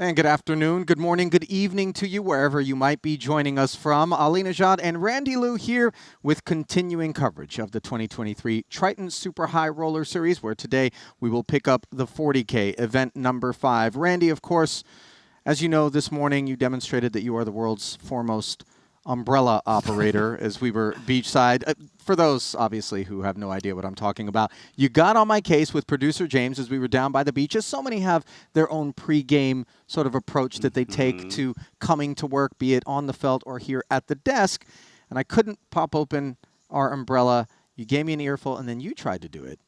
And good afternoon, good morning, good evening to you, wherever you might be joining us from. Ali Najad and Randy Liu here with continuing coverage of the 2023 Triton Super High Roller Series, where today we will pick up the 40K event number 5. Randy, of course, as you know, this morning you demonstrated that you are the world's foremost umbrella operator as we were beachside. For those, obviously, who have no idea what I'm talking about, you got on my case with producer James as we were down by the beach, as so many have their own pre-game sort of approach that they take to coming to work, be it on the felt or here at the desk. And I couldn't pop open our umbrella. You gave me an earful, and then you tried to do it.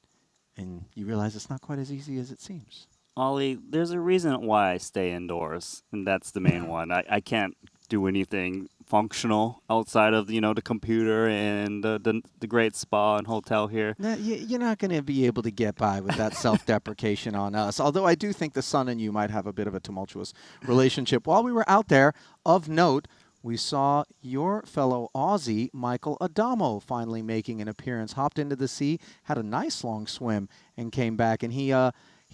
And you realize it's not quite as easy as it seems. Ollie, there's a reason why I stay indoors, and that's the main one. I can't do anything functional outside of, you know, the computer and the great spa and hotel here. You're not going to be able to get by with that self-deprecation on us, although I do think the sun and you might have a bit of a tumultuous relationship. While we were out there, of note, we saw your fellow Aussie, Michael Adamo, finally making an appearance. Hopped into the sea, had a nice long swim, and came back. And he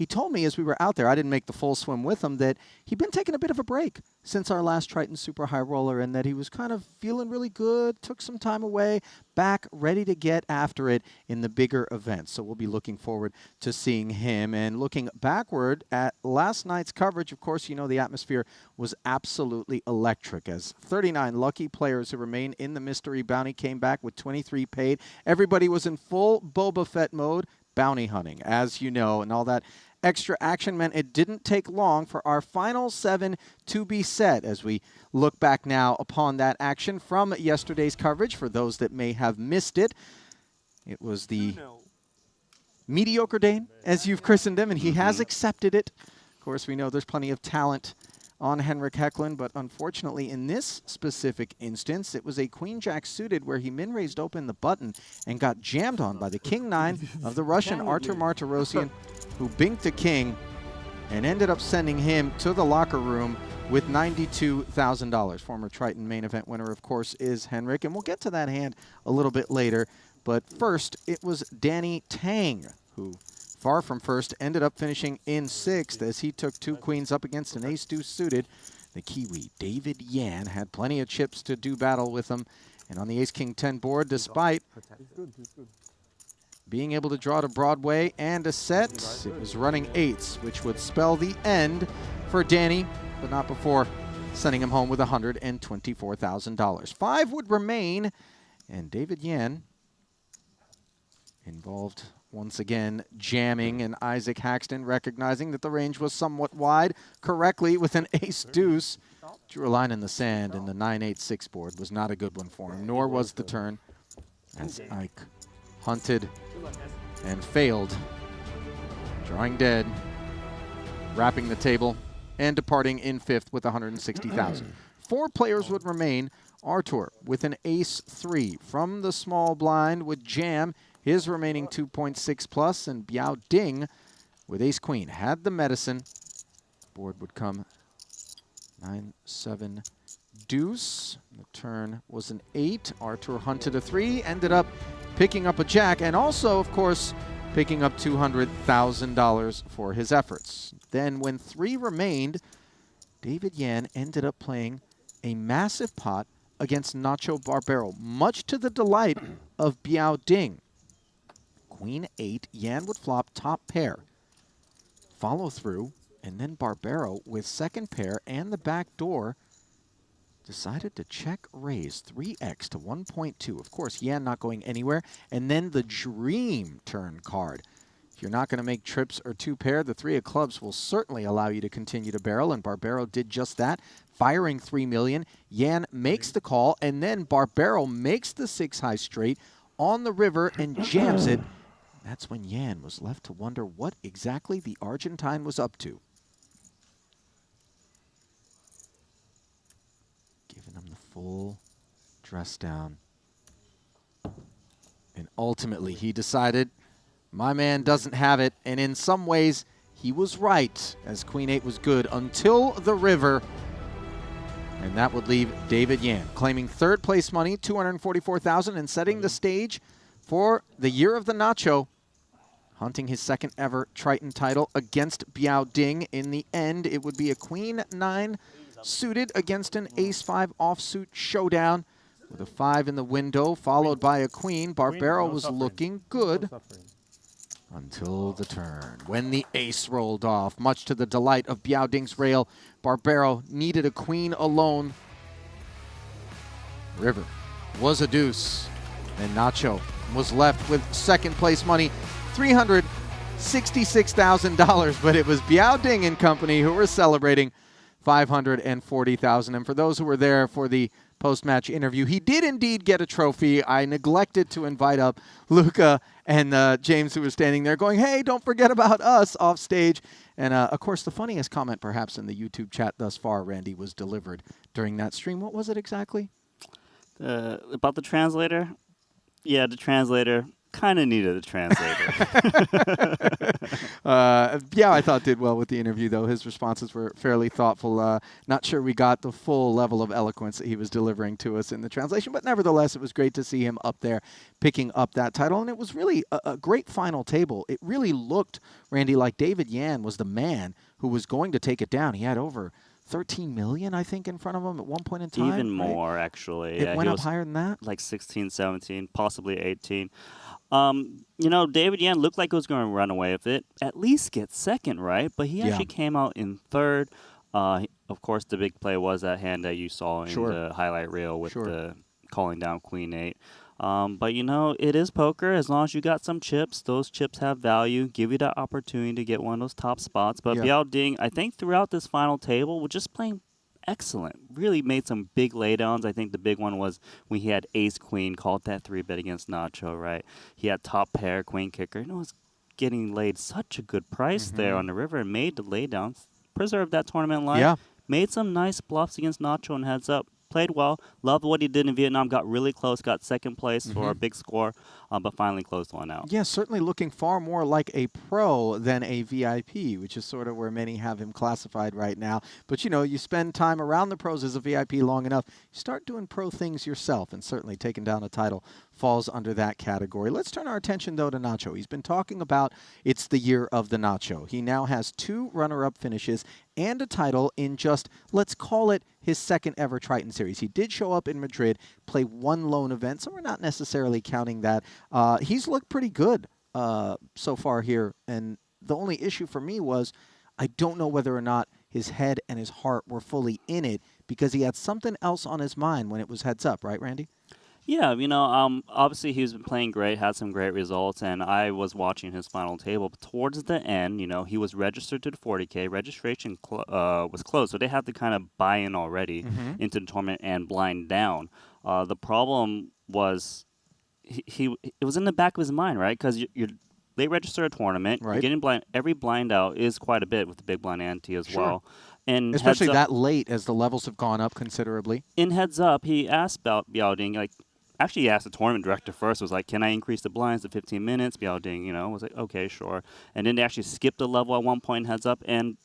told me as we were out there, I didn't make the full swim with him, that he'd been taking a bit of a break since our last Triton Super High Roller, and that he was kind of feeling really good, took some time away, back, ready to get after it in the bigger events. So we'll be looking forward to seeing him. And looking backward at last night's coverage, of course, you know the atmosphere was absolutely electric, as 39 lucky players who remain in the mystery bounty came back with 23 paid. Everybody was in full Boba Fett mode, bounty hunting, as you know, and all that extra action meant it didn't take long for our final 7 to be set. As we look back now upon that action from yesterday's coverage, for those that may have missed it, it was the mediocre Dane, as you've christened him, and he has accepted it. Of course, we know there's plenty of talent on Henrik Hecklund, but unfortunately in this specific instance, it was a Queen-Jack suited where he min-raised open the button and got jammed on by the King-9 of the Russian Artur Martirosyan, who binked the King and ended up sending him to the locker room with $92,000. Former Triton main event winner, of course, is Henrik, and we'll get to that hand a little bit later. But first, it was Danny Tang, who, far from first, ended up finishing in 6th as he took 2 queens up against an ace-deuce suited. The Kiwi, David Yan, had plenty of chips to do battle with him. And on the ace-king-10 board, despite being able to draw to Broadway and a set, it was running 8s, which would spell the end for Danny, but not before sending him home with $124,000. 5 would remain, and David Yan involved once again jamming, and Isaac Haxton, recognizing that the range was somewhat wide, correctly with an ace-deuce, drew a line in the sand, and the 9-8-6 board was not a good one for him, nor was the turn, as Ike hunted and failed, drawing dead, wrapping the table, and departing in 5th with $160,000. 4 players would remain. Artur with an ace-3 from the small blind would jam his remaining 2.6 plus, and Biao Ding with ace-queen had the medicine. Board would come 9-7 deuce. The turn was an 8. Artur hunted a 3, ended up picking up a jack, and also, of course, picking up $200,000 for his efforts. Then when 3 remained, David Yan ended up playing a massive pot against Nacho Barbero, much to the delight of Biao Ding. Queen 8, Yan would flop top pair, follow through, and then Barbero with second pair and the back door decided to check raise 3x to 1.2. Of course, Yan not going anywhere, and then the dream turn card. If you're not going to make trips or 2 pair, the 3 of clubs will certainly allow you to continue to barrel, and Barbero did just that, firing 3 million. Yan makes the call, and then Barbero makes the 6 high straight on the river and jams it. That's when Yan was left to wonder what exactly the Argentine was up to. Giving him the full dress down. And ultimately he decided, my man doesn't have it, and in some ways he was right, as Queen 8 was good until the river. And that would leave David Yan claiming 3rd place money, $244,000, and setting the stage for the year of the Nacho, hunting his second ever Triton title against Biao Ding. In the end, it would be a Queen 9 suited against an Ace 5 offsuit showdown with a 5 in the window, followed by a Queen. Barbero was looking good until the turn, when the ace rolled off. Much to the delight of Biao Ding's rail, Barbero needed a Queen alone. River was a deuce, and Nacho was left with second place money, $366,000, but it was Biao Ding and company who were celebrating $540,000. And for those who were there for the post-match interview, he did indeed get a trophy. I neglected to invite up Luca and James, who was standing there going, hey, don't forget about us, off stage. And of course, the funniest comment perhaps in the YouTube chat thus far, Randy, was delivered during that stream. What was it exactly? About the translator? Yeah, the translator kind of needed a translator. Yeah, I thought did well with the interview, though. His responses were fairly thoughtful. Not sure we got the full level of eloquence that he was delivering to us in the translation, but nevertheless, it was great to see him up there picking up that title, and it was really a great final table. It really looked, Randy, like David Yan was the man who was going to take it down. He had over 13 million, I think, in front of him at one point in time. Even right? more, actually. It went up higher than that? Like 16, 17, possibly 18. You know, David Yan looked like he was going to run away with it, at least get second, right? But he actually came out in third. Of course, the big play was that hand that you saw in the highlight reel with the calling down Queen 8. But, you know, it is poker. As long as you got some chips, those chips have value, give you that opportunity to get one of those top spots. But Biao Ding, I think throughout this final table, was just playing excellent. Really made some big laydowns. I think the big one was when he had ace queen, called that 3-bet against Nacho, right? He had top pair, queen kicker. You know, was getting laid such a good price there on the river and made the laydowns. Preserved that tournament line. Yeah. Made some nice bluffs against Nacho and heads up. Played well. Loved what he did in Vietnam. Got really close. Got second place for a big score, but finally closed one out. Yeah, certainly looking far more like a pro than a VIP, which is sort of where many have him classified right now. But, you know, you spend time around the pros as a VIP long enough, you start doing pro things yourself, and certainly taking down a title falls under that category. Let's turn our attention, though, to Nacho. He's been talking about it's the year of the Nacho. He now has 2 runner-up finishes and a title in just, let's call it, his second ever Triton Series. He did show up in Madrid, play 1 lone event, so we're not necessarily counting that. He's looked pretty good so far here, and the only issue for me was I don't know whether or not his head and his heart were fully in it because he had something else on his mind when it was heads up, right, Randy? Yeah, you know, obviously he's been playing great, had some great results, and I was watching his final table. But towards the end, you know, he was registered to the 40K. Registration was closed, so they had to kind of buy in already into the tournament and blind down. The problem was it was in the back of his mind, right? Because they register a tournament, you're getting blind. Every blind out is quite a bit with the big blind ante as well. And especially that late as the levels have gone up considerably. In heads up, he asked about Biao Ding, like, actually, he asked the tournament director first, was like, can I increase the blinds to 15 minutes? Biao Ding, you know, was like, okay, sure. And then they actually skipped a level at one point in heads up. And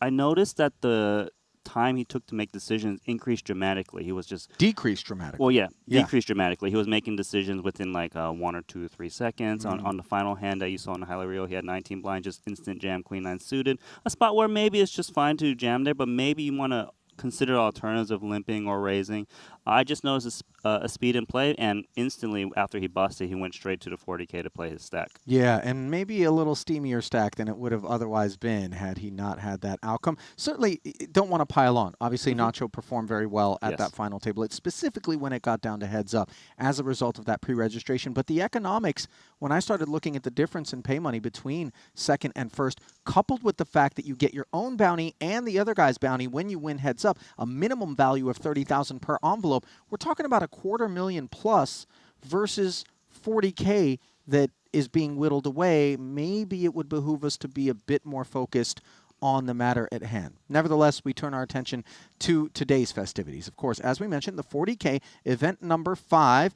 I noticed that the time he took to make decisions increased dramatically. He was just... Decreased dramatically. Well, yeah, decreased dramatically. He was making decisions within like 1 or 2 or 3 seconds. On the final hand that you saw in the highlight reel, he had 19 blind, just instant jam, queen 9 suited. A spot where maybe it's just fine to jam there, but maybe you want to consider alternatives of limping or raising. I just noticed a speed in play, and instantly after he busted, he went straight to the 40K to play his stack. Yeah, and maybe a little steamier stack than it would have otherwise been had he not had that outcome. Certainly don't want to pile on. Obviously, Nacho performed very well at that final table. It's specifically when it got down to heads up as a result of that pre-registration. But the economics, when I started looking at the difference in pay money between second and first, coupled with the fact that you get your own bounty and the other guy's bounty when you win heads up, a minimum value of $30,000 per envelope, we're talking about $250,000 plus versus 40K that is being whittled away. Maybe it would behoove us to be a bit more focused on the matter at hand. Nevertheless, we turn our attention to today's festivities. Of course, as we mentioned, the 40K event number 5.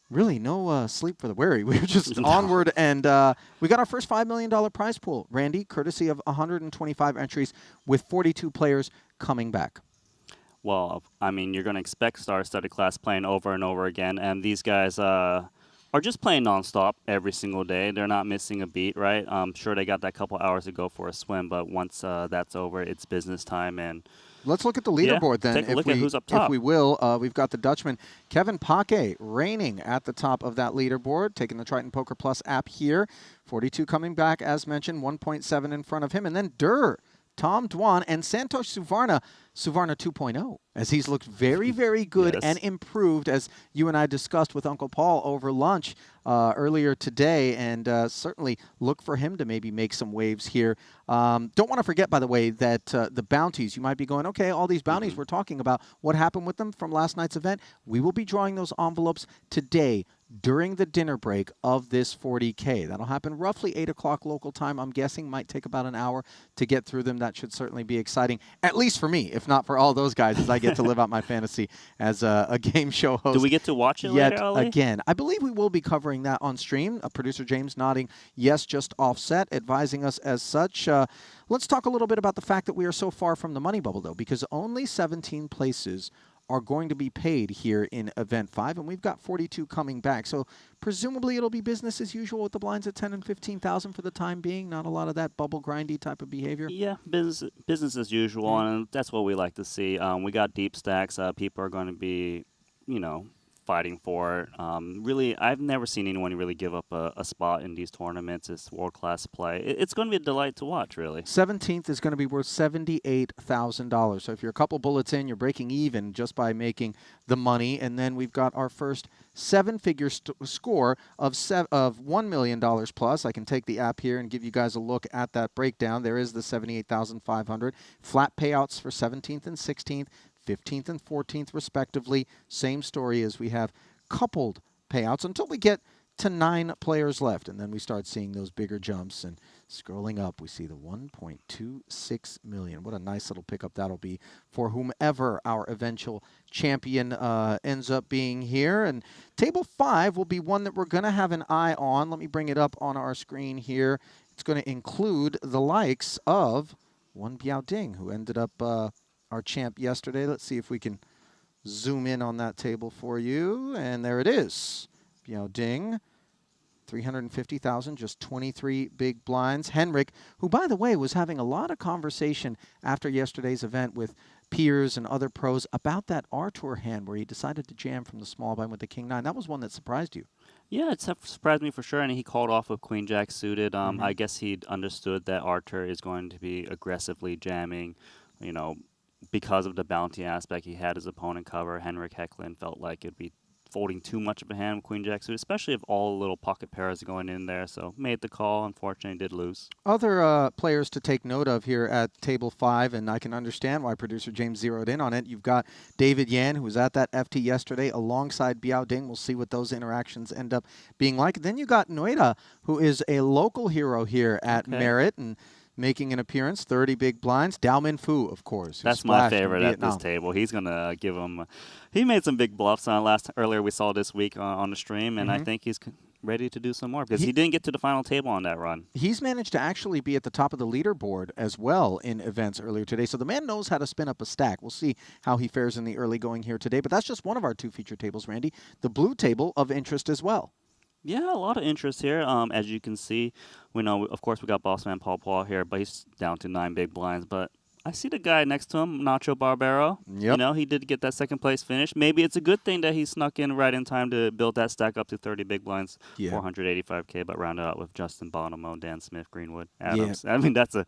Really, no sleep for the weary. We were just onward, and we got our first $5 million prize pool, Randy, courtesy of 125 entries with 42 players coming back. Well, I mean, you're going to expect star-studded class playing over and over again, and these guys are are just playing nonstop every single day. They're not missing a beat, right? Sure, they got that couple hours to go for a swim, but once that's over, it's business time. And Let's look at the yeah, leaderboard then. take a look at who's up top. If we will, we've got the Dutchman, Kevin Paquet, reigning at the top of that leaderboard, taking the Triton Poker Plus app here. 42 coming back, as mentioned, 1.7 in front of him. And then Tom Dwan, and Santosh Suvarna 2.0, as he's looked very, very good Yes. and improved, as you and I discussed with Uncle Paul over lunch earlier today, and certainly look for him to maybe make some waves here. Don't want to forget, by the way, that the bounties, you might be going, okay, all these bounties we're talking about, what happened with them from last night's event? We will be drawing those envelopes today during the dinner break of this 40K. That'll happen roughly 8 o'clock local time. I'm guessing might take about an hour to get through them. That should certainly be exciting, at least for me, if not for all those guys, as I get to live out my fantasy as a game show host. Do we get to watch it yet later, Ali? again? I believe we will be covering that on stream. Producer James nodding yes, just offset, advising us as such. Let's talk a little bit about the fact that we are so far from the money bubble, though, because only 17 places are going to be paid here in Event 5, and we've got 42 coming back. So presumably it'll be business as usual with the blinds at 10 and 15,000 for the time being. Not a lot of that bubble grindy type of behavior. Yeah, business as usual, and that's what we like to see. We got deep stacks. People are going to be, fighting for it. Really, I've never seen anyone really give up a spot in these tournaments. It's world-class play. It's going to be a delight to watch, really. 17th is going to be worth $78,000. So if you're a couple bullets in, you're breaking even just by making the money. And then we've got our first seven-figure score of $1 million plus. I can take the app here and give you guys a look at that breakdown. There is the $78,500. Flat payouts for 17th and 16th. 15th and 14th, respectively. Same story as we have coupled payouts until we get to 9 players left. And then we start seeing those bigger jumps. And scrolling up, we see the 1.26 million. What a nice little pickup that'll be for whomever our eventual champion ends up being here. And table 5 will be one that we're going to have an eye on. Let me bring it up on our screen here. It's going to include the likes of One Biao Ding, who ended up our champ yesterday. Let's see if we can zoom in on that table for you. And there it is. Biao Ding, 350,000, just 23 big blinds. Henrik, who, by the way, was having a lot of conversation after yesterday's event with peers and other pros about that R-Tour hand where he decided to jam from the small blind with the King-9. That was one that surprised you. Yeah, it surprised me for sure, and he called off with Queen Jack suited. I guess he understood that Arthur is going to be aggressively jamming, because of the bounty aspect. He had his opponent cover. Henrik Hecklin felt like it'd be folding too much of a hand with Queen Jack suited, especially if all the little pocket pairs are going in there. So made the call. Unfortunately, did lose. Other players to take note of here at table 5, and I can understand why producer James zeroed in on it. You've got David Yan, who was at that FT yesterday, alongside Biao Ding. We'll see what those interactions end up being like. Then you got Noeda, who is a local hero here at Merit, and making an appearance, 30 big blinds. Dao Min Fu, of course. That's my favorite at this table. He's going to give him he made some big bluffs earlier we saw this week on the stream, and I think he's ready to do some more because he didn't get to the final table on that run. He's managed to actually be at the top of the leaderboard as well in events earlier today. So the man knows how to spin up a stack. We'll see how he fares in the early going here today. But that's just one of our 2 feature tables, Randy. The blue table of interest as well. Yeah, a lot of interest here. As you can see, we know, of course, we got Bossman Paul here, but he's down to 9 big blinds. But I see the guy next to him, Nacho Barbero. Yep. He did get that second place finish. Maybe it's a good thing that he snuck in right in time to build that stack up to 30 big blinds, 485K, but rounded out with Justin Bonomo, Dan Smith, Greenwood, Adams. Yeah. I mean, that's a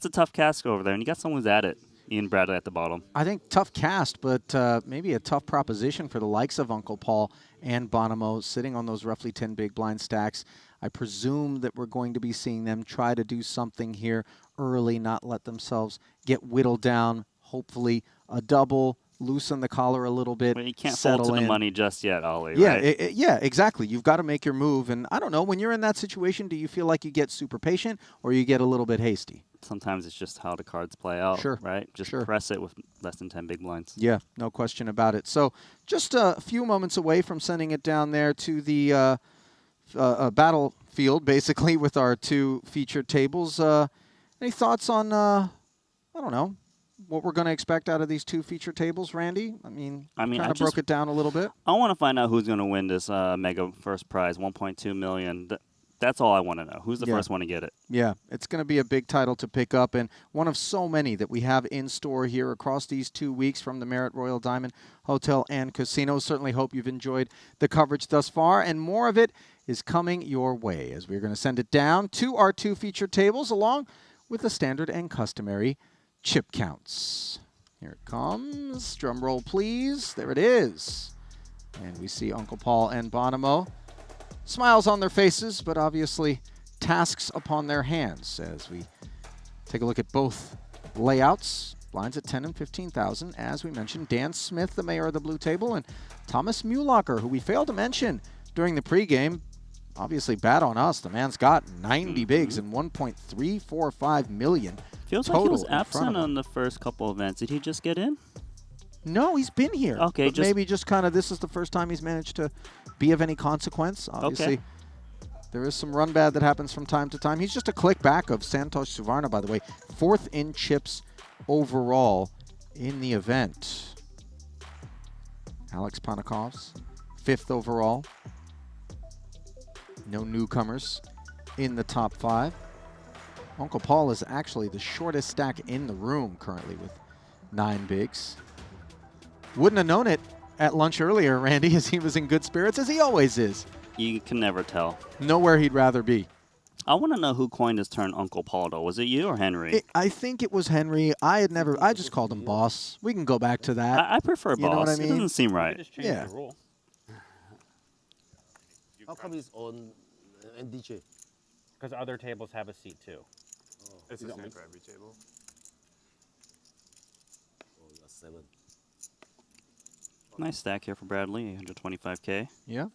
tough cask over there, and you got someone who's at it. Ian Bradley at the bottom. I think tough cast, but maybe a tough proposition for the likes of Uncle Paul and Bonomo sitting on those roughly 10 big blind stacks. I presume that we're going to be seeing them try to do something here early, not let themselves get whittled down. Hopefully a double, loosen the collar a little bit. Well, you can't fold to the money just yet, Ollie. Yeah, right? Yeah, exactly. You've got to make your move. And I don't know, when you're in that situation, do you feel like you get super patient or you get a little bit hasty? Sometimes it's just how the cards play out, right? Just press it with less than 10 big blinds. Yeah, no question about it. So just a few moments away from sending it down there to the battlefield, basically, with our 2 featured tables. Any thoughts on, I don't know, what we're going to expect out of these two feature tables, Randy? I mean, kind I of broke it down a little bit. I want to find out who's going to win this mega first prize, 1.2 million. That's all I want to know. Who's the first one to get it? Yeah, it's going to be a big title to pick up, and one of so many that we have in store here across these 2 weeks from the Marriott Royal Diamond Hotel and Casino. Certainly hope you've enjoyed the coverage thus far, and more of it is coming your way as we're going to send it down to our two feature tables along with the standard and customary chip counts. Here it comes. Drum roll, please. There it is. And we see Uncle Paul and Bonomo. Smiles on their faces, but obviously tasks upon their hands as we take a look at both layouts. Blinds at 10 and 15,000. As we mentioned, Dan Smith, the mayor of the blue table, and Thomas Muhlacher, who we failed to mention during the pregame. Obviously bad on us. The man's got 90 bigs and 1.345 million Feels total like he was in front absent of him. on the first couple events. Did he just get in? No, he's been here. Okay, but maybe just kind of this is the first time he's managed to be of any consequence. Obviously, there is some run bad that happens from time to time. He's just a click back of Santosh Suvarna, by the way. 4th in chips overall in the event. Alex Panakov's 5th overall. No newcomers in the top 5. Uncle Paul is actually the shortest stack in the room currently with 9 bigs. Wouldn't have known it at lunch earlier, Randy, as he was in good spirits, as he always is. You can never tell. Nowhere he'd rather be. I want to know who coined his term Uncle Paul, though. Was it you or Henry? I think it was Henry. I just called him boss. We can go back to that. I prefer boss. You know what I mean? It doesn't seem right. Just change Yeah. the rule. How come it's on NDJ? Because other tables have a seat too. It's the same for every table. Oh, you got 7. Nice stack here for Bradley, 825K. Yeah.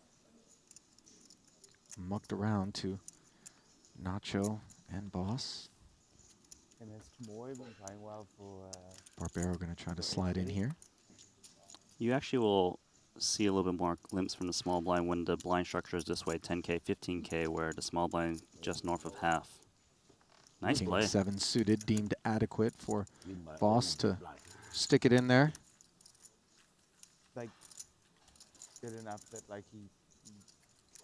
Mucked around to Nacho and Boss. And it's Moy been playing well for. Barbero going to try to slide in here. You actually will see a little bit more glimpse from the small blind when the blind structure is this way, 10K, 15K, where the small blind just north of half. Nice King play. 7 suited, deemed adequate for Win by Boss only to blind. stick it in there. Like good enough that like he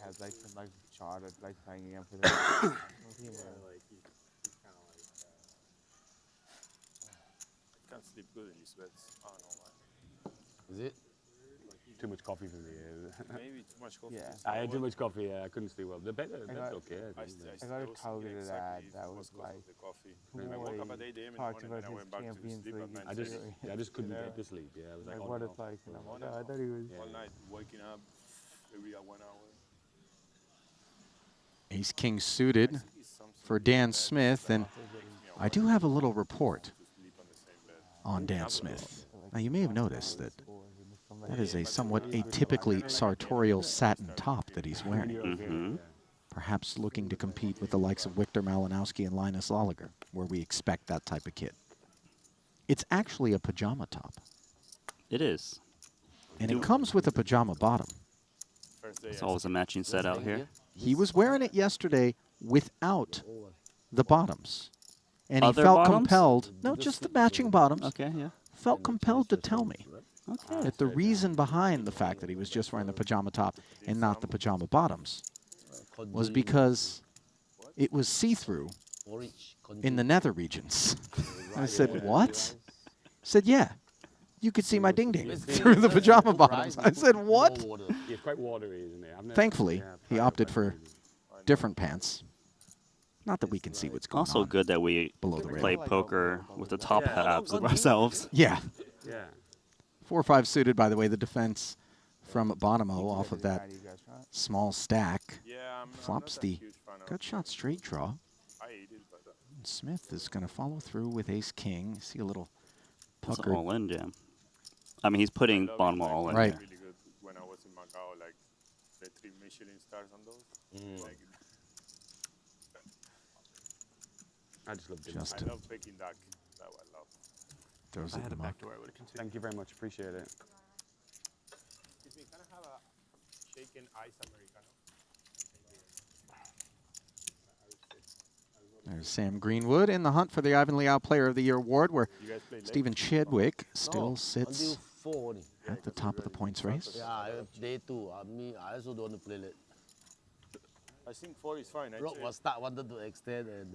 has like some like shot at like playing him for the team. Can't sleep good in these beds. I don't know why. Is it? Too much coffee for me. Maybe too much coffee. Yeah. I had too much coffee. I couldn't sleep well. The bed, that's got- okay. I got a was targeted thinking ad exactly that it was because of like, the coffee. Boy, I woke up at 8 a.m. in the talked morning about and I his went back to Champions sleep at League 9. I just couldn't You know? get to sleep. Yeah, I was like, Like oh, what no. it's like. And I'm Oh, like, no. I thought he was. All night waking up every 1 hour. Ace King suited It's something for Dan Smith, and I do have a little report to sleep on the same bed. on Dan Smith. Now you may have noticed that that is a somewhat atypically sartorial satin top that he's wearing. Mm-hmm. Perhaps looking to compete with the likes of Victor Malinowski and Linus Lolliger, where we expect that type of kit. It's actually a pajama top, It is. and it comes with a pajama bottom. First day It's I always a matching set out here. He was wearing it yesterday without the bottoms, and he Other felt bottoms? compelled, no, just the matching bottoms, Okay, yeah. felt compelled to tell me Okay. that the reason behind the fact that he was just wearing the pajama top and not the pajama bottoms was because it was see-through in the nether regions. I said, what? Said, yeah. You could see my ding-ding through the pajama bottoms. I said, what? Yeah, it's quite watery, isn't it? I've never- Thankfully, yeah, he I've opted tried for it. different pants. Not that we can see what's going Also on. good that we Below the play rim. poker with the top halves of ourselves. Yeah. Yeah. 4-5 suited, by the way, the defense from Bonomo off of that You guys, right? small stack. Yeah, I'm Flops not the a huge fan of gut shot straight draw. I ate it, but Smith is going to follow through with ace king. See a little It's an puckered. all-in jam. I mean, he's putting I love bottom it, like, all in Right. there. really good when I was in Macau, like the 3 Michelin stars on those. Like, I just love dinner. Just I love Peking duck. That I love. throws I it had in a the muck. backdoor. I would have continued. Thank you very much. Appreciate it. Excuse me, can I have a shaken ice americano? There's Sam Greenwood in the hunt for the Ivan Liao Player of the Year award, where You guys play late? Stephen Chidwick No, still until sits 4 only. at the top of the points race. Yeah, day 2. I also don't want to play late. I think 4 is fine. Rock was wanted to extend, and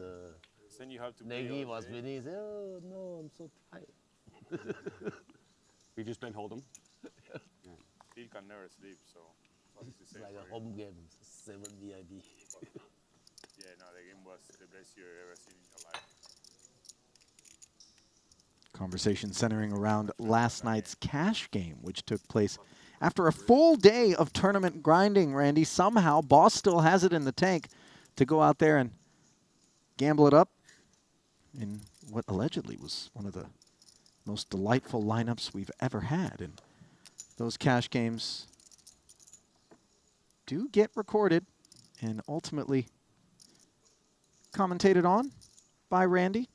Then you have to play Nagy all was day. winning. He said, "Oh no, I'm so tired." We just playing Hold'em. He can never sleep, so it's the It's same like a for him. home game, 7 VIB. Yeah, no, the game was the best you've ever seen in your life. Conversation centering around last night's cash game, which took place after a full day of tournament grinding, Randy. Somehow, Boss still has it in the tank to go out there and gamble it up in what allegedly was one of the most delightful lineups we've ever had. And those cash games do get recorded and ultimately commentated on by Randy.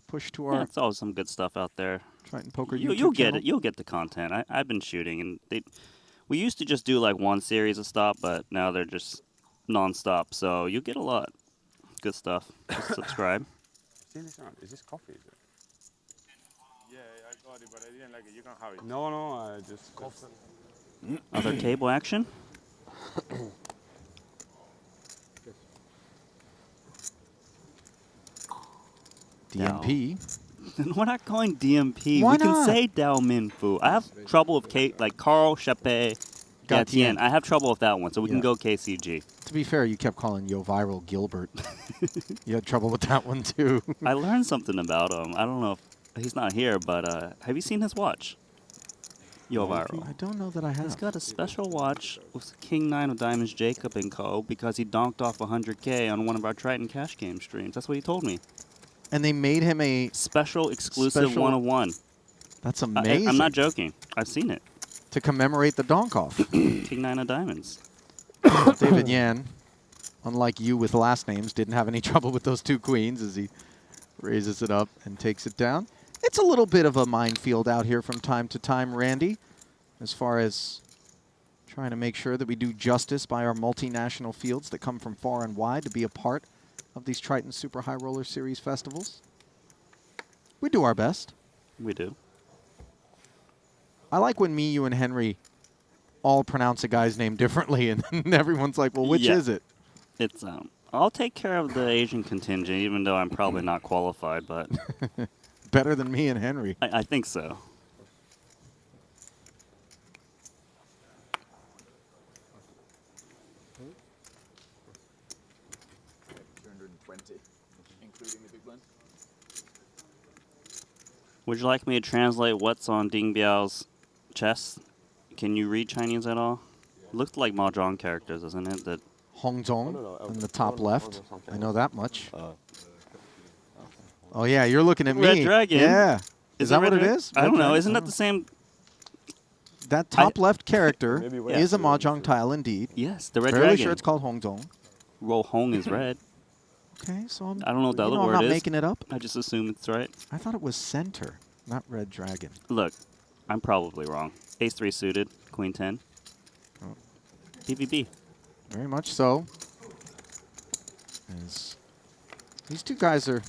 Push to Yeah, our it's always some good stuff out there. Triton Poker You'll YouTube get channel. it. You'll get the content. I've been shooting, and we used to just do like one series of stop, but now they're just non-stop. So you get a lot good stuff. Just subscribe. See this around? Is this coffee? Is it? Yeah, I got it, but I didn't like it. You can have it. No, I just. Other table action. DMP. We're not going DMP. Why we can not? say Dao Min Fu. I have trouble with like Carl Chappé Gatien. Gatien. I have trouble with that one, so we can Yeah. go KCG. To be fair, you kept calling Yo Viral Gilbert. You had trouble with that one too. I learned something about him. I don't know if he's not here, but have you seen his watch? Yo Viral. I don't know that I He's have. got a special watch with King 9 of Diamonds Jacob & Co. because he donked off 100K on one of our Triton Cash Game streams. That's what he told me. And they made him a. Special, exclusive Special- 101. That's amazing. I'm not joking. I've seen it. To commemorate the donk off. King 9 of Diamonds. David Yan, unlike you with last names, didn't have any trouble with those two queens as he raises it up and takes it down. It's a little bit of a minefield out here from time to time, Randy, as far as trying to make sure that we do justice by our multinational fields that come from far and wide to be a part of these Triton Super High Roller Series festivals. We do our best. We do. I like when me, you, and Henry all pronounce a guy's name differently, and then everyone's like, well, which Yeah. is it? It's I'll take care of the Asian contingent, even though I'm probably not qualified, but Better than me and Henry. I think so. Including the big blind. Would you like me to translate what's on Ding Biao's chest? Can you read Chinese at all? Looked like Mahjong characters, doesn't it? That Hong Zhong no, in the top left. something I know that much. Uh, Oh, yeah, you're looking at me. Red Dragon? Yeah. Is that it what Red it Dragon? is? I Red don't know. Dragon? Isn't that the same? That top left character Maybe is a West. Mahjong tile indeed. Yes, the Red Fairly Dragon. sure it's called Hong Zhong. Ro Hong is red. Okay, so I'm, I don't know what the you other know, I'm word not is. making it up. I just assume it's right. I thought it was center, not Red Dragon. Look, I'm probably wrong. Ace 3 suited, Queen 10. Oh. PvP. Very much so. As these two guys are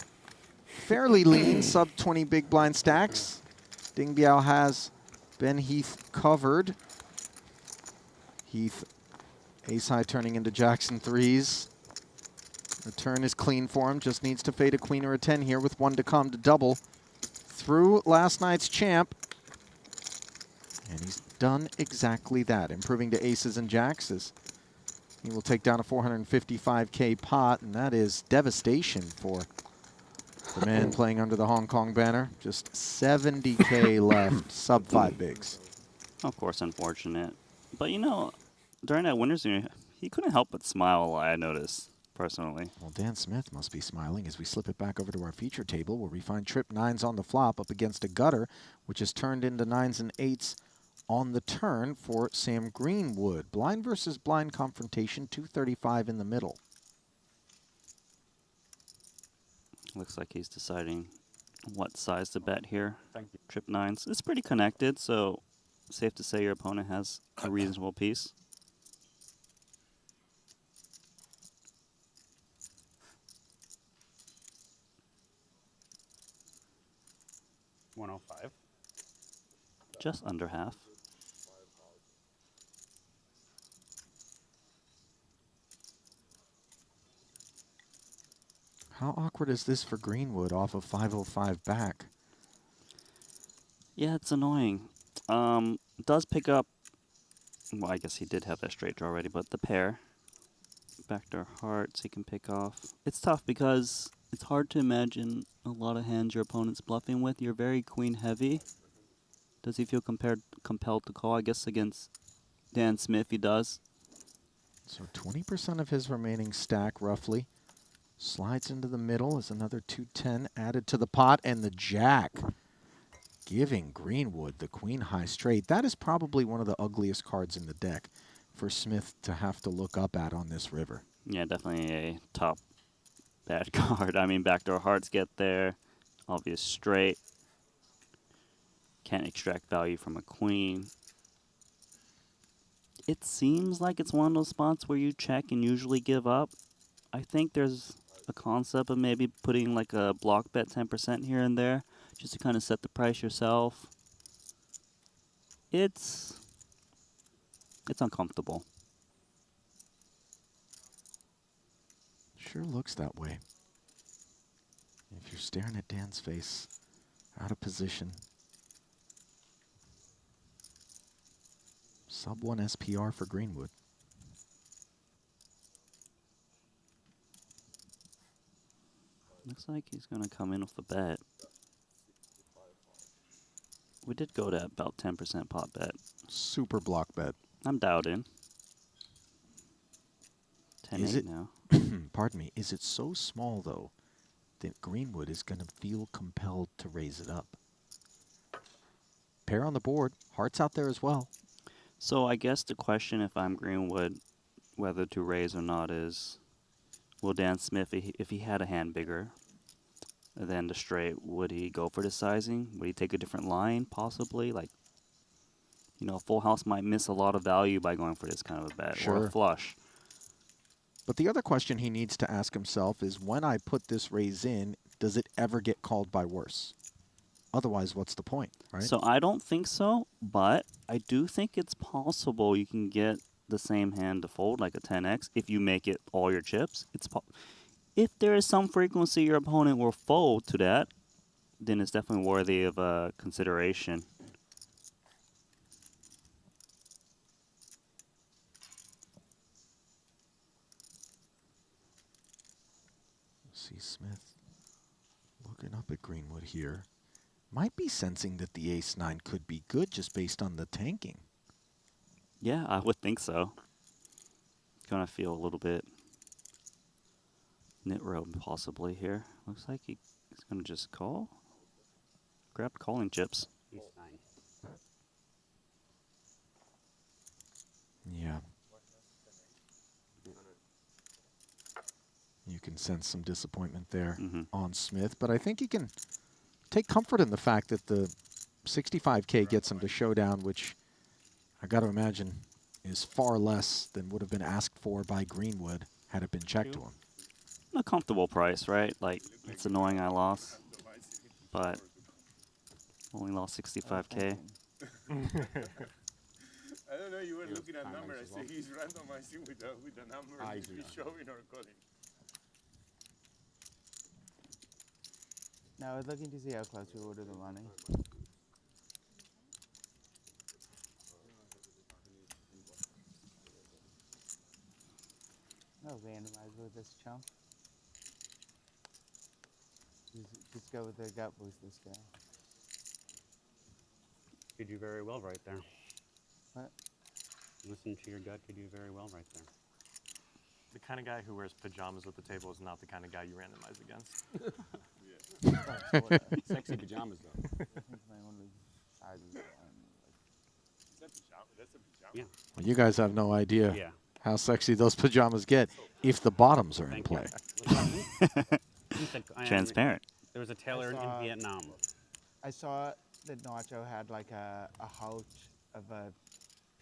fairly lean, sub 20 big blind stacks. Ding Biao has Ben Heath covered. Heath ace high turning into Jackson threes. The turn is clean for him, just needs to fade a queen or a 10 here with one to come to double through last night's champ. And he's done exactly that, improving to aces and jacks as he will take down a 455K pot, and that is devastation for the man playing under the Hong Kong banner. Just 70K left, sub 5 bigs. Of course, unfortunate. But you know, during that winner's union, he couldn't help but smile a lot, I noticed, personally. Well, Dan Smith must be smiling as we slip it back over to our feature table where we find trip 9s on the flop up against a gutter, which is turned into 9s and 8s on the turn for Sam Greenwood. Blind versus blind confrontation, 235 in the middle. Looks like he's deciding what size to bet here. Thank you. Trip 9s. It's pretty connected, so safe to say your opponent has a reasonable piece. 105. Just under half. How awkward is this for Greenwood off of 505 back? Yeah, it's annoying. Does pick up. Well, I guess he did have that straight draw already, but the pair. Backdoor hearts he can pick off. It's tough because it's hard to imagine a lot of hands your opponent's bluffing with. You're very queen heavy. Does he feel compelled to call? I guess against Dan Smith he does. So 20% of his remaining stack, roughly. Slides into the middle is another 210 added to the pot, and the jack giving Greenwood the queen high straight. That is probably one of the ugliest cards in the deck for Smith to have to look up at on this river. Yeah, definitely a top bad card. I mean, backdoor hearts get there. Obvious straight. Can't extract value from a queen. It seems like it's one of those spots where you check and usually give up. I think there's a concept of maybe putting like a block bet 10% here and there just to kind of set the price yourself. It's uncomfortable. Sure looks that way. If you're staring at Dan's face, out of position. Sub 1 SPR for Greenwood. Looks like he's going to come in with the bet. We did go to about 10% pot bet. Super block bet. I'm doubting. 10-8 Is it- now. Pardon me. Is it so small, though, that Greenwood is going to feel compelled to raise it up? Pair on the board. Hearts out there as well. So I guess the question, if I'm Greenwood, whether to raise or not, is will Dan Smith, if he had a hand bigger than the straight, would he go for the sizing? Would he take a different line, possibly? Like, you know, a full house might miss a lot of value by going for this kind of a bet, or Sure. a flush. But the other question he needs to ask himself is, when I put this raise in, does it ever get called by worse? Otherwise, what's the point, right? So I don't think so, but I do think it's possible you can get the same hand to fold, like a 10x, if you make it all your chips. If there is some frequency your opponent will fold to that, then it's definitely worthy of consideration. See Smith looking up at Greenwood here. Might be sensing that the ace-9 could be good just based on the tanking. Yeah, I would think so. Gonna feel a little bit knit row possibly here. Looks like he's gonna just call. Grab calling chips. Ace 9. Yeah. You can sense some disappointment there on Smith, but I think he can take comfort in the fact that the 65K gets him to showdown, which I got to imagine is far less than would have been asked for by Greenwood had it been checked to him. A comfortable price, right? Like, it's annoying I lost, but only lost 65K. I don't know, you were looking at number. I say he's randomizing with the number he's showing or calling. Now I was looking to see how close we were to the money. No randomize with this chump. Just go with the gut boost this guy. You do very well right there. What? Listen to your gut, you do very well right there. The kind of guy who wears pajamas at the table is not the kind of guy you randomize against. Sexy pajamas, though. My only size is That's a pajama. Yeah. Well, you guys have no idea Yeah. how sexy those pajamas get if the bottoms are in Thank you. play. Transparent. There was a tailor in saw- Vietnam. I saw that Nacho had like a pouch of a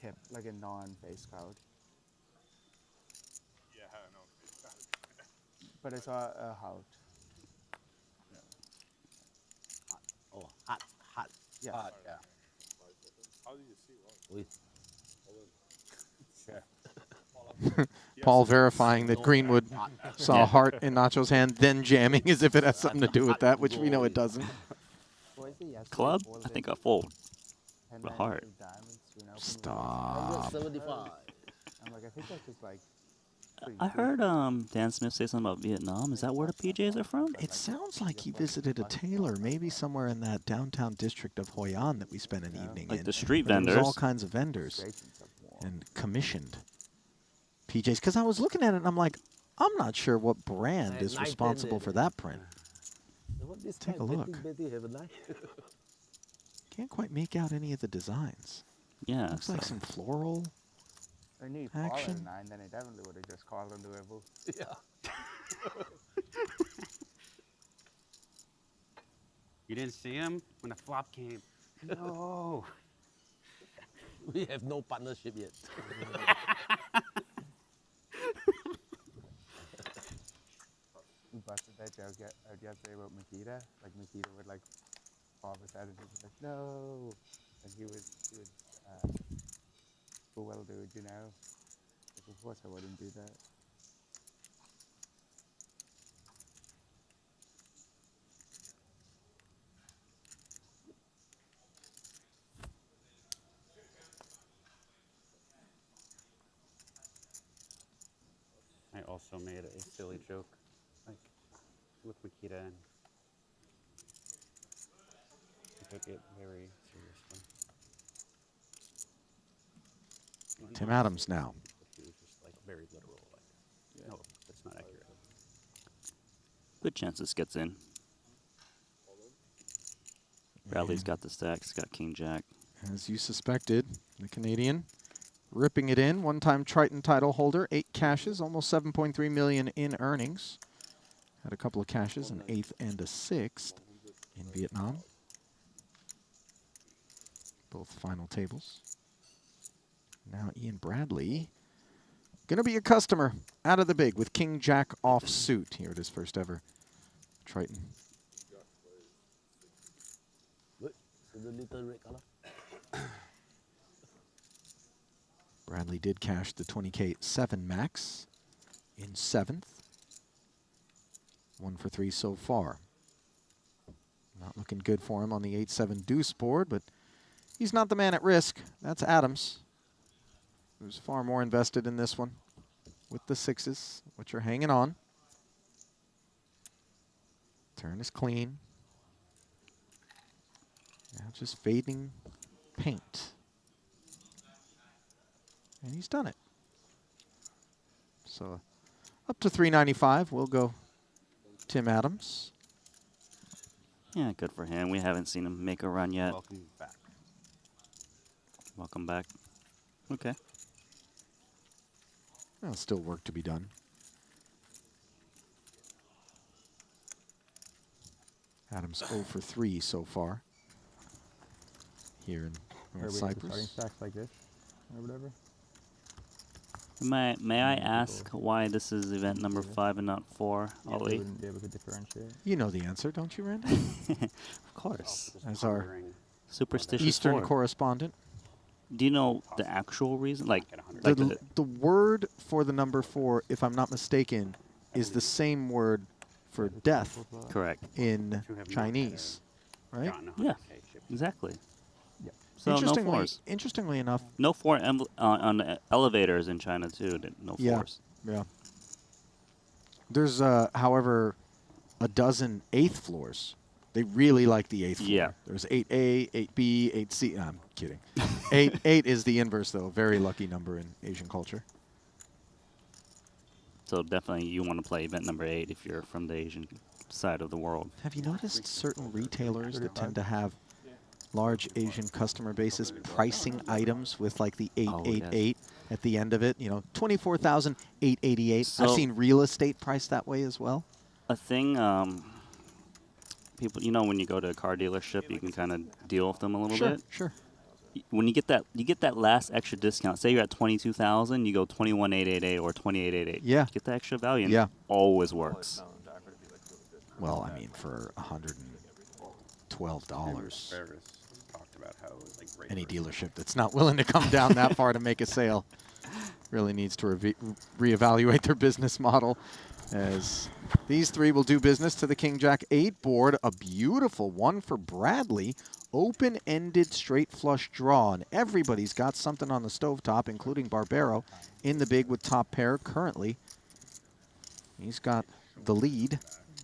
pip, like a non-face code. Yeah, I don't know. But I saw a pouch. Oh, hot, Yeah. Yeah. How do you see? Wow. Oui. Paul verifying that Greenwood saw a heart in Nacho's hand, then jamming as if it has something to do with that, which we know it doesn't. So I see yesterday Club? Paul I think did I fold. 10 The nines heart. of diamonds to an open race. Stop. 175. I'm like, I think that's just like. pretty I good. heard Dan Smith say something about Vietnam. Is that where the PJs are from? It sounds like he visited a tailor, maybe somewhere in that downtown district of Hoi An that we spent an evening Like in. the street where there was all vendors. kinds of vendors Great and stuff more. and commissioned PJs. Because I was looking at it and I'm like, I'm not sure what brand is 9, 10 responsible for there. that print. What this Take guy a look. betting have a knife? Can't quite make out any of the designs. Yeah. Looks like some floral. I knew Paul had Action. a 9, then he definitely would have just called on the level. Yeah. You didn't see him when the flop came. No. We have no partnership yet. We busted that joke out yesterday about Makita. Like Makita would like fall beside and he'd be like, no. And he would go, well, dude, you know. Like, of course I wouldn't do that. I also made a silly joke, like with Makita, and he took it very seriously. Well, Tim not Adams now. seriously, he was just like very literal, like, no, that's not accurate. Good chance this gets in. Bradley's got the stacks, got King Jack. As you suspected, the Canadian ripping it in. One-time Triton title holder, 8 cashes, almost 7.3 million in earnings. Had a couple of cashes, an 8th and a 6th in Vietnam. Both final tables. Now Ian Bradley, gonna be a customer out of the big with King Jack off suit here at his first ever Triton. Good. So the little red color. Bradley did cash the 20K 7 max in 7th. 1 for 3 so far. Not looking good for him on the 8-7 deuce board, but he's not the man at risk. That's Adams, who's far more invested in this one with the 6s, which are hanging on. Turn is clean. Now just fading paint. And he's done it. So up to 395, we'll go Tim Adams. Yeah, good for him. We haven't seen him make a run yet. Welcome back. Welcome back. Okay. Well, still work to be done. Adams 0 for 3 so far here in North Cyprus. stacks like this or whatever. May I ask why this is event number 5 and not 4, Ollie? wouldn't be able to differentiate. You know the answer, don't you, Randy? Of course. Just As our pondering. Superstitious Eastern 4. correspondent. Do you know the actual reason? Like, Get 100. like the, the, the word for the number 4, if I'm not mistaken, is the same word for death correct. in To have not Chinese, right? gotten a Yeah. 100K chip. Exactly. Yeah. So no Interestingly, 4s. interestingly enough, No 4 on the elevators in China too. No 4s. Yeah. yeah. There's, however, a dozen 8th floors. They really like the 8th floor. Yeah. There's 8A, 8B, 8C. I'm kidding. 8 is the inverse, though. Very lucky number in Asian culture. So definitely you want to play event number 8 if you're from the Asian side of the world. Have you noticed certain retailers that tend to have large Asian customer bases pricing items with like the 888 at the end of it? You know, 24,888. I've So- seen real estate priced that way as well. A thing, people, you know, when you go to a car dealership, you can kind of deal with them a little bit. Sure. When you get that last extra discount. Say you're at 22,000, you go 21,888 or 28,888. Yeah. Get the extra value. And Yeah. it always works. Well, I mean, for $112. Ferris Any dealership that's not willing to come down that far to make a sale really needs to reevaluate their business model, as these three will do business to the King Jack 8 board. A beautiful one for Bradley. Open-ended straight flush draw, and everybody's got something on the stovetop, including Barbero in the big with top pair currently. He's got the lead,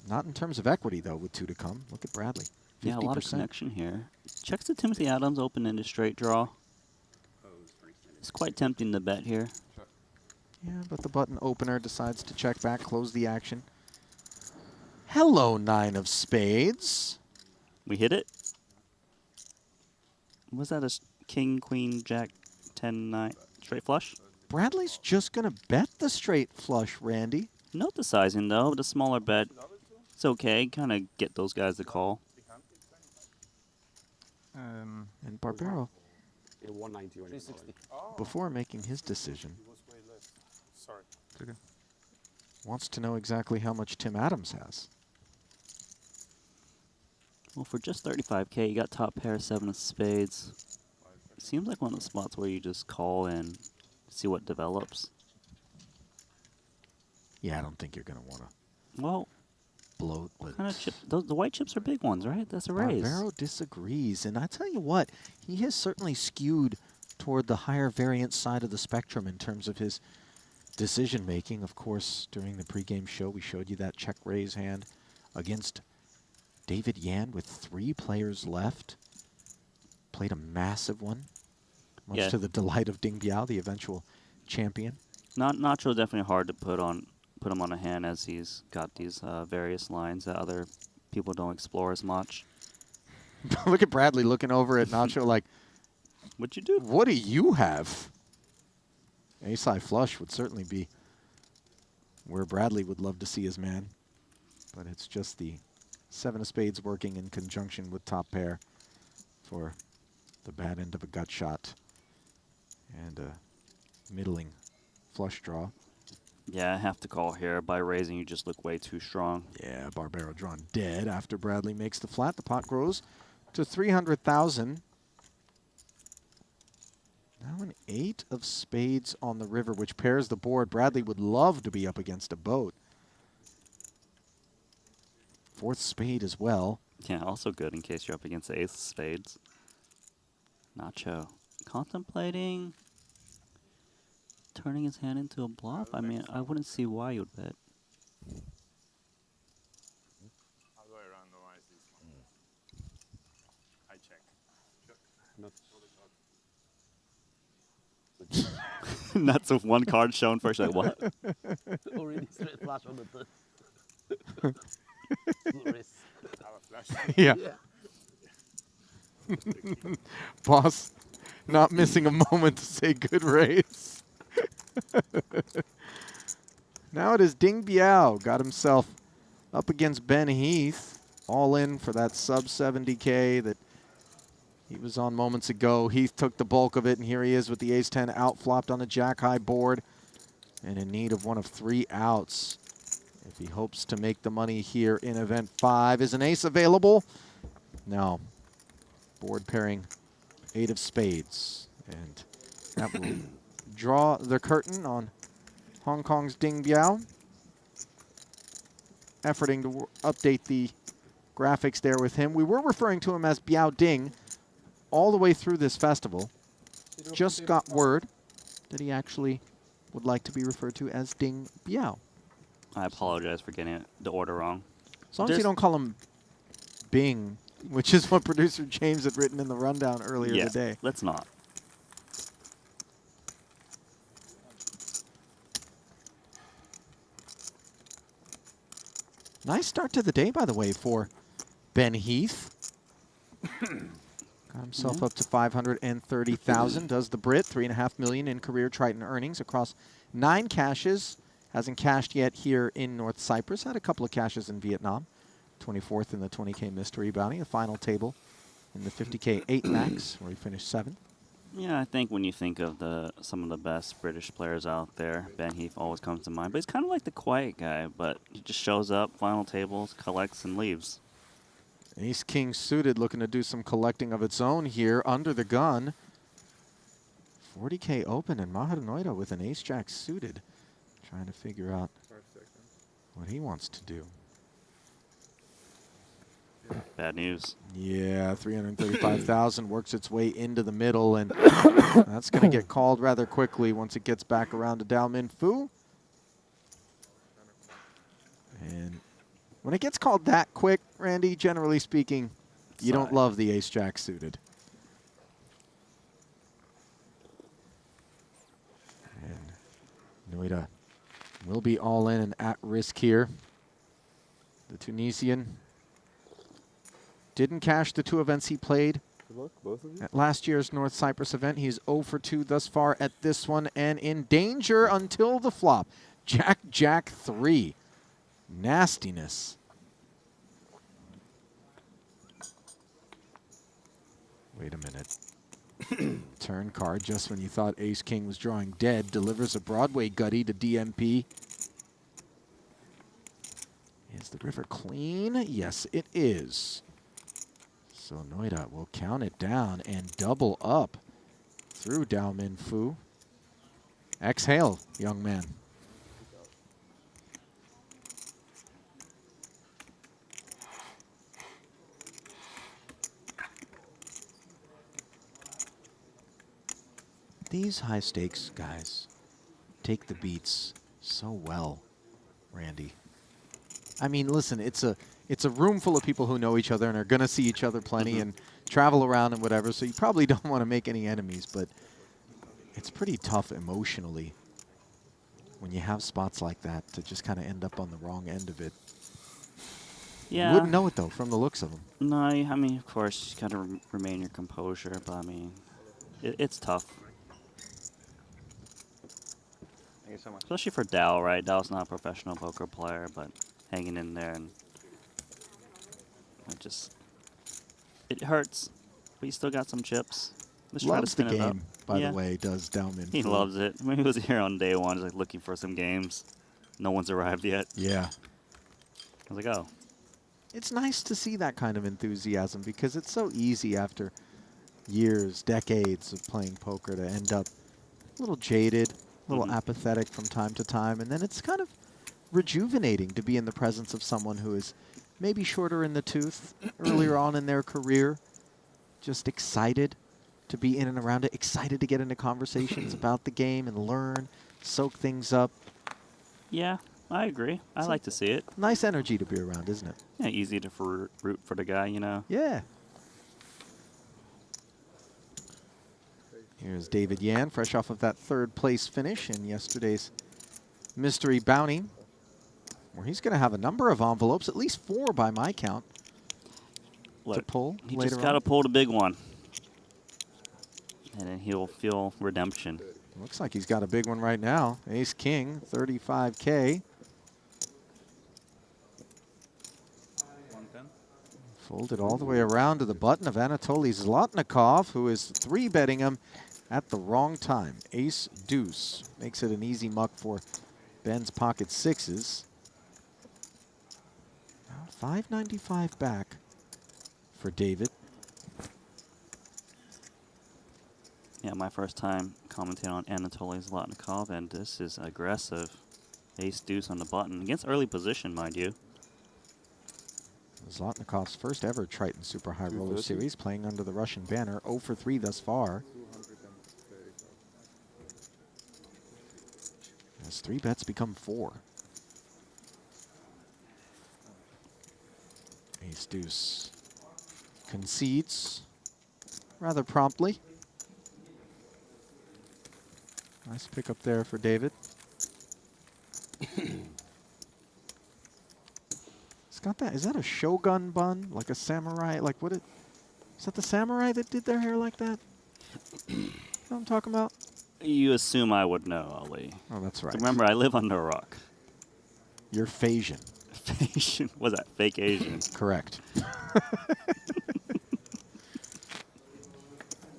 not in terms of equity, though, with 2 to come. Look at Bradley. 50%. Yeah, a lot of connection here. Checks to Timothy Adams, open-ended straight draw. It's quite tempting to bet here. Yeah, but the button opener decides to check back, close the action. Hello, 9 of spades. We hit it. Was that a king, queen, jack, 10, 9, straight flush? Bradley's just going to bet the straight flush, Randy. Note the sizing, though. The smaller bet, it's okay. Kind of get those guys to call. And Barbero, 190 or 360. before making his decision, Sorry. wants to know exactly how much Tim Adams has. Well, for just 35K, you got top pair, 7 of spades. Seems like one of the spots where you just call and see what develops. Yeah, I don't think you're going to want to Well, bloat. But kind of chip. The white chips are big ones, right? That's a raise. Barbero disagrees, and I tell you what, he has certainly skewed toward the higher variance side of the spectrum in terms of his decision making. Of course, during the pregame show, we showed you that check raise hand against David Yan with 3 players left. Played a massive one, much Yeah. to the delight of Ding Biao, the eventual champion. Nacho definitely hard to put him on a hand, as he's got these various lines that other people don't explore as much. Look at Bradley looking over at Nacho like, What'd you do? what do you have? Ace-high flush would certainly be where Bradley would love to see his man. But it's just the 7 of spades working in conjunction with top pair for the bad end of a gut shot and a middling flush draw. Yeah, I have to call here. By raising, you just look way too strong. Yeah, Barbero drawn dead after Bradley makes the flat. The pot grows to 300,000. Now an 8 of spades on the river, which pairs the board. Bradley would love to be up against a boat. 4th spade as well. Yeah, also good in case you're up against the ace of spades. Nacho contemplating turning his hand into a bluff. I mean, I wouldn't see why you would bet. How do I randomize this one? I check. That's with one card shown first. Like, what? Already straight flush on the third. Good raise. Have a flash. Yeah. Yeah. Boss not missing a moment to say good race. Now it is Ding Biao. Got himself up against Ben Heath. All in for that sub 70K that he was on moments ago. Heath took the bulk of it, and here he is with the ace-10 out-flopped on the jack-high board and in need of one of 3 outs. If he hopes to make the money here in event 5. Is an ace available? No. Board pairing 8 of spades. And that will draw the curtain on Hong Kong's Ding Biao. Efforting to update the graphics there with him. We were referring to him as Biao Ding all the way through this festival. Just got word that he actually would like to be referred to as Ding Biao. I apologize for getting the order wrong. As long as you don't call him Bing, which is what producer James had written in the rundown earlier today. Let's not. Nice start to the day, by the way, for Ben Heath. Got himself up to 530,000. Does the Brit, $3.5 million in career Triton earnings across 9 caches. Hasn't cashed yet here in North Cyprus. Had a couple of caches in Vietnam. 24th in the 20K mystery bounty. The final table in the 50K 8 max, where he finished 7th. Yeah, I think when you think of some of the best British players out there, Ben Heath always comes to mind. But he's kind of like the quiet guy, but he just shows up, final tables, collects, and leaves. Ace King suited, looking to do some collecting of its own here under the gun. 40K open, and Maher Noida with an Ace Jack suited, trying to figure out what he wants to do. Bad news. Yeah, 335,000 works its way into the middle, and that's going to get called rather quickly once it gets back around to Dao Min Fu. And when it gets called that quick, Randy, generally speaking, you don't love the Ace Jack suited. And Noida will be all in and at risk here. The Tunisian didn't cash the 2 events he played. Good luck, both of you. At last year's North Cyprus event, he's 0 for 2 thus far at this one, and in danger until the flop. Jack, Jack 3. Nastiness. Wait a minute. Turn card just when you thought Ace King was drawing dead. Delivers a Broadway gutty to DMP. Is the river clean? Yes, it is. So Noida will count it down and double up through Dao Min Fu. Exhale, young man. These high stakes guys take the beats so well, Randy. I mean, listen, it's a room full of people who know each other and are going to see each other plenty and travel around and whatever, so you probably don't want to make any enemies, but it's pretty tough emotionally when you have spots like that to just kind of end up on the wrong end of it. Yeah. You wouldn't know it, though, from the looks of them. No, I mean, of course, you got to remain your composure, but I mean, it's tough. Thank you so much. Especially for Dao, right? Dao's not a professional poker player, but hanging in there, and it hurts. But you still got some chips. Let's try to Loves the spin it up. game, by the way, does Dao Min He Fu. loves it. I mean, he was here on day one, just like looking for some games. No one's arrived yet. Yeah. I was like, oh. It's nice to see that kind of enthusiasm because it's so easy after years, decades of playing poker to end up a little jaded, a little apathetic from time to time, and then it's kind of rejuvenating to be in the presence of someone who is maybe shorter in the tooth earlier on in their career, just excited to be in and around it, excited to get into conversations about the game and learn, soak things up. Yeah, I agree. I like to see it. Nice energy to be around, isn't it? Yeah, easy to root for the guy, you know. Yeah. Here's David Yan, fresh off of that 3rd place finish in yesterday's Mystery Bounty, where he's going to have a number of envelopes, at least 4 by my count, to pull He later just got to on. pull the big one. And then he'll feel redemption. Looks like he's got a big one right now. Ace King, 35K. Folded all the way around to the button of Anatoly Zlotnikov, who is 3-betting him at the wrong time. Ace Deuce makes it an easy muck for Ben's pocket sixes. Now 595 back for David. Yeah, my first time commenting on Anatoly Zlotnikov, and this is aggressive. Ace Deuce on the button. Against early position, mind you. Zlotnikov's first ever Triton Super High Roller Series, playing under the Russian banner, 0 for 3 thus far. As 3 bets become 4. Ace Deuce concedes rather promptly. Nice pickup there for David. It's got that. Is that a shogun bun? Like a samurai? Like what? Is that the samurai that did their hair like that? You know what I'm talking about? You assume I would know, Ali. Oh, that's right. Remember, I live under a rock. You're Phasian. Asian. What's that? Fake Asian. Correct.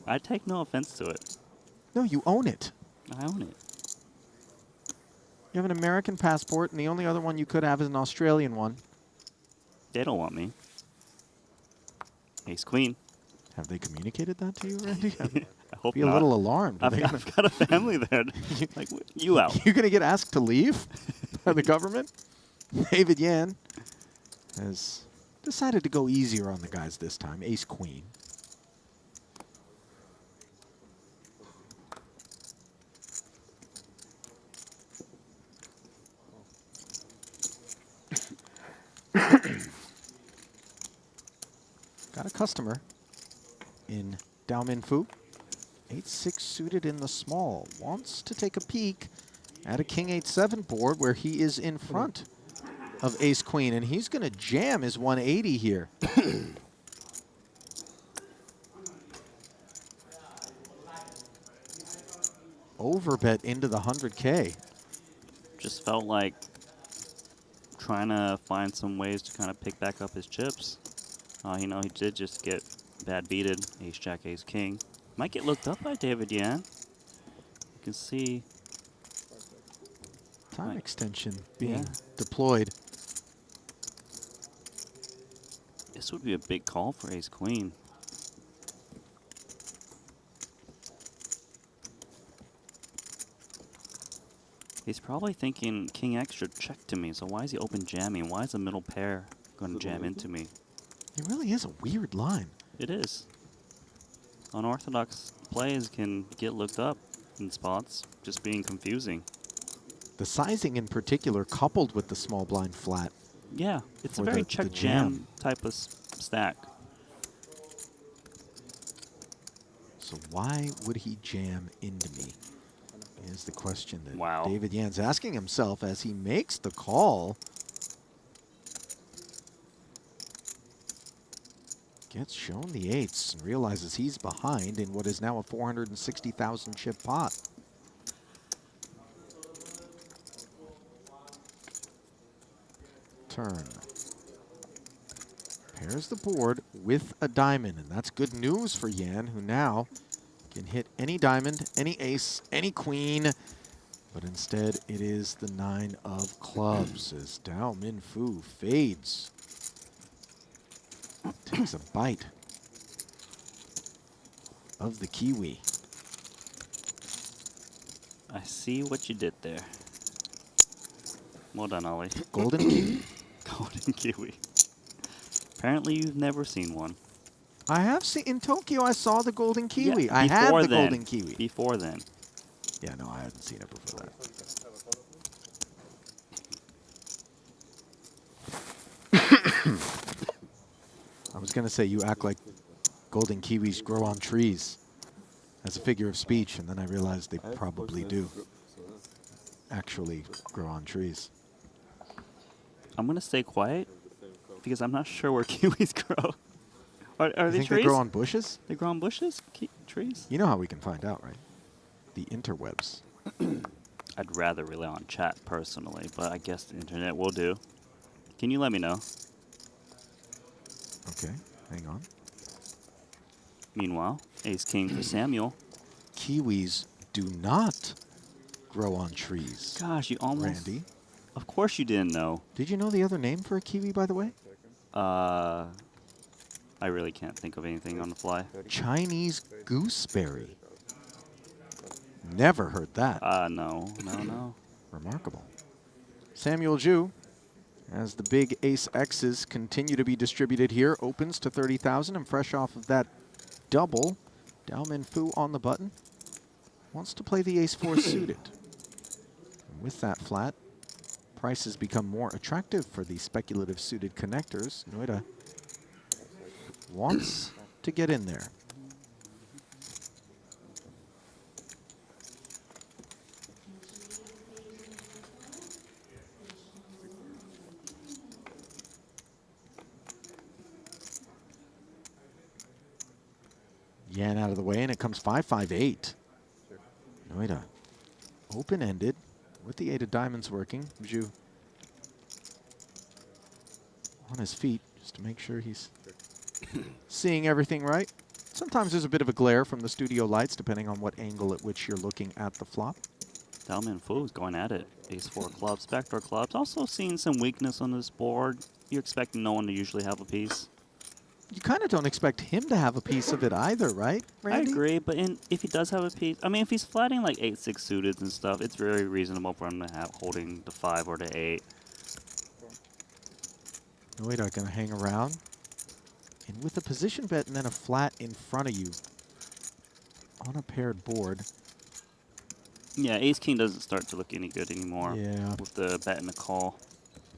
I take no offense to it. No, you own it. I own it. You have an American passport, and the only other one you could have is an Australian one. They don't want me. Ace queen. Have they communicated that to you, Randy? I hope Be a not. little alarmed. Are I've they got, gonna- I've got a family there. Like, you out. You're going to get asked to leave by the government? David Yan has decided to go easier on the guys this time. Ace queen. Got a customer in Dao Min Fu. 8-6 suited in the small. Wants to take a peek at a King 8-7 board where he is in front of Ace Queen, and he's going to jam his 180 here. Overbet into the 100K. Just felt like trying to find some ways to kind of pick back up his chips. You know, he did just get bad beated. Ace Jack, Ace King. Might get looked up by David Yan. You can see Time Right. extension being Yeah. deployed. this would be a big call for Ace Queen. He's probably thinking King X should check to me, so why is he open jamming? Why is the middle pair going to jam into me? It really is a weird line. It is. Unorthodox plays can get looked up in spots, just being confusing. The sizing in particular, coupled with the small blind flat. Yeah, it's a For very the check jam. jam type of stack. So why would he jam into me? Is the question that Wow. David Yan's asking himself as he makes the call. Gets shown the eights and realizes he's behind in what is now a 460,000 chip pot. Turn. Pairs the board with a diamond, and that's good news for Yan, who now can hit any diamond, any ace, any queen, but instead it is the 9 of clubs as Dao Min Fu fades. Takes a bite of the kiwi. I see what you did there. Well done, Ollie. Golden kiwi? Golden kiwi. Apparently you've never seen one. I have seen, in Tokyo I saw the golden kiwi. Yeah, I had before the then. golden kiwi. Before then. Yeah, no, I hadn't seen it before that. I was going to say, you act like golden kiwis grow on trees as a figure of speech, and then I realized they probably do actually grow on trees. I'm going to stay quiet because I'm not sure where kiwis grow. Are You they think trees? they grow on bushes? They grow on bushes? Trees? You know how we can find out, right? The interwebs. I'd rather rely on chat personally, but I guess the internet will do. Can you let me know? Okay, hang on. Meanwhile, Ace King for Samuel. Kiwis do not grow on trees. Gosh, you almost... Randy, Of course you didn't know. did you know the other name for a kiwi, by the way? I really can't think of anything on the fly. Chinese gooseberry. Never heard that. No. Remarkable. Samuel Zhu, as the big ace X's continue to be distributed here, opens to 30,000 and fresh off of that double, Dao Min Fu on the button. Wants to play the ace 4 suited. And with that flat, prices become more attractive for the speculative suited connectors. Noida wants to get in there. Yan out of the way, and it comes 5-5-8. Noida open-ended with the 8 of diamonds working. Zhu on his feet just to make sure he's seeing everything right. Sometimes there's a bit of a glare from the studio lights depending on what angle at which you're looking at the flop. Dao Min Fu is going at it. Ace 4 clubs, backdoor clubs. Also seeing some weakness on this board. You're expecting no one to usually have a piece. you kind of don't expect him to have a piece of it either, right, Randy? I agree, but if he does have a piece, I mean, if he's flatting like 8-6 suited and stuff, it's very reasonable for him to have holding the 5 or the 8. Noida going to hang around. And with a position bet and then a flat in front of you on a paired board. Yeah, ace-king doesn't start to look any good anymore Yeah. with the bet and the call.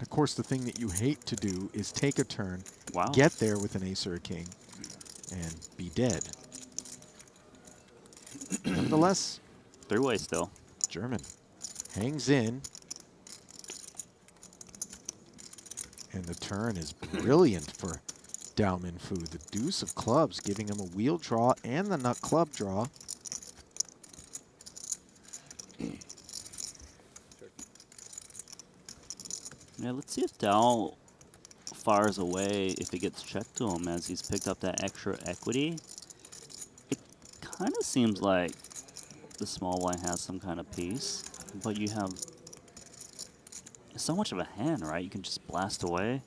Of course, the thing that you hate to do is take a turn, Wow. get there with an ace or a king, and be dead. Nevertheless, 3-way still. German hangs in. And the turn is brilliant for Dao Minfu. The deuce of clubs giving him a wheel draw and the nut club draw. Yeah, let's see if Dao fires away if it gets checked to him as he's picked up that extra equity. It kind of seems like the small blind has some kind of piece, but you have so much of a hand, right? You can just blast away.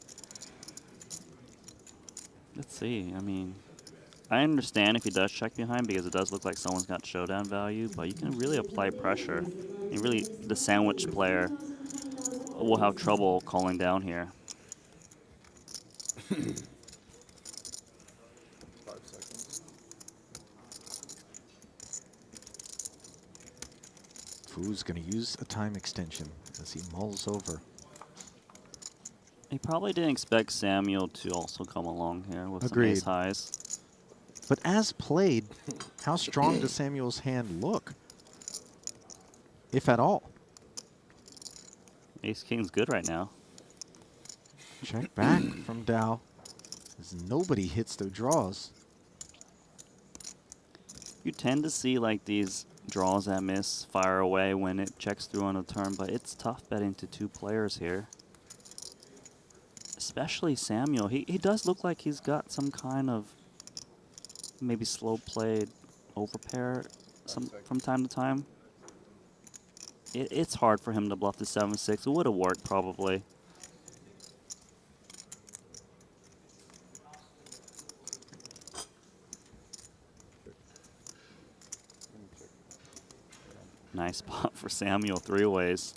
Let's see. I mean, I understand if he does check behind because it does look like someone's got showdown value, but you can really apply pressure. And really, the sandwich player will have trouble calling down here. 5 seconds. Fu's going to use a time extension as he mulls over. He probably didn't expect Samuel to also come along here with Agreed. some ace highs. But as played, how strong does Samuel's hand look? If at all. Ace King's good right now. Check back from Dao as nobody hits their draws. You tend to see like these draws that miss fire away when it checks through on a turn, but it's tough betting to 2 players here. Especially Samuel. He does look like he's got some kind of maybe slow played overpair from time to time. It's hard for him to bluff the 7-6. It would have worked probably. Nice spot for Samuel, 3 ways.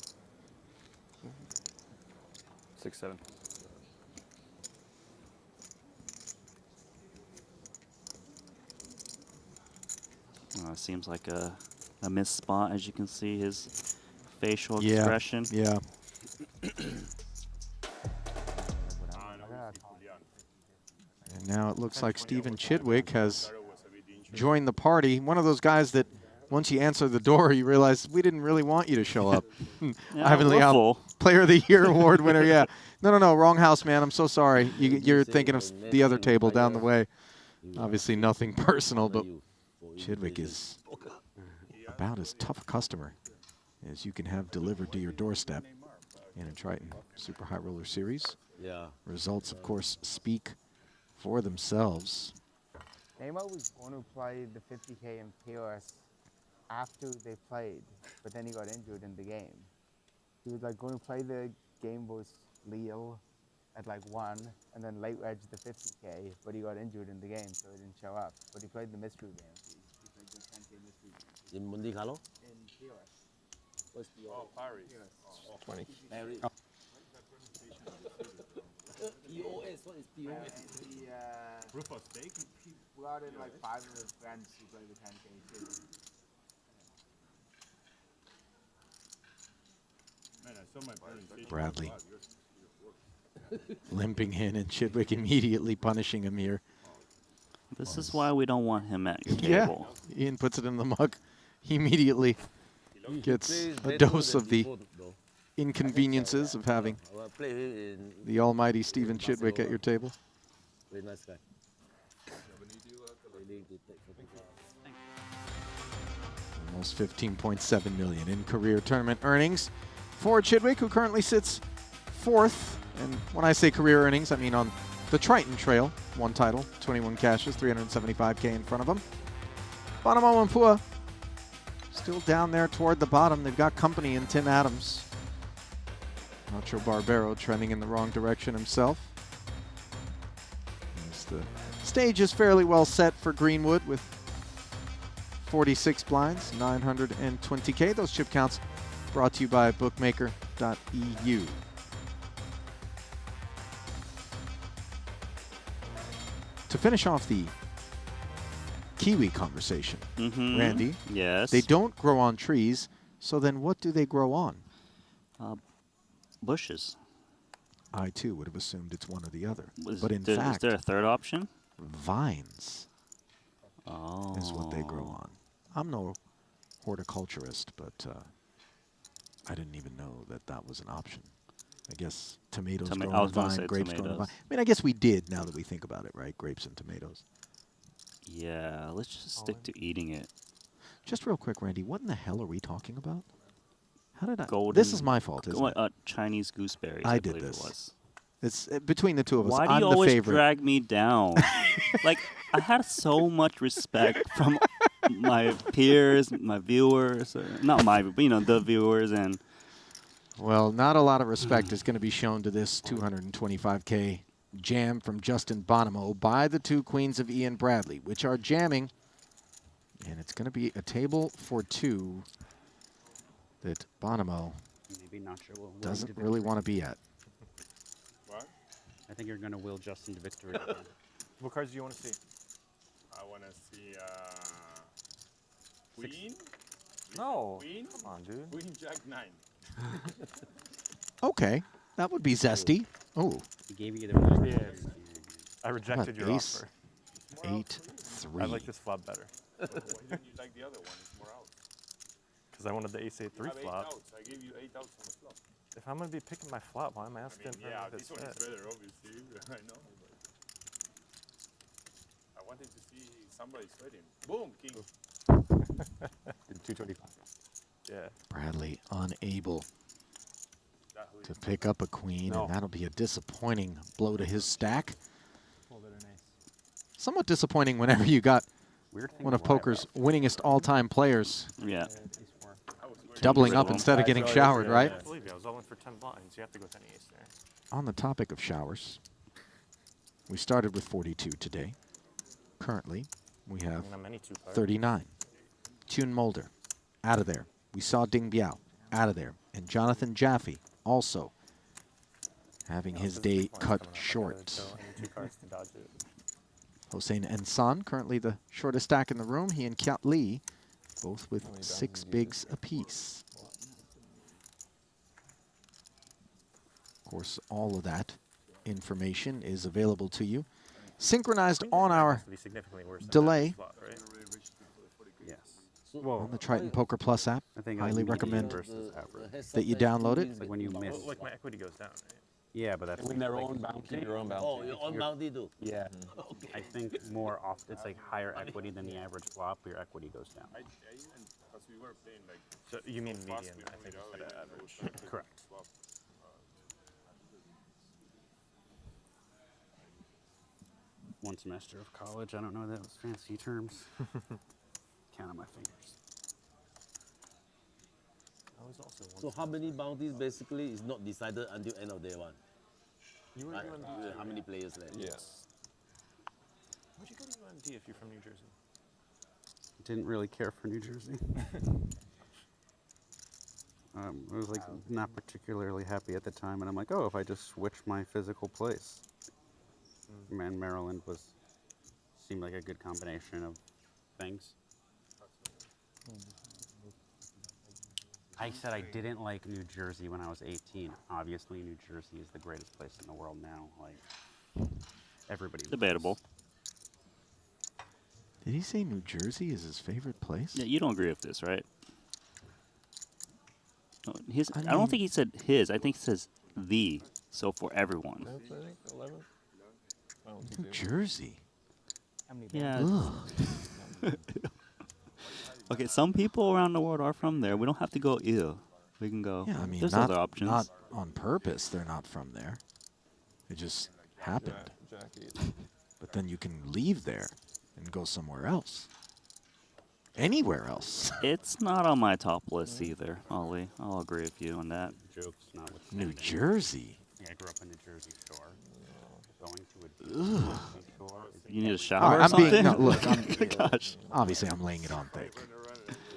6-7. Seems like a missed spot, as you can see his facial Yeah, expression. yeah. And now it looks like Stephen Chidwick has joined the party. One of those guys that once you answer the door, you realize we didn't really want you to show up. Ivan we're Liao, full. Player of the Year award winner. Yeah. No, wrong house, man. I'm so sorry. You're thinking of the other table down the way. Obviously nothing personal, but Chidwick is about as tough a customer as you can have delivered to your doorstep in a Triton Super High Roller Series. Yeah. Results, of course, speak for themselves. Neymar was going to play the 50K in POS after they played, but then he got injured in the game. He was like going to play the game versus Lille at like 1 and then late wedge the 50K, but he got injured in the game, so he didn't show up. But he played the mystery game. He played the 10K mystery game. In Monte Carlo? In POS. Oh, Paris. 20. POS, what is POS? Rufus steak? We got in like 5 of his friends who play the 10K too. Man, I saw my presentation. Bradley limping in and Chidwick immediately punishing Amir. This is why we don't want him at your Yeah, table. Ian puts it in the mug. He immediately gets a dose of the inconveniences of having the almighty Stephen Chidwick at your table. Very nice guy. Almost 15.7 million in career tournament earnings for Chidwick, who currently sits 4th. And when I say career earnings, I mean on the Triton Trail. 1 title, 21 cashes, 375K in front of him. Bonomo and Pua still down there toward the bottom. They've got company in Tim Adams. Nacho Barbero trending in the wrong direction himself. There's the Stage is fairly well set for Greenwood with 46 blinds, 920K. Those chip counts brought to you by bookmaker.eu. To finish off the kiwi conversation, Randy, Yes. they don't grow on trees, so then what do they grow on? Bushes. I too would have assumed it's one or the other. Is But in there, fact, is there a third option? vines Oh. is what they grow on. I'm no horticulturist, but I didn't even know that that was an option. I guess tomatoes grow I on was a gonna vine, say grapes grow on a tomatoes. vine. I mean, I guess we did now that we think about it, right? Grapes and tomatoes. Yeah, let's just stick to eating it. Just real quick, Randy, what in the hell are we talking about? How did I? Golden. This is my fault, isn't it? Chinese gooseberries. I I did believe this. It was. It's between the two of us. Why do I'm you the always favorite. drag me down? Like, I had so much respect from my peers, my viewers, not my, but the viewers, and Well, not a lot of respect is going to be shown to this 225K jam from Justin Bonomo by the two queens of Ian Bradley, which are jamming. And it's going to be a table for two that Bonomo Maybe not sure. Will doesn't to really victory. want to be at. What? I think you're going to will Justin to victory. What cards do you want to see? I want to see Queen. No. Queen. Come on, dude. Queen Jack 9. Okay, that would be zesty. Oh, He gave you the Yeah. I rejected your ace? offer. 8-3. I like this flop better. Why don't you like the other one? It's more outs. Because I wanted the ace 8 You 3 have 8 flop. outs. I gave you 8 outs on the flop. If I'm going to be picking my flop, why am I I asking mean, yeah, for this his one is bet? better, obviously. I know. But I wanted to see somebody sweating. Boom, king. 225. Yeah. Bradley unable That who to pick up a queen, No. and that'll be a disappointing blow to his stack. Oh, very nice. Somewhat disappointing whenever you got weird thing. one of to lie poker's about. winningest all-time players yeah. I was wearing doubling rid of up them. instead of getting showered, I right? can't believe you. I was all in for 10 blinds. You have to go with any ace there. On the topic of showers, we started with 42 today. Currently, we I have mean, I'm any 2 cards. 39. Tune Mulder, out of there. We saw Ding Biao, out of there. And Jonathan Jaffe, also having his This is day the points cut coming up. I short. need 2 cards to dodge it. Hossein Ensan, currently the shortest stack in the room. He and Kiat Lee, both with 6 bigs apiece. Of course, all of that information is available to you, synchronized Queen on Jack our has to be significantly worse than delay. that flop, right? Yes. on the Triton Poker Plus app. I think Highly like recommend versus average. that you download it. Like when you miss. Well, like my equity goes down, right? Yeah, but that's Win their like, own bounty, your own bounty. Oh, your own bounty too. Yeah. Okay. I think more often it's like higher equity than the average flop. Your equity goes down. I even, because we were playing like. So you mean fast median, with I think, without instead of even average. no shot, Correct. swap. One semester of college. I don't know that was fancy terms. Count on my fingers. I was also So how many bounties basically is not decided until end of day one? You were Right? UMD. How many players left? Yes. Why'd you go to UMD if you're from New Jersey? Didn't really care for New Jersey. I was like not particularly happy at the time, and I'm like, oh, if I just switch my physical place. Man, Maryland seemed like a good combination of things. I said I didn't like New Jersey when I was 18. Obviously, New Jersey is the greatest place in the world now. Like everybody. Debatable. Did he say New Jersey is his favorite place? Yeah, you don't agree with this, right? No, I I don't mean- think he said his. I think he says the. So for everyone. 11th, I think. 11th? I don't think New so. Jersey. Yeah. Ugh. Okay, some people around the world are from there. We don't have to go ew. We can go. Yeah, I mean, there's not, other options. not on purpose. They're not from there. It just happened. Jackie. But then you can leave there and go somewhere else. Anywhere else. It's not on my top list either, Ollie. I'll agree with you on that. Jokes, not with New Jersey. Yeah, I grew up in the Jersey Shore. going to a GTO shore is You need a All shower or right, I'm something? being, no, look, Gosh. obviously I'm laying it on thick,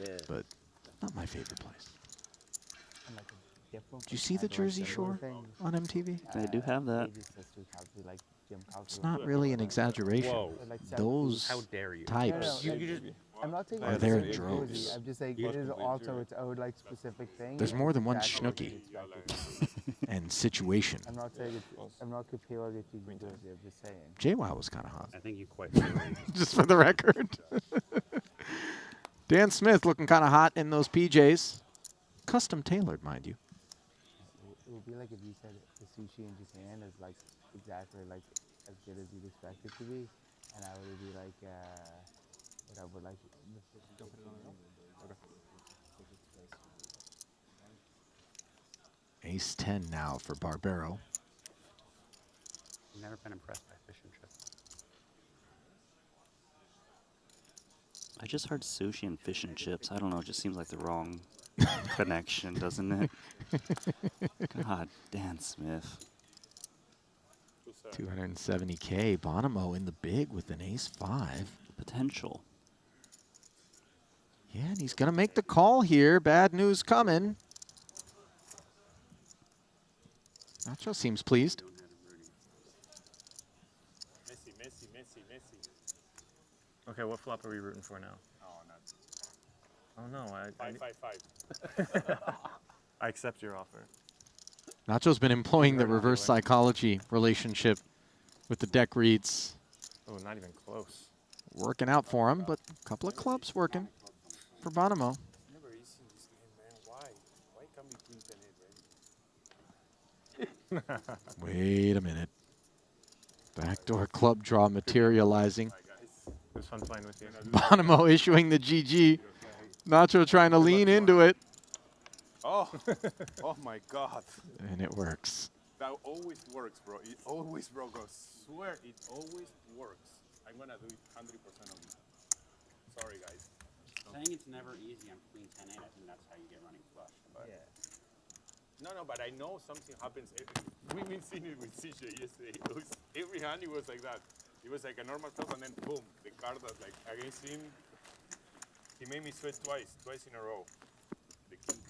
Yeah. but not my favorite place. And like a different Did you see the compared to, like, Jersey the other Shore things, on MTV? They do have that. Ages as to how to, like, gym It's culture not really an exaggeration. Whoa. or, like, Those How dare you? types. No, no, You just. I'm not saying Are it's there cozy, in droves. I'm just saying You it just is believe also you're- its own like specific thing. There's and more it's than one exactly what schnooky. you expected. and situation. I'm not saying it's, I'm not comparing it to New Jersey. I'm just saying. JWoww was kind of hot, I think you quite literally just for the record. Dan Smith looking kind of hot in those PJs. Custom tailored, mind you. It would be like if you said the sushi in Japan is like exactly like as good as you'd expect it to be, and I would be like, what I would like. Ace 10 now for Barbero. I've never been impressed by fish and chips. I just heard sushi and fish and chips. I don't know. It just seems like the wrong connection, doesn't it? God, Dan Smith. 270K. Bonomo in the big with an ace 5. Potential. Yeah, and he's going to make the call here. Bad news coming. Nacho seems pleased. Okay, what flop are we rooting for now? Oh no, I accept your offer. Nacho's been employing the Right on, reverse right. psychology relationship with the deck reads. Oh, not even close. Working out for him, but a couple of clubs working for Bonomo. Never easy in this game, man. Why? Why can't we print an ready? Wait a minute. Backdoor club draw materializing. It was fun playing with you. Bonomo issuing the GG. Nacho trying to lean into it, Oh, oh my God. and it works. That always works, bro. It always, bro. I swear, it always works. I'm gonna do it 100% of it. Sorry, guys. Saying it's never easy on queen 10-8, I think that's how you get running flush. But No, but I know something happens. We've been seeing it with CJ yesterday. It was, every hand it was like that. It was like a normal toss, and then boom, the card that like against him, he made me sweat twice in a row. The king.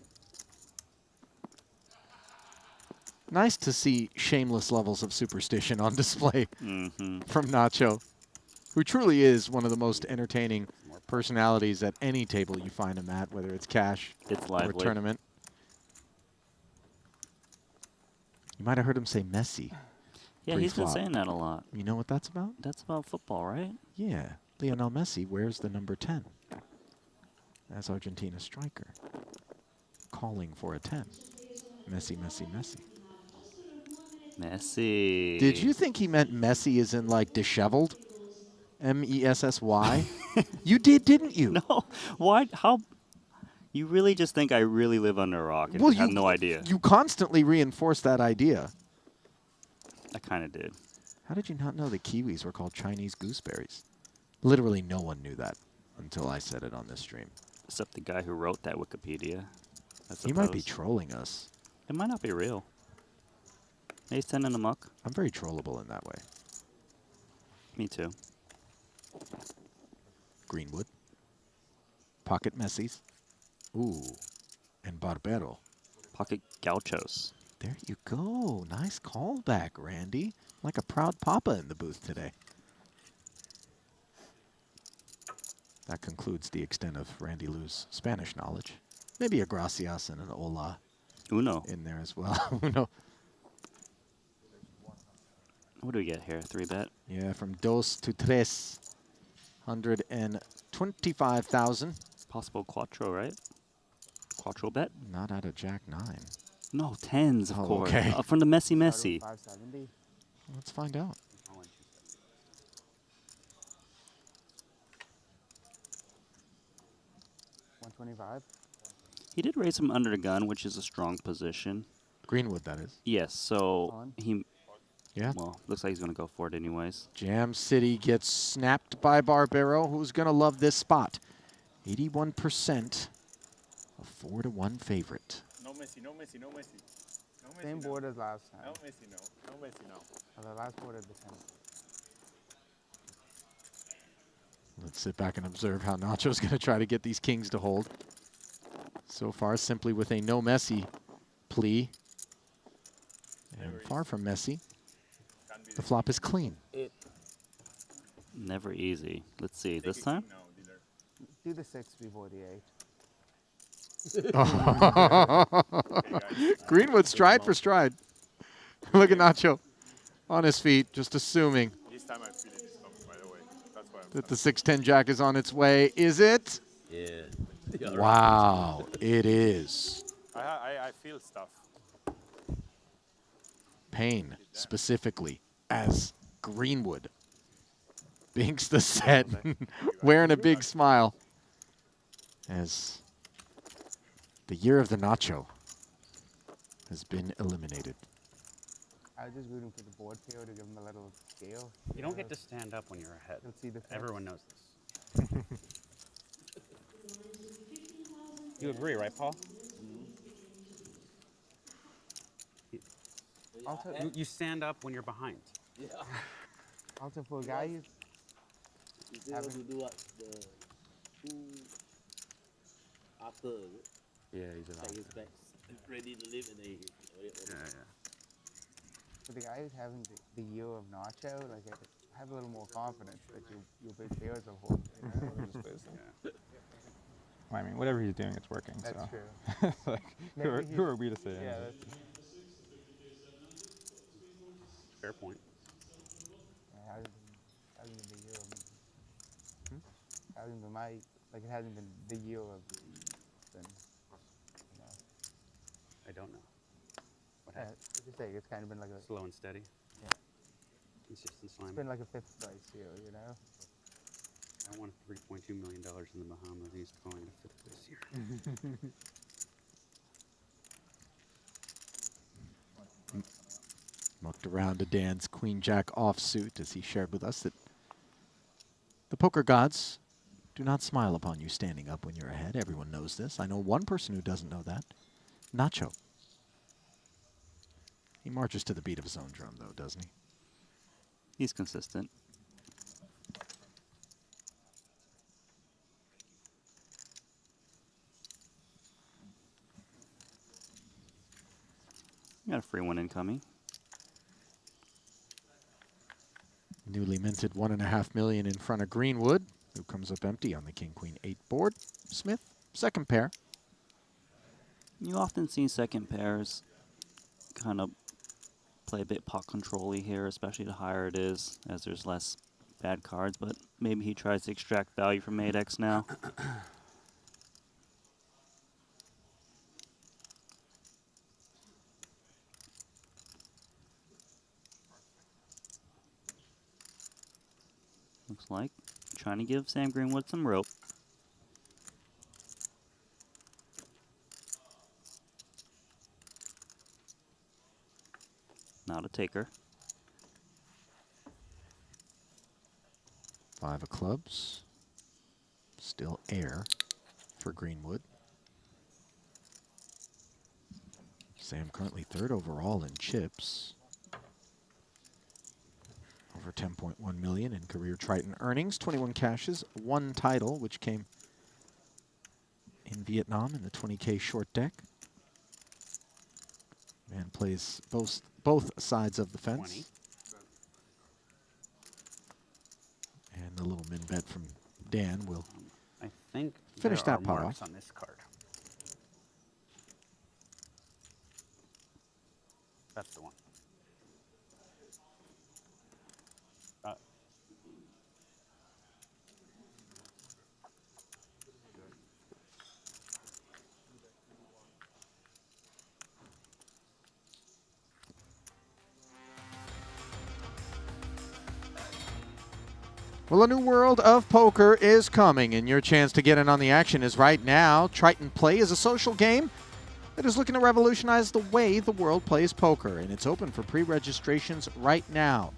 Nice to see shameless levels of superstition on display Mm-hmm. from Nacho, who truly is one of the most entertaining personalities at any table you find him at, whether it's cash It's or lively. tournament. You might have heard him say Messi. Yeah, he's been Pre-flop. saying that a lot. You know what that's about? That's about football, right? Yeah, Lionel Messi wears the number 10 as Argentina's striker, calling for a 10. Messi, Messi, Messi. Messi. Did you think he meant Messi as in like disheveled? M-E-S-S-Y? You did, didn't you? No. Why? How? You really just think I really live under a rock and Well, have no idea? You constantly reinforce that idea. I kind of did. How did you not know the kiwis were called Chinese gooseberries? Literally no one knew that until I said it on this stream. Except the guy who wrote that Wikipedia. I He might be suppose. trolling us. It might not be real. Ace 10 in the muck. I'm very trollable in that way. Me too. Greenwood. Pocket Messies. Ooh. And Barbero. Pocket gauchos. There you go. Nice callback, Randy. Like a proud papa in the booth today. That concludes the extent of Randy Lou's Spanish knowledge. Maybe a gracias and an hola Uno. in there as well. Uno. What do we get here? 3-bet? Yeah, from dos to tres. 125,000. Possible quattro, right? Quattro bet? Not out of Jack 9. No, 10s, of Oh, course. okay. From the Messi Messi. 570. Let's find out. I'll let you say. 125. He did raise him under the gun, which is a strong position. Greenwood, that is. Yes, so On. he, Yeah. well, looks like he's going to go for it anyways. Jam City gets snapped by Barbero, who's going to love this spot. 81%. A 4-1 favorite. No Messi, no Messi, no Messi. No Messi Same now. board as last time. No Messi now. No Messi now. The last board at the 10. Let's sit back and observe how Nacho's going to try to get these kings to hold. So far, simply with a no Messi plea. And far from Messi. The flop is clean. Never easy. Let's see. Take This a time? king now, dealer. Do the 6 before the 8. Greenwood stride for stride. Look at Nacho on his feet, just assuming This time I feel it is coming, by the way. That's why I'm that the 6-10 jack is on its way. Is it? Yeah. Wow, it is. I feel stuff. Payne, specifically, as Greenwood. Binks the set, wearing a big smile. As the year of the Nacho has been eliminated. I was just rooting for the board pair to give him a little scale. You don't get to stand up when you're ahead. Let's see the fix. Everyone knows this. You agree, right, Paul? Also, You stand up when you're behind. Yeah. also for a guy who's He's able to do what the two after Yeah, he's an check his back, ready to live, and then he for the guy who's having the year of Nacho, like have a little more confidence that your big players will hold. You know? Well, I mean, whatever he's doing, it's working. That's so. true. Like, Maybe who are we to say Yeah, anything? Fair point. hasn't been the year of hasn't been my it hasn't been the year of then you know. I don't know. What Yeah, happened? just say it's kind of been like a Slow and steady. Yeah. Consistent it's slime. been like a 5th place here, you know. I won $3.2 million in the Bahamas. He's calling it a 5th place here. Mucked around to Dan's Queen Jack offsuit as he shared with us that the poker gods do not smile upon you standing up when you're ahead. Everyone knows this. I know one person who doesn't know that. Nacho. He marches to the beat of his own drum, though, doesn't he? He's consistent. Got a free one incoming. Newly minted $1.5 million in front of Greenwood, who comes up empty on the King-Queen 8 board. Smith, second pair. You often see second pairs kind of play a bit pot control-y here, especially the higher it is, as there's less bad cards, but maybe he tries to extract value from 8x now. Looks like trying to give Sam Greenwood some rope. Not a taker. 5 of clubs. Still air for Greenwood. Sam currently 3rd overall in chips. Over 10.1 million in career Triton earnings. 21 cashes, 1 title, which came in Vietnam in the 20K short deck. Man plays both sides of the fence. 20. And the little min bet from Dan will I think finish there that are pot marks off. on this card. That's the one. Well, a new world of poker is coming, and your chance to get in on the action is right now. Triton Play is a social game that is looking to revolutionize the way the world plays poker, and it's open for pre-registrations right now.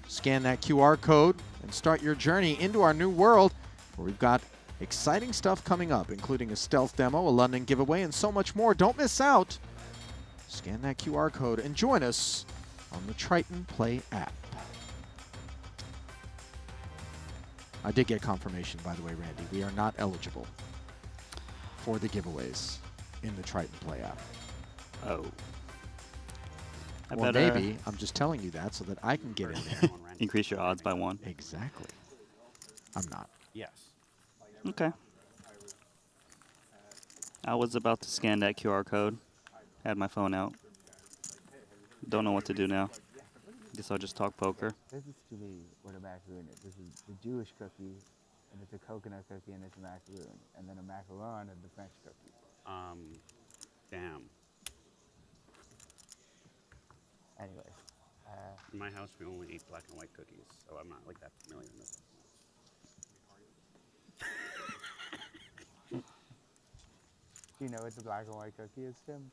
Scan that QR code and start your journey into our new world, where we've got exciting stuff coming up, including a stealth demo, a London giveaway, and so much more. Don't miss out. Scan that QR code and join us on the Triton Play app. I did get confirmation, by the way, Randy. We are not eligible for the giveaways in the Triton Play app. Oh. I Well, better maybe I'm just telling you that so that I can get in there. increase your odds by 1. Exactly. I'm not. Yes. Okay. I was about to scan that QR code. Had my phone out. Don't know what to do now. Guess I'll just talk poker. This is to me what a macaroon is. This is the Jewish cookie, and it's a coconut cookie, and it's a macaroon. And then a macaron and the French cookie. Damn. Anyways. In my house, we only eat black and white cookies, so I'm not like that familiar with this. Do you know what the black and white cookie is, Tim?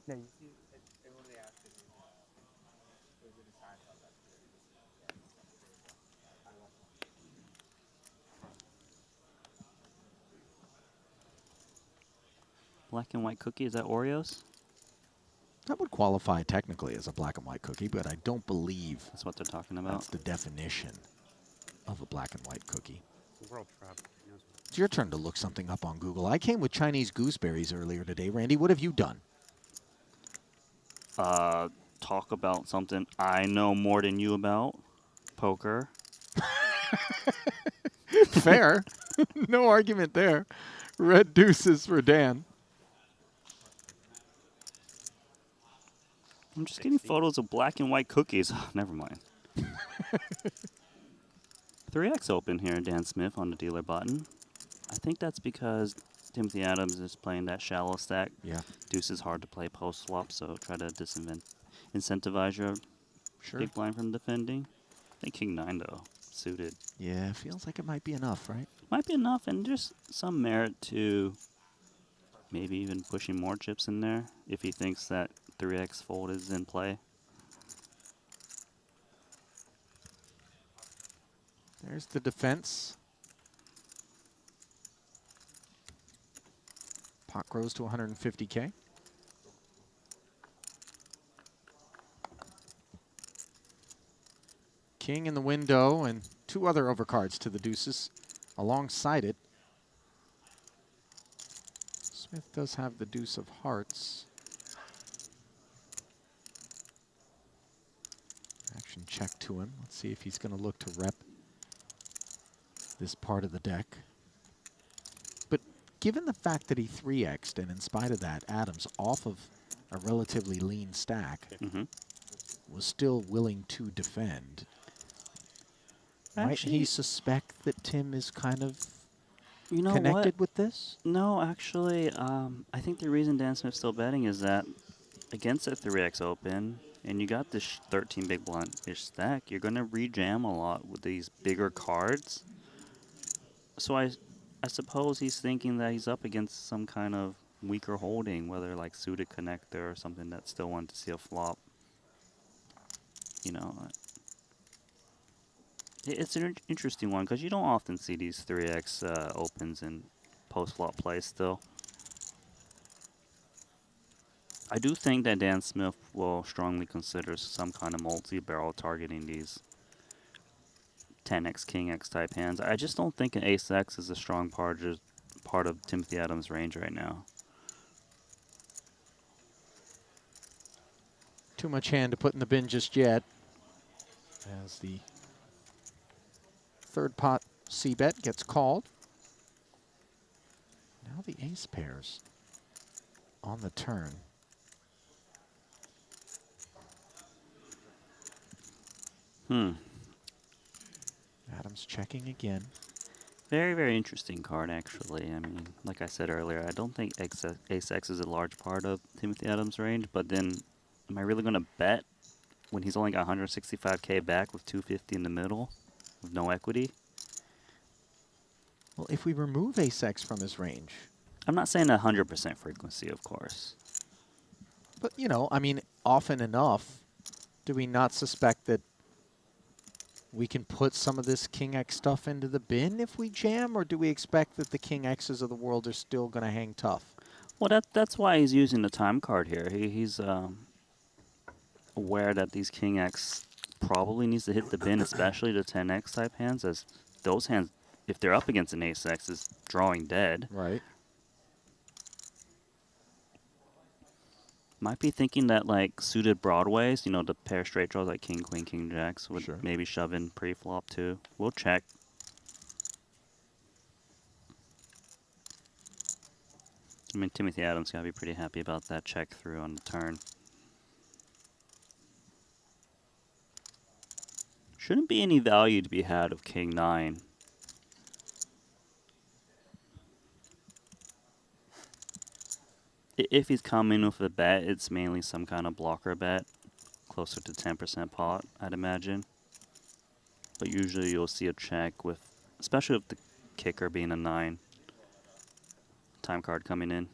No, you see, it only asked if it was in a sign on that. Black and white cookie, is that Oreos? That would qualify technically as a black and white cookie, but I don't believe That's what they're talking about. that's the definition of a black and white cookie. World travel. It's your turn to look something up on Google. I came with Chinese gooseberries earlier today. Randy, what have you done? Talk about something I know more than you about. Poker. Fair. No argument there. Red deuces for Dan. I'm just getting photos of black and white cookies. Never mind. 3x open here, Dan Smith on the dealer button. I think that's because Timothy Adams is playing that shallow stack. Yeah. Deuce is hard to play post flop, so try to incentivize your Sure. big blind from defending. I think King 9 though, suited. Yeah, feels like it might be enough, right? Might be enough, and there's some merit to maybe even pushing more chips in there if he thinks that 3x fold is in play. There's the defense. Pot grows to 150K. King in the window and 2 other overcards to the deuces alongside it. Smith does have the deuce of hearts. Action check to him. Let's see if he's going to look to rep this part of the deck. But given the fact that he 3x'd, and in spite of that, Adams, off of a relatively lean stack, was still willing to defend. Might he suspect that Tim is kind of connected with this? No, actually, I think the reason Dan Smith's still betting is that against a 3x open, and you got this 13 big blind-ish stack, you're going to rejam a lot with these bigger cards. So I suppose he's thinking that he's up against some kind of weaker holding, whether like suited connector or something that still wanted to see a flop. You know, it's an interesting one because you don't often see these 3x opens in post-flop play still. I do think that Dan Smith will strongly consider some kind of multi-barrel targeting these 10x, king x type hands. I just don't think an ace x is a strong part of Timothy Adams' range right now. Too much hand to put in the bin just yet. As the third pot c-bet gets called. Now the ace pairs on the turn. Adams checking again. Very, very interesting card, actually. I mean, like I said earlier, I don't think ace x is a large part of Timothy Adams' range, but then am I really going to bet when he's only got 165K back with 250 in the middle with no equity? Well, if we remove ace x from his range. I'm not saying 100% frequency, of course. But, you know, I mean, often enough, do we not suspect that we can put some of this king x stuff into the bin if we jam, or do we expect that the king x's of the world are still going to hang tough? Well, that's why he's using the time card here. He's aware that these King X probably needs to hit the bin, especially the 10X type hands, as those hands, if they're up against an Ace X, is drawing dead. Right. Might be thinking that like suited broadways, you know, the pair straight draws like King, Queen, King, Jacks would Sure. maybe shove in pre-flop too. We'll check. I mean, Timothy Adams gotta be pretty happy about that check through on the turn. Shouldn't be any value to be had of King 9. If he's coming with a bet, it's mainly some kind of blocker bet, closer to 10% pot, I'd imagine. But usually you'll see a check with, especially with the kicker being a 9. Time card coming in.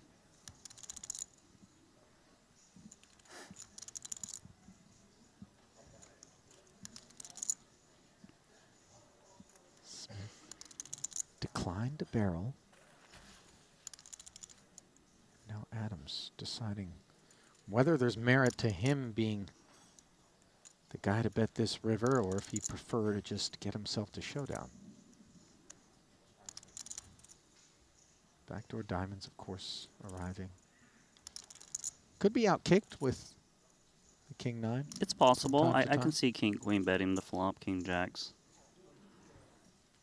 Declined to barrel. Now Adams deciding whether there's merit to him being the guy to bet this river or if he prefer to just get himself to showdown. Backdoor diamonds, of course, arriving. Could be outkicked with the King 9. It's possible. From time I to can time. see King Queen betting the flop, King Jacks.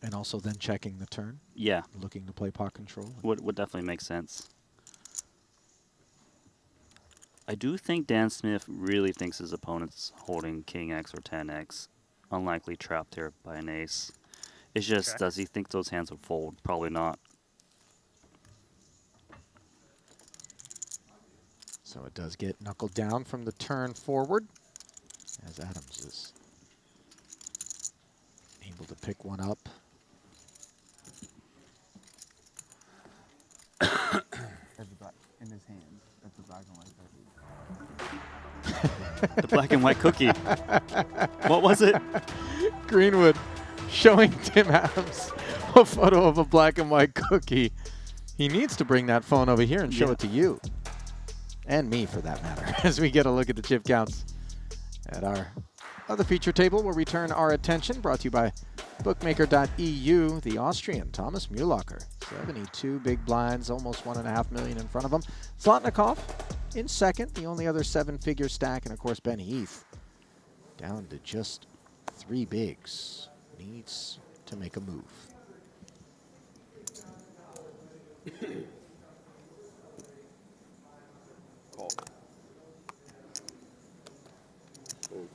And also then checking the turn, Yeah, looking to play pot control. would definitely make sense. I do think Dan Smith really thinks his opponent's holding King X or 10X. Unlikely trapped here by an ace. It's just, does he think those hands would fold? Probably not. So it does get knuckled down from the turn forward as Adams is able to pick one up. That's the black in his hand. That's the black and white cookie. The black and white cookie. What was it? Greenwood showing Tim Adams a photo of a black and white cookie. He needs to bring that phone over here and show it to you. And me, for that matter, as we get a look at the chip counts at our other feature table where we turn our attention, brought to you by bookmaker.eu, the Austrian Thomas Mühlacker. 72 big blinds, almost 1.5 million in front of him. Zlotnikov in second, the only other 7-figure stack, and of course Ben Heath down to just 3 bigs. Needs to make a move. Call. Fold.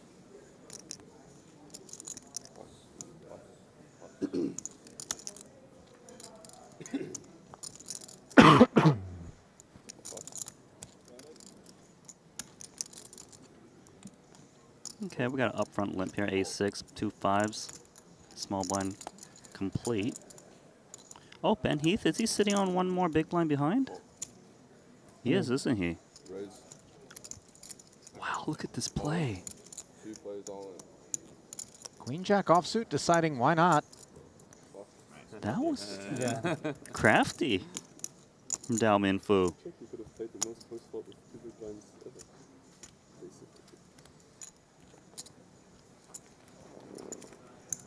Okay, we got an upfront limp here. A6, 2 5s. Small blind complete. Oh, Ben Heath, is he sitting on one more big blind behind? He is, isn't he? Raise. Wow, look at this play. 2 plays all in. Queen Jack offsuit deciding why not. That was crafty from Dao Min Fu. Check, you could have played the most close flop with 2 big blinds ever.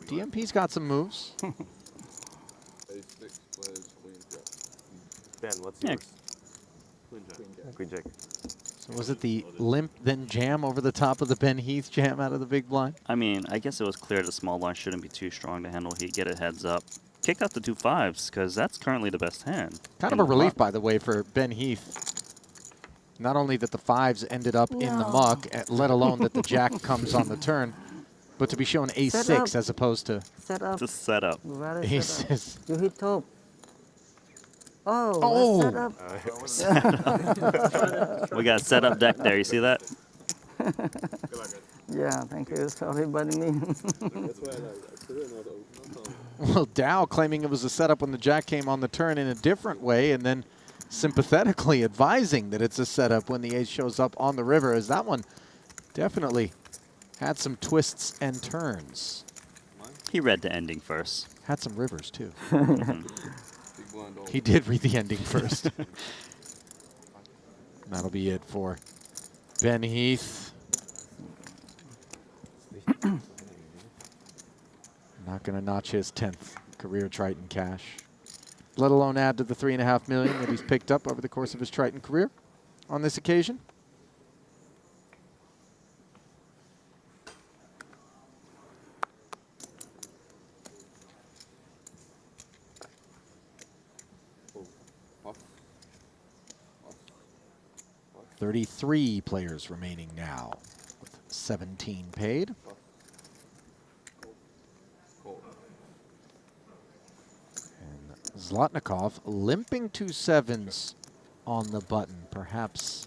Basically. DMP's got some moves. A6 plays Queen Jack. Ben, what's Yeah. yours? Queen Jack. So was it the limp then jam over the top of the Ben Heath jam out of the big blind? I mean, I guess it was clear the small blind shouldn't be too strong to handle heat. Get it heads up. Kick out the 2 5s, because that's currently the best hand. Kind in of a the relief, pot. by the way, for Ben Heath. Not only that the 5s ended up in the muck, let alone that the jack comes on the turn, but to be shown A6 as opposed to Set up. Just set up. Very set up. aces. You hit top. Oh, Oh. set up. We got a set up deck there. You see that? Yeah, thank you. Sorry, buddy. Me. That's why I put it in all the open. Well, Dow claiming it was a setup when the jack came on the turn in a different way, and then sympathetically advising that it's a setup when the ace shows up on the river, as that one definitely had some twists and turns. He read the ending first. Had some rivers, too. Big blind all He did read the ending first. That'll be it for Ben Heath. Not going to notch his 10th career Triton cash, let alone add to the $3.5 million that he's picked up over the course of his Triton career on this occasion. Off. 33 players remaining now, with 17 paid. And Zlotnikov limping 2 sevens on the button, perhaps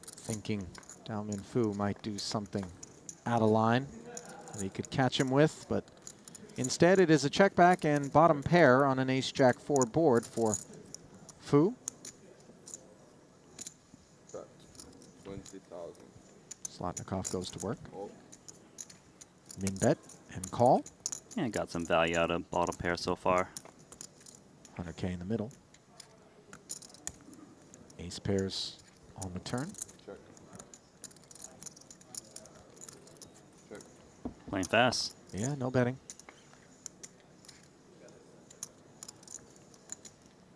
thinking Dao Min Fu might do something out of line that he could catch him with, but instead it is a check back and bottom pair on an ace-jack 4 board for Fu. Bet 20,000. Zlotnikov goes to work. Oh, Min bet and call. Yeah, got some value out of bottom pair so far. 100K in the middle. Ace pairs on the turn. check. Check. Playing fast. Yeah, no betting.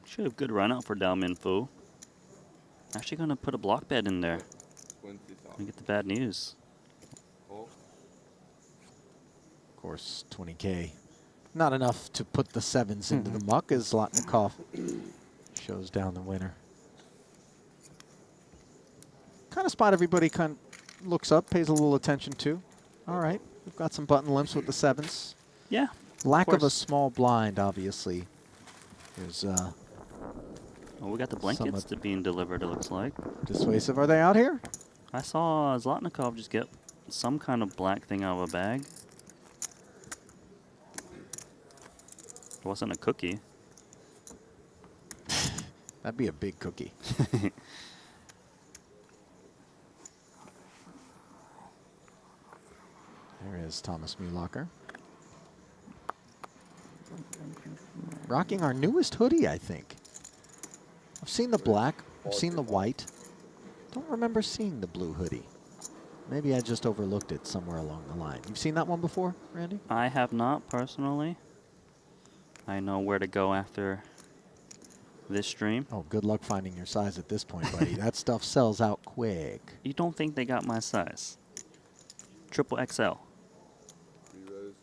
Should have good run out for Dao Min Fu. Actually going to put a block bet in there 20,000. and get the bad news. Oh, Of course, 20K. Not enough to put the sevens into the muck as Zlotnikov shows down the winner. Kind of spot everybody kind of looks up, pays a little attention to. All right, we've got some button limps with the sevens. Yeah. Lack of a course. small blind, obviously. There's Oh, we got the blankets to being delivered, it looks like. dissuasive. Are they out here? I saw Zlotnikov just get some kind of black thing out of a bag. It wasn't a cookie. That'd be a big cookie. There is Thomas Mühlacker. Rocking our newest hoodie, I think. I've seen the black, I've seen the white. Don't remember seeing the blue hoodie. Maybe I just overlooked it somewhere along the line. You've seen that one before, Randy? I have not personally. I know where to go after this stream. Oh, good luck finding your size at this point, buddy. That stuff sells out quick. You don't think they got my size? Triple XL. Rerows.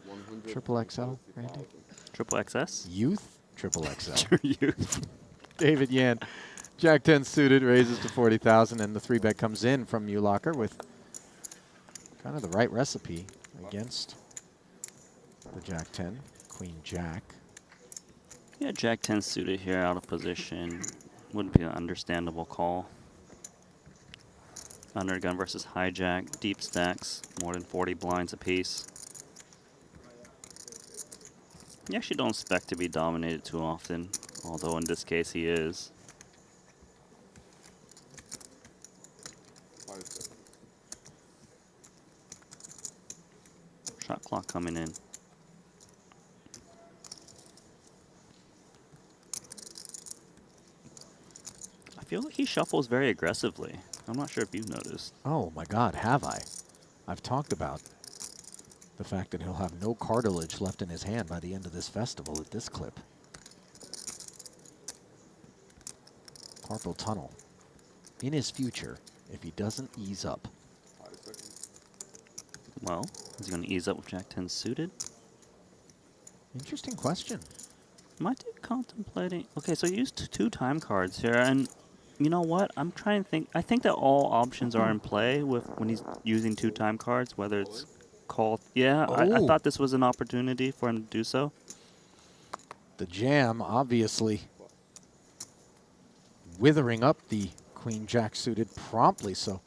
100. Triple XL, Randy? Triple XS? Youth? Triple XL. Youth. David Yan, Jack 10 suited, raises to 40,000, and the 3-bet comes in from Mühlacker with kind of the right recipe against the Jack 10, Queen Jack. Yeah, Jack 10 suited here, out of position. Wouldn't be an understandable call. Undergun versus hijack, deep stacks, more than 40 blinds apiece. You actually don't expect to be dominated too often, although in this case he is. 5 seconds. Shot clock coming in. I feel like he shuffles very aggressively. I'm not sure if you've noticed. Oh my God, have I? I've talked about the fact that he'll have no cartilage left in his hand by the end of this festival at this clip. Carpal tunnel in his future if he doesn't ease up. 5 seconds. Well, is he going to ease up with Jack 10 suited? Interesting question. Might be contemplating. Okay, so he used 2 time cards here, and you know what? I'm trying to think. I think that all options are in play with when he's using 2 time cards, whether it's call. Yeah, I Oh. thought this was an opportunity for him to do so. The jam, obviously, withering up the Queen Jack suited promptly. So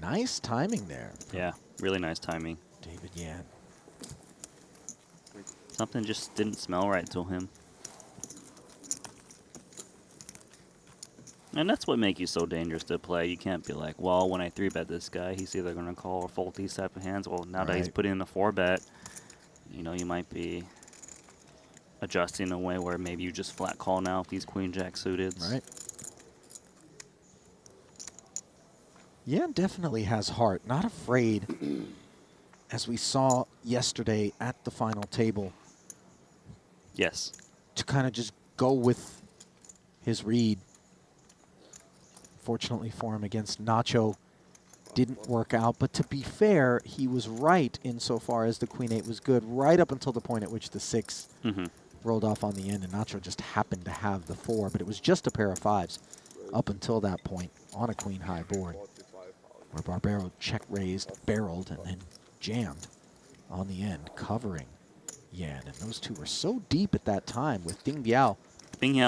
nice timing there. from Yeah, really nice timing. David Yan. Something just didn't smell right to him. And that's what makes you so dangerous to play. You can't be like, well, when I 3-bet this guy, he's either going to call or fold these type of hands. Well, now that he's Right. putting in a 4-bet, you know, you might be adjusting in a way where maybe you just flat call now if he's Queen Jack suited. Right. Yeah, definitely has heart. Not afraid, as we saw yesterday at the final table, Yes. to kind of just go with his read. Fortunately for him against Nacho, didn't work out. But to be fair, he was right insofar as the Queen 8 was good right up until the point at which the 6 Mm-hmm. rolled off on the end, and Nacho just happened to have the 4, but it was just a pair of 5s up until that point on a Queen high board, where Barbero check-raised, barreled, and then jammed on the end, covering Yan. And those two were so deep at that time with Ding Biao. Bing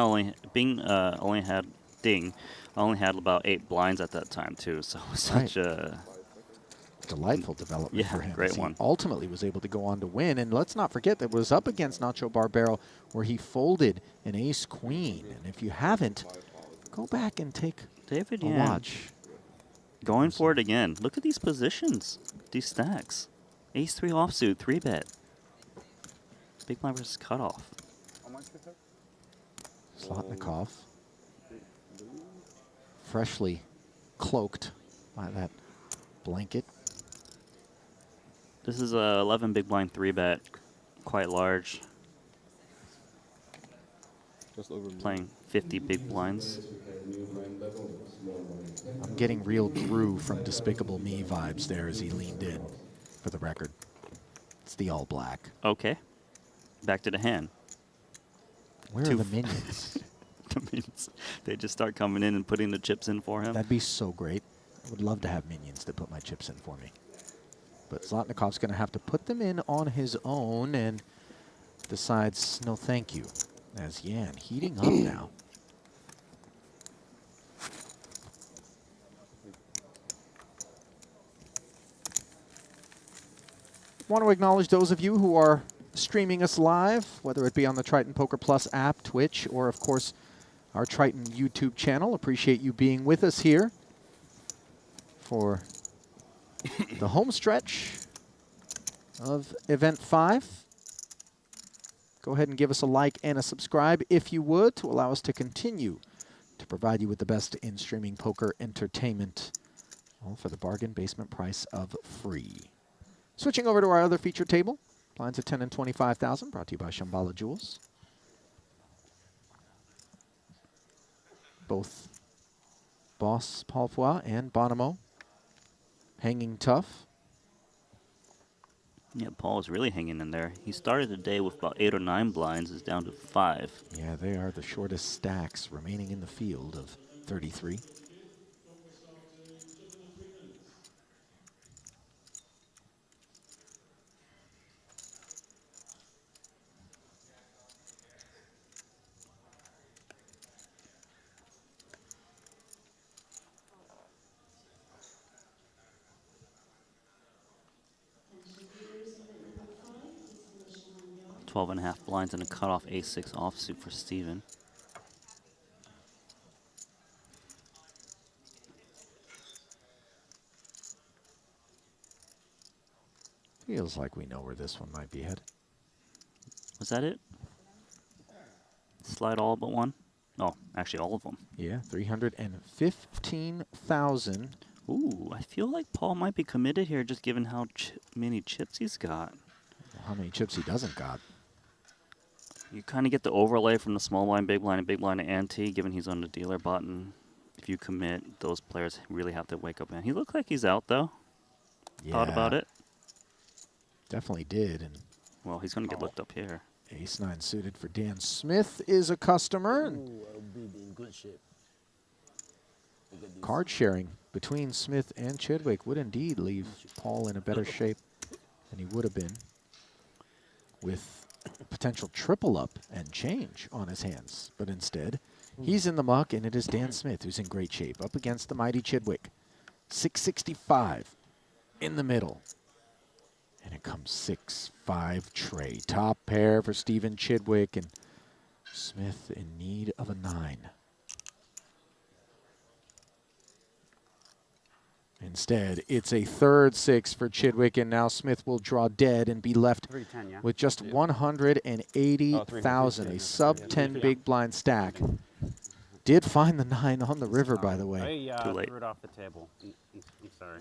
only had about 8 blinds at that time too, so it was such a Delightful development Yeah, for him. great as he one. ultimately was able to go on to win. And let's not forget that it was up against Nacho Barbero, where he folded an ace-queen. And if you haven't, go back and take David a Yan watch. going for it again. Look at these positions, these stacks. Ace-3 offsuit, 3-bet. Big blind versus cutoff. How much is it? Slotnikov, freshly cloaked by that blanket. This is a 11 big blind 3-bet, quite large. Just over Playing 50 big blinds. I'm getting real Drew from Despicable Me vibes there as he leaned in, for the record. It's the all black. Okay, back to the hand. Where are Two the minions? The minions, they just start coming in and putting the chips in for him. That'd be so great. I would love to have minions that put my chips in for me. But Zlotnikov's going to have to put them in on his own and decides no thank you. As Yan heating up now. Want to acknowledge those of you who are streaming us live, whether it be on the Triton Poker Plus app, Twitch, or of course our Triton YouTube channel. Appreciate you being with us here for the home stretch of Event 5. Go ahead and give us a like and a subscribe if you would, to allow us to continue to provide you with the best in streaming poker entertainment, all for the bargain basement price of free. Switching over to our other feature table, blinds of 10 and 25,000, brought to you by Shambhala Jewels. Both Boss Paul Foy and Bonomo hanging tough. Yeah, Paul is really hanging in there. He started the day with about 8 or 9 blinds, is down to 5. Yeah, they are the shortest stacks remaining in the field of 33. Twelve and a half blinds and a cutoff ace-6 offsuit for Steven. Feels like we know where this one might be headed. Was that it? Slide all but one? Oh, actually all of them. Yeah, 315,000. Ooh, I feel like Paul might be committed here, just given how many chips he's got. How many chips he doesn't got. You kind of get the overlay from the small blind, big blind, and big blind to ante, given he's on the dealer button. If you commit, those players really have to wake up. And he looked like he's out, though. Yeah, Thought about it. definitely did. And Well, he's going to get looked up here. ace-9 suited for Dan Smith is a customer. And Ooh, I'll be in good shape. Look at this. card sharing between Smith and Chidwick would indeed leave Paul in a better shape than he would have been, with potential triple up and change on his hands. But instead, he's in the muck, and it is Dan Smith who's in great shape up against the mighty Chidwick. 665 in the middle. And it comes 6-5 tray. Top pair for Stephen Chidwick, and Smith in need of a 9. Instead, it's a third 6 for Chidwick, and now Smith will draw dead and be left 310, yeah. with just 180,000, a sub 10 big blind stack. did find the 9 on the river, by the way. I Too late. threw it off the table. I'm sorry.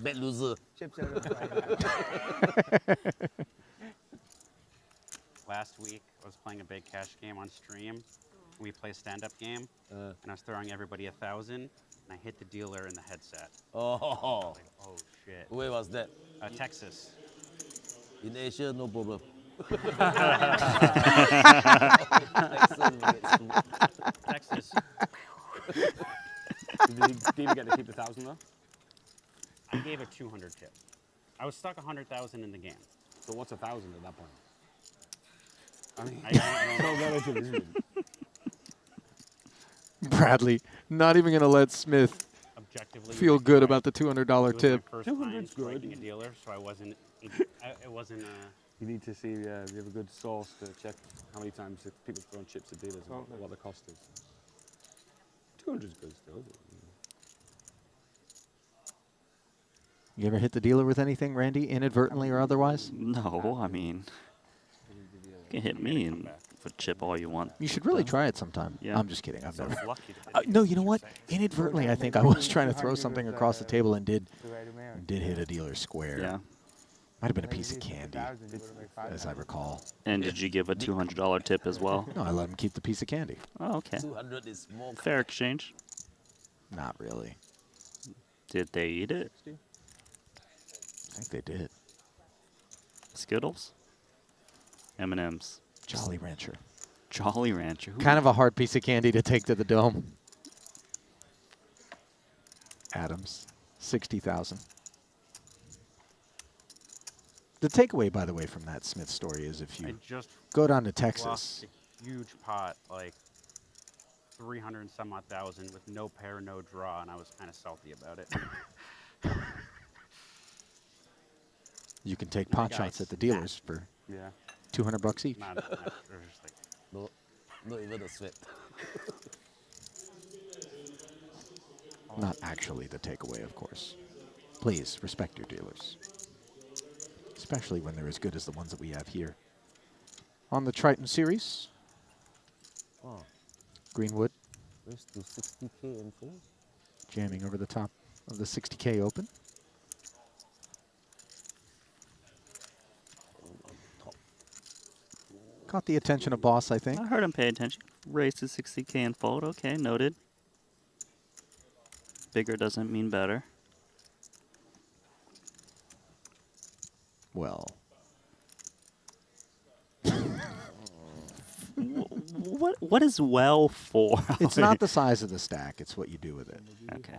Bet loser. Chips out of the Last week, I was playing a big cash game on stream. We play stand-up game, and I was throwing everybody 1,000, and I hit the dealer in the headset. Oh, Like, oh shit. where was that? Texas. In Asia, no problem. Texas. Did you get to keep the 1,000 though? I gave a 200 tip. I was stuck 100,000 in the game. So what's 1,000 at that point? I mean, I don't know. no relative, isn't it? Bradley, not even going to let Smith Objectively, feel like, good I- about the $200 it was tip. my first time 200's good. striking a dealer, so I wasn't. It wasn't. You need to see you have a good source to check how many times people throw chips at dealers and what the cost is. 200 is good still. You ever hit the dealer with anything, Randy, inadvertently or otherwise? No, I mean, you can hit me and for chip all you want. You should really try it sometime. Yeah. I'm just kidding. I've So I never. was lucky to hit No, it. you know what? Inadvertently, I think I was trying to throw something across the table and did Did hit a dealer square. Yeah. Might have been a piece of candy, as I recall. And did you give a $200 tip as well? No, I let him keep the piece of candy. Oh, okay. 200 is more. Fair exchange. Not really. Did they eat it? I think they did. Skittles? M&M's. Jolly Rancher. Jolly Rancher. Who- Kind of a hard piece of candy to take to the dome. Adams, 60,000. The takeaway, by the way, from that Smith story is if I you just go down to lost Texas, a huge pot, like 300 and some odd thousand, with no pair, no draw, and I was kind of salty about it. you can take My pot guy shots at the dealers for Yeah. $200 each. Not, they're just like, No, not even a sweat. Not actually the takeaway, of course. Please respect your dealers, especially when they're as good as the ones that we have here. On the Triton series, Oh, Greenwood raise to 60K and full. jamming over the top of the 60K open. Caught the attention of Boss, I think. I heard him pay attention. Raise to 60K and fold. Okay, noted. Bigger doesn't mean better. Well, What is well for? it's not the size of the stack, it's what you do with it. Okay.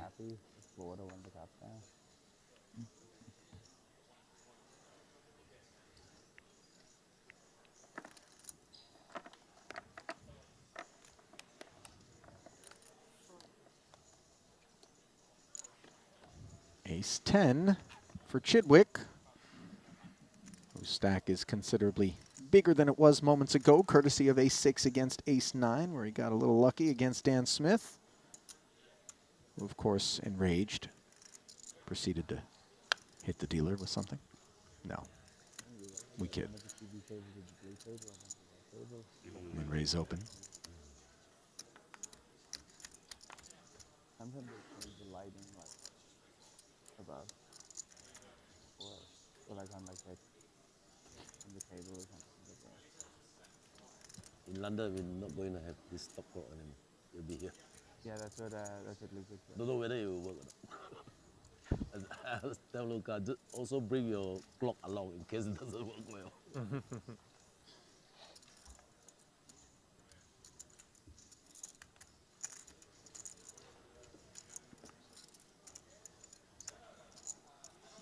Ace 10 for Chidwick, whose stack is considerably bigger than it was moments ago, courtesy of Ace 6 against Ace 9, where he got a little lucky against Dan Smith, who, of course, enraged, proceeded to hit the dealer with something. No, we kid. And raise open. Sometimes they change the lighting like above. Or like on like that on the table or something like that. In London, we're not going to have this stock clock anymore. You'll be here. Yeah, that's what Lucas said. Don't know whether it will work or not. And I was tell Luca, just also bring your clock along in case it doesn't work well.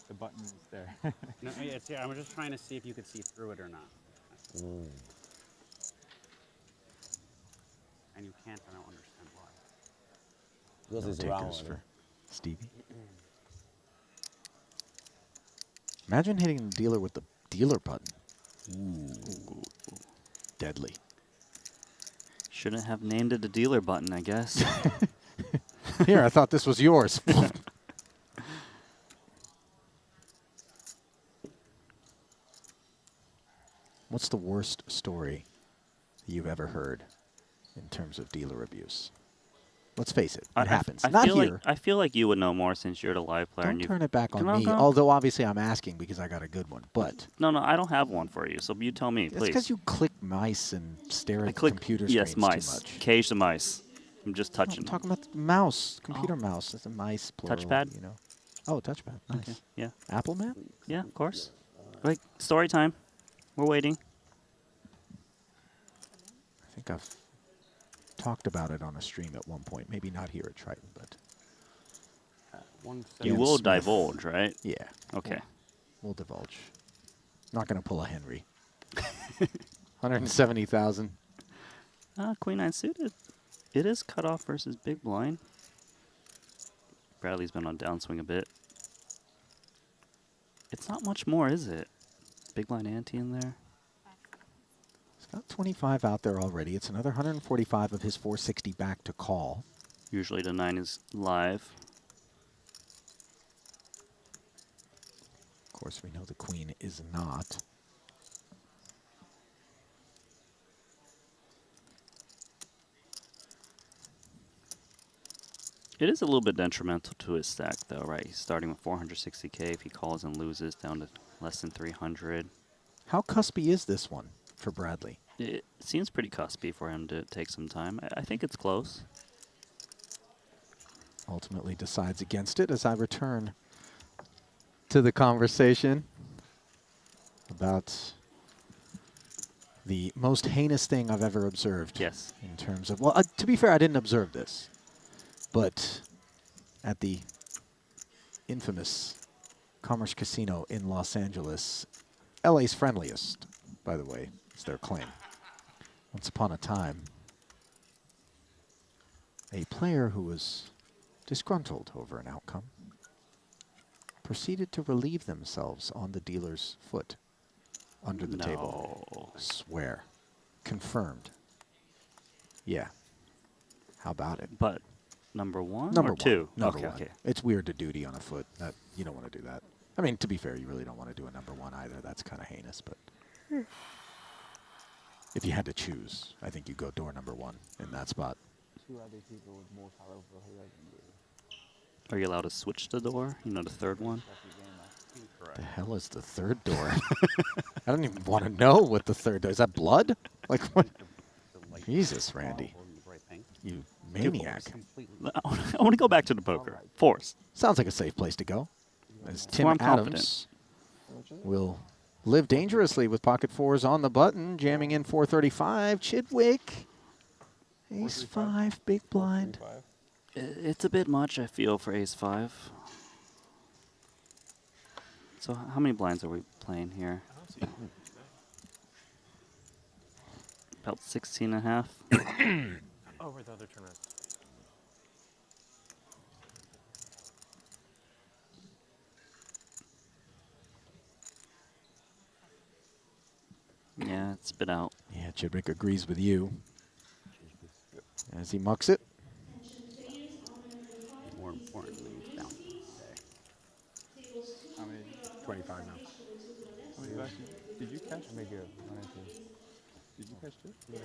The button is there. no, yeah, I'm just trying to see if you could see through it or not. Mm. And you can't, I don't understand why. Because No it's round. takers for Stevie. Imagine hitting the dealer with the dealer button. Ooh. Deadly. Shouldn't have named it the dealer button, I guess. Here, I thought this was yours. What's the worst story you've ever heard in terms of dealer abuse. Let's face it, I it happens. I Not feel here. Like, I feel like you would know more since you're the live player. Don't and turn it back on Come me. come Although obviously I'm asking because I got a good one. But No, I don't have one for you. So you tell me, it's please. because you click mice and stare I at the click computer yes, screens mice. too much. Cage the mice. I'm just No, touching. I'm talking about the mouse, computer mouse. It's a mice plural. Touchpad? You know. Oh, touchpad. Nice. Okay. Yeah. Apple Man? Yeah, of course. Wait, story time. We're waiting. I think I've talked about it on a stream at one point. Maybe not here at Triton, but You Dan will Smith. divulge, right? yeah, Okay. we'll divulge. Not going to pull a Henry. 170,000. Queen 9 suited. It is cutoff versus big blind. Bradley's been on downswing a bit. It's not much more, is it? Big blind ante in there. He's got 25 out there already. It's another 145 of his 460 back to call. Usually the 9 is live. Of course, we know the queen is not. It is a little bit detrimental to his stack, though, right? He's starting with 460k. If he calls and loses, down to less than 300. How cuspy is this one for Bradley? It seems pretty cuspy for him to take some time. I think it's close. Ultimately decides against it as I return to the conversation about the most heinous thing I've ever observed. Yes. In terms of, well, to be fair, I didn't observe this, but at the infamous Commerce Casino in Los Angeles, LA's friendliest, by the way, is their claim. Once upon a time, a player who was disgruntled over an outcome proceeded to relieve themselves on the dealer's foot under the table. Swear. Confirmed. Yeah. How about it? But number one Number or two? Number okay, one. okay. It's weird to duty on a foot. That you don't want to do that. I mean, to be fair, you really don't want to do a number one either. That's kind of heinous, but if you had to choose, I think you go door number one in that spot. Two other people with more powerful hair than you. Are you allowed to switch the door? You know, the third one? The hell is the third door? I don't even want to know what the third door is. That blood? Like what? Jesus, Randy. You maniac. I want to go back to the poker. Force. Sounds like a safe place to go. As Tim I'm Adams will live dangerously with pocket fours on the button, jamming in 435. Chidwick. Ace 5, big blind. It's a bit much, I feel, for ace 5. So how many blinds are we playing here? About 16 and a half. Oh, wait, the other tournament. Yeah, it's been out. Yeah, Chidwick agrees with you. As he mucks it. More importantly, it's down today. How many? 25 now. How many glasses did you catch? Let me do it. 1 or 2. Did you catch two? Yeah. Do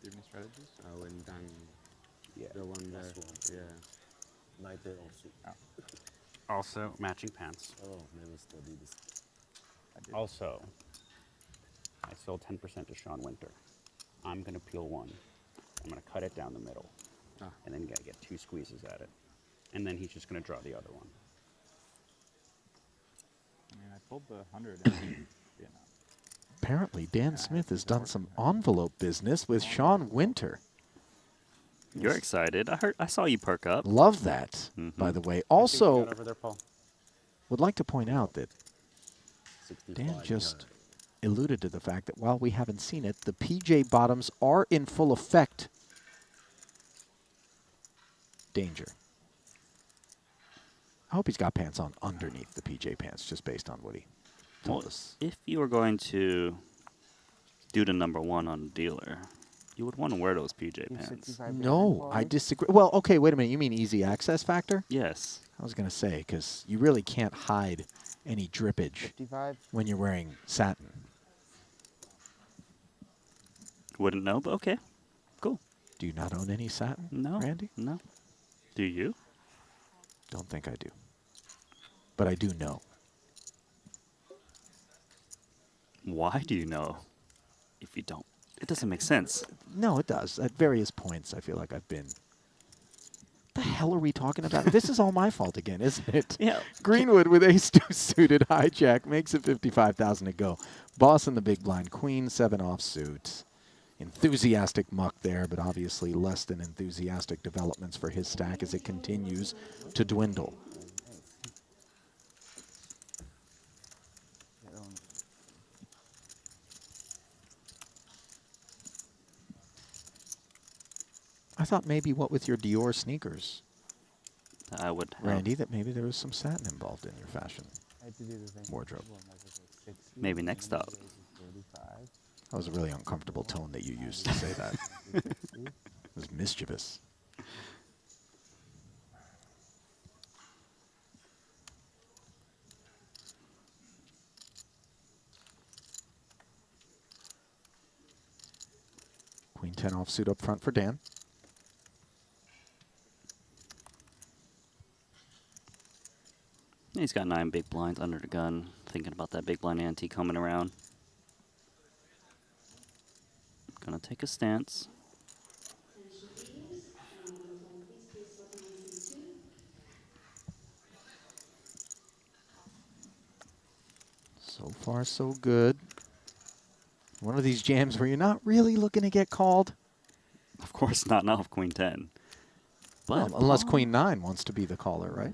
you have any strategies? And then Yeah, the one there. that's one. Yeah. Neither also. Also, matching pants. Oh, never studied this. Also, I sold 10% to Sean Winter. I'm going to peel one. I'm going to cut it down the middle. And then you got to get 2 squeezes at it. And then he's just going to draw the other one. I mean, I pulled the 100 and yeah, no. Apparently, Dan Smith has done some envelope business with Sean Winter. You're excited. I saw you perk up. Love that, by the way. Also, Over there, Paul. would like to point out that 65 Dan and just her. alluded to the fact that while we haven't seen it, the PJ bottoms are in full effect. Danger. I hope he's got pants on underneath the PJ pants, just based on what he told us. If you were going to do the number one on dealer, you would want to wear those PJ pants. 65 No, I disagree. Well, okay, wait a minute. You mean easy access factor? Yes. I was going to say, because you really can't hide any drippage 55. when you're wearing satin. Wouldn't know, but okay. Cool. Do you not own any satin, No. Randy? No. Do you? Don't think I do. But I do know. Why do you know if you don't? It doesn't make sense. No, it does. At various points, I feel like I've been. What the hell are we talking about? This is all my fault again, isn't it? Yeah. Greenwood with ace-2 suited hijack makes it 55,000 to go. Boss in the big blind. Queen 7 offsuit. Enthusiastic muck there, but obviously less than enthusiastic developments for his stack as it continues to dwindle. I thought maybe what with your Dior sneakers, I would have Randy, that maybe there was some satin involved in your fashion I had to do the thing. wardrobe. Maybe next up. That was a really uncomfortable tone that you used to say that. It was mischievous. Queen 10 offsuit up front for Dan. He's got 9 big blinds under the gun. Thinking about that big blind ante coming around. Gonna take a stance. So far, so good. One of these jams where you're not really looking to get called. Of course, not now of Queen 10. But Well, unless Paul- Queen 9 wants to be the caller, right?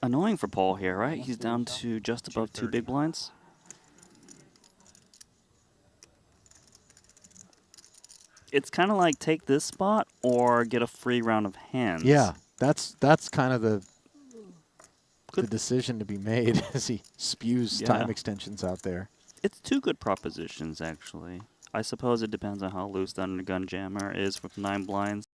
Annoying for Paul here, right? He's down to just above 2 big blinds. It's kind of like take this spot or get a free round of hands. Yeah, that's kind of the Good. decision to be made as he spews time Yeah. extensions out there. It's 2 good propositions, actually. I suppose it depends on how loose the undergun jammer is with 9 blinds.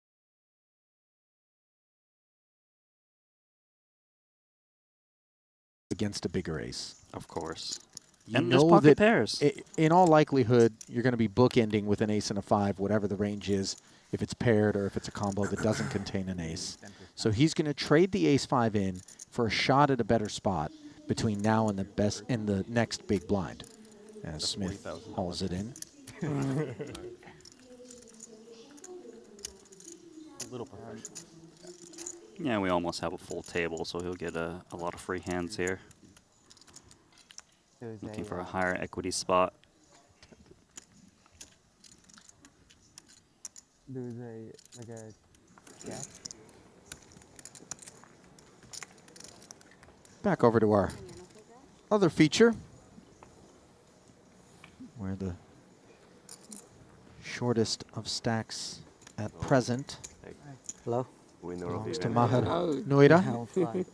Against a bigger ace. Of course. You And there's know pocket that pairs. in all likelihood, you're going to be bookending with an ace and a 5, whatever the range is, if it's paired or if it's a combo that doesn't contain an ace. So he's going to trade the ace-5 in for a shot at a better spot between now and the next big blind. As Smith hauls it in. A little professional. Yeah, we almost have a full table, so he'll get a lot of free hands here. There's Looking for a a higher equity spot. there's a like a jack. Back over to our other feature, where the shortest of stacks at present Hello? belongs to Maher Noira,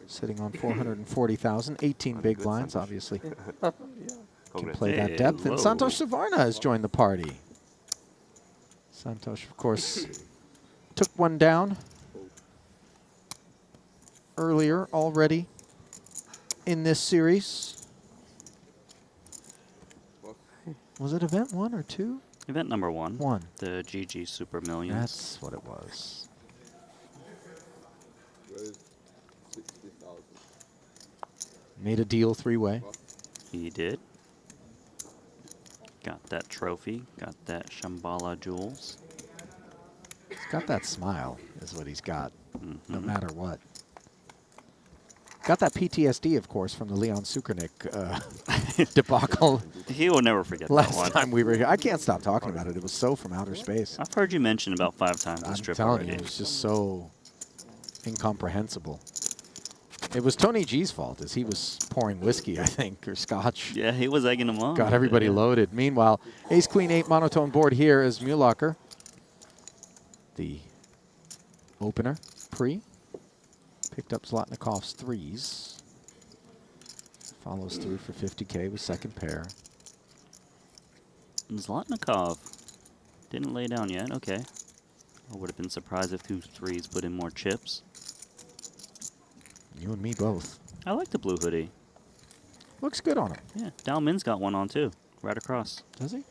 sitting on 440,000, 18 big blinds, obviously. Can play that depth. And Santosh Savarna has joined the party. Santosh, of course, took one down earlier already in this series. Was it event 1 or 2? Event number 1. 1. The GG Super Millions. That's what it was. Made a deal 3-way. He did. Got that trophy. Got that Shambhala jewels. He's got that smile, is what he's got, no matter what. Got that PTSD, of course, from the Leon Sukernick debacle He will never forget that last one. time we were here. I can't stop talking about it. It was so from outer space. I've heard you mention about 5 times I'm this trip telling already. you, it was just so incomprehensible. It was Tony G's fault, as he was pouring whiskey, I think, or scotch. Yeah, he was egging him on. Got everybody Yeah. loaded. Meanwhile, Ace Queen 8 monotone board here is Mulacher. The opener, pre. Picked up Zlotnikov's 3s. Follows through for 50K with second pair. And Zlotnikov didn't lay down yet. Okay. I would have been surprised if 2 3s put in more chips. You and me both. I like the blue hoodie. Looks good on him. Yeah, Dao Min's got one on too, right across. Does he?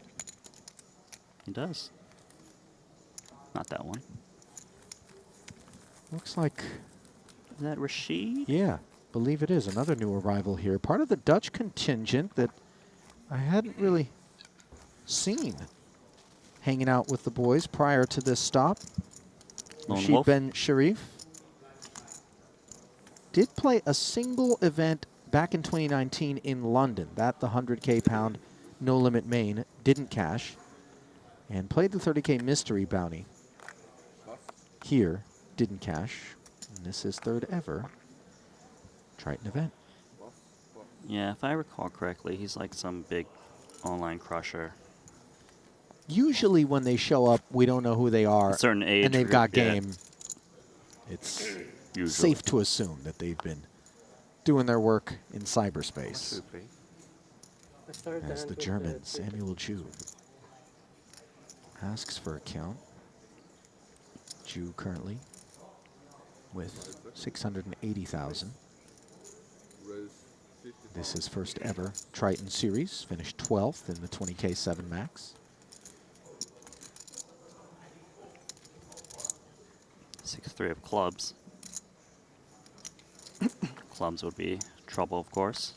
He does. Not that one. Looks like, Is that Rashid? yeah, believe it is another new arrival here. Part of the Dutch contingent that I hadn't really seen hanging out with the boys prior to this stop. Lone Rashid Wolf. Ben Sharif did play a single event back in 2019 in London. That, the 100K pound no limit main, didn't cash. And played the 30K mystery bounty here, didn't cash. And this is third ever Triton event. Yeah, if I recall correctly, he's like some big online crusher. Usually when they show up, we don't know who they are. A certain age and they've group, got yeah. game. It's Usually. safe to assume that they've been doing their work in cyberspace. As the German, Samuel Jew, asks for a count. Jew currently with 680,000. This is first ever Triton series, finished 12th in the 20K 7 max. 6-3 of clubs. Clubs would be trouble, of course.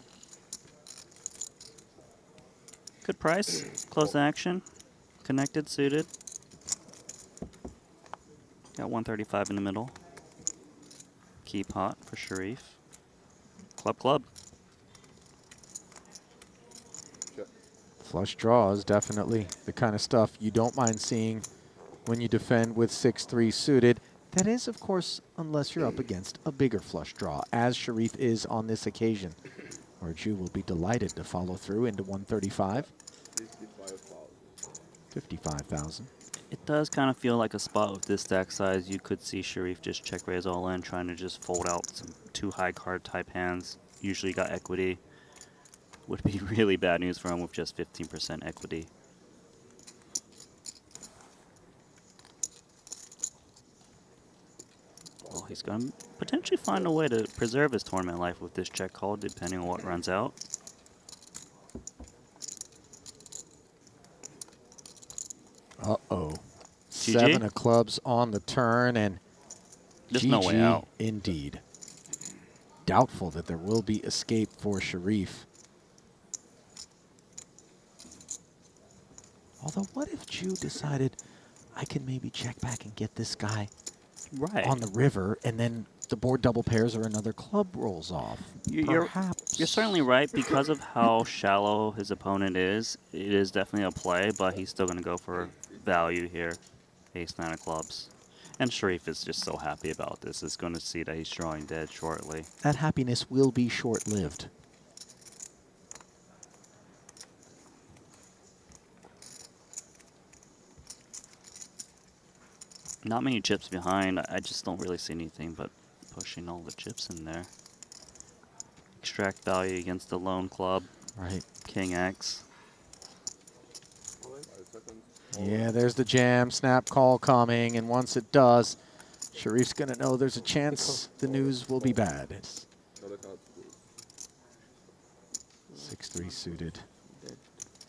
Good price. Close to action. Connected, suited. Got 135 in the middle. Key pot for Sharif. Club. Flush draws, definitely the kind of stuff you don't mind seeing when you defend with 6-3 suited. That is, of course, unless you're up against a bigger flush draw, as Sharif is on this occasion, where Jew will be delighted to follow through into 135. 55,000. It does kind of feel like a spot with this stack size. You could see Sharif just check raise all in, trying to just fold out some 2 high card type hands. Usually got equity. Would be really bad news for him with just 15% equity. Well, he's going to potentially find a way to preserve his tournament life with this check call, depending on what runs out. Uh-oh. GG? 7 of clubs on the turn, and There's GG no way out. indeed. Doubtful that there will be escape for Sharif. Although, what if Jew decided, I can maybe check back and get this guy Right. on the river, and then the board double pairs or another club rolls off? Perhaps. You're certainly right. Because of how shallow his opponent is, it is definitely a play, but he's still going to go for value here. Ace-9 of clubs. And Sharif is just so happy about this. Is going to see that he's drawing dead shortly. That happiness will be short-lived. Not many chips behind. I just don't really see anything but pushing all the chips in there. Extract value against the lone club. Right. King X. Yeah, there's the jam, snap call coming, and once it does, Sharif's going to know there's a chance the news will be bad. 6-3 suited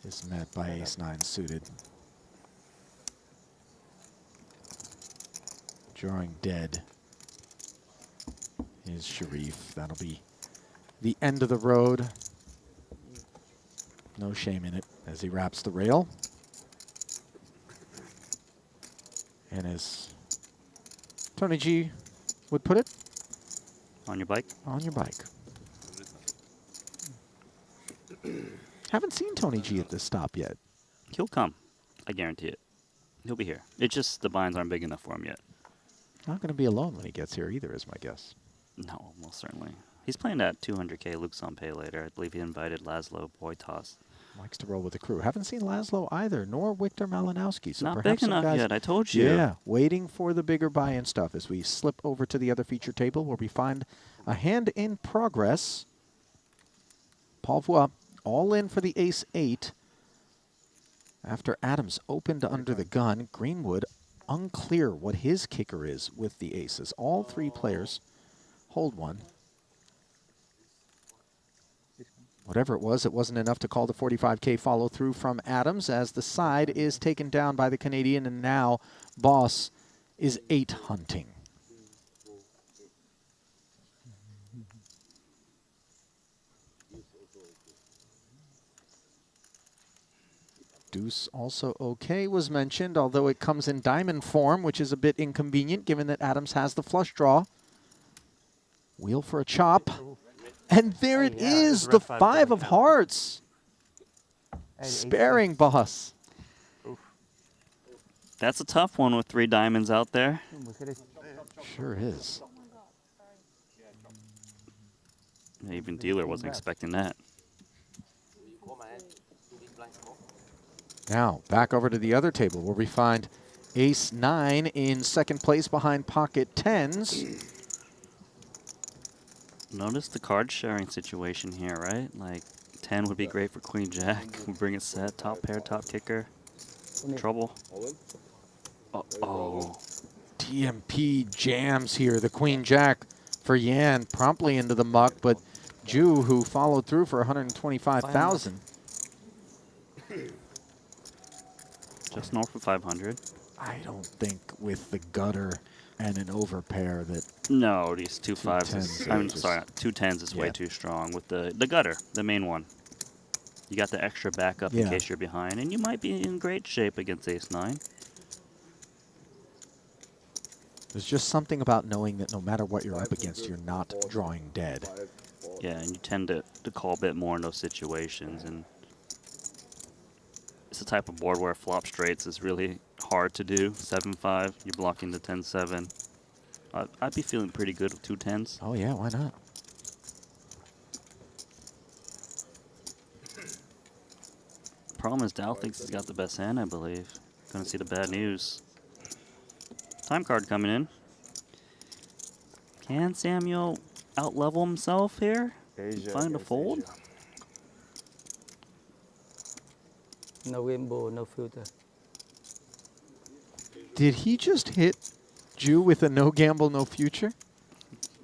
is met by Ace-9 suited. Drawing dead is Sharif. That'll be the end of the road. No shame in it as he wraps the rail. And as Tony G would put it, On your bike. on your bike. Haven't seen Tony G at this stop yet. He'll come. I guarantee it. He'll be here. It's just the binds aren't big enough for him yet. Not going to be alone when he gets here either, is my guess. No, most certainly. He's playing that 200K Luxon Pay later. I believe he invited Laszlo Boytas. Likes to roll with the crew. Haven't seen Laszlo either, nor Victor Malinowski. So Not perhaps big some enough guys, yet, I told you. Yeah, waiting for the bigger buy-in stuff as we slip over to the other feature table where we find a hand in progress. Paul Voix all in for the ace-8. After Adams opened under the gun, Greenwood unclear what his kicker is with the aces. All 3 players hold one. Whatever it wasn't enough to call the 45K follow through from Adams as the side is taken down by the Canadian, and now Boss is 8 hunting. Deuce also okay was mentioned, although it comes in diamond form, which is a bit inconvenient given that Adams has the flush draw. Wheel for a chop. And there it is, the 5 of hearts. Sparing boss. That's a tough one with 3 diamonds out there. Sure is. Even dealer wasn't expecting that. Now, back over to the other table where we find Ace-9 in second place behind pocket 10s. Notice the card sharing situation here, right? Like 10 would be great for Queen Jack. We bring a set, top pair, top kicker. Trouble. Uh-oh. TMP jams here. The Queen Jack for Yan promptly into the muck, but Ju, who followed through for 125,000. Just north of 500. I don't think with the gutter and an overpair that... No, these 2 5s is, I'm just- sorry, 2 10s is way too strong with the gutter, the main one. You got the extra backup in case you're behind, and you might be in great shape against Ace-9. There's just something about knowing that no matter what you're up against, you're not drawing dead. Yeah, and you tend to call a bit more in those situations, and it's the type of board where flop straights is really hard to do. 7-5, you're blocking the 10-7. I'd be feeling pretty good with 2 10s. Oh yeah, why not? Problem is Dow thinks he's got the best hand, I believe. Gonna see the bad news. Time card coming in. Can Samuel outlevel himself here? Find a fold? No rainbow, no filter. Did he just hit Ju with a no gamble, no future?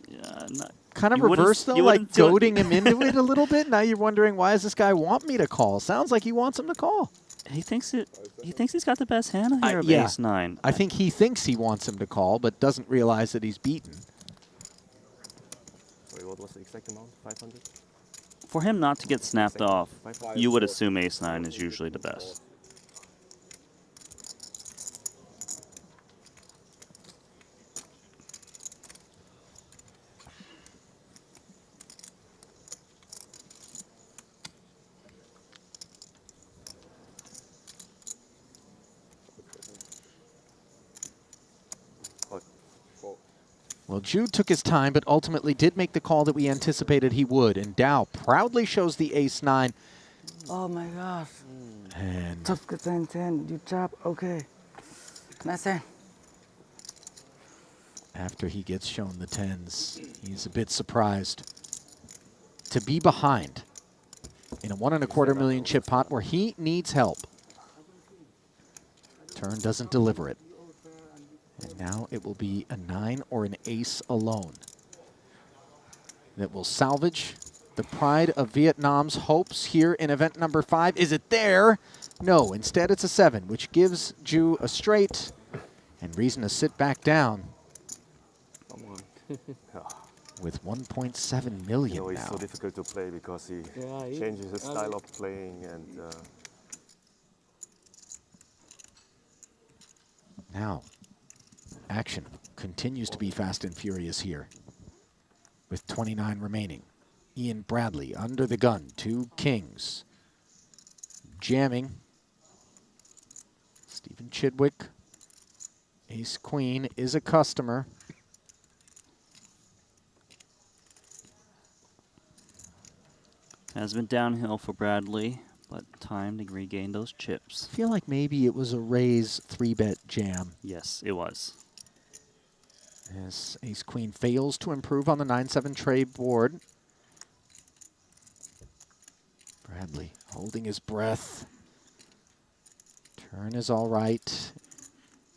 Yeah, Kind of you wouldn't- reverse though, you like wouldn't do it. goading him into it a little bit. Now you're wondering, why does this guy want me to call? Sounds like he wants him to call. He thinks he's got the best hand here of yeah. Ace-9. I think he thinks he wants him to call, but doesn't realize that he's beaten. Sorry, what was the exact amount? 500? For him not to get snapped off, you would assume Ace-9 is usually the best. Well, Ju took his time, but ultimately did make the call that we anticipated he would. And Dow proudly shows the Ace-9. Oh my gosh. And Tough 10-10, you chop, okay. Nice hand. after he gets shown the 10s, he's a bit surprised to be behind in a 1.25 million chip pot where he needs help. Turn doesn't deliver it. And now it will be a 9 or an ace alone that will salvage the pride of Vietnam's hopes here in event number 5. Is it there? No, instead it's a 7, which gives Ju a straight and reason to sit back down Come on. with 1.7 million You know, he's now. so difficult to play because he he- changes his style of playing and Now, action continues to be fast and furious here with 29 remaining. Ian Bradley under the gun, 2 kings. Jamming. Stephen Chidwick, ace queen, is a customer. Has been downhill for Bradley, but time to regain those chips. I feel like maybe it was a raise 3-bet jam. Yes, it was. As ace queen fails to improve on the 9-7 trade board. Bradley holding his breath. Turn is all right.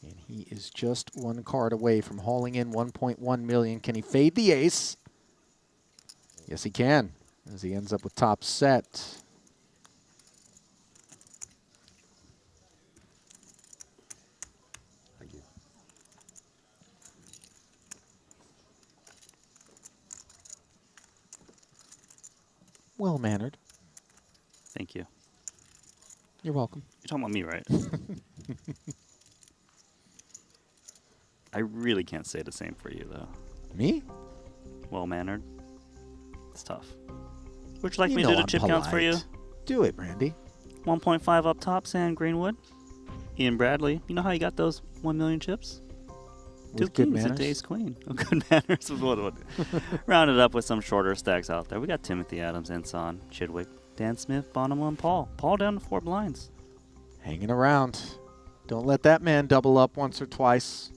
And he is just 1 card away from hauling in 1.1 million. Can he fade the ace? Yes, he can, as he ends up with top set. thank you. well-mannered. Thank you. You're welcome. You're talking about me, right? I really can't say the same for you, though. Me? Well-mannered. It's tough. Would you like You me to know do the I'm chip counts for you? polite. Do it, Randy. 1.5 up top, Sam Greenwood. Ian Bradley. You know how you got those 1 million chips? Two With good kings and manners? Days Queen. Oh, good manners was one. Rounded up with some shorter stacks out there. We got Timothy Adams, Ensign, Chidwick, Dan Smith, Bonham, and Paul. Paul down to 4 blinds. Hanging around. Don't let that man double up once or twice.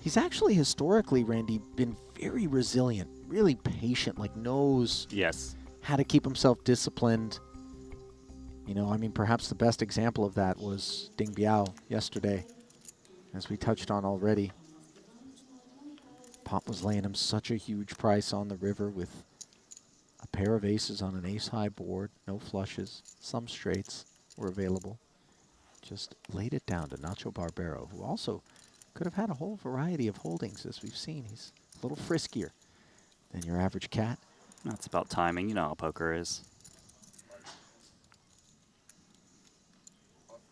He's actually historically, Randy, been very resilient, really patient, like knows Yes. how to keep himself disciplined. You know, I mean, perhaps the best example of that was Ding Biao yesterday, as we touched on already. Pop was laying him such a huge price on the river with a pair of aces on an ace-high board, no flushes, some straights were available. Just laid it down to Nacho Barbero, who also could have had a whole variety of holdings, as we've seen. He's a little friskier than your average cat. That's about timing. You know how poker is.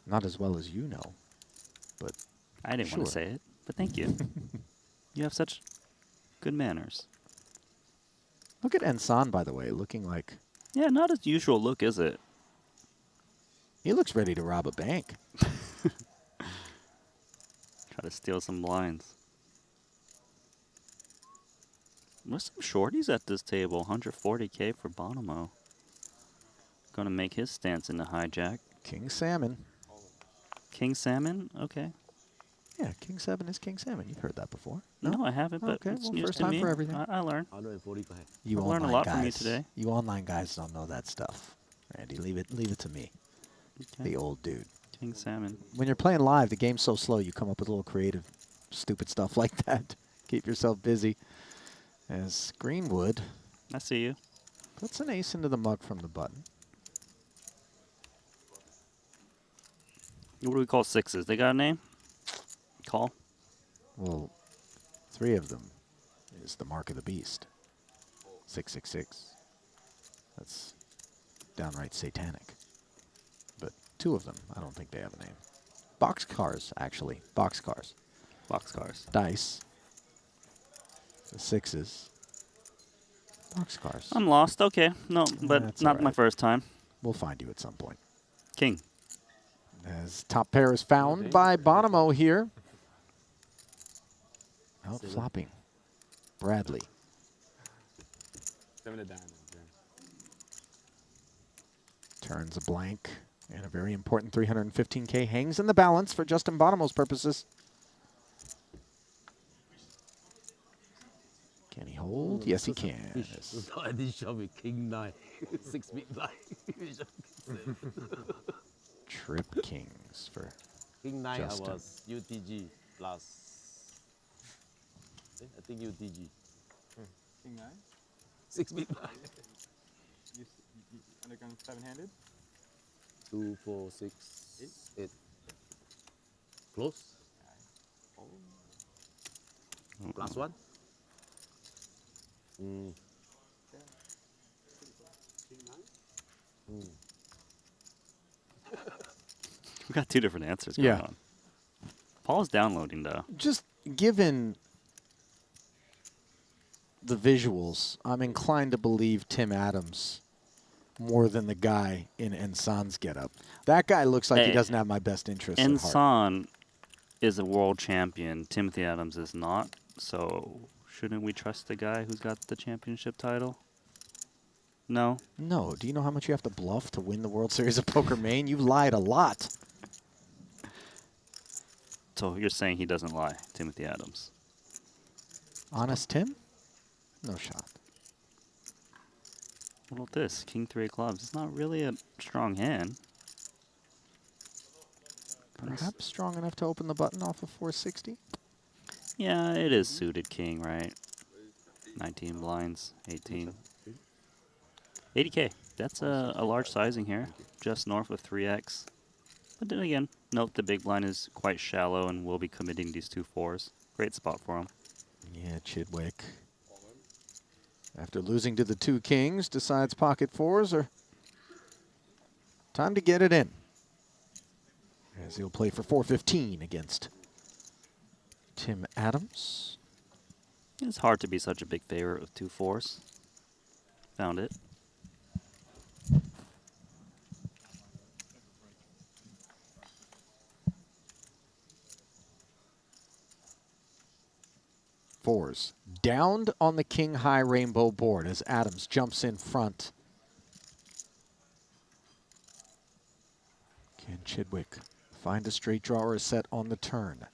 Not as well as you know, but I didn't want to sure. say it, but thank you. You have such good manners. Look at Ensan, by the way, looking like Yeah, not his usual look, is it? he looks ready to rob a bank. Try to steal some blinds. There's some shorties at this table. 140K for Bonomo. Gonna make his stance into hijack. King Salmon. King Salmon? Okay. Yeah, King 7 is King Salmon. You've heard that before. No, I haven't, but Okay, it's well, news first to time me. for everything. I learn. 140 go ahead. You I've learned a online lot from you guys- today. You online guys don't know that stuff. Randy, leave it to me, Okay. the old dude. King Salmon. When you're playing live, the game's so slow, you come up with a little creative, stupid stuff like that. Keep yourself busy. As Greenwood I see you. puts an ace into the mug from the button. What do we call sixes? They got a name? Call? Well, 3 of them is the mark of the beast. 666. That's downright satanic. But 2 of them, I don't think they have a name. Boxcars, actually. Boxcars. Boxcars. Dice. The 6s. Boxcars. I'm lost. Okay. No, but That's not all my right. first time. We'll find you at some point. King. As top pair is found by Bonomo here. Out flopping. Bradley. 7 of diamonds, yeah. Turns a blank. And a very important 315K hangs in the balance for Justin Bonomo's purposes. Can he hold? Yes, he can. Yes. No, at this shop with King 9. 6 big blind. Trip kings for King 9 Justin. I was UTG plus. I think UTG. King 9? 6 big blind. Undergun 7-handed? 2, 4, 6, 8. Close. Plus 1. We got 2 different answers going Yeah. on. Paul's downloading, though. Just given the visuals, I'm inclined to believe Tim Adams more than the guy in Ensan's getup. That guy looks like he Hey, doesn't have my best interest at heart. Ensign is a world champion. Timothy Adams is not. So shouldn't we trust the guy who's got the championship title? No? No. Do you know how much you have to bluff to win the World Series of Poker Maine? You've lied a lot. So you're saying he doesn't lie, Timothy Adams? Honest Tim? No shot. What about this? King 3 of clubs. It's not really a strong hand. Perhaps strong enough to open the button off of 460? Yeah, it is suited king, right? 19 blinds, 18. 80K. That's a large sizing here, just north of 3x. But then again, note the big blind is quite shallow and will be committing these 2 4s. Great spot for him. Yeah, Chidwick. After losing to the 2 kings, decides pocket 4s are time to get it in. As he'll play for 415 against Tim Adams. It's hard to be such a big favorite with 2 4s. Found it. Fours downed on the king high rainbow board as Adams jumps in front. Can Chidwick find a straight draw or a set on the turn?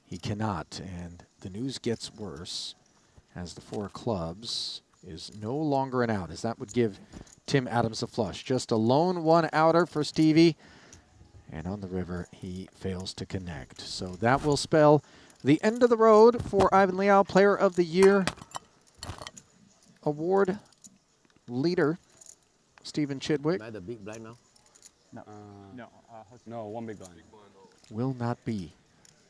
He cannot, and the news gets worse as the 4 clubs is no longer an out, as that would give Tim Adams a flush. Just a lone 1-outer for Stevie, and on the river he fails to connect. So that will spell the end of the road for Ivan Liao, Player of the Year award leader, Stephen Chidwick. Buy the big blind now. No, 1 big blind. Will not be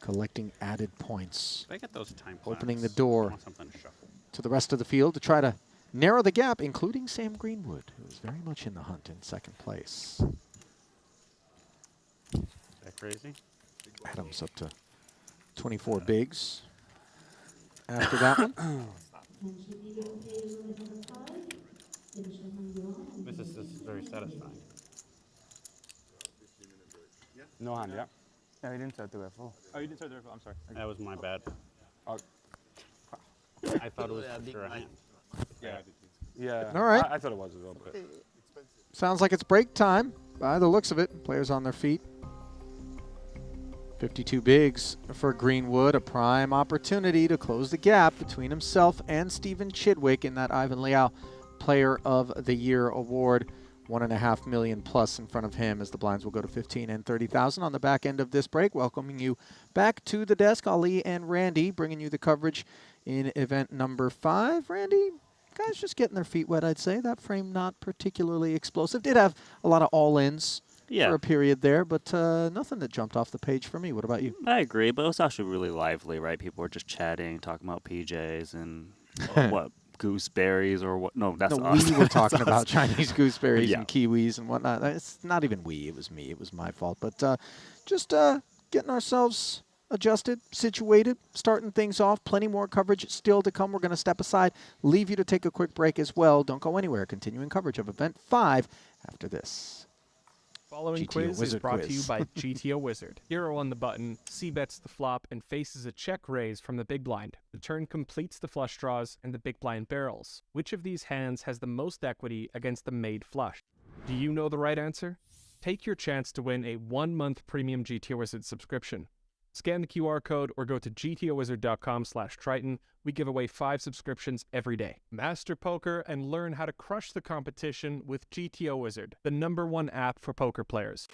collecting added points. They get those time Opening the clocks. I door want something to shuffle. to the rest of the field to try to narrow the gap, including Sam Greenwood, who is very much in the hunt in 2nd place. Is that crazy? Adams up to 24 bigs after that one. This is very satisfying. No hand, yeah. No, he didn't start the full. Oh, you didn't start there. I'm sorry. That was my bad. Oh, I thought it was for sure a hand. yeah. All right. I thought it was as well, but Sounds like it's break time by the looks of it. Players on their feet. 52 bigs for Greenwood, a prime opportunity to close the gap between himself and Stephen Chidwick in that Ivan Liao Player of the Year award. $1.5 million plus in front of him as the blinds will go to 15 and 30,000 on the back end of this break. Welcoming you back to the desk, Ali and Randy, bringing you the coverage in event number 5. Randy, guys just getting their feet wet, I'd say. That frame not particularly explosive. Did have a lot of all-ins for a period there, but nothing that jumped off the page for me. What about you? I agree, but it was actually really lively, right? People were just chatting, talking about PJs and what, gooseberries or what? No, that's us. We were talking about Chinese gooseberries Yeah. and kiwis and whatnot. It's not even we, it was me. It was my fault. But just getting ourselves adjusted, situated, starting things off. Plenty more coverage still to come. We're going to step aside, leave you to take a quick break as well. Don't go anywhere. Continuing coverage of Event 5 after this. Following GTO quiz is Wizard brought quiz. to you by GTO Wizard. Hero on the button, C bets the flop, and faces a check raise from the big blind. The turn completes the flush draws, and the big blind barrels. Which of these hands has the most equity against the made flush? Do you know the right answer? Take your chance to win a 1-month premium GTO Wizard subscription. Scan the QR code or go to gtowizard.com/Triton. We give away 5 subscriptions every day. Master poker and learn how to crush the competition with GTO Wizard, the #1 app for poker players.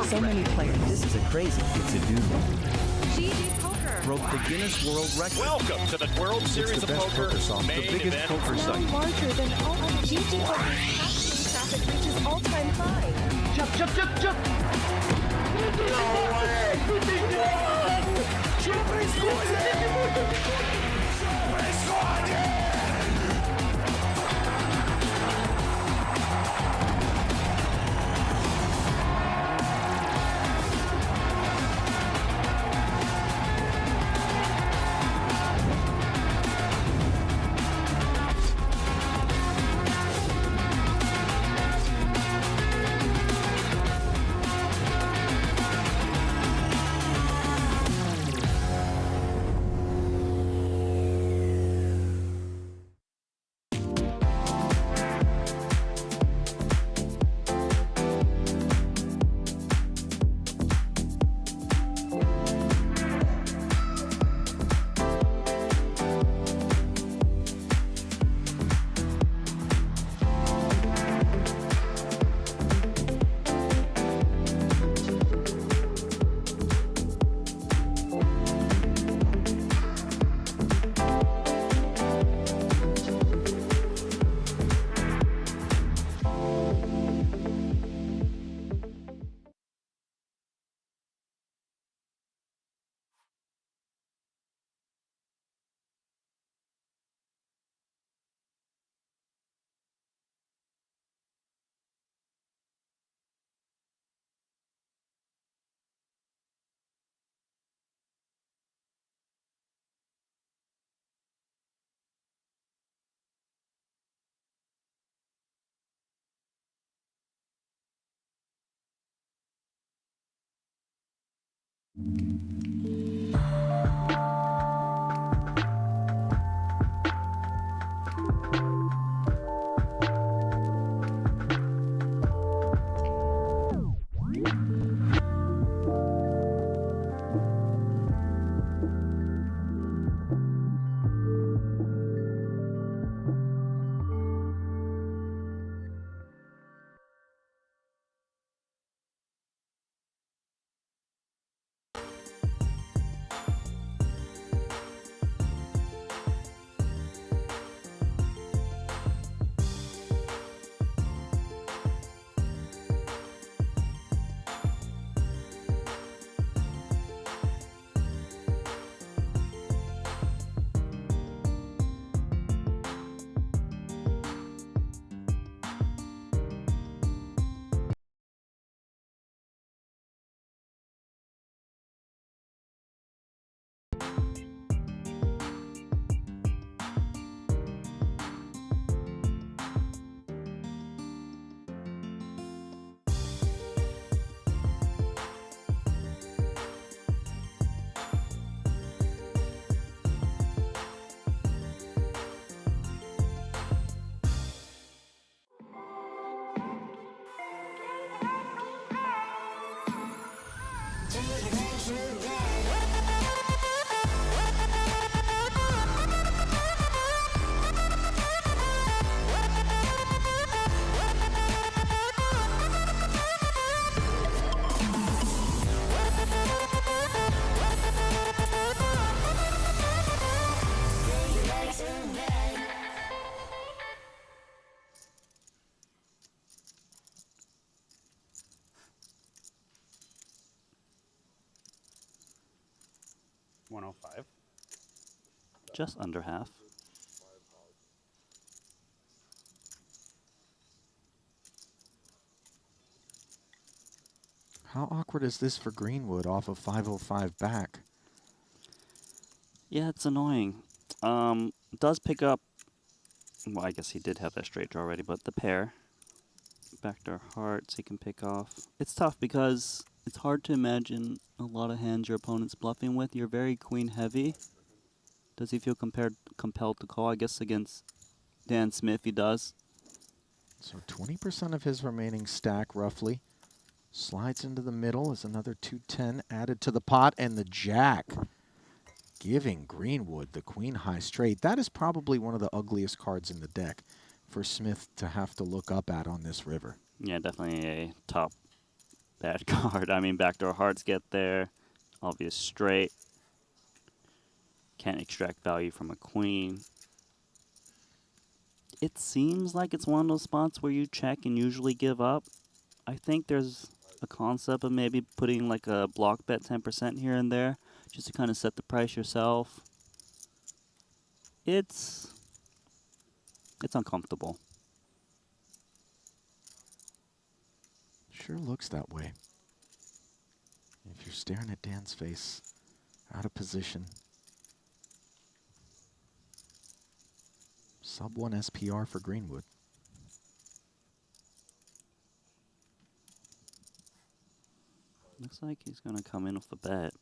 So many players. This is a crazy thing to do. GG Poker Broke the Guinness World Record. Welcome to the World Series of Poker the biggest poker now site. larger than all of GG Poker's casting traffic reaches all-time high. Jump, jump, jump, jump! No $105. Just under half. How awkward is this for Greenwood off of 505 back? Yeah, it's annoying. Does pick up. Well, I guess he did have that straight draw already, but the pair. Backdoor hearts he can pick off. It's tough because it's hard to imagine a lot of hands your opponent's bluffing with. You're very queen heavy. Does he feel compelled to call? I guess against Dan Smith he does. So 20% of his remaining stack, roughly. Slides into the middle is another 210 added to the pot, and the jack giving Greenwood the queen high straight. That is probably one of the ugliest cards in the deck for Smith to have to look up at on this river. Yeah, definitely a top bad card. I mean, backdoor hearts get there. Obvious straight. Can't extract value from a queen. It seems like it's one of those spots where you check and usually give up. I think there's a concept of maybe putting like a block bet 10% here and there just to kind of set the price yourself. It's uncomfortable. Sure looks that way. If you're staring at Dan's face, out of position. Sub 1 SPR for Greenwood. Looks like he's going to come in with a bet.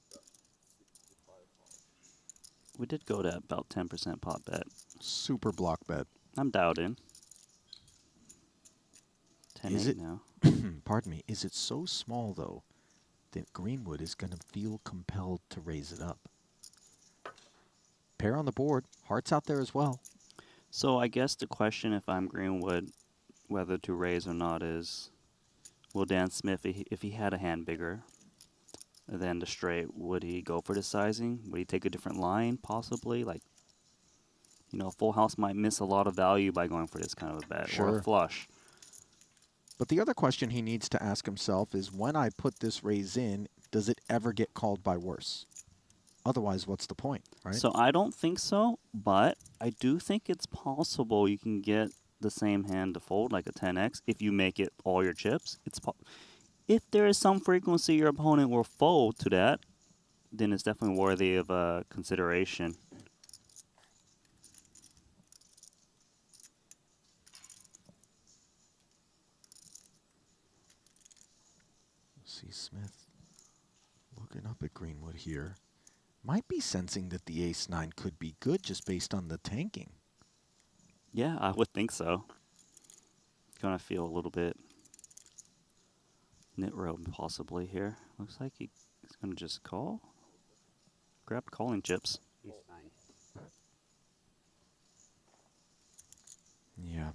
We did go to about 10% pot bet. Super block bet. I'm doubting. 10-8 now. Pardon me. Is it so small, though, that Greenwood is going to feel compelled to raise it up? Pair on the board. Hearts out there as well. So I guess the question, if I'm Greenwood, whether to raise or not, is will Dan Smith, if he had a hand bigger than the straight, would he go for the sizing? Would he take a different line, possibly? Like, you know, full house might miss a lot of value by going for this kind of a bet, or a flush. But the other question he needs to ask himself is, when I put this raise in, does it ever get called by worse? Otherwise, what's the point, right? So I don't think so, but I do think it's possible you can get the same hand to fold, like a 10x, if you make it all your chips. If there is some frequency your opponent will fold to that, then it's definitely worthy of consideration. See Smith Looking up at Greenwood here. Might be sensing that the ace-9 could be good just based on the tanking. Yeah, I would think so. Gonna feel a little bit knit row possibly here. Looks like he's gonna just call. Grab calling chips. Yeah.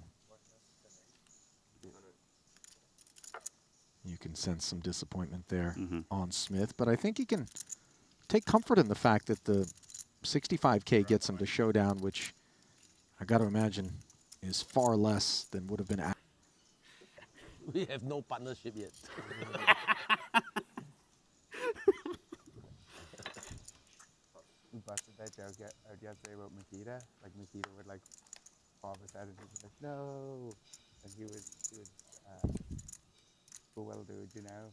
You can sense some disappointment there on Smith, but I think he can take comfort in the fact that the 65K gets him to showdown, which I got to imagine is far less than would have been. We have no partnership yet. We busted that joke yesterday about Makita. Like Makita would like fall beside and he'd be like, no, and he was well dude, you know.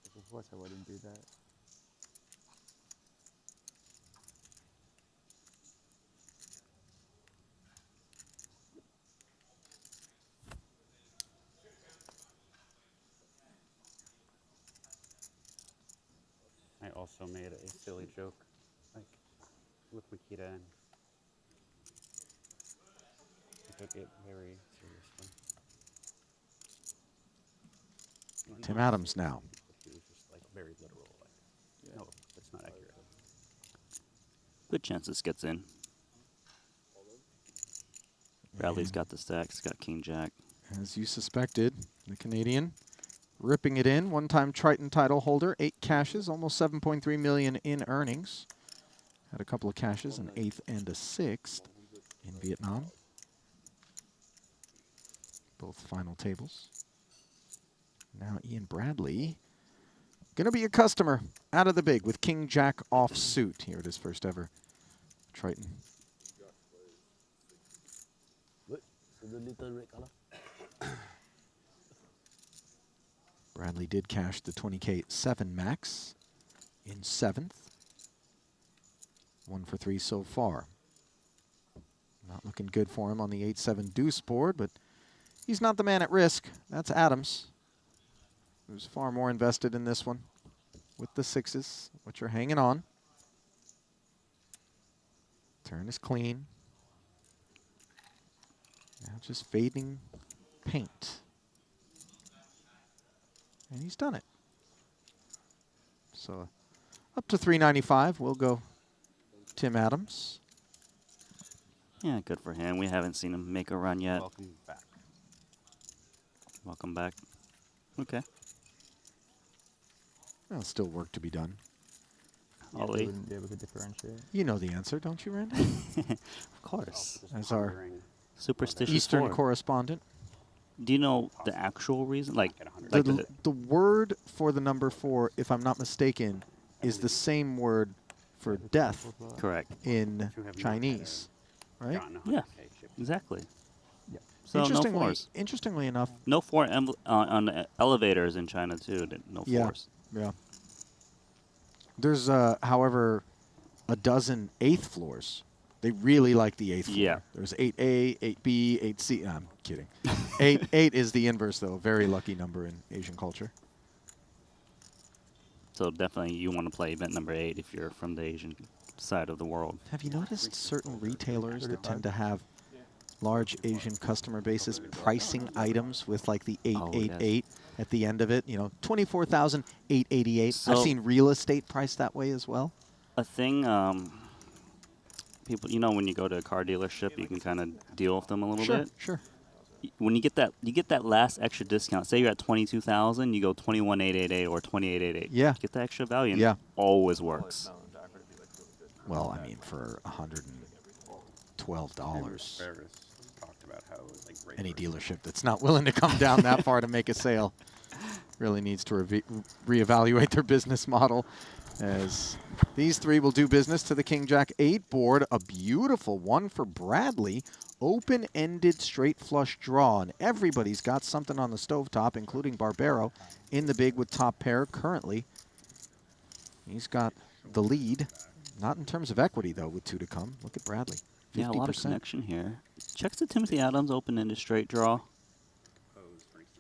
Like, of course I wouldn't do that. I also made a silly joke, like with Makita, and I took it very seriously. Tim Adams now. He was just like very literal, like, no, that's not accurate. Good chance this gets in. Bradley's got the stacks, got King Jack. As you suspected, the Canadian ripping it in. One-time Triton title holder, 8 cashes, almost 7.3 million in earnings. Had a couple of cashes, an 8th and a 6th in Vietnam. Both final tables. Now Ian Bradley, gonna be a customer out of the big with King Jack off suit here at his first ever Triton. What? So the little red color? Bradley did cash the 20K 7 max in 7th. 1 for 3 so far. Not looking good for him on the 8-7 deuce board, but he's not the man at risk. That's Adams, who's far more invested in this one with the 6s, which are hanging on. Turn is clean. Now just fading paint. And he's done it. So up to 395, we'll go Tim Adams. Yeah, good for him. We haven't seen him make a run yet. Welcome back. Welcome back. Okay. Well, still work to be done. Ollie. Wouldn't be able to differentiate. You know the answer, don't you, Randy? Of course. As our Superstitious Eastern 4. correspondent. Do you know the actual reason? Like The word for the number 4, if I'm not mistaken, is the same word for death. Correct. In Chinese, right? Yeah, exactly. So no fours. Interestingly enough. No 4 on the elevators in China too. No fours. Yeah. There's, however, a dozen 8th floors. They really like the 8th floor. Yeah. There's 8A, 8B, 8C. I'm kidding. 8 is the inverse, though. A very lucky number in Asian culture. So definitely you want to play event number 8 if you're from the Asian side of the world. Have you noticed certain retailers that tend to have large Asian customer bases pricing items with like the 888 at the end of it? You know, 24,888. So I've seen real estate priced that way as well. A thing, people, you know, when you go to a car dealership, you can kind of deal with them a little bit. Sure. When you get that last extra discount. Say you're at 22,000, you go 21,888 or 28,888. Yeah. Get the extra value. And Yeah. it always works. Well, I mean, for $112, Talked about how it was like great. any dealership that's not willing to come down that far to make a sale really needs to reevaluate their business model. As these 3 will do business to the King Jack 8 board. A beautiful one for Bradley. Open-ended straight flush draw. And everybody's got something on the stovetop, including Barbero in the big with top pair currently. He's got the lead. Not in terms of equity, though, with 2 to come. Look at Bradley. 50%. Yeah, a lot of connection here. Checks to Timothy Adams, open into straight draw.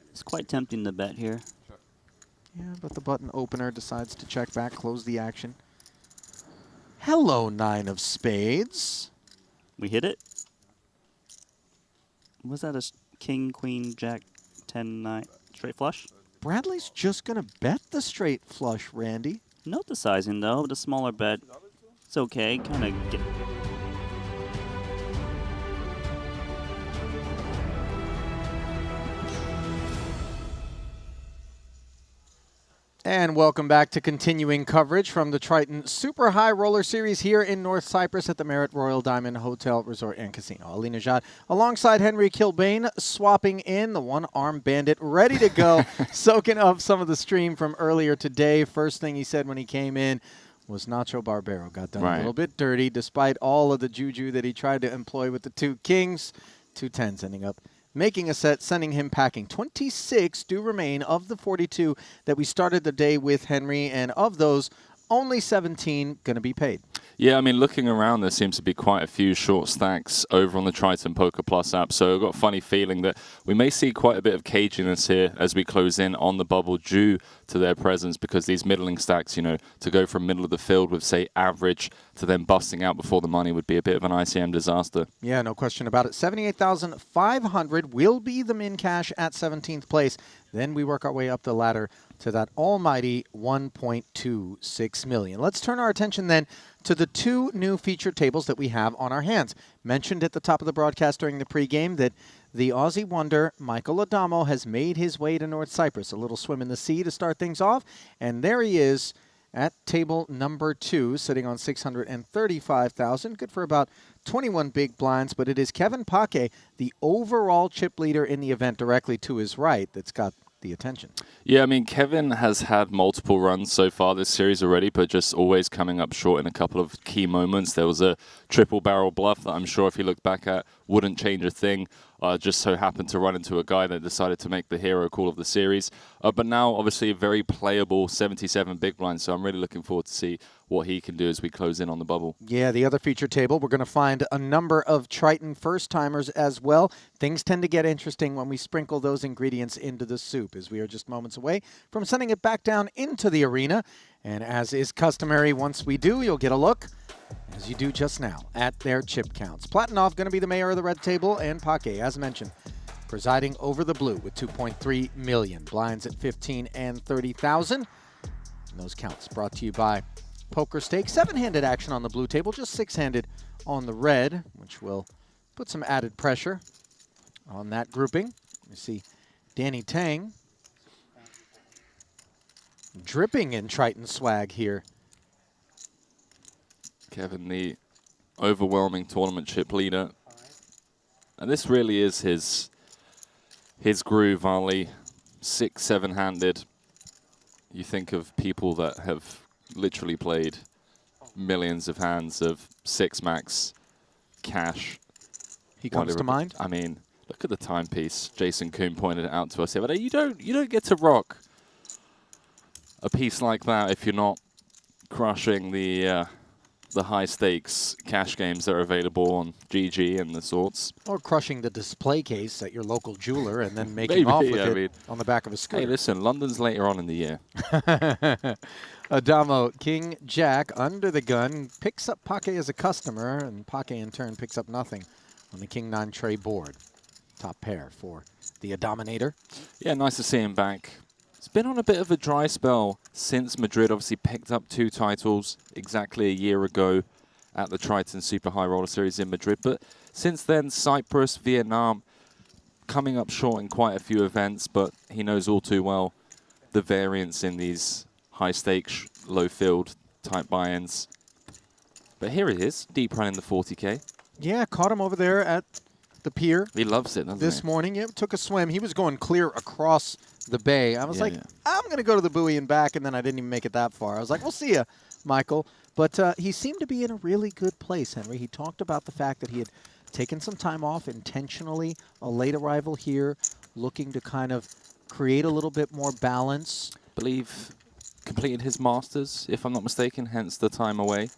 It's quite tempting to bet here. Yeah, but the button opener decides to check back, close the action. Hello, 9 of spades. We hit it. Was that a king, queen, jack, 10, 9, straight flush? Bradley's just going to bet the straight flush, Randy. Note the sizing, though. The smaller bet, it's okay. Kind of get... And welcome back to continuing coverage from the Triton Super High Roller Series here in North Cyprus at the Marriott Royal Diamond Hotel, Resort and Casino. Ali Najad alongside Henry Kilbane, swapping in the one-armed bandit, ready to go, soaking up some of the stream from earlier today. First thing he said when he came in was Nacho Barbero got done a little bit dirty, despite all of the juju that he tried to employ with the 2 kings. 2 10s ending up making a set, sending him packing. 26 do remain of the 42 that we started the day with, Henry, and of those, only 17 going to be paid. Yeah, I mean, looking around, there seems to be quite a few short stacks over on the Triton Poker Plus app, so I've got a funny feeling that we may see quite a bit of caginess here as we close in on the bubble due to their presence, because these middling stacks, you know, to go from middle of the field with, say, average to then busting out before the money would be a bit of an ICM disaster. Yeah, no question about it. 78,500 will be the min cash at 17th place. Then we work our way up the ladder to that almighty 1.26 million. Let's turn our attention then to the 2 new featured tables that we have on our hands. Mentioned at the top of the broadcast during the pregame that the Aussie wonder, Michael Adamo, has made his way to North Cyprus. A little swim in the sea to start things off. And there he is at table number 2, sitting on 635,000. Good for about 21 big blinds, but it is Kevin Pake, the overall chip leader in the event, directly to his right, that's got the attention. Yeah, I mean, Kevin has had multiple runs so far this series already, but just always coming up short in a couple of key moments. There was a triple barrel bluff that I'm sure if he looked back at wouldn't change a thing. Just so happened to run into a guy that decided to make the hero call of the series. But now, obviously, a very playable 77 big blind, so I'm really looking forward to see what he can do as we close in on the bubble. Yeah, the other feature table, we're going to find a number of Triton first-timers as well. Things tend to get interesting when we sprinkle those ingredients into the soup, as we are just moments away from sending it back down into the arena. And as is customary, once we do, you'll get a look, as you do just now, at their chip counts. Platinov going to be the mayor of the red table, and Pake, as mentioned, presiding over the blue with 2.3 million. Blinds at 15 and 30,000. And those counts brought to you by Poker Stake. 7-handed action on the blue table, just 6-handed on the red, which will put some added pressure on that grouping. You see Danny Tang dripping in Triton swag here. Kevin, the overwhelming tournament chip leader. And this really is his groove, Ali. 6, 7-handed. You think of people that have literally played millions of hands of 6 max cash. He comes to mind? I mean, look at the timepiece. Jason Kuhn pointed it out to us here. But you don't get to rock a piece like that if you're not crushing the high stakes cash games that are available on GG and the sorts. Or crushing the display case at your local jeweler and then making off with it on the back of a scooter. Hey, listen, London's later on in the year. Adamo, King Jack, under the gun, picks up Pake as a customer, and Pake in turn picks up nothing on the King 9 tray board. Top pair for the Adominator. Yeah, nice to see him back. It's been on a bit of a dry spell since Madrid. Obviously picked up 2 titles exactly a year ago at the Triton Super High Roller Series in Madrid. But since then, Cyprus, Vietnam, coming up short in quite a few events, but he knows all too well the variance in these high stakes, low field type buy-ins. But here it is, deep running the 40K. Yeah, caught him over there at the pier. He loves it, doesn't he? This morning, yeah, took a swim. He was going clear across the bay. I was I'm going to go to the buoy and back, and then I didn't even make it that far. I was like, we'll see ya, Michael. But he seemed to be in a really good place, Henry. He talked about the fact that he had taken some time off intentionally, a late arrival here, looking to kind of create a little bit more balance. Believe completed his Masters, if I'm not mistaken, hence the time away.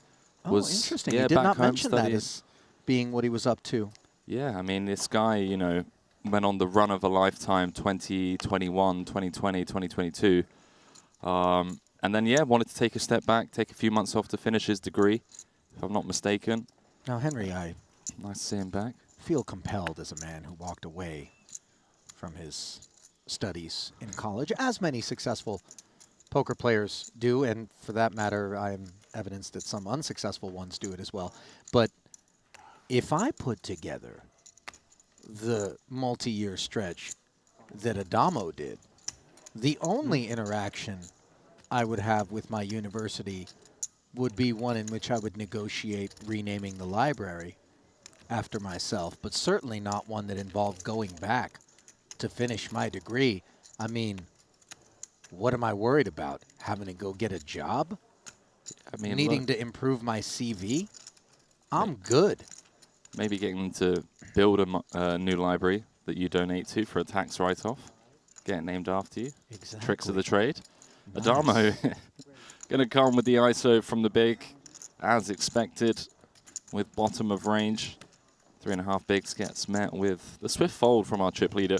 Oh, interesting. He did not mention that as being what he was up to. Yeah, I mean, this guy, you know, went on the run of a lifetime, 2021, 2020, 2022. And then, yeah, wanted to take a step back, take a few months off to finish his degree, if I'm not mistaken. Now, Henry, I Nice to see him back. feel compelled as a man who walked away from his studies in college, as many successful poker players do, and for that matter, I'm evidence that some unsuccessful ones do it as well. But if I put together the multi-year stretch that Adamo did, the only interaction I would have with my university would be one in which I would negotiate renaming the library after myself, but certainly not one that involved going back to finish my degree. I mean, what am I worried about? Having to go get a job? I mean, needing to improve my CV? I'm good. Maybe getting to build a new library that you donate to for a tax write-off. Get it named after you. Exactly. Tricks of the trade. Nice. Adamo going to come with the ISO from the big, as expected, with bottom of range. 3.5 bigs gets met with the swift fold from our chip leader.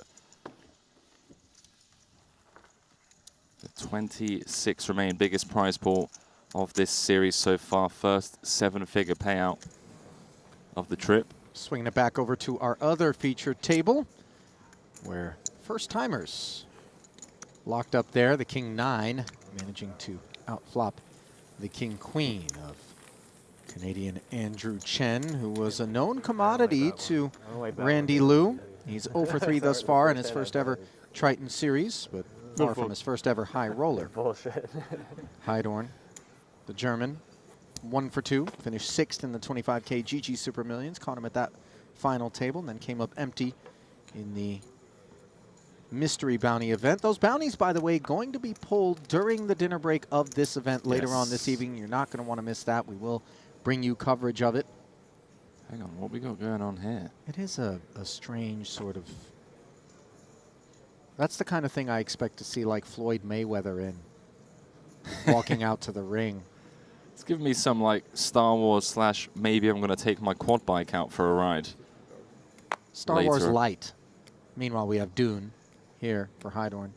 26 remain, biggest prize pool of this series so far. First 7-figure payout of the trip. Swinging it back over to our other featured table, where first-timers locked up there. The King-9 managing to outflop the King-Queen of Canadian Andrew Chen, who was a known commodity to Randy Liu. He's 0 for 3 thus far in his first ever Triton series, but far from his first ever high roller. Bullshit. Heidorn, the German, 1 for 2, finished 6th in the 25K GG Super Millions, caught him at that final table, and then came up empty in the mystery bounty event. Those bounties, by the way, going to be pulled during the dinner break of this event later on this evening. You're not going to want to miss that. We will bring you coverage of it. Hang on, what we got going on here? It is a strange sort of... That's the kind of thing I expect to see like Floyd Mayweather in, walking out to the ring. It's giving me some like Star Wars / maybe I'm going to take my quad bike out for a ride. Star Wars Light. Meanwhile, we have Dune here for Heidorn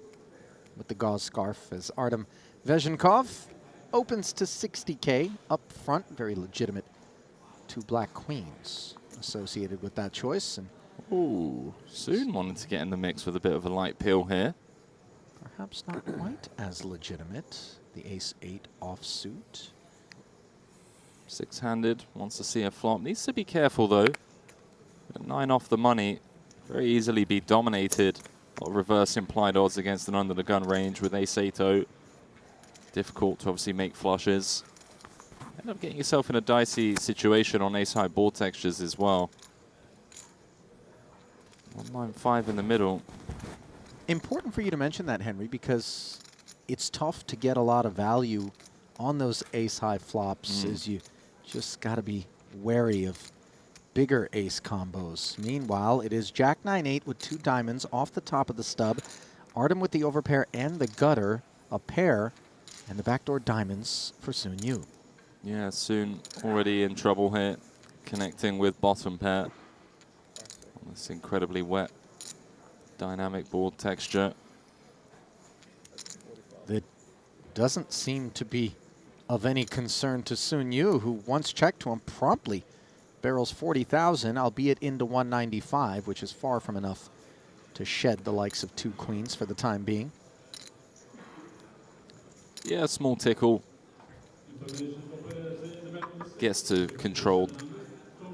with the gauze scarf as Artem Vezhenkov opens to 60K up front. Very legitimate 2 black queens associated with that choice. And ooh, Soon wanted to get in the mix with a bit of a light peel here. perhaps not quite as legitimate. The ace-8 offsuit. 6-handed, wants to see a flop. Needs to be careful though. At 9 off the money, very easily be dominated. Or reverse implied odds against an under the gun range with ace-8-0. Difficult to obviously make flushes. End up getting yourself in a dicey situation on ace-high board textures as well. 195 in the middle. Important for you to mention that, Henry, because it's tough to get a lot of value on those ace-high flops, as you just got to be wary of bigger ace combos. Meanwhile, it is Jack 9-8 with 2 diamonds off the top of the stub. Artem with the overpair and the gutter, a pair, and the backdoor diamonds for Soon Yu. Yeah, Soon already in trouble here, connecting with bottom pair. On this incredibly wet, dynamic board texture. That doesn't seem to be of any concern to Soon Yu, who once checked to him promptly barrels 40,000, albeit into 195, which is far from enough to shed the likes of 2 queens for the time being. Yeah, small tickle. Gets to control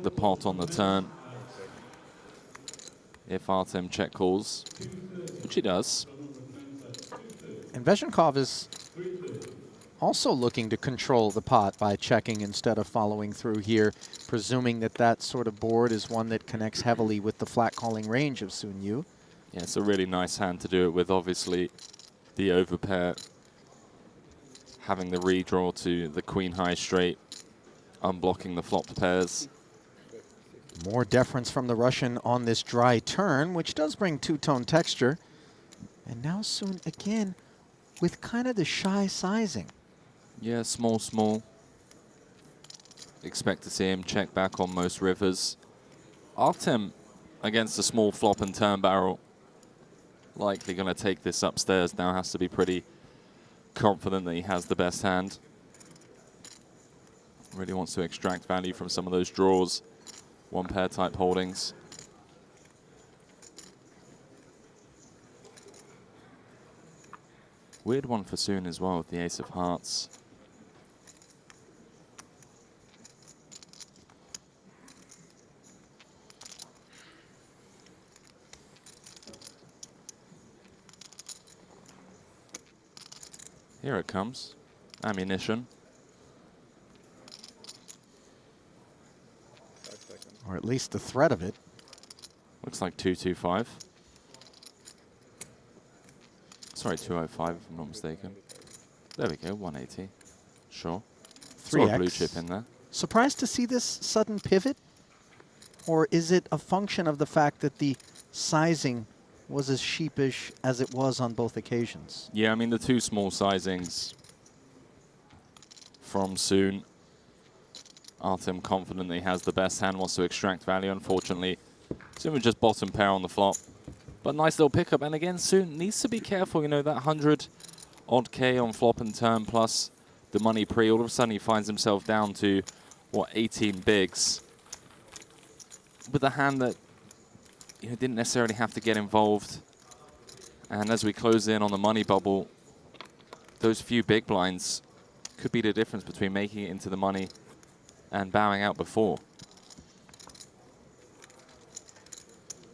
the pot on the turn. If Artem check calls, which he does. And Vezhenkov is also looking to control the pot by checking instead of following through here, presuming that that sort of board is one that connects heavily with the flat calling range of Soon Yu. Yeah, it's a really nice hand to do it with. Obviously, the overpair having the redraw to the queen high straight, unblocking the flopped pairs. More deference from the Russian on this dry turn, which does bring 2-tone texture. And now Soon again with kind of the shy sizing. Yeah, small, small. Expect to see him check back on most rivers. Artem against a small flop and turn barrel. Likely going to take this upstairs. Now has to be pretty confident that he has the best hand. Really wants to extract value from some of those draws, one pair type holdings. Weird one for Soon as well with the ace of hearts. Here it comes. Ammunition. Or at least the threat of it. Looks like 225. Sorry, 205 if I'm not mistaken. There we go, 180. Sure. Saw a blue chip in there. Surprised to see this sudden pivot? Or is it a function of the fact that the sizing was as sheepish as it was on both occasions? Yeah, I mean, the two small sizings from Soon. Artem confident that he has the best hand, wants to extract value. Unfortunately, Soon was just bottom pair on the flop. But nice little pickup. And again, Soon needs to be careful. You know, that 100 odd K on flop and turn plus the money pre. All of a sudden, he finds himself down to, what, 18 bigs. With a hand that, you know, didn't necessarily have to get involved. And as we close in on the money bubble, those few big blinds could be the difference between making it into the money and bowing out before.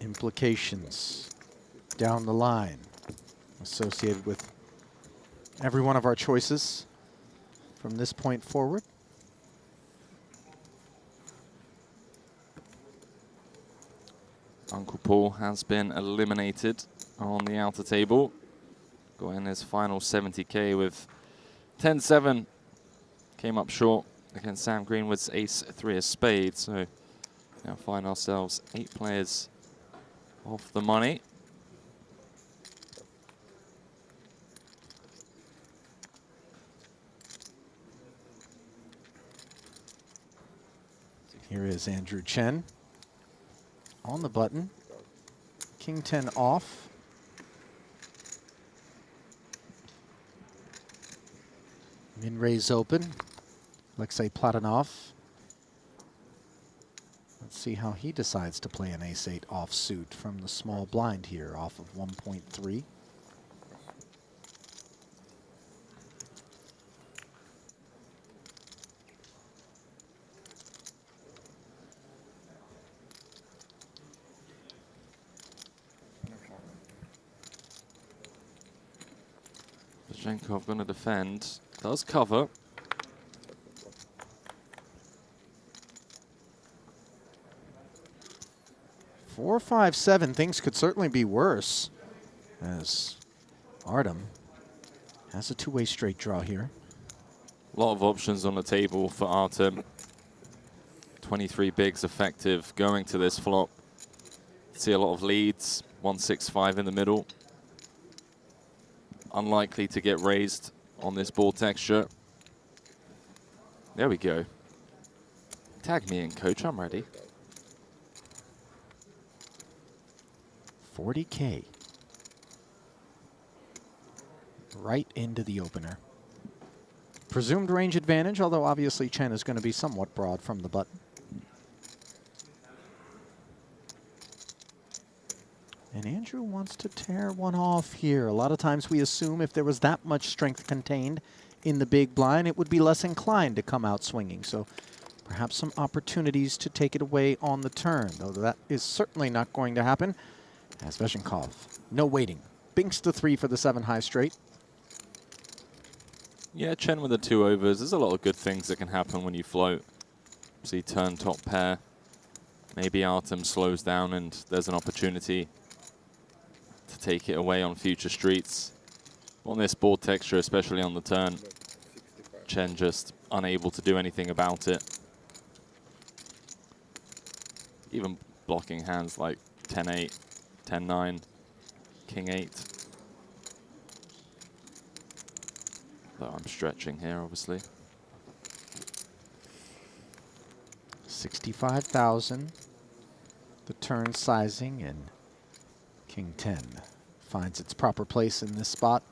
Implications down the line associated with every one of our choices from this point forward. Uncle Paul has been eliminated on the outer table. Got in his final 70K with 10-7. Came up short against Sam Greenwood's ace-3 of spades. So now find ourselves 8 players off the money. Here is Andrew Chen on the button. King 10 off. Min-raise open. Alexei Platonov. Let's see how he decides to play an ace-8 offsuit from the small blind here, off of 1.3. Zhenkov going to defend. Does cover. Four, 5, 7. Things could certainly be worse, as Artem has a two-way straight draw here. A lot of options on the table for Artem. 23 bigs effective going to this flop. See a lot of leads. 165 in the middle. Unlikely to get raised on this board texture. There we go. Tag me in, coach. I'm ready. 40K. Right into the opener. Presumed range advantage, although obviously Chen is going to be somewhat broad from the button. And Andrew wants to tear one off here. A lot of times we assume if there was that much strength contained in the big blind, it would be less inclined to come out swinging. So perhaps some opportunities to take it away on the turn, though that is certainly not going to happen. As Veshenkov, no waiting. Binks the 3 for the 7 high straight. Yeah, Chen with the 2 overs. There's a lot of good things that can happen when you float. See turn top pair. Maybe Artem slows down and there's an opportunity to take it away on future streets. On this board texture, especially on the turn, Chen just unable to do anything about it. Even blocking hands like 10-8, 10-9, King-8. Though I'm stretching here, obviously. 65,000. The turn sizing, and King 10 finds its proper place in this spot.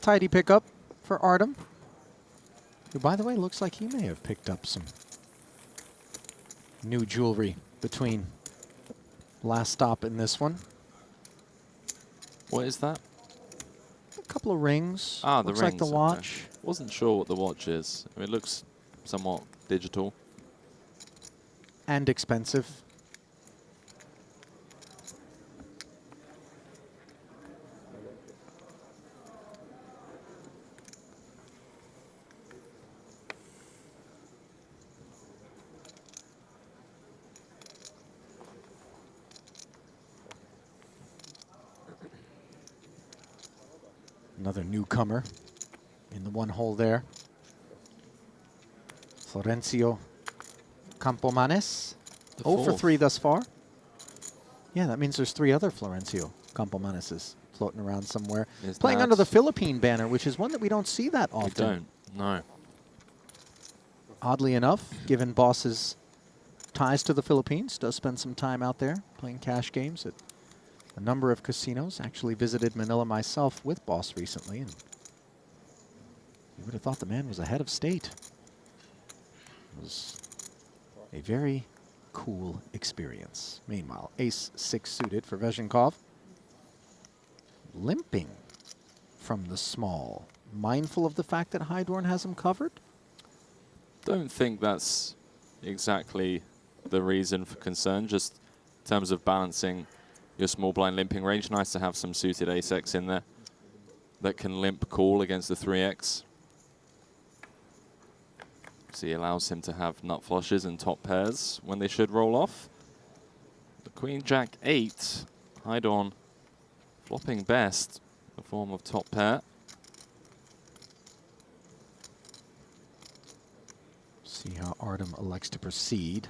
Tidy pickup for Artem, who, by the way, looks like he may have picked up some new jewelry between last stop and this one. What is that? A couple of rings. Ah, the looks rings. like the okay. watch. Wasn't sure what the watch is. I mean, it looks somewhat digital. And expensive. Another newcomer in the one hole there. Florencio Campomanes. 0 for 3 thus far. Yeah, that means there's 3 other Florencio Campomaneses floating around somewhere. Is Playing that- under the Philippine banner, which is one that we don't see that often. We don't, no. Oddly enough, given Boss's ties to the Philippines, does spend some time out there playing cash games at a number of casinos. Actually visited Manila myself with Boss recently, and you would have thought the man was a head of state. It was a very cool experience. Meanwhile, ace-6 suited for Vezhenkov. Limping from the small. Mindful of the fact that Hydorn has him covered? Don't think that's exactly the reason for concern, just in terms of balancing your small blind limping range. Nice to have some suited ace-x in there that can limp call against the 3x. So he allows him to have nut flushes and top pairs when they should roll off. The Queen Jack 8, Hydorn flopping best, the form of top pair. See how Artem elects to proceed.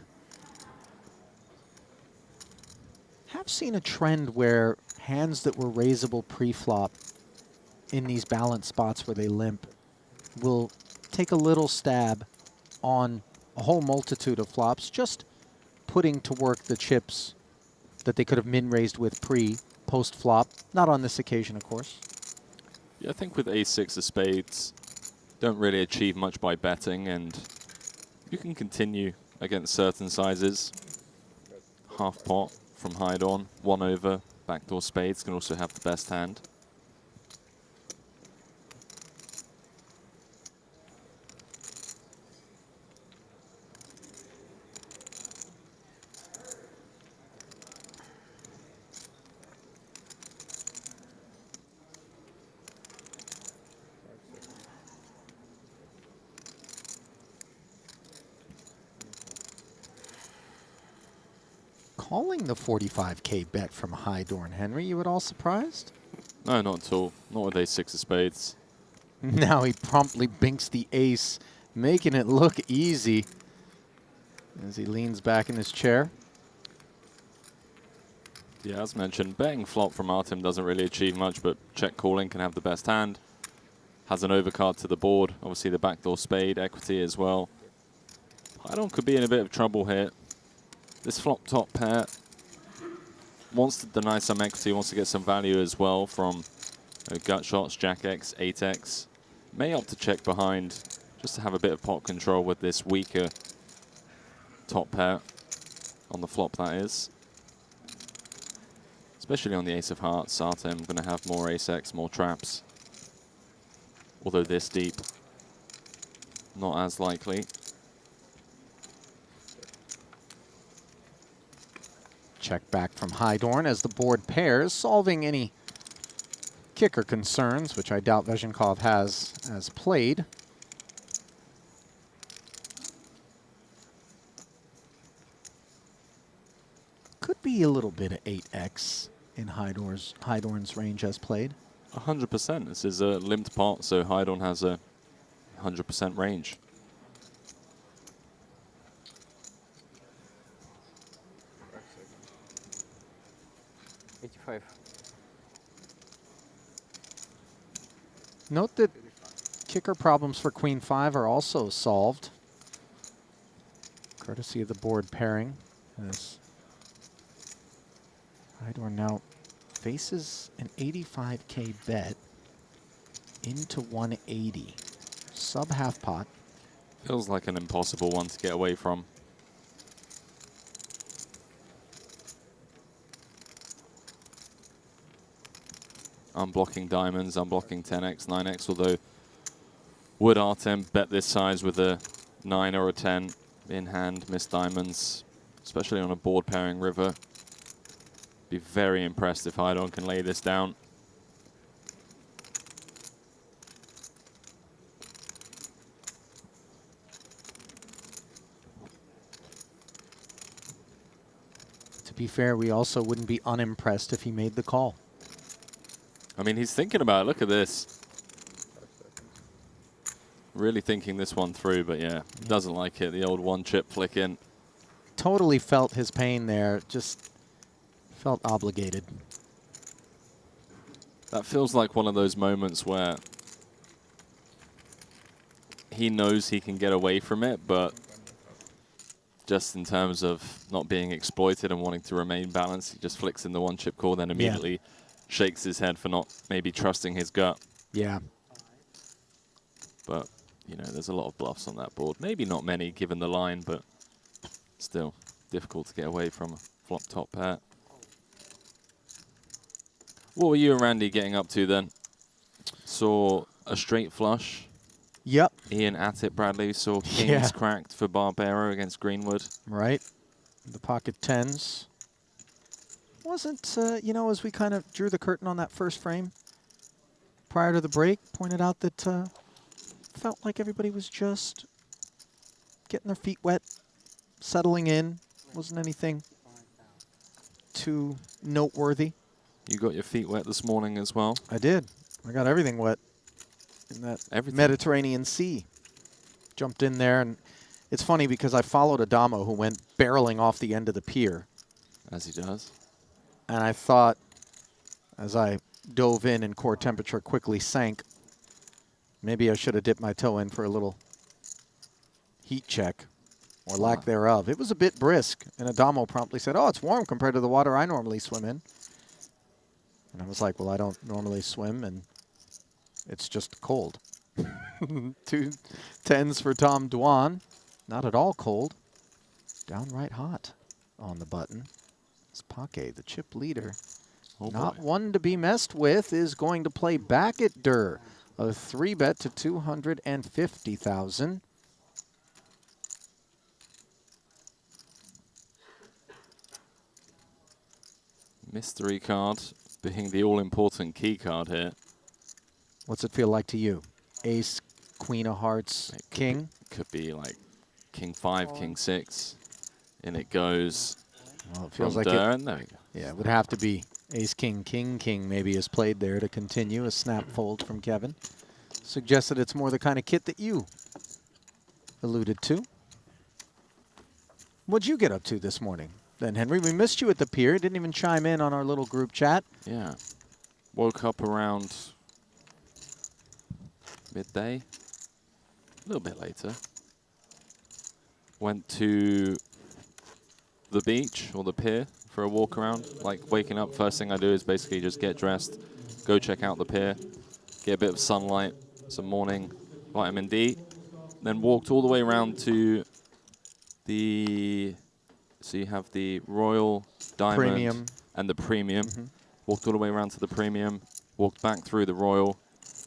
Have seen a trend where hands that were raisable pre-flop in these balance spots where they limp will take a little stab on a whole multitude of flops, just putting to work the chips that they could have min-raised with post-flop. Not on this occasion, of course. Yeah, I think with ace-6 of spades, don't really achieve much by betting, and you can continue against certain sizes. Half pot from Hydorn, 1 over, backdoor spades can also have the best hand. Calling the 45K bet from Hydorn. Henry, you at all surprised? No, not at all. Not with ace-6 of spades. Now he promptly binks the ace, making it look easy as he leans back in his chair. Yeah, as mentioned, betting flop from Artem doesn't really achieve much, but check calling can have the best hand. Has an overcard to the board. Obviously the backdoor spade, equity as well. Hydorn could be in a bit of trouble here. This flop top pair wants to deny some equity, wants to get some value as well from gut shots, Jack X, 8X. May opt to check behind just to have a bit of pot control with this weaker top pair on the flop, that is. Especially on the ace of hearts, Artem going to have more ace-x, more traps. Although this deep, not as likely. Check back from Hydorn as the board pairs, solving any kicker concerns, which I doubt Vezhenkov has as played. Could be a little bit of 8x in Hydorn's range as played. 100%. This is a limped pot, so Hydorn has a 100% range. Note that kicker problems for Queen 5 are also solved, courtesy of the board pairing, as Hydorn now faces an 85K bet. into 180. Sub half pot. Feels like an impossible one to get away from. Unblocking diamonds, unblocking 10x, 9x, although would Artem bet this size with a 9 or a 10 in hand, miss diamonds, especially on a board pairing river. Be very impressed if Hydon can lay this down. To be fair, we also wouldn't be unimpressed if he made the call. I mean, he's thinking about it. Look at this. Really thinking this one through, but yeah, doesn't like it. The old one chip flick in. Totally felt his pain there, just felt obligated. That feels like one of those moments where he knows he can get away from it, but just in terms of not being exploited and wanting to remain balanced, he just flicks in the one chip call, then immediately shakes his head for not maybe trusting his gut. Yeah. But, you know, there's a lot of bluffs on that board. Maybe not many given the line, but still difficult to get away from a flop top pair. What were you and Randy getting up to then? Saw a straight flush. Yep. Ian at it, Bradley. Saw kings cracked for Barbero against Greenwood. Right. The pocket tens. Wasn't, you know, as we kind of drew the curtain on that first frame prior to the break, pointed out that felt like everybody was just getting their feet wet, settling in. Wasn't anything too noteworthy. You got your feet wet this morning as well? I did. I got everything wet in that Mediterranean Sea. Jumped in there, and it's funny because I followed Adamo who went barreling off the end of the pier. As he does. And I thought, as I dove in and core temperature quickly sank, maybe I should have dipped my toe in for a little heat check, or lack thereof. It was a bit brisk, and Adamo promptly said, oh, it's warm compared to the water I normally swim in. And I was like, well, I don't normally swim, and it's just cold. 2 tens for Tom Dwan. Not at all cold. Downright hot on the button. Spake, the chip leader, not one to be messed with, is going to play back at Durr. A 3-bet to 250,000. Mystery card being the all-important key card here. What's it feel like to you? Ace, Queen of Hearts, King? Could be like King 5, King 6. In it goes. Well, it feels like there we go. Yeah, it would have to be Ace, King, King, King maybe is played there to continue. A snap fold from Kevin. Suggests that it's more the kind of kit that you alluded to. What'd you get up to this morning then, Henry? We missed you at the pier. Didn't even chime in on our little group chat. Yeah. Woke up around midday. A little bit later. Went to the beach or the pier for a walk around. Like waking up, first thing I do is basically just get dressed, go check out the pier, get a bit of sunlight, some morning vitamin D, then walked all the way around to the, so you have the Royal Diamond Premium. And the Premium. Walked all the way around to the Premium, walked back through the Royal,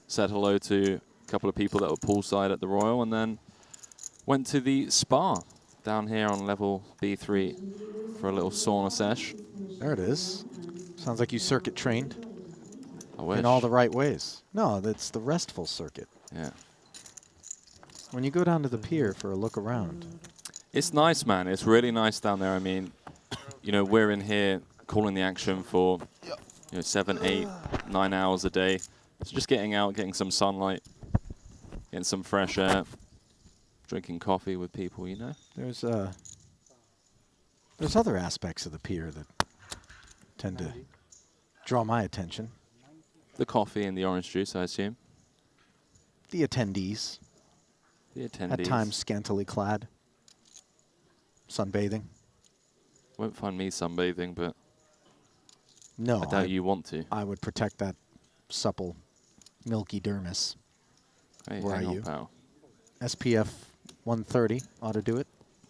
said hello to a couple of people that were poolside at the Royal, and then went to the spa down here on level B3 for a little sauna sesh. There it is. Sounds like you circuit trained. I wish. In all the right ways. No, that's the restful circuit. Yeah. When you go down to the pier for a look around. It's nice, man. It's really nice down there. I mean, you know, we're in here calling the action for 7, 8, 9 hours a day. So just getting out, getting some sunlight, getting some fresh air, drinking coffee with people, you know. There's other aspects of the pier that tend to draw my attention. The coffee and the orange juice, I assume. The attendees. The attendees. At times scantily clad. Sunbathing. Won't find me sunbathing, but no, I doubt you want to. I would protect that supple milky dermis. Hey, Where hang are on, you? pal. SPF 130 ought to do it.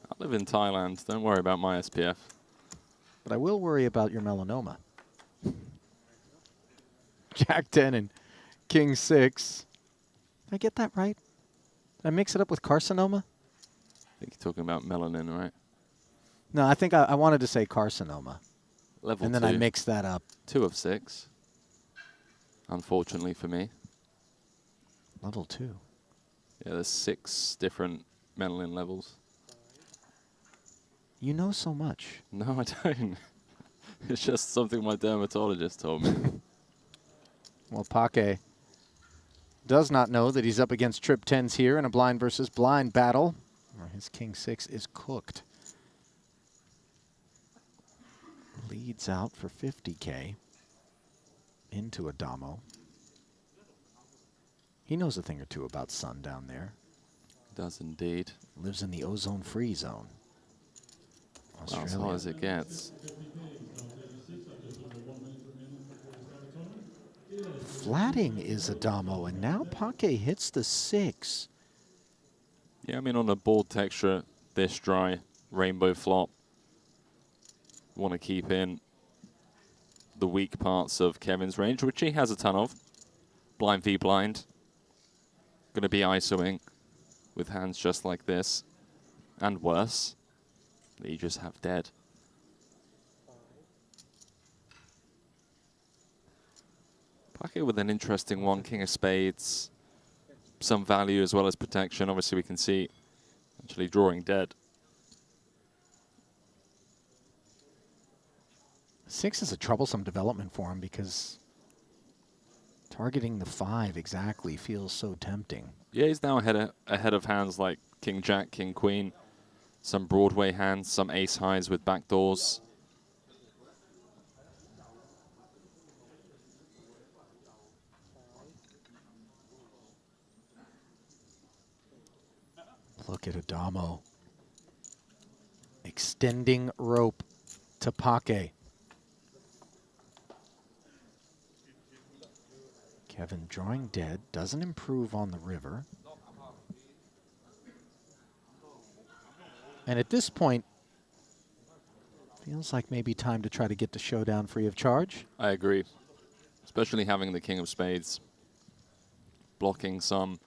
I live in Thailand. Don't worry about my SPF. But I will worry about your melanoma. Jack 10 and King 6. Did I get that right? Did I mix it up with carcinoma? I think you're talking about melanin, right? No, I think I wanted to say carcinoma. Level and then 2. I mixed that up. 2 of 6. Unfortunately for me. Level 2. Yeah, there's 6 different melanin levels. You know so much. No, I don't. It's just something my dermatologist told me. Well, Pake does not know that he's up against Trip 10s here in a blind versus blind battle, where his King 6 is cooked. Leads out for 50K into Adamo. He knows a thing or two about sun down there. Does indeed. Lives in the ozone-free zone. Well, as hot as it gets. Flatting is Adamo, and now Pake hits the 6. Yeah, I mean, on a board texture this dry, rainbow flop, want to keep in the weak parts of Kevin's range, which he has a ton of. Blind v blind. Going to be ISOing with hands just like this, and worse, that you just have dead. Pake with an interesting one, King of Spades. Some value as well as protection. Obviously, we can see actually drawing dead. 6 is a troublesome development for him because targeting the 5 exactly feels so tempting. Yeah, he's now ahead of hands like King Jack, King Queen, some Broadway hands, some ace highs with backdoors. Look at Adamo. Extending rope to Pake. Kevin drawing dead, doesn't improve on the river. And at this point, feels like maybe time to try to get the showdown free of charge. I agree, especially having the King of Spades blocking some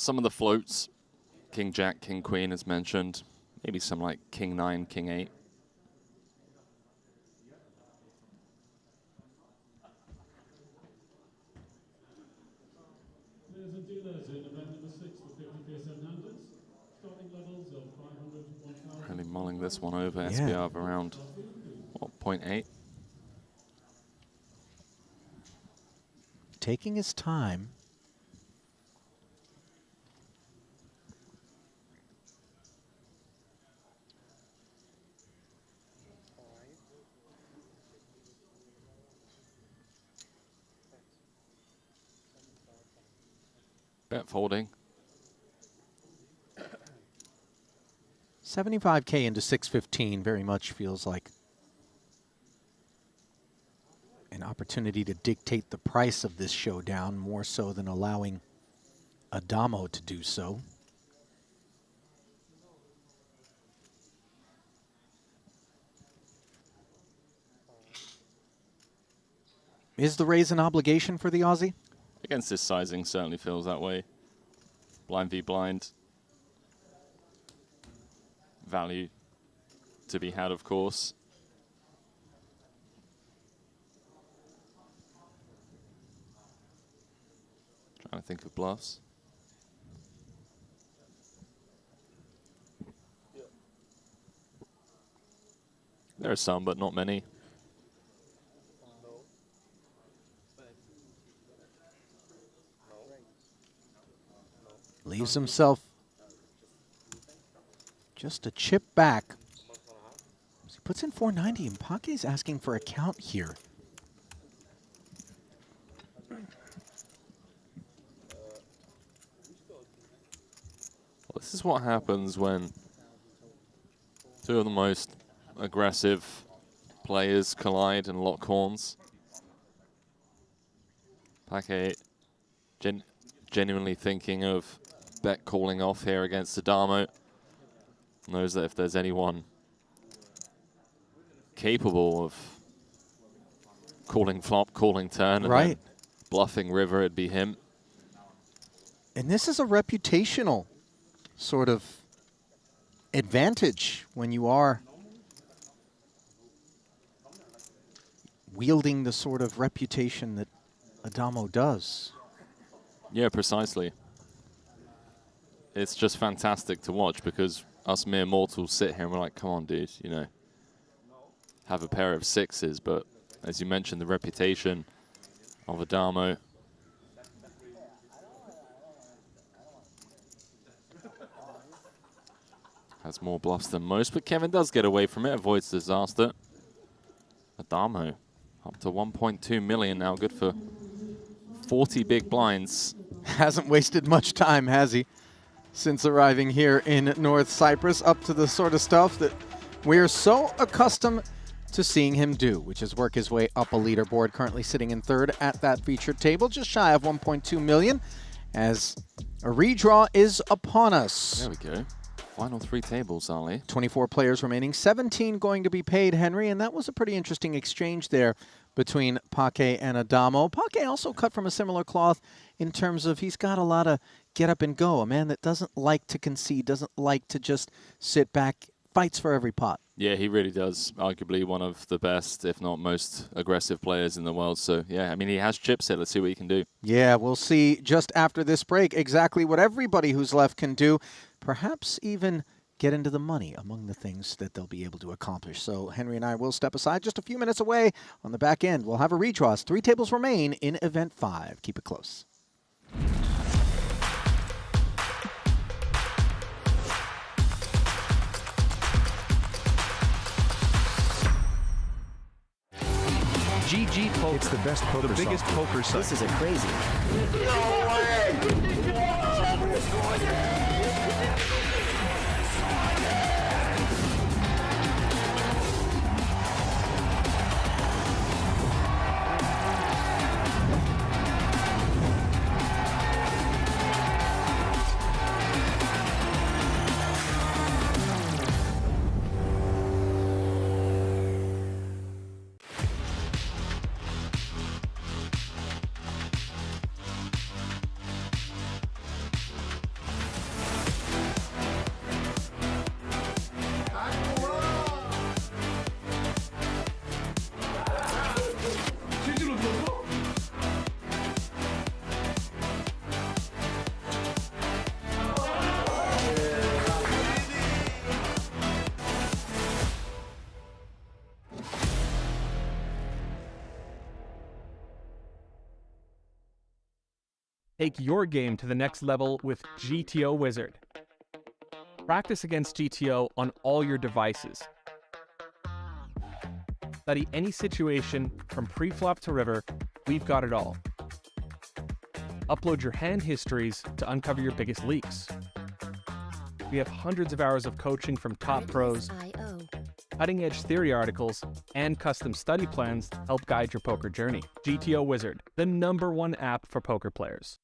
of the floats. King Jack, King Queen as mentioned, maybe some like King 9, King 8. Really mulling this one over. Yeah. SPR of around, what, 0.8? Taking his time. Bet folding. 75K into 615 very much feels like an opportunity to dictate the price of this showdown more so than allowing Adamo to do so. Is the raise an obligation for the Aussie? Against this sizing, certainly feels that way. Blind v blind. Value to be had, of course. Trying to think of bluffs. There are some, but not many. Leaves himself just a chip back. He puts in 490, and Pake's asking for a count here. Well, this is what happens when two of the most aggressive players collide and lock horns. Paquet genuinely thinking of bet calling off here against Adamo. Knows that if there's anyone capable of calling flop, calling turn, and Right. then bluffing river, it'd be him. And this is a reputational sort of advantage when you are wielding the sort of reputation that Adamo does. Yeah, precisely. It's just fantastic to watch because us mere mortals sit here and we're like, come on, dude, you know, have a pair of sixes. But as you mentioned, the reputation of Adamo. Has more bluffs than most, but Kevin does get away from it, avoids disaster. Adamo up to 1.2 million now, good for 40 big blinds. Hasn't wasted much time, has he? Since arriving here in North Cyprus, up to the sort of stuff that we're so accustomed to seeing him do, which is work his way up a leaderboard, currently sitting in third at that featured table, just shy of 1.2 million, as a redraw is upon us. There we go. Final 3 tables, Ali. 24 players remaining, 17 going to be paid, Henry, and that was a pretty interesting exchange there between Paquet and Adamo. Paquet also cut from a similar cloth in terms of he's got a lot of get up and go, a man that doesn't like to concede, doesn't like to just sit back, fights for every pot. Yeah, he really does. Arguably one of the best, if not most aggressive players in the world. So, yeah, I mean, he has chips here. Let's see what he can do. Yeah, we'll see just after this break exactly what everybody who's left can do. Perhaps even get into the money among the things that they'll be able to accomplish. So Henry and I will step aside just a few minutes away. On the back end, we'll have a redraw. 3 tables remain in Event 5. Keep it close. GG Poker. It's the best poker. The biggest poker site. This is a crazy. Take your game to the next level with GTO Wizard. Practice against GTO on all your devices. Study any situation from pre-flop to river, we've got it all. Upload your hand histories to uncover your biggest leaks. We have hundreds of hours of coaching from top pros, cutting-edge theory articles, and custom study plans to help guide your poker journey. GTO Wizard, the #1 app for poker players.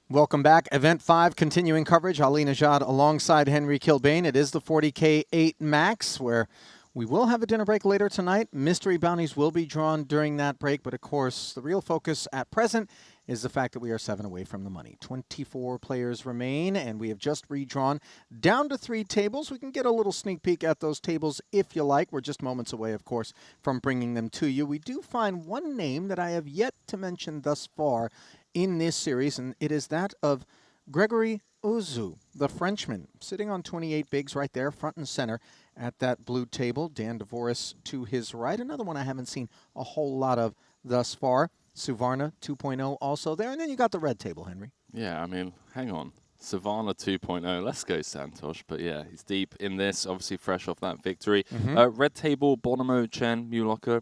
Welcome back. Event 5, continuing coverage. Ali Najad alongside Henry Kilbane. It is the 40K 8 Max, where we will have a dinner break later tonight. Mystery bounties will be drawn during that break, but of course, the real focus at present is the fact that we are 7 away from the money. 24 players remain, and we have just redrawn down to 3 tables. We can get a little sneak peek at those tables if you like. We're just moments away, of course, from bringing them to you. We do find one name that I have yet to mention thus far in this series, and it is that of Gregory Ozu, the Frenchman, sitting on 28 bigs right there, front and center at that blue table. Dan Devoris to his right. Another one I haven't seen a whole lot of thus far. Suvarna 2.0 also there. And then you got the red table, Henry. Yeah, I mean, hang on. Savannah 2.0. Let's go, Santosh. But yeah, he's deep in this, obviously fresh off that victory. Red table, Bonomo, Chen, Mulaka,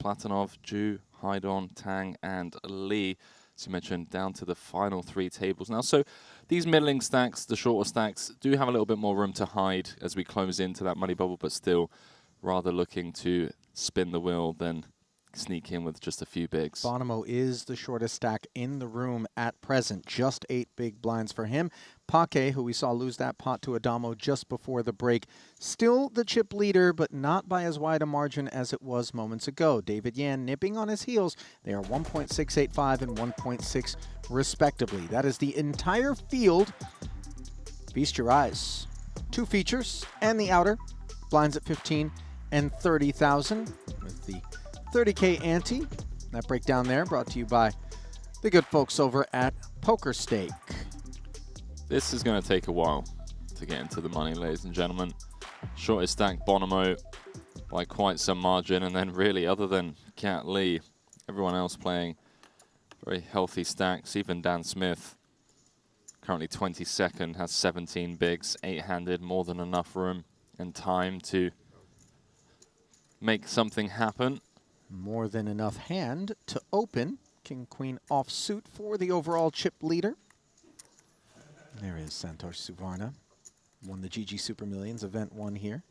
Platonov, Ju, Haidon, Tang, and Lee. As you mentioned, down to the final 3 tables now. So these middling stacks, the shorter stacks, do have a little bit more room to hide as we close into that money bubble, but still rather looking to spin the wheel than sneak in with just a few bigs. Bonomo is the shortest stack in the room at present. Just 8 big blinds for him. Pake, who we saw lose that pot to Adamo just before the break, still the chip leader, but not by as wide a margin as it was moments ago. David Yan nipping on his heels. They are 1.685 and 1.6 respectively. That is the entire field. Feast your eyes. 2 features and the outer. Blinds at 15 and 30,000 with the 30K ante. That breakdown there brought to you by the good folks over at Poker Stake. This is going to take a while to get into the money, ladies and gentlemen. Shortest stack, Bonomo, by quite some margin. And then really, other than Cat Lee, everyone else playing very healthy stacks. Even Dan Smith, currently 22nd, has 17 bigs, 8-handed, more than enough room and time to make something happen. More than enough hand to open. King, Queen offsuit for the overall chip leader. There is Santosh Suvarna. Won the GG Super Millions, event 1 here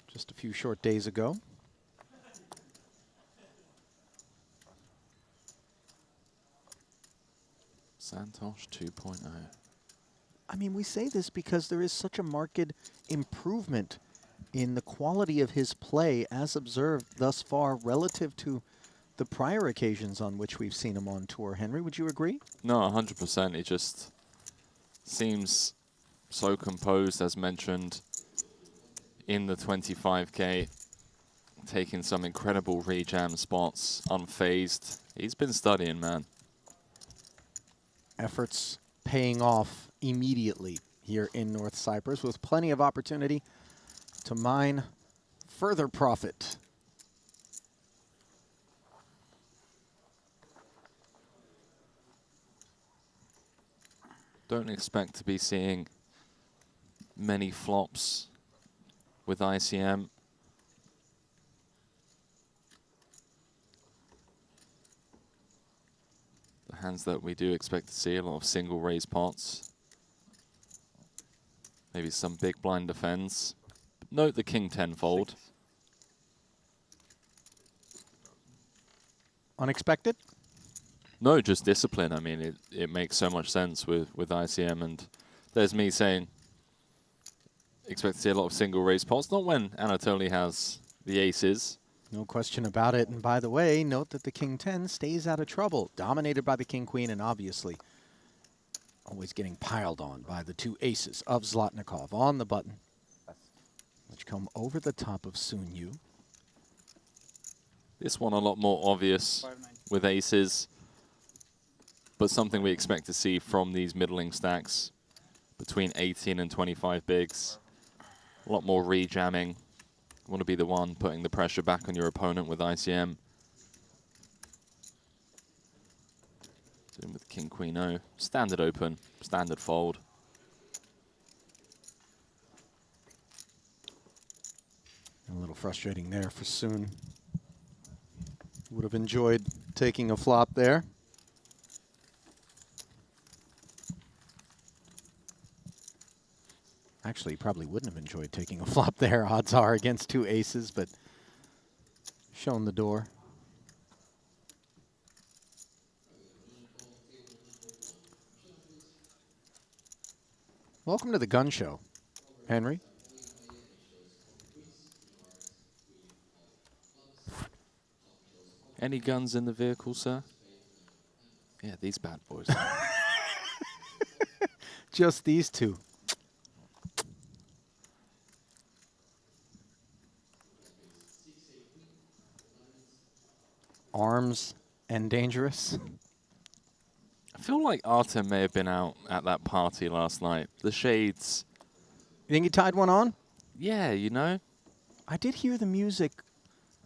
just a few short days ago. Santosh 2.0. I mean, we say this because there is such a marked improvement in the quality of his play as observed thus far relative to the prior occasions on which we've seen him on tour. Henry, would you agree? No, 100%. He just seems so composed, as mentioned, in the 25K, taking some incredible rejam spots, unfazed. He's been studying, man. Efforts paying off immediately here in North Cyprus with plenty of opportunity to mine further profit. Don't expect to be seeing many flops with ICM. The hands that we do expect to see, a lot of single raise pots. Maybe some big blind defense. Note the King 10 fold. Unexpected? No, just discipline. I mean, it makes so much sense with ICM, and there's me saying expect to see a lot of single raise pots, not when Anatoly has the aces. No question about it. And by the way, note that the King 10 stays out of trouble, dominated by the King Queen, and obviously always getting piled on by the 2 aces of Zlotnikov on the button, which come over the top of Sun Yu. This one a lot more obvious with aces, but something we expect to see from these middling stacks between 18 and 25 bigs. A lot more rejamming, want to be the one putting the pressure back on your opponent with ICM. Doing with King Queen O. Standard open, standard fold. A little frustrating there for Soon. Would have enjoyed taking a flop there. Actually, he probably wouldn't have enjoyed taking a flop there. Odds are against 2 aces, but shown the door. Welcome to the gun show, Henry. Any guns in the vehicle, sir? Yeah, these bad boys. Just these 2. Arms and dangerous. I feel like Artem may have been out at that party last night. The shades. You think he tied one on? Yeah, you know. I did hear the music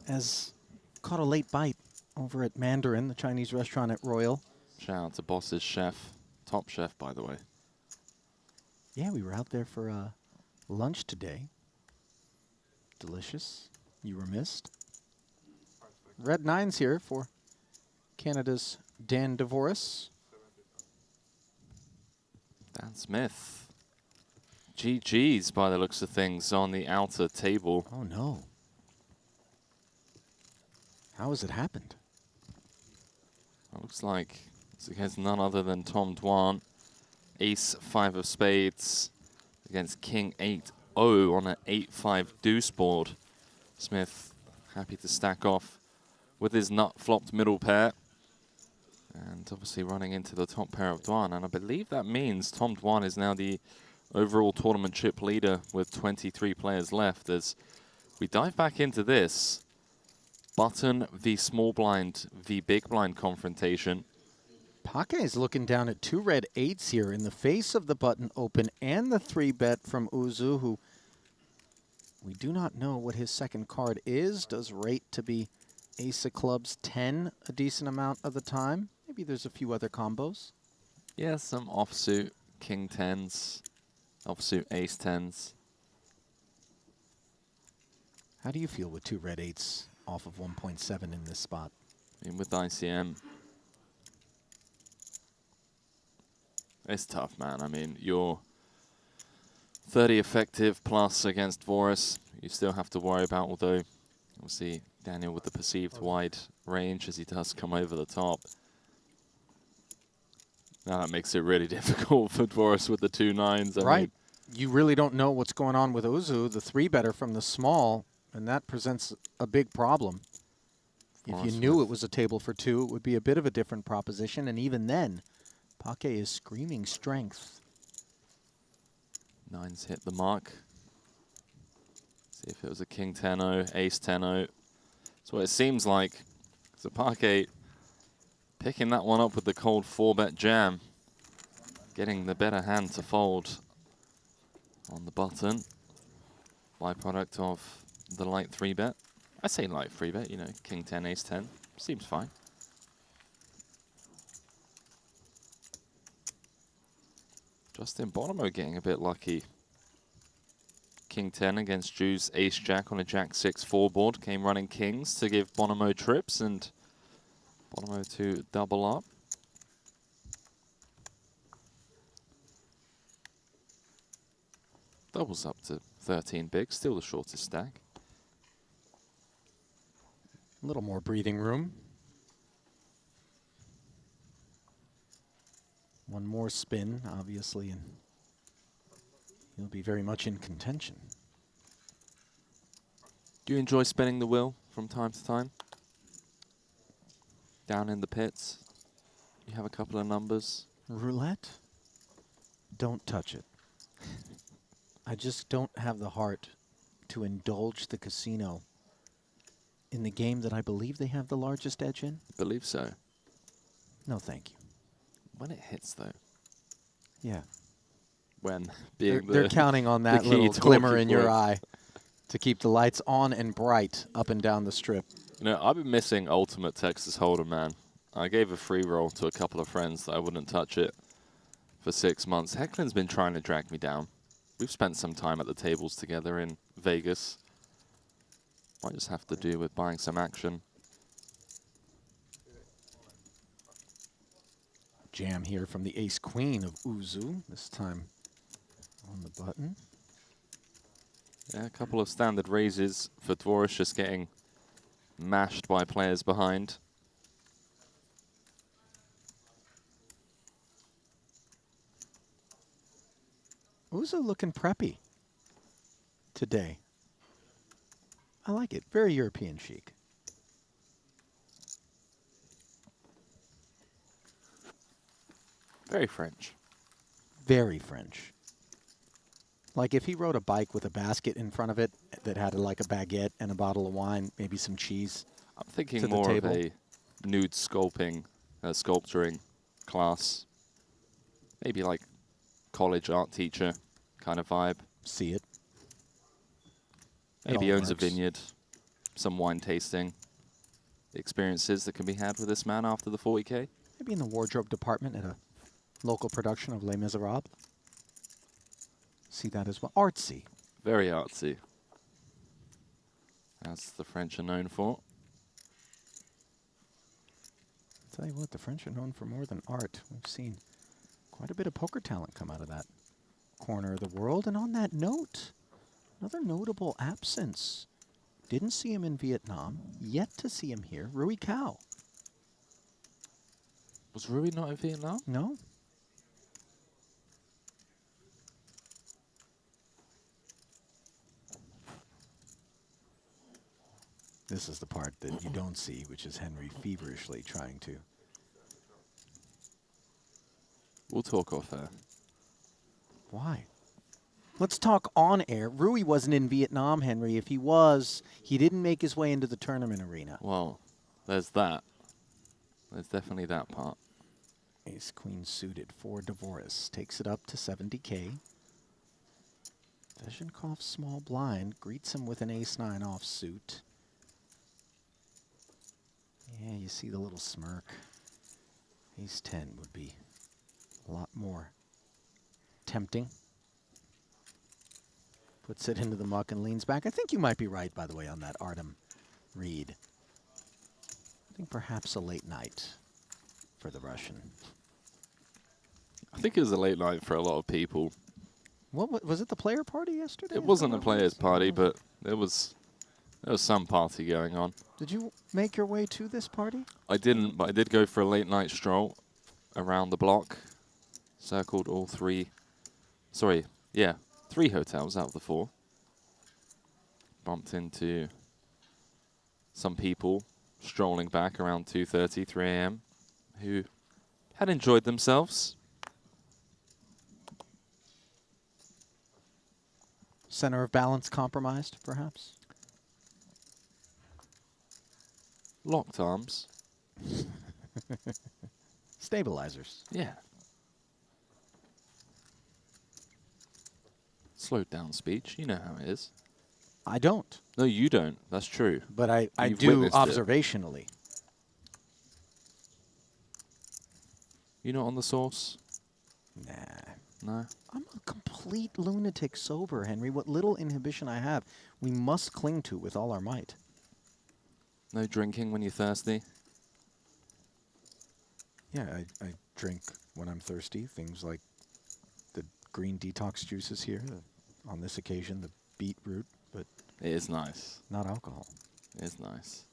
as caught a late bite over at Mandarin, the Chinese restaurant at Royal. Shout out to Boss's chef. Top chef, by the way. Yeah, we were out there for lunch today. Delicious. You were missed. Red 9's here for Canada's Dan DeVoris. Dan Smith. GG's by the looks of things on the outer table. Oh, no. How has it happened? It looks like it's against none other than Tom Dwan. Ace 5 of spades against King 8-0 on an 8-5 deuce board. Smith happy to stack off with his nut flopped middle pair. And obviously running into the top pair of Dwan. And I believe that means Tom Dwan is now the overall tournament chip leader with 23 players left. As we dive back into this button v small blind v big blind confrontation. Pake is looking down at 2 red 8s here in the face of the button open and the 3-bet from Uzu, who we do not know what his second card is. Does rate to be Ace of Clubs 10 a decent amount of the time. Maybe there's a few other combos. Yeah, some offsuit King 10s, offsuit Ace 10s. How do you feel with 2 red 8s off of 1.7 in this spot? I mean, with ICM, it's tough, man. I mean, you're 30 effective plus against Voris. You still have to worry about, although obviously Daniel with the perceived wide range as he does come over the top. Now that makes it really difficult for Voris with the 2 9s. I mean, You really don't know what's going on with Uzu, the 3-better from the small, and that presents a big problem. If you knew it was a table for 2, it would be a bit of a different proposition, and even then, Pake is screaming strength. 9s hit the mark. See if it was a King 10-0, Ace 10-0. That's what it seems like. So Pake picking that one up with the cold 4-bet jam. Getting the better hand to fold on the button. Byproduct of the light 3-bet. I say light 3-bet, you know, King 10, Ace 10. Seems fine. Justin Bonomo getting a bit lucky. King 10 against Drew's Ace Jack on a Jack 6-4 board. Came running kings to give Bonomo trips and Bonomo to double up. Doubles up to 13 big, still the shortest stack. A little more breathing room. One more spin, obviously, and he'll be very much in contention. Do you enjoy spinning the wheel from time to time? Down in the pits, you have a couple of numbers. Roulette? Don't touch it. I just don't have the heart to indulge the casino in the game that I believe they have the largest edge in. I believe so. No, thank you. When it hits, though. Yeah. When being they're counting on that little glimmer in your eye To keep the lights on and bright up and down the strip. You know, I've been missing Ultimate Texas Hold'em, man. I gave a free roll to a couple of friends that I wouldn't touch it for 6 months. Hecklin's been trying to drag me down. We've spent some time at the tables together in Vegas. Might just have to do with buying some action. Jam here from the ace-queen of Uzu, this time on the button. Yeah, a couple of standard raises for Dvorak, just getting mashed by players behind. Uzu looking preppy today. I like it. Very European chic. Very French. Very French. Like if he rode a bike with a basket in front of it that had like a baguette and a bottle of wine, maybe some cheese. I'm thinking to more the of table. a nude sculpturing class. Maybe like college art teacher kind of vibe. See it. Maybe all owns a works. vineyard, some wine tasting experiences that can be had with this man after the 40K. Maybe in the wardrobe department at a local production of Les Miserables. See that as well. Artsy. Very artsy. As the French are known for. Tell you what, the French are known for more than art. We've seen quite a bit of poker talent come out of that corner of the world. And on that note, another notable absence. Didn't see him in Vietnam. Yet to see him here. Rui Cao. Was Rui not in Vietnam? No. This is the part that you don't see, which is Henry feverishly trying to. We'll talk off air. Why? Let's talk on air. Rui wasn't in Vietnam, Henry. If he was, he didn't make his way into the tournament arena. Well, there's that. There's definitely that part. Ace Queen suited for Dvorak. Takes it up to 70K. Vezhenkov small blind greets him with an ace-9 offsuit. Yeah, you see the little smirk. Ace-10 would be a lot more tempting. Puts it into the muck and leans back. I think you might be right, by the way, on that Artem read. I think perhaps a late night for the Russian. I think it was a late night for a lot of people. What was it? The player party yesterday? It wasn't a players' party, but there was some party going on. Did you make your way to this party? I didn't, but I did go for a late night stroll around the block. Circled all three. Sorry, yeah, 3 hotels out of the 4. Bumped into some people strolling back around 2:30, 3 a.m. who had enjoyed themselves. Center of balance compromised, perhaps? Locked arms. Stabilizers. Yeah. Slowed down speech. You know how it is. I don't. No, you don't. That's true. But I You've do witnessed it. observationally. You not on the sauce? Nah. No? I'm a complete lunatic sober, Henry. What little inhibition I have, we must cling to with all our might. No drinking when you're thirsty? Yeah, I drink when I'm thirsty. Things like the green detox juices here. On this occasion, the beetroot, but It is nice. not alcohol. It is nice.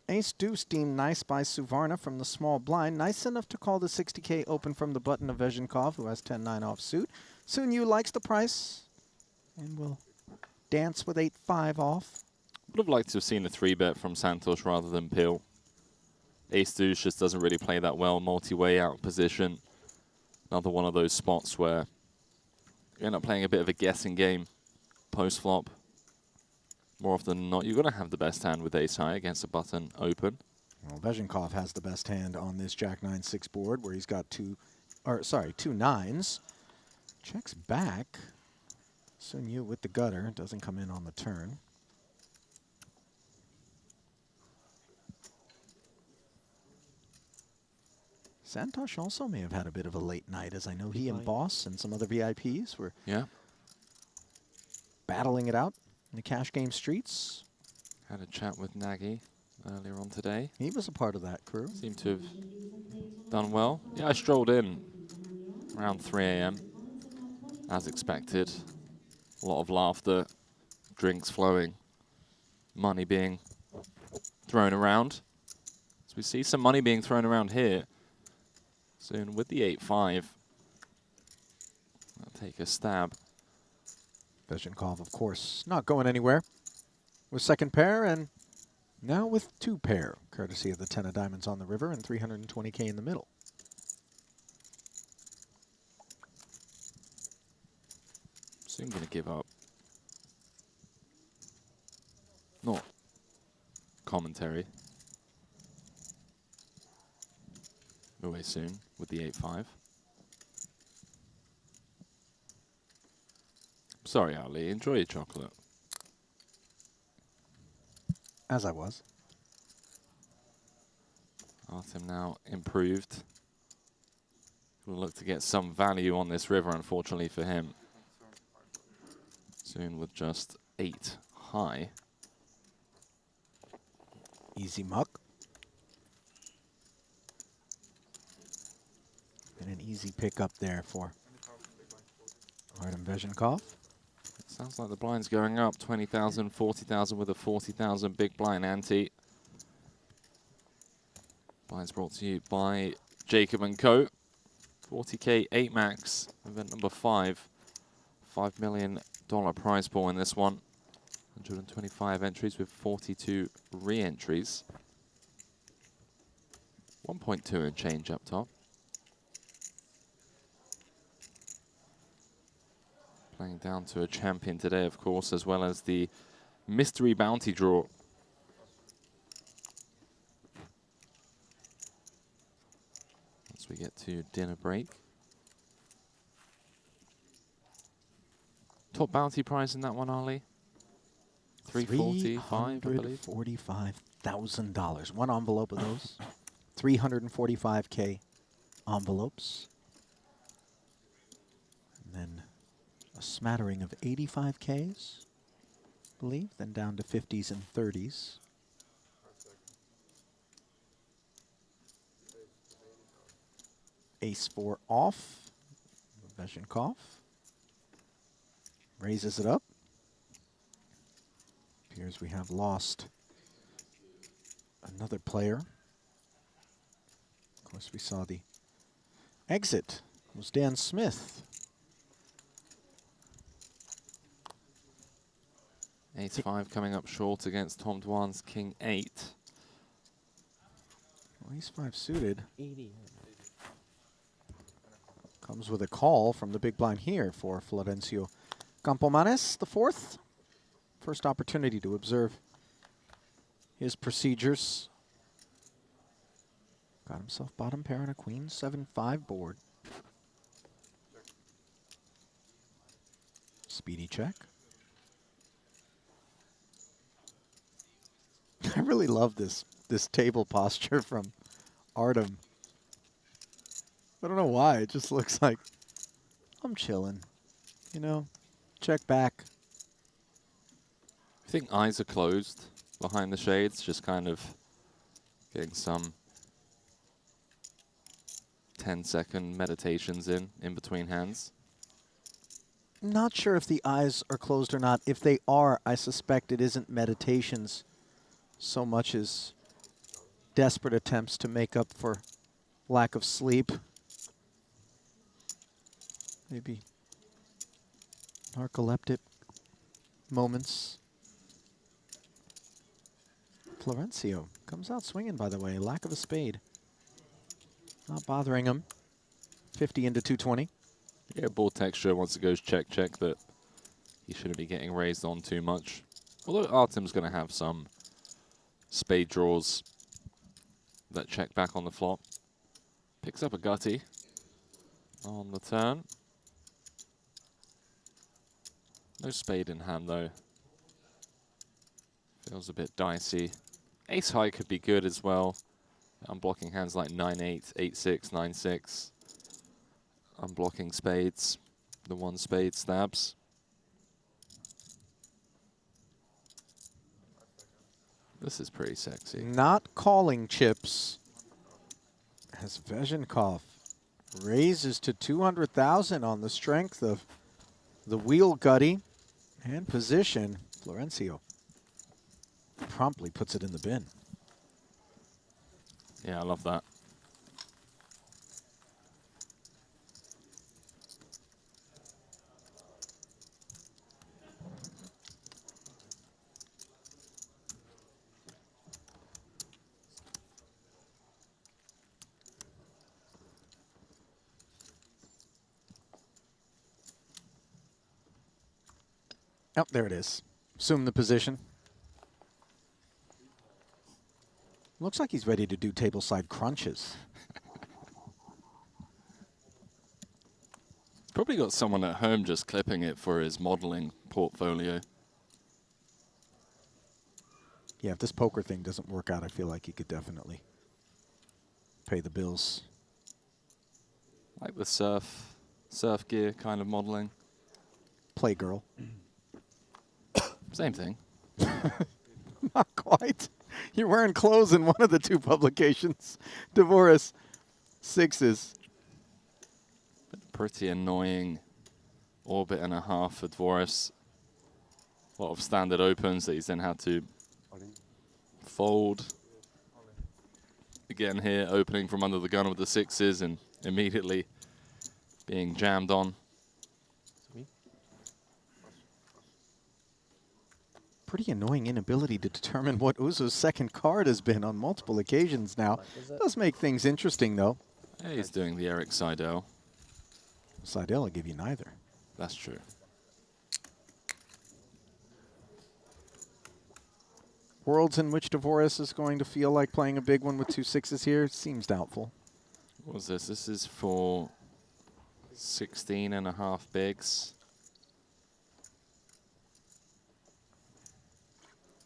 Ace deuce deemed nice by Suvarna from the small blind. Nice enough to call the 60K open from the button of Vezhenkov, who has 10-9 offsuit. Soon you likes the price and will dance with 8-5 off. Would have liked to have seen a 3-bet from Santos rather than Peel. Ace deuce just doesn't really play that well. Multi-way out position. Another one of those spots where you end up playing a bit of a guessing game post-flop. More often than not, you're going to have the best hand with ace high against a button open. Well, Vezhenkov has the best hand on this Jack 9-6 board, where he's got two nines. Checks back. Sun Yu with the gutter. Doesn't come in on the turn. Santosh also may have had a bit of a late night, as I know he and Boss and some other VIPs were battling it out in the cash game streets. Had a chat with Nagy earlier on today. He was a part of that crew. Seemed to have done well. Yeah, I strolled in around 3 a.m. as expected. A lot of laughter, drinks flowing, money being thrown around. So we see some money being thrown around here. Soon with the 8-5. I'll take a stab. Bezhenkov, of course, not going anywhere. With second pair and now with 2 pair, courtesy of the 10 of diamonds on the river and 320K in the middle. Soon going to give up. Not commentary. Away soon with the 8-5. Sorry, Ali. Enjoy your chocolate. As I was. Artem now improved. Will look to get some value on this river, unfortunately for him. Soon with just 8 high. Easy muck. And an easy pick up there for Artem Bezhenkov. Sounds like the blind's going up. 20,000, 40,000 with a 40,000 big blind ante. Blind's brought to you by Jacob & Co. 40K 8 max, event number 5. $5 million prize pool in this one. 125 entries with 42 re-entries. 1.2 and change up top. Playing down to a champion today, of course, as well as the mystery bounty draw. Once we get to dinner break. Top bounty prize in that one, Ali? 345, I believe. $345,000. One envelope of those. 345K envelopes. And then a smattering of 85Ks, I believe, then down to 50s and 30s. Ace-4 off. Bezhenkov raises it up. Appears we have lost another player. Of course, we saw the exit. It was Dan Smith. Ace-5 coming up short against Tom Dwan's King-8. Well, Ace-5 suited. Comes with a call from the big blind here for Florencio Campomanes, the 4th. First opportunity to observe his procedures. Got himself bottom pair and a queen, 7-5 board. Speedy check. I really love this table posture from Artem. I don't know why. It just looks like I'm chilling. You know, check back. I think eyes are closed behind the shades, just kind of getting some 10-second meditations in between hands. Not sure if the eyes are closed or not. If they are, I suspect it isn't meditations so much as desperate attempts to make up for lack of sleep. Maybe narcoleptic moments. Florencio comes out swinging, by the way. Lack of a spade. Not bothering him. 50 into 220. Yeah, ball texture once it goes check, check, but he shouldn't be getting raised on too much. Although Artem's going to have some spade draws that check back on the flop. Picks up a gutty on the turn. No spade in hand, though. Feels a bit dicey. Ace high could be good as well. I'm blocking hands like 9-8, 8-6, 9-6. I'm blocking spades. The one spade stabs. This is pretty sexy. Not calling chips as Vezhenkov raises to 200,000 on the strength of the wheel gutty and position. Florencio promptly puts it in the bin. Yeah, I love that. Oh, there it is. Assume the position. Looks like he's ready to do tableside crunches. Probably got someone at home just clipping it for his modeling portfolio. Yeah, if this poker thing doesn't work out, I feel like he could definitely pay the bills. Like the surf gear kind of modeling. Playgirl. Same thing. Not quite. You're wearing clothes in one of the two publications. Divorce, sixes. Pretty annoying orbit and a half for Dvoris. A lot of standard opens that he's then had to fold. Again here, opening from under the gun with the sixes and immediately being jammed on. Pretty annoying inability to determine what Uzo's second card has been on multiple occasions now. Does make things interesting, though. Yeah, he's doing the Eric Seidel. Seidel will give you neither. That's true. Worlds in which Divoris is going to feel like playing a big one with two sixes here seems doubtful. What was this? This is for 16.5 bigs.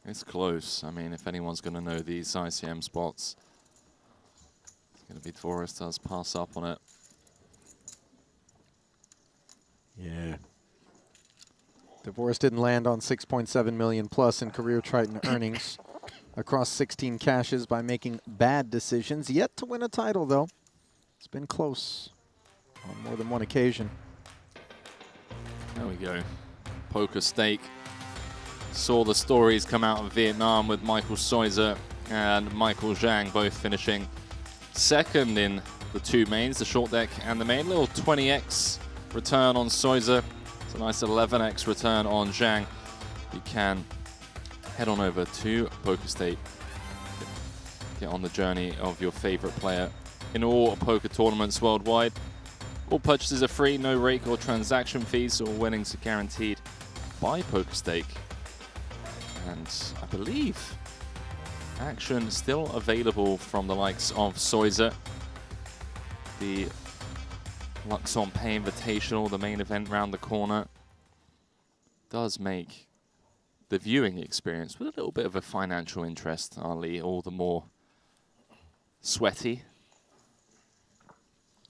It's close. I mean, if anyone's going to know these ICM spots, it's going to be Dvoris does pass up on it. Yeah. Divoris didn't land on 6.7 million plus in career Triton earnings across 16 caches by making bad decisions. Yet to win a title, though. It's been close on more than one occasion. There we go. Poker Stake. Saw the stories come out of Vietnam with Michael Soizer and Michael Zhang both finishing second in the two mains, the short deck and the main. Little 20x return on Soizer. It's a nice 11x return on Zhang. You can head on over to Poker Stake. Get on the journey of your favorite player in all poker tournaments worldwide. All purchases are free, no rake or transaction fees. All winnings are guaranteed by Poker Stake. And I believe action still available from the likes of Soizer. The Luxon Pay Invitational, the main event round the corner, does make the viewing experience with a little bit of a financial interest, Ali, all the more sweaty.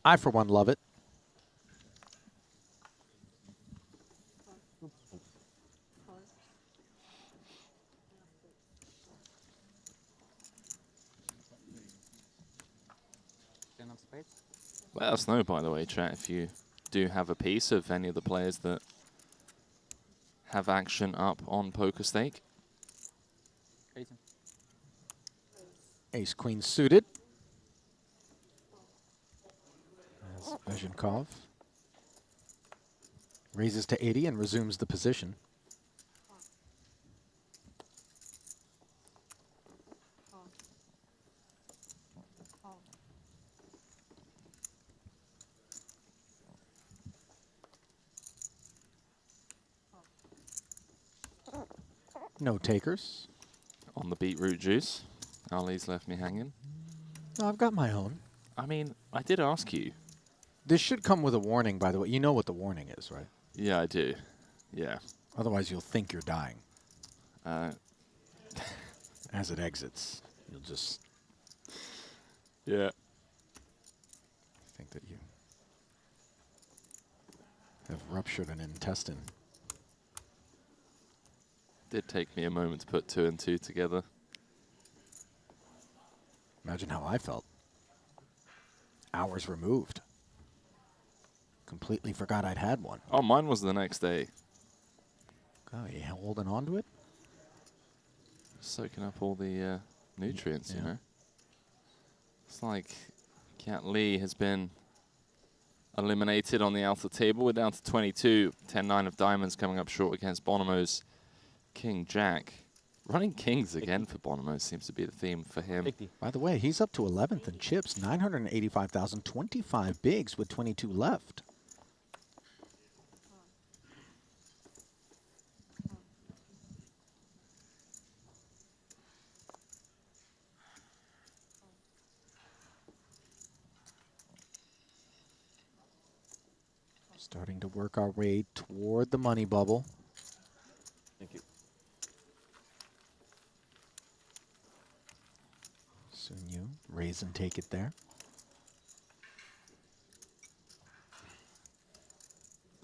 I, for one, love it. Let us know, by the way, chat, if you do have a piece of any of the players that have action up on Poker Stake. Ace Queen suited. As Vezhenkov raises to 80 and resumes the position. No takers. On the beetroot juice. Ali's left me hanging. No, I've got my own. I mean, I did ask you. This should come with a warning, by the way. You know what the warning is, right? Yeah, I do. Yeah. Otherwise, you'll think you're dying. As it exits, you'll just yeah. think that you have ruptured an intestine. Did take me a moment to put 2 and 2 together. Imagine how I felt. Hours removed. Completely forgot I'd had one. Oh, mine was the next day. Oh, you holding on to it? Soaking up all the nutrients, you know. It's like Cat Lee has been eliminated on the outer table. We're down to 22. 10-9 of diamonds coming up short against Bonomo's King Jack. Running kings again for Bonomo seems to be the theme for him. By the way, he's up to 11th in chips, 985,000, 25 bigs with 22 left. Starting to work our way toward the money bubble. Thank you. Soon you raise and take it there.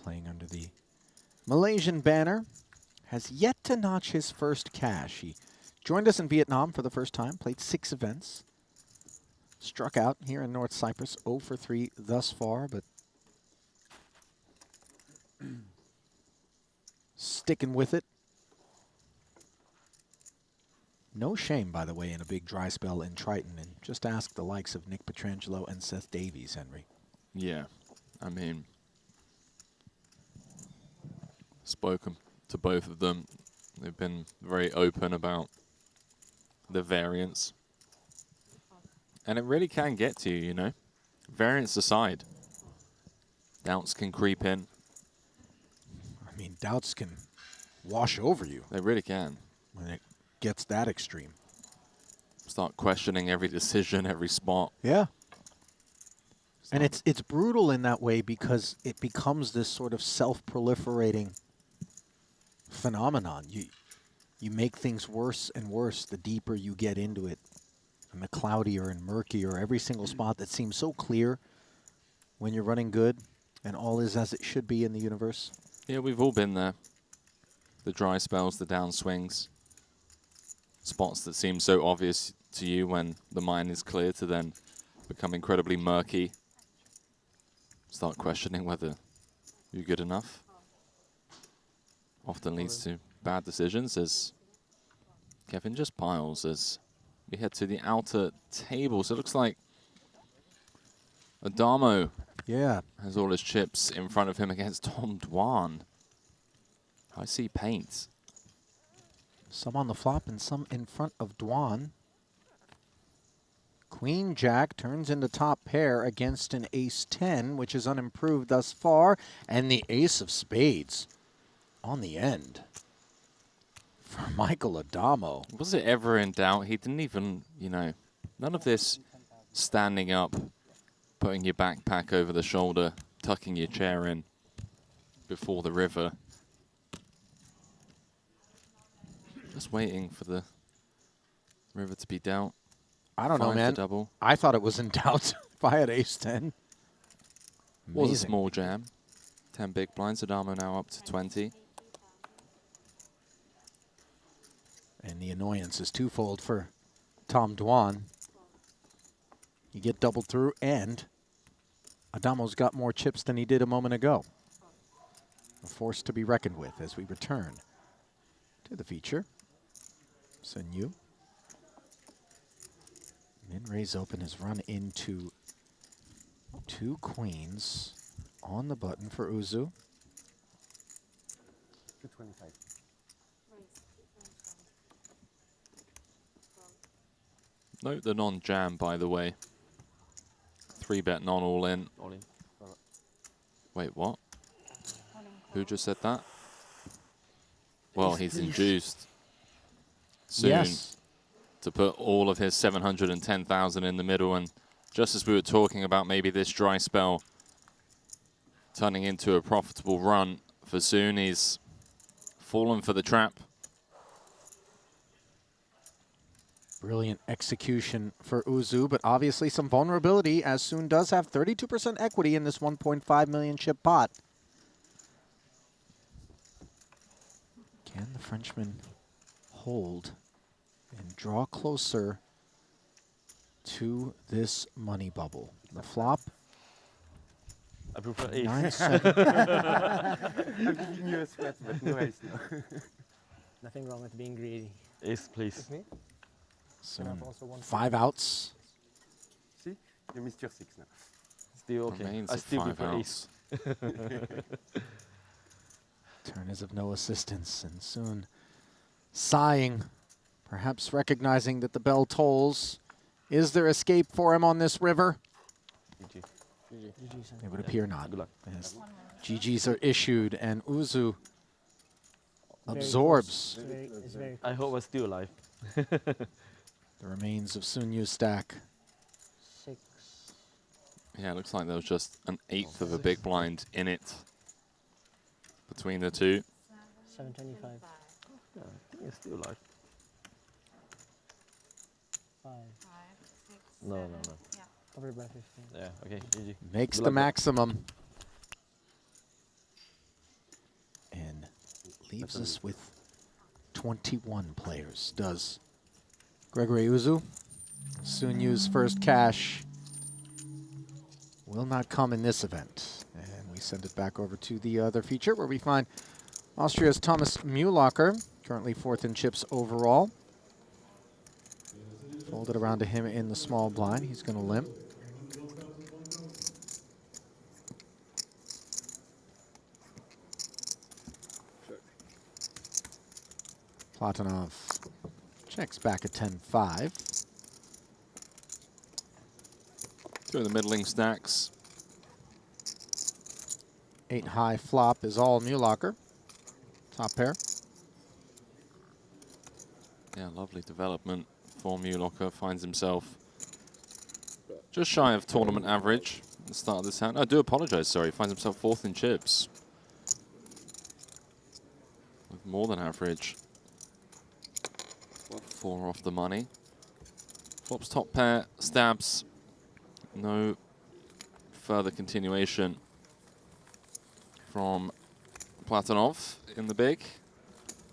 Playing under the Malaysian banner. Has yet to notch his first cash. He joined us in Vietnam for the first time, played 6 events. Struck out here in North Cyprus, 0 for 3 thus far, but sticking with it. No shame, by the way, in a big dry spell in Triton, and just ask the likes of Nick Petrangelo and Seth Davies, Henry. Yeah, I mean, spoken to both of them. They've been very open about the variance. And it really can get to you, you know. Variance aside, doubts can creep in. I mean, doubts can wash over you. They really can. When it gets that extreme. Start questioning every decision, every spot. Yeah. And it's brutal in that way because it becomes this sort of self-proliferating phenomenon. You make things worse and worse the deeper you get into it. And the cloudier and murkier every single spot that seems so clear when you're running good and all is as it should be in the universe. Yeah, we've all been there. The dry spells, the downswings. Spots that seem so obvious to you when the mind is clear to then become incredibly murky. Start questioning whether you're good enough. Often leads to bad decisions as Kevin just piles as we head to the outer table. So it looks like Adamo has all his chips in front of him against Tom Dwan. I see paint. Some on the flop and some in front of Dwan. Queen Jack turns into top pair against an ace-10, which is unimproved thus far, and the ace of spades on the end for Michael Adamo. Was it ever in doubt? He didn't even, you know, none of this standing up, putting your backpack over the shoulder, tucking your chair in before the river. Just waiting for the river to be dealt. I don't know, man. Double. I thought it was in doubt if I had ace-10. Was a small jam. 10 big blinds. Adamo now up to 20. And the annoyance is twofold for Tom Dwan. You get doubled through, and Adamo's got more chips than he did a moment ago. A force to be reckoned with as we return to the feature. Sun Yu. Min-raise open has run into 2 queens on the button for Uzu. 225. Note the non-jam, by the way. 3-bet non-all in. All in. Wait, what? Who just said that? Well, he's induced soon to put all of his 710,000 in the middle. And just as we were talking about maybe this dry spell turning into a profitable run for soon, he's fallen for the trap. Brilliant execution for Uzu, but obviously some vulnerability, as Soon does have 32% equity in this 1.5 million chip pot. Can the Frenchman hold and draw closer to this money bubble? The flop. I prefer ace. 9-7. I'm giving you a sweat, but no ace now. Nothing wrong with being greedy. Ace, please. So 5 outs. See, you missed your 6 now. Still okay. Remains I at still 5 prefer outs. ace. Turn is of no assistance, and Soon sighing, perhaps recognizing that the bell tolls. Is there escape for him on this river? GG. It would appear not. Good luck. As GGs are issued, and Uzu absorbs I hope I'm still alive. the remains of Sun Yu's stack. 6. Yeah, it looks like there was just an 1/8 of a big blind in it between the two. 725. Yeah, I think it's still alive. 5. No. Covered by 15. Yeah, okay, GG. Makes Good the luck. maximum. And leaves us with 21 players. Does Gregory Uzu. Sun Yu's first cash will not come in this event. And we send it back over to the other feature where we find Austria's Thomas Mühlacker, currently 4th in chips overall. Folded around to him in the small blind. He's going to limp. Platonov checks back at 10-5. Two of the middling stacks. 8 high flop is all Mühlacker. Top pair. Yeah, lovely development for Mühlacker. Finds himself just shy of tournament average at the start of this hand. I do apologize, sorry. Finds himself 4th in chips. With more than average. 4 off the money. Flops top pair, stabs. No further continuation from Platonov in the big.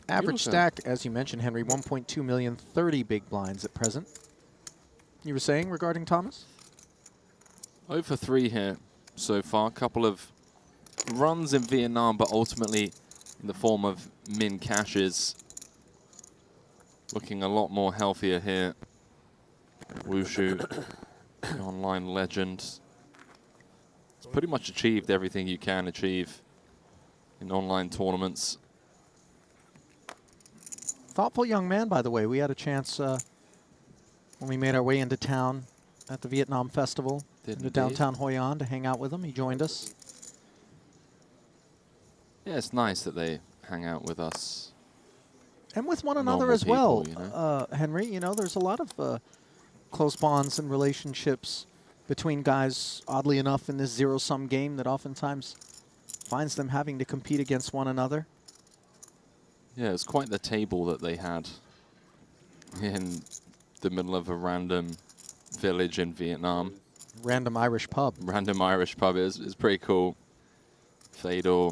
Average stack, as you mentioned, Henry, 1.2 million, 30 big blinds at present. You were saying regarding Thomas? 0 for 3 here so far. A couple of runs in Vietnam, but ultimately in the form of min cashes. Looking a lot more healthier here. Wushu, the online legend. It's pretty much achieved everything you can achieve in online tournaments. Thoughtful young man, by the way. We had a chance when we made our way into town at the Vietnam Festival, into downtown Hoi An, to hang out with him. He joined us. Yeah, it's nice that they hang out with us. And with one Normal another as well, people, you know? Henry. You know, there's a lot of close bonds and relationships between guys, oddly enough, in this zero-sum game that oftentimes finds them having to compete against one another. Yeah, it's quite the table that they had in the middle of a random village in Vietnam. Random Irish pub. Random Irish pub. It's pretty cool. Fedor,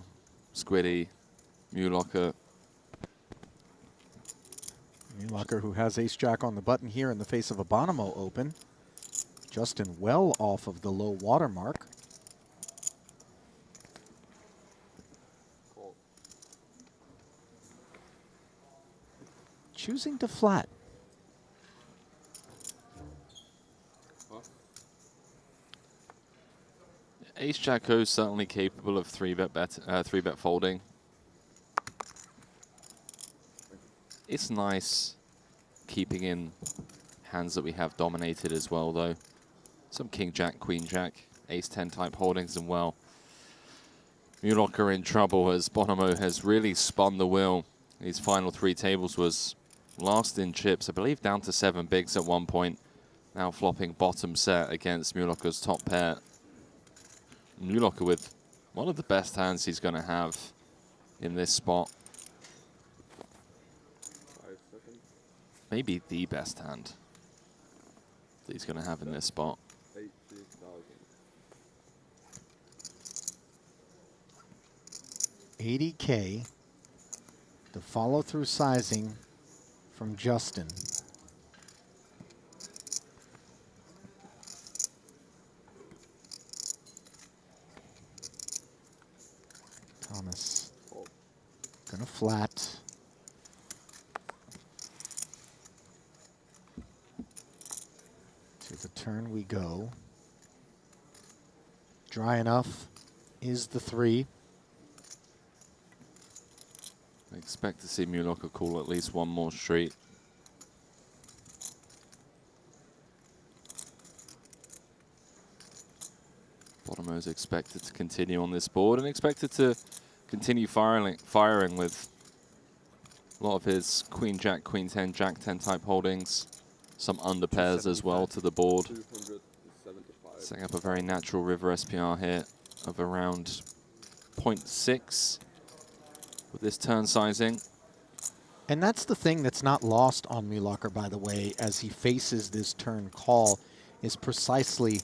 Squiddy, Mühlacker. Mühlacker, who has ace-jack on the button here in the face of a Bonomo open. Justin well off of the low water mark. Choosing to flat. Ace-jack is certainly capable of 3-bet folding. It's nice keeping in hands that we have dominated as well, though. Some king-jack, queen-jack, ace-10 type holdings, and well, Mühlacker in trouble as Bonomo has really spun the wheel. These final 3 tables was last in chips, I believe down to 7 bigs at one point. Now flopping bottom set against Mühlacker's top pair. Mühlacker with one of the best hands he's going to have in this spot. maybe the best hand that he's going to have in this spot. 80K, the follow-through sizing from Justin. Thomas gonna flat. To the turn we go. Dry enough is the 3. I expect to see Mulaka call at least one more street. Bonomo is expected to continue on this board and expected to continue firing with a lot of his Queen Jack, Queen 10, Jack 10 type holdings. Some under pairs as well to the board. Setting up a very natural river SPR here of around 0.6 with this turn sizing. And that's the thing that's not lost on Mulaka, by the way, as he faces this turn call, is precisely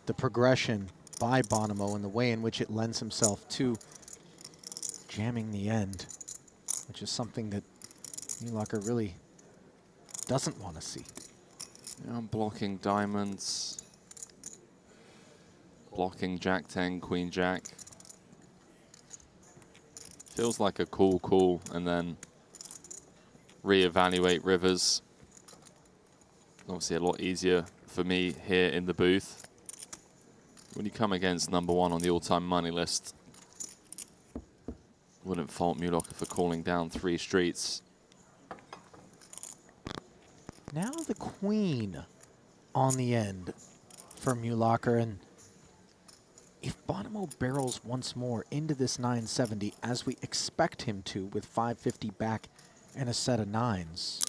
the progression by Bonomo and the way in which it lends himself to jamming the end, which is something that Mulaka really doesn't want to see. Yeah, I'm blocking diamonds, blocking Jack 10, Queen Jack. Feels like a cool call, and then reevaluate rivers. Obviously a lot easier for me here in the booth. When you come against number 1 on the all-time money list, wouldn't fault Mulaka for calling down 3 streets. Now the queen on the end for Mulaka, and if Bonomo barrels once more into this 970, as we expect him to with 550 back and a set of 9s,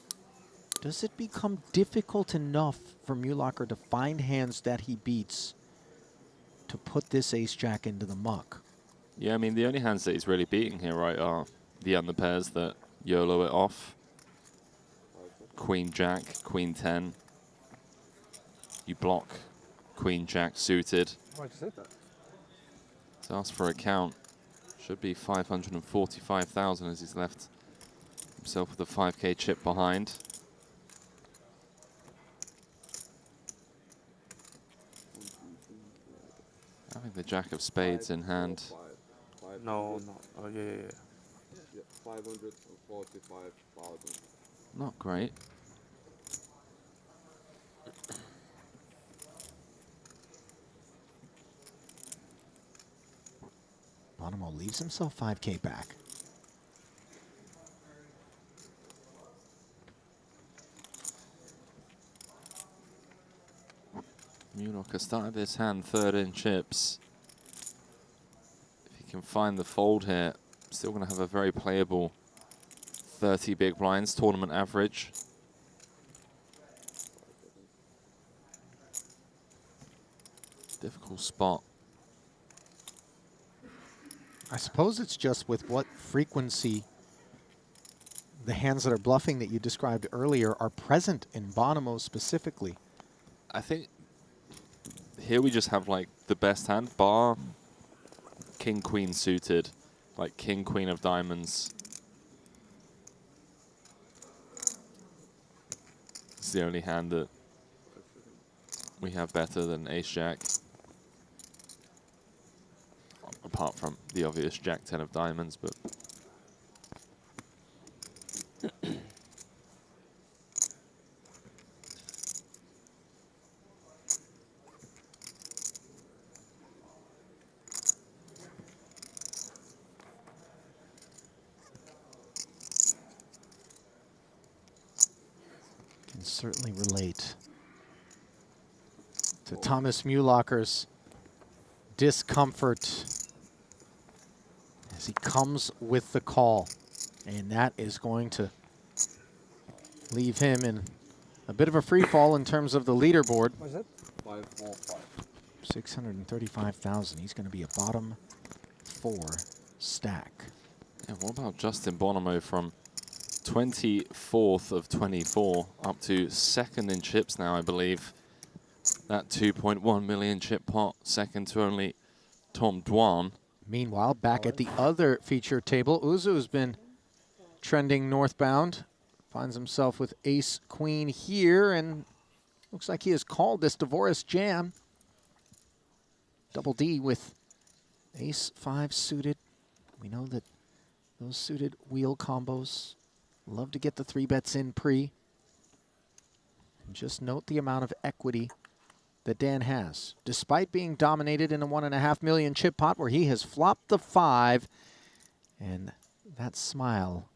does it become difficult enough for Mulaka to find hands that he beats to put this ace-jack into the muck? Yeah, I mean, the only hands that he's really beating here, right, are the under pairs that YOLO it off. Queen Jack, Queen 10. You block Queen Jack suited. Why did you say that? So ask for a count. Should be 545,000 as he's left himself with a 5K chip behind. Having the Jack of Spades in hand. No. Oh, yeah. 545,000. Not great. Bonomo leaves himself 5K back. Mulaka started this hand 3rd in chips. If he can find the fold here, still going to have a very playable 30 big blinds, tournament average. Difficult spot. I suppose it's just with what frequency the hands that are bluffing that you described earlier are present in Bonomo specifically. I think here we just have like the best hand, bar King Queen suited, like King Queen of diamonds. It's the only hand that we have better than Ace Jack. Apart from the obvious Jack 10 of diamonds, but can certainly relate to Thomas Mulaka's discomfort as he comes with the call, and that is going to leave him in a bit of a free fall in terms of the leaderboard. What is it? 545. 635,000. He's going to be a bottom 4 stack. yeah, what about Justin Bonomo from 24th of 24, up to second in chips now, I believe. That 2.1 million chip pot, second to only Tom Dwan. Meanwhile, back at the other feature table, Uzu's been trending northbound. Finds himself with ace queen here, and looks like he has called this Devoris jam. Double D with ace 5 suited. We know that those suited wheel combos love to get the 3 bets in pre. And just note the amount of equity that Dan has, despite being dominated in a 1.5 million chip pot where he has flopped the 5, and that smile.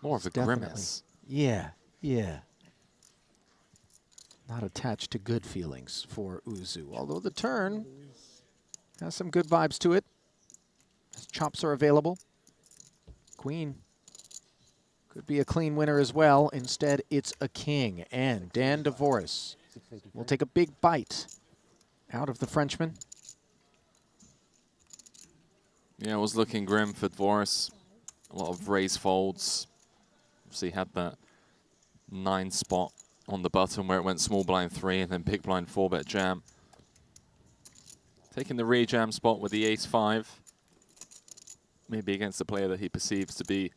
More of a grimace. Yeah, yeah. Not attached to good feelings for Uzu, although the turn has some good vibes to it. His chops are available. Queen could be a clean winner as well. Instead, it's a king, and Dan Devoris will take a big bite out of the Frenchman. Yeah, it was looking grim for Devoris. A lot of raise folds. Obviously had that 9 spot on the button where it went small blind 3 and then big blind 4-bet jam. Taking the re-jam spot with the ace 5. Maybe against a player that he perceives to be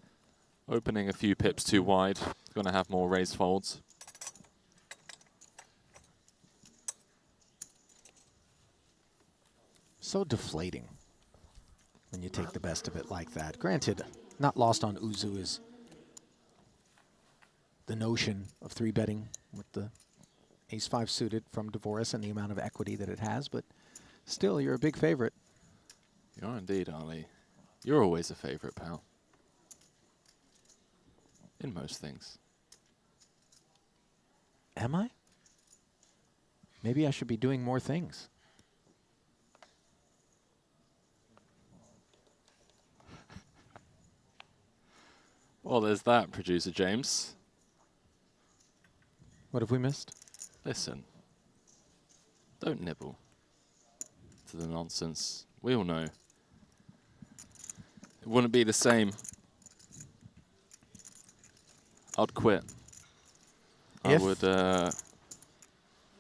opening a few pips too wide. Going to have more raise folds. So deflating when you take the best of it like that. Granted, not lost on Uzu is the notion of 3-betting with the ace 5 suited from Devoris and the amount of equity that it has, but still, you're a big favorite. You are indeed, Ali. You're always a favorite, pal. In most things. Am I? Maybe I should be doing more things. Well, there's that, Producer James. What have we missed? Listen. Don't nibble to the nonsense. We all know. It wouldn't be the same. I'd quit. I would,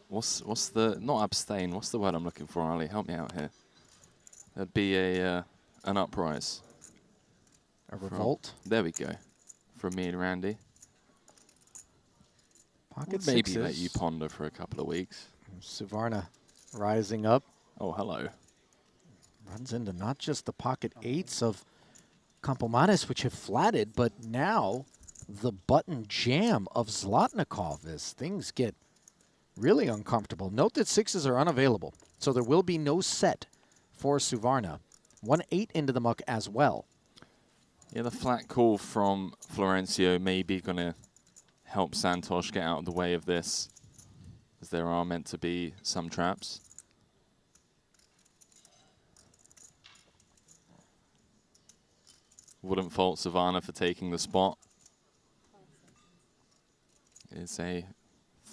what's the, not abstain, what's the word I'm looking for, Ali? Help me out here. There'd be an uprise. A revolt? There we go. From me and Randy. Pocket Maybe sixes. let you ponder for a couple of weeks. Suvarna rising up. Oh, hello. Runs into not just the pocket 8s of Campomanes, which have flatted, but now the button jam of Zlotnikov as things get really uncomfortable. Note that 6s are unavailable, so there will be no set for Suvarna. 1-8 into the muck as well. Yeah, the flat call from Florencio may be going to help Santosh get out of the way of this, as there are meant to be some traps. Wouldn't fault Savannah for taking the spot. It's a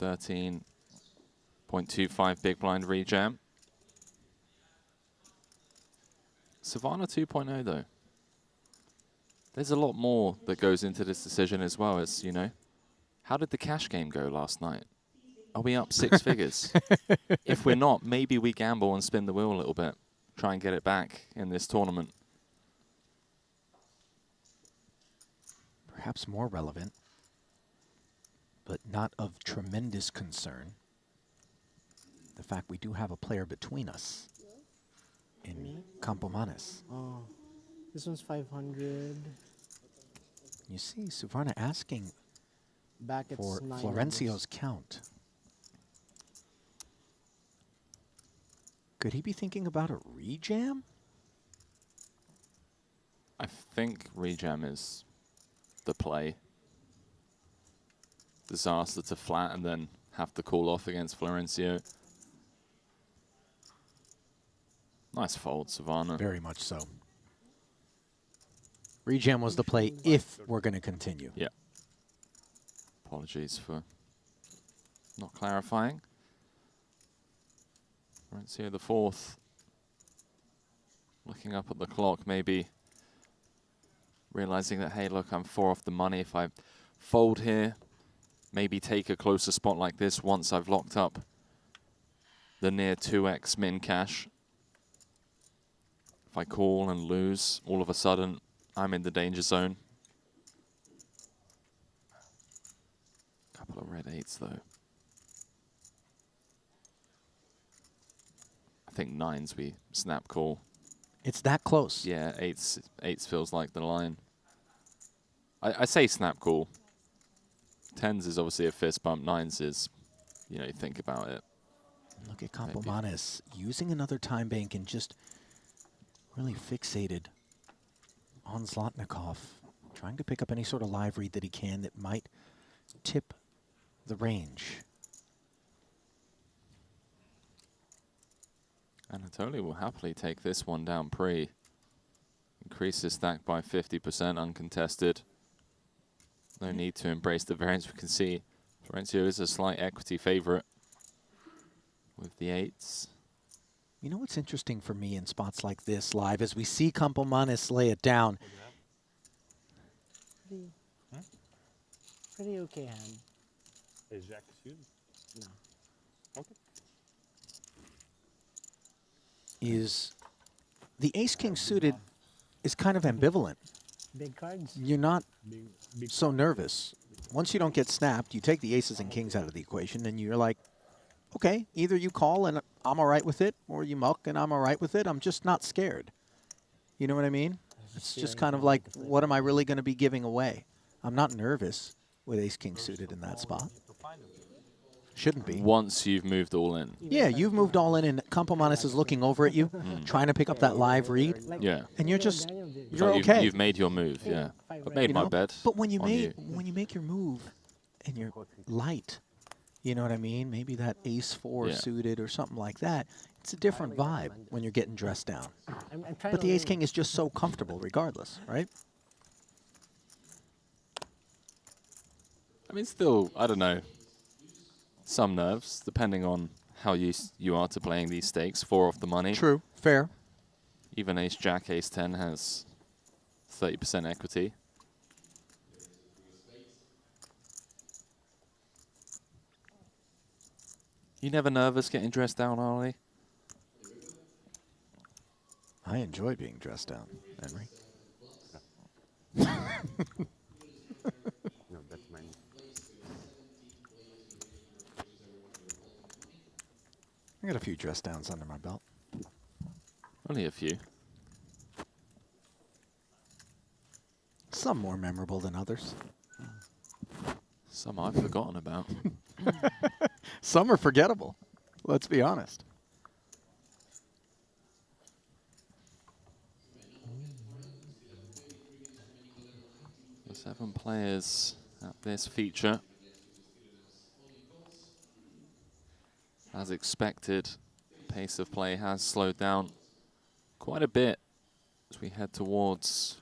13.25 big blind rejam. Savannah 2.0 though. There's a lot more that goes into this decision as well as, you know, how did the cash game go last night? Are we up 6 figures? If we're not, maybe we gamble and spin the wheel a little bit. Try and get it back in this tournament. Perhaps more relevant, but not of tremendous concern, the fact we do have a player between us in Campomanes. Oh, this one's 500. You see Suvarna asking Back at for 9 Florencio's count. Could he be thinking about a rejam? I think rejam is the play. Disaster to flat and then have to call off against Florencio. Nice fold, Savannah. Very much so. Rejam was the play if we're going to continue. Yeah. Apologies for not clarifying. Florencio the 4th. Looking up at the clock, maybe realizing that, hey, look, I'm 4 off the money. If I fold here. Maybe take a closer spot like this once I've locked up the near 2x min cash. If I call and lose, all of a sudden, I'm in the danger zone. Couple of red 8s, though. I think 9s we snap call. It's that close. Yeah, 8s feels like the line. I say snap call. 10s is obviously a fist bump. 9s is, you know, you think about it. Look at Kompomanis using another time bank and just really fixated on Zlotnikov, trying to pick up any sort of live read that he can that might tip the range. Anatoly will happily take this one down pre. Increase his stack by 50% uncontested. No need to embrace the variance. We can see Florencio is a slight equity favorite with the 8s. You know what's interesting for me in spots like this live as we see Kompomanis lay it down. Pretty okay hand. Is Jack suited? No. Okay. Is the ace-king suited is kind of ambivalent. Big cards? You're not so nervous. Once you don't get snapped, you take the aces and kings out of the equation, and you're like, okay, either you call and I'm all right with it, or you muck and I'm all right with it. I'm just not scared. You know what I mean? It's just kind of like, what am I really going to be giving away? I'm not nervous with ace-king suited in that spot. Shouldn't be. Once you've moved all in. Yeah, you've moved all in, and Kompomanis is looking over at you, trying to pick up that live read. Yeah. And you're just, It's you're like okay. You've made your move, yeah. I've made my bed. But when you on when you make your move and you're light, you know what I mean? Maybe that ace-4 suited or something like that. It's a different vibe when you're getting dressed down. But the ace-king is just so comfortable regardless, right? I mean, still, I don't know. Some nerves, depending on how used you are to playing these stakes. 4 off the money. True, fair. Even ace-jack, ace-10 has 30% equity. You never nervous getting dressed down, Ollie? I enjoy being dressed down, Henry. No, that's mine. I got a few dress downs under my belt. Only a few. Some more memorable than others. Some I've forgotten about. Some are forgettable. Let's be honest. The 7 players at this feature. As expected, pace of play has slowed down quite a bit as we head towards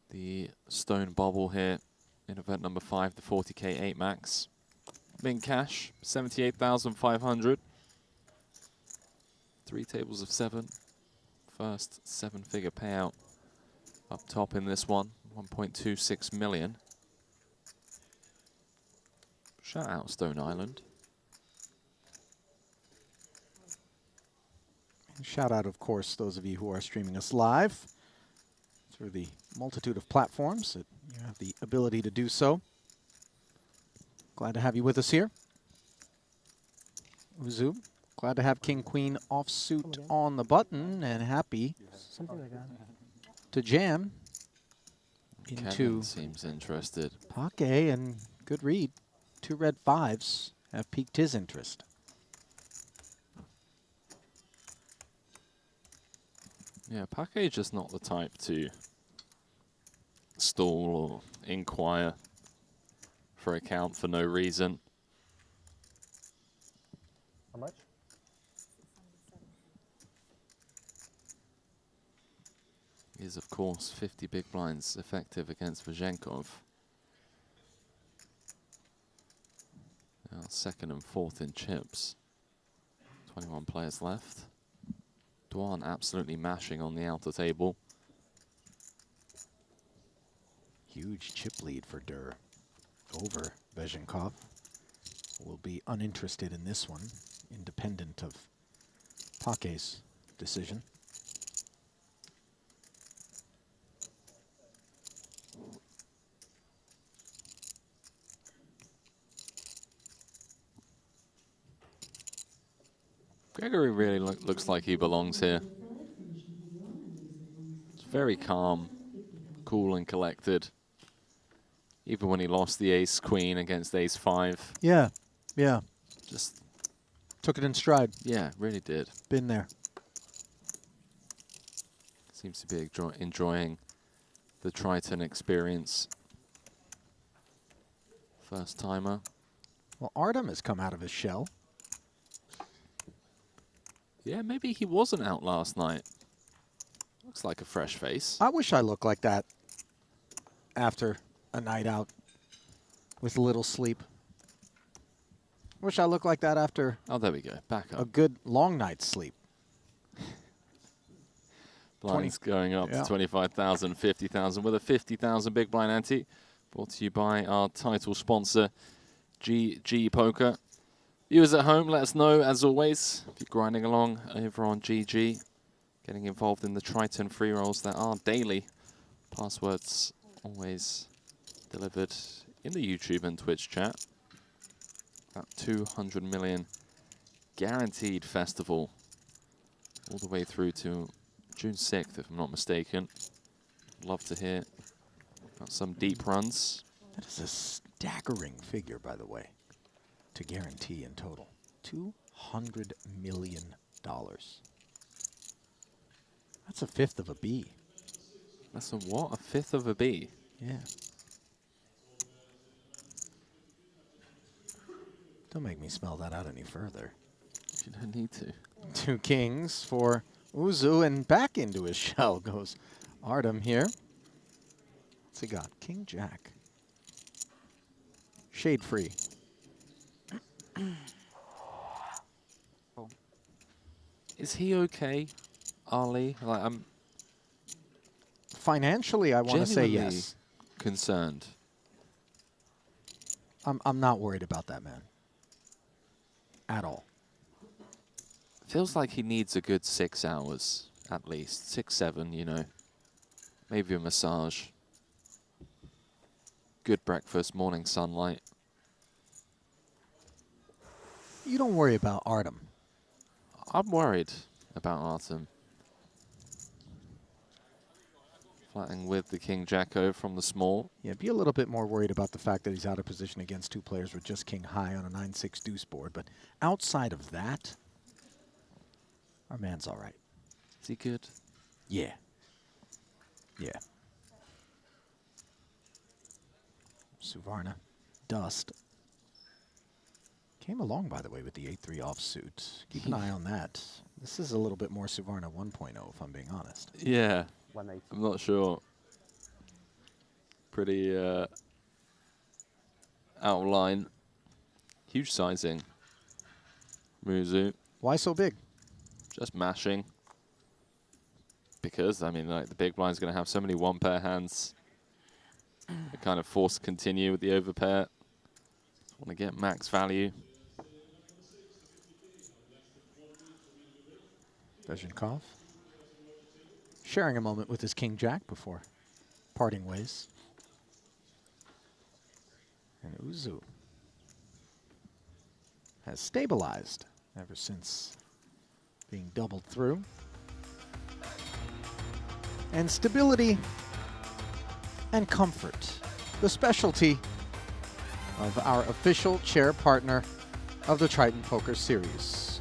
the stone bubble here in event number 5, the 40k 8 max. Min cash, 78,500. 3 tables of 7. First 7-figure payout up top in this one, 1.26 million. Shout out Stone Island. Shout out, of course, those of you who are streaming us live through the multitude of platforms that you have the ability to do so. Glad to have you with us here. Uzu, glad to have King Queen offsuit on the button, and happy Something like that. to jam Kevin into seems interested. Pake, and good read. 2 red 5s have piqued his interest. Yeah, Pake just not the type to stall or inquire for a count for no reason. How much? Is, of course, 50 big blinds effective against Vazenkov. Now 2nd and 4th in chips. 21 players left. Duan absolutely mashing on the outer table. Huge chip lead for Dur over Bezhenkov. Will be uninterested in this one, independent of Paque's decision. Gregory really looks like he belongs here. It's very calm, cool and collected. Even when he lost the ace-queen against ace-5. Yeah, yeah. Just took it in stride. Yeah, really did. Been there. Seems to be enjoying the Triton experience. First timer. Well, Artem has come out of his shell. Yeah, maybe he wasn't out last night. Looks like a fresh face. I wish I looked like that after a night out with a little sleep. Wish I looked like that after Oh, there we go. Back up. a good long night's sleep. Blinds going up yeah. to 25,000, 50,000 with a 50,000 big blind ante. Brought to you by our title sponsor, GG Poker. Viewers at home, let us know, as always, if you're grinding along over on GG, getting involved in the Triton free rolls that are daily. Passwords always delivered in the YouTube and Twitch chat. About 200 million guaranteed festival all the way through to June 6th, if I'm not mistaken. Love to hear about some deep runs. That is a staggering figure, by the way, to guarantee in total. $200 million. That's a fifth of a B. That's a what? A fifth of a B? Yeah. Don't make me spell that out any further. You don't need to. 2 kings for Uzu, and back into his shell goes Artem here. What's he got? King Jack. Shade free. Is he okay, Ali? Like, I'm financially, I want to say yes. Concerned. I'm not worried about that man at all. Feels like he needs a good 6 hours, at least. 6, 7, you know. Maybe a massage. Good breakfast, morning sunlight. You don't worry about Artem. I'm worried about Artem. Flatting with the King Jacko from the small. Yeah, be a little bit more worried about the fact that he's out of position against 2 players with just king high on a 9-6 deuce board. But outside of that, our man's all right. Is he good? Yeah. Yeah. Suvarna. Dust. Came along, by the way, with the 8-3 offsuit. Keep an eye on that. This is a little bit more Suvarna 1.0, if I'm being honest. Yeah. 180. I'm not sure. Pretty out of line. Huge sizing. Muzu. Why so big? Just mashing. Because, I mean, like, the big blind's going to have so many one-pair hands. They kind of force continue with the overpair. Want to get max value. Bezhenkov sharing a moment with his King Jack before parting ways. And Uzu has stabilized ever since being doubled through. And stability and comfort, the specialty of our official chair partner of the Triton Poker Series.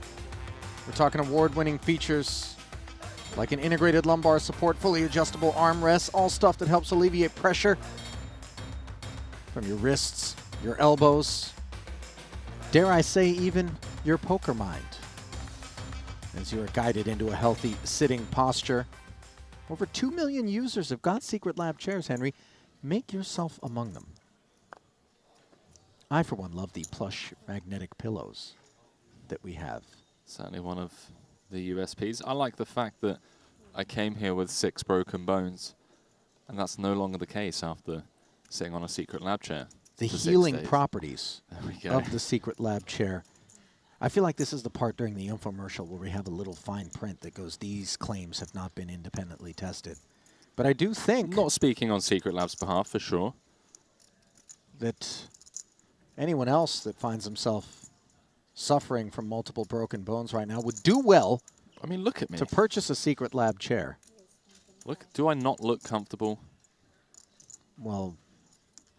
We're talking award-winning features like an integrated lumbar support, fully adjustable armrests, all stuff that helps alleviate pressure from your wrists, your elbows, dare I say even your poker mind, as you are guided into a healthy sitting posture. Over 2 million users have got Secret Lab chairs, Henry. Make yourself among them. I, for one, love the plush magnetic pillows that we have. Certainly one of the USPs. I like the fact that I came here with 6 broken bones, and that's no longer the case after sitting on a secret lab chair. The for 6 healing days. properties There we go. of the secret lab chair. I feel like this is the part during the infomercial where we have a little fine print that goes, these claims have not been independently tested. But I do think... Not speaking on Secret Lab's behalf, for sure. ...that anyone else that finds himself suffering from multiple broken bones right now would do well... I mean, look at me. ...to purchase a secret lab chair. Look, do I not look comfortable? Well,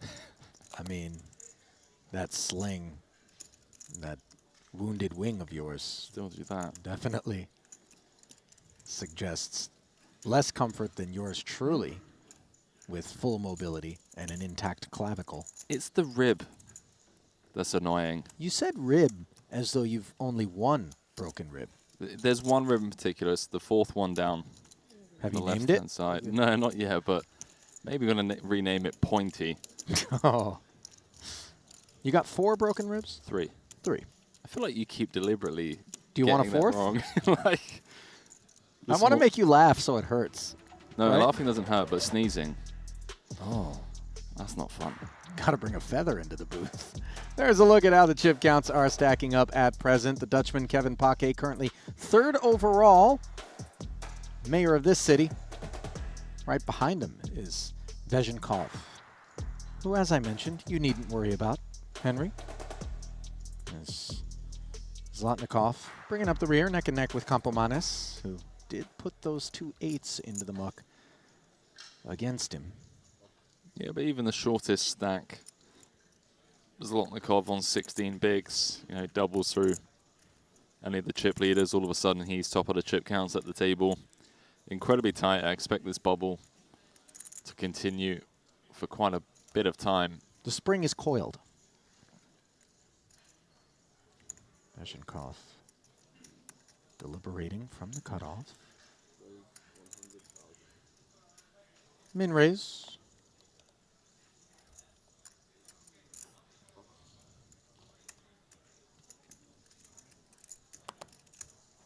I mean, that sling, that wounded wing of yours still do that. Definitely suggests less comfort than yours truly, with full mobility and an intact clavicle. It's the rib that's annoying. You said rib as though you've only one broken rib. There's one rib in particular. It's the 4th one down. Have on you the named left-hand it? side. No, not yet, but maybe we're going to rename it Pointy. Oh. You got 4 broken ribs? 3. 3. I feel like you keep deliberately Do you want a getting that 4th? wrong. Like, I want to make you laugh so it hurts. No, right? laughing doesn't hurt, but sneezing. Oh. That's not fun. Got to bring a feather into the booth. There's a look at how the chip counts are stacking up at present. The Dutchman Kevin Paquet currently 3rd overall. Mayor of this city. Right behind him is Vegenkov, who, as I mentioned, you needn't worry about, Henry. As Zlotnikov bringing up the rear, neck and neck with Campomanes, who did put those 2 8s into the muck against him. Yeah, but even the shortest stack, Zlotnikov on 16 bigs, you know, doubles through any of the chip leaders. All of a sudden, he's top of the chip counts at the table. Incredibly tight. I expect this bubble to continue for quite a bit of time. The spring is coiled. Vegenkov deliberating from the cutoff. Min raise.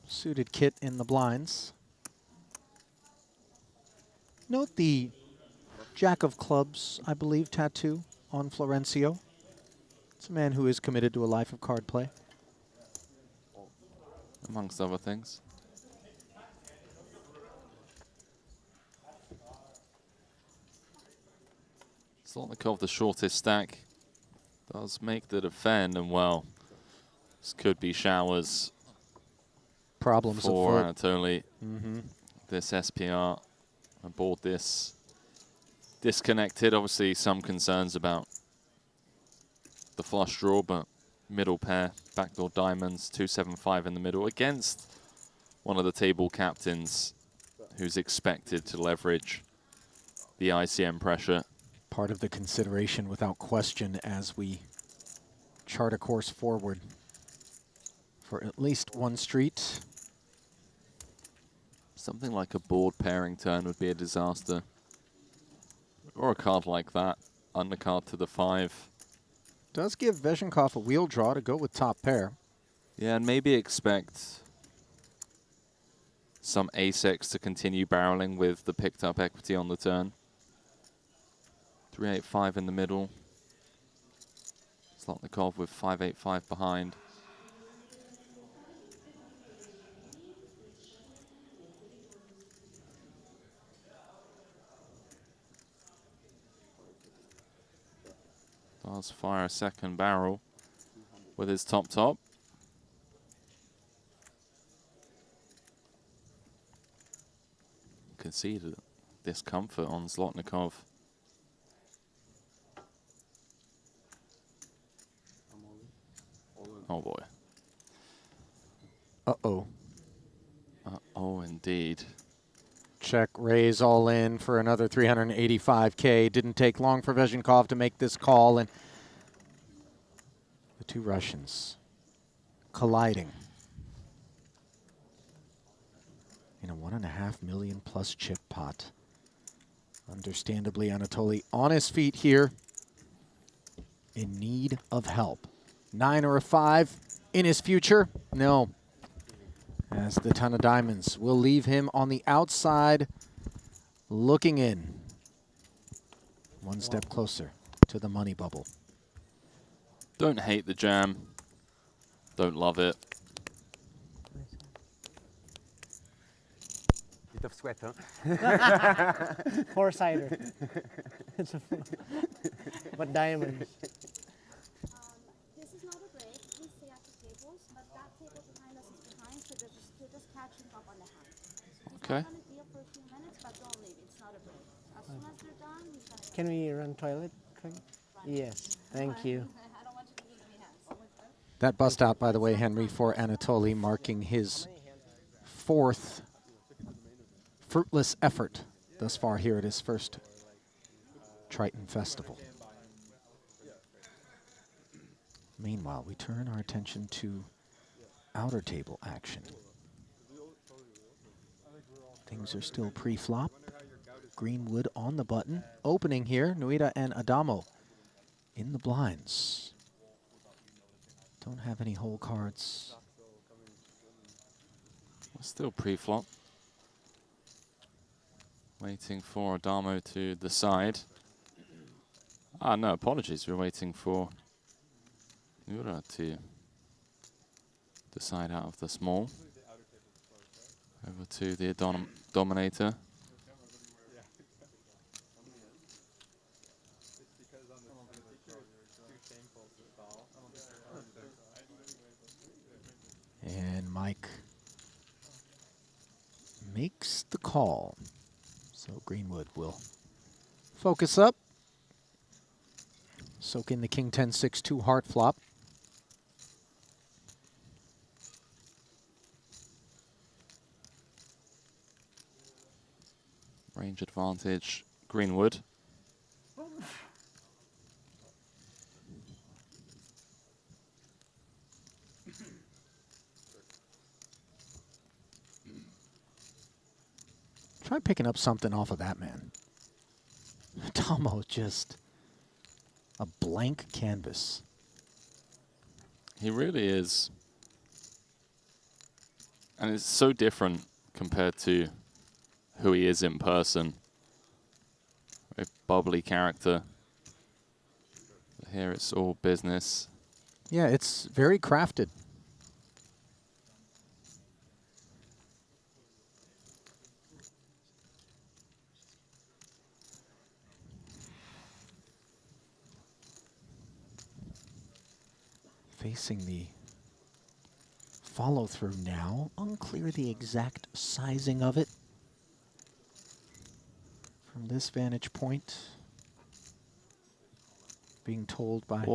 Suited kit in the blinds. Note the Jack of Clubs, I believe, tattoo on Florencio. It's a man who is committed to a life of card play. Amongst other things. Zlotnikov, the shortest stack, does make the defend, and well, this could be showers. Problems for afoot. Anatoly. Mm-hmm. This SPR aboard this disconnected. Obviously, some concerns about the flush draw, but middle pair, backdoor diamonds, 275 in the middle against one of the table captains who's expected to leverage the ICM pressure. Part of the consideration without question as we chart a course forward for at least one street. Something like a board pairing turn would be a disaster. Or a card like that, undercard to the 5. Does give Vegenkov a wheel draw to go with top pair. Yeah, and maybe expect some ace-x to continue barreling with the picked up equity on the turn. 385 in the middle. Zlotnikov with 585 behind. Does fire a second barrel with his top. Conceded discomfort on Zlotnikov. Oh boy. Uh-oh. Uh-oh, indeed. Check, raise all in for another 385K. Didn't take long for Vegenkov to make this call, and the 2 Russians colliding in a $1.5 million plus chip pot. Understandably, Anatoly on his feet here, in need of help. 9 or a 5 in his future? No. As the ton of diamonds will leave him on the outside looking in. One step closer to the money bubble. Don't hate the jam. Don't love it. Bit of sweat, huh? Four-sider. But diamonds. This is not a break. Please stay at the tables, but that table behind us is behind, so you're just catching up on the hand. Okay. He's not going to be up for a few minutes, but don't leave. It's not a break. As soon as they're done, he's going to... Can we run toilet? Yes, thank you. I don't want you to lose any hands. That bust out, by the way, Henry, for Anatoly, marking his 4th fruitless effort thus far here at his first Triton Festival. Meanwhile, we turn our attention to outer table action. Things are still pre-flop. Greenwood on the button. Opening here, Nuita and Adamo in the blinds. Don't have any hole cards. Still pre-flop. Waiting for Adamo to decide. Ah, no, apologies. We're waiting for Nura to decide out of the small. Over to the Dominator. And Mike makes the call. So Greenwood will focus up. Soak in the King 10-6-2 heart flop. Range advantage, Greenwood. Try picking up something off of that man. Tomo just a blank canvas. He really is. And it's so different compared to who he is in person. A bubbly character. But here it's all business. Yeah, it's very crafted. Facing the follow through now. Unclear the exact sizing of it from this vantage point. Being told by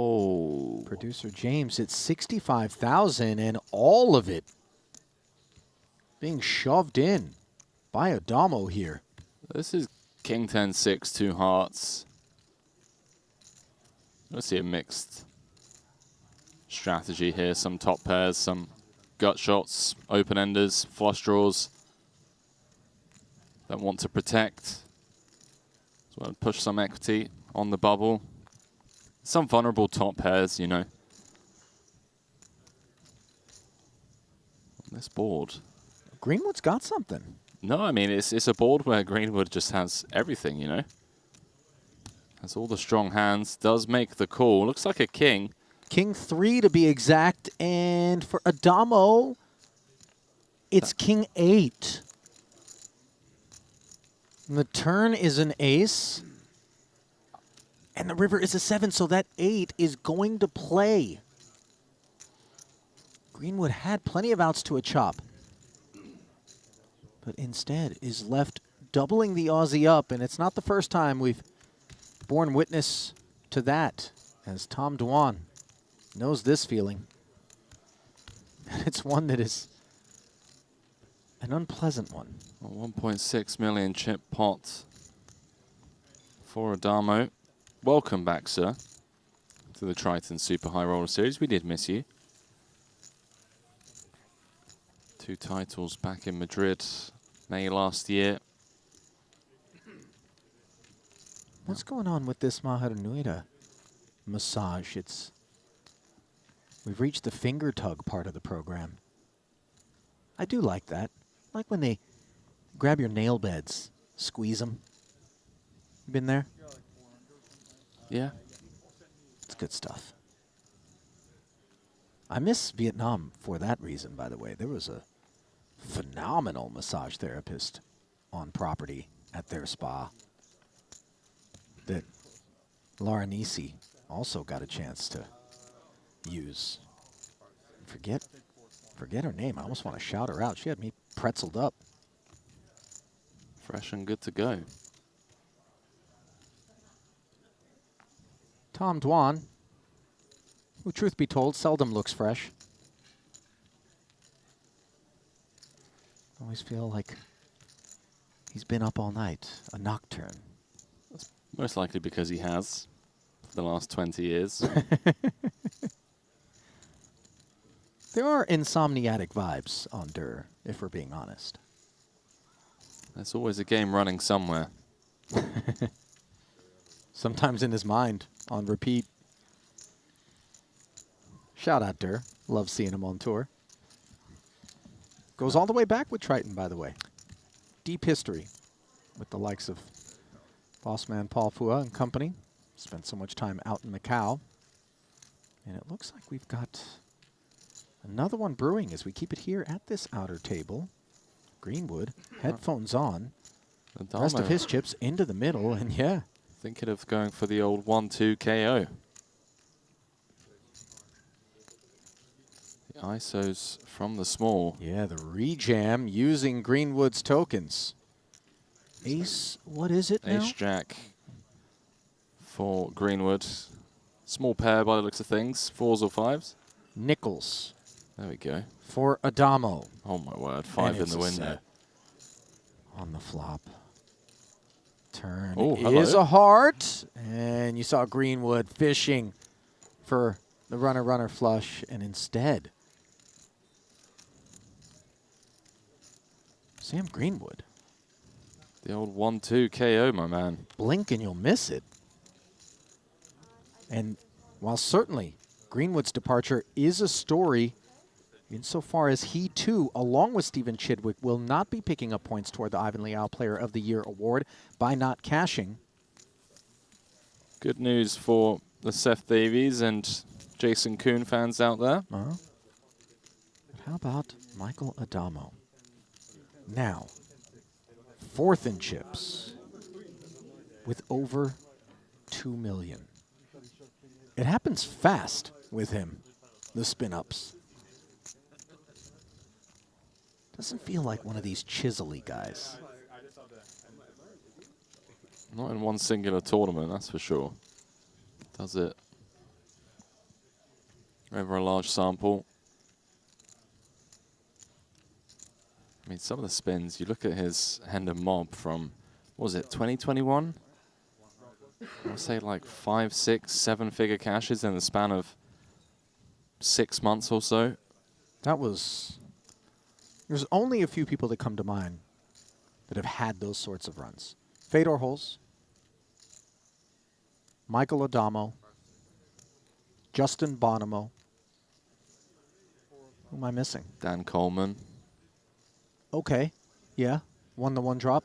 producer James it's 65,000 and all of it being shoved in by Adamo here. This is King 10-6, 2 hearts. Let's see a mixed strategy here. Some top pairs, some gut shots, open-enders, flush draws that want to protect. As well, push some equity on the bubble. Some vulnerable top pairs, you know. On this board. Greenwood's got something. No, I mean, it's a board where Greenwood just has everything, you know. Has all the strong hands, does make the call. Looks like a king. King 3 to be exact, and for Adamo, it's King 8. And the turn is an ace, and the river is a 7, so that 8 is going to play. Greenwood had plenty of outs to a chop, but instead is left doubling the Aussie up, and it's not the first time we've borne witness to that, as Tom Dwan knows this feeling. And it's one that is an unpleasant one. A 1.6 million chip pot for Adamo. Welcome back, sir, to the Triton Super High Roller Series. We did miss you. 2 titles back in Madrid, May last year. What's going on with this Mahar Nuita massage? We've reached the finger tug part of the program. I do like that. Like when they grab your nail beds, squeeze them. Been there? Yeah. It's good stuff. I miss Vietnam for that reason, by the way. There was a phenomenal massage therapist on property at their spa that Laura Nisi also got a chance to use. Forget her name. I almost want to shout her out. She had me pretzeled up. Fresh and good to go. Tom Dwan, who, truth be told, seldom looks fresh. Always feel like he's been up all night, a nocturne. That's most likely because he has for the last 20 years. There are insomniatic vibes on Dur, if we're being honest. There's always a game running somewhere. Sometimes in his mind, on repeat. Shout out Dur. Love seeing him on tour. Goes all the way back with Triton, by the way. Deep history with the likes of Bossman Paul Fua and company. Spent so much time out in Macau. And it looks like we've got another one brewing as we keep it here at this outer table. Greenwood, headphones on. The rest of his chips into the middle, and yeah. Thinking of going for the old 1-2 KO. The ISOs from the small. Yeah, the rejam using Greenwood's tokens. Ace, what is it now? Ace Jack for Greenwood. Small pair by the looks of things. 4s or 5s. Nickels. There we go. For Adamo. Oh my word, 5 in the window. On the flop. Turn hello. is a heart. And you saw Greenwood fishing for the runner flush. And instead, Sam Greenwood. The old 1-2 KO, my man. Blink and you'll miss it. And while certainly Greenwood's departure is a story, insofar as he, too, along with Stephen Chidwick, will not be picking up points toward the Ivan Liao Player of the Year award by not cashing. Good news for the Seth Davies and Jason Kuhn fans out there. But how about Michael Adamo? Now, 4th in chips with over 2 million. It happens fast with him, the spin-ups. Doesn't feel like one of these chiselly guys. Not in one singular tournament, that's for sure. Does it over a large sample. I mean, some of the spins, you look at his Hand and Mob from, what was it, 2021? I would say like 5, 6, 7-figure cashes in the span of 6 months or so. That was... There's only a few people that come to mind that have had those sorts of runs. Fedor Holz, Michael Adamo, Justin Bonomo. Who am I missing? Dan Coleman. Okay, yeah. Won the one drop.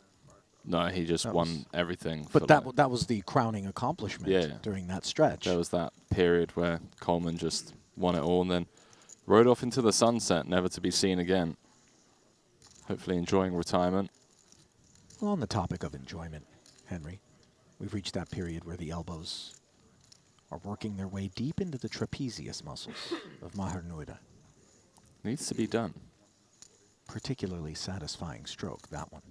No, he just won everything. But that was the crowning accomplishment during that stretch. There was that period where Coleman just won it all and then rode off into the sunset, never to be seen again. Hopefully enjoying retirement. Well, on the topic of enjoyment, Henry, we've reached that period where the elbows are working their way deep into the trapezius muscles of Maher Nuida. Needs to be done. Particularly satisfying stroke, that one.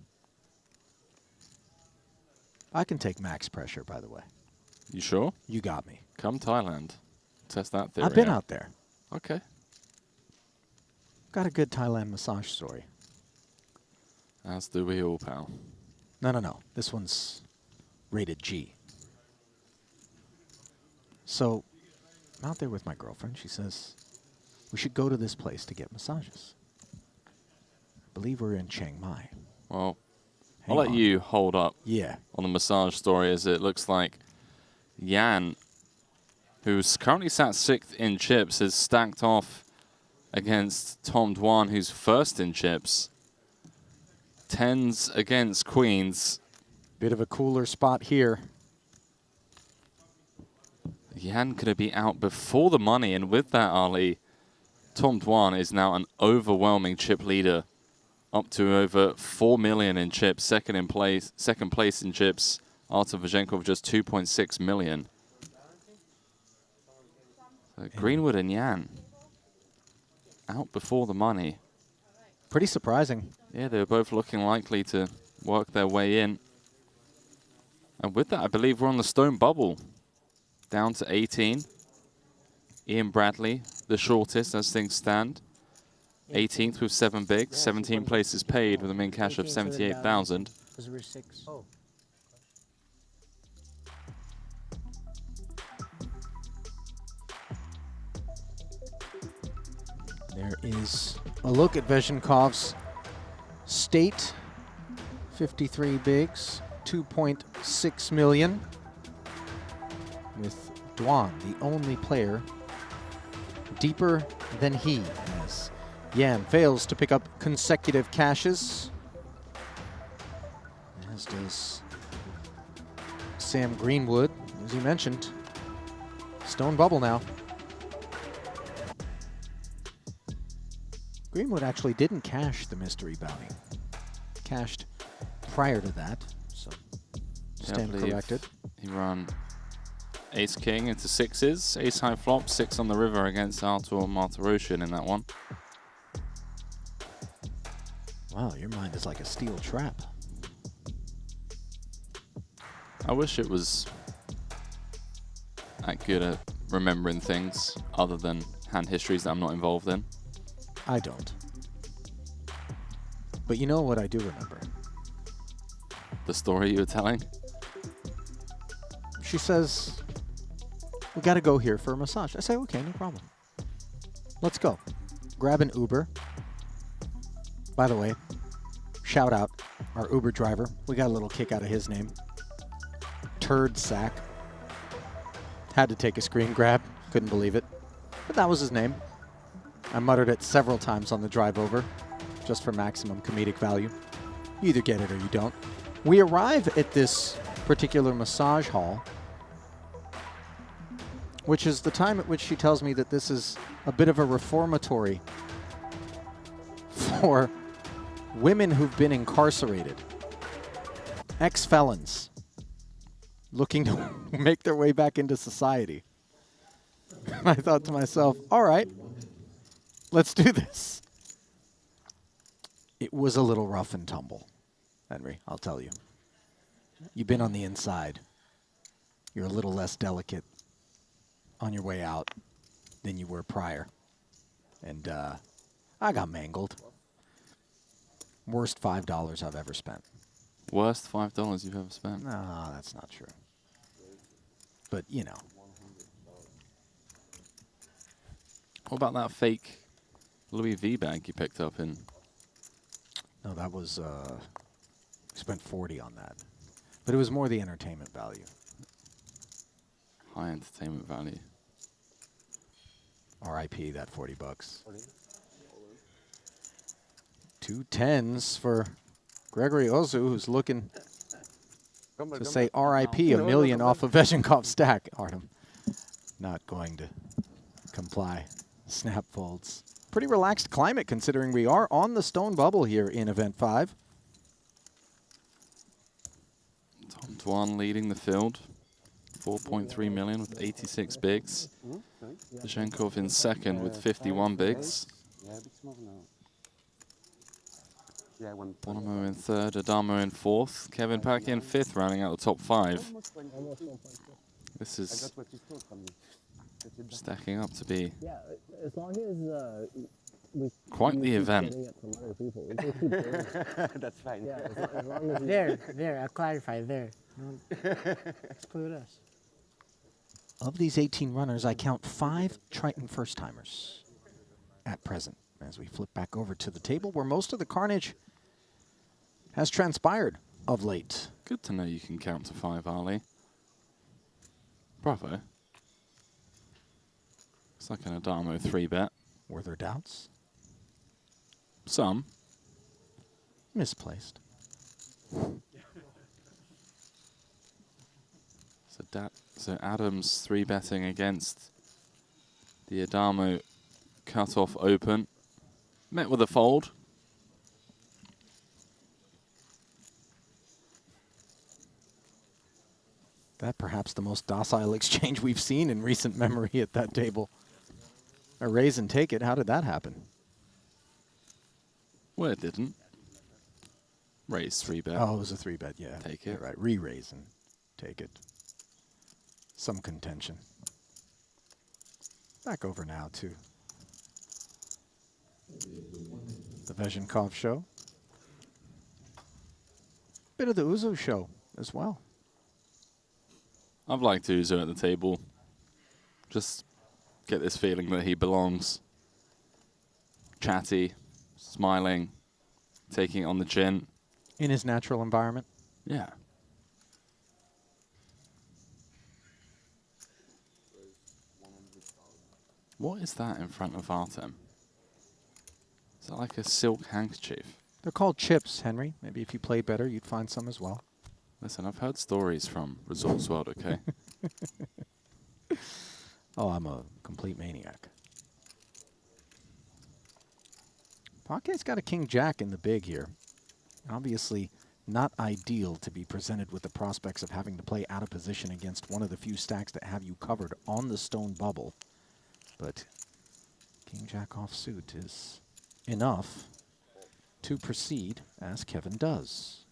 I can take max pressure, by the way. You sure? You got me. Come Thailand. Test that theory. I've been out there. Okay. Got a good Thailand massage story. As do we all, pal. No. This one's rated G. So, I'm out there with my girlfriend. She says, we should go to this place to get massages. I believe we're in Chiang Mai. Well, I'll let you hold up on the massage story, as it looks like Yan, who's currently sat 6th in chips, is stacked off against Tom Dwan, who's 1st in chips. 10s against queens. Bit of a cooler spot here. Yan could be out before the money, and with that, Ali, Tom Dwan is now an overwhelming chip leader, up to over 4 million in chips. Second place in chips. Artem Vazenkov just 2.6 million. So Greenwood and Yan out before the money. Pretty surprising. Yeah, they were both looking likely to work their way in. And with that, I believe we're on the stone bubble. Down to 18. Ian Bradley, the shortest as things stand. 18th with 7 bigs, 17 places paid with a min cash of 78,000. Because we're 6. Oh. There is a look at Vazenkov's state. 53 bigs, 2.6 million. With Dwan, the only player deeper than he, as Yan fails to pick up consecutive cashes, as does Sam Greenwood, as you mentioned. Stone bubble now. Greenwood actually didn't cash the mystery bounty. Cashed prior to that, so stand corrected. He ran Ace King into 6s, Ace High Flop, 6 on the river against Artur Martirosyan in that one. Wow, your mind is like a steel trap. I wish it was that good at remembering things other than hand histories that I'm not involved in. I don't. But you know what I do remember? The story you were telling? She says, we gotta go here for a massage. I say, okay, no problem. Let's go. Grab an Uber. By the way, shout out our Uber driver. We got a little kick out of his name. Turd Sack. Had to take a screen grab. Couldn't believe it. But that was his name. I muttered it several times on the drive over, just for maximum comedic value. You either get it or you don't. We arrive at this particular massage hall, which is the time at which she tells me that this is a bit of a reformatory for women who've been incarcerated, ex-felons, looking to make their way back into society. And I thought to myself, all right, let's do this. It was a little rough and tumble, Henry, I'll tell you. You've been on the inside. You're a little less delicate on your way out than you were prior. And I got mangled. Worst $5 I've ever spent. Worst $5 you've ever spent? No, that's not true. But, you know. What about that fake Louis V bag you picked up in? No, that was, spent 40 on that. But it was more the entertainment value. High entertainment value. R.I.P. that 40 bucks. 2 10s for Gregory Ozu, who's looking to say R.I.P. a million off of Vazenkov's stack. Artem not going to comply. Snap folds. Pretty relaxed climate considering we are on the stone bubble here in Event 5. Tom Dwan leading the field. 4.3 million with 86 bigs. Vazenkov in second with 51 bigs. Bonomo in third, Adamo in fourth, Kevin Pack in fifth, rounding out the top 5. This is stacking up to be quite the event. That's fine. Yeah, as long as there, I clarify there. Exclude us. Of these 18 runners, I count 5 Triton first-timers at present. As we flip back over to the table where most of the carnage has transpired of late. Good to know you can count to 5, Ali. Bravo. It's like an Adamo 3-bet. Were there doubts? Some. Misplaced. So So Adams 3-betting against the Adamo cutoff open. Met with a fold. That perhaps the most docile exchange we've seen in recent memory at that table. A raise and take it. How did that happen? Well, it didn't. Raise 3-bet. Oh, it was a 3-bet, yeah. Take You're it. right. Re-raise and take it. Some contention. Back over now to the Vezhenkov show. Bit of the Uzo show as well. I've liked Uzo at the table. Just get this feeling that he belongs. Chatty, smiling, taking it on the chin. In his natural environment. Yeah. What is that in front of Artem? Is that like a silk handkerchief? They're called chips, Henry. Maybe if you played better, you'd find some as well. Listen, I've heard stories from Resorts World, okay? Oh, I'm a complete maniac. Paquet's got a king-jack in the big here. Obviously not ideal to be presented with the prospects of having to play out of position against one of the few stacks that have you covered on the stone bubble. But king-jack offsuit is enough to proceed as Kevin does.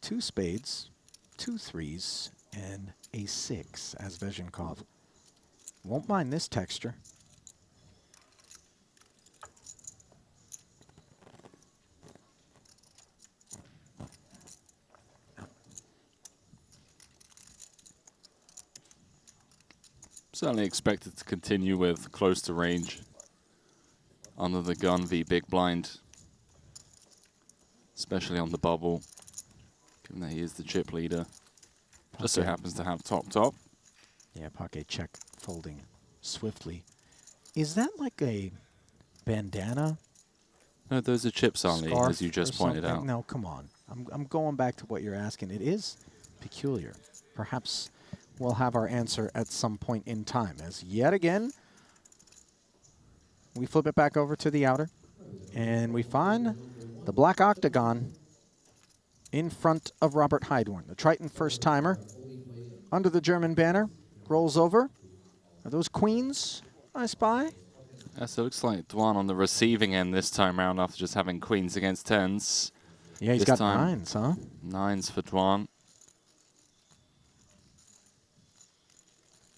Two spades, 2 threes, and a 6 as Vezhenkov won't mind this texture. Certainly expected to continue with close to range. Under the gun v big blind. Especially on the bubble. Given that he is the chip leader. Just so happens to have top. Yeah, Paquet check folding swiftly. Is that like a bandana? No, those are chips, Ali, Scarf as you just or pointed something? out. No, come on. I'm going back to what you're asking. It is peculiar. Perhaps we'll have our answer at some point in time. As yet again, we flip it back over to the outer, and we find the black octagon in front of Robert Heidorn. The Triton first-timer under the German banner rolls over. Are those queens I spy? Yes, it looks like Dwan on the receiving end this time round after just having queens against tens. Yeah, he's this got time, nines, huh? Nines for Dwan.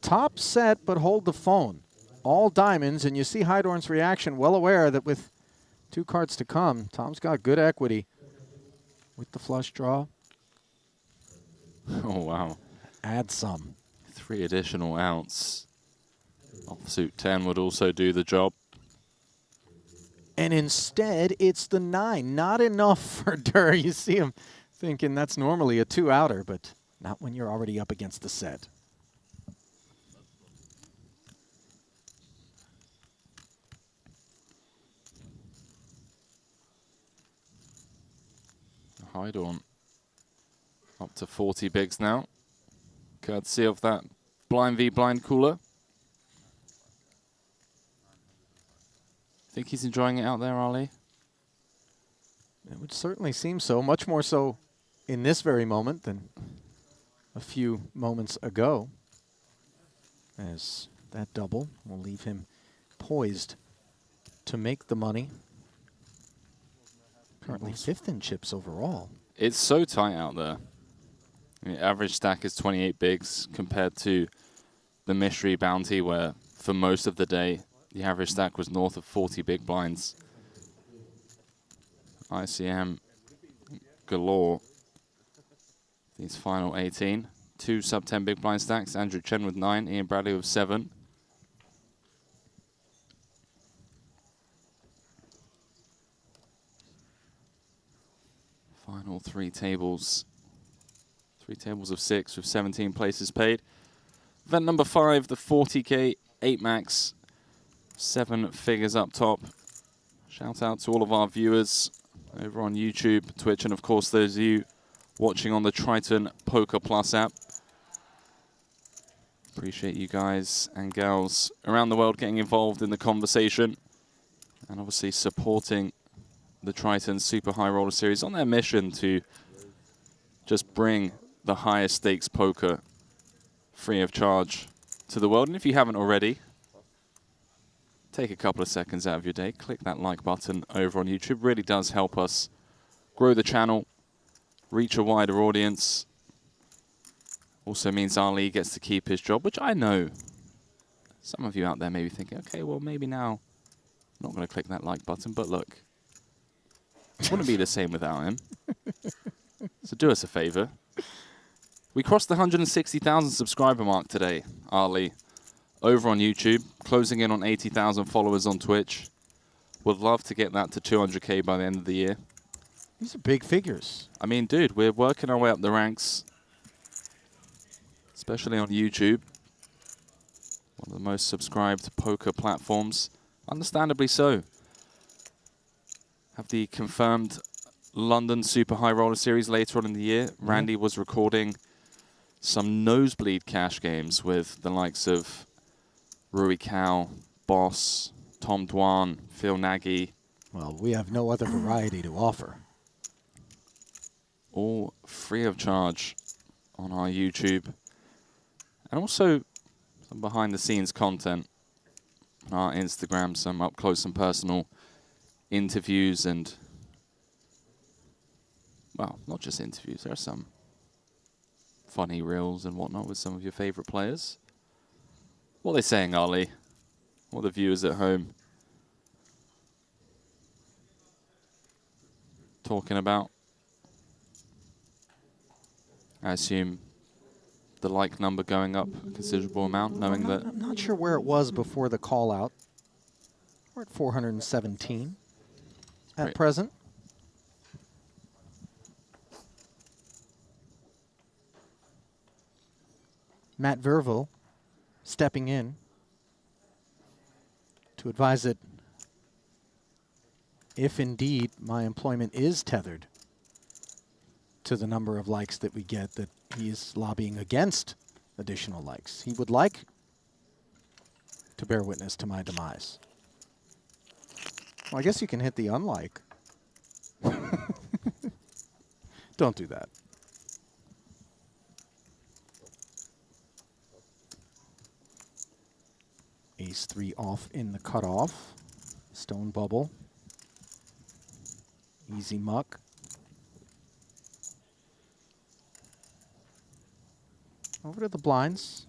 Top set, but hold the phone. All diamonds, and you see Heidorn's reaction, well aware that with 2 cards to come, Tom's got good equity with the flush draw. Oh, wow. Add some. 3 additional outs. Offsuit 10 would also do the job. And instead, it's the 9. Not enough for Durr. You see him thinking that's normally a 2-outer, but not when you're already up against the set. Heidorn up to 40 bigs now. Courtesy of that blind v blind cooler. Think he's enjoying it out there, Ali? It would certainly seem so, much more so in this very moment than a few moments ago. As that double will leave him poised to make the money. Currently 5th in chips overall. It's so tight out there. I mean, average stack is 28 bigs compared to the mystery bounty where for most of the day the average stack was north of 40 big blinds. ICM galore. These final 18. 2 sub-10 big blind stacks. Andrew Chen with 9, Ian Bradley with 7. Final 3 tables. 3 tables of 6 with 17 places paid. Event number 5, the 40K 8 max. 7 figures up top. Shout out to all of our viewers over on YouTube, Twitch, and of course those of you watching on the Triton Poker Plus app. Appreciate you guys and gals around the world getting involved in the conversation and obviously supporting the Triton Super High Roller Series on their mission to just bring the highest stakes poker free of charge to the world. And if you haven't already, take a couple of seconds out of your day, click that like button over on YouTube. Really does help us grow the channel, reach a wider audience. Also means Ali gets to keep his job, which I know some of you out there may be thinking, okay, well, maybe now I'm not going to click that like button, but look, it wouldn't be the same without him. So do us a favor. We crossed the 160,000 subscriber mark today, Ali, over on YouTube, closing in on 80,000 followers on Twitch. Would love to get that to 200K by the end of the year. These are big figures. I mean, dude, we're working our way up the ranks, especially on YouTube. One of the most subscribed poker platforms. Understandably so. Have the confirmed London Super High Roller Series later on in the year. Randy was recording some nosebleed cash games with the likes of Rui Cao, Boss, Tom Dwan, Phil Nagy. Well, we have no other variety to offer. All free of charge on our YouTube. And also some behind-the-scenes content on our Instagram, some up-close and personal interviews and, well, not just interviews. There are some funny reels and whatnot with some of your favorite players. What are they saying, Ali? What are the viewers at home talking about? I assume the like number going up a considerable amount, knowing that... I'm not sure where it was before the call out. We're at 417 at present. Matt Verville stepping in to advise that if indeed my employment is tethered to the number of likes that we get, that he is lobbying against additional likes. He would like to bear witness to my demise. Well, I guess you can hit the unlike. Don't do that. Ace-3 off in the cutoff. Stone bubble. Easy muck. Over to the blinds.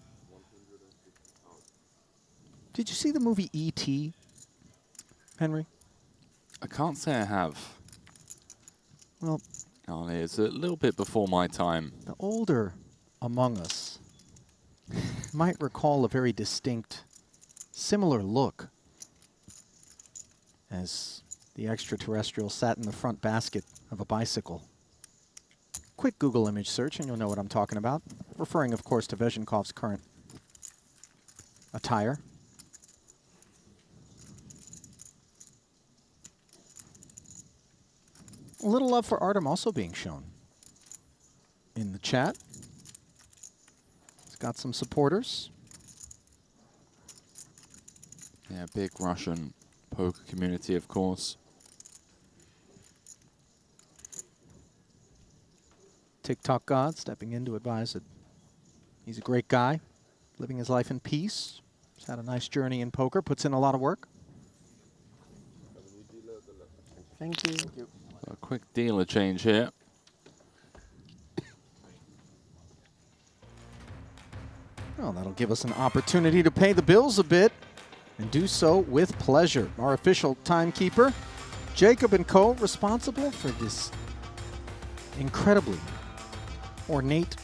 Did you see the movie E.T., Henry? I can't say I have. Well, it's a little bit before my time. The older among us might recall a very distinct, similar look as the extraterrestrial sat in the front basket of a bicycle. Quick Google image search and you'll know what I'm talking about. Referring, of course, to Vezhenkov's current attire. A little love for Artem also being shown in the chat. He's got some supporters. Yeah, big Russian poker community, of course. TikTok God stepping in to advise that he's a great guy, living his life in peace. He's had a nice journey in poker, puts in a lot of work. Thank you. Thank you. A quick dealer change here. Well, that'll give us an opportunity to pay the bills a bit and do so with pleasure. Our official timekeeper, Jacob & Co., responsible for this incredibly ornate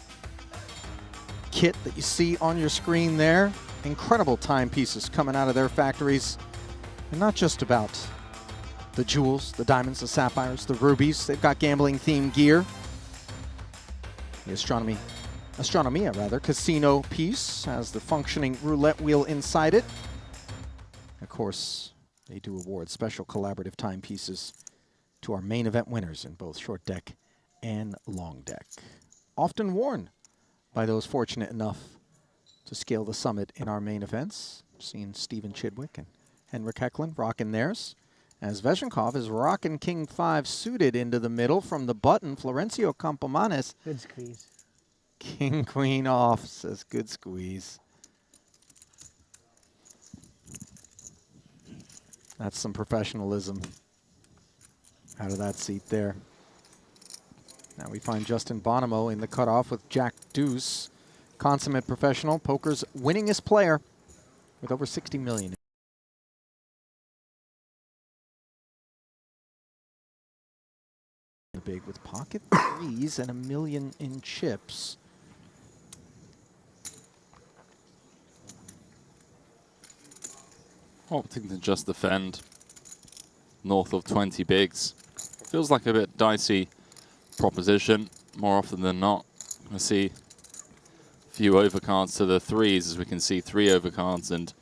kit that you see on your screen there. Incredible timepieces coming out of their factories. And not just about the jewels, the diamonds, the sapphires, the rubies. They've got gambling-themed gear. The Astronomia, casino piece has the functioning roulette wheel inside it. Of course, They do award special collaborative timepieces to our main event winners in both short deck and long deck. Often worn by those fortunate enough to scale the summit in our main events. Seen Stephen Chidwick and Henrik Hecklund rocking theirs, as Veshenkov is rocking King 5 suited into the middle from the button. Florencio Campomanes. Good squeeze. King Queen off, says good squeeze. That's some professionalism out of that seat there. Now we find Justin Bonomo in the cutoff with Jack Deuce. Consummate professional, poker's winningest player with over 60 million. Big with pocket threes and $1 million in chips. Opting to just defend north of 20 bigs. Feels like a bit dicey proposition more often than not. I see a few overcards to the threes, as we can see 3 overcards, and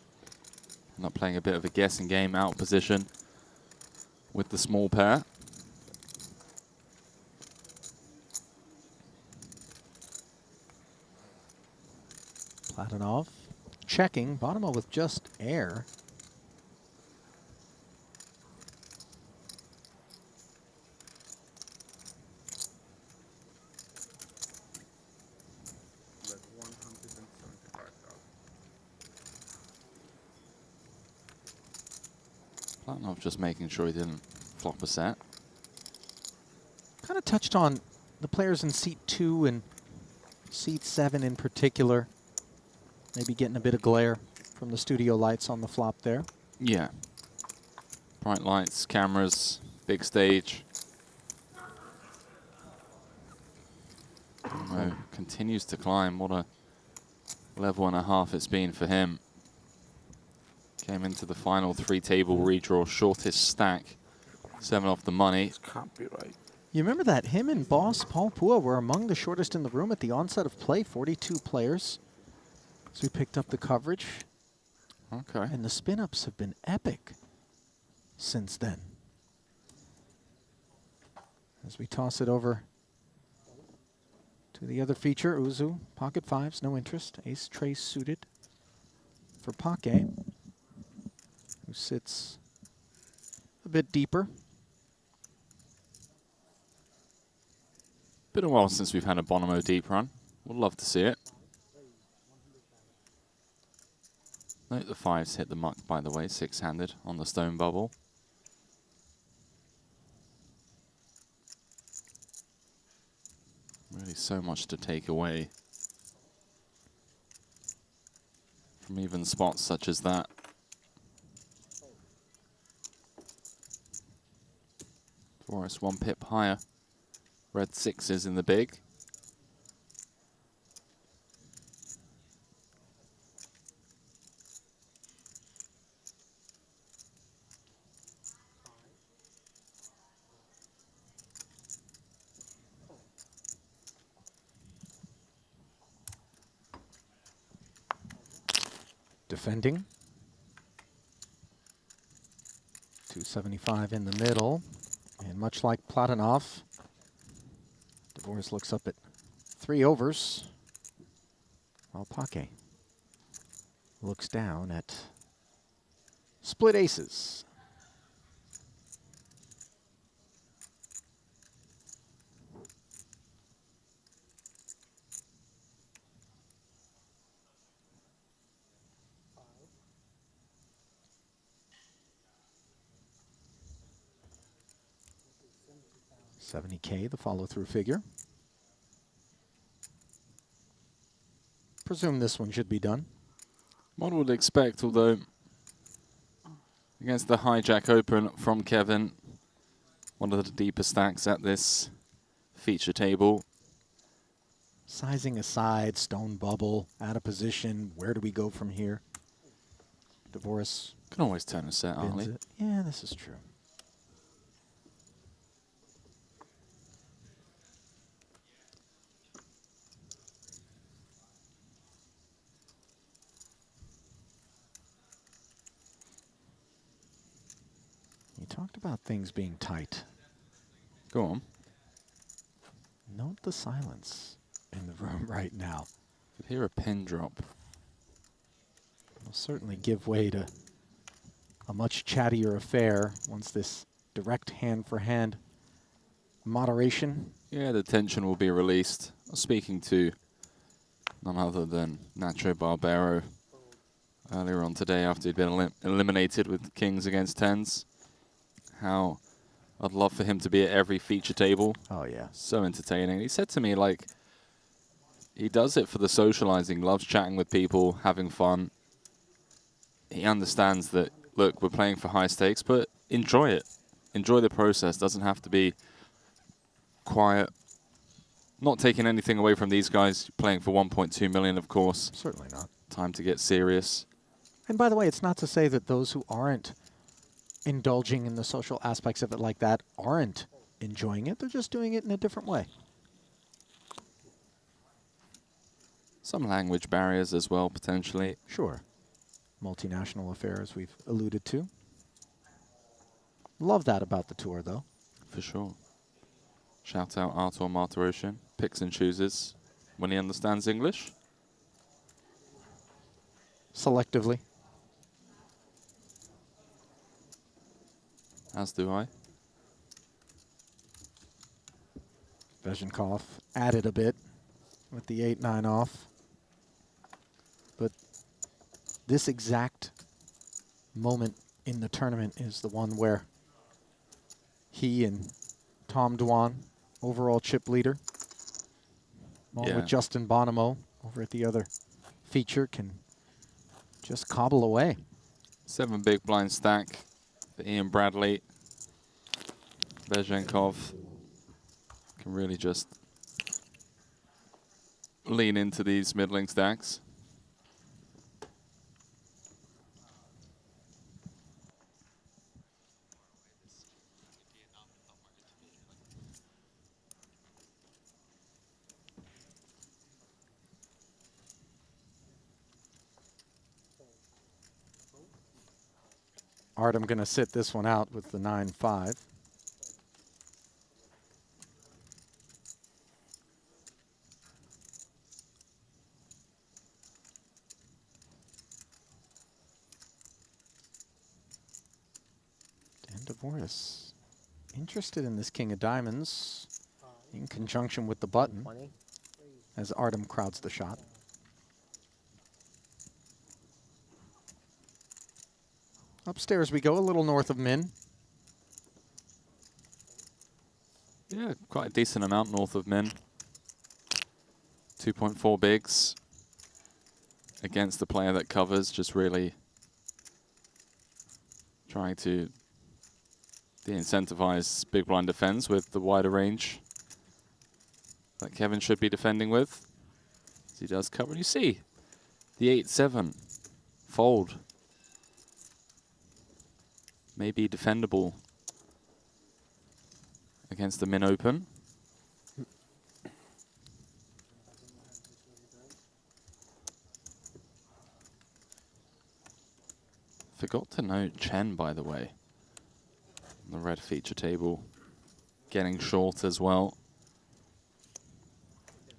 not playing a bit of a guessing game out position with the small pair. Platonov checking, Bonomo with just air. Platonov just making sure he didn't flop a set. Kind of touched on the players in seat 2 and seat 7 in particular. Maybe getting a bit of glare from the studio lights on the flop there. Yeah. Bright lights, cameras, big stage. Bonomo continues to climb. What a level and a half it's been for him. Came into the final 3-table redraw, shortest stack, 7 off the money. This can't be right. You remember that him and boss Paul Pua were among the shortest in the room at the onset of play, 42 players. So we picked up the coverage. Okay. And the spin-ups have been epic since then. As we toss it over to the other feature, Uzu, pocket 5s, no interest. Ace trace suited for Pake, who sits a bit deeper. Been a while since we've had a Bonomo deep run. Would love to see it. Note the 5s hit the muck, by the way, 6-handed on the stone bubble. Really so much to take away from even spots such as that. Forest 1 pip higher. Red 6s in the big. Defending. 275 in the middle. And much like Platonov, DeVoris looks up at 3 overs, while Pake looks down at split aces. $70K, the follow-through figure. Presume this one should be done. One would expect, although against the hijack open from Kevin, one of the deeper stacks at this feature table. Sizing aside, stone bubble, out of position. Where do we go from here? DeVoris can always turn a set, aren't we? Yeah, this is true. talked about things being tight. Go on. Note the silence in the room right now. Could hear a pin drop. Will certainly give way to a much chattier affair once this direct hand-for-hand moderation. Yeah, the tension will be released. I was speaking to none other than Nacho Barbero earlier on today after he'd been eliminated with kings against tens. How I'd love for him to be at every feature table. Oh, yeah. So entertaining. He said to me, like, he does it for the socializing, loves chatting with people, having fun. He understands that, look, we're playing for high stakes, but enjoy it. Enjoy the process. Doesn't have to be quiet. Not taking anything away from these guys. Playing for 1.2 million, of course. Certainly not. Time to get serious. And by the way, it's not to say that those who aren't indulging in the social aspects of it like that aren't enjoying it. They're just doing it in a different way. Some language barriers as well, potentially. Sure. Multinational affairs we've alluded to. Love that about the tour, though. For sure. Shout out Artur Martirosyan. Picks and chooses when he understands English. Selectively. As do I. Bezhenkov added a bit with the 8-9 off. But this exact moment in the tournament is the one where he and Tom Dwan, overall chip leader, along with Justin Bonomo over at the other feature, can just cobble away. 7 big blind stack for Ian Bradley. Bezhenkov can really just lean into these middling stacks. Artem going to sit this one out with the 9-5. Dan Dvoris interested in this king of diamonds in conjunction with the button as Artem crowds the shot. Upstairs we go, a little north of min. Yeah, quite a decent amount north of min. 2.4 bigs against the player that covers, just really trying to de-incentivize big blind defense with the wider range that Kevin should be defending with. As he does cover, and you see the 8-7 fold. Maybe defendable against the min open. Forgot to note Chen, by the way. The red feature table getting short as well.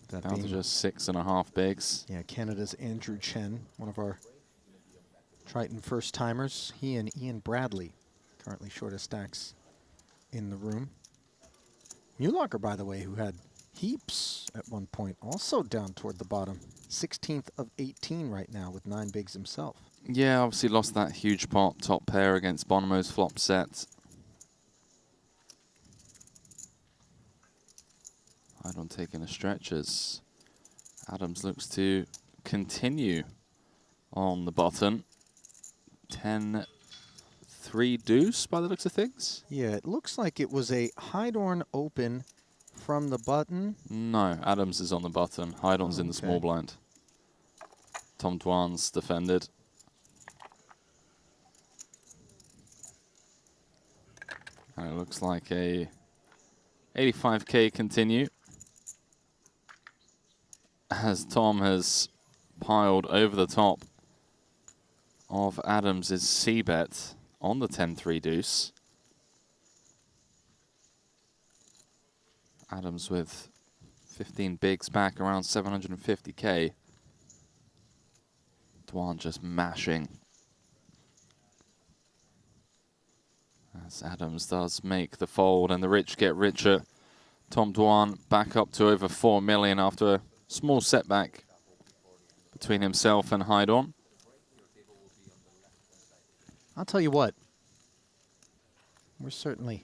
That down to just 6.5 bigs. Yeah, Canada's Andrew Chen, one of our Triton first timers. He and Ian Bradley, currently shortest stacks in the room. Mulacher, by the way, who had heaps at one point, also down toward the bottom. 16th of 18 right now with 9 bigs himself. Yeah, obviously lost that huge pot top pair against Bonomo's flop set. Idon taking a stretch as Adams looks to continue on the button. 10-3 deuce by the looks of things. Yeah, it looks like it was a Hydorn open from the button. No, Adams is on the button. Hydorn's in the small blind. Tom Dwan's defended. And it looks like a 85k continue. As Tom has piled over the top of Adams' C-bet on the 10-3 deuce. Adams with 15 bigs back around 750k. Dwan just mashing. As Adams does make the fold and the rich get richer. Tom Dwan back up to over 4 million after a small setback between himself and Hydon. I'll tell you what, we're certainly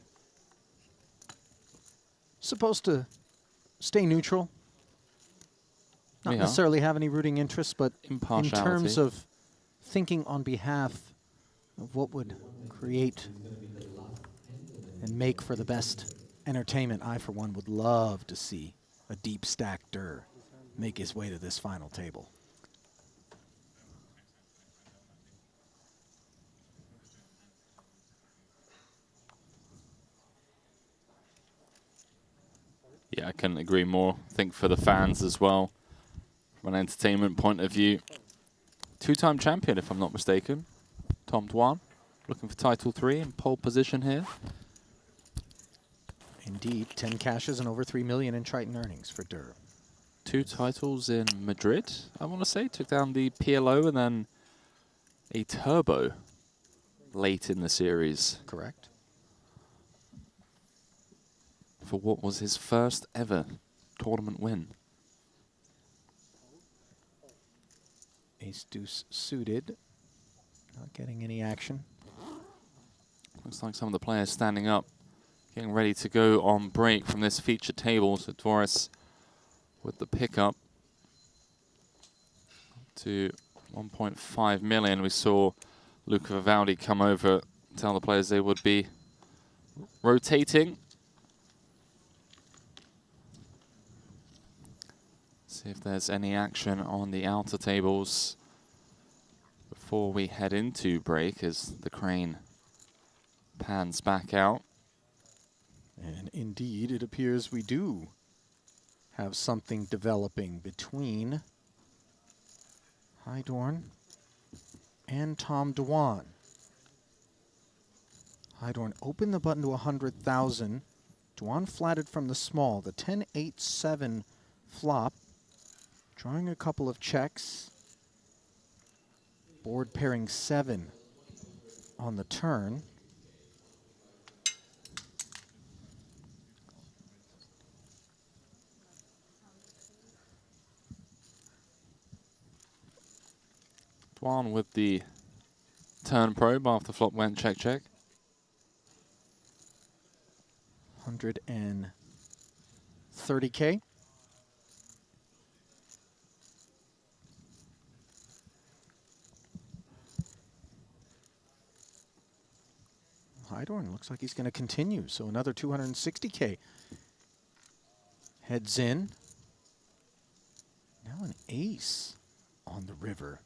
supposed to stay neutral. Not necessarily have any rooting interests, but in terms of thinking on behalf of what would create and make for the best entertainment, I, for one, would love to see a deep stack Dur make his way to this final table. Yeah, I couldn't agree more. I think for the fans as well, from an entertainment point of view, two-time champion, if I'm not mistaken, Tom Dwan, looking for title 3 in pole position here. Indeed, 10 cashes and over 3 million in Triton earnings for Dur. 2 titles in Madrid, I want to say. Took down the PLO and then a turbo late in the series. Correct. For what was his first ever tournament win. Ace deuce suited, not getting any action. Looks like some of the players standing up, getting ready to go on break from this feature table. So Dvoris with the pickup to 1.5 million. We saw Luca Vivaldi come over, tell the players they would be rotating. See if there's any action on the outer tables before we head into break as the crane pans back out. And indeed, it appears we do have something developing between Hydorn and Tom Dwan. Hydorn opened the button to 100,000. Dwan flatted from the small. The 10-8-7 flop. Drawing a couple of checks. Board pairing 7 on the turn. Dwan with the turn probe after flop went check, check. 130K. Hydorn looks like he's going to continue, so another 260K. Heads in. Now an ace on the river.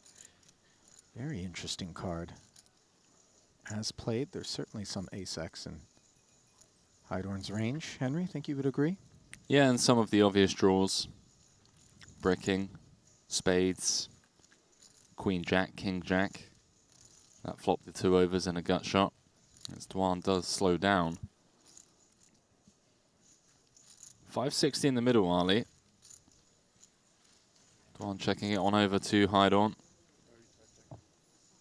Very interesting card. As played, there's certainly some ace-X in Hydorn's range. Henry, think you would agree? Yeah, and some of the obvious draws. Bricking, spades, queen jack, king jack. That flopped the 2 overs and a gut shot. As Dwan does slow down. 560 in the middle, Ali. Dwan checking it on over to Hydorn.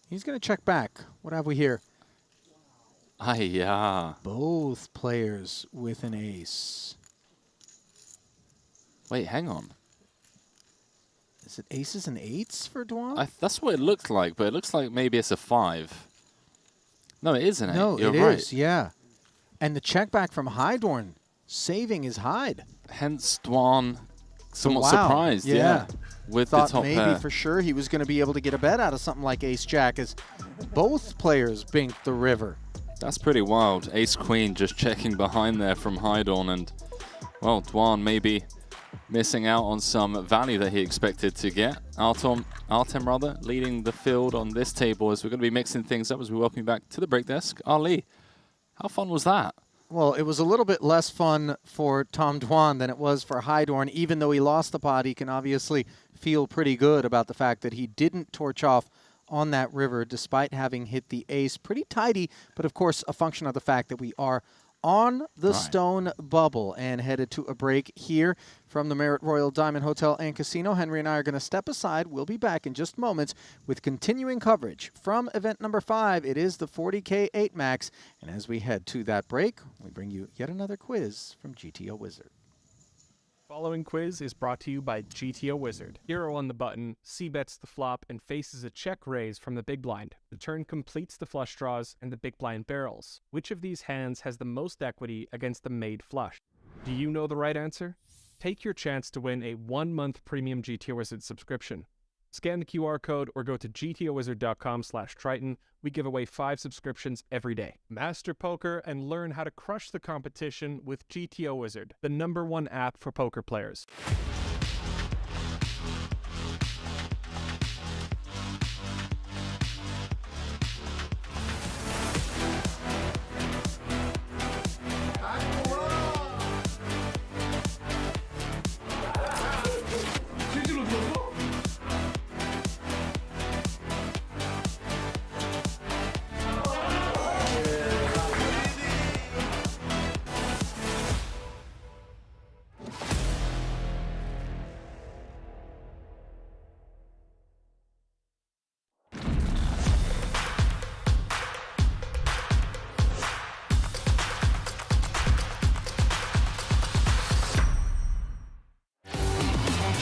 He's going to check back. What have we here? Yeah. Both players with an ace. Wait, hang on. Is it aces and eights for Dwan? That's what it looks like, but it looks like maybe it's a 5. No, it is an 8. No, You're it right. is, yeah. And the check back from Hydorn, saving his hide. Hence Dwan somewhat surprised, yeah. With Thought the top maybe pair. for sure he was going to be able to get a bet out of something like ace-jack as both players binked the river. That's pretty wild. Ace-queen just checking behind there from Hydorn, and, well, Dwan maybe missing out on some value that he expected to get. Artem rather, leading the field on this table as we're going to be mixing things up as we welcome you back to the break desk. Ali, how fun was that? Well, it was a little bit less fun for Tom Dwan than it was for Hydorn. Even though he lost the pot, he can obviously feel pretty good about the fact that he didn't torch off on that river despite having hit the ace pretty tidy, but of course a function of the fact that we are on the Right. Stone Bubble and headed to a break here from the Marriott Royal Diamond Hotel and Casino. Henry and I are going to step aside. We'll be back in just moments with continuing coverage from event number 5. It is the 40K 8 Max. And as we head to that break, we bring you yet another quiz from GTO Wizard. Following quiz is brought to you by GTO Wizard. Hero on the button, C bets the flop, and faces a check raise from the big blind. The turn completes the flush draws, and the big blind barrels. Which of these hands has the most equity against the made flush? Do you know the right answer? Take your chance to win a 1-month premium GTO Wizard subscription. Scan the QR code or go to gtowizard.com/Triton. We give away 5 subscriptions every day. Master poker and learn how to crush the competition with GTO Wizard, the #1 app for poker players.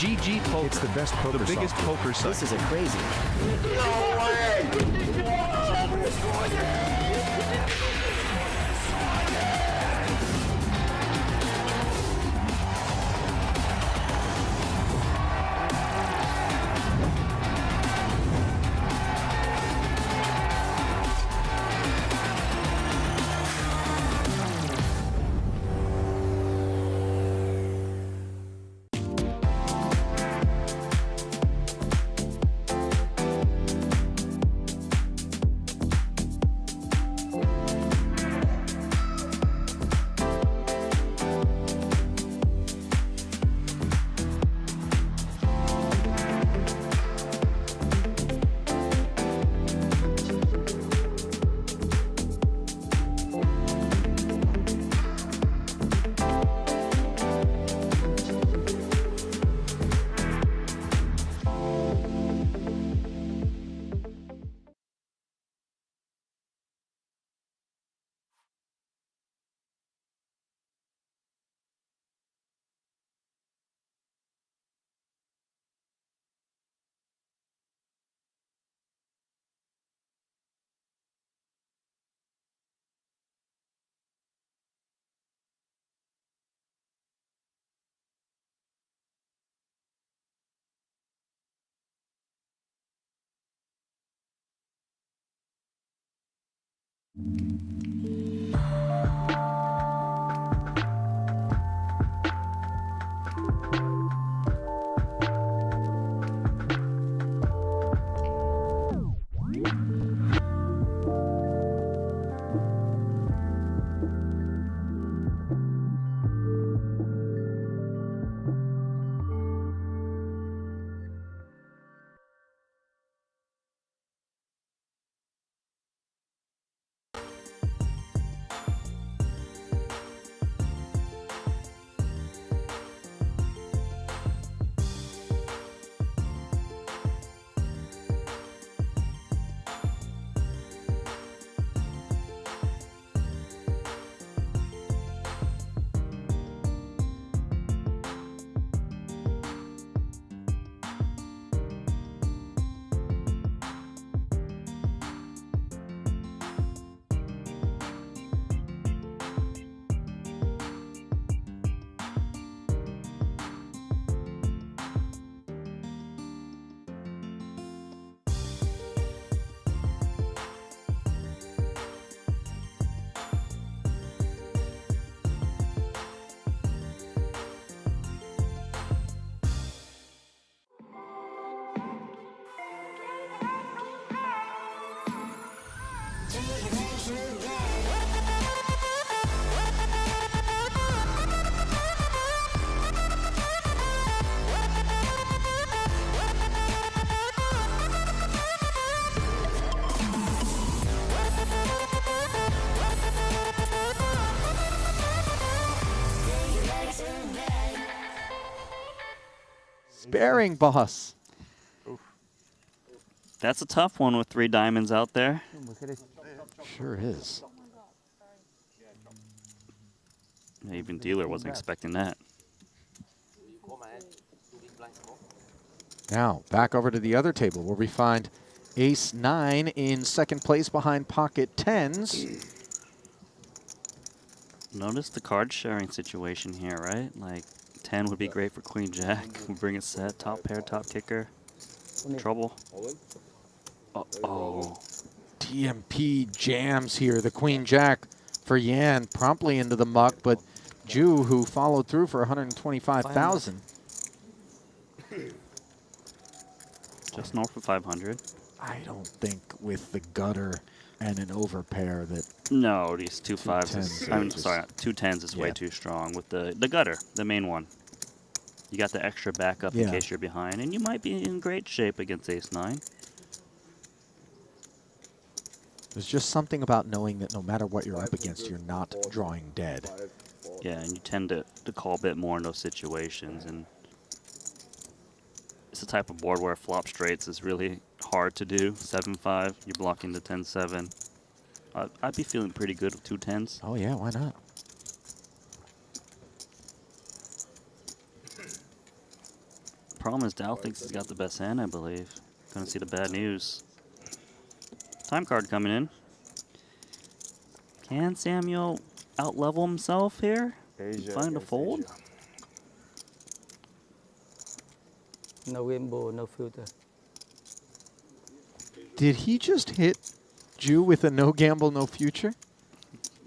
GG Poker. It's the best poker The biggest poker site. This is a crazy. bearing, boss. That's a tough one with 3 diamonds out there. Sure is. Even dealer wasn't expecting that. Now, back over to the other table where we find Ace-9 in second place behind pocket 10s. Notice the card sharing situation here, right? Like 10 would be great for Queen Jack. We bring a set, top pair, top kicker. Trouble. Uh-oh. TMP jams here. The Queen Jack for Yan promptly into the muck, but Ju, who followed through for 125,000. Just north of 500. I don't think with the gutter and an overpair that... No, these 2 5s. tens I'm just- sorry, 2 10s is way Yeah. too strong with the gutter, the main one. You got the extra backup in Yeah. case you're behind, and you might be in great shape against Ace-9. There's just something about knowing that no matter what you're up against, you're not drawing dead. Yeah, and you tend to call a bit more in those situations, and it's the type of board where flop straights is really hard to do. 7-5, you're blocking the 10-7. I'd be feeling pretty good with 2 10s. Oh yeah, why not? Problem is Dow thinks he's got the best hand, I believe. Gonna see the bad news. Time card coming in. Can Samuel outlevel himself here? Find a fold? No rainbow, no filter. Did he just hit Ju with a no gamble, no future?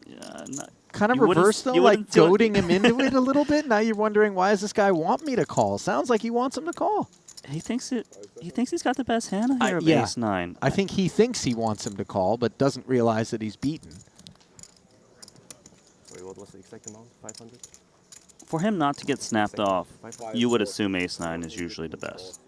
Yeah, Kind of you wouldn't- reverse, though, you like wouldn't do it. goading him into it a little bit? Now you're wondering, why does this guy want me to call? Sounds like he wants him to call. He thinks he's got the best hand here of Yeah. Ace-9. I think he thinks he wants him to call, but doesn't realize that he's beaten. Sorry, what was the exact amount? 500? For him not to get snapped off, you would assume Ace-9 is usually the best.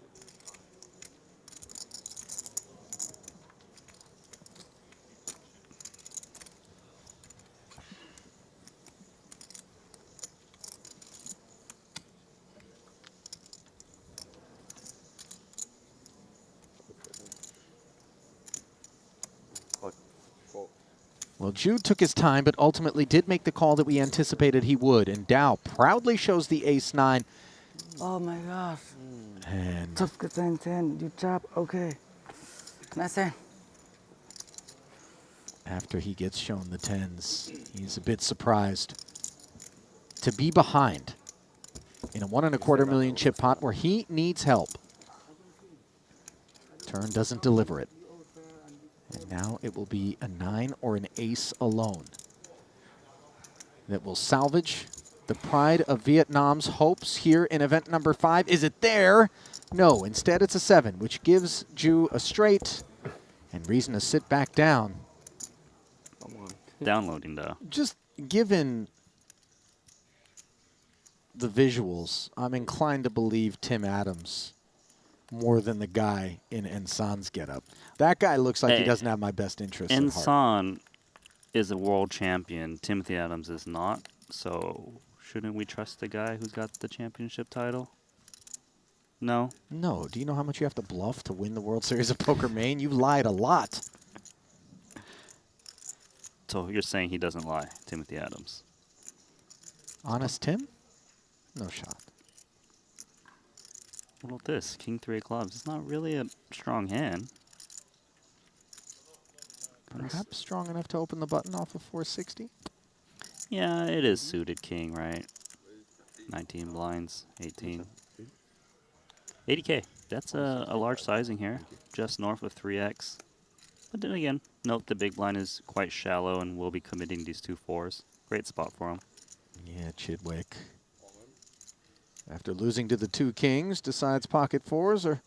Well, Ju took his time, but ultimately did make the call that we anticipated he would. And Dow proudly shows the Ace-9. Oh my gosh. And Tough good 10. You chop. Okay. Nice hand. after he gets shown the 10s, he's a bit surprised to be behind in a 1.25 million chip pot where he needs help. Turn doesn't deliver it. And now it will be a 9 or an ace alone that will salvage the pride of Vietnam's hopes here in event number 5. Is it there? No, instead it's a 7, which gives Ju a straight and reason to sit back down. Downloading, though. Just given the visuals, I'm inclined to believe Tim Adams more than the guy in Ensan's getup. That guy looks like he doesn't have my best interest at heart. Ensan is a world champion. Timothy Adams is not. So shouldn't we trust the guy who's got the championship title? No? No. Do you know how much you have to bluff to win the World Series of Poker main? You've lied a lot. So you're saying he doesn't lie, Timothy Adams? Honest Tim? No shot. What about this? King 3 of clubs. It's not really a strong hand. Perhaps strong enough to open the button off of 460? Yeah, it is suited king, right? 19 blinds, 18. 80K. That's a large sizing here, just north of 3x. But then again, note the big blind is quite shallow and will be committing these 2 4s. Great spot for him. Yeah, Chidwick. After losing to the 2 kings, decides pocket 4s are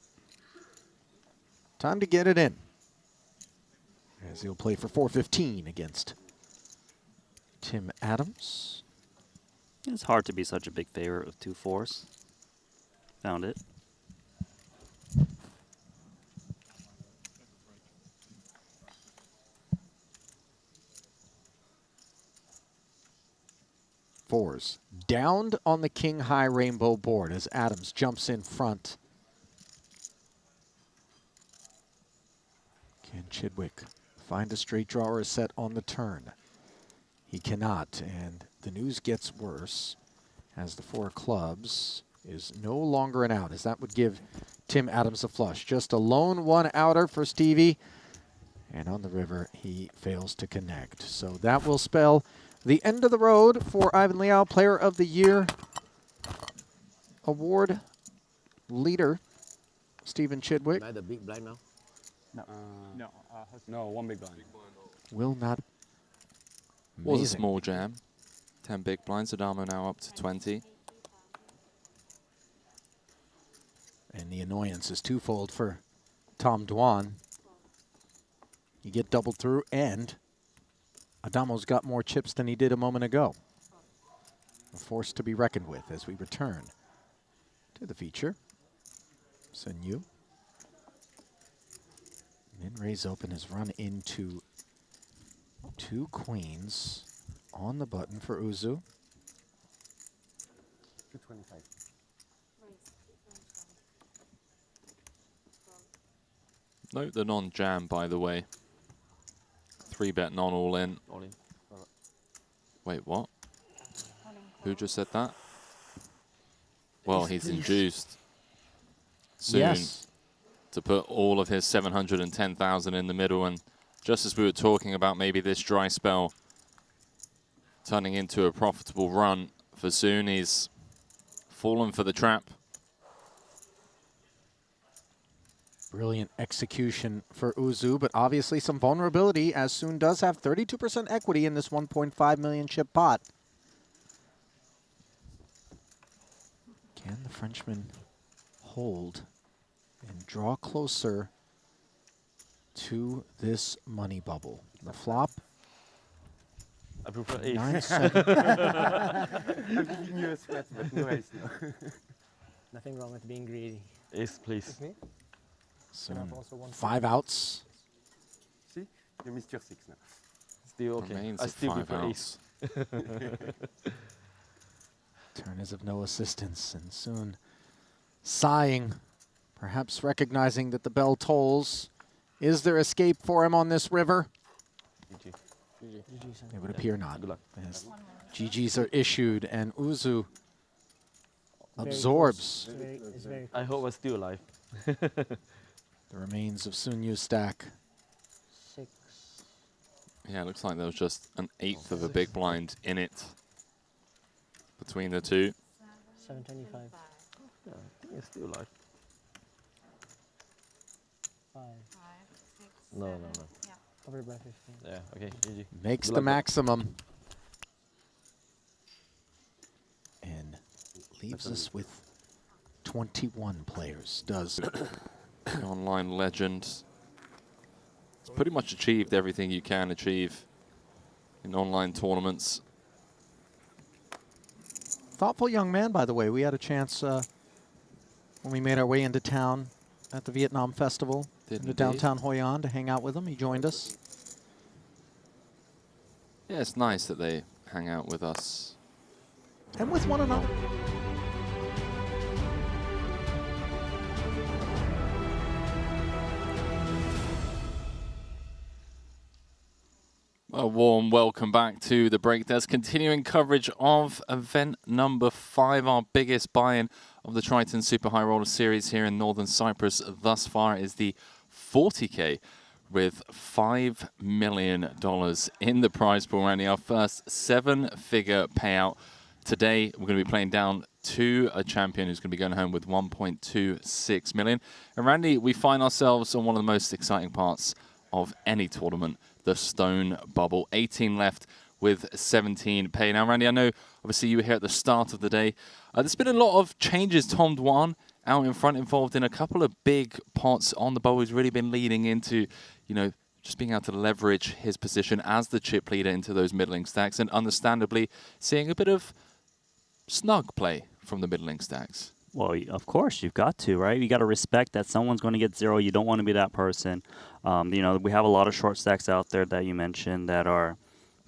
time to get it in. As he'll play for 415 against Tim Adams. It's hard to be such a big favorite with 2 4s. Found it. Fours. Downed on the king high rainbow board as Adams jumps in front. Chidwick find a straight draw or a set on the turn? He cannot, and the news gets worse as the 4 clubs is no longer an out, as that would give Tim Adams a flush. Just a lone 1-outer for Stevie, and on the river he fails to connect. So that will spell the end of the road for Ivan Liao, Player of the Year award leader, Stephen Chidwick. Buy the big blind now. No, one big blind. Will not. Was a Amazing. small jam. 10 big blinds. Adamo now up to 20. And the annoyance is twofold for Tom Dwan. You get doubled through, and Adamo's got more chips than he did a moment ago. A force to be reckoned with as we return to the feature. Sun Yu. Min Raise Open has run into 2 queens on the button for Uzu. 225. Note the non-jam, by the way. 3-bet non-all in. All in. Wait, what? Who just said that? Well, he's induced soon Yes. to put all of his 710,000 in the middle, and just as we were talking about maybe this dry spell turning into a profitable run for Soon, he's fallen for the trap. Brilliant execution for Uzu, but obviously some vulnerability, as Soon does have 32% equity in this 1.5 million chip pot. Can the Frenchman hold and draw closer to this money bubble? The flop. I prefer ace. 9-7. I'm giving you a sweat, but no ace, no. Nothing wrong with being greedy. Ace, please. Soon 5 outs. See? You missed your 6 now. Still okay. Remains I at still 5 prefer outs. ace. Turn is of no assistance, and Soon sighing, perhaps recognizing that the bell tolls. Is there escape for him on this river? GG. It would appear not. Good luck. As GGs are issued, and Uzu Very absorbs close. It's very I hope we're still alive. the remains of Sun Yu's stack. 6. Yeah, it looks like there was just an 1/8 of a big blind in it between the two. 725. Yeah, I think it's still alive. 5. No. Covered by 15. Yeah, okay, GG. Makes Good the luck. maximum. And leaves us with 21 players. Does The online legend. It's pretty much achieved everything you can achieve in online tournaments. thoughtful young man, by the way. We had a chance when we made our way into town at the Vietnam Festival into downtown Hoi An to hang out with him. He joined us. Yeah, it's nice that they hang out with us. And with one another. A warm welcome back to the break. There's continuing coverage of event number 5, our biggest buy-in of the Triton Super High Roller Series here in Northern Cyprus thus far is the 40K with $5 million in the prize pool, Randy. Our first 7-figure payout. Today, we're going to be playing down to a champion who's going to be going home with 1.26 million. And Randy, we find ourselves on one of the most exciting parts of any tournament, the Stone Bubble. 18 left with 17 pay. Now, Randy, I know obviously you were here at the start of the day. There's been a lot of changes. Tom Dwan out in front, involved in a couple of big pots on the bubble. He's really been leading into, you know, just being able to leverage his position as the chip leader into those middling stacks, and understandably seeing a bit of snug play from the middling stacks. Well, of course, you've got to, right? You got to respect that someone's going to get 0. You don't want to be that person. You know, we have a lot of short stacks out there that you mentioned that are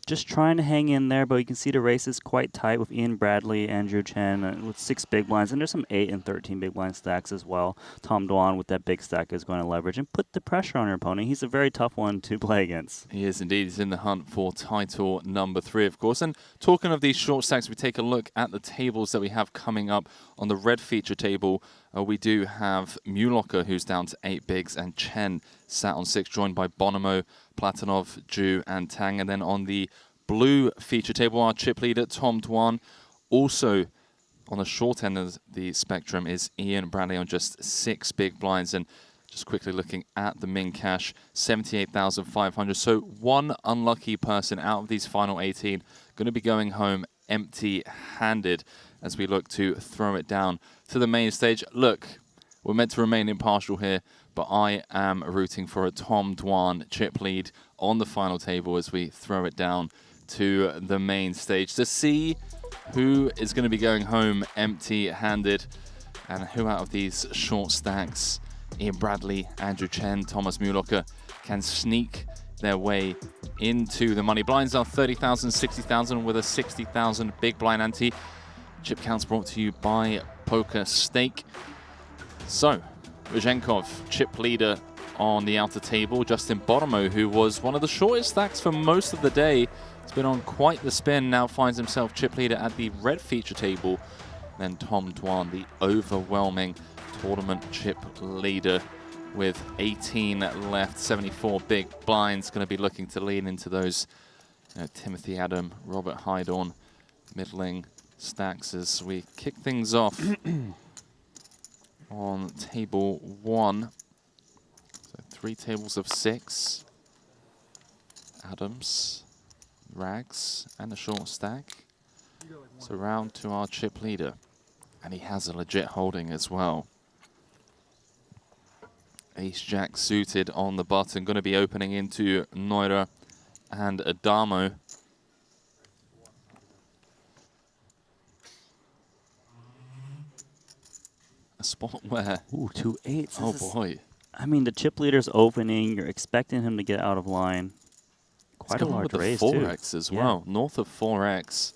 just trying to hang in there, but you can see the race is quite tight with Ian Bradley, Andrew Chen with 6 big blinds, and there's some 8 and 13 big blind stacks as well. Tom Dwan with that big stack is going to leverage and put the pressure on your opponent. He's a very tough one to play against. He is indeed. He's in the hunt for title number 3, of course. And talking of these short stacks, we take a look at the tables that we have coming up. On the red feature table, we do have Mulocker, who's down to 8 bigs, and Chen sat on 6, joined by Bonomo, Platonov, Ju, and Tang. And then on the blue feature table, our chip leader, Tom Dwan. Also on the short end of the spectrum is Ian Bradley on just 6 big blinds. And just quickly looking at the min cash, 78,500. So one unlucky person out of these final 18 going to be going home empty-handed as we look to throw it down to the main stage. Look, we're meant to remain impartial here, but I am rooting for a Tom Dwan chip lead on the final table as we throw it down to the main stage to see who is going to be going home empty-handed and who out of these short stacks, Ian Bradley, Andrew Chen, Thomas Mulocker, can sneak their way into the money. Blinds are 30,000, 60,000 with a 60,000 big blind ante. Chip counts brought to you by Poker Stake. So, Uzhenkov, chip leader on the outer table. Justin Bonomo, who was one of the shortest stacks for most of the day, has been on quite the spin, now finds himself chip leader at the red feature table. Then Tom Dwan, the overwhelming tournament chip leader with 18 left, 74 big blinds, going to be looking to lean into those Timothy Adam, Robert Hydorn, middling stacks as we kick things off on table 1. So 3 tables of 6. Adams, Rags, and a short stack. So round to our chip leader. And he has a legit holding as well. Ace-Jack suited on the button. Going to be opening into Noira and Adamo. A spot where... Ooh, 2 8s. Oh, boy. I mean, the chip leader's opening. You're expecting him to get out of line. Quite a large raise, too. 4x as well. North of 4x.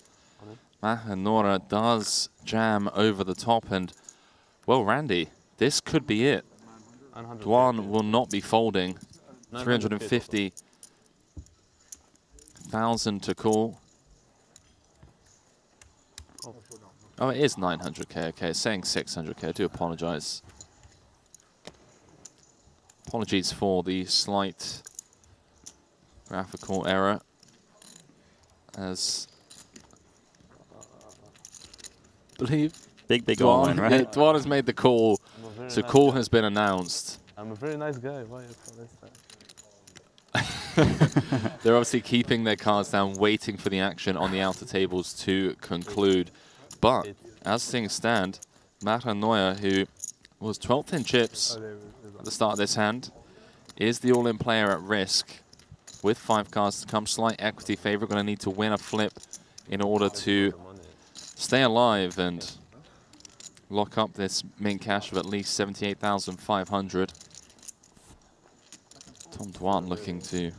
Mahanora does jam over the top. And, well, Randy, this could be it. Dwan will not be folding. 350,000 to call. Oh, it is 900k. Okay, it's saying 600k. I do apologize. Apologies for the slight graphical error. As I believe big all-in, right? Yeah, Dwan has made the call. So call has been announced. I'm a very nice guy. Why you call that? They're obviously keeping their cards down, waiting for the action on the outer tables to conclude. But as things stand, Mata Neuer, who was 12th in chips at the start of this hand, is the all-in player at risk. With 5 cards to come, slight equity favor, going to need to win a flip in order to stay alive and lock up this min cash of at least 78,500. Tom Dwan looking to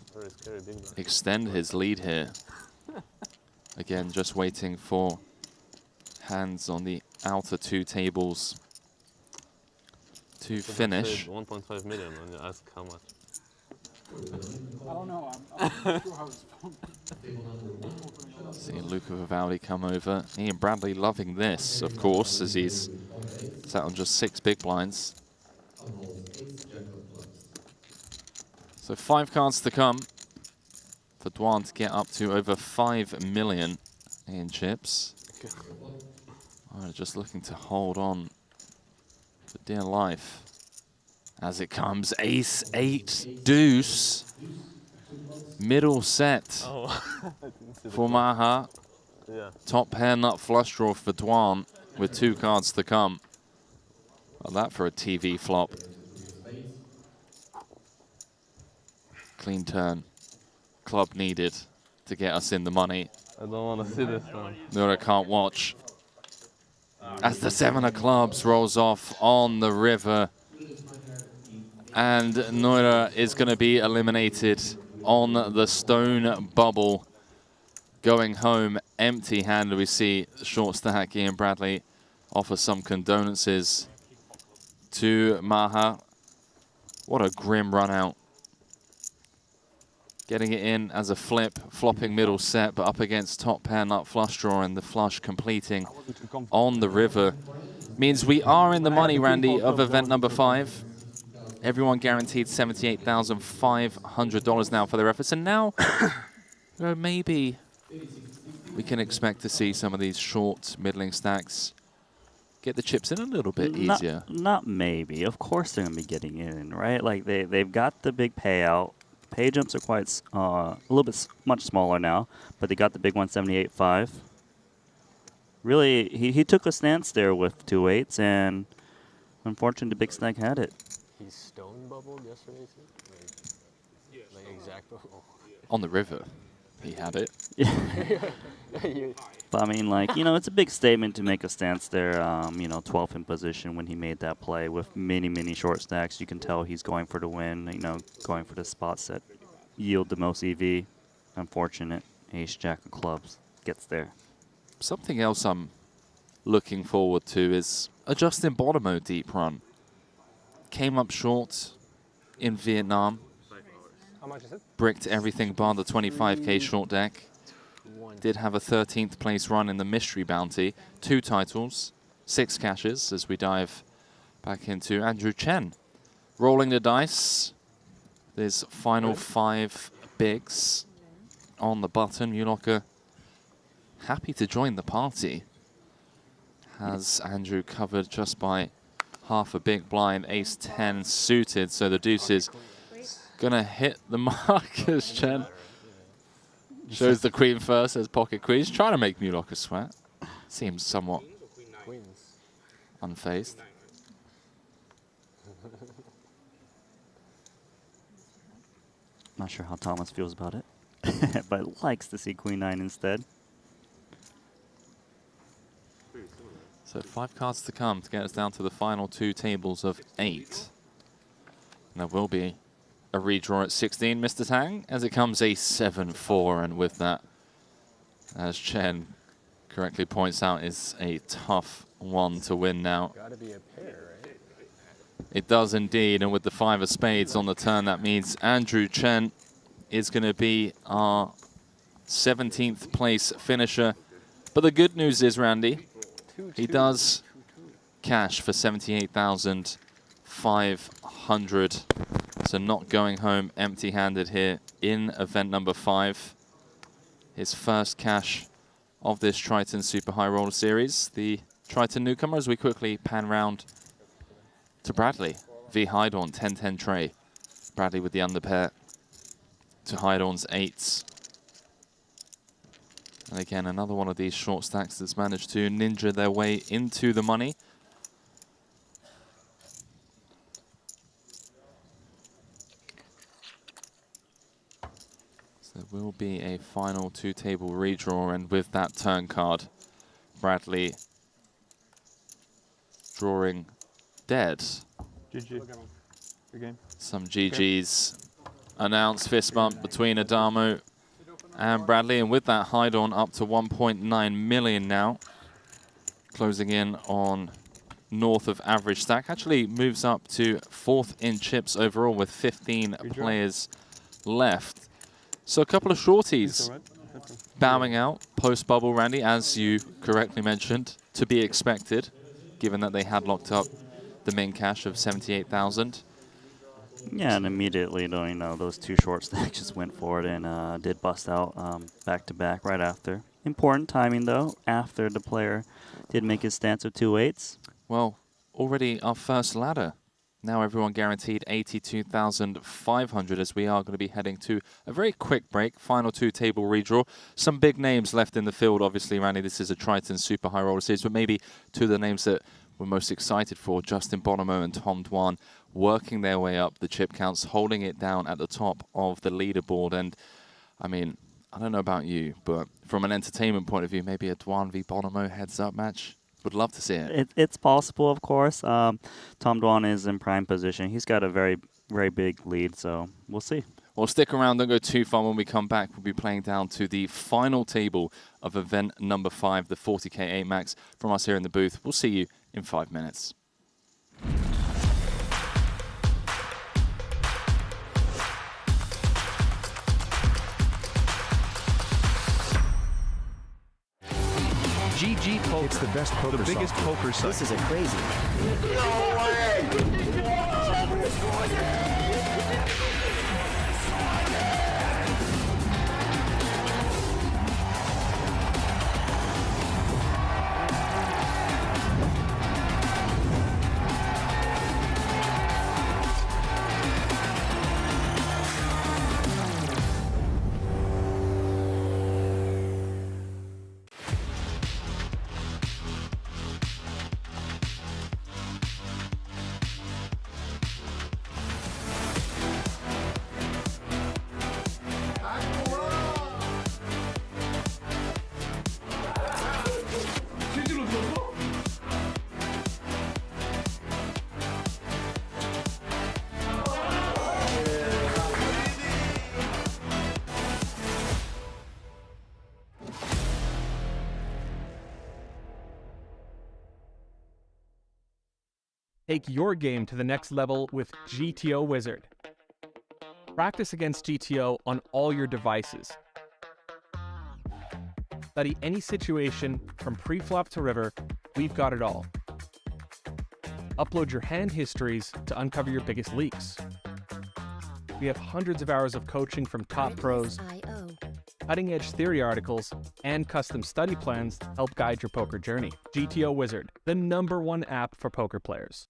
extend his lead here. Again, just waiting for hands on the outer 2 tables to finish. 1.5 million when you ask how much. I don't know. I'm not sure how it's Seeing Luca Vivaldi come over. Ian Bradley loving this, of course, as he's sat on just 6 big blinds. So 5 cards to come for Dwan to get up to over 5 million in chips. Oh, just looking to hold on for dear life. As it comes, ace, 8, deuce. Middle set for Maha. Yeah. Top pair nut flush draw for Dwan with 2 cards to come. Well, that for a TV flop. Clean turn. Club needed to get us in the money. I don't want to see this one. Nura can't watch. As the 7 of clubs rolls off on the river. And Noira is going to be eliminated on the stone bubble. going home empty-handed. We see short stack Ian Bradley offer some condolences to Maha. What a grim run out. Getting it in as a flip, flopping middle set, but up against top pair nut flush draw, and the flush completing on the river. Means we are in the money, Randy, of event number 5. Everyone guaranteed $78,500 now for their efforts. And now, you know, maybe we can expect to see some of these short, middling stacks get the chips in a little bit easier. Not maybe. Of course they're going to be getting in, right? Like, they've got the big payout. Pay jumps are quite a little bit much smaller now, but they got the big 178.5. Really, he took a stance there with 2/8, and unfortunately, the big stack had it. He stone bubbled yesterday too? Like exact bubble. On the river, he had it. But I mean, like, you know, it's a big statement to make a stance there, you know, 12th in position when he made that play with many short stacks. You can tell he's going for the win, you know, going for the spots that yield the most EV. Unfortunate. Ace, jack of clubs gets there. Something else I'm looking forward to is a Justin Bonomo deep run. Came up short in Vietnam. How much is it? Bricked everything bar the 25K short deck. Did have a 13th place run in the Mystery Bounty. 2 titles, 6 cashes as we dive back into Andrew Chen. Rolling the dice. There's final 5 bigs on the button. Mulocker happy to join the party. Has Andrew covered just by half a big blind. Ace 10 suited, so the deuce is gonna hit the mark as Chen shows the queen first as pocket queens. Trying to make Mulocker sweat. Seems somewhat unfazed. Not sure how Thomas feels about it, but likes to see Queen 9 instead. So 5 cards to come to get us down to the final 2 tables of 8. And there will be a redraw at 16, Mr. Tang, as it comes a 7-4. And with that, as Chen correctly points out, is a tough one to win now. Gotta be a pair, right? It does indeed, and with the 5 of spades on the turn, that means Andrew Chen is going to be our 17th place finisher. But the good news is, Randy, he does cash for 78,500. So not going home empty-handed here in event number 5. His first cash of this Triton Super High Roller Series. The Triton newcomer, as we quickly pan round to Bradley v. Hydorn, 10-10 tray. Bradley with the underpair to Hydorn's 8s. And again, another one of these short stacks that's managed to ninja their way into the money. So there will be a final 2-table redraw, and with that turn card, Bradley drawing dead. GG. Good game. Some GGs announced, fist bump between Adamo and Bradley, and with that, Hydorn up to 1.9 million now, closing in on north of average stack. Actually moves up to 4th in chips overall with 15 players left. So a couple of shorties bowing out post-bubble, Randy, as you correctly mentioned, to be expected, given that they had locked up the main cash of 78,000. Yeah, and immediately, though, you know, those 2 short stacks just went for it and did bust out back-to-back right after. Important timing, though, after the player did make his stance of 2/8. Well, already our first ladder. Now everyone guaranteed 82,500 as we are going to be heading to a very quick break. Final 2-table redraw. Some big names left in the field, obviously, Randy. This is a Triton Super High Roller Series, but maybe 2 of the names that we're most excited for, Justin Bonomo and Tom Dwan, working their way up the chip counts, holding it down at the top of the leaderboard. And, I mean, I don't know about you, but from an entertainment point of view, maybe a Dwan v Bonomo heads-up match. Would love to see it. It's possible, of course. Tom Dwan is in prime position. He's got a very big lead, so we'll see. Well, stick around, don't go too far. When we come back, we'll be playing down to the final table of event number 5, the 40K 8-Max. From us here in the booth, we'll see you in 5 minutes. GG Poker. It's the best poker the biggest poker site. This is a crazy. No way! Take your game to the next level with GTO Wizard. Practice against GTO on all your devices. Study any situation from pre-flop to river, we've got it all. Upload your hand histories to uncover your biggest leaks. We have hundreds of hours of coaching from top pros, cutting-edge theory articles, and custom study plans to help guide your poker journey. GTO Wizard, the #1 app for poker players.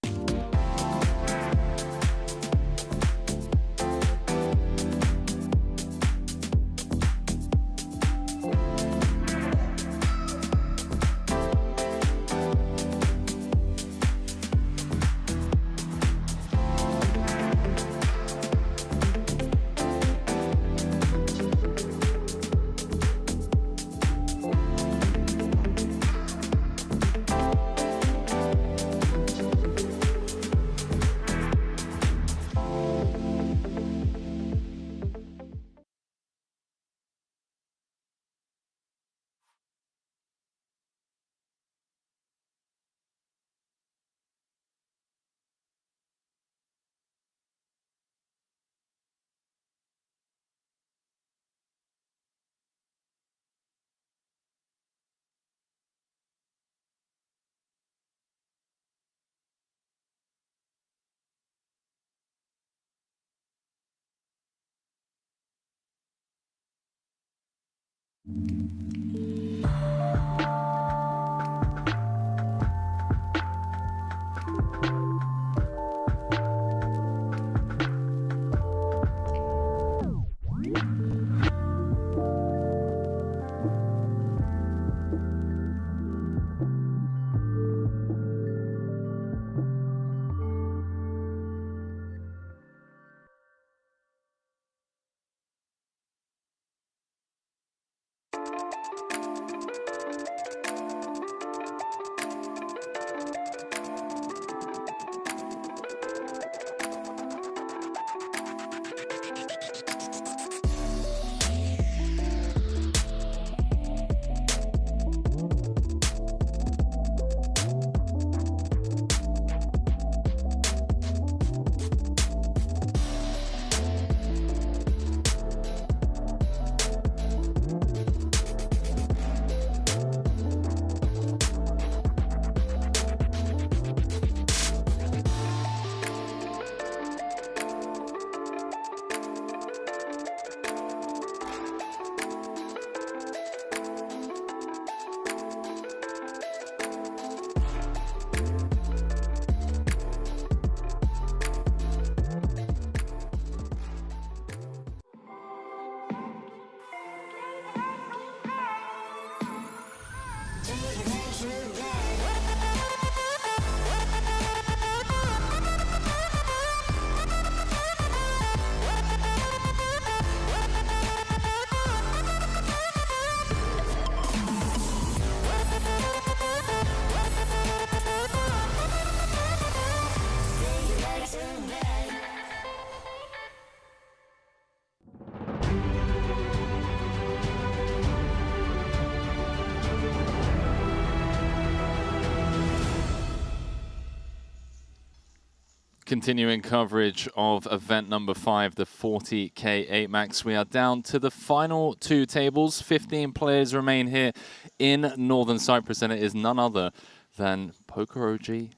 Continuing coverage of event number 5, the 40K 8 Max. We are down to the final 2 tables. 15 players remain here in Northern Cyprus, and it is none other than Poker OG,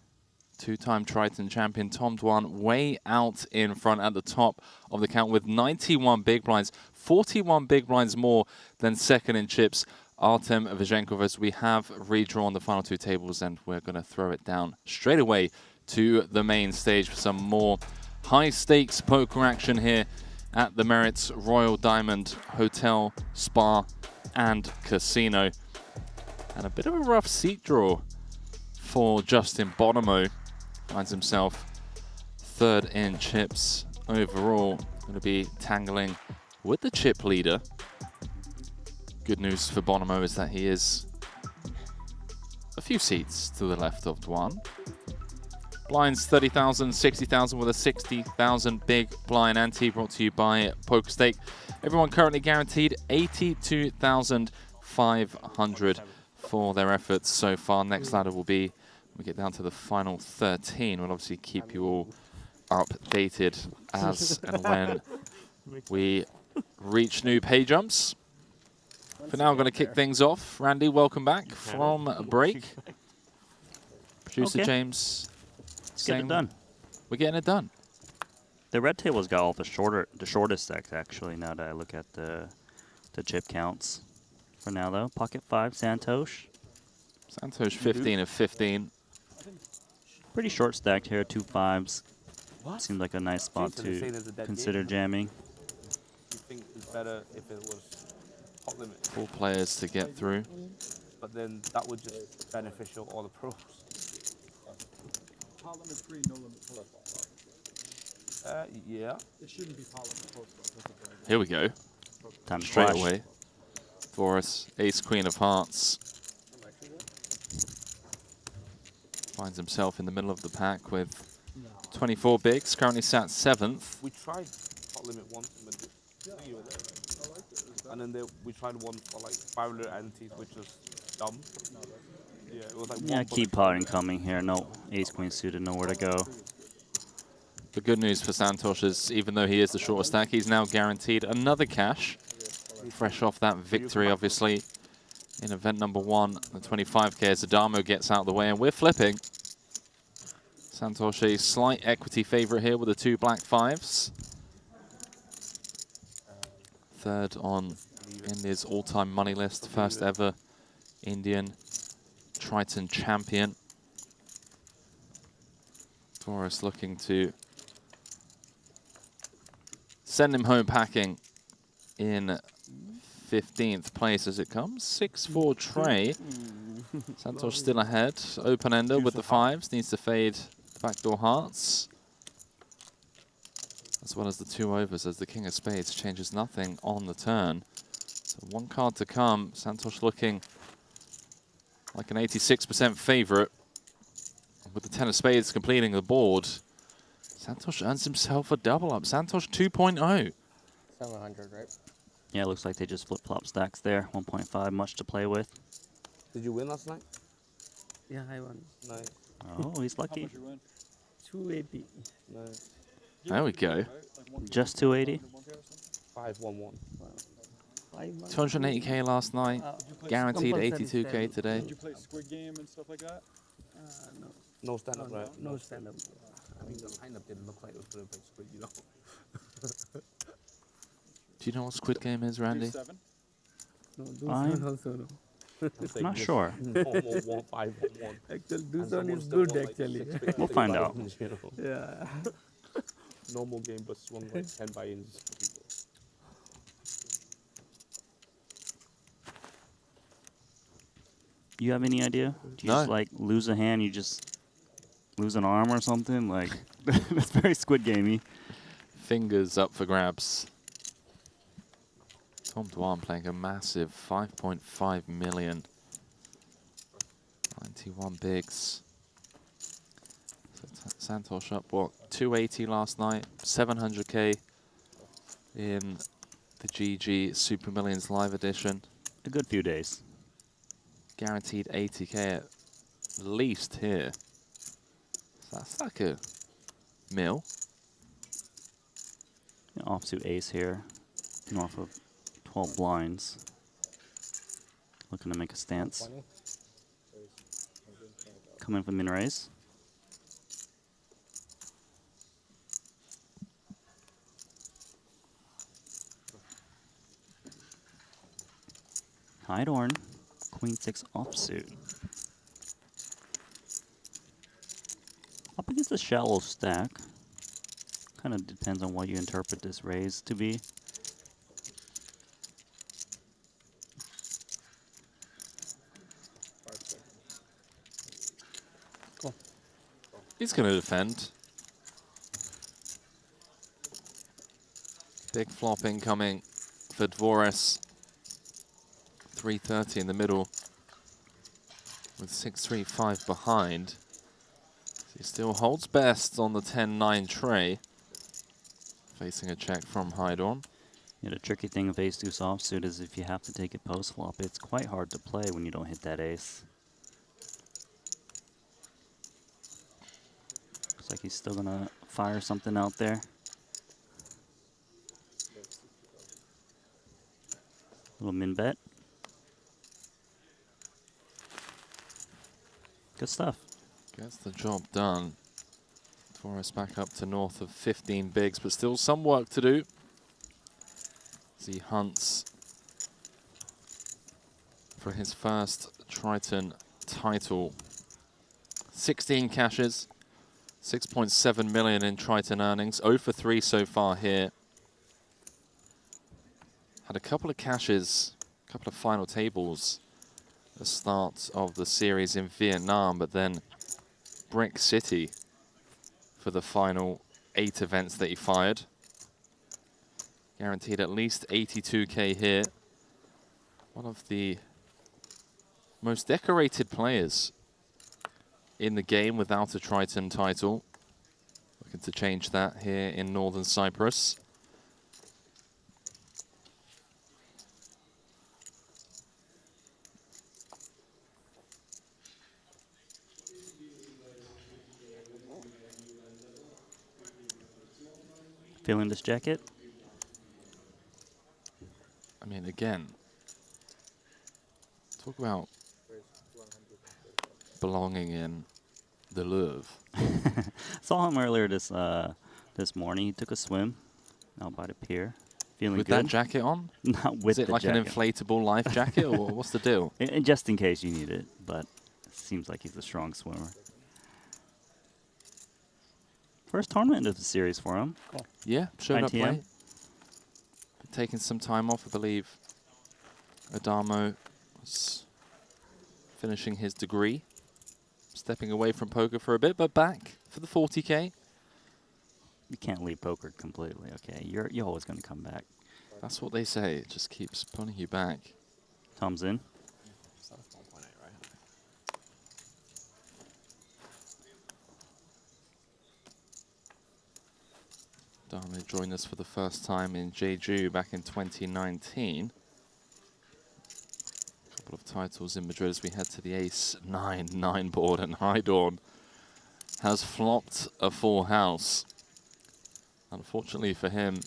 2-time Triton champion Tom Dwan, way out in front at the top of the count with 91 big blinds, 41 big blinds more than second in chips, Artem Vizhenkov, as we have redrawn the final 2 tables, and we're going to throw it down straight away to the main stage for some more high-stakes poker action here at the Merit's Royal Diamond Hotel, Spa and Casino. And a bit of a rough seat draw for Justin Bonomo. Finds himself 3rd in chips overall. Going to be tangling with the chip leader. Good news for Bonomo is that he is a few seats to the left of Dwan. Blinds 30,000, 60,000 with a 60,000 big blind ante, brought to you by PokerStake. Everyone currently guaranteed 82,500 for their efforts so far. Next ladder will be, when we get down to the final 13. We'll obviously keep you all updated as and when we reach new pay jumps. For now, I'm going to kick things off. Randy, welcome back from a break. Producer James. Let's get it done. We're getting it done. The red table's got all the shortest stacks, actually, now that I look at the chip counts. For now, though, pocket 5, Santosh. Santosh 15 of 15. Pretty short stacked here, 2 5s. Seems like a nice spot to consider jamming. You think it's better if it was pot limit? 4 players to get through. But then that would just beneficial all the pros. Pot limit free, no limit post. Yeah. It shouldn't be pot limit post. Here we go. Time straight flash. away for us. Ace, Queen of Hearts. Finds himself in the middle of the pack with 24 bigs. Currently sat 7th. We tried pot limit once, and then we tried one for like 500 antes, which was dumb. Yeah, it was like Yeah, keep potting coming here. No ace queen suited, nowhere to go. The good news for Santosh is, even though he is the shortest stack, he's now guaranteed another cash. Fresh off that victory, obviously, in event number 1, the 25K, as Adamo gets out of the way, and we're flipping. Santosh a slight equity favorite here with the 2 black 5s. 3rd on India's all-time money list, first ever Indian Triton champion. Taurus looking to send him home packing in 15th place as it comes. 6-4 tray. Santosh still ahead. Open-ender with the 5s. Needs to fade backdoor hearts, as well as the 2 overs, as the king of spades changes nothing on the turn. So 1 card to come. Santosh looking like an 86% favorite, with the 10 of spades completing the board. Santosh earns himself a double up. Santosh 2.0. 700, right? Yeah, it looks like they just flip-flop stacks there. 1.5, much to play with. Did you win last night? Yeah, I won. Nice. Oh, he's lucky. 280. Nice. There we go. Just 280? 511. 280K last night. Guaranteed 82K today. Did you play Squid Game and stuff like that? No. No stand-up, right? No stand-up. I mean, the lineup didn't look like it was going to play Squid, you know. Do you know what Squid Game is, Randy? No, I'm also no. not sure. Actually, this one is good, actually. We'll find out. Yeah. Normal game, but swung like 10 buy-ins. You have any idea? Do you just like lose a hand, you just lose an arm or something? Like, that's very Squid Gamey. Fingers up for grabs. Tom Dwan playing a massive 5.5 million. 91 bigs. So Santosh up, what, 280 last night, 700K in the GG Super Millions Live Edition. A good few days. Guaranteed 80K at least here. So that's like a mil. Offsuit ace here, north of 12 blinds. Looking to make a stance. Coming for min raise. High Dorn, Queen 6 offsuit. Up against a shallow stack. Kind of depends on what you interpret this raise to be. Cool. He's going to defend. Big flop incoming for Dvoris. 330 in the middle with 635 behind. He still holds best on the 10-9 tray. Facing a check from Hydorn. Yeah, the tricky thing with ace deuce offsuit is if you have to take it post flop, it's quite hard to play when you don't hit that ace. Looks like he's still gonna fire something out there. Little min bet. Good stuff. Gets the job done. Forrest back up to north of 15 bigs, but still some work to do as he hunts for his first Triton title. 16 cashes, 6.7 million in Triton earnings, 0 for 3 so far here. Had a couple of cashes, a couple of final tables at the start of the series in Vietnam, but then Brick City for the final 8 events that he fired. Guaranteed at least 82k here. One of the most decorated players in the game without a Triton title. Looking to change that here in Northern Cyprus. Feeling this jacket? I mean, again, talk about belonging in the Louvre. Saw him earlier this morning. He took a swim out by the pier. Feeling with good. that jacket on? Not with Is it the like jacket. an inflatable life jacket, or what's the deal? And just in case you need it, but it seems like he's a strong swimmer. First tournament of the series for him. Cool. Yeah, showed up ITM. late. Taking some time off, I believe. Adamo was finishing his degree, stepping away from poker for a bit, but back for the 40k. You can't leave poker completely, okay? You're always going to come back. That's what they say. It just keeps pulling you back. Tom's in. Adamo joined us for the first time in Jeju back in 2019. A couple of titles in Madrid as we head to the Ace 9 board, and Hydorn has flopped a full house. Unfortunately for him,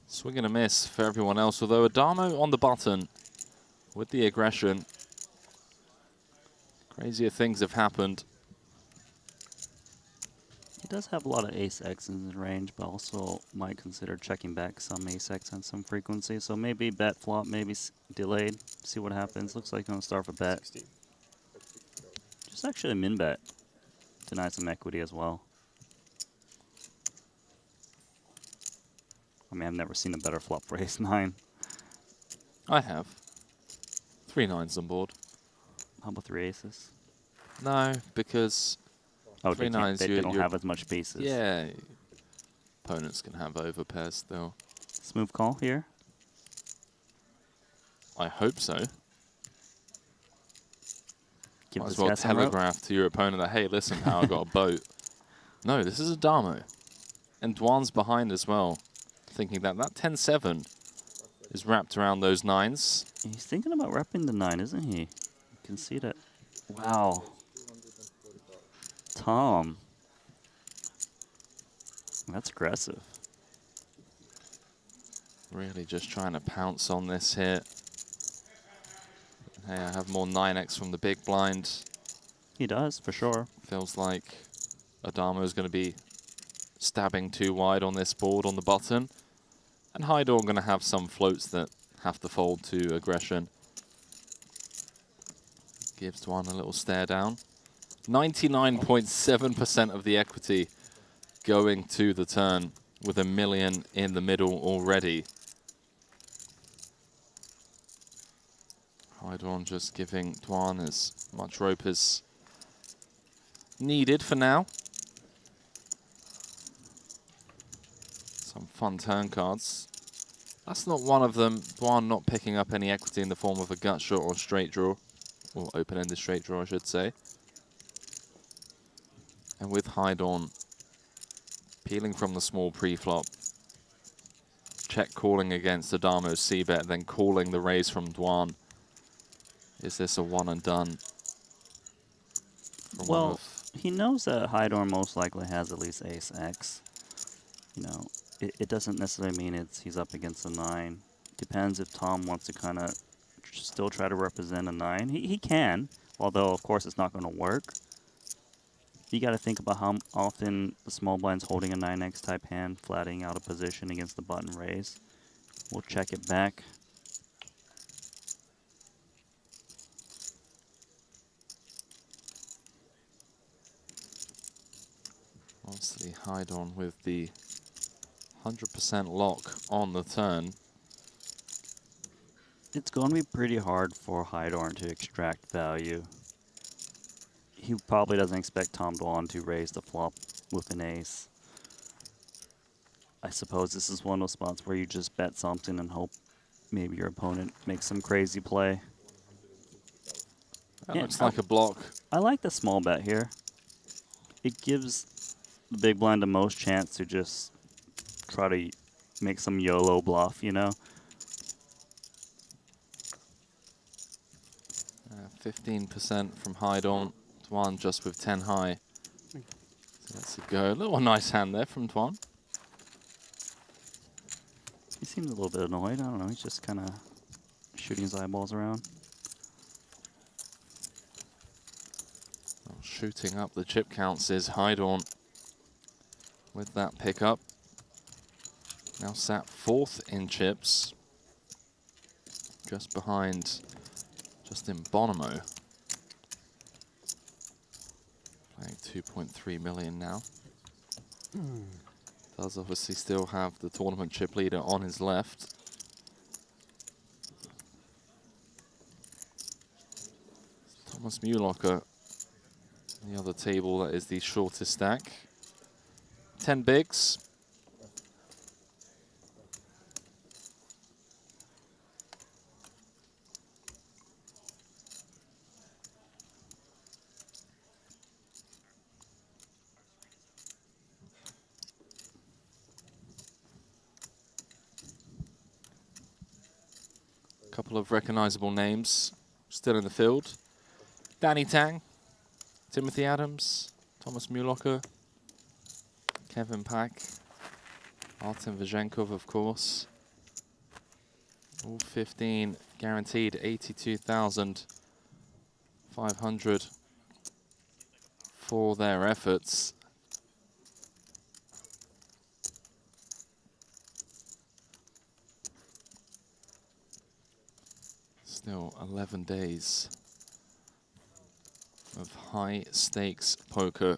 swing and a miss for everyone else, although Adamo on the button with the aggression. Crazier things have happened. He does have a lot of ace-X in his range, but also might consider checking back some ace-X and some frequency. So maybe bet flop, maybe delayed. See what happens. Looks like he's going to start for bet. Just actually a min bet. Deny some equity as well. I mean, I've never seen a better flop for ace-9. I have. 3 9s on board. How about 3 aces? No, because Oh, 3 they, can't, 9s they don't have as much pieces. Yeah, opponents can have overpairs still. Smooth call here. I hope so. Give Might this as well guy some rope. telegraph to your opponent that, hey, listen, pal, I got a boat. No, this is Adamo. And Dwan's behind as well, thinking that that 10-7 is wrapped around those 9s. He's thinking about repping the 9, isn't he? You can see that. Wow. Tom. That's aggressive. Really just trying to pounce on this here. Hey, I have more 9x from the big blind. He does, for sure. Feels like Adamo is going to be stabbing too wide on this board on the button. And Hydor going to have some floats that have to fold to aggression. Gives one a little stare down. 99.7% of the equity going to the turn with $1 million in the middle already. Hydorn just giving Dwan as much rope as needed for now. Some fun turn cards. That's not one of them. Dwan not picking up any equity in the form of a gut shot or straight draw. Or open-ended straight draw, I should say. And with Hydorn peeling from the small pre-flop, check calling against Adamo's c-bet, then calling the raise from Dwan. Is this a one and done? Well, he knows that Hydorn most likely has at least ace-x. You know, it doesn't necessarily mean he's up against a 9. Depends if Tom wants to kind of still try to represent a 9. He can, although of course it's not going to work. You got to think about how often the small blind's holding a 9x type hand, flattening out of position against the button raise. We'll check it back. Obviously, Hydorn with the 100% lock on the turn. It's going to be pretty hard for Hydorn to extract value. He probably doesn't expect Tom Dwan to raise the flop with an ace. I suppose this is one of those spots where you just bet something and hope maybe your opponent makes some crazy play. That looks like a block. I like the small bet here. It gives the big blind the most chance to just try to make some YOLO bluff, you know? 15% from Hydorn. Dwan just with 10 high. So let's go. A little nice hand there from Dwan. He seems a little bit annoyed. I don't know. He's just kind of shooting his eyeballs around. Well, shooting up the chip counts is Hydorn with that pickup. Now sat 4th in chips. Just behind Justin Bonomo. Playing 2.3 million now. Does obviously still have the tournament chip leader on his left. Thomas Mulocker, the other table that is the shortest stack. 10 bigs. Couple of recognizable names still in the field. Danny Tang, Timothy Adams, Thomas Mulocker, Kevin Pack, Artem Vizhenkov, of course. All 15 guaranteed 82,500 for their efforts. Still 11 days of high stakes poker.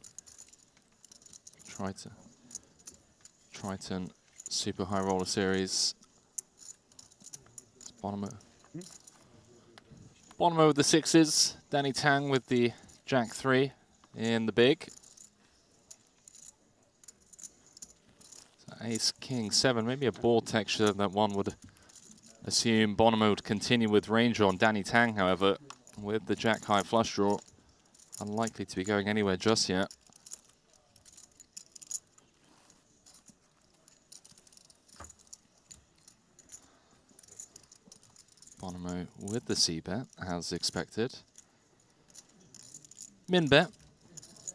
Triton Super High Roller Series. Bonomo with the 6s. Danny Tang with the Jack 3 in the big. So Ace King 7, maybe a board texture that one would assume Bonomo would continue with range on. Danny Tang, however, with the Jack High flush draw, unlikely to be going anywhere just yet. Bonomo with the C-bet, as expected. Min bet,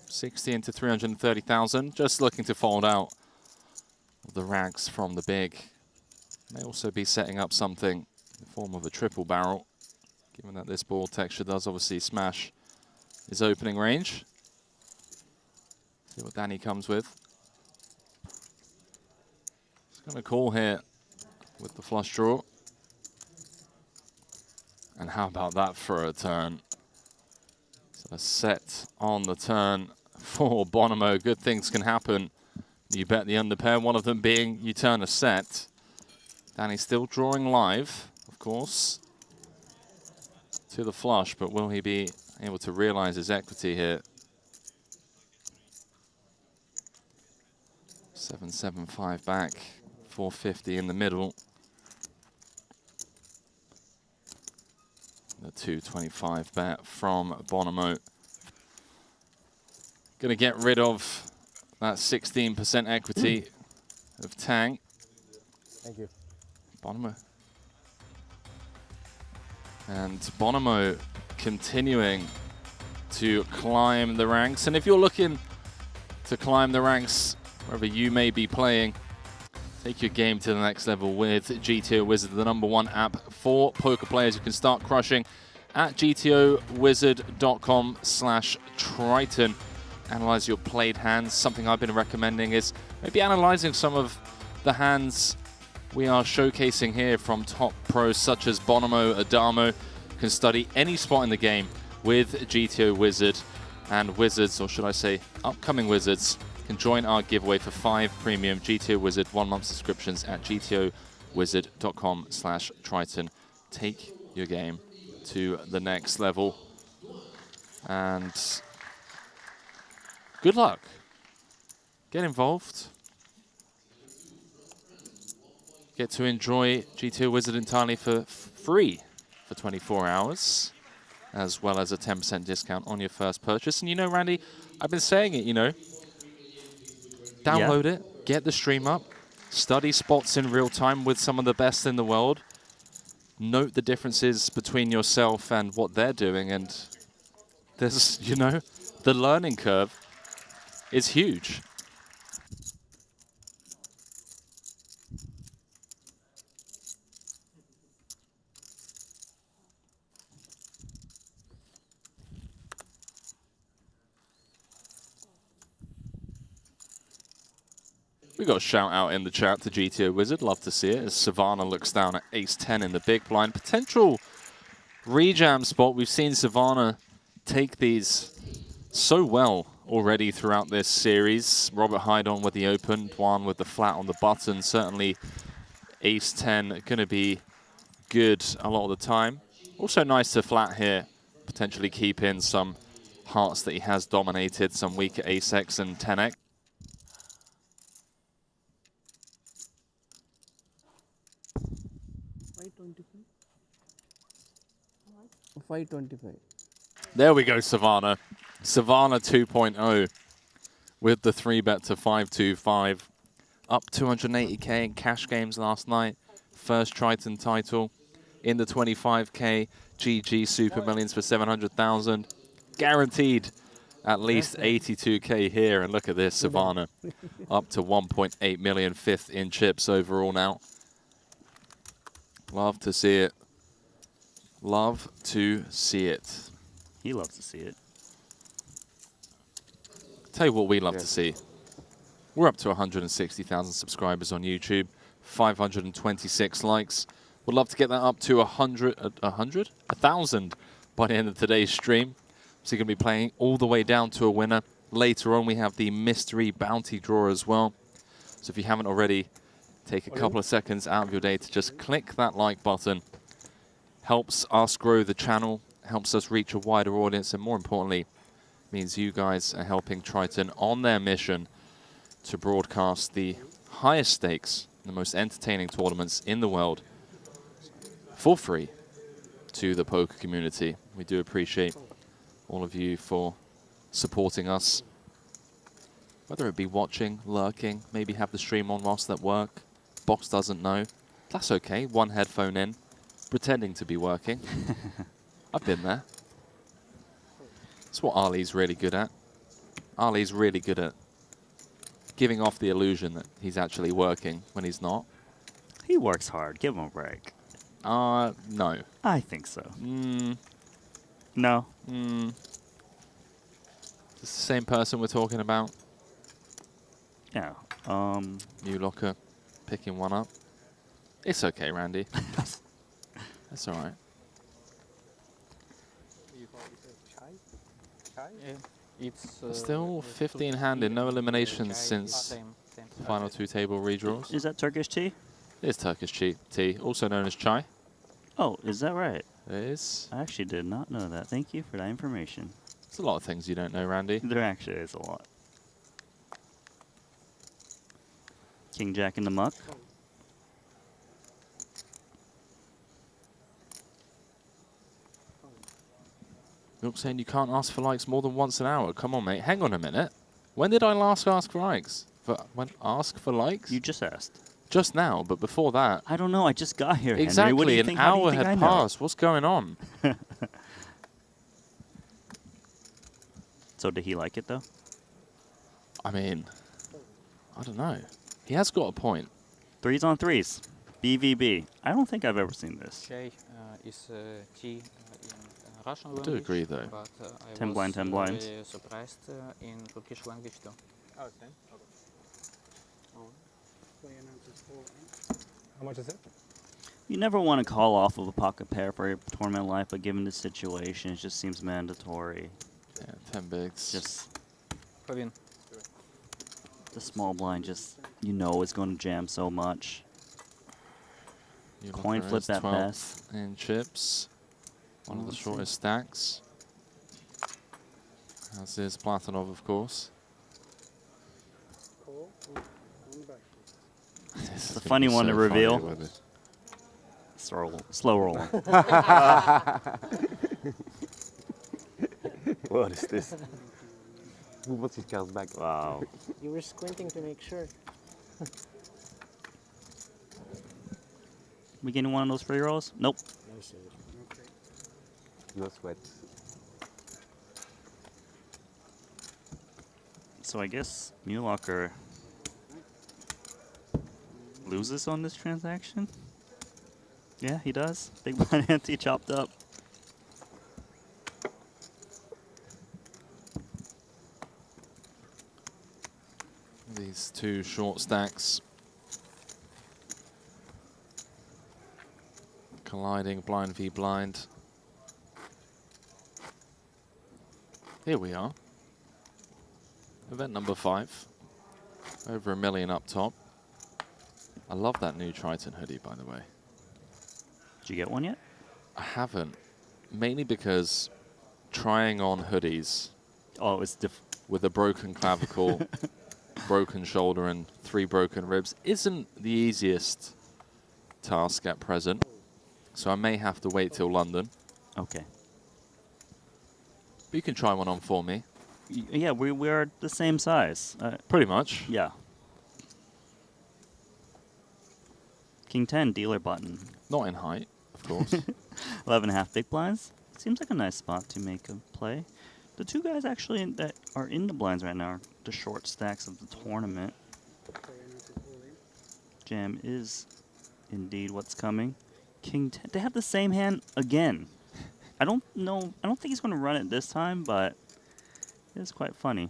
60 into 330,000, just looking to fold out of the rags from the big. May also be setting up something in the form of a triple barrel, given that this ball texture does obviously smash his opening range. See what Danny comes with. He's going to call here with the flush draw. And how about that for a turn? So a set on the turn for Bonomo. Good things can happen. You bet the underpair, one of them being you turn a set. Danny's still drawing live, of course, to the flush, but will he be able to realize his equity here? 775 back, 450 in the middle. The 225 bet from Bonomo. Going to get rid of that 16% equity of Tang. Thank you. Bonomo. And Bonomo continuing to climb the ranks. And if you're looking to climb the ranks wherever you may be playing, take your game to the next level with GTO Wizard, the #1 app for poker players. You can start crushing at gtowizard.com/Triton. Analyze your played hands. Something I've been recommending is maybe analyzing some of the hands we are showcasing here from top pros such as Bonomo, Adamo. You can study any spot in the game with GTO Wizard, and wizards, or should I say upcoming wizards, can join our giveaway for 5 premium GTO Wizard 1-month subscriptions at gtowizard.com/Triton. Take your game to the next level. And good luck. Get involved. Get to enjoy GTO Wizard entirely for free for 24 hours, as well as a 10% discount on your first purchase. And you know, Randy, I've been saying it, you know, download it, get the stream up, study spots in real time with some of the best in the world. Note the differences between yourself and what they're doing, and there's, you know, the learning curve is huge. We got a shout out in the chat to GTO Wizard. Love to see it as Savannah looks down at ace-10 in the big blind. Potential rejam spot. We've seen Savannah take these so well already throughout this series. Robert Hydon with the open, Dwan with the flat on the button. Certainly ace-10 going to be good a lot of the time. Also nice to flat here. Potentially keep in some hearts that he has dominated, some weaker ace-x and 10x. 525. There we go, Savannah. Savannah 2.0 with the 3-bet to 525. Up 280k in cash games last night. First Triton title in the 25k. GG Super Millions for 700,000. Guaranteed at least 82k here. And look at this, Savannah. Up to 1.8 million, 5th in chips overall now. Love to see it. Love to see it. He loves to see it. Tell you what we love to see. We're up to 160,000 subscribers on YouTube, 526 likes. We'd love to get that up to 1,000 by the end of today's stream. So you're going to be playing all the way down to a winner. Later on, we have the mystery bounty draw as well. So if you haven't already, take a couple of seconds out of your day to just click that like button. Helps us grow the channel, helps us reach a wider audience, and more importantly, means you guys are helping Triton on their mission to broadcast the highest stakes, the most entertaining tournaments in the world for free to the poker community. We do appreciate all of you for supporting us, whether it be watching, lurking, maybe have the stream on whilst at work. Box doesn't know. That's okay, one headphone in, pretending to be working. I've been there. That's what Ali's really good at. Ali's really good at giving off the illusion that he's actually working when he's not. He works hard. Give him a break. No. I think so. No. Is this the same person we're talking about? Yeah. New locker picking one up. It's okay, Randy. That's all right. It's Still 15-handed, no eliminations since the final 2 table redraws. Is that Turkish tea? It is Turkish tea, also known as chai. Oh, is that right? It is. I actually did not know that. Thank you for that information. There's a lot of things you don't know, Randy. There actually is a lot. King Jack in the muck. You're saying you can't ask for likes more than once an hour. Come on, mate. Hang on a minute. When did I last ask for likes? Ask for likes? You just asked. Just now, but before that. I don't know. I just got here. Exactly. Henry. What do you think? How do you Hour think I had know? passed. What's going on? So did he like it though? I mean, I don't know. He has got a point. 3s on 3s. BVB. I don't think I've ever seen this. Chai is tea in Russian I language. do agree, though. But I 10 was blind, 10 blinds. very surprised in Turkish language too. Oh, same? Okay. How much is it? You never want to call off of a pocket pair for your tournament life, but given the situation, it just seems mandatory. Yeah, 10 bigs. Just Повин. the small blind, just you know, is going to jam so much. New Coin locker flip is at 12th best. in chips. One of the shortest stacks. As is Platonov, of course. It's a funny one to reveal. Slow rolling. What is this? Who wants his cards back? Wow. You were squinting to make sure. We getting one of those free rolls? Nope. No, sir. No sweat. So I guess Mulocker loses on this transaction? Yeah, he does. Big blind ante chopped up. These 2 short stacks colliding blind v blind. Here we are. Event number 5. Over 1 million up top. I love that new Triton hoodie, by the way. Did you get one yet? I haven't. Mainly because trying on hoodies it's with a broken clavicle, broken shoulder, and 3 broken ribs isn't the easiest task at present. So I may have to wait till London. Okay. But you can try one on for me. Yeah, we're the same size. Pretty much. Yeah. King 10, dealer button. Not in height, of course. 11.5 big blinds. Seems like a nice spot to make a play. The 2 guys actually that are in the blinds right now are the short stacks of the tournament. Jam is indeed what's coming. King 10. They have the same hand again. I don't know. I don't think he's going to run it this time, but it's quite funny.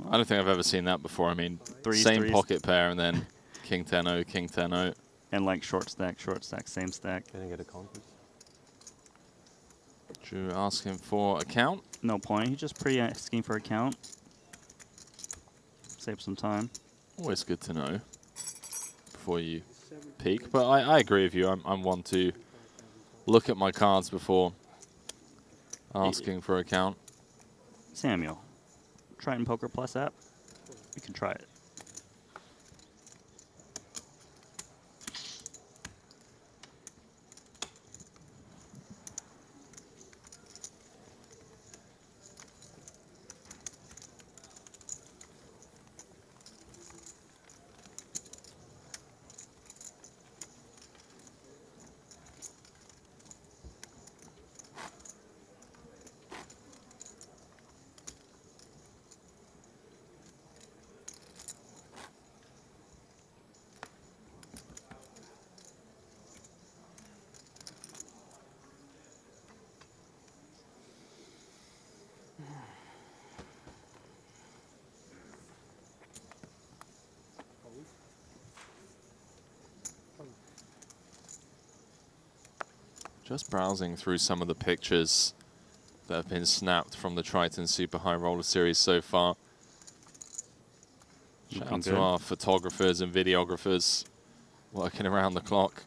I don't think I've ever seen that before. I mean, Threes, same threes. pocket pair and then King 10-0, King 10-0. And like short stack, same stack. Can I get a conference? Drew asking for a count. No point. He's just pre-asking for a count. Save some time. Always good to know before you peek. But I agree with you. I'm one to look at my cards before asking for a count. Samuel, Triton Poker Plus app. You can try it. Just browsing through some of the pictures that have been snapped from the Triton Super High Roller Series so far. Shout out to our photographers and videographers working around the clock.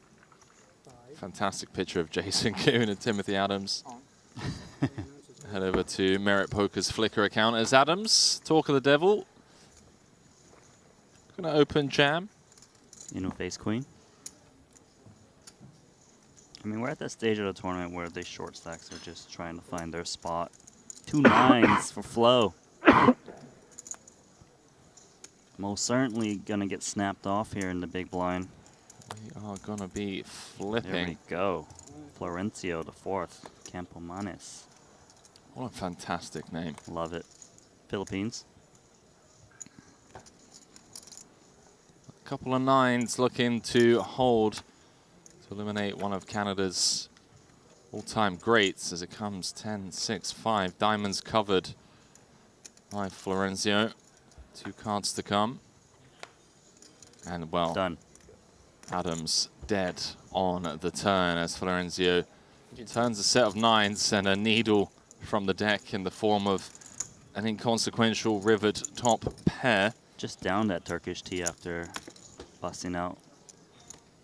Fantastic picture of Jason Kuhn and Timothy Adams. Head over to Merit Poker's Flickr account as Adams, Talk of the Devil. Gonna open jam. Face queen. I mean, we're at that stage of the tournament where the short stacks are just trying to find their spot. 2 9s for Flo. Most certainly gonna get snapped off here in the big blind. We are gonna be flipping. There we go. Florencio the 4th. Campomanes. What a fantastic name. Love it. Philippines. A couple of 9s looking to hold to eliminate one of Canada's all-time greats as it comes 10, 6, 5. Diamonds covered by Florencio. 2 cards to come. And, well, done. Adams dead on the turn as Florencio turns a set of 9s and a needle from the deck in the form of an inconsequential rivered top pair. Just down that Turkish tea after busting out.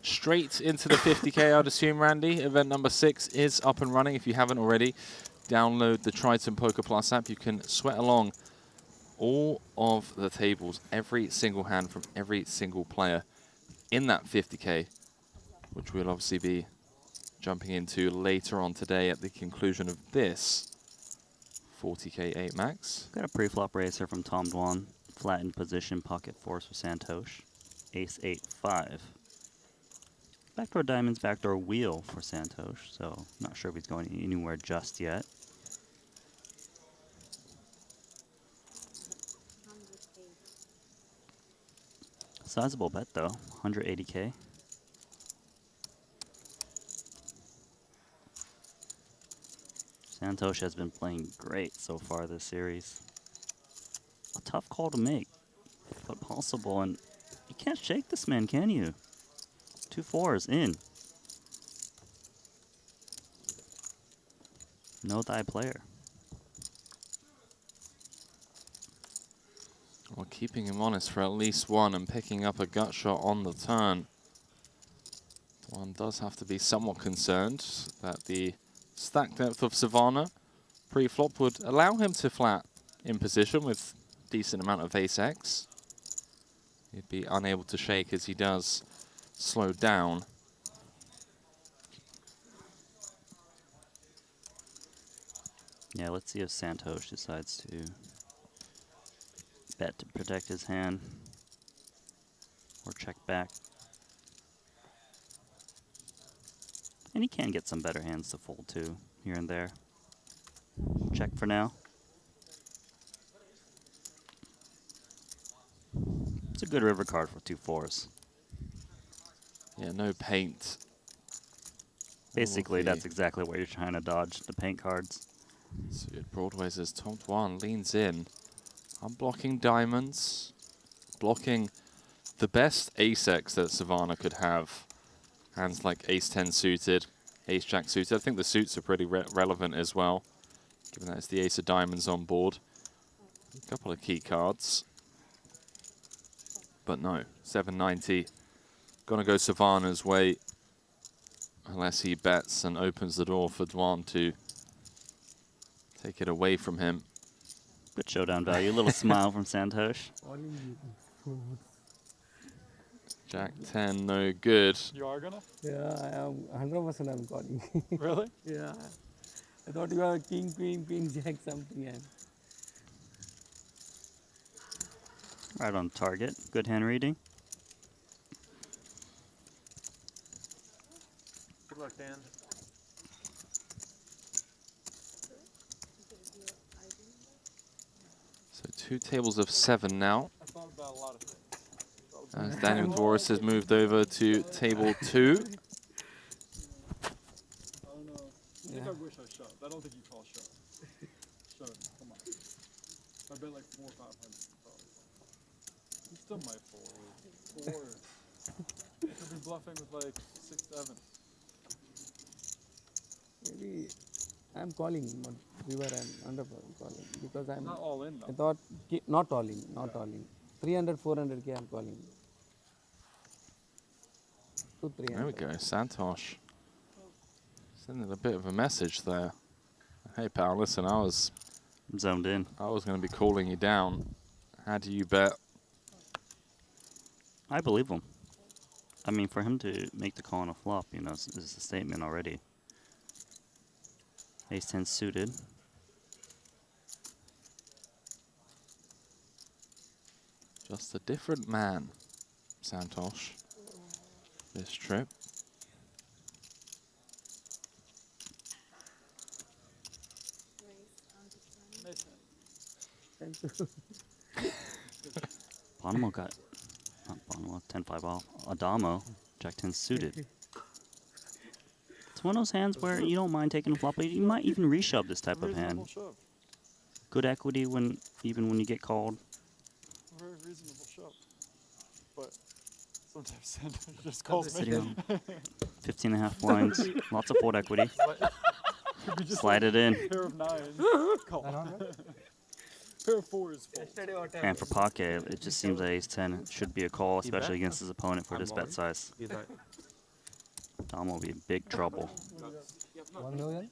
Straight into the 50K, I'd assume, Randy. Event number 6 is up and running. If you haven't already, download the Triton Poker Plus app. You can sweat along all of the tables, every single hand from every single player in that 50K, which we'll obviously be jumping into later on today at the conclusion of this 40K 8 max. Got a pre-flop racer from Tom Dwan. Flattened position, pocket fours for Santosh. Ace 8 5. Backdoor diamonds, backdoor wheel for Santosh, so not sure if he's going anywhere just yet. Sizable bet though, 180K. Santosh has been playing great so far this series. A tough call to make, but possible, and you can't shake this man, can you? 2 4s in. No die player. Well, keeping him honest for at least one and picking up a gut shot on the turn. One does have to be somewhat concerned that the stack depth of Savannah pre-flop would allow him to flat in position with a decent amount of ace-x. He'd be unable to shake as he does slow down. Yeah, let's see if Santosh decides to bet to protect his hand or check back. And he can get some better hands to fold too, here and there. Check for now. It's a good river card for 2 4s. Yeah, no paint. Basically, that's exactly what you're trying to dodge, the paint cards. Suited Broadways as Tom Dwan leans in. Unblocking diamonds. Blocking the best ace-x that Savannah could have. Hands like ace-10 suited, ace-jack suited. I think the suits are pretty relevant as well, given that it's the ace of diamonds on board. A couple of key cards. But no, 790. Gonna go Savannah's way, unless he bets and opens the door for Dwan to take it away from him. Good showdown value, a little smile from Santosh. Jack 10, no good. You are gonna? Yeah, I am 100% I'm calling. Really? Yeah. I thought you were king, queen, jack, something. And Right on target. Good hand reading. Good luck, Dan. So 2 tables of 7 now. I thought about a lot of things. As Daniel Dvoris has moved over to table 2. I don't know. I think I wish I shoved. I don't think you call shove. Shove, come on. I bet like 400 or 500. You still might fold. 4. You could be bluffing with like 6, 7. Maybe I'm calling, but river I'm under calling because I'm Not all in, though. I thought not all in, not all in. 300, 400k I'm calling. To 300. There we go, Santosh. Sending a bit of a message there. Hey pal, listen, I was zoned in. I was going to be calling you down. How do you bet? I believe him. I mean, for him to make the call on a flop, you know, is a statement already. Ace-10 suited. Just a different man, Santosh, this trip. Thank you. Bonomo got, not Bonomo, 10-5 off. Adamo, Jack-10 suited. It's one of those hands where you don't mind taking a flop, but you might even reshove this type of hand. Reasonable shove. Good equity even when you get called. Very reasonable shove. But sometimes Santosh just calls me. Sitting on 15.5 blinds, lots of fold equity. Could be just Slide like it in. Pair of nines. Call. Pair of fours. Fold. And for Pocket, it just seems that Ace-10 should be a call, especially against his opponent for this bet size. Dom will be in big trouble. 1 million?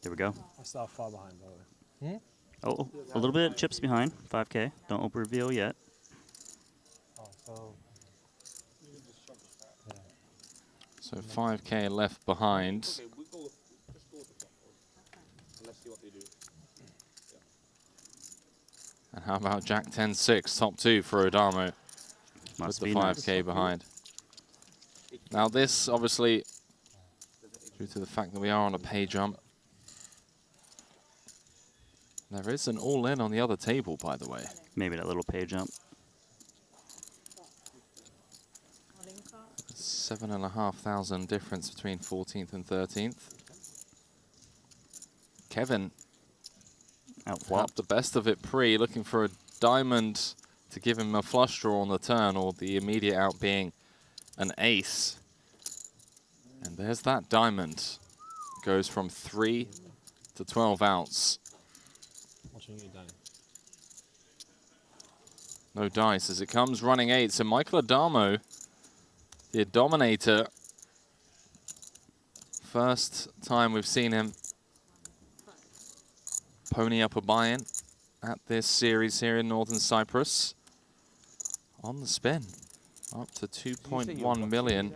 There we go. I saw far behind, by the way. Oh, a little bit chips behind, 5K. Don't open reveal yet. Oh, so So 5K left behind. Okay, we go with, just go with the flop. And let's see what they do. And how about Jack 10-6, top 2 for Adamo with the be 5K nice. behind. Now this, obviously, due to the fact that we are on a pay jump, there is an all-in on the other table, by the way. Maybe that little pay jump. 7,500 difference between 14th and 13th. Kevin out the best of it pre, looking for a diamond to give him a flush draw on the turn, or the immediate out being an ace. And there's that diamond. Goes from 3 to 12 outs. watching you down. No dice as it comes running 8. So Michael Adamo, the dominator. First time we've seen him pony up a buy-in at this series here in Northern Cyprus. On the spin, up to 2.1 million. 1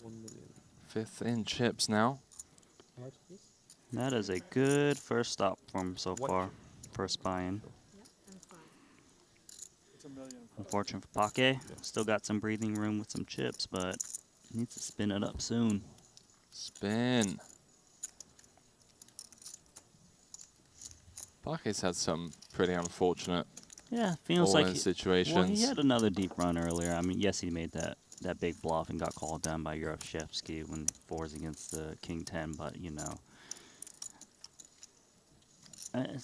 million. Fifth in chips now. That is a good first stop from him so far. First buy-in. It's a million. Unfortunate for Pake. Still got some breathing room with some chips, but needs to spin it up soon. Spin. Pake's had some pretty unfortunate Feels like situations. Well, he had another deep run earlier. I mean, yes, he made that big bluff and got called down by Yarashevsky when 4's against the King 10, but you know,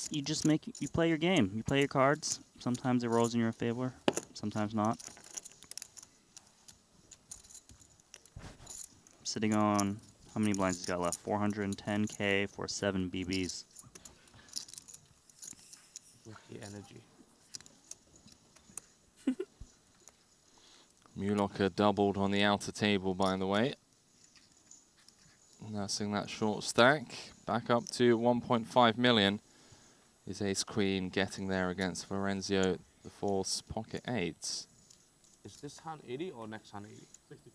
you play your game. You play your cards. Sometimes it rolls in your favor, sometimes not. Sitting on, how many blinds he's got left? 410K for 7 BBs. With the energy. Mulocker doubled on the outer table, by the way. Nursing that short stack. Back up to 1.5 million. Is Ace Queen getting there against Florenzio the Fourth's pocket 8s? Is this hand 80 or next hand 80? 60.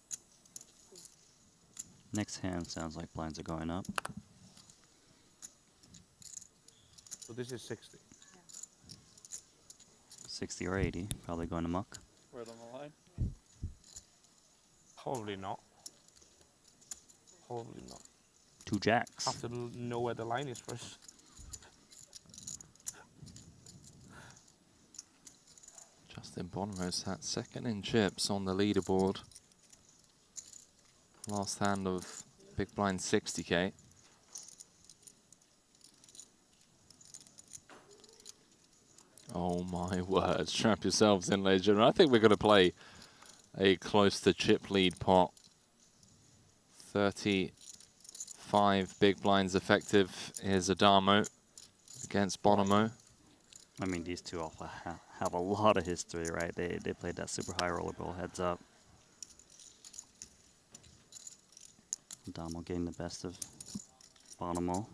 Next hand sounds like blinds are going up. So this is 60. 60 or 80, probably going amok. Right on the line. Probably not. Probably not. 2 jacks. Have to know where the line is first. Justin Bonrose at second in chips on the leaderboard. Last hand of big blind 60K. Oh my word, strap yourselves in, ladies and gentlemen. I think we're going to play a close to chip lead pot 35 big blinds effective. Here's Adamo against Bonomo. I mean, these two also have a lot of history, right? They played that super high rollerball heads up. Adamo getting the best of Bonomo.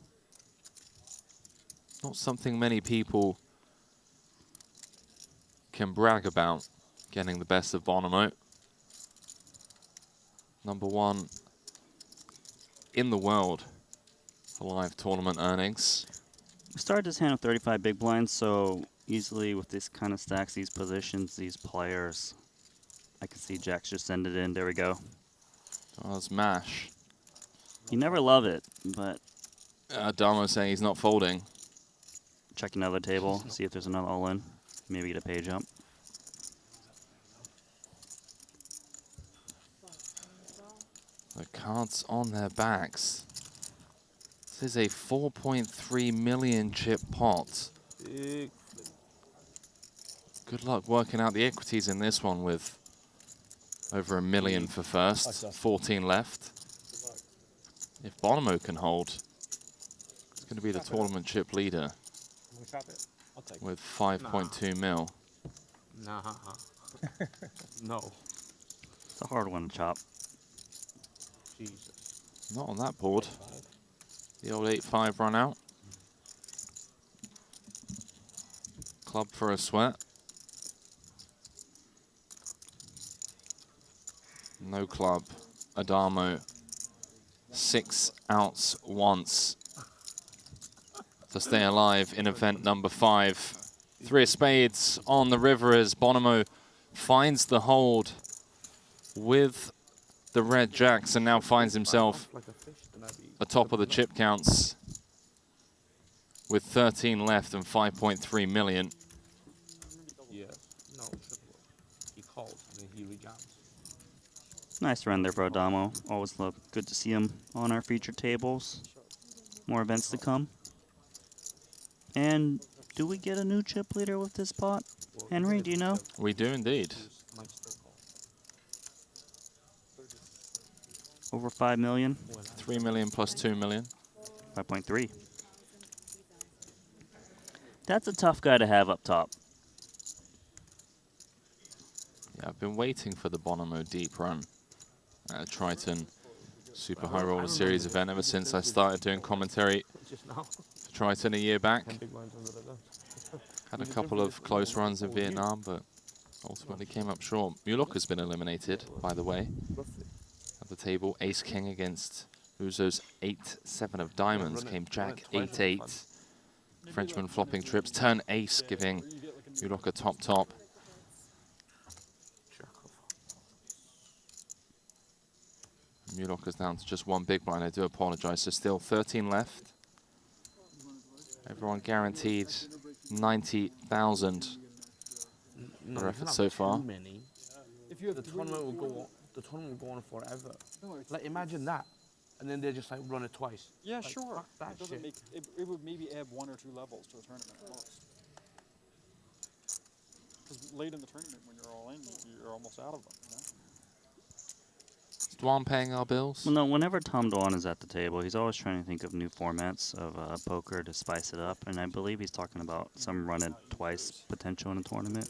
Not something many people can brag about, getting the best of Bonomo. #1 in the world for live tournament earnings. We started this hand with 35 big blinds, so easily with this kind of stacks, these positions, these players, I can see Jack's just send it in. There we go. Does mash. You never love it, but Adamo saying he's not folding. check another table, see if there's another all-in. Maybe get a pay jump. The cards on their backs. This is a 4.3 million chip pot. Good luck working out the equities in this one with over $1 million for first, 14 left. If Bonomo can hold, it's going to be the tournament chip leader with 5.2 mil. Nah. No. It's a hard one to chop. Jesus. Not on that board. The old 8-5 run out. Club for a sweat. No club. Adamo. 6 outs once to stay alive in event number 5. 3 of spades on the river as Bonomo finds the hold with the red jacks and now finds himself atop of the chip counts with 13 left and 5.3 million. Yeah, no, he called and he rejams. Nice run there for Adamo. Always good to see him on our featured tables. More events to come. And do we get a new chip leader with this pot? Henry, do you know? We do indeed. Over 5 million? 3 million plus 2 million. 5.3. That's a tough guy to have up top. Yeah, I've been waiting for the Bonomo deep run at a Triton Super High Roller Series event ever since I started doing commentary for Triton a year back. Had a couple of close runs in Vietnam, but ultimately came up short. Mulok has been eliminated, by the way, at the table. Ace-King against Uzo's 8-7 of diamonds. Came Jack 8-8. Frenchman flopping trips. Turn ace, giving Mulok a top-top. Mulok is down to just 1 big blind. I do apologize. So still 13 left. Everyone guaranteed 90,000 for effort so far. If you have the tournament will go on, the tournament will go on forever. Like imagine that, and then they just like run it twice. Yeah, like, sure. Fuck that It doesn't shit. make it would maybe add 1 or 2 levels to a tournament at most. Because late in the tournament, when you're all in, you're almost out of them. You know? Is Dwan paying our bills? Well, no, whenever Tom Dwan is at the table, he's always trying to think of new formats of poker to spice it up. And I believe he's talking about some run it twice potential in a tournament.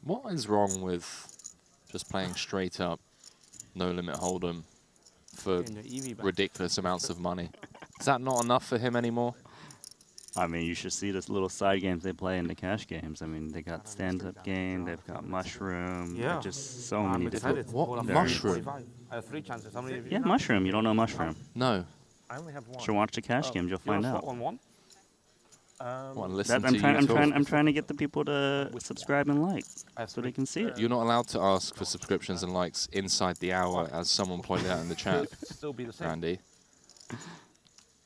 What is wrong with just playing straight up no limit hold'em for ridiculous amounts of money? Is that not enough for him anymore? I mean, you should see this little side games they play in the cash games. I mean, they got stand-up game, they've got mushroom, Yeah. just so many different. What? Mushroom? I have 3 chances. How many? Yeah, mushroom. You don't know mushroom? No. I only have 1. Should watch the cash games. You'll find out. One? What, listen to I'm trying to get the people to subscribe and like so they can see it. You're not allowed to ask for subscriptions and likes inside the hour, as someone pointed out in the chat, Still be the same. Randy.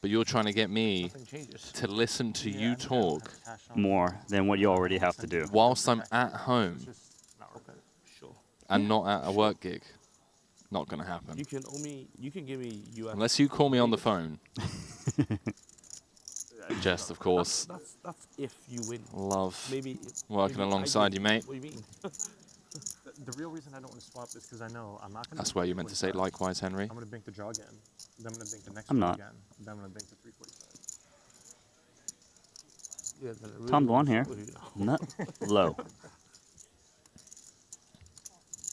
But you're trying to get me Nothing changes. to listen to you talk More than what you already have to do. whilst I'm at home Sure. and not at a work gig. Not going to happen. You can give me US. Unless you call me on the phone. Jest, of course. That's if you win. Love Maybe working maybe I alongside do. you, mate. What do you mean? The real reason I don't want to swap is because I know I'm not going to. That's where you meant to say likewise, Henry. I'm going to bank the draw again. Then I'm going to bank the next I'm draw not. again. Then I'm going to bank the 345. Yeah, Tom Dwan here. Nut low. Can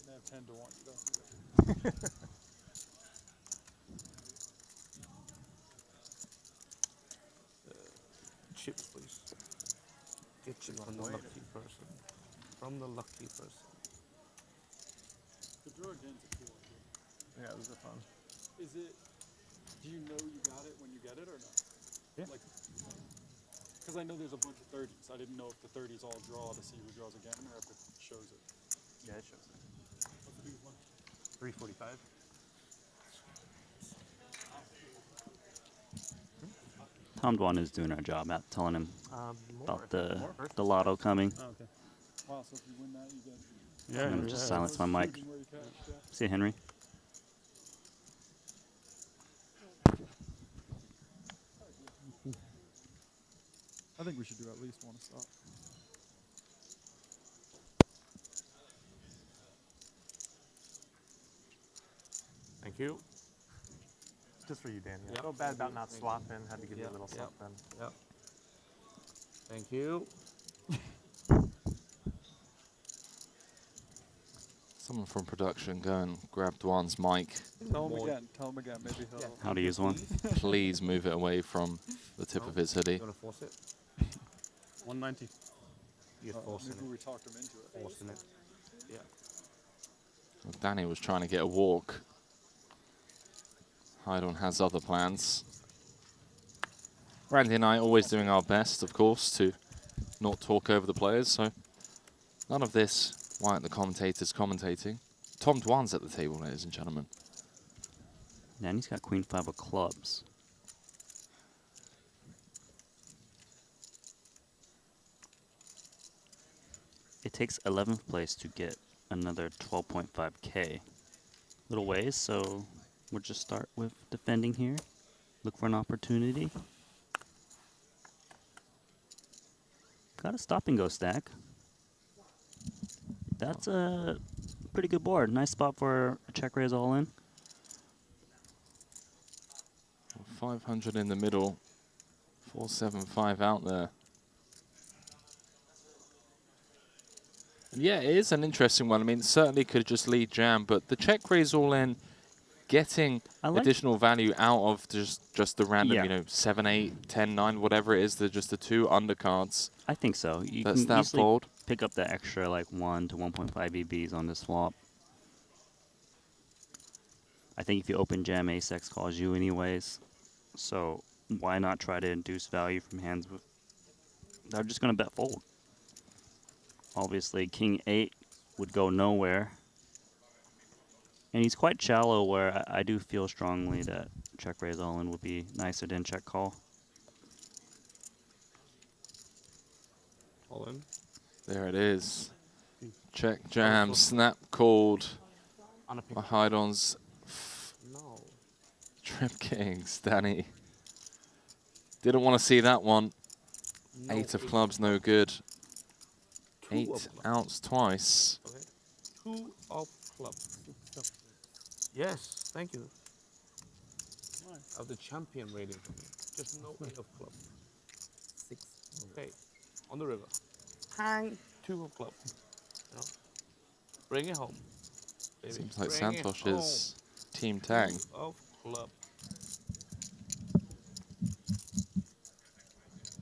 I have 10 to 1, you know? Chips, please. Get chips from the lucky person. From the lucky person. The draw again's a cool idea. Yeah, those are fun. Is it, do you know you got it when you get it or not? Yeah. Like, because I know there's a bunch of 30s. I didn't know if the 30s all draw to see who draws again or if it shows it. Yeah, it shows it. What's the biggest one? 345. Tom Dwan is doing our job at telling him about the lotto coming. Oh, okay. Wow, so if you win that, you get... Yeah, I'm just silence my mic. See, Henry. I think we should do at least one stop. Thank you. Just for you, Dan. Yeah. Yep. Feel bad about not swapping. Had to give you a little Yep. something. Yep. Thank you. Someone from production go and grab Dwan's mic. Tell him again. Tell him again. Maybe he'll... How to use one. Please move it away from the tip of his hoodie. You want to force it? 190. You're forcing maybe it. we talked him into it. Forcing it. Yeah. Well, Danny was trying to get a walk. Hydon has other plans. Randy and I always doing our best, of course, to not talk over the players, so none of this why aren't the commentators commentating. Tom Dwan's at the table, ladies and gentlemen. Danny's got queen 5 of clubs. It takes 11th place to get another 12.5k. Little ways, so we'll just start with defending here. Look for an opportunity. Got a stop and go stack. That's a pretty good board. Nice spot for a check raise all in. 500 in the middle, 475 out there. And yeah, it is an interesting one. I mean, certainly could just lead jam, but the check raise all in, getting additional value out of just the random, you know, 7, 8, 10, 9, whatever it is, just the 2 undercards. I think so. You That's can that easily fold. pick up the extra like 1 to 1.5 EBs on this swap. I think if you open jam, ace-x calls you anyways. So why not try to induce value from hands with... They're just going to bet fold. Obviously, king 8 would go nowhere. And he's quite shallow, where I do feel strongly that check raise all in would be nicer than check call. All in. There it is. Check jam, snap called by Hydon's Trip Kings. Danny didn't want to see that one. 8 of clubs, no good. 8 outs twice. Okay. 2 of clubs. Yes, thank you. Of the champion rating for me. Just no 8 of clubs. 6. Okay. On the river. Hang 2 of clubs. You know? Bring it home. Baby. Seems like Bring it Santosh's home. team tag. 2 of clubs.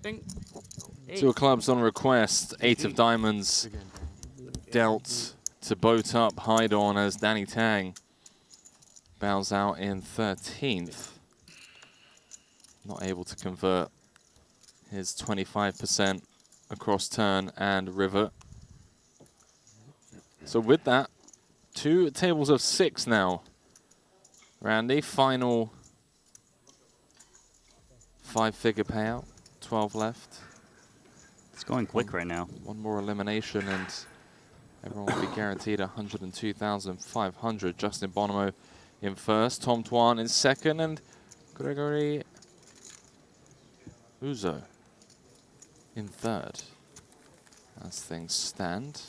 Ding. 2 of clubs on request. 8 of diamonds dealt to boat up Hydon as Danny Tang bows out in 13th. Not able to convert his 25% across turn and river. So with that, 2 tables of 6 now. Randy, final 5-figure payout, 12 left. It's going quick right now. One more elimination and everyone will be guaranteed 102,500. Justin Bonomo in first, Tom Dwan in second, and Gregory Uzo in third. As things stand.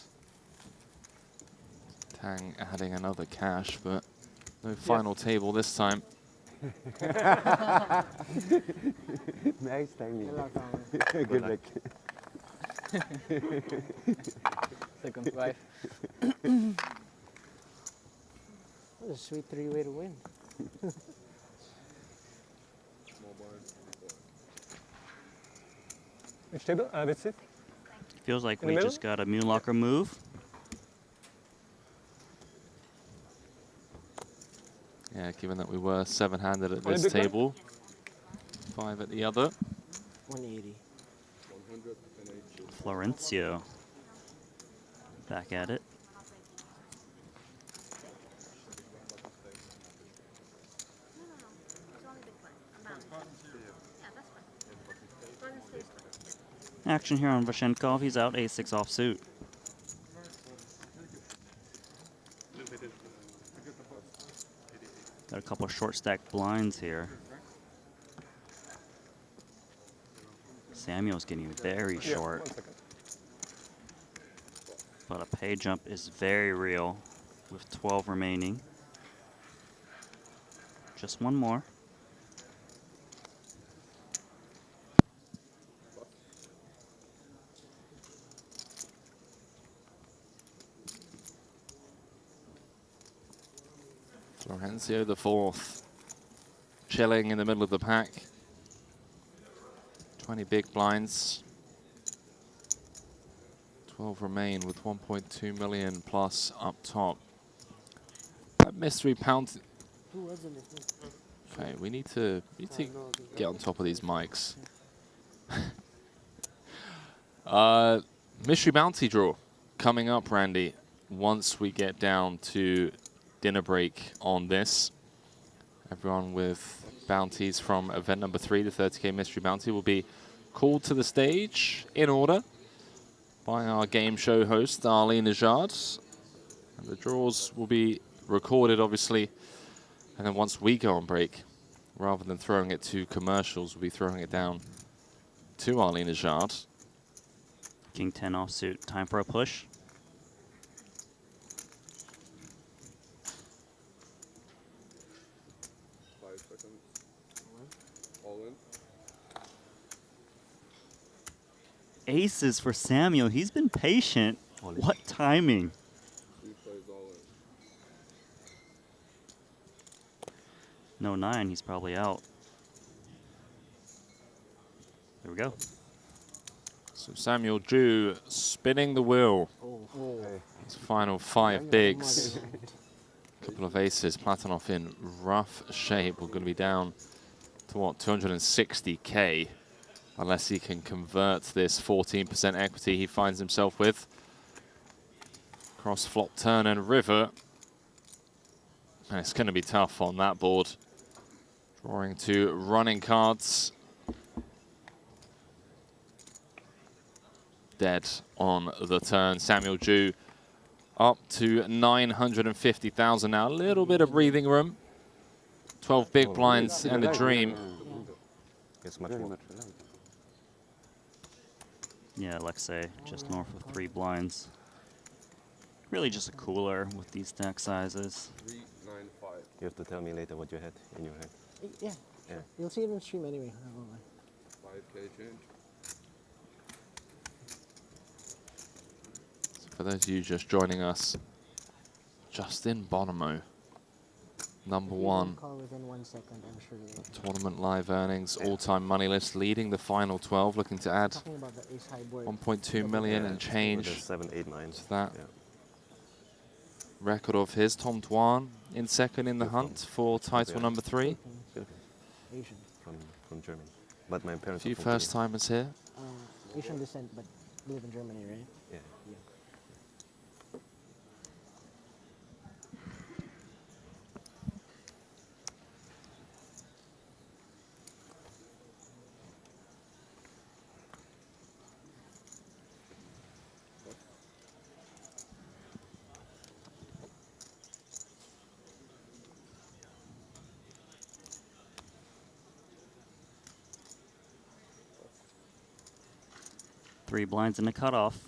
Tang adding another cash, but no final table this time. Nice timing. Good Good luck. luck. Second five. What a sweet three-way to win. Which table? That's it. Feels like In the we middle? just got a Moon Locker move. Yeah, given that we were 7-handed at On the this big blind? table, 5 at the other. 180. Florencio. Back at it. Action here on Vashenkov. He's out a6 offsuit. Got a couple of short stack blinds here. Samuel's getting very short. But a pay jump is very real with 12 remaining. Just one more. Florencio the fourth, chilling in the middle of the pack. 20 big blinds. 12 remain with 1.2 million plus up top. That mystery pound. Who was in this? Okay, we need to get on top of these mics. Mystery bounty draw coming up, Randy. Once we get down to dinner break on this, everyone with bounties from event number 3, the 30k mystery bounty, will be called to the stage in order by our game show host, Arlene Najad. And the draws will be recorded, obviously. And then once we go on break, rather than throwing it to commercials, we'll be throwing it down to Arlene Najad. King 10 offsuit. Time for a push. Aces for Samuel. He's been patient. What timing? No 9. He's probably out. There we go. So Samuel Ju spinning the wheel. His final 5 bigs. Couple of aces. Platonov in rough shape. We're going to be down to what, 260k, unless he can convert this 14% equity he finds himself with. Cross, flop, turn, and river. And it's going to be tough on that board. Drawing to running cards. Dead on the turn. Samuel Ju up to 950,000 now. A little bit of breathing room. 12 big blinds and a dream. Yeah, Alexei, just north of 3 blinds. Really just a cooler with these stack sizes. 395. You have to tell me later what you had in your head. Yeah, sure. You'll see it on stream anyway. 5k change. For those of you just joining us, Justin Bonomo, number 1. Call within 1 second, I'm sure you will. Tournament live earnings, all-time money list, leading the final 12, looking to add Talking about the ace high board. 1.2 million and change 7, 8, 9. to that record of his. Tom Dwan in second in the hunt for title number 3. Asian. From Germany. But my A parents few are from Korea. first-timers here. Asian descent, but live in Germany, right? Yeah. Three blinds and a cutoff.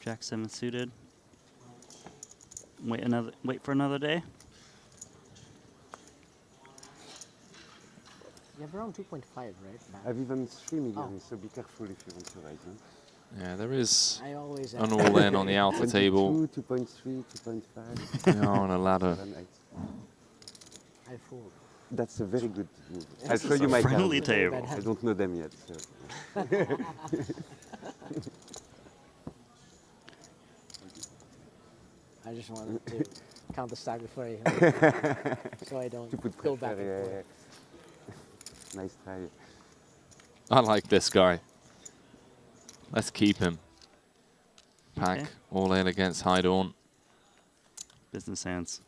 Jack 7 suited. Wait for another day. You have around 2.5, right? Back. I've even 3 million, so be careful if you want to raise. Huh? Yeah, there is I always an all-in on the outer table. 2.3, 2.5. We are on a ladder. 7, 8. I fold. That's a very good move. This I'll is show you a my friendly cards. table. I don't know them yet. So. I just wanted to count the stack before I so I don't To put go back pressure, and yeah, forth. yeah. Nice try. I like this guy. Let's keep him. Pack Okay. all in against High Dawn. Business hands.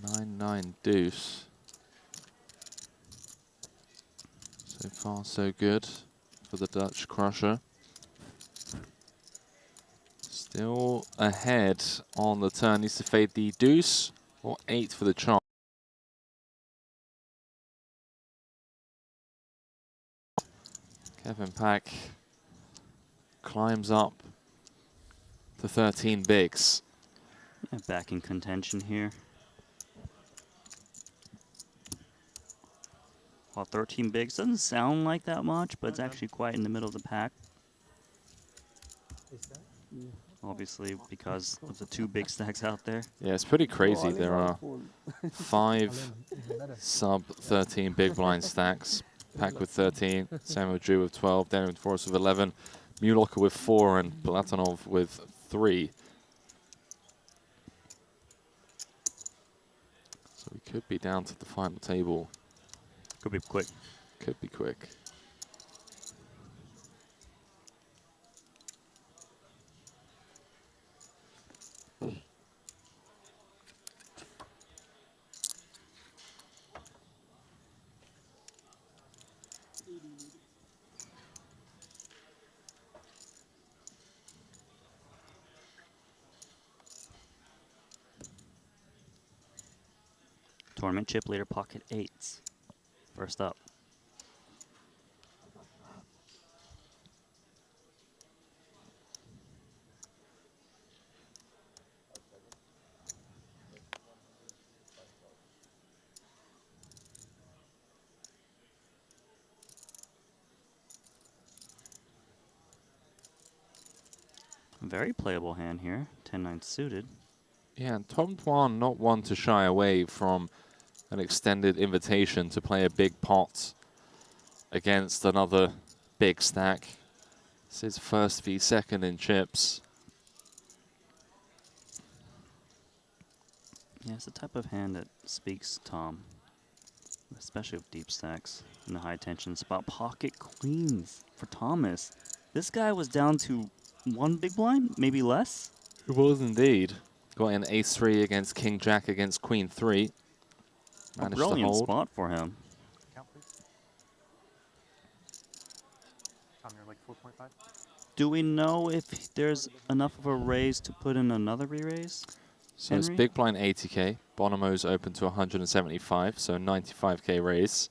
9-9 deuce. So far, so good for the Dutch crusher. Still ahead on the turn. Needs to fade the deuce or 8 for the chop. Kevin Pack climbs up to 13 bigs. Yeah, back in contention here. While 13 bigs doesn't sound like that much, but it's actually quite in the middle of the pack. Obviously, because of the 2 big stacks out there. Yeah, it's pretty crazy. There are 5 sub 13 big blind stacks. Pack with 13, Samuel Drew with 12, Daniel Forrest with 11, Mulocker with 4, and Platonov with 3. So we could be down to the final table. Could be quick. Could be quick. Tournament chip leader pocket 8s. First up. Very playable hand here. 10-9 suited. Yeah, and Tom Tuan not one to shy away from an extended invitation to play a big pot against another big stack. This is first v second in chips. Yeah, it's the type of hand that speaks Tom, especially with deep stacks in the high tension spot. Pocket queens for Thomas. This guy was down to 1 big blind, maybe less. It was indeed. Got an ace-3 against king-jack against queen-3. A Managed brilliant to hold. spot for him. Count, please. Tom, you're like 4.5. Do we know if there's enough of a raise to put in another re-raise? So it's big blind 80k. Bonomo's open to 175, so 95k raise.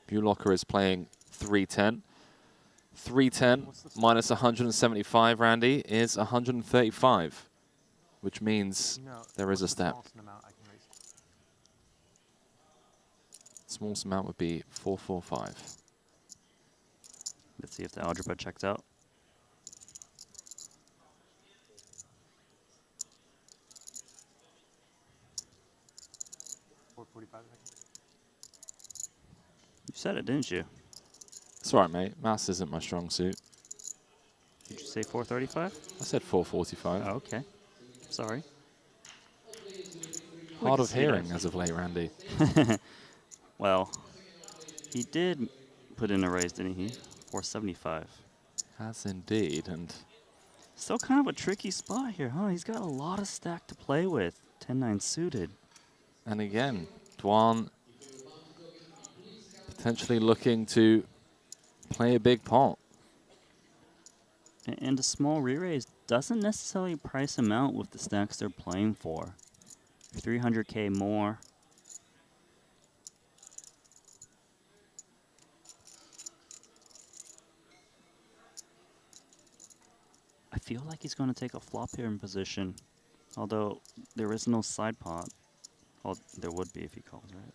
Bulocker is playing 310. 310 minus 175, Randy, is 135, which means there is a step. Smallest amount would be 445. Let's see if the algebra checks out. You said it, didn't you? It's all right, mate. Maths isn't my strong suit. Did you say 435? I said 445. Oh, okay. Sorry. Hard of hearing as of late, Randy. Well, he did put in a raise, didn't he? 475. Has indeed, and still kind of a tricky spot here, huh? He's got a lot of stack to play with. 10-9 suited. And again, Dwan potentially looking to play a big pot. And a small re-raise doesn't necessarily price him out with the stacks they're playing for. 300k more. I feel like he's going to take a flop here in position. Although there is no side pot. Well, there would be if he calls, right?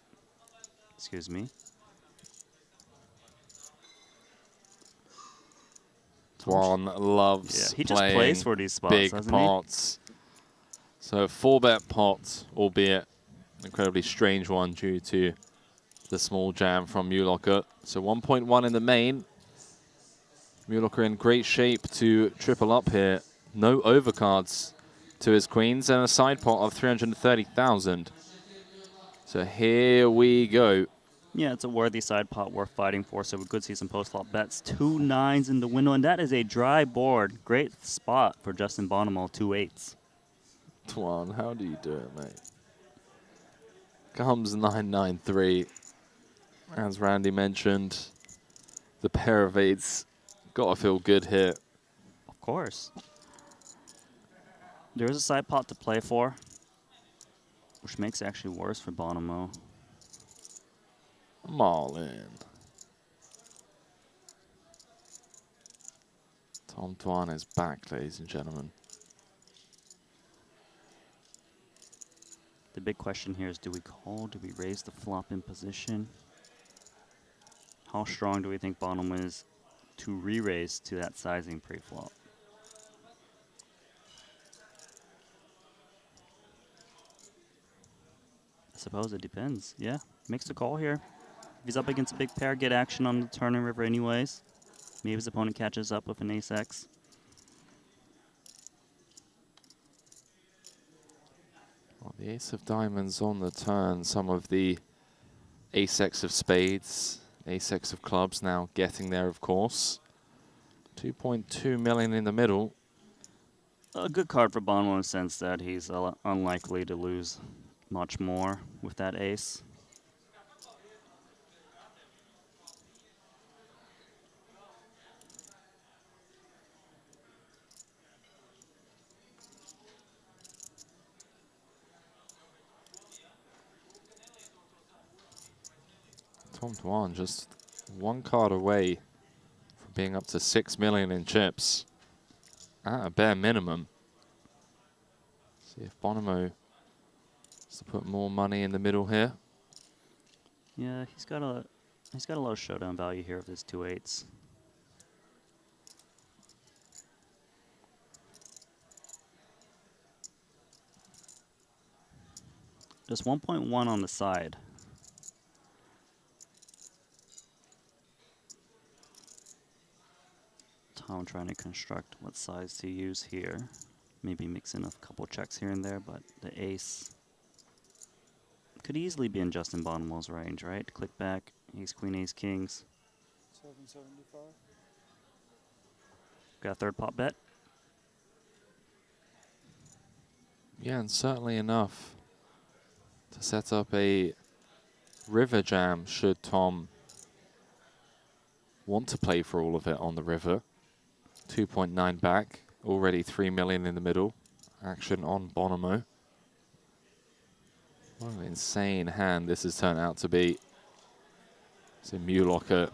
Excuse me. Tuan loves he just playing plays for these spots, big doesn't pots. So 4-bet pot, albeit an incredibly strange one due to the small jam from Mulocker. So 1.1 in the main. Mulocker in great shape to triple up here. No overcards to his queens and a side pot of 330,000. So here we go. Yeah, it's a worthy side pot worth fighting for, so we could see some post-flop bets. 2 9s in the window, and that is a dry board. Great spot for Justin Bonomo, 2 8s. Tuan, how do you do it, mate? Comes 9-9-3. As Randy mentioned, the pair of 8s got to feel good here. Of course. There is a side pot to play for, which makes it actually worse for Bonomo. I'm all in. Tom Tuan is back, ladies and gentlemen. The big question here is, do we call? Do we raise the flop in position? How strong do we think Bonomo is to re-raise to that sizing pre-flop? I suppose it depends. Yeah, makes the call here. If he's up against a big pair, get action on the turn and river anyways. Maybe his opponent catches up with an ace-x. Well, the ace of diamonds on the turn. Some of the ace-x of spades, ace-x of clubs now getting there, of course. 2.2 million in the middle. A good card for Bonomo in the sense that he's unlikely to lose much more with that ace. Tom Tuan just one card away from being up to 6 million in chips at a bare minimum. See if Bonomo has to put more money in the middle here. Yeah, he's got a low showdown value here with his 2 8s. Just 1.1 on the side. Tom trying to construct what size to use here. Maybe mix in a couple checks here and there, but the ace could easily be in Justin Bonomo's range, right? Click back, ace, queen, ace, kings. 775. Got a third pot bet. Yeah, and certainly enough to set up a river jam should Tom want to play for all of it on the river. 2.9 back, already 3 million in the middle. Action on Bonomo. What an insane hand this has turned out to be. So Mulocker,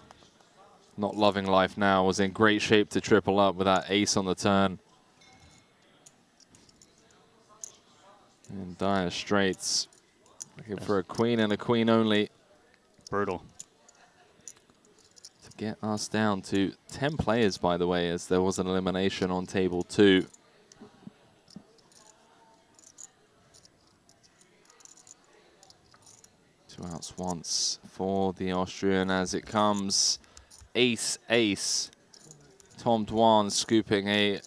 not loving life now, was in great shape to triple up with that ace on the turn. In dire straits, looking for a queen and a queen only. Brutal. To get us down to 10 players, by the way, as there was an elimination on table 2. Two outs once for the Austrian as it comes. Ace, ace. Tom Tuan scooping a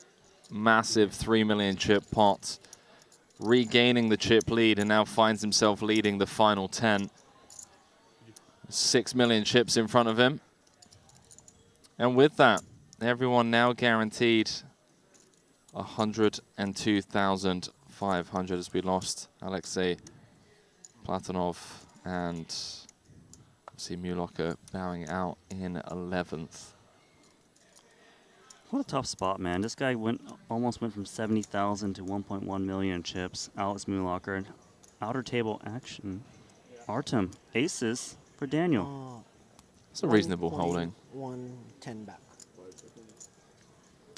massive 3 million chip pot, regaining the chip lead, and now finds himself leading the final 10. 6 million chips in front of him. And with that, everyone now guaranteed 102,500 as we lost Alexei Platonov and see Mulocker bowing out in 11th. What a tough spot, man. This guy almost went from 70,000 to 1.1 million chips. Alex Mulocker. Outer table action. Artem. Aces for Daniel. It's a reasonable holding. 110 back.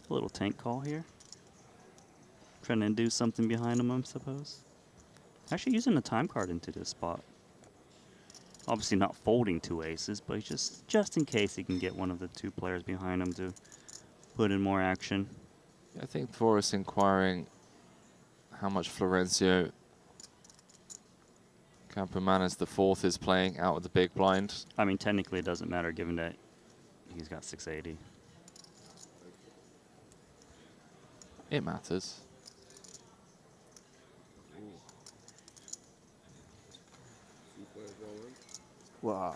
A little tank call here. Trying to do something behind him, I suppose. Actually using a time card into this spot. Obviously not folding 2 aces, but just in case he can get one of the 2 players behind him to put in more action. I think Dvoris inquiring how much Florencio Campomanes the 4th is playing out of the big blind. I mean, technically it doesn't matter given that he's got 680. It matters. Wow.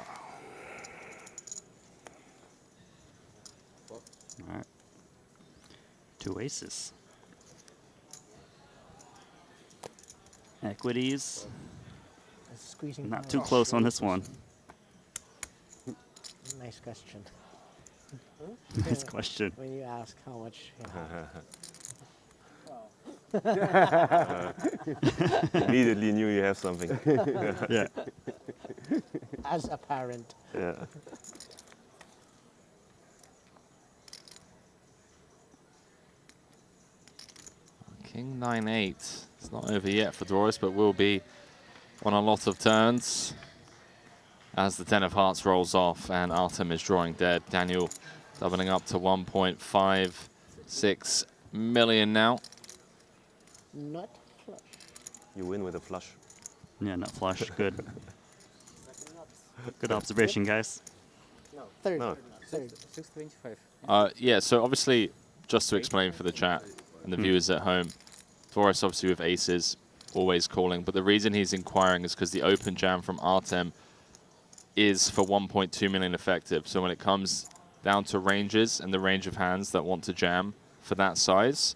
All right. 2 aces. Equities. Squeezing Not power. too close on this one. Nice question. Nice question. When you ask how much. Immediately knew you have something. Yeah. As a parent. Yeah. King 9-8. It's not over yet for Dvoris, but will be on a lot of turns as the 10 of hearts rolls off and Artem is drawing dead. Daniel doubling up to 1.56 million now. Not flush. You win with a flush. Yeah, not flush. Good. Good observation, guys. No, third. No. Third. 625. Yeah, so obviously, just to explain for the chat and the viewers at home, Dvoris obviously with aces, always calling, but the reason he's inquiring is because the open jam from Artem is for 1.2 million effective. So when it comes down to ranges and the range of hands that want to jam for that size,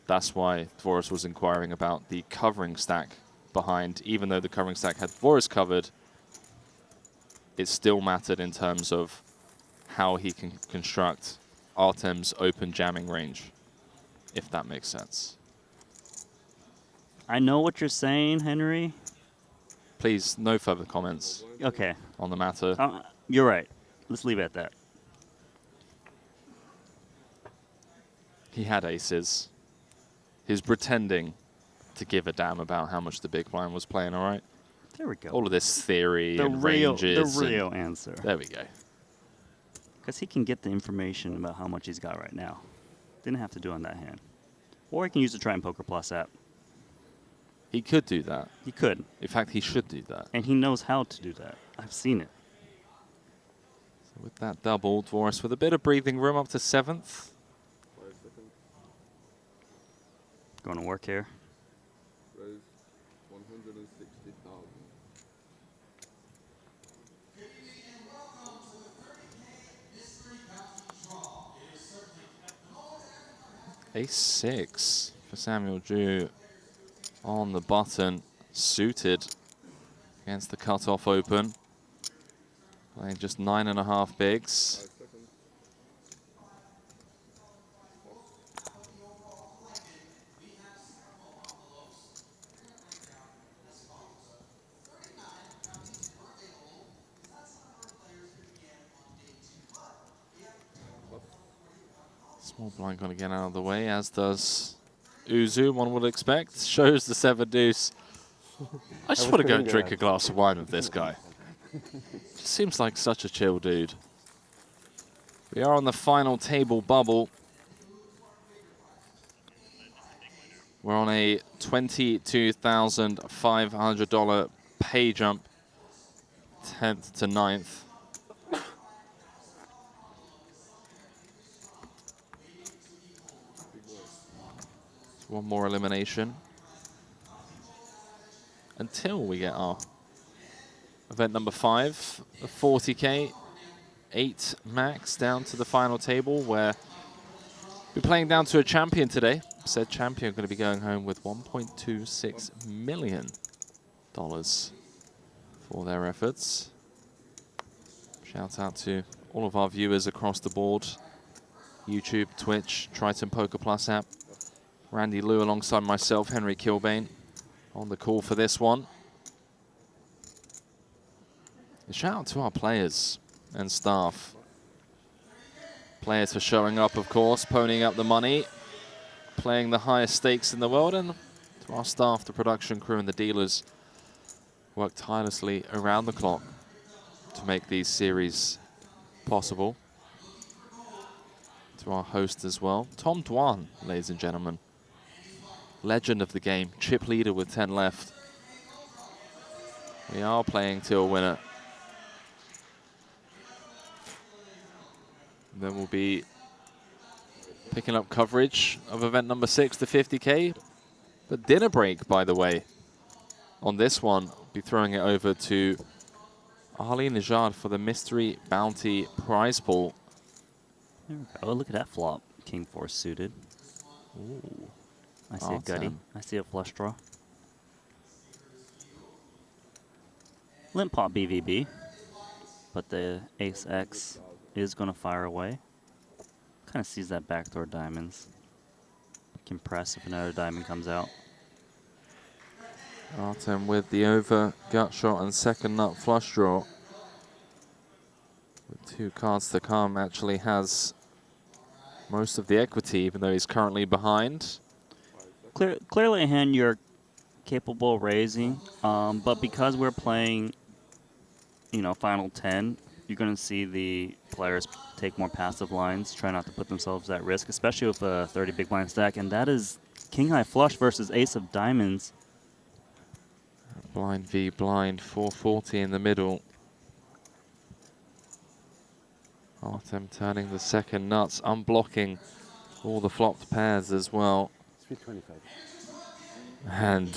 that's why Dvoris was inquiring about the covering stack behind. Even though the covering stack had Dvoris covered, it still mattered in terms of how he can construct Artem's open jamming range, if that makes sense. I know what you're saying, Henry. Please, no further comments. Okay. On the matter. You're right. Let's leave it at that. He had aces. He's pretending to give a damn about how much the big blind was playing, all right? There we go. All of this theory The and real, ranges. the real answer. There we go. Because he can get the information about how much he's got right now. Didn't have to do on that hand. Or he can use the Triton Poker Plus app. He could do that. He could. In fact, he should do that. And he knows how to do that. I've seen it. So with that double, Dvoris with a bit of breathing room up to 7th. Going to work here. Raise 160,000. Ace-6 for Samuel Ju on the button, suited against the cutoff open. Playing just 9.5 bigs. Small blind going to get out of the way, as does Uzu, one would expect. Shows the 7 deuce. I just want to go and drink a glass of wine with this guy. Just seems like such a chill dude. We are on the final table bubble. We're on a $22,500 pay jump, 10th to 9th. One more elimination until we get our event number 5, a 40K, 8 max down to the final table, where we're playing down to a champion today. Said champion going to be going home with $1.26 million for their efforts. Shout out to all of our viewers across the board. YouTube, Twitch, Triton Poker Plus app. Randy Liu alongside myself, Henry Kilbane, on the call for this one. A shout out to our players and staff. Players for showing up, of course, ponying up the money. playing the highest stakes in the world, and to our staff, the production crew, and the dealers work tirelessly around the clock to make these series possible. To our host as well, Tom Dwan, ladies and gentlemen. Legend of the game, chip leader with 10 left. We are playing till winner. Then we'll be picking up coverage of event number 6, the 50K. But dinner break, by the way, on this one. I'll be throwing it over to Ali Najad for the Mystery Bounty prize pool. There we go. Oh, look at that flop. King 4 suited. Ooh. I see a gutty. I see a flush draw. Limp pot BVB. But the Ace X is going to fire away. Kind of sees that backdoor diamonds. Compress if another diamond comes out. Artem with the over gut shot and second nut flush draw. With 2 cards to come, actually has most of the equity, even though he's currently behind. Clearly a hand you're capable of raising, but because we're playing, you know, final 10, you're going to see the players take more passive lines, try not to put themselves at risk, especially with a 30 big blind stack, and that is King High Flush versus Ace of Diamonds. Blind v blind, 440 in the middle. Artem turning the second nuts, unblocking all the flopped pairs as well. 325. And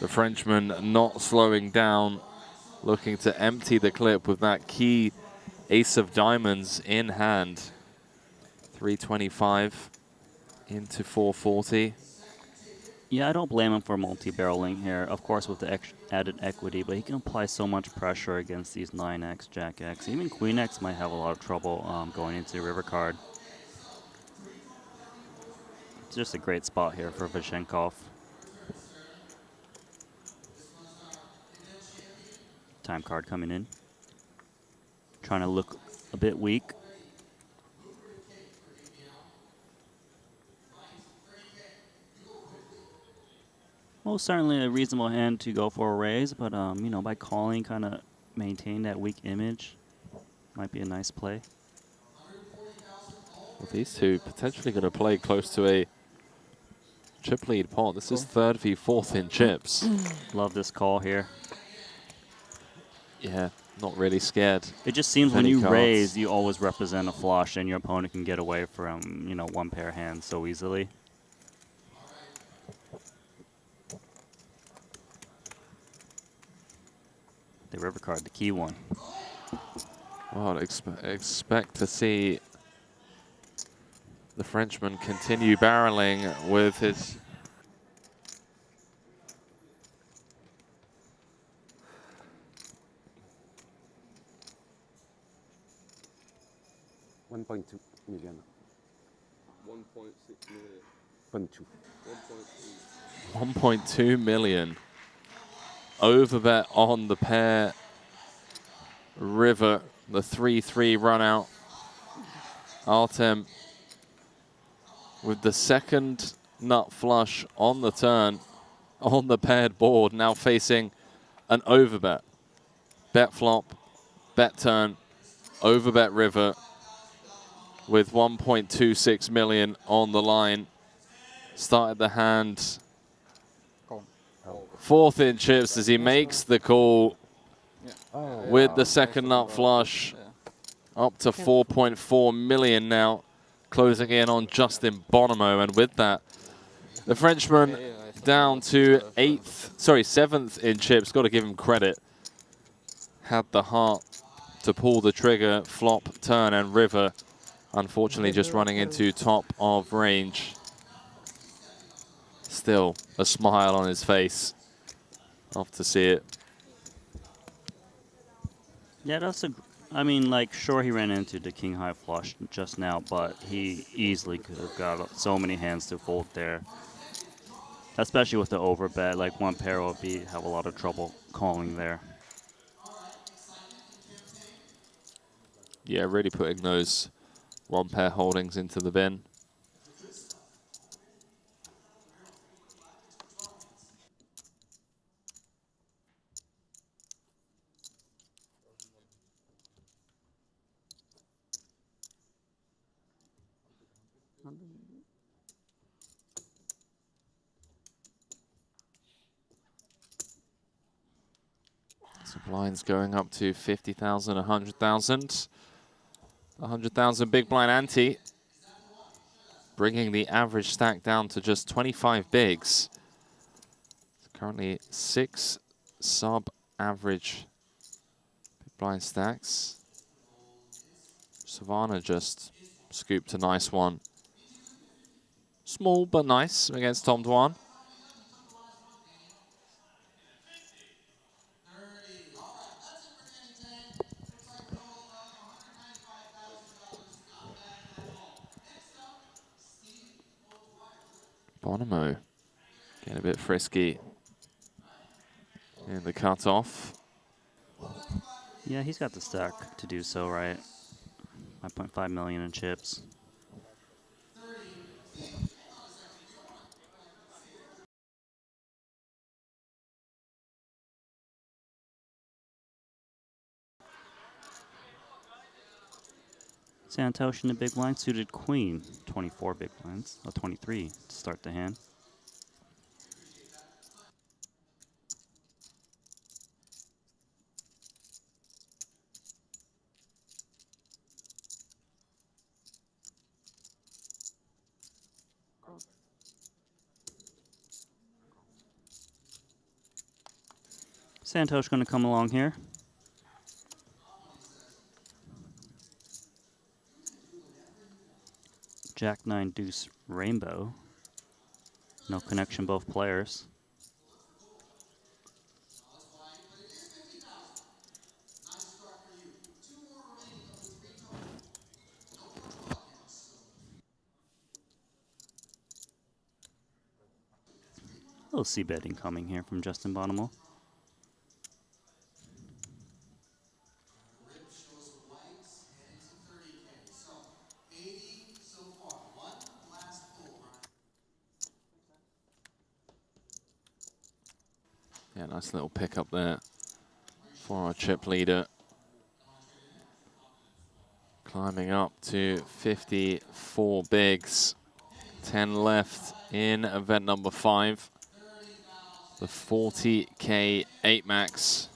the Frenchman not slowing down, looking to empty the clip with that key Ace of Diamonds in hand. 325 into 440. Yeah, I don't blame him for multi-barreling here, of course with the added equity, but he can apply so much pressure against these 9X, Jack X. Even Queen X might have a lot of trouble going into the river card. It's just a great spot here for Vishenkov. Time card coming in. Trying to look a bit weak. Well, certainly a reasonable hand to go for a raise, but you know, by calling, kind of maintain that weak image. Might be a nice play. Well, these two potentially going to play close to a chip lead pot. This is 3rd v 4th in chips. Love this call here. Yeah, not really scared. It just seems when you raise, you always represent a flush, and your opponent can get away from, you know, one pair hands so easily. The river card, the key one. Well, expect to see the Frenchman continue barreling with his... $1.2 million. 1.6 million. 1.2. 1.2 million. Overbet on the pair river, the 3-3 run out. Artem with the second nut flush on the turn on the paired board, now facing an overbet. Bet flop, bet turn, overbet river with 1.26 million on the line. Started the hand 4th in chips as he makes the call with the second nut flush. Up to 4.4 million now, closing in on Justin Bonomo. And with that, the Frenchman down to 7th in chips. Got to give him credit. Had the heart to pull the trigger, flop, turn, and river. Unfortunately, just running into top of range. Still a smile on his face. Off to see it. Yeah, that's a... I mean, like, sure, he ran into the King High Flush just now, but he easily could have got so many hands to fold there. Especially with the overbet, like, one pair will have a lot of trouble calling there. Yeah, really putting those one pair holdings into the bin. So blinds going up to 50,000, 100,000. 100,000 big blind ante, bringing the average stack down to just 25 bigs. Currently 6 sub-average big blind stacks. Savannah just scooped a nice one. Small but nice against Tom Dwan. Bonomo getting a bit frisky in the cutoff. Yeah, he's got the stack to do so, right? 5.5 million in chips. Santosh in the big blind, suited queen. 24 big blinds, 23 to start the hand. Santosh going to come along here. Jack 9 deuce rainbow. No connection, both players. A little c-betting coming here from Justin Bonomo. Yeah, nice little pickup there for our chip leader. Climbing up to 54 bigs. 10 left in event number 5. The 40K 8 max.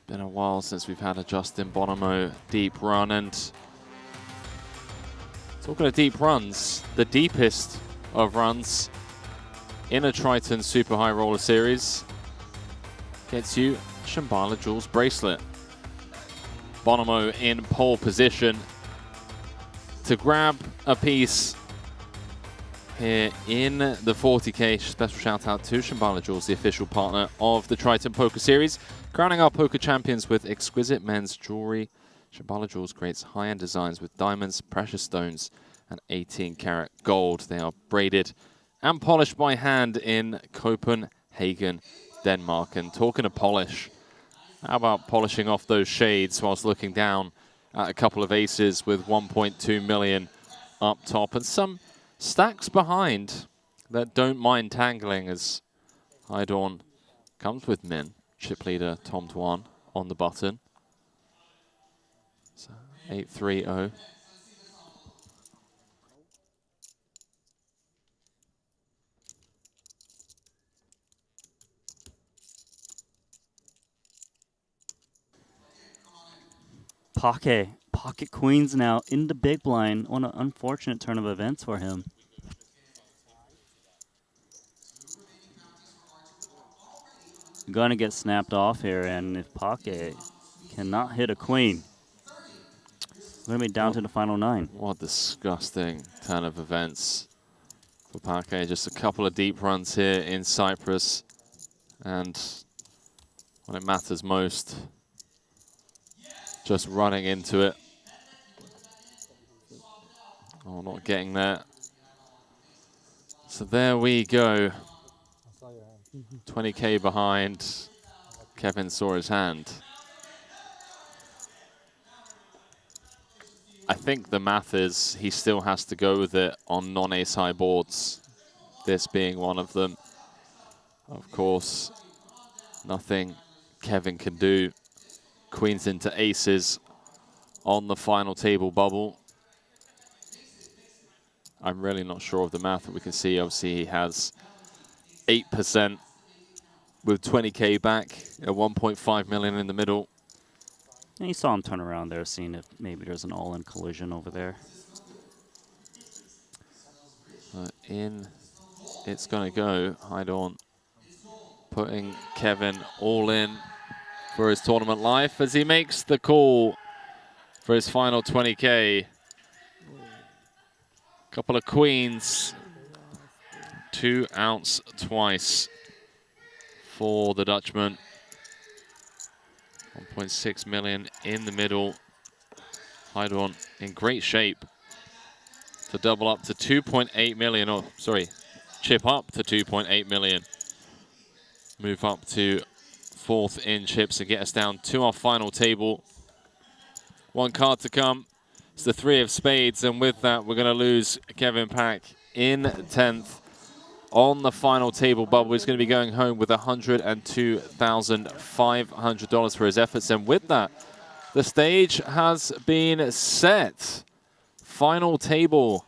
Been a while since we've had a Justin Bonomo deep run, and talking of deep runs, the deepest of runs in a Triton Super High Roller Series gets you Shambhala Jewels bracelet. Bonomo in pole position to grab a piece here in the 40K. Special shout out to Shambhala Jewels, the official partner of the Triton Poker Series. Crowning our poker champions with exquisite men's jewelry, Shambhala Jewels creates high-end designs with diamonds, precious stones, and 18-karat gold. They are braided and polished by hand in Copenhagen, Denmark. And talking of polish, how about polishing off those shades whilst looking down at a couple of aces with 1.2 million up top and some stacks behind that don't mind tangling as Hydorn comes with min. Chip leader Tom Dwan on the button. So 8-3-0. Pocket queens now in the big blind. What an unfortunate turn of events for him. Gonna get snapped off here, and if Pocket cannot hit a queen, we're gonna be down to the final 9. What a disgusting turn of events for Parquet. Just a couple of deep runs here in Cyprus, and when it matters most, just running into it. Oh, not getting there. So there we go. 20K behind. Kevin saw his hand. I think the math is he still has to go with it on non-ace high boards, this being one of them. Of course, nothing Kevin can do. Queens into aces on the final table bubble. I'm really not sure of the math that we can see. Obviously, he has 8% with 20K back at 1.5 million in the middle. And you saw him turn around there, seeing if maybe there's an all-in collision over there. In it's going to go. Hydon putting Kevin all in for his tournament life as he makes the call for his final 20K. Couple of queens. 2 ounce twice for the Dutchman. 1.6 million in the middle. Hydon in great shape to double up to 2.8 million, or sorry, chip up to 2.8 million. Move up to 4th in chips and get us down to our final table. 1 card to come. It's the 3 of spades, and with that, we're going to lose Kevin Pack in 10th. On the final table bubble, he's going to be going home with $102,500 for his efforts. And with that, the stage has been set. Final table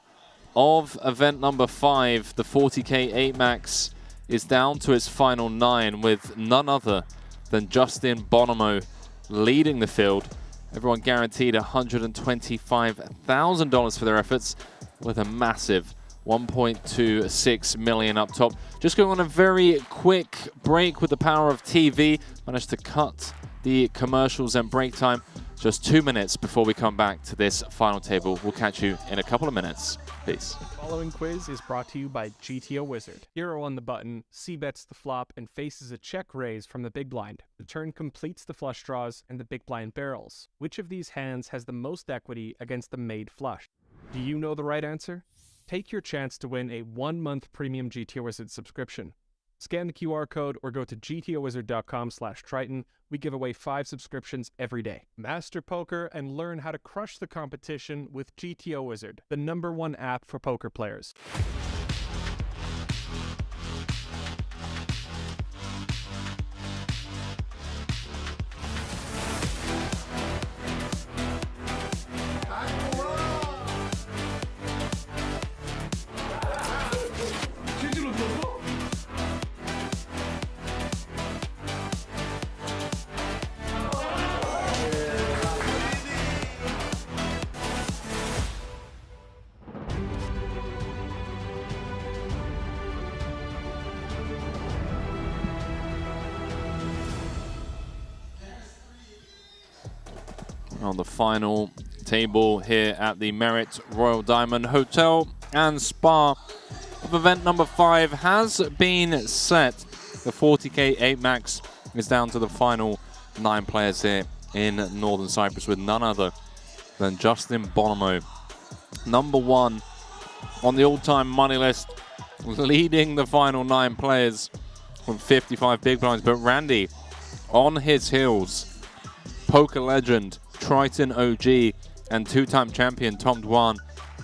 of event number 5, the 40K 8 Max, is down to its final 9 with none other than Justin Bonomo leading the field. Everyone guaranteed $125,000 for their efforts with a massive 1.26 million up top. Just going on a very quick break with the power of TV. Managed to cut the commercials and break time just 2 minutes before we come back to this final table. We'll catch you in a couple of minutes. Peace. The following quiz is brought to you by GTO Wizard. Hero on the button, c-bets the flop, and faces a check raise from the big blind. The turn completes the flush draws and the big blind barrels. Which of these hands has the most equity against the made flush? Do you know the right answer? Take your chance to win a 1-month premium GTO Wizard subscription. Scan the QR code or go to gtowizard.com/Triton. We give away 5 subscriptions every day. Master poker and learn how to crush the competition with GTO Wizard, the #1 app for poker players. On the final table here at the Merit Royal Diamond Hotel and Spa of event number 5 has been set. The 40K 8 Max is down to the final 9 players here in Northern Cyprus with none other than Justin Bonomo. #1 on the all-time money list, leading the final 9 players from 55 big blinds. But Randy on his heels, poker legend, Triton OG, and 2-time champion Tom Dwan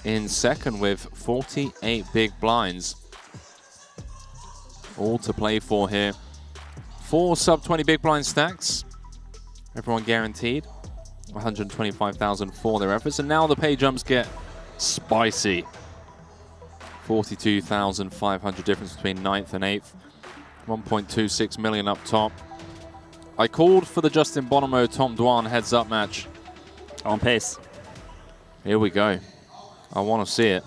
in second with 48 big blinds. All to play for here. 4 sub-20 big blind stacks. Everyone guaranteed $125,000 for their efforts. And now the pay jumps get spicy. 42,500 difference between 9th and 8th. 1.26 million up top. I called for the Justin Bonomo Tom Dwan heads-up match. On pace. Here we go. I want to see it.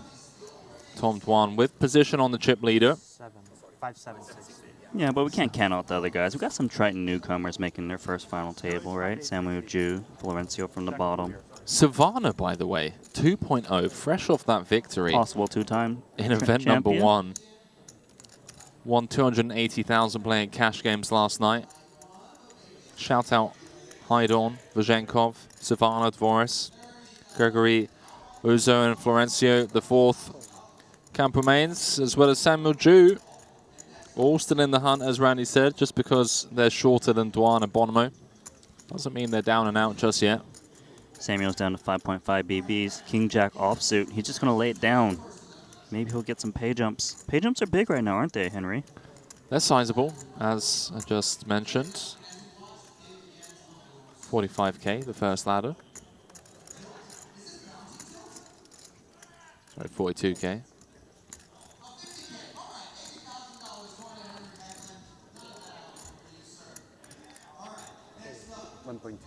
Tom Dwan with position on the chip leader. 5, 7, 6. Yeah, but we can't count out the other guys. We've got some Triton newcomers making their first final table, right? Samuel Ju, Florencio from the bottom. Savannah, by the way, 2.0, fresh off that victory. Possible 2-time in event number 1. Won 280,000 playing cash games last night. Shout out Hydon, Vazenkov, Savannah, Dvoris, Gregory, Uzo, and Florencio, the 4th Campomanes, as well as Samuel Ju. All still in the hunt, as Randy said, just because they're shorter than Dwan and Bonomo. Doesn't mean they're down and out just yet. Samuel's down to 5.5 BBs. King Jack offsuit. He's just going to lay it down. Maybe he'll get some pay jumps. Pay jumps are big right now, aren't they, Henry? They're sizable, as I just mentioned. 45K, the first ladder. Sorry, 42K. 1.2.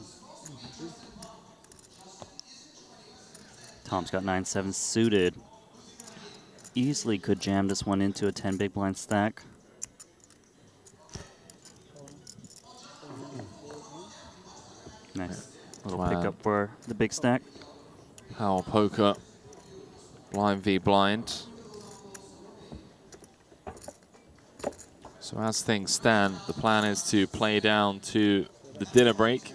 Tom's got 9-7 suited. Easily could jam this one into a 10 big blind stack. Nice little Wow. pickup for the big stack. Power poker. Blind v blind. So as things stand, the plan is to play down to the dinner break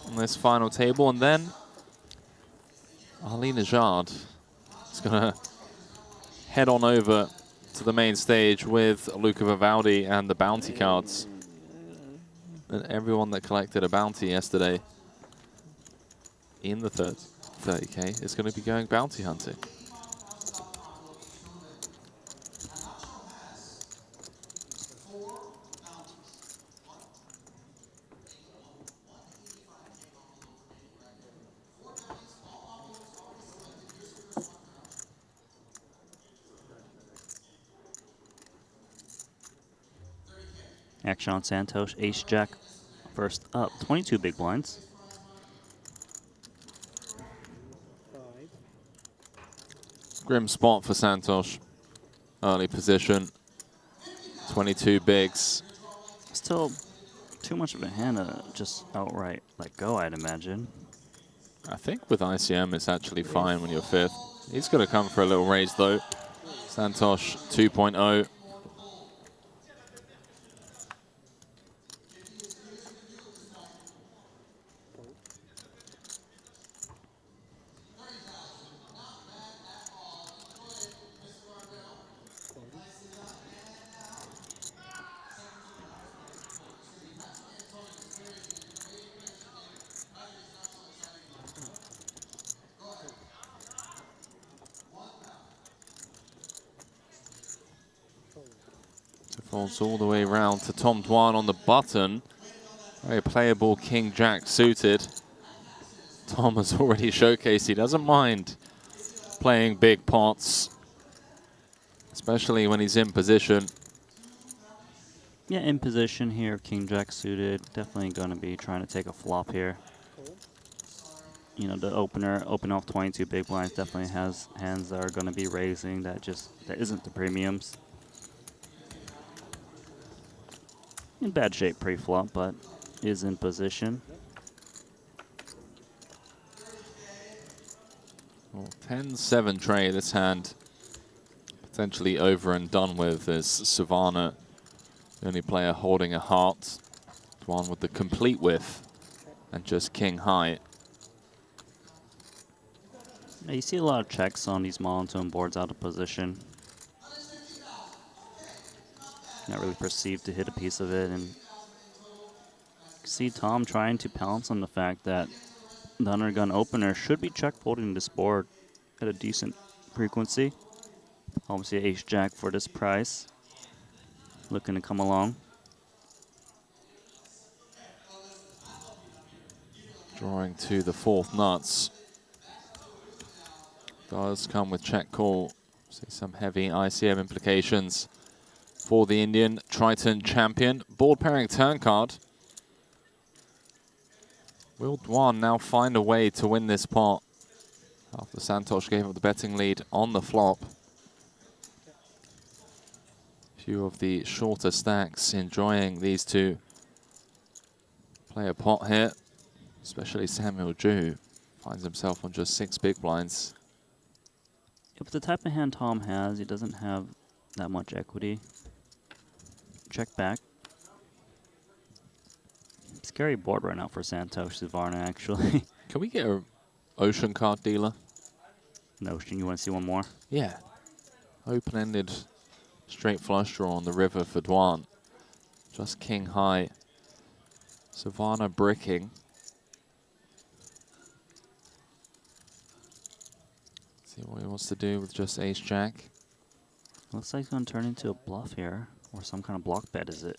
on this final table, and then Ali Najad is going to head on over to the main stage with Luca Vivaldi and the bounty cards. And everyone that collected a bounty yesterday in the 30K is going to be going bounty hunting. Action on Santosh, Ace Jack first up, 22 big blinds. Grim spot for Santosh. Early position. 22 bigs. Still too much of a hand to just outright let go, I'd imagine. I think with ICM it's actually fine when you're 5th. He's going to come for a little raise though. Santosh 2.0. Folds all the way around to Tom Dwan on the button. Very playable King Jack suited. Tom has already showcased he doesn't mind playing big pots, especially when he's in position. Yeah, in position here, King Jack suited. Definitely going to be trying to take a flop here. You know, the opener, open off 22 big blinds, definitely has hands that are going to be raising that isn't the premiums. In bad shape pre-flop, but is in position. Well, 10-7 tray, this hand potentially over and done with as Savannah, the only player holding a heart. Dwan with the complete whiff and just king high. Yeah, you see a lot of checks on these monotone boards out of position. Not really perceived to hit a piece of it, and see Tom trying to pounce on the fact that the undergun opener should be check folding this board at a decent frequency. Obviously Ace Jack for this price, looking to come along. Drawing to the 4th nuts. Does come with check call. See some heavy ICM implications for the Indian Triton champion. Board pairing turn card. Will Dwan now find a way to win this pot after Santosh gave up the betting lead on the flop? Few of the shorter stacks enjoying these two play a pot here, especially Samuel Ju finds himself on just 6 big blinds. If the type of hand Tom has, he doesn't have that much equity. Check back. Scary board right now for Santosh Suvarna, actually. Can we get an Ocean card dealer? An Ocean, you want to see one more? Yeah. Open-ended straight flush draw on the river for Dwan. Just king high. Savannah bricking. See what he wants to do with just ace jack. Looks like it's going to turn into a bluff here, or some kind of block bet, is it?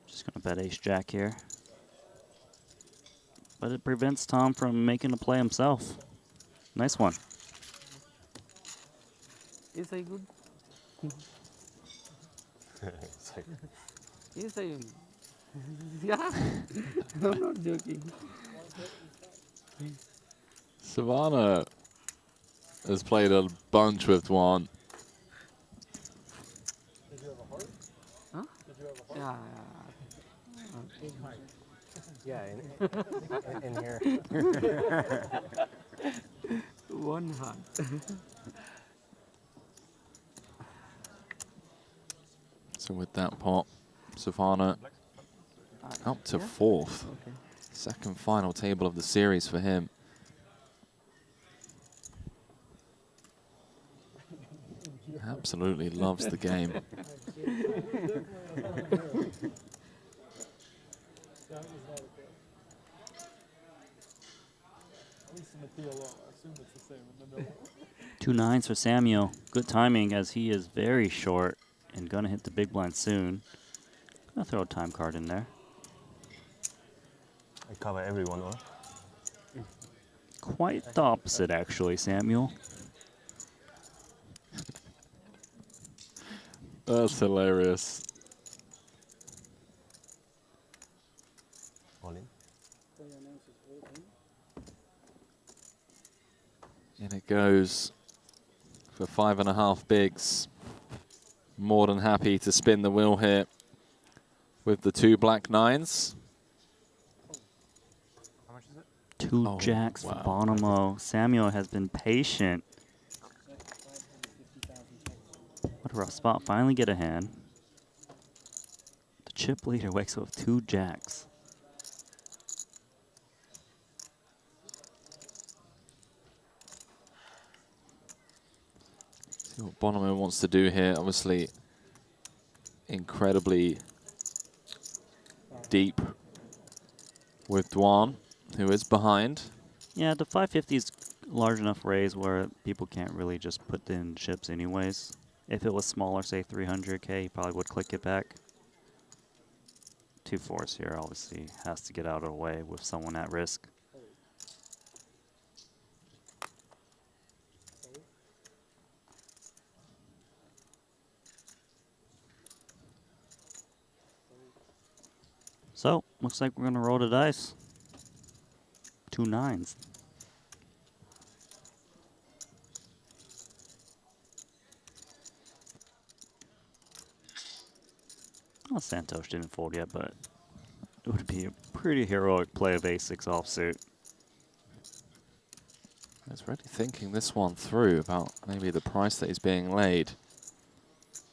Just going to bet ace jack here. but it prevents Tom from making a play himself. Nice one. Is I good? Is I? Yeah. I'm not joking. Savannah has played a bunch with Dwan. Did you have a heart? Huh? Did you have a heart? Yeah. Yeah, in here. One heart. So with that pot, Savannah up to fourth. Okay. Second final table of the series for him. Absolutely loves the game. At least in the PLO, I assume it's the same in the middle. 2 9s for Samuel. Good timing as he is very short and gonna hit the big blind soon. Gonna throw a time card in there. I cover everyone, or? Quite the opposite, actually, Samuel. That's hilarious. All in. And it goes for 5.5 bigs. More than happy to spin the wheel here with the 2 black 9s. How much is it? 2 jacks for Bonomo. Samuel has been patient. What a rough spot. Finally get a hand. The chip leader wakes up with 2 jacks. See what Bonomo wants to do here. Obviously, incredibly deep with Dwan, who is behind. Yeah, the 550 is large enough raise where people can't really just put in chips anyways. If it was smaller, say 300K, he probably would click it back. 2 4s here, obviously, has to get out of the way with someone at risk. So, looks like we're going to roll the dice. 2 9s. Well, Santosh didn't fold yet, but it would be a pretty heroic play of a6 offsuit. He's really thinking this one through about maybe the price that is being laid.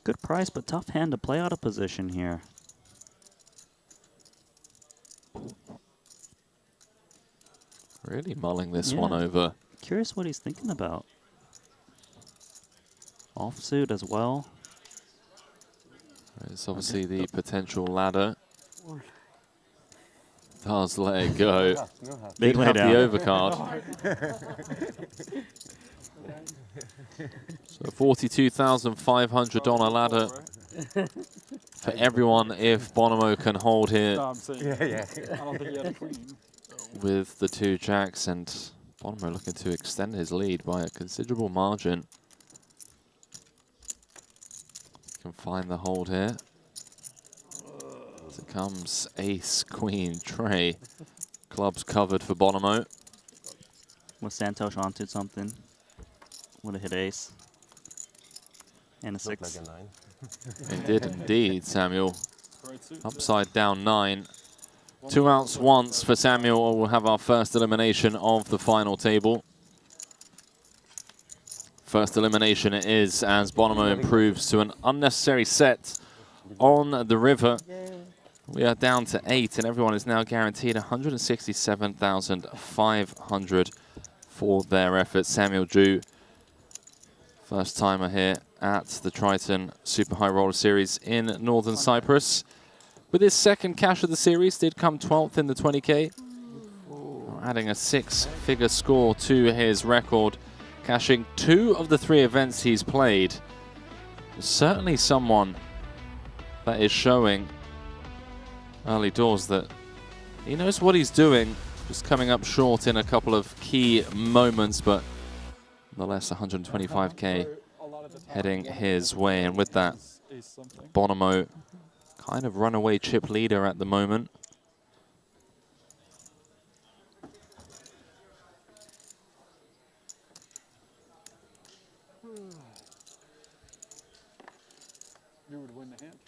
Good price, but tough hand to play out of position here. Really mulling this one over. Curious what he's thinking about. Offsuit as well. There's obviously the potential ladder. Does let it go. Big Did have laydown. the overcard. So $42,500 ladder for everyone if Bonomo can hold here. No, I'm saying, I don't think he had a queen. With the 2 jacks, and Bonomo looking to extend his lead by a considerable margin. Can find the hold here. As it comes ace, queen, tray. Clubs covered for Bonomo. Was Santosh onto something? Would have hit ace. And a 6. Like a 9. It did indeed, Samuel. Upside down 9. 2 outs once for Samuel. We'll have our first elimination of the final table. First elimination it is as Bonomo improves to an unnecessary set on the river. We are down to 8 and everyone is now guaranteed 167,500 for their efforts. Samuel Drew, first timer here at the Triton Super High Roller Series in Northern Cyprus. With his second cash of the series, did come 12th in the 20K. Adding a 6-figure score to his record. Cashing 2 of the 3 events he's played. Certainly someone that is showing early doors that he knows what he's doing Just coming up short in a couple of key moments, but nonetheless 125k heading his way. And with that, Bonomo kind of runaway chip leader at the moment. You would win the hand.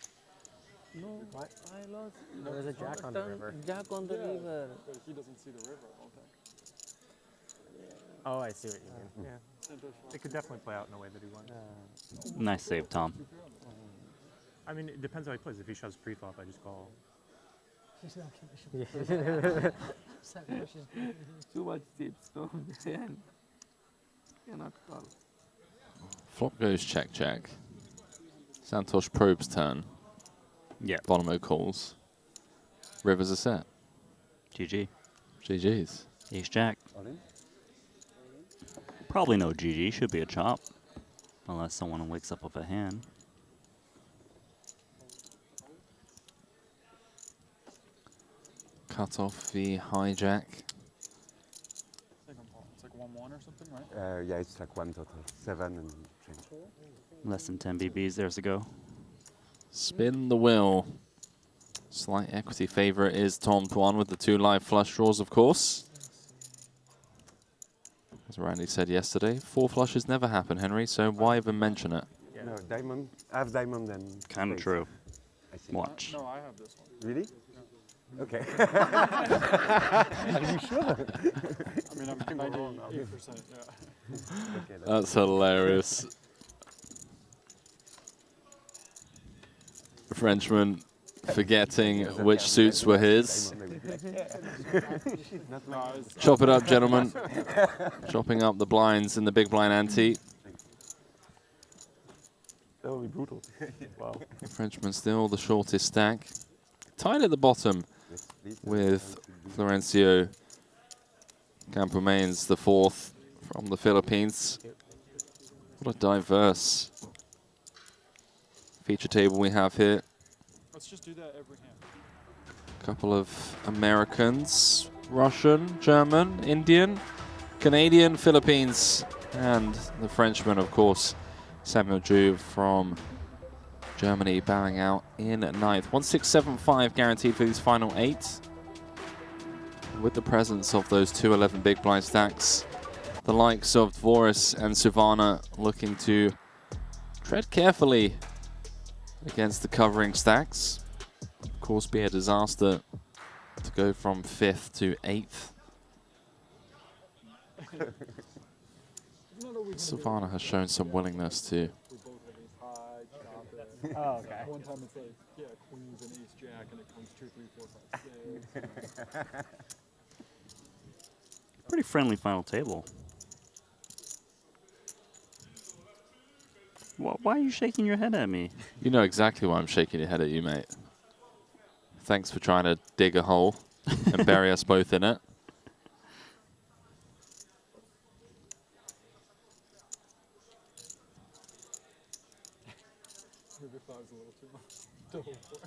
No, What? I lost. There was a jack on the river. Jack on the river. But he doesn't see the river, I don't think. Oh, I see what you mean. Yeah. It could definitely play out in a way that he wants. Nice save, Tom. I mean, it depends how he plays. If he shoves pre-flop, I just call. Too much tips, no. Cannot call. Flop goes check, check. Santosh probes turn. Yeah. Bonomo calls. Rivers are set. GG. GG's. Ace jack. All in? Probably no GG. Should be a chop. Unless someone wakes up with a hand. Cut off the hijack. It's like 1-1 or something, right? Yeah, it's like 1 total. 7 and change. Less than 10 BBs. There's a go. Spin the wheel. Slight equity favorite is Tom Tuan with the 2 live flush draws, of course. As Randy said yesterday, 4 flushes never happen, Henry, so why even mention it? Yeah. No, diamond, half diamond and Kind of spade, true. I think. Watch. No, I have this one. Really? Yeah. Okay. Are you sure? I mean, I'm 98%, yeah. Okay, That's hilarious. Frenchman forgetting which suits were his. Chop it up, gentlemen. Chopping up the blinds in the big blind ante. That would be brutal. Wow. Frenchman still the shortest stack. Tied at the bottom with Florencio Campomanes, the 4th from the Philippines. What a diverse feature table we have here. Let's just do that every hand. A couple of Americans, Russian, German, Indian, Canadian, Philippines, and the Frenchman, of course, Samuel Ju from Germany, bowing out in 9th. 1675 guaranteed for these final 8. With the presence of those 211 big blind stacks, the likes of Dvoris and Suvana looking to tread carefully against the covering stacks. Of course, be a disaster to go from 5th to 8th. Savannah has shown some willingness to. Oh, okay. One time it's like, yeah, queens and ace jack, and it comes 2, 3, 4, 5, 6. Pretty friendly final table. Why are you shaking your head at me? You know exactly why I'm shaking your head at you, mate. Thanks for trying to dig a hole and bury us both in it. Maybe 5's a little too much. Double 4.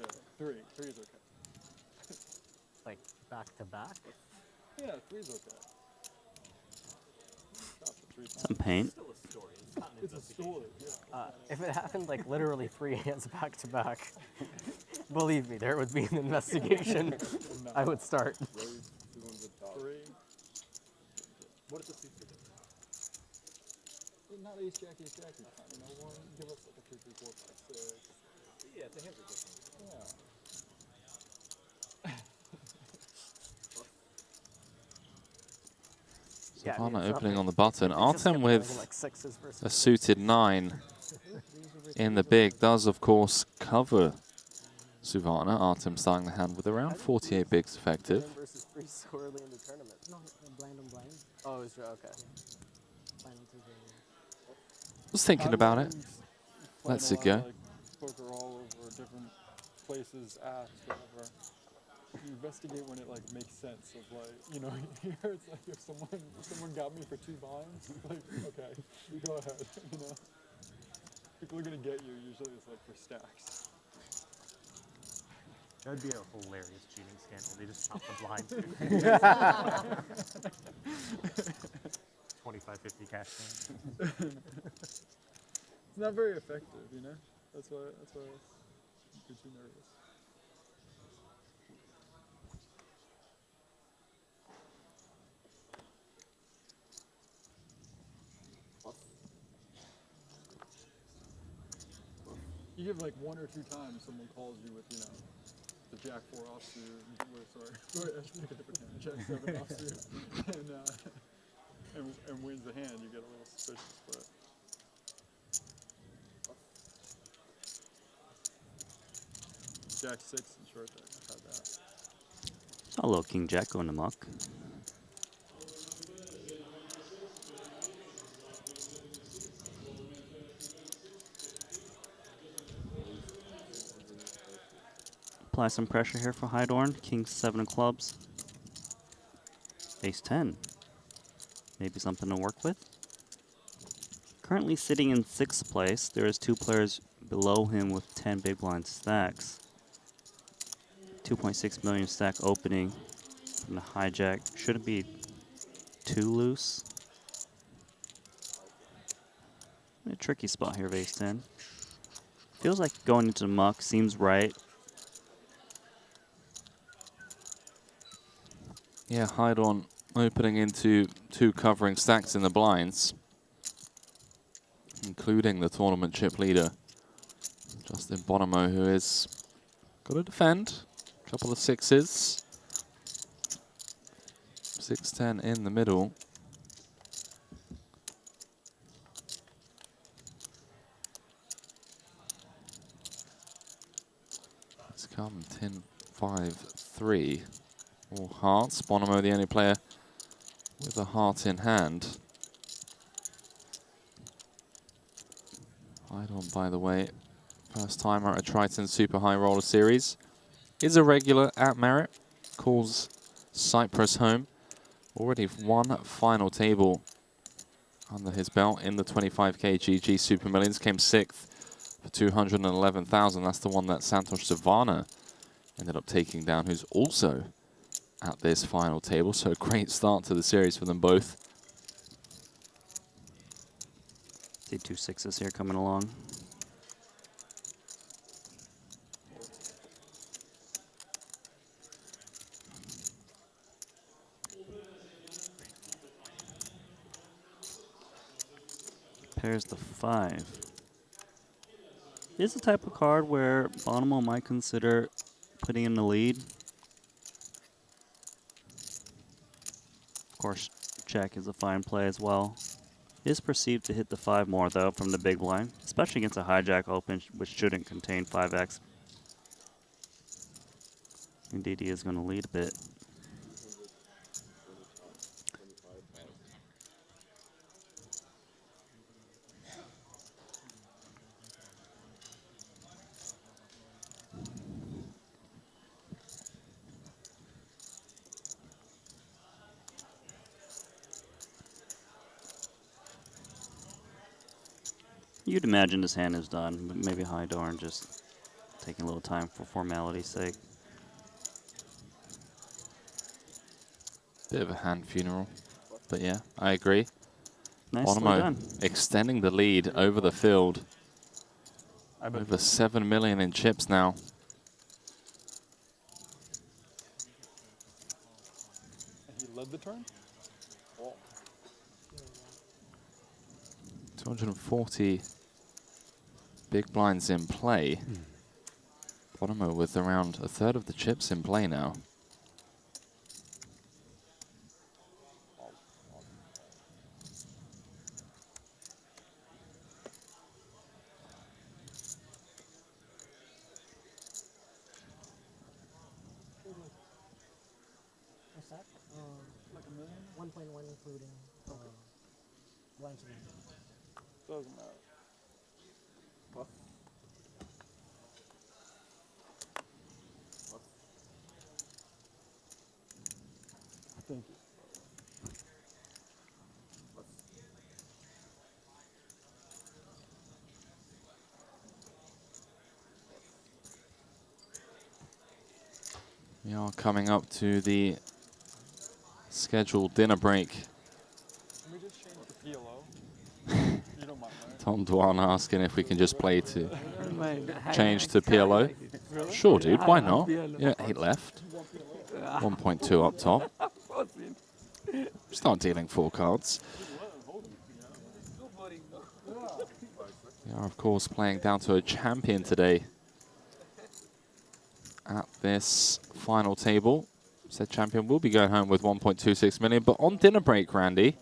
Yeah, 3. 3 is okay. Like back to back? Yeah, 3 is okay. Some paint. It's a story, yeah. If it happened like literally 3 hands back to back, believe me, there would be an investigation. I would start. 3. What is the suit for this? Not ace jack, ace jack. You know, one, give us like a 2, 3, 4, 5, 6. Yeah, the hands are different. Yeah. Savannah opening on the button. Artem with a suited 9 in the big does, of course, cover Savannah. Artem starting the hand with around 48 bigs effective. Versus free so early in the tournament. No, blind on blind. Oh, is it? Okay. Was thinking about it. Let's it go. Like poker all over different places, apps, whatever. You investigate when it like makes sense of like, you know, here it's like if someone got me for 2 vines, like, okay, you go ahead, you know. People are gonna get you, usually it's like for stacks. That would be a hilarious cheating scandal. They just chop the blind. 25-50 cash game. It's not very effective, you know? That's why you're too nervous. You give like 1 or 2 times someone calls you with, you know, the Jack 4 offsuit, sorry, I should make a different hand, Jack 7 offsuit, and wins the hand, you get a little suspicious, but. Jack 6 in short deck, I've had that. Saw a little King Jack going amok. Apply some pressure here for Hydorn. King 7 of clubs. Ace 10. Maybe something to work with. Currently sitting in 6th place. There is 2 players below him with 10 big blind stacks. 2.6 million stack opening from the hijack. Shouldn't be too loose. A tricky spot here of Ace 10. Feels like going into the muck. Seems right. Yeah, Hydorn opening into 2 covering stacks in the blinds, including the tournament chip leader, Justin Bonomo, who is got to defend. Couple of 6s. 6-10 in the middle. It's come 10-5-3. All hearts. Bonomo the only player with a heart in hand. Hydorn, by the way, first timer at a Triton Super High Roller Series. Is a regular at Merit. Calls Cyprus home. Already 1 final table under his belt in the 25k GG Super Millions. Came 6th for 211,000. That's the one that Santosh Savana ended up taking down, who's also at this final table. So a great start to the series for them both. See 2 6s here coming along. Pairs the 5. This is the type of card where Bonomo might consider putting in the lead. Of course, Jack is a fine play as well. Is perceived to hit the 5 more though from the big blind, especially against a hijack open, which shouldn't contain 5x. Indeed, he is going to lead a bit. You'd imagine this hand is done, but maybe Hydorn just taking a little time for formality's sake. Bit of a hand funeral, but yeah, I agree. Nicely Bonomo done. extending the lead over the field. Over 7 million in chips now. And he led the turn? Oh. 240 big blinds in play. Bonomo with around 1/3 of the chips in play now. What's that? Like $1 million? 1.1 including blinds. Doesn't matter. Thank you. We are coming up to the scheduled dinner break. Can we just change the PLO? You don't mind, right? Tom Dwan asking if we can just play to change to I PLO. like it. Really? Sure, dude. Why I not? love PLO. Yeah, 8 left. 1.2 up top. Start dealing 4 cards. We are, of course, playing down to a champion today at this final table. Said champion will be going home with 1.26 million. But on dinner break, Randy,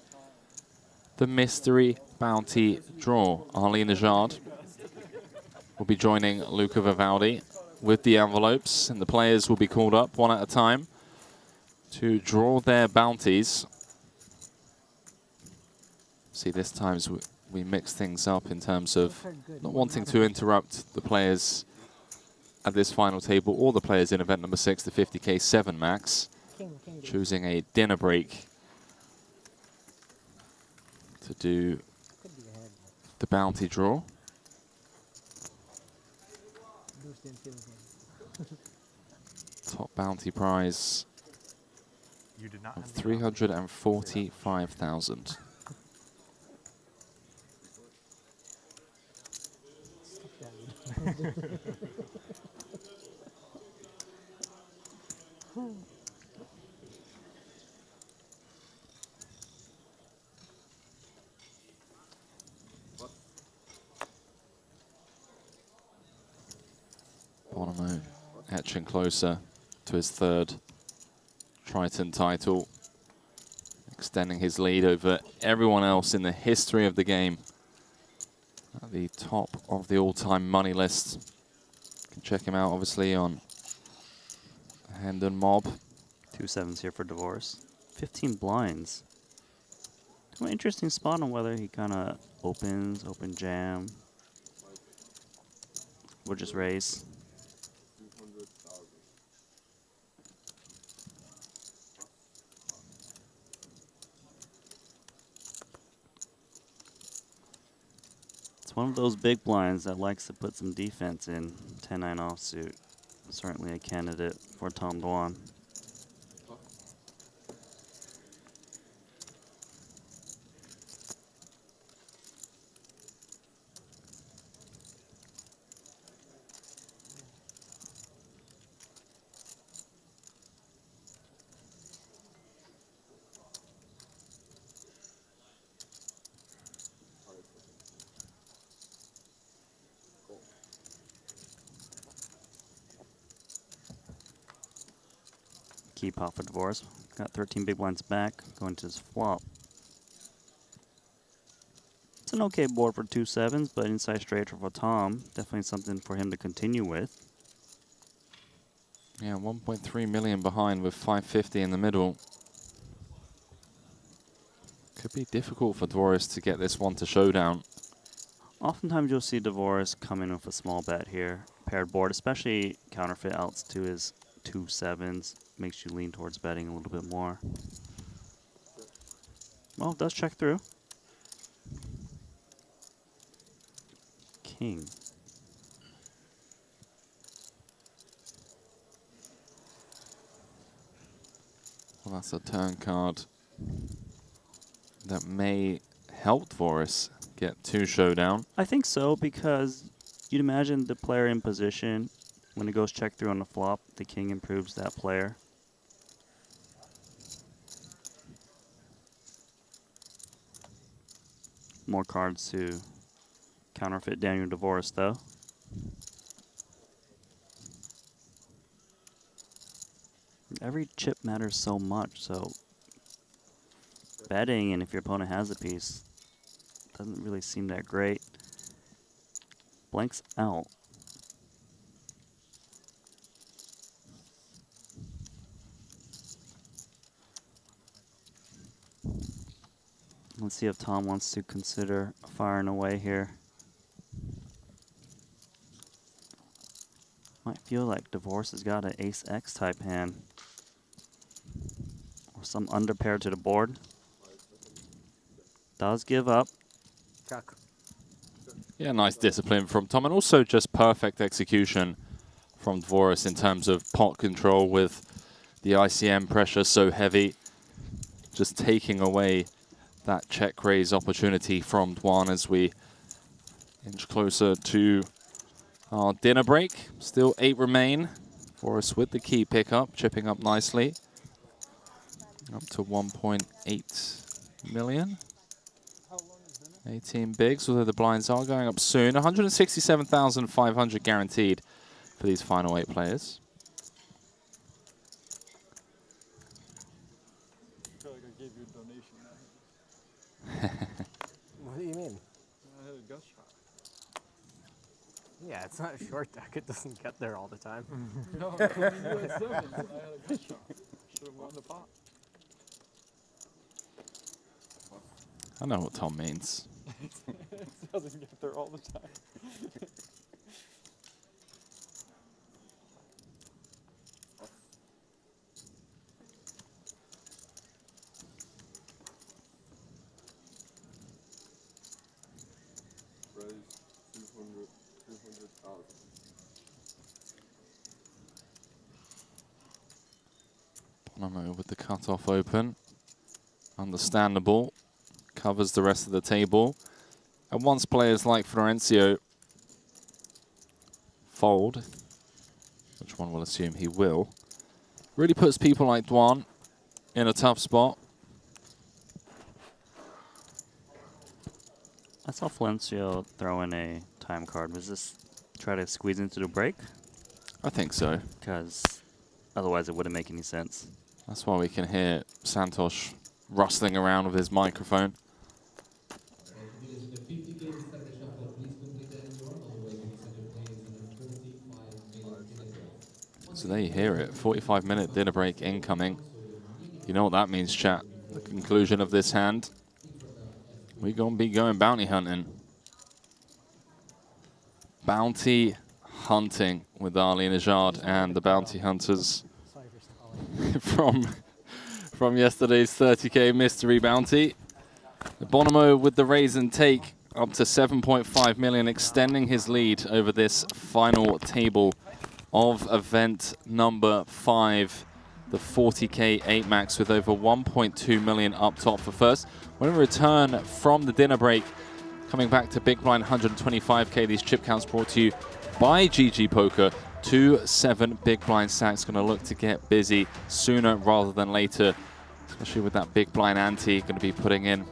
the mystery bounty draw. Arlene Najard will be joining Luca Vivaldi with the envelopes, and the players will be called up one at a time to draw their bounties. See, this time we mix things up in terms of not wanting to interrupt the players at this final table or the players in event number 6, the 50k 7 max, choosing a dinner break to do the bounty draw. Top bounty prize of 345,000. Bonomo etching closer to his 3rd Triton title, extending his lead over everyone else in the history of the game. At the top of the all-time money list. You can check him out, obviously, on Hendon Mob. 2 7s here for Divorce. 15 blinds. An interesting spot on whether he kind of opens, open jam, or just raise. It's one of those big blinds that likes to put some defense in. 10-9 offsuit. Certainly a candidate for Tom Dwan. Key pot for Divorce. Got 13 big blinds back, going to his flop. It's an okay board for 2 7s, but inside straight for Tom. Definitely something for him to continue with. Yeah, 1.3 million behind with 550 in the middle. Could be difficult for Divorce to get this one to showdown. Oftentimes you'll see Divorce come in with a small bet here. Paired board, especially counterfeit outs to his 2 7s. Makes you lean towards betting a little bit more. Well, it does check through. King. Well, that's a turn card that may help Divorce get to showdown. I think so, because you'd imagine the player in position, when it goes check through on the flop, the king improves that player. More cards to counterfeit Daniel Divorce, though. Every chip matters so much, so betting, and if your opponent has a piece, doesn't really seem that great. Blanks out. Let's see if Tom wants to consider firing away here. Might feel like Divorce has got an ace-X type hand. Or some underpair to the board. Does give up. Yeah, nice discipline from Tom, and also just perfect execution from Dvoris in terms of pot control with the ICM pressure so heavy. Just taking away that check raise opportunity from Dwan as we inch closer to our dinner break. Still 8 remain. Dvoris with the key pickup, chipping up nicely. Up to 1.8 million. 18 bigs, although the blinds are going up soon. 167,500 guaranteed for these final 8 players. I feel like I gave you a donation. What do you mean? I had a gut shot. Yeah, it's not a short deck. It doesn't get there all the time. No, I mean, you had 7s, and I had a gut shot. Should have won the pot. I know what Tom means. It doesn't get there all the time. Raise 200,000. Bonomo with the cutoff open. Understandable. Covers the rest of the table. And once players like Florencio fold, which one will assume he will, really puts people like Dwan in a tough spot. I saw Florencio throw in a time card. Was this try to squeeze into the break? I think so. Because otherwise it wouldn't make any sense. That's why we can hear Santosh rustling around with his microphone. So there you hear it, 45-minute dinner break incoming. You know what that means, chat. The conclusion of this hand. We're going to be going bounty hunting. Bounty hunting with Ali Najad and the bounty hunters from yesterday's 30k mystery bounty. The Bonomo with the raise and take up to 7.5 million, extending his lead over this final table of event number 5, the 40k 8 max with over 1.2 million up top for first. When we return from the dinner break, coming back to Big Blind 125k, these chip counts brought to you by GG Poker. 2-7 Big Blind stacks going to look to get busy sooner rather than later, especially with that Big Blind ante going to be putting in,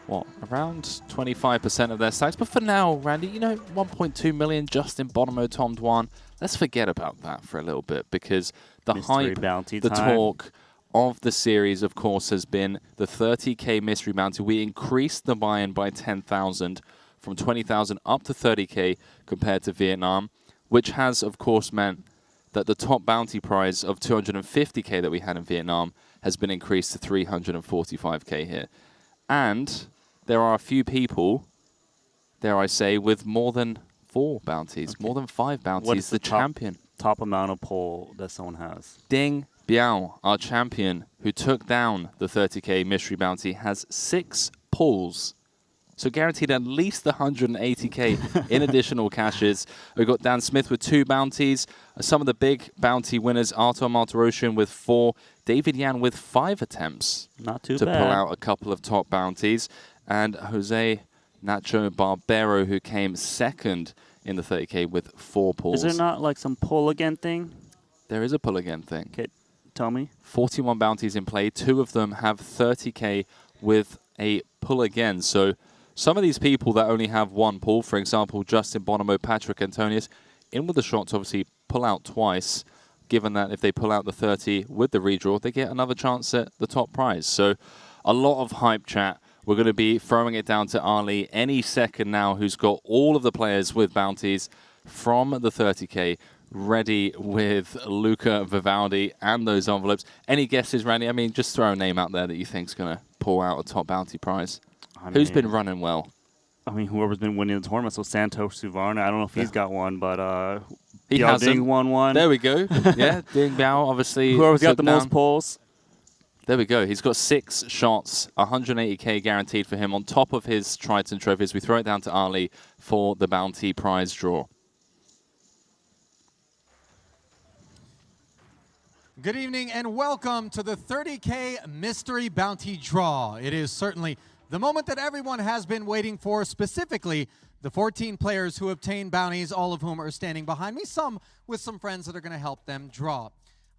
what, around 25% of their stacks. But for now, Randy, you know, 1.2 million just in Bonomo Tom Dwan. Let's forget about that for a little bit, because the Mystery hype, bounty the time. talk of the series, of course, has been the 30k mystery bounty. We increased the buy-in by 10,000 from 20,000 up to 30k compared to Vietnam, which has, of course, meant that the top bounty prize of 250k that we had in Vietnam has been increased to 345k here. And there are a few people, dare I say, with more than 4 bounties, more than 5 bounties. What is the champion? Top amount of pull that someone has. Ding Biao, our champion, who took down the 30k mystery bounty, has 6 pulls. So guaranteed at least 180k in additional cashes. We've got Dan Smith with 2 bounties. Some of the big bounty winners, Artur Martirosyan with 4. David Yan with 5 attempts. Not too to bad. pull out a couple of top bounties. And Jose Nacho Barbero, who came second in the 30k with 4 pulls. Is there not like some pull again thing? There is a pull again thing. Okay, tell me. 41 bounties in play. 2 of them have 30k with a pull again. So some of these people that only have 1 pull, for example, Justin Bonomo, Patrick Antonius, in with the shot to obviously pull out twice, given that if they pull out the 30 with the redraw, they get another chance at the top prize. So a lot of hype, chat. We're going to be throwing it down to Ali any second now, who's got all of the players with bounties from the 30k ready with Luca Vivaldi and those envelopes. Any guesses, Randy? I mean, just throw a name out there that you think's going to pull out a top bounty prize. Who's been running well? I mean, whoever's been winning the tournament. So Santosh Suvarna, I don't know if he's got one, but he Biao hasn't. Ding won one. There we go. Yeah, Ding Biao, obviously. Whoever's got took the down. most pulls. There we go. He's got 6 shots, 180k guaranteed for him on top of his Triton trophies. We throw it down to Ali for the bounty prize draw. Good evening and welcome to the 30K Mystery Bounty Draw. It is certainly the moment that everyone has been waiting for, specifically the 14 players who obtain bounties, all of whom are standing behind me, some with some friends that are going to help them draw.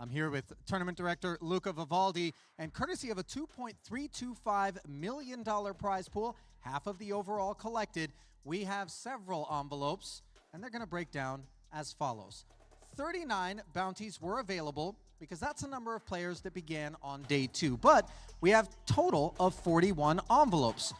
I'm here with Tournament Director Luca Vivaldi, and courtesy of a $2.325 million prize pool, half of the overall collected, we have several envelopes, and they're going to break down as follows. 39 bounties were available, because that's the number of players that began on day 2. But we have total of 41 envelopes.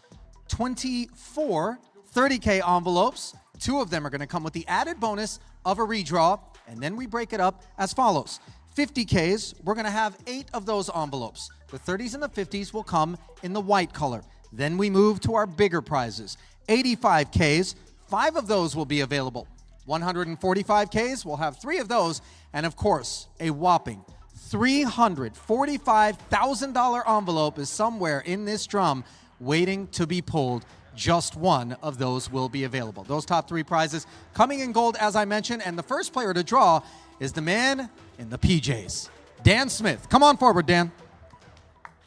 24 30K envelopes. 2 of them are going to come with the added bonus of a redraw, and then we break it up as follows. 50Ks, we're going to have 8 of those envelopes. The 30s and the 50s will come in the white color. Then we move to our bigger prizes. 85Ks, 5 of those will be available. 145Ks, we'll have 3 of those, and of course, a whopping $345,000 envelope is somewhere in this drum waiting to be pulled. Just 1 of those will be available. Those top 3 prizes coming in gold, as I mentioned, and the first player to draw is the man in the PJs, Dan Smith. Come on forward, Dan.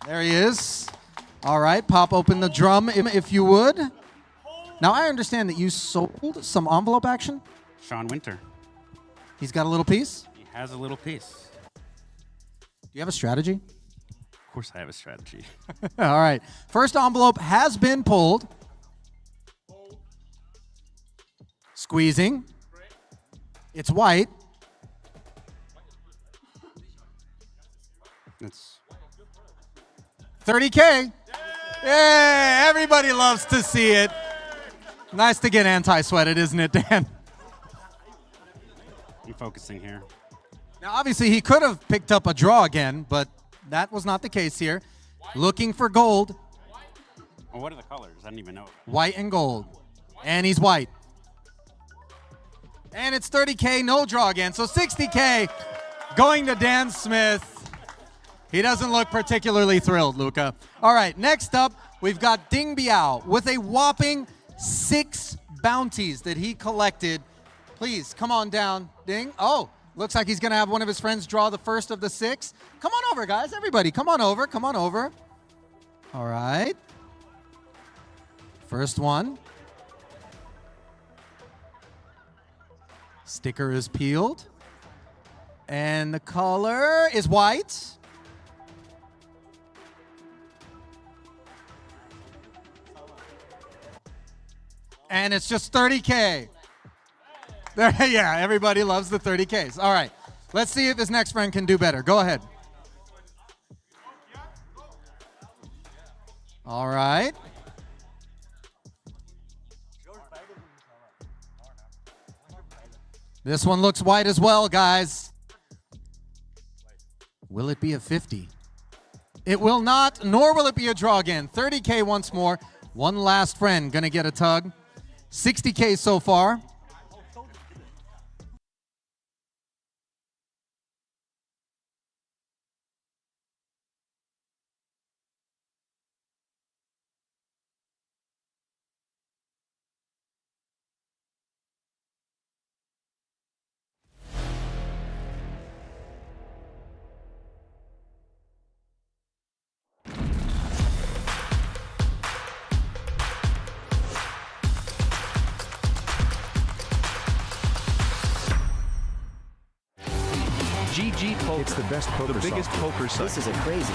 There he is. All right, pop open the drum if you would. Now, I understand that you sold some envelope action. Sean Winter. He's got a little piece? He has a little piece. Do you have a strategy? Of course I have a strategy. All right. First envelope has been pulled. Squeezing. It's white. It's 30K. Yeah, everybody loves to see it. Nice to get anti-sweated, isn't it, Dan? I'm focusing here. Now, obviously, he could have picked up a draw again, but that was not the case here. Looking for gold. Well, what are the colors? I didn't even know. White and gold. And he's white. And it's 30K, no draw again. So 60K going to Dan Smith. He doesn't look particularly thrilled, Luca. All right, next up, we've got Ding Biao with a whopping 6 bounties that he collected. Please, come on down, Ding. Oh, looks like he's going to have one of his friends draw the first of the 6. Come on over, guys. Everybody, come on over. Come on over. All right. First one. Sticker is peeled. And the color is white. And it's just 30K. Yeah, everybody loves the 30Ks. All right, let's see if his next friend can do better. Go ahead. All right. This one looks white as well, guys. Will it be a 50? It will not, nor will it be a draw again. 30K once more. One last friend gonna get a tug. 60K so far. GG Poker. It's the best poker The biggest software. poker site. This is a crazy.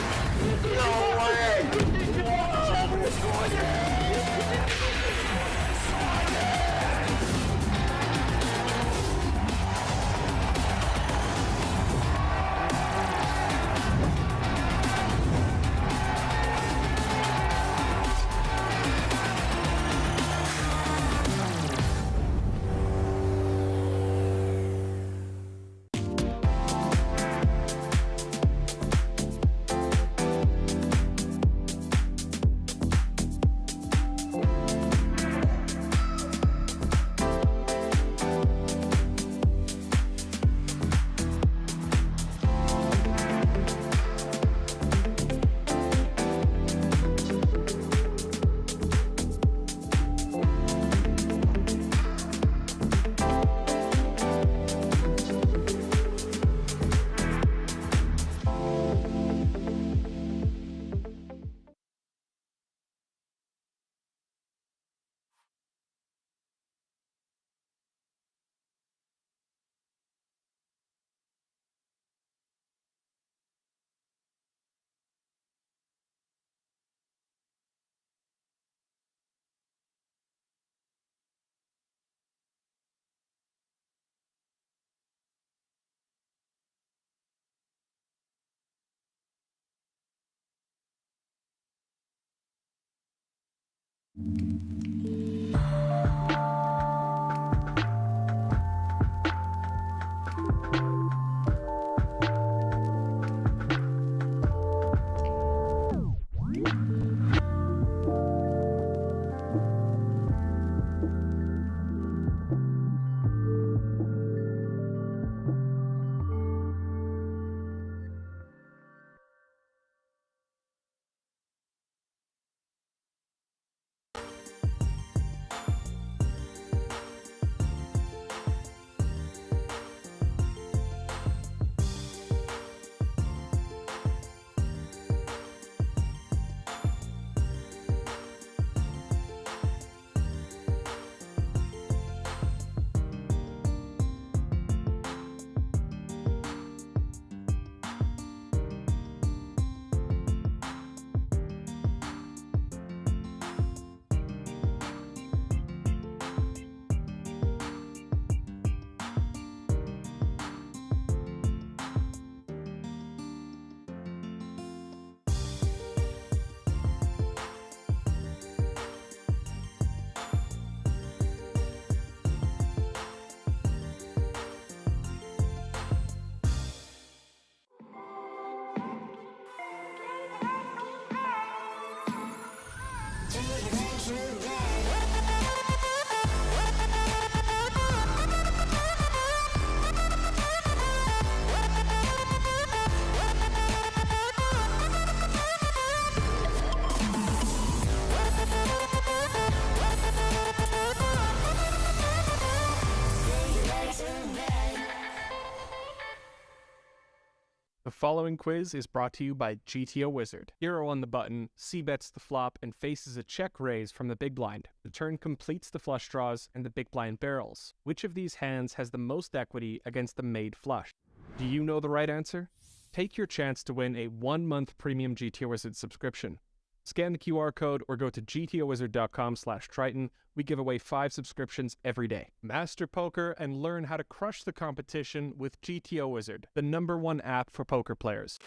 The following quiz is brought to you by GTO Wizard. Hero on the button, c-bets the flop, and faces a check raise from the big blind. The turn completes the flush draws, and the big blind barrels. Which of these hands has the most equity against the made flush? Do you know the right answer? Take your chance to win a 1-month premium GTO Wizard subscription. Scan the QR code or go to gtowizard.com/Triton. We give away 5 subscriptions every day. Master poker and learn how to crush the competition with GTO Wizard, the #1 app for poker players.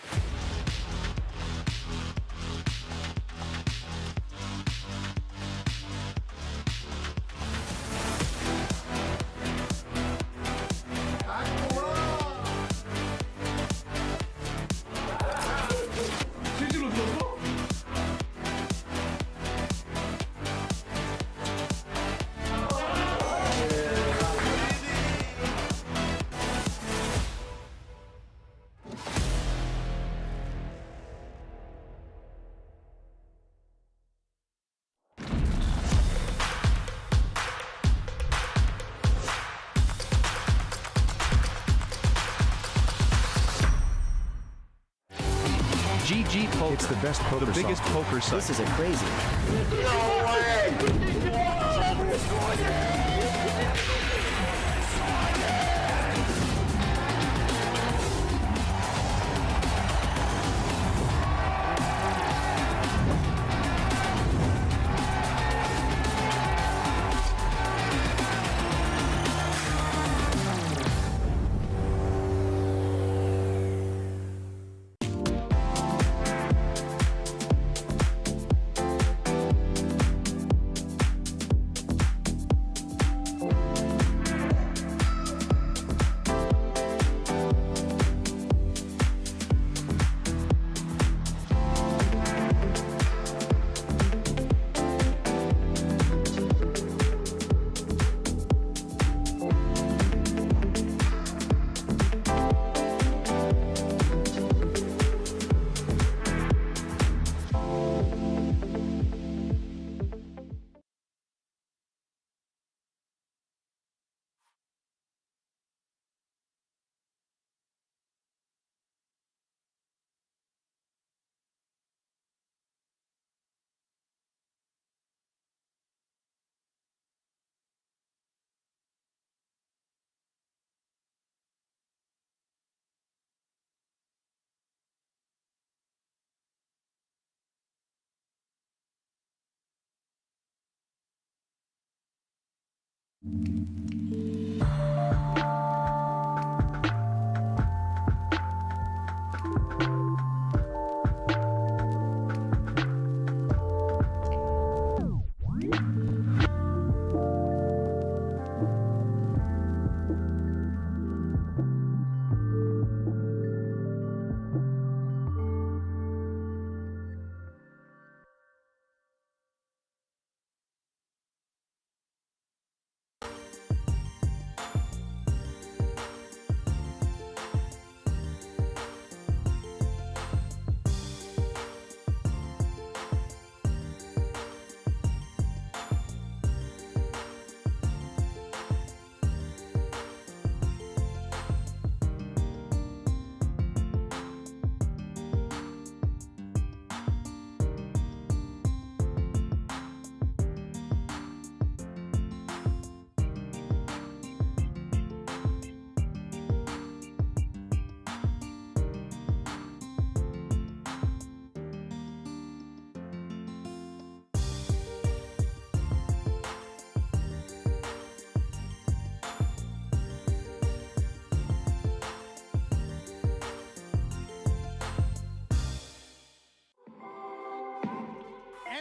GG Poker. It's the best poker the biggest poker site. This is a crazy.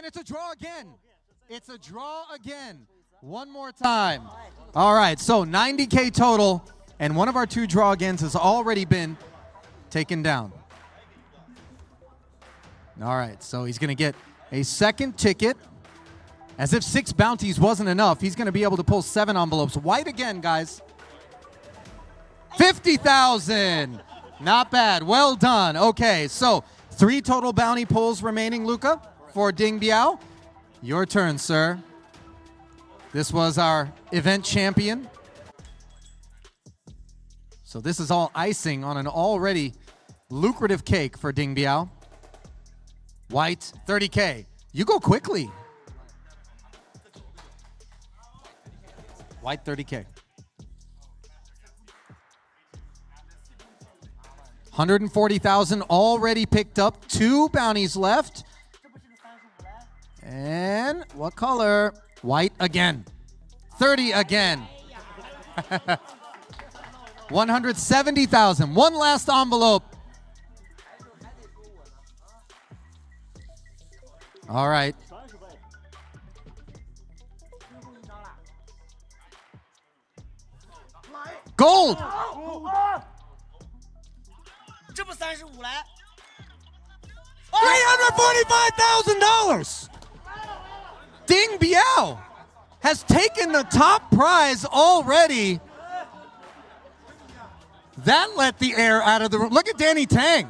it's a draw again. It's a draw again. One more time. All right, so 90K total, and one of our 2 draw agains has already been taken down. All right, so he's going to get a second ticket. As if 6 bounties wasn't enough, he's going to be able to pull 7 envelopes. White again, guys. 50,000. Not bad. Well done. Okay, so 3 total bounty pulls remaining, Luca, for Ding Biao. Your turn, sir. This was our event champion. So this is all icing on an already lucrative cake for Ding Biao. White, 30K. You go quickly. White, 30K. 140,000 already picked up. 2 bounties left. And what color? White again. 30 again. 170,000. One last envelope. All right. Gold. $345,000. Ding Biao has taken the top prize already. That let the air out of the room. Look at Danny Tang.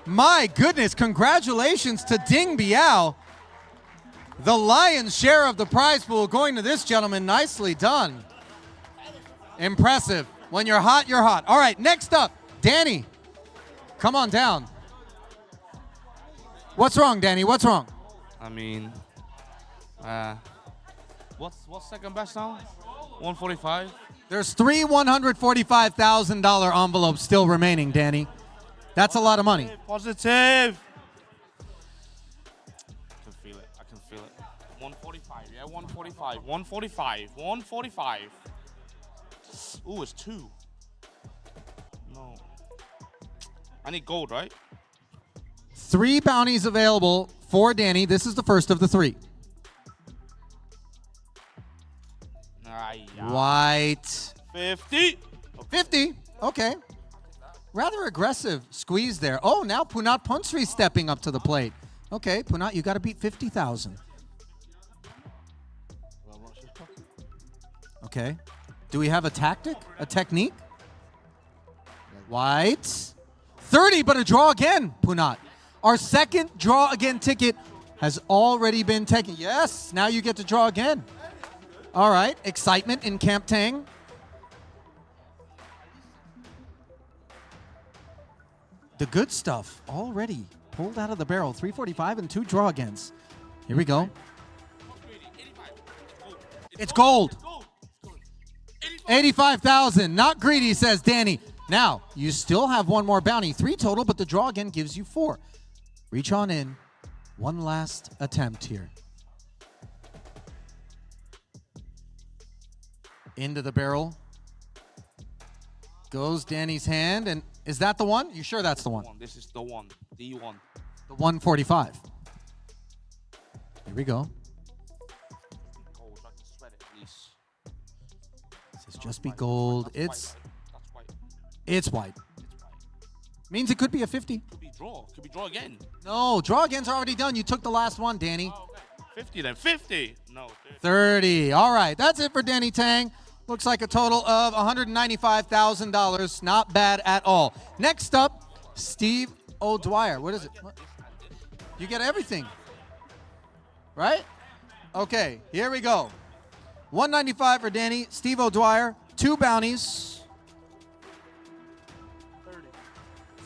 My goodness, congratulations to Ding Biao. The lion's share of the prize pool going to this gentleman. Nicely done. Impressive. When you're hot, you're hot. All right, next up, Danny. Come on down. What's wrong, Danny? What's wrong? I mean, what's second best now? 145. There's 3 $145,000 envelopes still remaining, Danny. That's a lot of money. Positive. I can feel it. I can feel it. 145. Yeah, 145. 145. 145. Ooh, it's 2. No. I need gold, right? 3 bounties available for Danny. This is the first of the 3. White. 50. 50. Okay. Rather aggressive squeeze there. Oh, now Punat Punsri stepping up to the plate. Okay, Punat, you got to beat 50,000. Okay. Do we have a tactic? A technique? White. 30, but a draw again, Punat. Our second draw again ticket has already been taken. Yes, now you get to draw again. All right, excitement in Camp Tang. The good stuff already pulled out of the barrel. 345 and 2 draw agains. Here we go. It's gold. 85,000. Not greedy, says Danny. Now, you still have 1 more bounty. 3 total, but the draw again gives you 4. Reach on in. One last attempt here. Into the barrel. Goes Danny's hand, and is that the one? You sure that's the one? This is the one. The one. The 145. Here we go. Gold, I can sweat it, please. Says just be gold. It's white. Means it could be a 50. Could be draw. Could be draw again. No, draw again's already done. You took the last one, Danny. Oh, okay. 50 then. 50. No. 30. All right, that's it for Danny Tang. Looks like a total of $195,000. Not bad at all. Next up, Steve O'Dwyer. What is it? What? You get everything, right? Okay, here we go. 195 for Danny. Steve O'Dwyer. 2 bounties.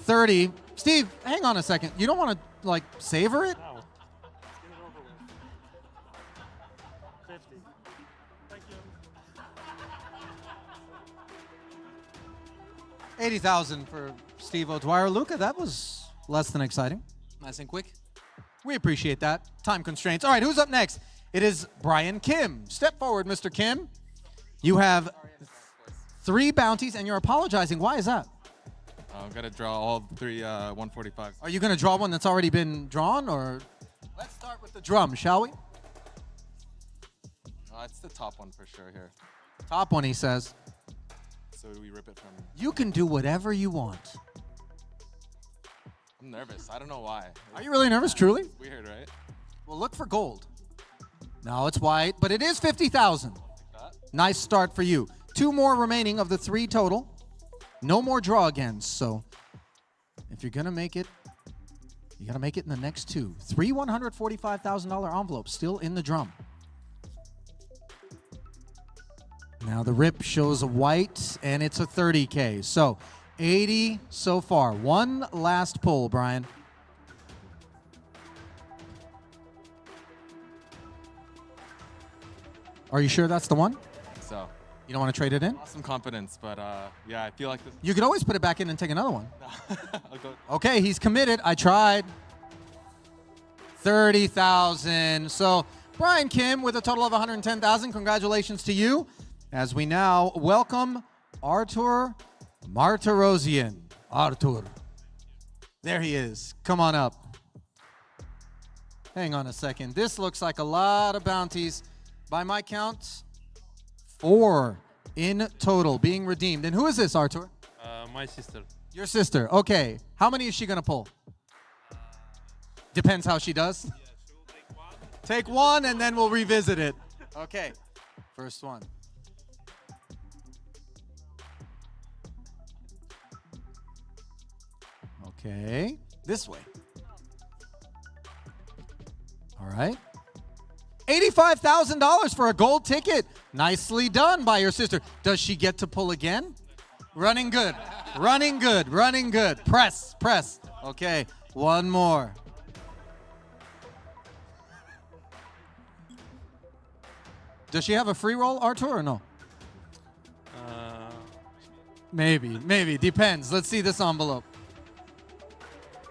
30. Steve, hang on a second. You don't want to, like, savor it? No. Let's get it over with. 50. Thank you. 80,000 for Steve O'Dwyer. Luca, that was less than exciting. Nice and quick. We appreciate that. Time constraints. All right, who's up next? It is Brian Kim. Step forward, Mr. Kim. You have 3 bounties, and you're apologizing. Why is that? I'm gonna draw all three 145s. Are you going to draw one that's already been drawn, or? Let's start with the drum, shall we? It's the top one for sure here. Top one, he says. So do we rip it from? You can do whatever you want. I'm nervous. I don't know why. Are you really nervous, truly? It's weird, right? Well, look for gold. No, it's white, but it is 50,000. Nice start for you. 2 more remaining of the 3 total. No more draw again, so if you're going to make it, you got to make it in the next 2. 3 $145,000 envelopes still in the drum. Now the rip shows a white, and it's a 30K. So 80 so far. One last pull, Brian. Are you sure that's the one? So. You don't want to trade it in? Lost some confidence, but yeah, I feel like this. You could always put it back in and take another one. I'll go. Okay, he's committed. I tried. 30,000. So Brian Kim with a total of 110,000. Congratulations to you. As we now welcome Artur Martirosyan. Artur. There he is. Come on up. Hang on a second. This looks like a lot of bounties. By my count, 4 in total being redeemed. And who is this, Artur? My sister. Your sister. Okay. How many is she going to pull? Depends how she does. Yeah, she'll take 1. Take 1 and then we'll revisit it. Okay. First one. Okay. This way. All right. $85,000 for a gold ticket. Nicely done by your sister. Does she get to pull again? Running good. Running good. Running good. Press. Press. Okay. One more. Does she have a free roll, Artur, or no? Maybe. Maybe. Depends. Let's see this envelope.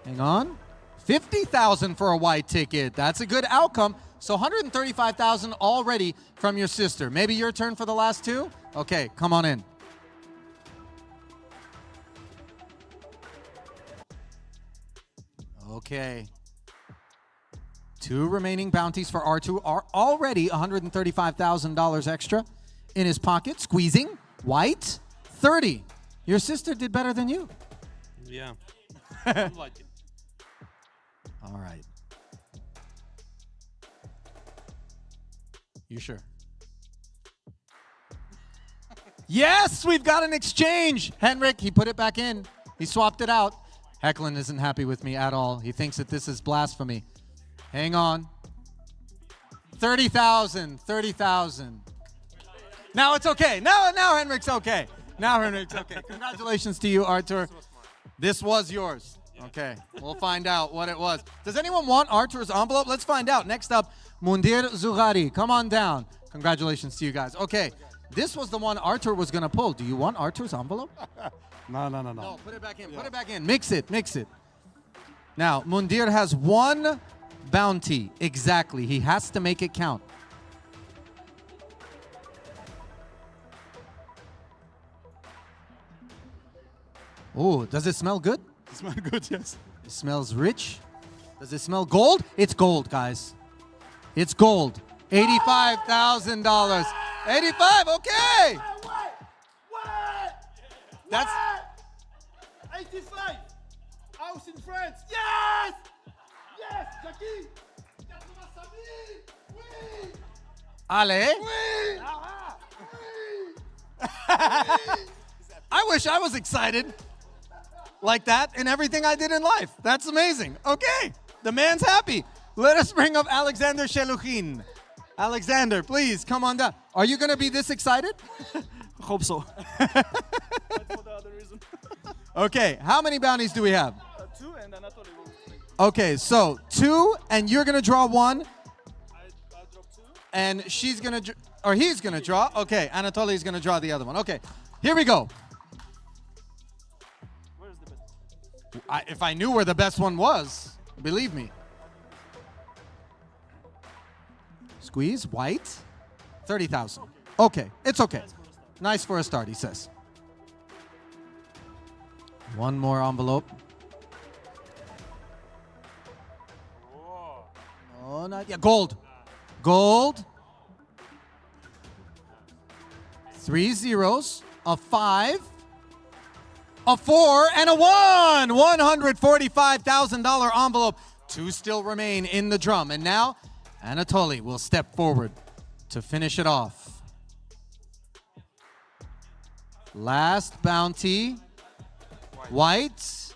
Hang on. 50,000 for a white ticket. That's a good outcome. So 135,000 already from your sister. Maybe your turn for the last 2? Okay, come on in. Okay. 2 remaining bounties for R2 are already $135,000 extra in his pocket. Squeezing. White. 30. Your sister did better than you. Yeah. All right. You sure? Yes, we've got an exchange. Henrik, he put it back in. He swapped it out. Hecklin isn't happy with me at all. He thinks that this is blasphemy. Hang on. 30,000. 30,000. Now it's okay. Now Henrik's okay. Now Henrik's okay. Congratulations to you, Artur. This was yours. Okay, we'll find out what it was. Does anyone want Artur's envelope? Let's find out. Next up, Mundir Zughari. Come on down. Congratulations to you guys. Okay, this was the one Artur was going to pull. Do you want Artur's envelope? No. No, put it back in. Yeah. Put it back in. Mix it. Mix it. Now, Mundir has 1 bounty. Exactly. He has to make it count. Oh, does it smell good? It smells good, yes. It smells rich. Does it smell gold? It's gold, guys. It's gold. $85,000. 85, okay. That's 85. House in France. Yes! Yes, Jackie. Oui. Ale. Oui. I wish I was excited like that in everything I did in life. That's amazing. Okay, the man's happy. Let us bring up Alexander Sheluchin. Alexander, please come on down. Are you going to be this excited? Hope so. That's for the other reason. Okay, how many bounties do we have? 2 and Anatoly will play. Okay, so 2, and you're going to draw 1. I'll drop 2. And she's going to, or he's going to draw. Okay, Anatoly is going to draw the other one. Okay, here we go. Where's the best? If I knew where the best one was, believe me. Squeeze, white, 30,000. Okay, it's okay. Nice for a start, he says. One more envelope. Oh, not yet. Gold. Gold. 3 zeros. A 5. A 4 and a 1. $145,000 envelope. 2 still remain in the drum. And now Anatoly will step forward to finish it off. Last bounty. White.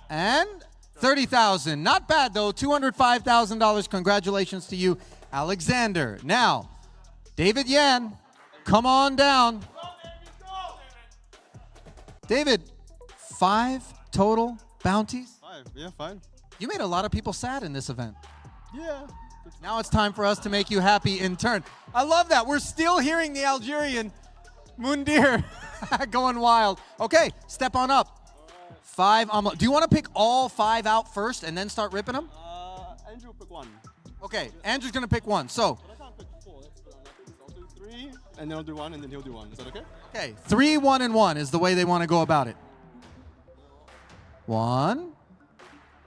And 30,000. Not bad though. $205,000. Congratulations to you, Alexander. Now, David Yan, come on down. David, 5 total bounties? 5, yeah, 5. You made a lot of people sad in this event. Yeah. Now it's time for us to make you happy in turn. I love that. We're still hearing the Algerian Mundir going wild. Okay, step on up. 5 envelopes. Do you want to pick all 5 out first and then start ripping them? Andrew pick 1. Okay, Andrew's going to pick 1. So, But I can't pick 4. I'll do 3, and then I'll do 1, and then he'll do 1. Is that okay? okay, 3, 1, and 1 is the way they want to go about it. 1,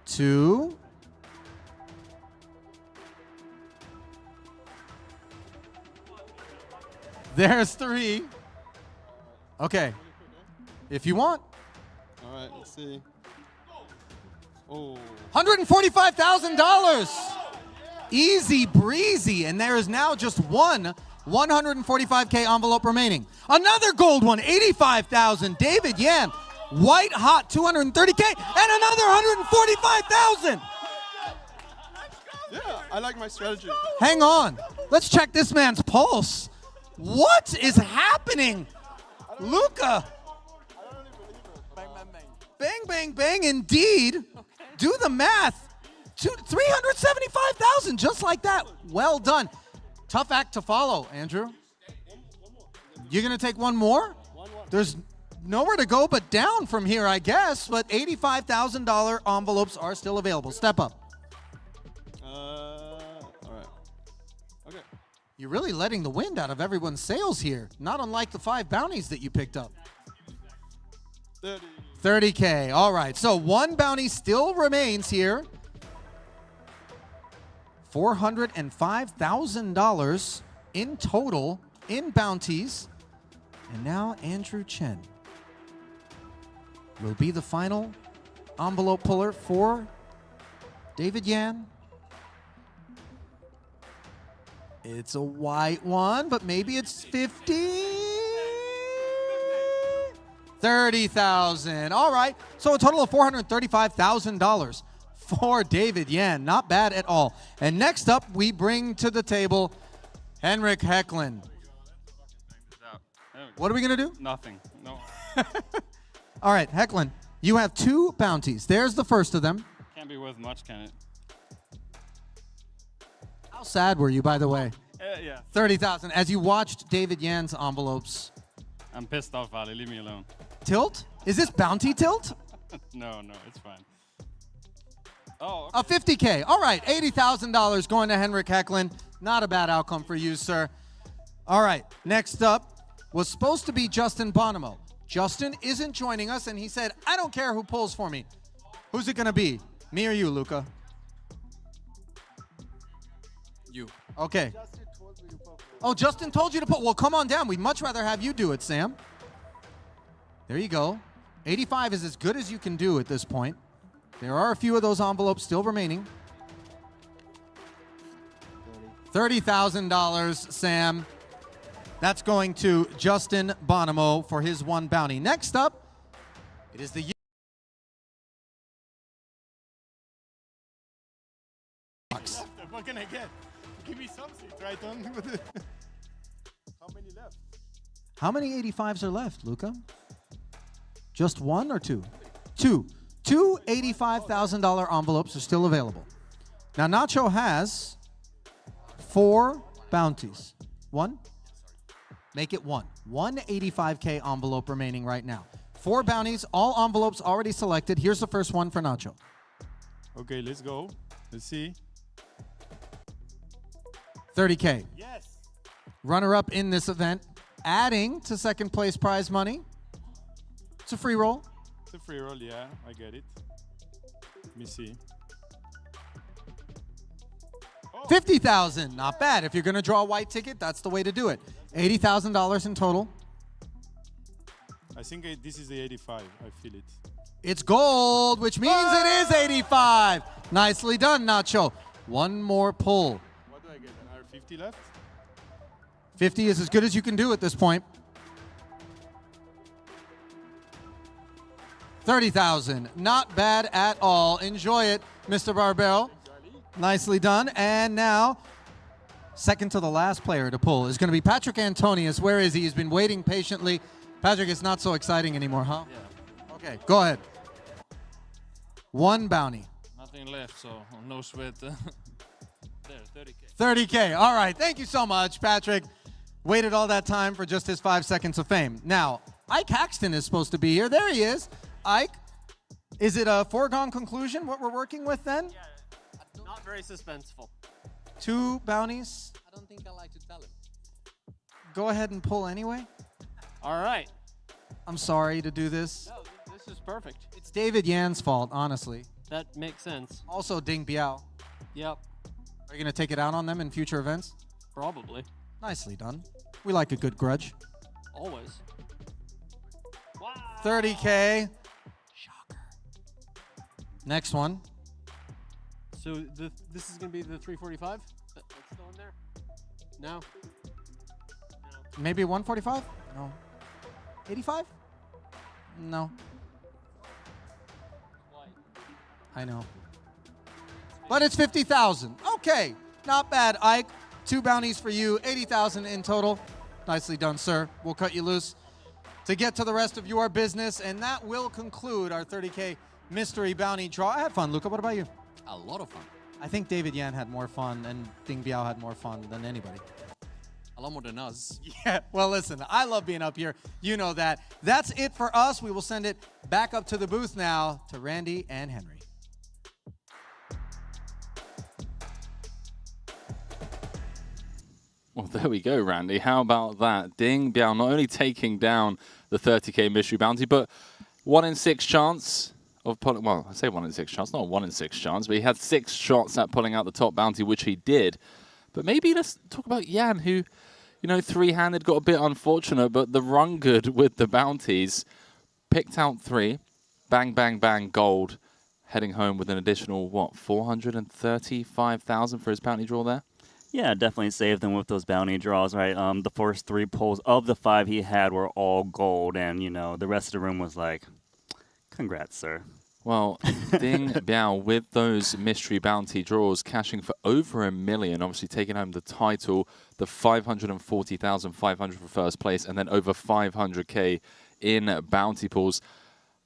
2. There's 3. Okay. If you want. All right, let's see. Oh. $145,000. Easy breezy. And there is now just one $145K envelope remaining. Another gold one, $85,000. David Yan, white hot, $230K, and another $145,000. Yeah, I like my strategy. Hang on. Let's check this man's pulse. What is happening? Luca. Bang, bang, bang, indeed. Do the math. 375,000, just like that. Well done. Tough act to follow, Andrew. You're going to take one more? There's nowhere to go but down from here, I guess, but $85,000 envelopes are still available. Step up. All right. Okay. You're really letting the wind out of everyone's sails here, not unlike the 5 bounties that you picked up. 30K. All right, so 1 bounty still remains here. $405,000 in total in bounties. And now Andrew Chen will be the final envelope puller for David Yan. It's a white one, but maybe it's 50. 30,000. All right. So a total of $435,000 for David Yan. Not bad at all. And next up, we bring to the table Henrik Hecklin. What are we going to do? Nothing. No. All right, Hecklin, you have 2 bounties. There's the first of them. Can't be worth much, can it? How sad were you, by the way? Yeah. 30,000. As you watched David Yan's envelopes. I'm pissed off, Ali. Leave me alone. Tilt? Is this bounty tilt? No, it's fine. Oh, A 50K. All right, $80,000 going to Henrik Hecklin. Not a bad outcome for you, sir. All right, next up was supposed to be Justin Bonomo. Justin isn't joining us, and he said, I don't care who pulls for me. Who's it going to be? Me or you, Luca? You. Okay. Oh, Justin told you to pull. Well, come on down. We'd much rather have you do it, Sam. There you go. 85 is as good as you can do at this point. There are a few of those envelopes still remaining. $30,000, Sam. That's going to Justin Bonomo for his 1 bounty. Next up, it is the... What can I get? Give me something, Triton. How many left? How many 85s are left, Luca? Just 1 or 2? 2. 2 $85,000 envelopes are still available. Now, Nacho has 4 bounties. 1? Make it 1. 1 85K envelope remaining right now. 4 bounties, all envelopes already selected. Here's the first one for Nacho. Okay, let's go. Let's see. 30K. Yes. Runner-up in this event, adding to second place prize money. It's a free roll. It's a free roll, yeah, I get it. Let me see. 50,000, not bad. If you're going to draw a white ticket, that's the way to do it. $80,000 in total. I think this is the 85. I feel it. It's gold, which means it is 85. Nicely done, Nacho. One more pull. What do I get? Another 50 left? 50 is as good as you can do at this point. 30,000, not bad at all. Enjoy it, Mr. Barbero. Nicely done. And now, second to the last player to pull is going to be Patrick Antonius. Where is he? He's been waiting patiently. Patrick, it's not so exciting anymore, huh? Yeah. Okay, go ahead. One bounty. Nothing left, so no sweat. There, 30K. 30K. All right. Thank you so much, Patrick. Waited all that time for just his 5 seconds of fame. Now, Ike Haxton is supposed to be here. There he is. Ike, is it a foregone conclusion what we're working with then? Yeah, not very suspenseful. 2 bounties. I don't think I like to tell him. Go ahead and pull anyway. All right. I'm sorry to do this. No, this is perfect. It's David Yan's fault, honestly. That makes sense. Also Ding Biao. Yep, Are you going to take it out on them in future events? probably. Nicely done. We like a good grudge. Always. 30K. Shocker. Next one. So this is going to be the 345? That's still in there? No? Maybe 145? No. 85? No. I know. But it's 50,000. Okay. Not bad, Ike. 2 bounties for you. 80,000 in total. Nicely done, sir. We'll cut you loose to get to the rest of your business, and that will conclude our 30K mystery bounty draw. I had fun. Luca, what about you? A lot of fun. I think David Yan had more fun, and Ding Biao had more fun than anybody. A lot more than us. Yeah, well, listen, I love being up here. You know that. That's it for us. We will send it back up to the booth now to Randy and Henry. Well, there we go, Randy. How about that? Ding Biao not only taking down the 30K mystery bounty, but 1 in 6 chance of pulling. Well, I say 1 in 6 chance, not 1 in 6 chance, but he had 6 shots at pulling out the top bounty, which he did. But maybe let's talk about Yan, who, you know, 3-handed, got a bit unfortunate, but the run good with the bounties. Picked out 3. Bang, bang, bang, gold. Heading home with an additional, what, 435,000 for his bounty draw there? Yeah, definitely saved them with those bounty draws, right? The first 3 pulls of the 5 he had were all gold, and, you know, the rest of the room was like, congrats, sir. Well, Ding Biao with those mystery bounty draws, cashing for over $1 million, obviously taking home the title, the 540,500 for first place, and then over 500K in bounty pulls.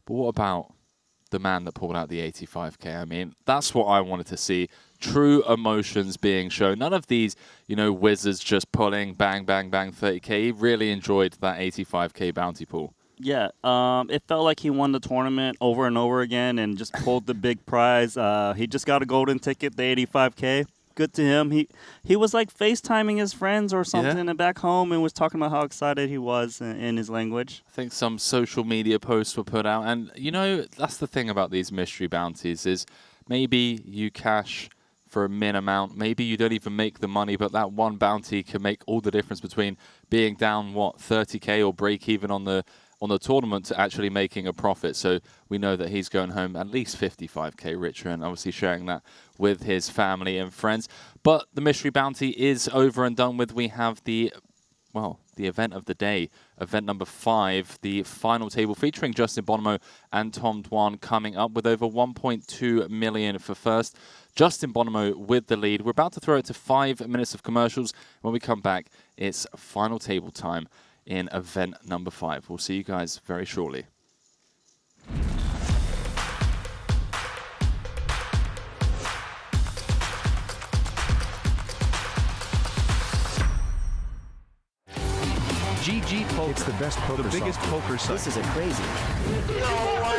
But what about the man that pulled out the 85K? I mean, that's what I wanted to see. True emotions being shown. None of these, you know, wizards just pulling bang, bang, bang 30K. He really enjoyed that 85K bounty pool. Yeah, it felt like he won the tournament over and over again and just pulled the big prize. He just got a golden ticket, the 85K. Good to him. He was like FaceTiming his friends or something back home and was talking about how excited he was in his language. I think some social media posts were put out. And, you know, that's the thing about these mystery bounties is maybe you cash for a min amount. Maybe you don't even make the money, but that one bounty can make all the difference between being down, what, 30K or break even on the tournament to actually making a profit. So we know that he's going home at least 55K richer and obviously sharing that with his family and friends. But the mystery bounty is over and done with. We have the event of the day, event number 5, the final table featuring Justin Bonomo and Tom Dwan coming up with over 1.2 million for first. Justin Bonomo with the lead. We're about to throw it to 5 minutes of commercials. When we come back, it's final table time in event number 5. We'll see you guys very shortly. GG Poker. It's the best poker The biggest software. poker site. This is a crazy. No way!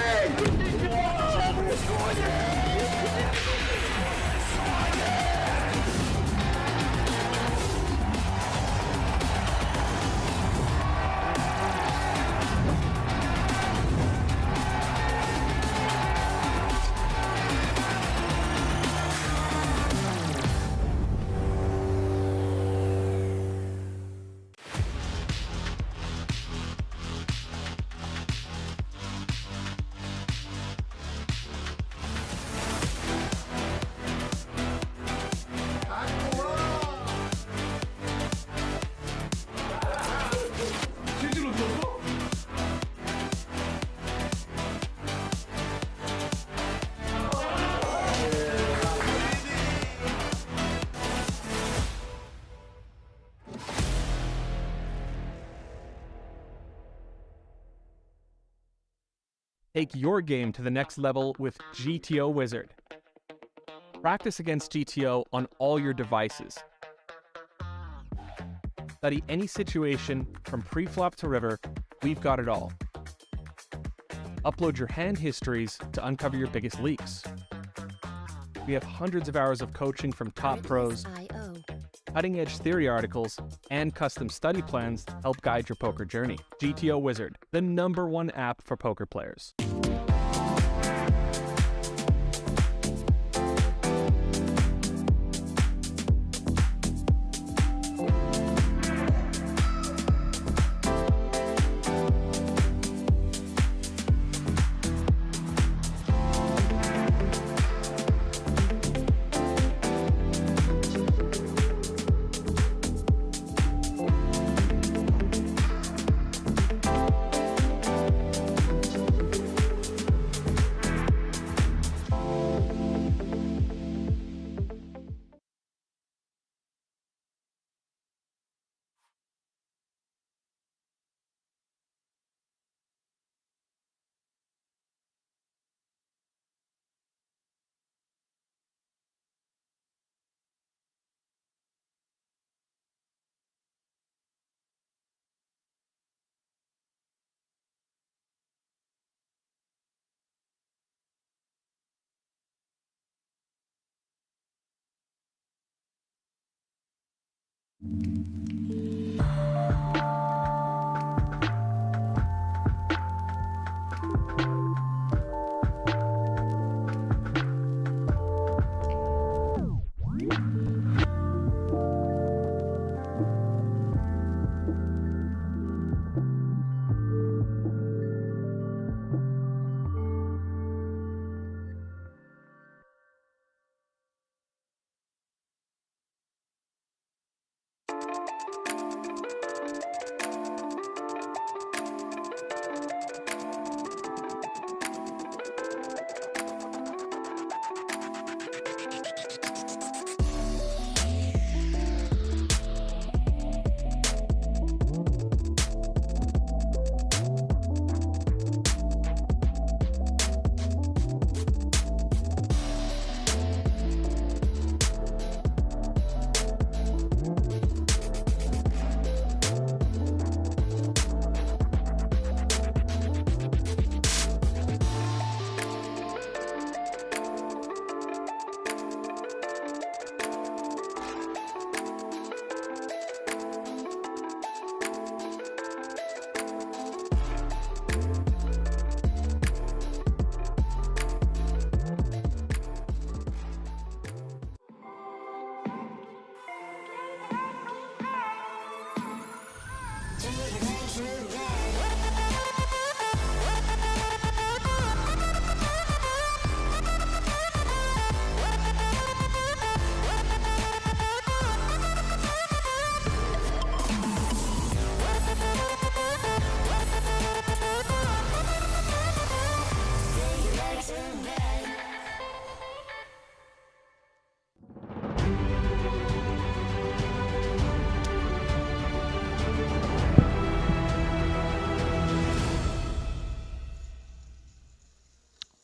Take your game to the next level with GTO Wizard. Practice against GTO on all your devices. Study any situation from pre-flop to river, we've got it all. Upload your hand histories to uncover your biggest leaks. We have hundreds of hours of coaching from top pros, cutting-edge theory articles, and custom study plans to help guide your poker journey. GTO Wizard, the #1 app for poker players.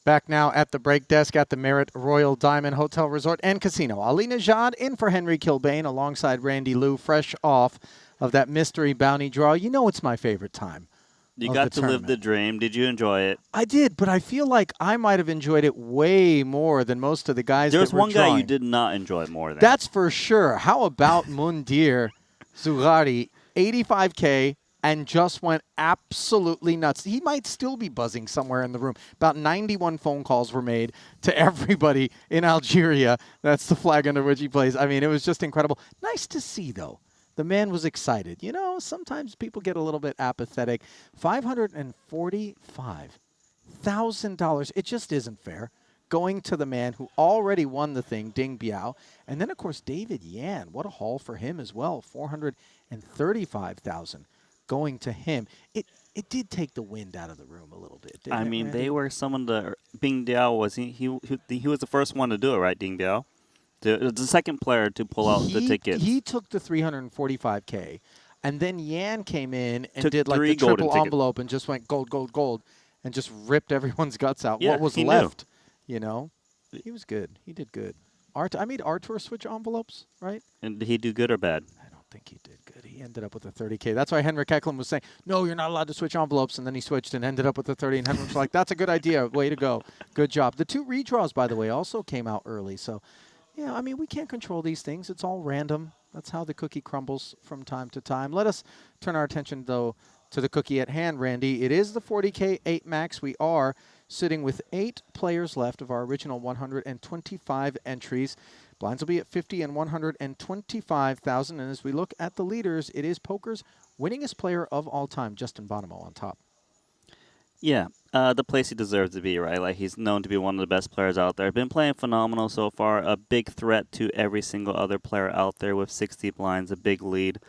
Back now at the break desk at the Merit Royal Diamond Hotel Resort and Casino. Ali Najad in for Henry Kilbane alongside Randy Liu, fresh off of that mystery bounty draw. You know it's my favorite time. You got to live the dream. Did you enjoy it? I did, but I feel like I might have enjoyed it way more than most of the guys There's that were one drawing. guy you did not enjoy more than. That's for sure. How about Mundir Zughari, 85K, and just went absolutely nuts. He might still be buzzing somewhere in the room. About 91 phone calls were made to everybody in Algeria. That's the flag under which he plays. I mean, it was just incredible. Nice to see, though. The man was excited. You know, sometimes people get a little bit apathetic. $545,000. It just isn't fair. Going to the man who already won the thing, Ding Biao. And then, of course, David Yan. What a haul for him as well. $435,000 going to him. It did take the wind out of the room a little bit. I mean, they were some of the Bing Diao was he was the first one to do it, right? Ding Biao, the second player to pull out the tickets. He took the $345K, and then Yan came in and Took did like 3 the golden triple tickets. envelope and just went gold, gold, gold. and just ripped everyone's guts out. Yeah, What was he knew. left, you know? He was good. He did good. I made Artur switch envelopes, right? And did he do good or bad? I don't think he did good. He ended up with a 30K. That's why Henrik Eklund was saying, no, you're not allowed to switch envelopes. And then he switched and ended up with a 30. And Henrik was like, that's a good idea. Way to go. Good job. The 2 redraws, by the way, also came out early. So, yeah, I mean, we can't control these things. It's all random. That's how the cookie crumbles from time to time. Let us turn our attention, though, to the cookie at hand, Randy. It is the 40K 8 max. We are sitting with 8 players left of our original 125 entries. Blinds will be at 50 and 125,000. And as we look at the leaders, it is poker's winningest player of all time, Justin Bonomo, on top. Yeah, the place he deserves to be, right? Like, he's known to be one of the best players out there. Been playing phenomenal so far. A big threat to every single other player out there with 60 blinds, a big lead.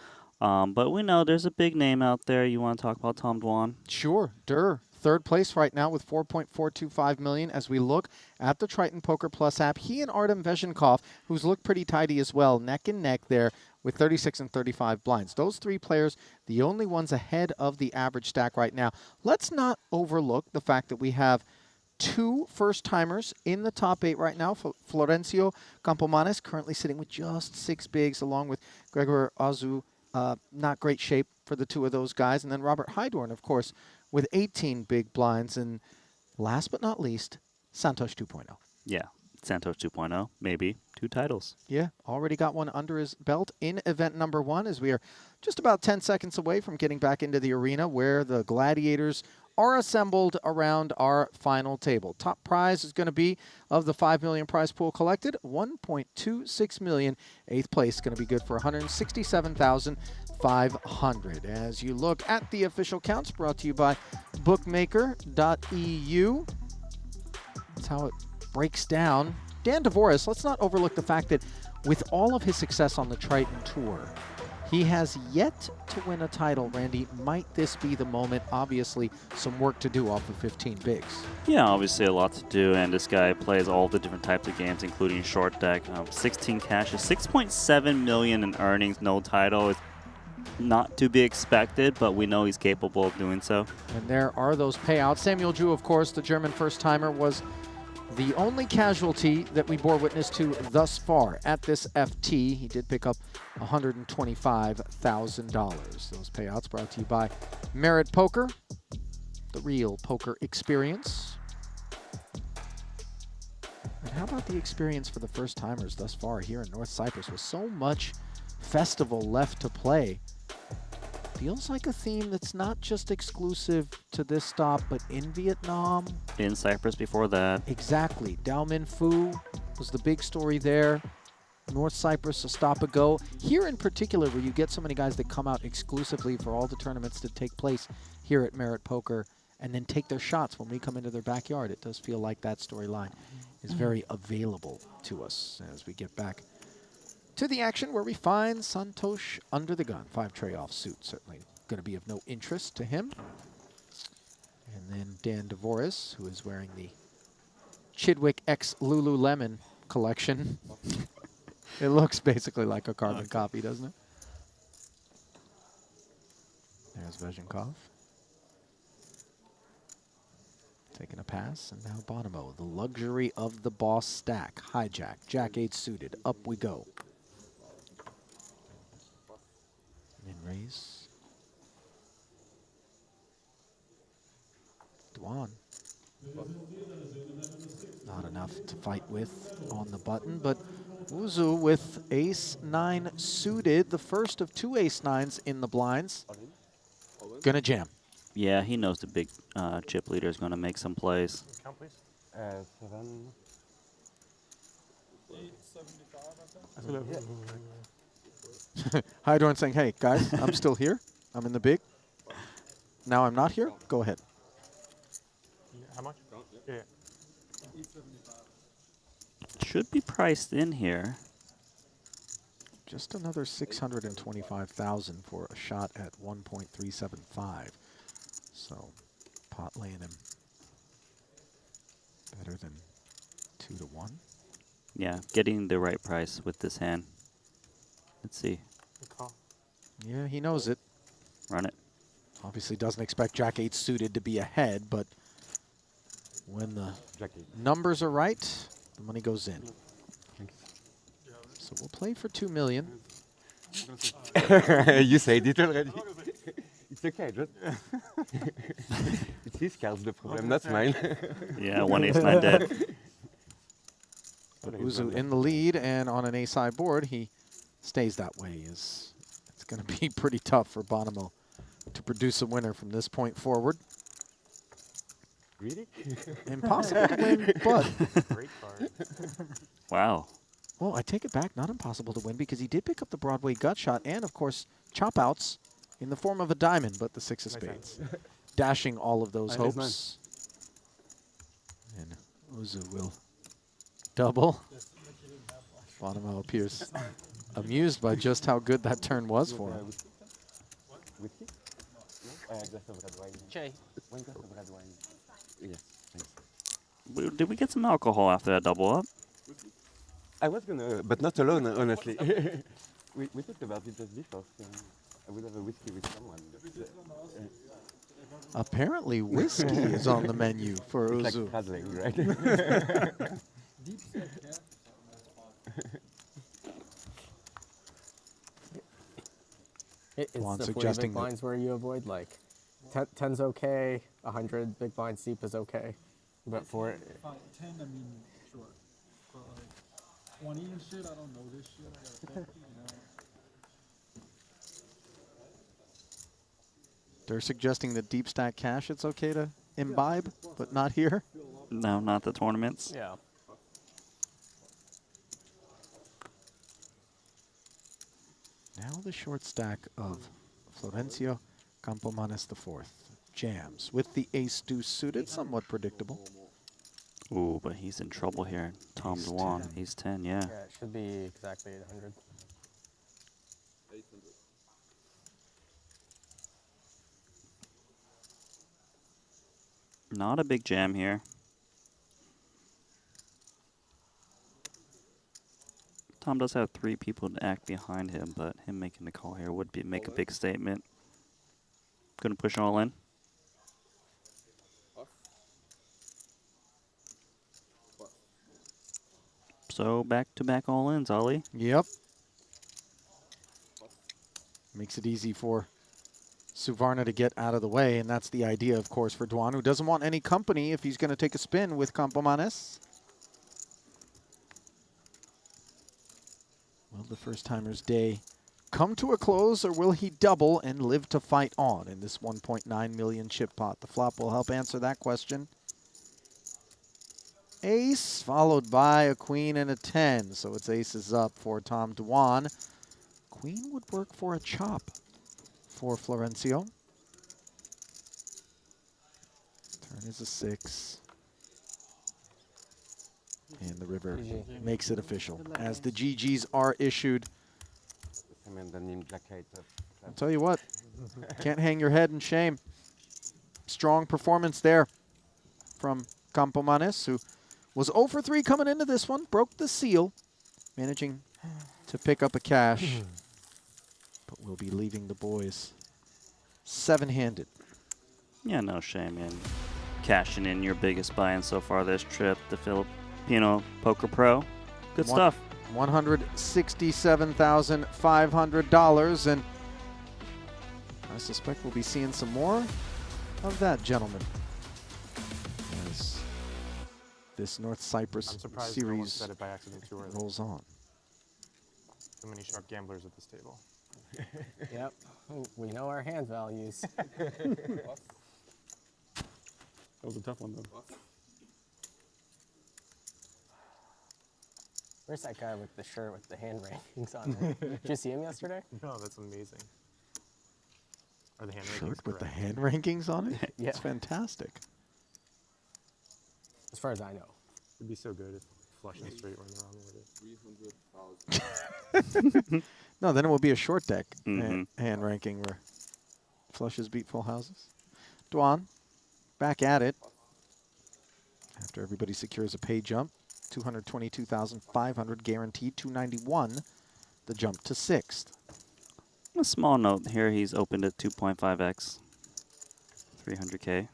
But we know there's a big name out there. You want to talk about Tom Dwan? Sure, Durr. 3rd place right now with 4.425 million as we look at the Triton Poker Plus app. He and Artem Veshenkov, who's looked pretty tidy as well, neck and neck there with 36 and 35 blinds. Those 3 players, the only ones ahead of the average stack right now. Let's not overlook the fact that we have 2 first-timers in the top 8 right now. Florencio Campomanes currently sitting with just 6 bigs, along with Gregor Azu. Not great shape for the 2 of those guys. And then Robert Hydorn, of course, with 18 big blinds. And last but not least, Santos 2.0. Yeah, Santos 2.0, maybe 2 titles. Yeah, already got one under his belt in event number 1 as we are just about 10 seconds away from getting back into the arena where the gladiators are assembled around our final table. Top prize is going to be, of the 5 million prize pool collected, 1.26 million. 8th place is going to be good for 167,500. As you look at the official counts brought to you by bookmaker.eu. That's how it breaks down. Dan Dvoris, let's not overlook the fact that with all of his success on the Triton Tour, he has yet to win a title. Randy, might this be the moment? Obviously, some work to do off of 15 bigs. Yeah, obviously a lot to do, and this guy plays all the different types of games, including short deck. 16 cashes, 6.7 million in earnings, no title. Is not to be expected, but we know he's capable of doing so. And there are those payouts. Samuel Drew, of course, the German first-timer, was the only casualty that we bore witness to thus far at this FT. He did pick up $125,000. Those payouts brought to you by Merit Poker, the real poker experience. And how about the experience for the first-timers thus far here in North Cyprus with so much festival left to play? Feels like a theme that's not just exclusive to this stop, but in Vietnam. In Cyprus before that. Exactly. Dao Min Phu was the big story there. North Cyprus a stop ago. Here in particular, where you get so many guys that come out exclusively for all the tournaments that take place here at Merit Poker and then take their shots when we come into their backyard. It does feel like that storyline is very available to us as we get back to the action where we find Santosh under the gun. 5 tray off suit, certainly going to be of no interest to him. And then Dan Dvoris, who is wearing the Chidwick X Lululemon collection. It looks basically like a carbon copy, doesn't it? There's Veshenkov. Taking a pass, and now Bonomo, the luxury of the boss stack. Hijack, Jack 8 suited, up we go. Min raise. Dwan. Not enough to fight with on the button, but Uzu with ace-9 suited, the first of 2 ace-9s in the blinds. Gonna jam. Yeah, he knows the big chip leader is going to make some plays. Count, please. 7. 875, Hydorn saying, hey, guys, I'm still here. I'm in the big. Now I'm not here. Go ahead. How much? Yeah. Should be priced in here. Just another 625,000 for a shot at 1.375. So pot laying him better than 2 to 1. Yeah, getting the right price with this hand. Let's see. Yeah, he knows it. Run it. Obviously doesn't expect Jack 8 suited to be ahead, but When the numbers are right, the money goes in. So we'll play for 2 million. You said it already. It's okay, just. It's his cards, the problem, not mine. Yeah, 1 ace 9 dead. But Uzu in the lead, and on an ace-high board, he stays that way. It's going to be pretty tough for Bonomo to produce a winner from this point forward. Really? Impossible to win, but... Great card. Wow. Well, I take it back. Not impossible to win, because he did pick up the Broadway gut shot and, of course, chop outs in the form of a diamond, but the 6 of spades. Dashing all of those hopes. And Uzu will double. Bonomo appears amused by just how good that turn was for him. Whiskey? No? A glass of red wine. Jay. 1 glass of red wine. Yes, thanks. Did we get some alcohol after that double up? I was gonna, but not alone, honestly. we talked about it just before. So I would have a whiskey with someone. Apparently, whiskey is on the menu for it's Uzu. like puzzling, right? Deep set, yeah. It's Juan the 40 suggesting big that- blinds where you avoid like 10's okay, 100 big blinds deep is okay, but for 10, I mean, sure. But like 20 and shit, I don't know this shit. I gotta check, you know. They're suggesting that deep stack cash, it's okay to imbibe, but not here. No, not the tournaments. Yeah. Now the short stack of Florencio Campomanes IV jams with the ace-deuce suited, somewhat predictable. Ooh, but he's in trouble here. Tom Ace Dwan, 10. he's 10, yeah. Yeah, it should be exactly 800. Not a big jam here. Tom does have 3 people to act behind him, but him making the call here would make a big statement. Couldn't push all in. So back-to-back all-ins, Ollie. Yep. Makes it easy for Suvarna to get out of the way, and that's the idea, of course, for Dwan, who doesn't want any company if he's going to take a spin with Campomanes. Will the first-timer's day come to a close, or will he double and live to fight on in this 1.9 million chip pot? The flop will help answer that question. Ace, followed by a queen and a 10, so it's aces up for Tom Dwan. Queen would work for a chop for Florencio. Turn is a 6. And the river makes it official, as the GGs are issued. I'll tell you what, can't hang your head in shame. Strong performance there from Campomanes, who was 0 for 3 coming into this one, broke the seal, managing to pick up a cash. But we'll be leaving the boys 7-handed. Yeah, no shame in cashing in your biggest buy-in so far this trip, the Filipino Poker Pro. Good stuff. $167,500, and I suspect we'll be seeing some more of that, gentlemen, as this North Cyprus I'm surprised no one series said it by accident too early. rolls on. So many sharp gamblers at this table. Yep, we know our hand values. That was a tough one, though. Where's that guy with the shirt with the hand rankings on it? Did you see him yesterday? No, that's amazing. Are the hand rankings Shirt with the correct? hand rankings on it? Yeah. It's fantastic. As far as I know. It'd be so good if flush and straight went wrong with it. 300,000. No, then it will be a short deck Mhm. hand ranking where flushes beat full houses. Dwan, back at it. After everybody secures a pay jump, 222,500 guaranteed, 291, the jump to 6th. A small note here, he's opened at 2.5x, 300K.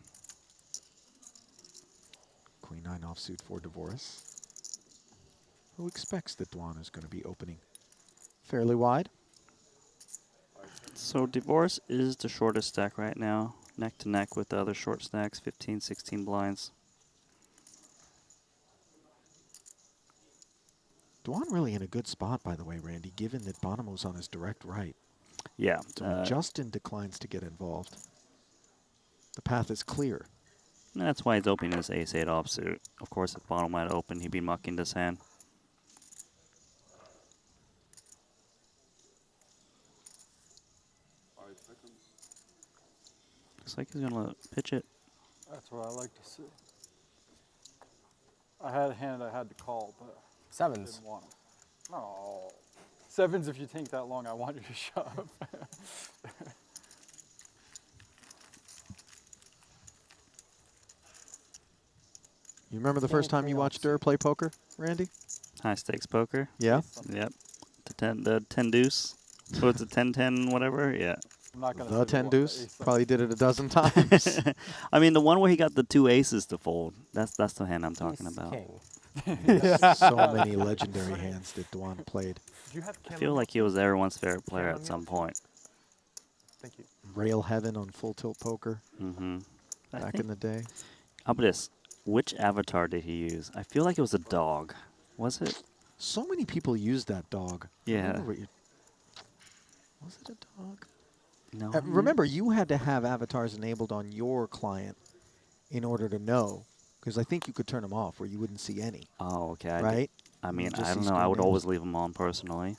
9 offsuit for Dvoris, who expects that Dwan is going to be opening fairly wide. So Dvoris is the shortest stack right now, neck to neck with the other short stacks, 15, 16 blinds. Dwan really in a good spot, by the way, Randy, given that Bonomo's on his direct right. Yeah. So Justin declines to get involved. The path is clear. That's why he's opening his ace-8 offsuit. Of course, if Bono might open, he'd be mucking this hand. Looks like he's going to pitch it. That's what I like to see. I had a hand I had to call, but sevens. Didn't want it. No. Sevens if you think that long, I want you to shove. You remember the first time you watched Durr play poker, Randy? High stakes poker. Yeah. Yep. The 10 deuce. So it's a 10-10 whatever. Yeah. I'm not gonna The 10 deuce. Probably did it a dozen times. I mean, the one where he got the 2 aces to fold. That's the hand I'm talking about. So many legendary hands that Dwan played. I feel like he was everyone's favorite player at some point. Thank you. Rail Heaven on Full Tilt Poker. Mm-hmm. Back in the day. How about this? Which avatar did he use? I feel like it was a dog. Was it? So many people use that dog. Yeah. Was it a dog? No. Remember, you had to have avatars enabled on your client in order to know, because I think you could turn them off where you wouldn't see any. Oh, okay. Right? I mean, just I don't see know. I screen would names. always leave them on personally.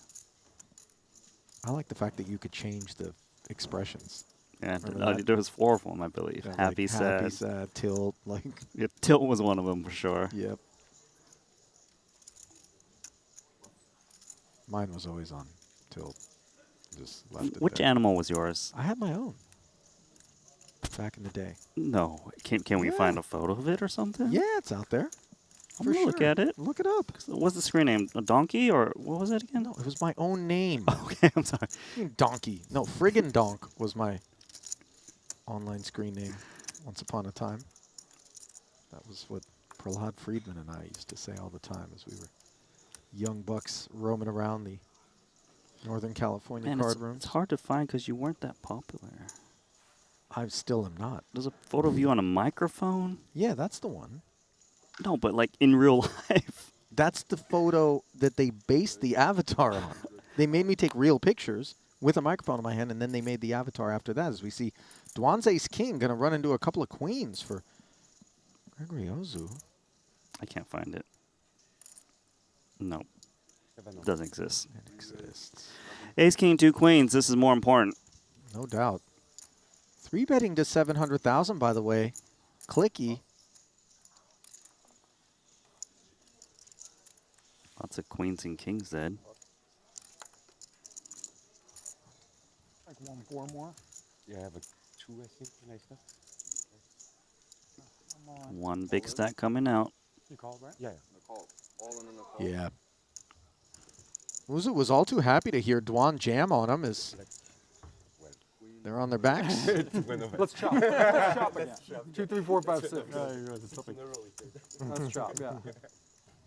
I like the fact that you could change the expressions. Yeah, Remember that? there was 4 of them, I believe. Yeah, Happy, like sad. Happy, sad, tilt, like. Yeah, tilt was one of them for sure. Yep. Mine was always on tilt. Just left it Which there. animal was yours? I had my own. Back in the day. No. Can we find a photo of it or something? Yeah, it's out there. I'm gonna look at it. Look it up. What's the screen name? A donkey or what was it again? No, it was my own name. Okay, I'm sorry. Donkey. No, friggin' donk was my online screen name once upon a time. That was what Prahlad Friedman and I used to say all the time as we were young bucks roaming around the Northern California Man, card it's rooms. hard to find because you weren't that popular. I still am not. There's a photo of you on a microphone? Yeah, that's the one. No, but like in real life. That's the photo that they based the avatar on. They made me take real pictures with a microphone in my hand, and then they made the avatar after that. As we see, Dwan's Ace King going to run into a couple of queens for Gregory Ozu. I can't find it. No. It doesn't exist. It exists. Ace, King, 2 queens. This is more important. No doubt. 3-betting to 700,000, by the way. Clicky. Lots of queens and kings then. Like 1-4 more. Yeah, I have a 2, I think, when I start. I'm on. One big stack coming out. You called, right? Yeah. Yeah. Uzu was all too happy to hear Dwan jam on him as they're on their backs. Let's chop. Let's chop again. 2, 3, 4, 5, 6. Let's chop, yeah.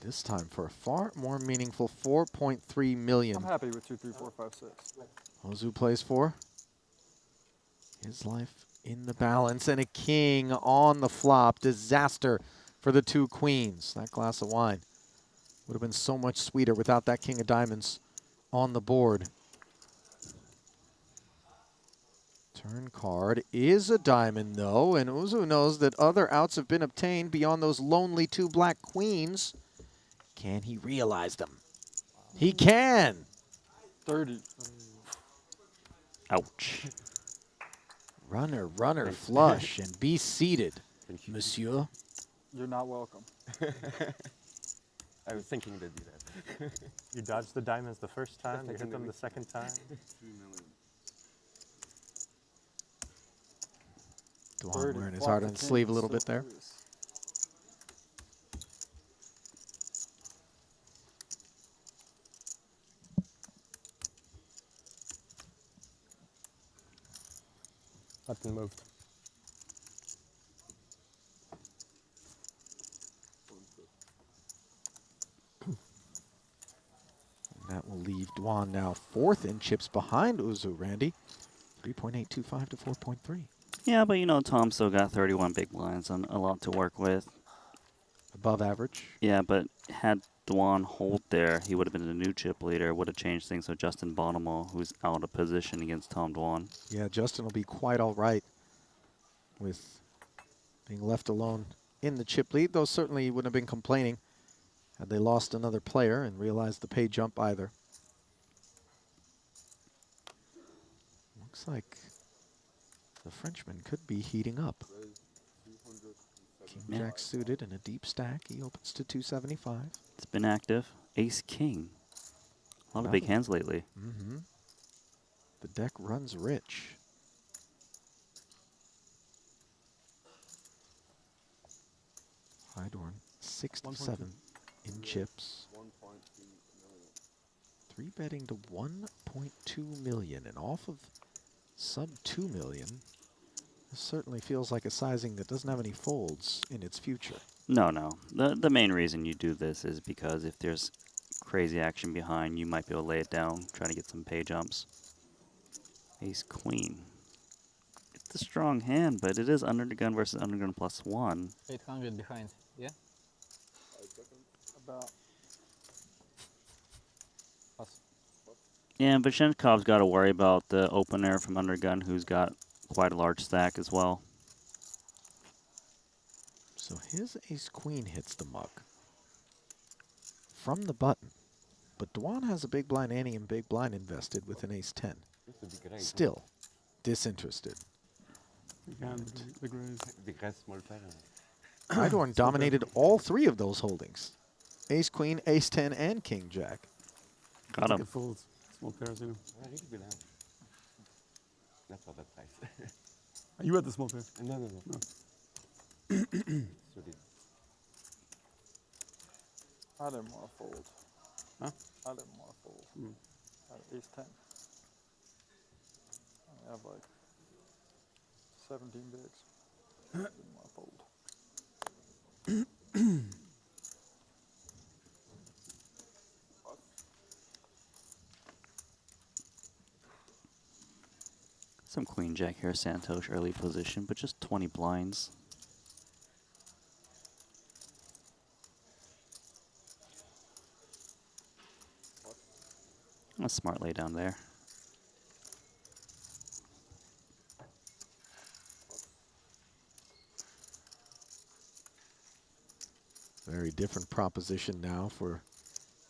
This time for a far more meaningful 4.3 million. I'm happy with 2, 3, 4, 5, 6. Ozu plays 4. His life in the balance and a king on the flop. Disaster for the 2 queens. That glass of wine would have been so much sweeter without that king of diamonds on the board. Turn card is a diamond, though, and Uzu knows that other outs have been obtained beyond those lonely 2 black queens. Can he realize them? He can! 30. Ouch. Runner, runner, flush, and be seated, monsieur. You're not welcome. I was thinking they'd do that. You dodged the diamonds the first time, you hit them the second time. Dwan wearing his heart on his sleeve a little bit there. Button moved. Dwan now 4th in chips behind Uzu, Randy. 3.825 to 4.3. Yeah, but you know, Tom still got 31 big blinds and a lot to work with. Above average. Yeah, but had Dwan hold there, he would have been the new chip leader, would have changed things with Justin Bonomo, who's out of position against Tom Dwan. Yeah, Justin will be quite all right with being left alone in the chip lead, though certainly he wouldn't have been complaining had they lost another player and realized the pay jump either. Looks like the Frenchman could be heating up. King Jack suited in a deep stack. He opens to 275. It's been active. Ace King. A lot of big hands lately. Mm-hmm. The deck runs rich. Hydorn 6 to 7 in chips. 3 betting to 1.2 million, and off of sub 2 million. This certainly feels like a sizing that doesn't have any folds in its future. No, no. The main reason you do this is because if there's crazy action behind, you might be able to lay it down, trying to get some pay jumps. Ace Queen. It's a strong hand, but it is under the gun versus under gun +1. 800 behind, yeah? About. Yeah, but Shenkov's got to worry about the opener from Undergun, who's got quite a large stack as well. So his ace-queen hits the mug from the button. But Dwan has a big blind ante and big blind invested with an ace-10. Still disinterested. Hydorn dominated all 3 of those holdings. Ace-queen, ace-10, and king-jack. Got him. Small pairs, you know. That's not that nice. Are you at the small pair? No. I didn't want to fold. Huh? I didn't want to fold. I had ace 10. I have like 17 bigs. I didn't want to fold. Some Queen Jack here, Santosh early position, but just 20 blinds. A smart lay down there. Very different proposition now for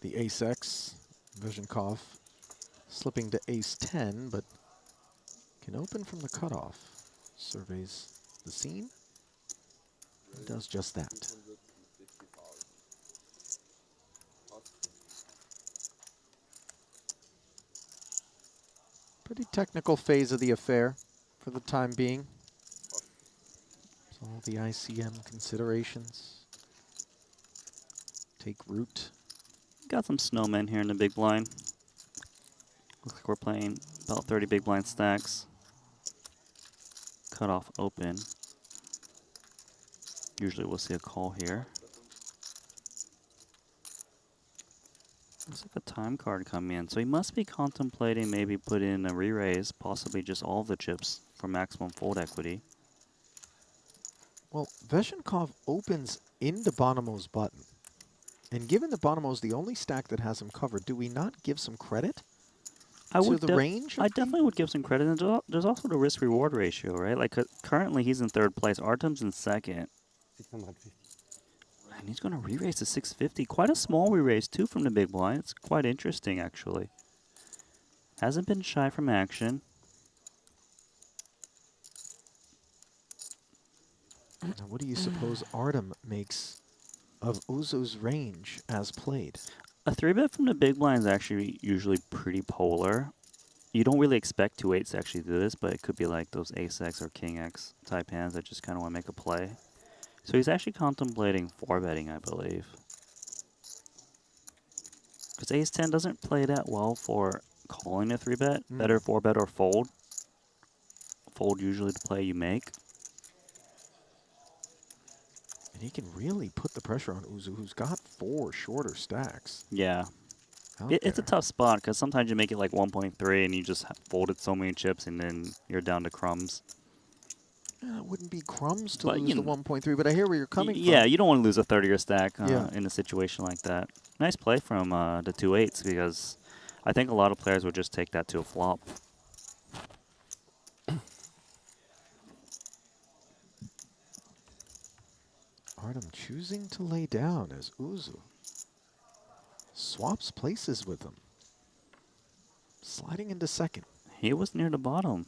the ace-x. Vizhenkov slipping to ace-10, but can open from the cutoff. Surveys the scene. And does just that. Pretty technical phase of the affair for the time being. So all the ICM considerations take root. Got some snowmen here in the big blind. Looks like we're playing about 30 big blind stacks. Cutoff open. Usually we'll see a call here. Looks like a time card come in. So he must be contemplating maybe put in a re-raise, possibly just all of the chips for maximum fold equity. Well, Vizhenkov opens into Bonomo's button. And given that Bonomo's the only stack that has him covered, do we not give some credit to the range? I definitely would give some credit. And there's also the risk-reward ratio, right? Like currently he's in 3rd place. Artem's in 2nd. 650. And he's going to re-raise to 650. Quite a small re-raise, too, from the big blind. It's quite interesting, actually. Hasn't been shy from action. Now, what do you suppose Artem makes of Uzu's range as played? A 3-bet from the big blind is actually usually pretty polar. You don't really expect 2-8s to actually do this, but it could be like those ace-x or king-x type hands that just kind of want to make a play. So he's actually contemplating 4-betting, I believe. Because ace-10 doesn't play that well for calling a 3-bet. Better 4-bet or fold. Fold usually the play you make. And he can really put the pressure on Uzu, who's got 4 shorter stacks. Yeah. It's a tough spot because sometimes you make it like 1.3 and you just folded so many chips and then you're down to crumbs. Yeah, it wouldn't be crumbs to But, lose you the know, 1.3, but I hear where you're coming from. Yeah, you don't want to lose a 30 or stack Yeah. in a situation like that. Nice play from the 2/8s because I think a lot of players would just take that to a flop. Artem choosing to lay down as Uzu swaps places with him. Sliding into second. He was near the bottom,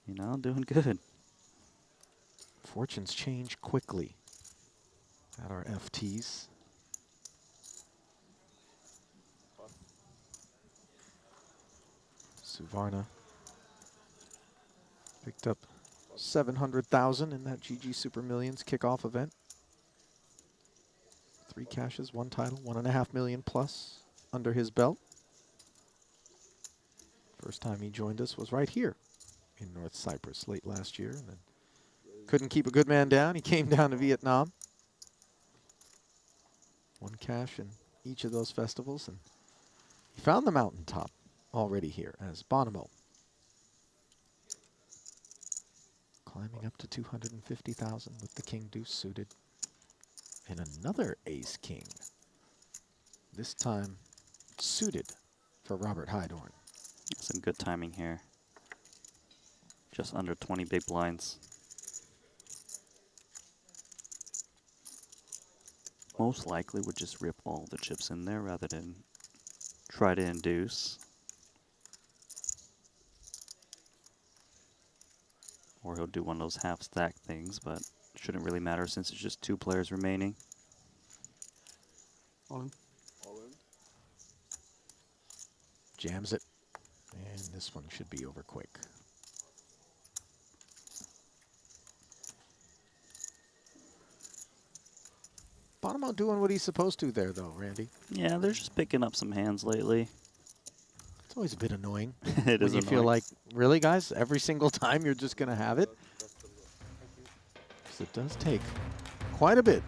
you know, doing good. Fortunes change quickly at our FTs. Suvarna picked up 700,000 in that GG Super Millions kickoff event. 3 cashes, 1 title, 1.5 million plus under his belt. First time he joined us was right here in North Cyprus late last year, and then couldn't keep a good man down. He came down to Vietnam. 1 cash in each of those festivals, and he found the mountaintop already here as Bonomo. Climbing up to 250,000 with the King Deuce suited. And another Ace King. This time suited for Robert Hydorn. Some good timing here. Just under 20 big blinds. Most likely would just rip all the chips in there rather than try to induce. Or he'll do one of those half stack things, but shouldn't really matter since it's just 2 players remaining. All in. Jams it. And this one should be over quick. Bonomo doing what he's supposed to there, though, Randy. Yeah, they're just picking up some hands lately. It's always a bit annoying. It when is you feel annoying. like, really, guys, every single time you're just going to have it. Because it does take quite a bit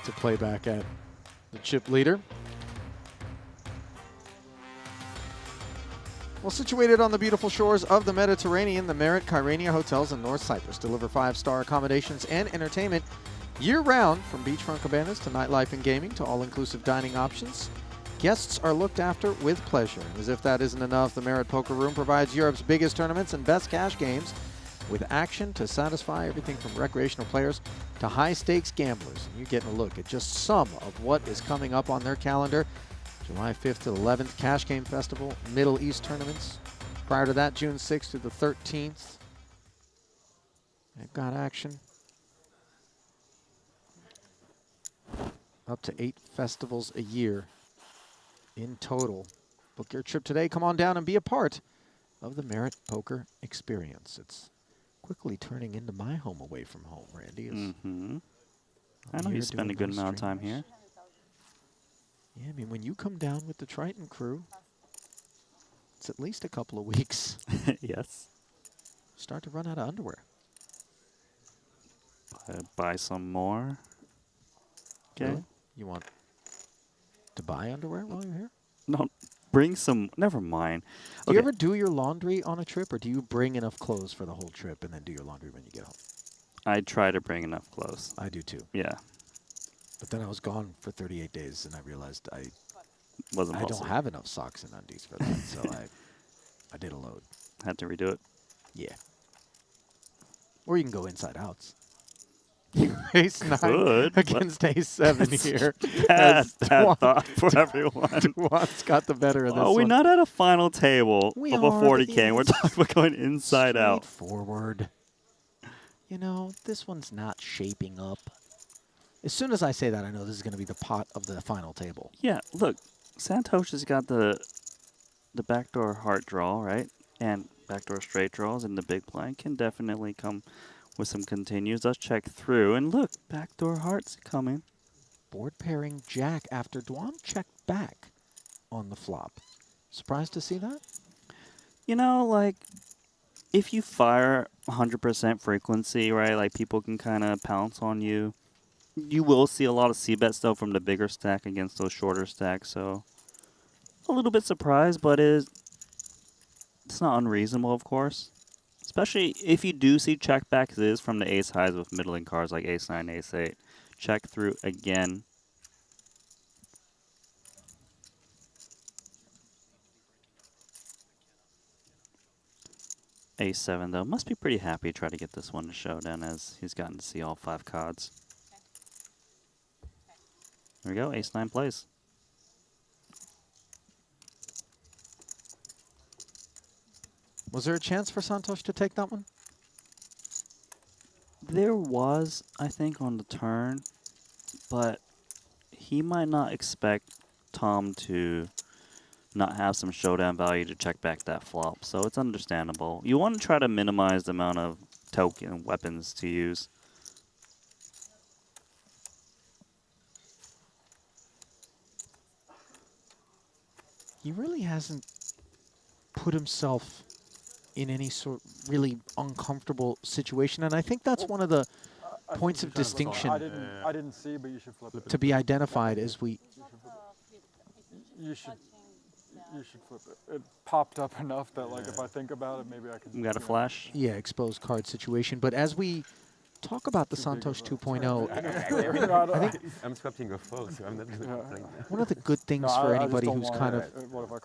to play back at the chip leader. Well, situated on the beautiful shores of the Mediterranean, the Marriott Kyrenia hotels in North Cyprus deliver 5-star accommodations and entertainment year-round, from beachfront cabanas to nightlife and gaming to all-inclusive dining options. Guests are looked after with pleasure. And as if that isn't enough, the Marriott Poker Room provides Europe's biggest tournaments and best cash games with action to satisfy everything from recreational players to high-stakes gamblers. And you're getting a look at just some of what is coming up on their calendar. July 5th to the 11th, Cash Game Festival, Middle East tournaments. Prior to that, June 6th to the 13th. They've got action. Up to 8 festivals a year in total. Book your trip today. Come on down and be a part of the Marriott Poker experience. It's quickly turning into my home away from home, Randy. I know you spend a good amount of time here. Yeah, I mean, when you come down with the Triton crew, it's at least a couple of weeks. Yes. Start to run out of underwear. Buy some more. Okay. Really? You want to buy underwear while you're here? No, bring some. Never mind. Do you ever do your laundry on a trip, or do you bring enough clothes for the whole trip and then do your laundry when you get home? I try to bring enough clothes. I do too. Yeah. But then I was gone for 38 days, and I realized I Wasn't don't possible. have enough socks and undies for that, so I did a load. Had to redo it. Yeah. Or you can go inside outs. Ace 9 Could, against Ace 7 here. Bad As thought for everyone. Duan's got the better of this Are we one. not at a final table We of a are, 40K? And we're it's talking about going inside out. Forward. You know, this one's not shaping up. As soon as I say that, I know this is going to be the pot of the final table. Yeah, look, Santosha's got the backdoor heart draw, right? And backdoor straight draws, and the big blind can definitely come with some continues. Let's check through, and look, backdoor hearts coming. Board pairing Jack after Duan checked back on the flop. Surprised to see that? You know, like, if you fire 100% frequency, right, like people can kind of pounce on you. You will see a lot of c-bets, though, from the bigger stack against those shorter stacks, so a little bit surprised, but it's not unreasonable, of course. Especially if you do see check backs is from the ace highs with middling cards like ace 9, ace 8. Check through again. Ace 7 though must be pretty happy to try to get this one to showdown as he's gotten to see all 5 cards. There we go, ace 9 plays. Was there a chance for Santosh to take that one? There was, I think, on the turn, but he might not expect Tom to not have some showdown value to check back that flop, so it's understandable. You want to try to minimize the amount of token weapons to use. He really hasn't put himself in any sort really uncomfortable situation, and I think that's one of the points of distinction I didn't see, but you should flip it. to be identified as we... You should flip it. It popped up enough that, like, if I think about it, maybe I can... You got a flash? Yeah, exposed card situation. But as we talk about the Santosh 2.0, I think I'm swapping a 4, so I'm not going to play that. one of the good things for anybody who's kind of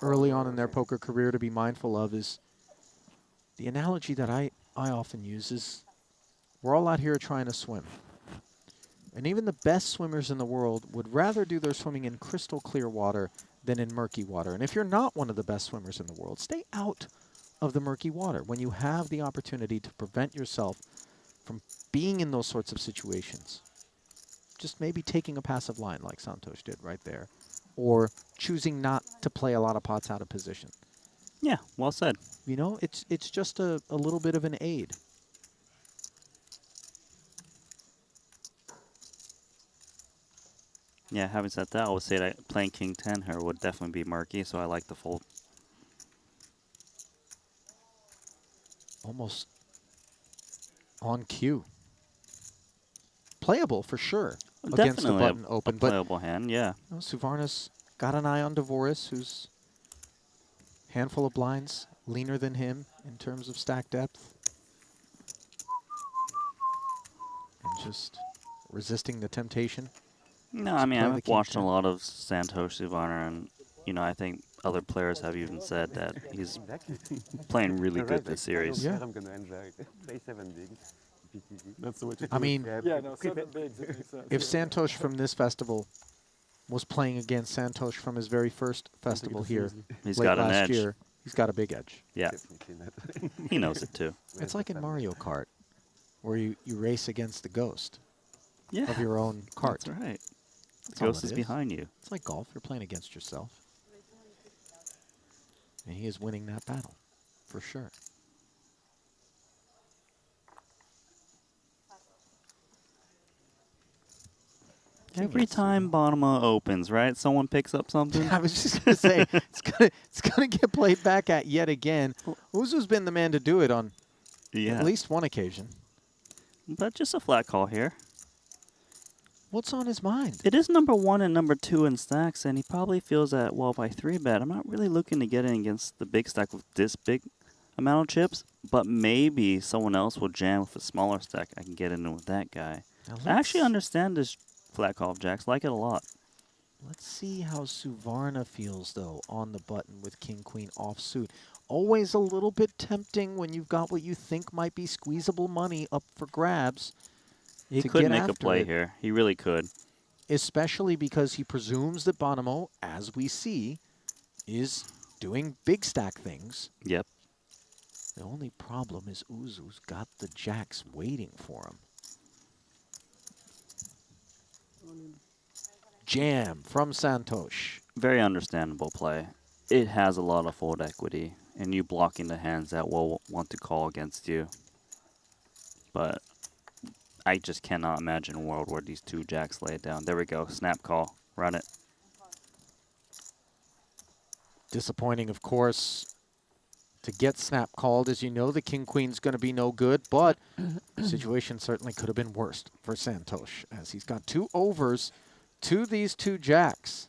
early on in their poker career to be mindful of is the analogy that I often use is we're all out here trying to swim. And even the best swimmers in the world would rather do their swimming in crystal clear water than in murky water. And if you're not one of the best swimmers in the world, stay out of the murky water when you have the opportunity to prevent yourself from being in those sorts of situations. Just maybe taking a passive line like Santosh did right there, or choosing not to play a lot of pots out of position. Yeah, well said. You know, it's just a little bit of an aid. Yeah, having said that, I would say that playing King 10 here would definitely be murky, so I like the fold. Almost on cue. Playable for sure against the button open. A playable hand, yeah. You know, Suvarna's got an eye on Dvoris, who's handful of blinds leaner than him in terms of stack depth. And just resisting the temptation. No, I mean, I've watched a lot of Santosh Suvarna, and, you know, I think other players have even said that he's playing really good this series. Yeah. I'm going to enjoy it. Play 7 bigs. PTG. That's the way to do I mean, yeah, no, 7 bigs, it makes sense. if Santosh from this festival was playing against Santosh from his very first festival here He's late got an last edge. year, he's got a big edge. Yeah. He knows it too. It's like in Mario Kart, where you race against the ghost of your own cart. That's right. That's The all ghost it is behind you. It's like golf. You're playing against yourself. And he is winning that battle, for sure. Every time Bonema opens, right? Someone picks up something. I was just going to say, it's gonna get played back at yet again. Uzu's been the man to do it on at least one occasion. But just a flat call here. What's on his mind? It is number 1 and number 2 in stacks, and he probably feels that, well, by 3-bet, I'm not really looking to get in against the big stack with this big amount of chips, but maybe someone else will jam with a smaller stack. I can get in with that guy. I actually understand this flat call of jacks. Like it a lot. Let's see how Suvarna feels, though, on the button with King-Queen offsuit. Always a little bit tempting when you've got what you think might be squeezable money up for grabs. He could make a play here. He really could. Especially because he presumes that Bonemo, as we see, is doing big stack things. Yep. The only problem is Uzu's got the jacks waiting for him. Jam from Santosh. Very understandable play. It has a lot of fold equity, and you blocking the hands that will want to call against you. But I just cannot imagine a world where these 2 jacks lay it down. There we go. Snap call. Run it. Disappointing, of course, to get snap called. As you know, the King-Queen's going to be no good, but the situation certainly could have been worse for Santosh, as he's got 2 overs to these 2 jacks.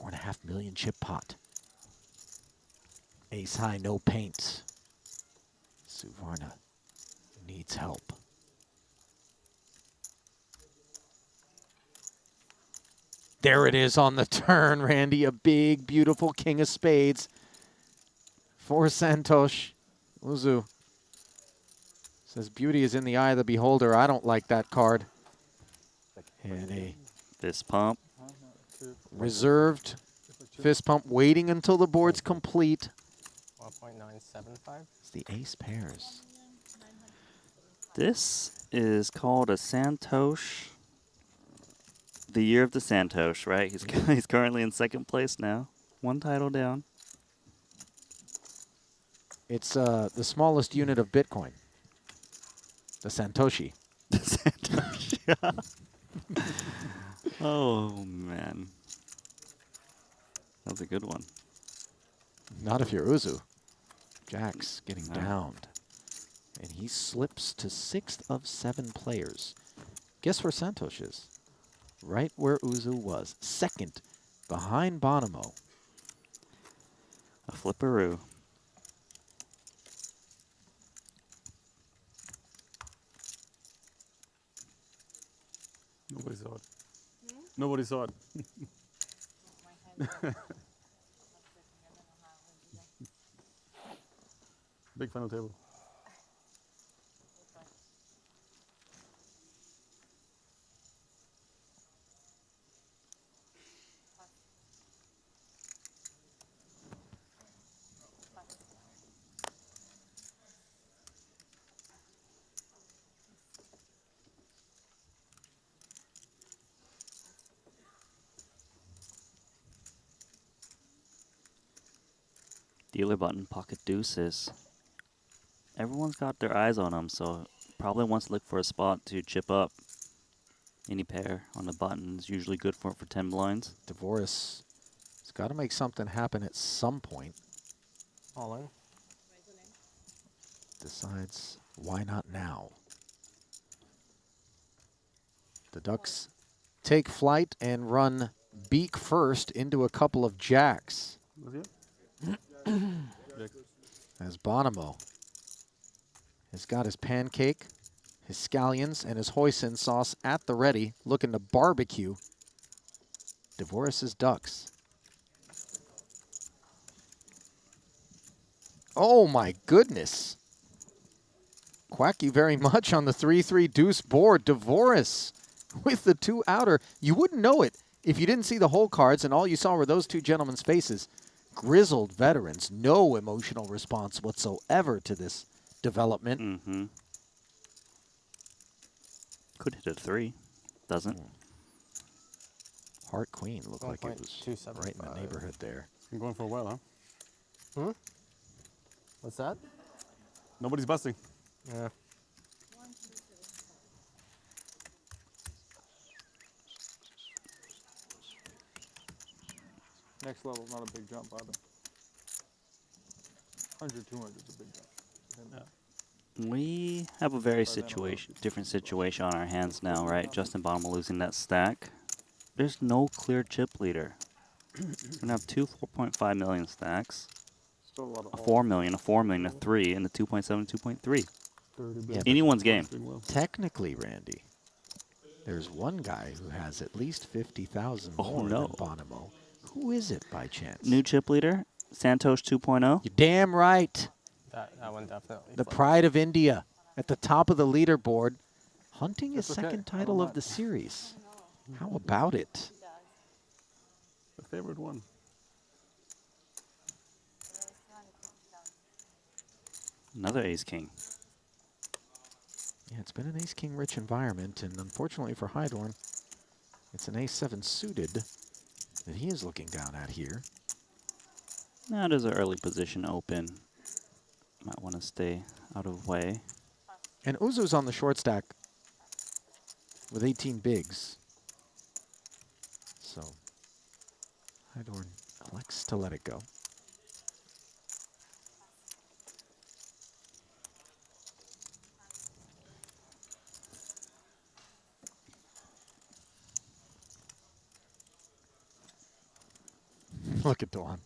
4.5 million chip pot. Ace high, no paint. Suvarna needs help. There it is on the turn, Randy. A big, beautiful king of spades for Santosh. Uzu says beauty is in the eye of the beholder. I don't like that card. And a fist pump. Reserved fist pump, waiting until the board's complete. 1.975. It's the ace pairs. This is called a Santosh. The year of the Santosh, right? He's currently in second place now. One title down. It's the smallest unit of Bitcoin. The Santoshi. The Santoshi. Oh, man. That was a good one. Not if you're Uzu. Jack's getting downed. And he slips to 6th of 7 players. Guess where Santosh is? Right where Uzu was. 2nd, behind Bonomo. A flipperoo. Nobody saw it. Nobody saw it. Big final table. Dealer button, pocket deuces. Everyone's got their eyes on him, so probably wants to look for a spot to chip up. Any pair on the button is usually good for 10 blinds. Dvoris has got to make something happen at some point. All in. Decides why not now. The Ducks take flight and run beak first into a couple of jacks. As Bonomo has got his pancake, his scallions, and his hoisin sauce at the ready, looking to barbecue Dvoris's Ducks. Oh my goodness. Quack you very much on the 3-3 deuce board. Dvoris with the 2 outer. You wouldn't know it if you didn't see the whole cards and all you saw were those 2 gentlemen's faces. Grizzled veterans, no emotional response whatsoever to this development. Mm-hmm. Could hit a 3. Doesn't. Heart Queen looked like it was right in the neighborhood there. It's been going for a while, huh? Hmm? What's that? Nobody's busting. Yeah. Next level, not a big jump either. 100, 200 is a big jump. Yeah. We have a very different situation on our hands now, right? Justin Bonomo losing that stack. There's no clear chip leader. We're going to have 2 4.5 million stacks. Still a lot of a 4 million, a 4 million, a 3, and a 2.7, 2.3. Yeah, Anyone's game. Technically, Randy, there's one guy who has at least 50,000 more than Bonomo. Who is it by chance? New chip leader, Santosh 2.0. You're damn right. That one definitely. The pride of India at the top of the leaderboard, hunting his That's okay. second title of the series. How about it? The favorite one. Another ace king. Yeah, it's been an ace-king rich environment, and unfortunately for Hydorn, it's an ace-7 suited that he is looking down at here. That is an early position open. Might want to stay out of way. And Uzu's on the short stack with 18 bigs. So Hydorn elects to let it go. Look at Dawn.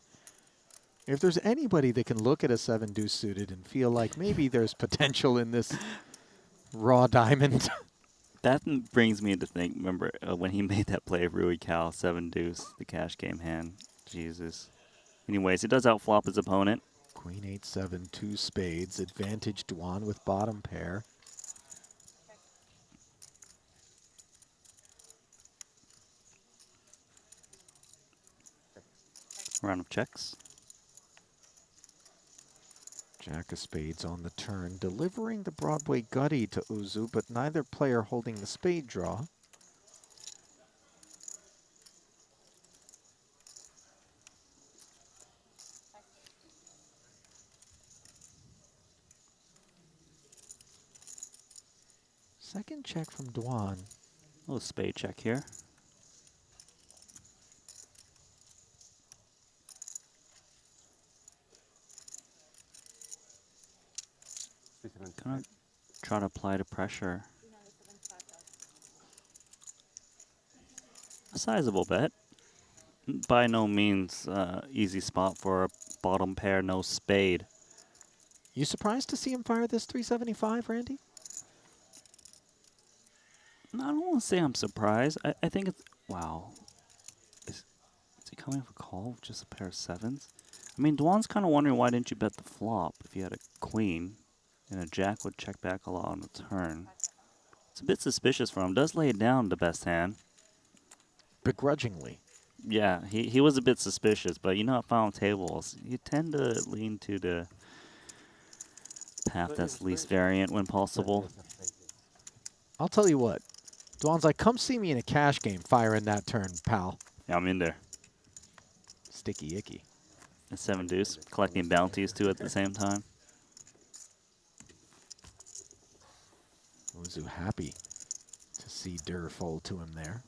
If there's anybody that can look at a 7 deuce suited and feel like maybe there's potential in this raw diamond. That brings me to think, remember when he made that play of Rui Cal, 7 deuce, the cash game hand. Jesus. Anyways, he does outflop his opponent. Queen 8-7, 2 spades. Advantage Duan with bottom pair. Round of checks. Jack of spades on the turn, delivering the Broadway gutty to Uzu, but neither player holding the spade draw. Second check from Duan. A little spade check here. Gonna try to apply the pressure. A sizable bet. By no means easy spot for a bottom pair, no spade. You surprised to see him fire this 375, Randy? No, I don't want to say I'm surprised. I think it's... Wow. Is he coming for call with just a pair of 7s? I mean, Duan's kind of wondering why didn't you bet the flop if you had a queen and a jack would check back a lot on the turn. It's a bit suspicious for him. Does lay it down the best hand. Begrudgingly. Yeah, he was a bit suspicious, but you know at final tables, you tend to lean to the path that's least variant when possible. I'll tell you what. Duan's like, come see me in a cash game firing that turn, pal. Yeah, I'm in there. Sticky icky. A 7 deuce, collecting bounties too at the same time. Uzu happy to see Durr fold to him there.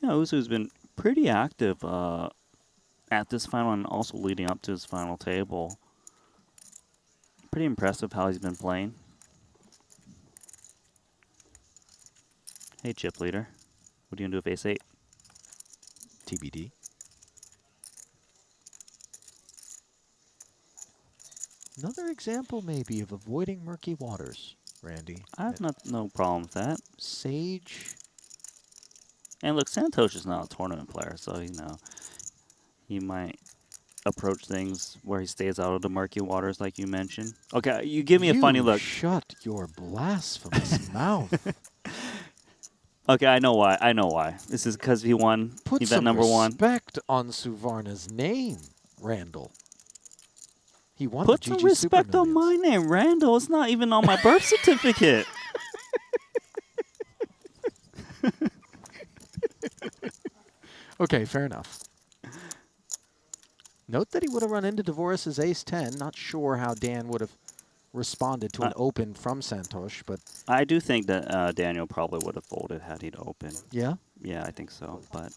Yeah, Uzu's been pretty active at this final and also leading up to his final table. Pretty impressive how he's been playing. Hey, chip leader. What are you going to do with ace 8? TBD. Another example maybe of avoiding murky waters, Randy. I have no problem with that. Sage. And look, Santosh is not a tournament player, so, you know, he might approach things where he stays out of the murky waters like you mentioned. Okay, you give me a funny look. Shut your blasphemous mouth. Okay, I know why. I know why. This is because he won Put event some number 1. respect on Suvarna's name, Randall. He won Put the some GG respect Super on my name, Randall. It's not even on my birth certificate. Okay, fair enough. Note that he would have run into Dvoris's ace-10. Not sure how Dan would have responded to an open from Santosh, but... I do think that Daniel probably would have folded had he'd opened. Yeah? Yeah, I think so, but...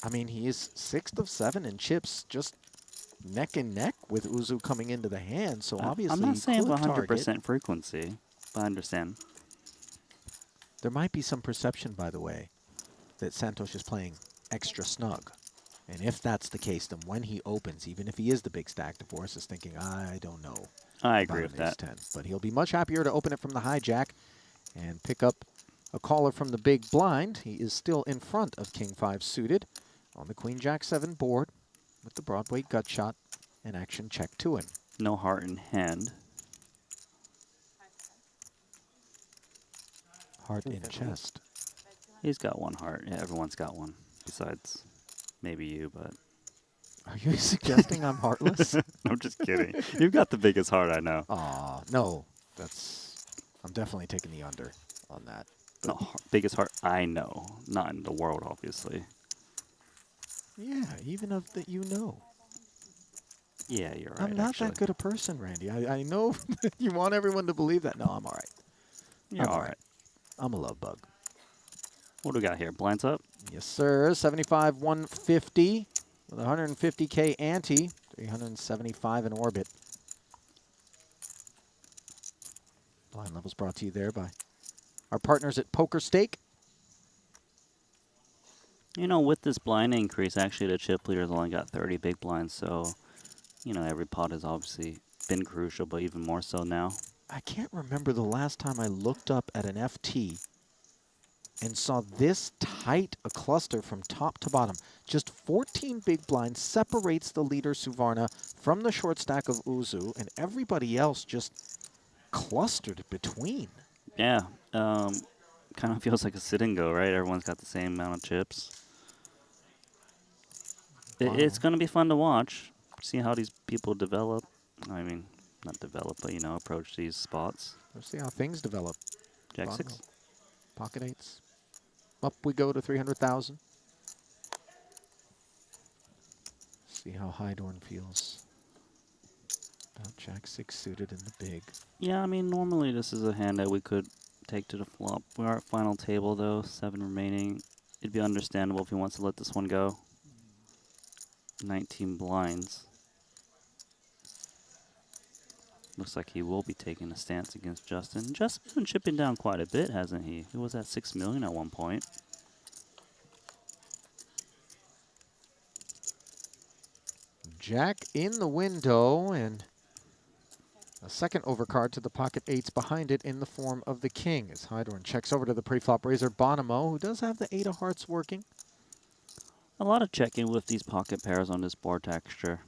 I mean, he is 6th of 7 in chips, just neck and neck with Uzu coming into the hand, so obviously I'm not saying could 100% target. frequency, but I understand. There might be some perception, by the way, that Santosh is playing extra snug. And if that's the case, then when he opens, even if he is the big stack, DeVoris is thinking, I don't know. I agree with that. 10. But he'll be much happier to open it from the hijack and pick up a caller from the big blind. He is still in front of King 5 suited on the Queen Jack 7 board with the Broadway gut shot and action check to him. No heart in hand. Heart in chest. He's got 1 heart. Yeah, everyone's got one. Besides maybe you, but... Are you suggesting I'm heartless? I'm just kidding. You've got the biggest heart, I know. Aw, no. I'm definitely taking the under on that. No, biggest heart I know. Not in the world, obviously. Yeah, even of that you know. Yeah, you're right, I'm not actually. that good a person, Randy. I know you want everyone to believe that. No, I'm all right. You're all right. I'm a love bug. What do we got here? Blinds up? Yes, sir. 75, 150 with 150K ante. 375 in orbit. Blind levels brought to you there by our partners at Poker Stake. You know, with this blind increase, actually the chip leader's only got 30 big blinds, so, you know, every pot has obviously been crucial, but even more so now. I can't remember the last time I looked up at an FT and saw this tight a cluster from top to bottom. Just 14 big blinds separates the leader Suvarna from the short stack of Uzu, and everybody else just clustered between. Yeah, kind of feels like a sit and go, right? Everyone's got the same amount of chips. It's going to be fun to watch, see how these people develop. I mean, not develop, but, you know, approach these spots. Let's see how things develop. Jack 6. Pocket eights. Up we go to 300,000. See how Hydorn feels about Jack 6 suited in the big. Yeah, I mean, normally this is a hand that we could take to the flop. We are at final table, though. 7 remaining. It'd be understandable if he wants to let this one go. 19 blinds. Looks like he will be taking a stance against Justin. Justin's been chipping down quite a bit, hasn't he? He was at 6 million at one point. Jack in the window, and a second overcard to the pocket eights behind it in the form of the king, as Hydorn checks over to the preflop raiser Bonomo, who does have the 8 of hearts working. A lot of checking with these pocket pairs on this board texture.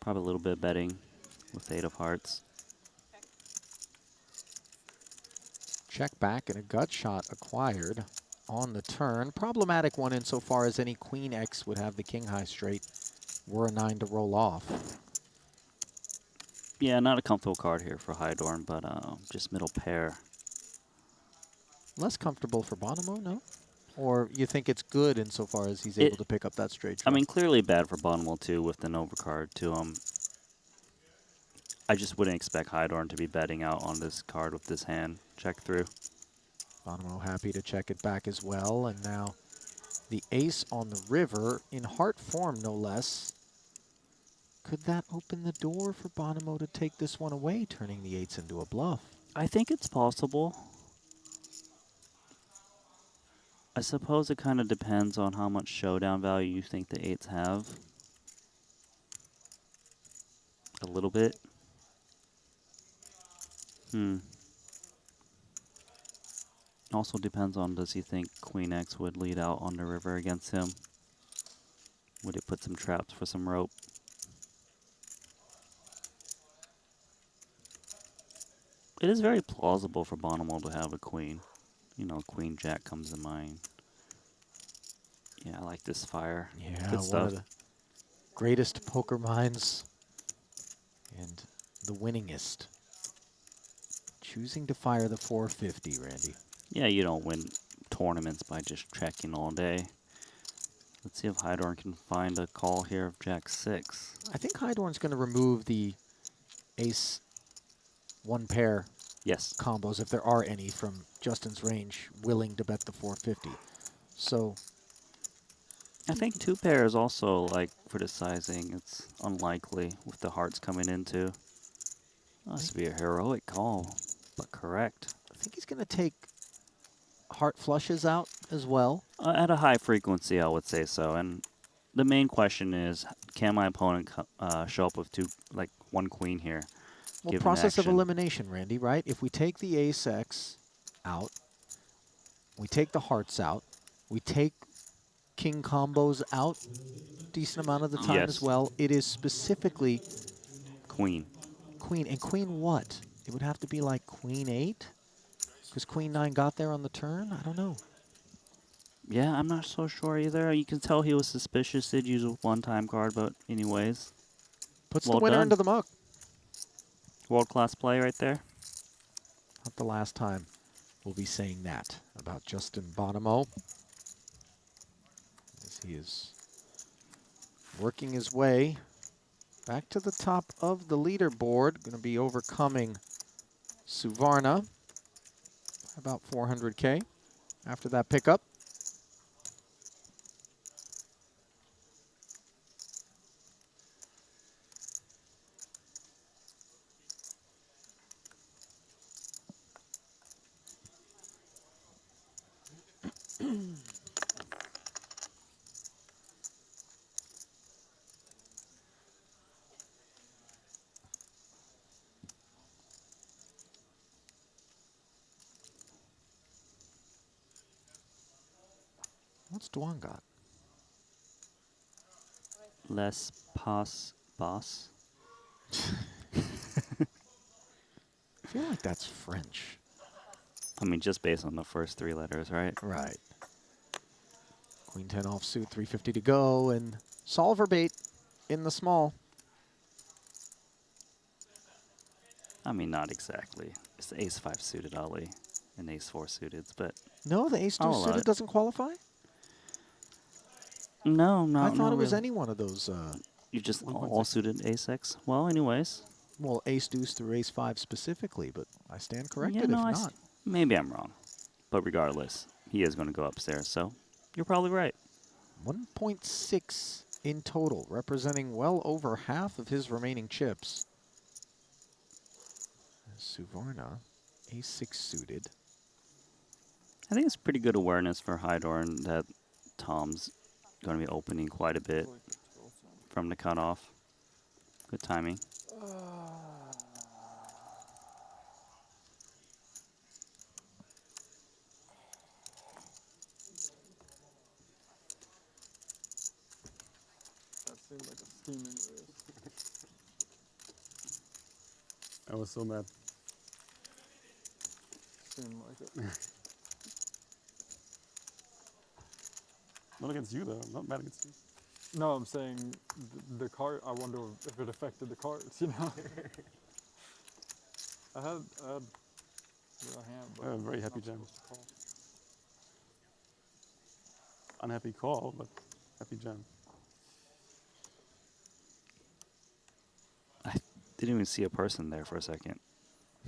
Probably a little bit of betting with 8 of hearts. Check back and a gut shot acquired on the turn. Problematic one insofar as any queen X would have the king high straight were a 9 to roll off. Yeah, not a comfortable card here for Hydorn, but just middle pair. Less comfortable for Bonomo, no? Or you think it's good insofar as he's able to pick up that straight I mean, clearly bad for Bonomo, too, with an overcard to him. I just wouldn't expect Hydorn to be betting out on this card with this hand. Check through. Bonomo happy to check it back as well, and now the ace on the river, in heart form no less. Could that open the door for Bonomo to take this one away, turning the 8s into a bluff? I think it's possible. I suppose it kind of depends on how much showdown value you think the 8s have. A little bit. Also depends on, does he think Queen X would lead out on the river against him? Would it put some traps for some rope? It is very plausible for Bonomo to have a queen. You know, Queen Jack comes to mind. Yeah, I like this fire. Yeah, good stuff. One of the greatest poker minds and the winningest. Choosing to fire the 450, Randy. Yeah, you don't win tournaments by just checking all day. Let's see if Hydorn can find a call here of Jack 6. I think Hydorn's going to remove the ace one pair combos, if there are any, from Justin's range, willing to bet the 450. So I think 2 pair is also, like, for the sizing, it's unlikely with the hearts coming into. Must be a heroic call, but correct. I think he's going to take heart flushes out as well. At a high frequency, I would say so. And the main question is, can my opponent show up with one queen here? Well, process of elimination, Randy, right? If we take the ace X out, we take the hearts out, we take king combos out decent amount of the time as well, it is specifically queen. Queen. And queen what? It would have to be like queen 8? Because queen 9 got there on the turn? I don't know. Yeah, I'm not so sure either. You can tell he was suspicious. Did use a one-time card, but anyways. Puts the winner into the muck. World-class play right there. Not the last time we'll be saying that about Justin Bonomo, as he is working his way back to the top of the leaderboard. Going to be overcoming Suvarna, about 400K after that pickup. What's Dwan got? Less pass boss. I feel like that's French. I mean, just based on the first 3 letters, right? Right. Queen 10 offsuit, 350 to go, and solver bait in the small. I mean, not exactly. It's the ace 5 suited Ollie and ace 4 suited, but No, the ace 2 I'll allow suited it. doesn't qualify? No, no, I thought no, it was really. any one of those. You just all suited ace X. Well, anyways. Well, ace deuce through ace 5 specifically, but I stand corrected Yeah, if no, not. maybe I'm wrong. But regardless, he is going to go upstairs, so you're probably right. 1.6 in total, representing well over half of his remaining chips. Suvarna, ace 6 suited. I think it's pretty good awareness for Hydorn that Tom's going to be opening quite a bit from the cutoff. Good timing. That seemed like a steaming race. I was so mad. Seemed like it. Not against you, though. I'm not mad against you. No, I'm saying the card. I wonder if it affected the cards. You know. I had a hand, but I'm very happy jam. Unhappy call, but happy jam. I didn't even see a person there for a second.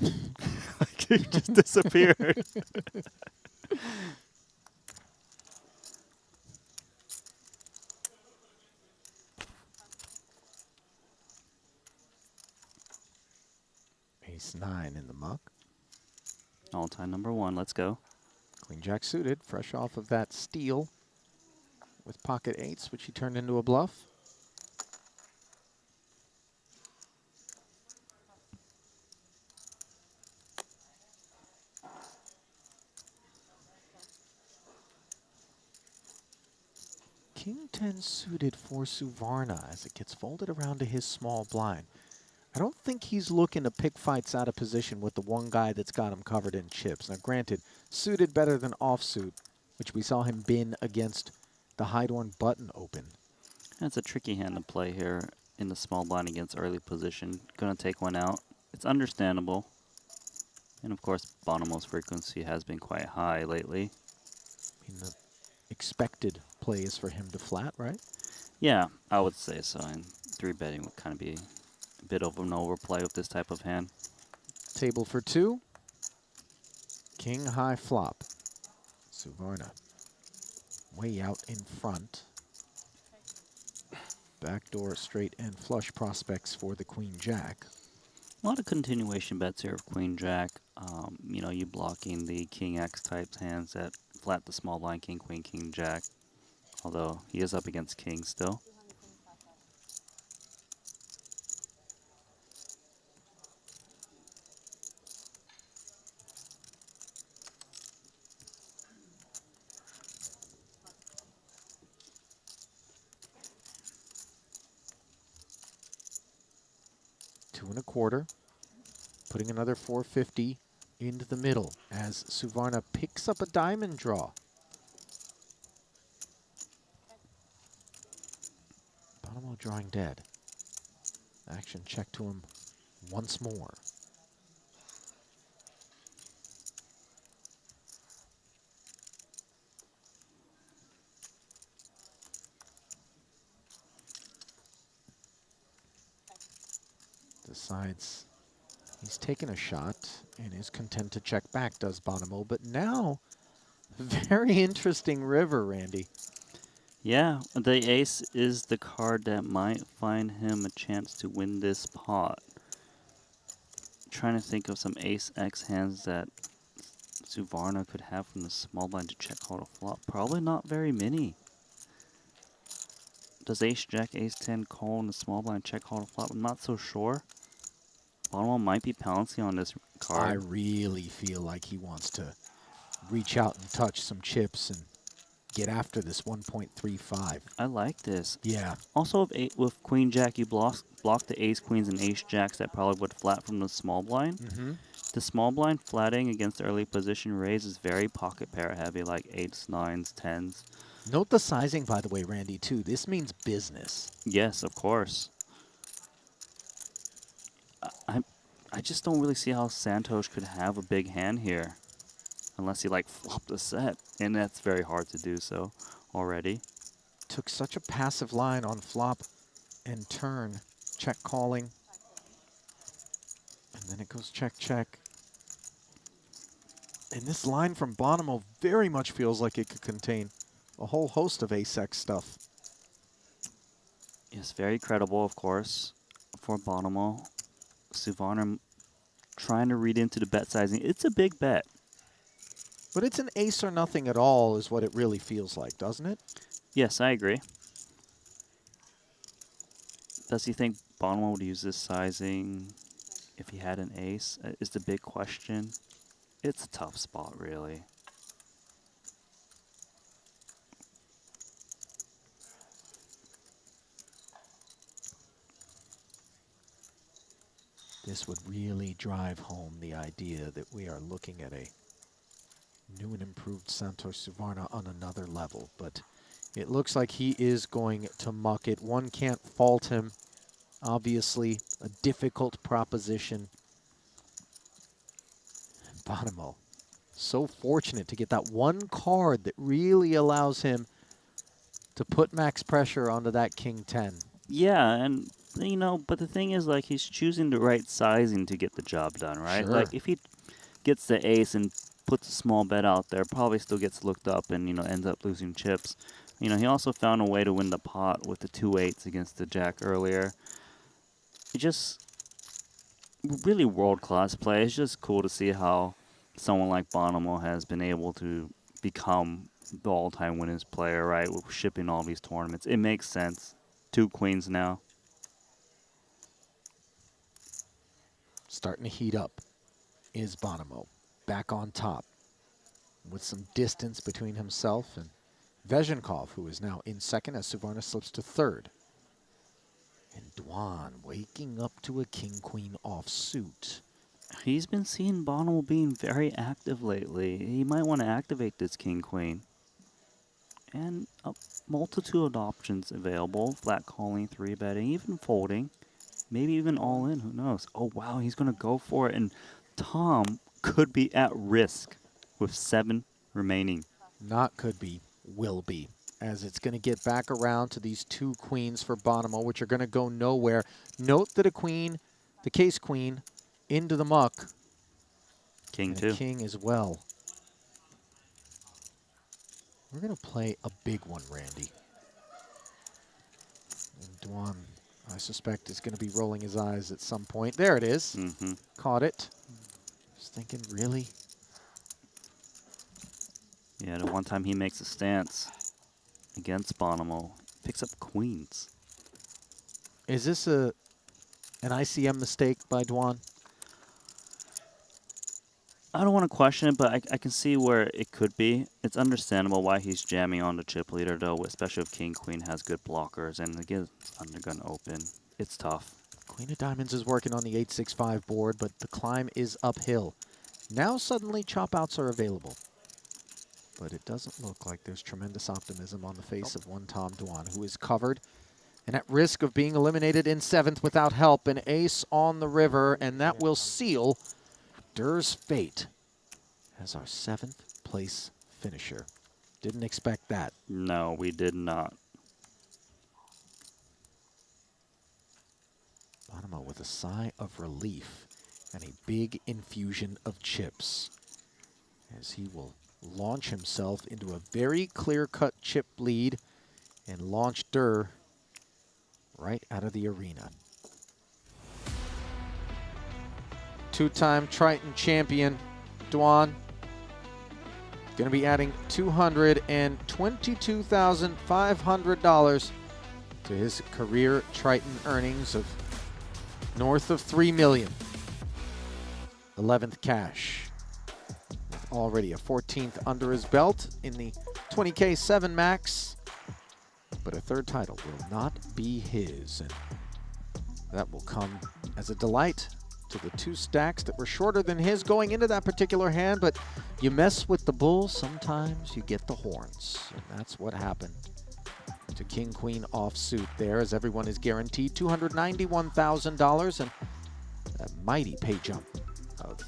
Like he just disappeared. Ace 9 in the muck. All-time #1. Let's go. Queen Jack suited, fresh off of that steal with pocket 8s, which he turned into a bluff. King 10 suited for Suvarna as it gets folded around to his small blind. I don't think he's looking to pick fights out of position with the one guy that's got him covered in chips. Now, granted, suited better than offsuit, which we saw him bin against the Hydorn button open. That's a tricky hand to play here in the small blind against early position. Gonna take one out. It's understandable. And of course, Bonomo's frequency has been quite high lately. I mean, the expected play is for him to flat, right? Yeah, I would say so. And 3-betting would kind of be a bit of an overplay with this type of hand. Table for 2. King high flop. Suvarna way out in front. Backdoor straight and flush prospects for the Queen Jack. A lot of continuation bets here of Queen Jack. You know, you blocking the King X type hands that flat the small blind King Queen King Jack. Although he is up against King still. Two and a quarter. Putting another 450 into the middle as Suvarna picks up a diamond draw. Bonomo drawing dead. Action check to him once more. Decides he's taken a shot and is content to check back, does Bonomo. But now, very interesting river, Randy. Yeah, the ace is the card that might find him a chance to win this pot. Trying to think of some ace X hands that Suvarna could have from the small blind to check call to flop. Probably not very many. Does ace jack, ace 10 call in the small blind check call to flop? I'm not so sure. Bonomo might be pouncing on this card. I really feel like he wants to reach out and touch some chips and get after this 1.35. I like this. Yeah. Also, with Queen Jack, you block the Ace Queens and Ace Jacks that probably would flat from the small blind. Mm-hmm. The small blind flatting against the early position raise is very pocket pair heavy, like 8s, 9s, 10s. Note the sizing, by the way, Randy, too. This means business. Yes, of course. I just don't really see how Santos could have a big hand here. Unless he, like, flopped the set. And that's very hard to do so already. Took such a passive line on flop and turn. Check calling. And then it goes check, check. And this line from Bonomo very much feels like it could contain a whole host of ace-X stuff. Yes, very credible, of course, for Bonomo. Suvarna trying to read into the bet sizing. It's a big bet. But it's an ace or nothing at all is what it really feels like, doesn't it? Yes, I agree. Does he think Bonomo would use this sizing if he had an ace? Is the big question. It's a tough spot, really. This would really drive home the idea that we are looking at a new and improved Santos Suvarna on another level. But it looks like he is going to muck it. One can't fault him. Obviously, a difficult proposition. Bonomo, so fortunate to get that one card that really allows him to put max pressure onto that King 10. Yeah, and, you know, but the thing is, like, he's choosing the right sizing to get the job done, right? Sure. Like, if he gets the ace and puts a small bet out there, probably still gets looked up and, you know, ends up losing chips. You know, he also found a way to win the pot with the 2 8s against the Jack earlier. It just really world-class play. It's just cool to see how someone like Bonomo has been able to become the all-time winners player, right? With shipping all these tournaments. It makes sense. 2 queens now. Starting to heat up is Bonomo. Back on top with some distance between himself and Vezhenkov, who is now in second as Suvarna slips to third. And Dwan waking up to a king-queen offsuit. He's been seeing Bonomo being very active lately. He might want to activate this king-queen. And a multitude of options available. Flat calling, 3-betting, even folding. Maybe even all in, who knows. Oh, wow, he's going to go for it. And Tom could be at risk with 7 remaining. Not could be, will be. As it's going to get back around to these 2 queens for Bonomo, which are going to go nowhere. Note that a queen, the case queen, into the muck. King and 2. King as well. We're going to play a big one, Randy. And Dwan, I suspect, is going to be rolling his eyes at some point. There it is. Mm-hmm. Caught it. Just thinking, really? Yeah, the one time he makes a stance against Bonomo, picks up queens. Is this an ICM mistake by Dwan? I don't want to question it, but I can see where it could be. It's understandable why he's jamming on the chip leader, though, especially if King Queen has good blockers and again, undergun open. It's tough. Queen of Diamonds is working on the 8-6-5 board, but the climb is uphill. Now suddenly chop outs are available. But it doesn't look like there's tremendous optimism on the face of one Tom Dwan, who is covered and at risk of being eliminated in 7th without help. An ace on the river, and that will seal Durr's fate as our 7th place finisher. Didn't expect that. No, we did not. Bonomo with a sigh of relief and a big infusion of chips as he will launch himself into a very clear-cut chip lead and launch Durr right out of the arena. 2-time Triton champion Dwan going to be adding $222,500 to his career Triton earnings of north of $3 million. 11th cash. Already a 14th under his belt in the 20K 7 max. But a third title will not be his. And that will come as a delight to the 2 stacks that were shorter than his going into that particular hand. But you mess with the bull, sometimes you get the horns. And that's what happened to King Queen offsuit there, as everyone is guaranteed $291,000 and a mighty pay jump of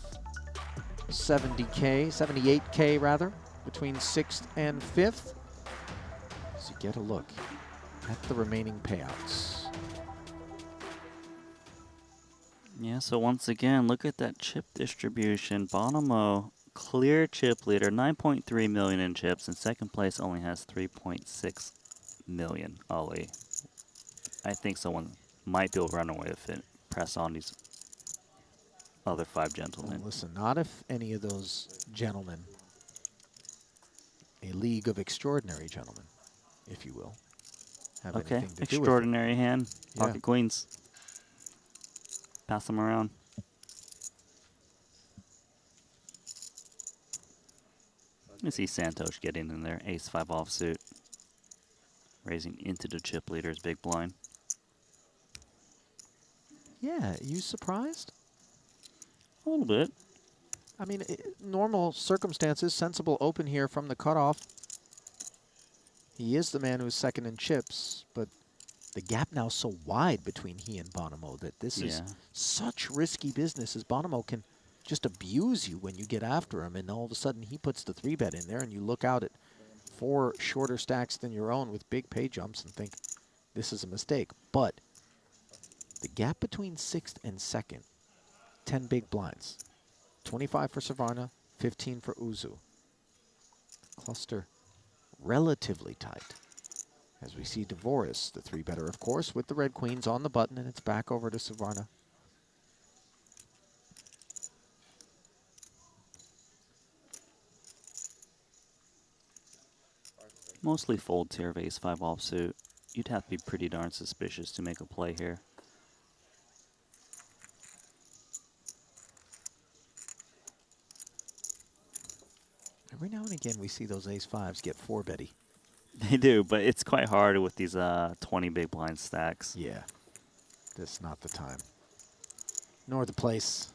78K rather, between 6th and 5th. So you get a look at the remaining payouts. Yeah, so once again, look at that chip distribution. Bonomo, clear chip leader, 9.3 million in chips, and second place only has 3.6 million. Ollie, I think someone might be able to run away with it. Press on these other 5 gentlemen. Well, listen, not if any of those gentlemen, a league of extraordinary gentlemen, if you will, have Okay, anything to do with it. extraordinary hand, Yeah. pocket queens. Pass them around. You see Santosh getting in there, ace-5 offsuit. Raising into the chip leader's big blind. Yeah, you surprised? A little bit. I mean, normal circumstances, sensible open here from the cutoff. He is the man who's second in chips, but the gap now so wide between he and Bonomo that this is such risky business, as Bonomo can just abuse you when you get after him, and all of a sudden he puts the 3-bet in there, and you look out at 4 shorter stacks than your own with big pay jumps and think this is a mistake. But the gap between 6th and 2nd, 10 big blinds. 25 for Savarna, 15 for Uzu. Cluster relatively tight. As we see Dvoris, the 3-better, of course, with the red queens on the button, and it's back over to Savarna. Mostly folds here of ace-5 offsuit. You'd have to be pretty darn suspicious to make a play here. Every now and again we see those ace-5s get 4-betty. They do, but it's quite hard with these 20 big blind stacks. Yeah, this is not the time, nor the place.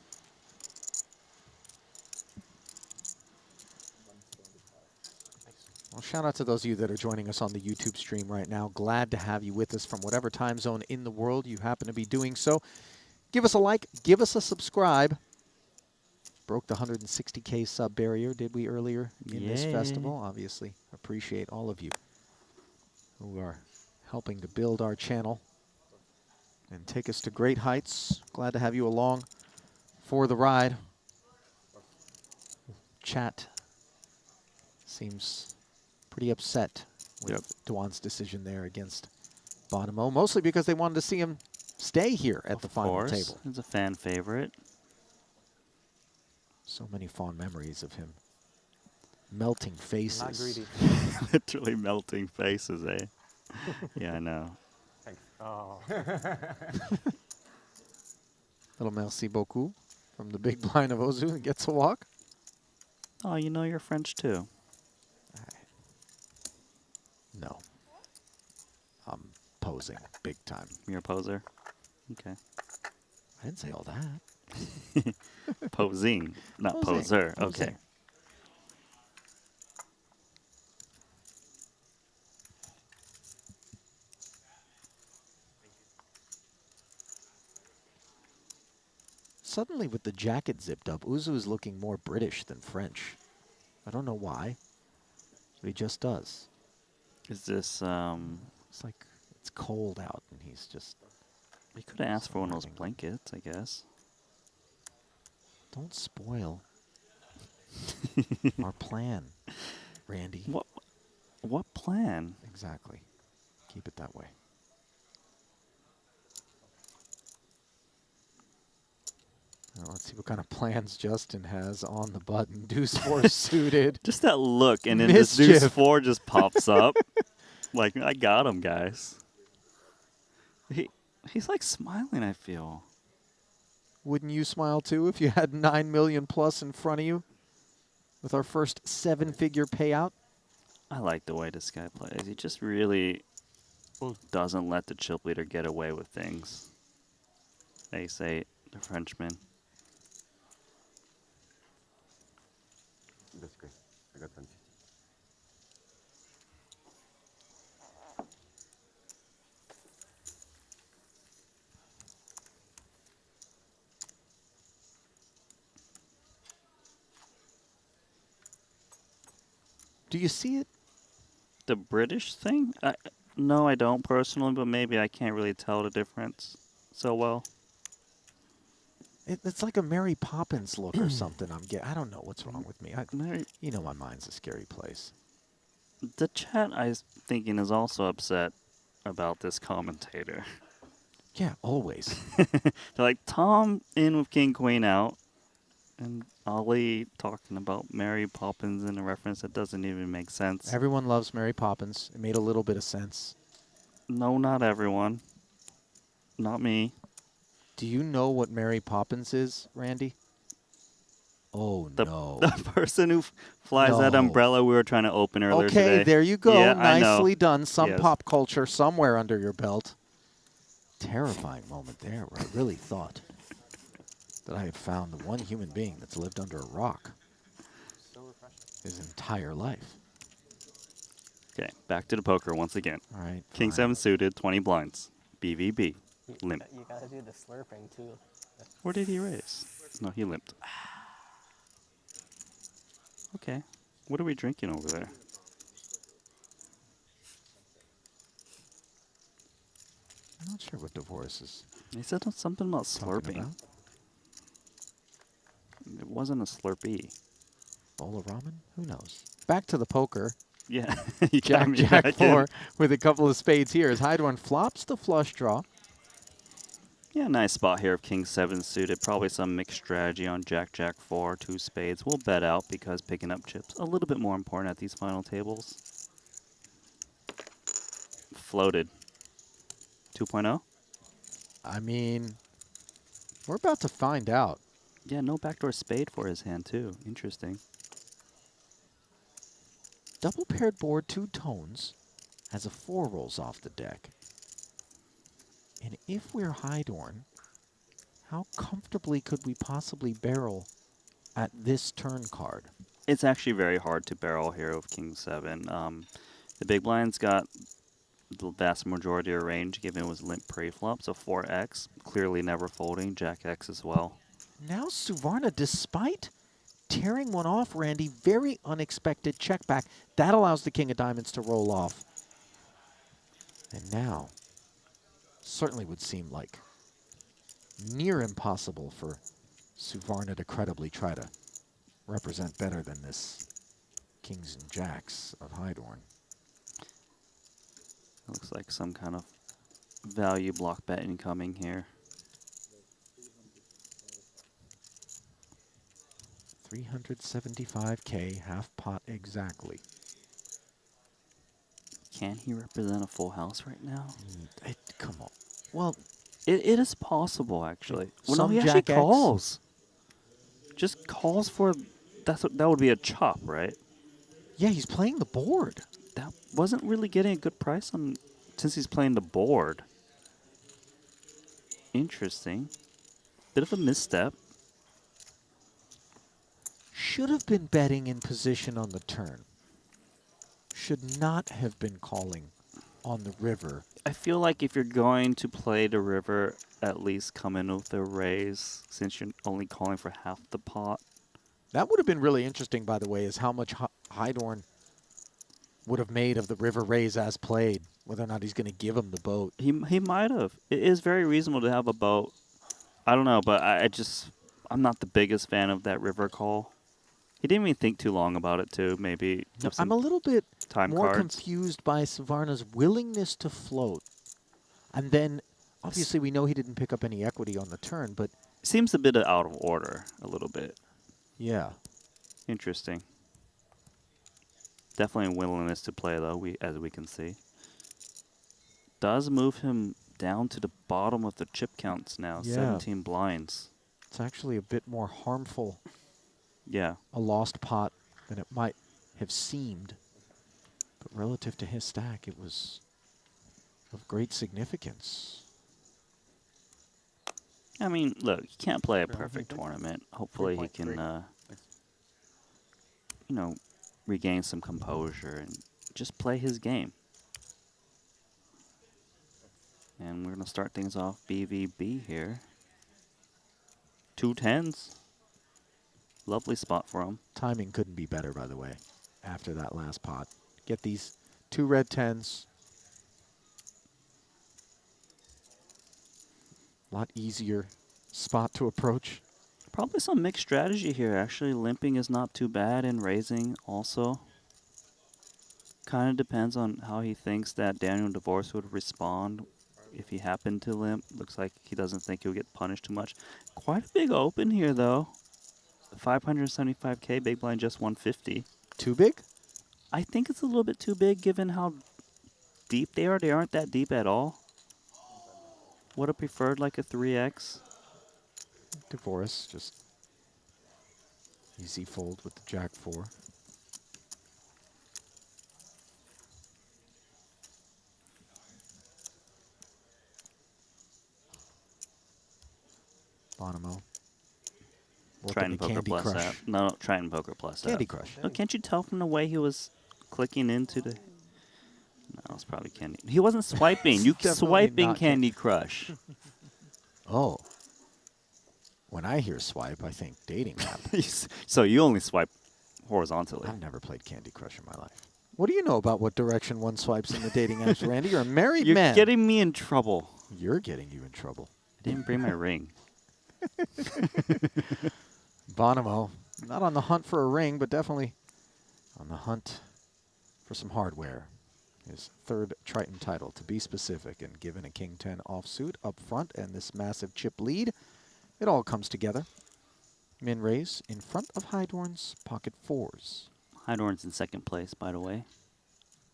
Well, shout out to those of you that are joining us on the YouTube stream right now. Glad to have you with us from whatever time zone in the world you happen to be doing so. Give us a like, give us a subscribe. Broke the 160K sub barrier, did we, earlier in this festival? Obviously, appreciate all of you who are helping to build our channel and take us to great heights. Glad to have you along for the ride. Chat seems pretty upset with Dwan's decision there against Bonomo, mostly because they wanted to see him stay here at the final table. It's a fan favorite. So many fond memories of him. Melting faces. Not greedy. Literally melting faces, eh? Yeah, I know. Thanks. Oh. Little merci beaucoup from the big blind of Ozu that gets a walk. Oh, you know you're French too. No. I'm posing big time. You're a poser? Okay. I didn't say all that. Posing, not Posing. poser. Posing. Okay. Suddenly, with the jacket zipped up, Uzu is looking more British than French. I don't know why, but he just does. Is this, It's like it's cold out, and he's just... We could have asked for one of those blankets, I guess. Don't spoil our plan, Randy. What plan? Exactly. Keep it that way. Now let's see what kind of plans Justin has on the button. Deuce 4 suited. Just that look, and then this Deuce 4 just pops up. Like, I got him, guys. He's like smiling, I feel. Wouldn't you smile too if you had 9 million plus in front of you with our first 7-figure payout? I like the way this guy plays. He just really doesn't let the chip leader get away with things. Ace 8, the Frenchman. That's great. I got 150. Do you see it? The British thing? No, I don't personally, but maybe I can't really tell the difference so well. It's like a Mary Poppins look or something. I don't know what's wrong with me. You know my mind's a scary place. The chat, I'm thinking, is also upset about this commentator. Yeah, always. They're like, Tom in with King Queen out, and Ollie talking about Mary Poppins in a reference that doesn't even make sense. Everyone loves Mary Poppins. It made a little bit of sense. No, not everyone. Not me. Do you know what Mary Poppins is, Randy? Oh, no. The person who flies that umbrella we were trying to open earlier today. Okay, there you go. Yeah, I know. Nicely done. Some Yes. pop culture somewhere under your belt. Terrifying moment there where I really thought that I had found the one human being that's lived under a rock his entire life. Okay, back to the poker once again. All right. King 7 suited, 20 blinds. BVB. Limp. You gotta do the slurping too. Or did he raise? No, he limped. Okay. What are we drinking over there? I'm not sure what divorce is. He said something about slurping. about? It wasn't a Slurpee. Bowl of ramen? Who knows? Back to the poker. Yeah. You got Jack, me Jack back 4 in. with a couple of spades here as Hydorn flops the flush draw. Yeah, nice spot here of King 7 suited. Probably some mixed strategy on Jack, Jack 4, 2 spades. We'll bet out because picking up chips a little bit more important at these final tables. Floated. 2.0? I mean, we're about to find out. Yeah, no backdoor spade for his hand, too. Interesting. Double paired board, 2 tones, as a 4 rolls off the deck. And if we're Hydorn, how comfortably could we possibly barrel at this turn card? It's actually very hard to barrel here with King 7. The big blind's got the vast majority of range, given it was limp pre-flop, so 4x, clearly never folding, Jack X as well. Now Suvarna, despite tearing one off, Randy, very unexpected check back. That allows the King of Diamonds to roll off. And now, certainly would seem like near impossible for Suvarna to credibly try to represent better than this Kings and Jacks of Hydorn. Looks like some kind of value block bet incoming here. 375K, half pot exactly. Can he represent a full house right now? Come on. Well, it is possible, actually. Well, no, some he actually Jack X. calls. Just calls for... that would be a chop, right? Yeah, he's playing the board. That wasn't really getting a good price on since he's playing the board. Interesting. Bit of a misstep. Should have been betting in position on the turn. Should not have been calling on the river. I feel like if you're going to play the river, at least come in with a raise, since you're only calling for half the pot. That would have been really interesting, by the way, is how much Hydorn would have made of the river raise as played, whether or not he's going to give him the boat. He might have. It is very reasonable to have a boat. I don't know, but I'm not the biggest fan of that river call. He didn't even think too long about it, too. Maybe No, I'm a little bit more cards. confused by Suvarna's willingness to float. And then, obviously, we know he didn't pick up any equity on the turn, but... Seems a bit out of order, a little bit. Yeah. Interesting. Definitely a willingness to play, though, as we can see. Does move him down to the bottom of the chip counts now, Yeah. 17 blinds. It's actually a bit more harmful. Yeah. A lost pot than it might have seemed. relative to his stack, it was of great significance. I mean, look, he can't play a perfect tournament. Hopefully he can, you know, regain some composure and just play his game. And we're going to start things off BVB here. 2 10s. Lovely spot for him. Timing couldn't be better, by the way, after that last pot. Get these 2 red 10s. A lot easier spot to approach. Probably some mixed strategy here. Actually, limping is not too bad, and raising also. Kind of depends on how he thinks that Daniel Divorce would respond if he happened to limp. Looks like he doesn't think he'll get punished too much. Quite a big open here, though. 575K, big blind just 150. Too big? I think it's a little bit too big given how deep they are. They aren't that deep at all. Would have preferred like a 3x. Divorce, just easy fold with the Jack 4. Bonomo. Triton Poker Candy Plus Crush. app. No, Triton Poker Plus app. Candy Crush. Oh, can't you tell from the way he was clicking into the... No, it's probably Candy. He wasn't swiping. You swiping Candy Crush. Oh. When I hear swipe, I think dating app. So you only swipe horizontally. I've never played Candy Crush in my life. What do you know about what direction one swipes in the dating apps, Randy? You're a married man. You're getting me in trouble. You're getting you in trouble. I didn't bring my ring. Bonomo, not on the hunt for a ring, but definitely on the hunt for some hardware. His 3rd Triton title, to be specific, and given a King 10 offsuit up front and this massive chip lead, it all comes together. Min raise in front of Hydorn's pocket 4s. Hydorn's in 2nd place, by the way.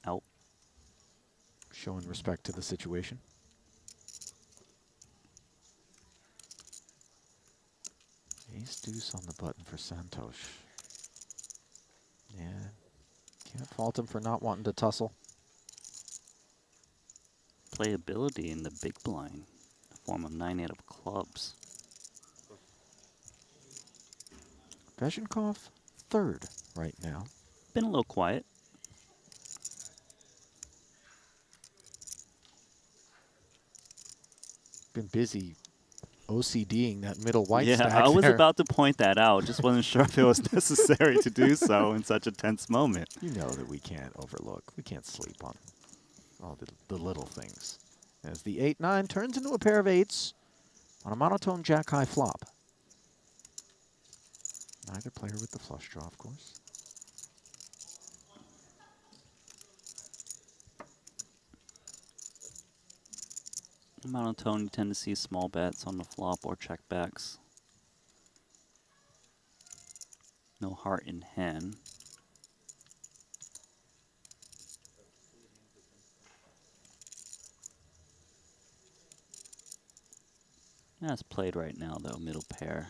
Out. Showing respect to the situation. Ace deuce on the button for Santosh. Yeah, can't fault him for not wanting to tussle. Playability in the big blind, in the form of 9-8 of clubs. Veshenkov, 3rd right now. Been a little quiet. Been busy OCDing that middle white yeah, stack I was there. about to point that out. Just wasn't sure if it was necessary to do so in such a tense moment. You know that we can't overlook. We can't sleep on all the little things. As the 8-9 turns into a pair of 8s on a monotone jack-high flop. Neither player with the flush draw, of course. Monotone, you tend to see small bets on the flop or checkbacks. No heart in hen. That's played right now, though, middle pair.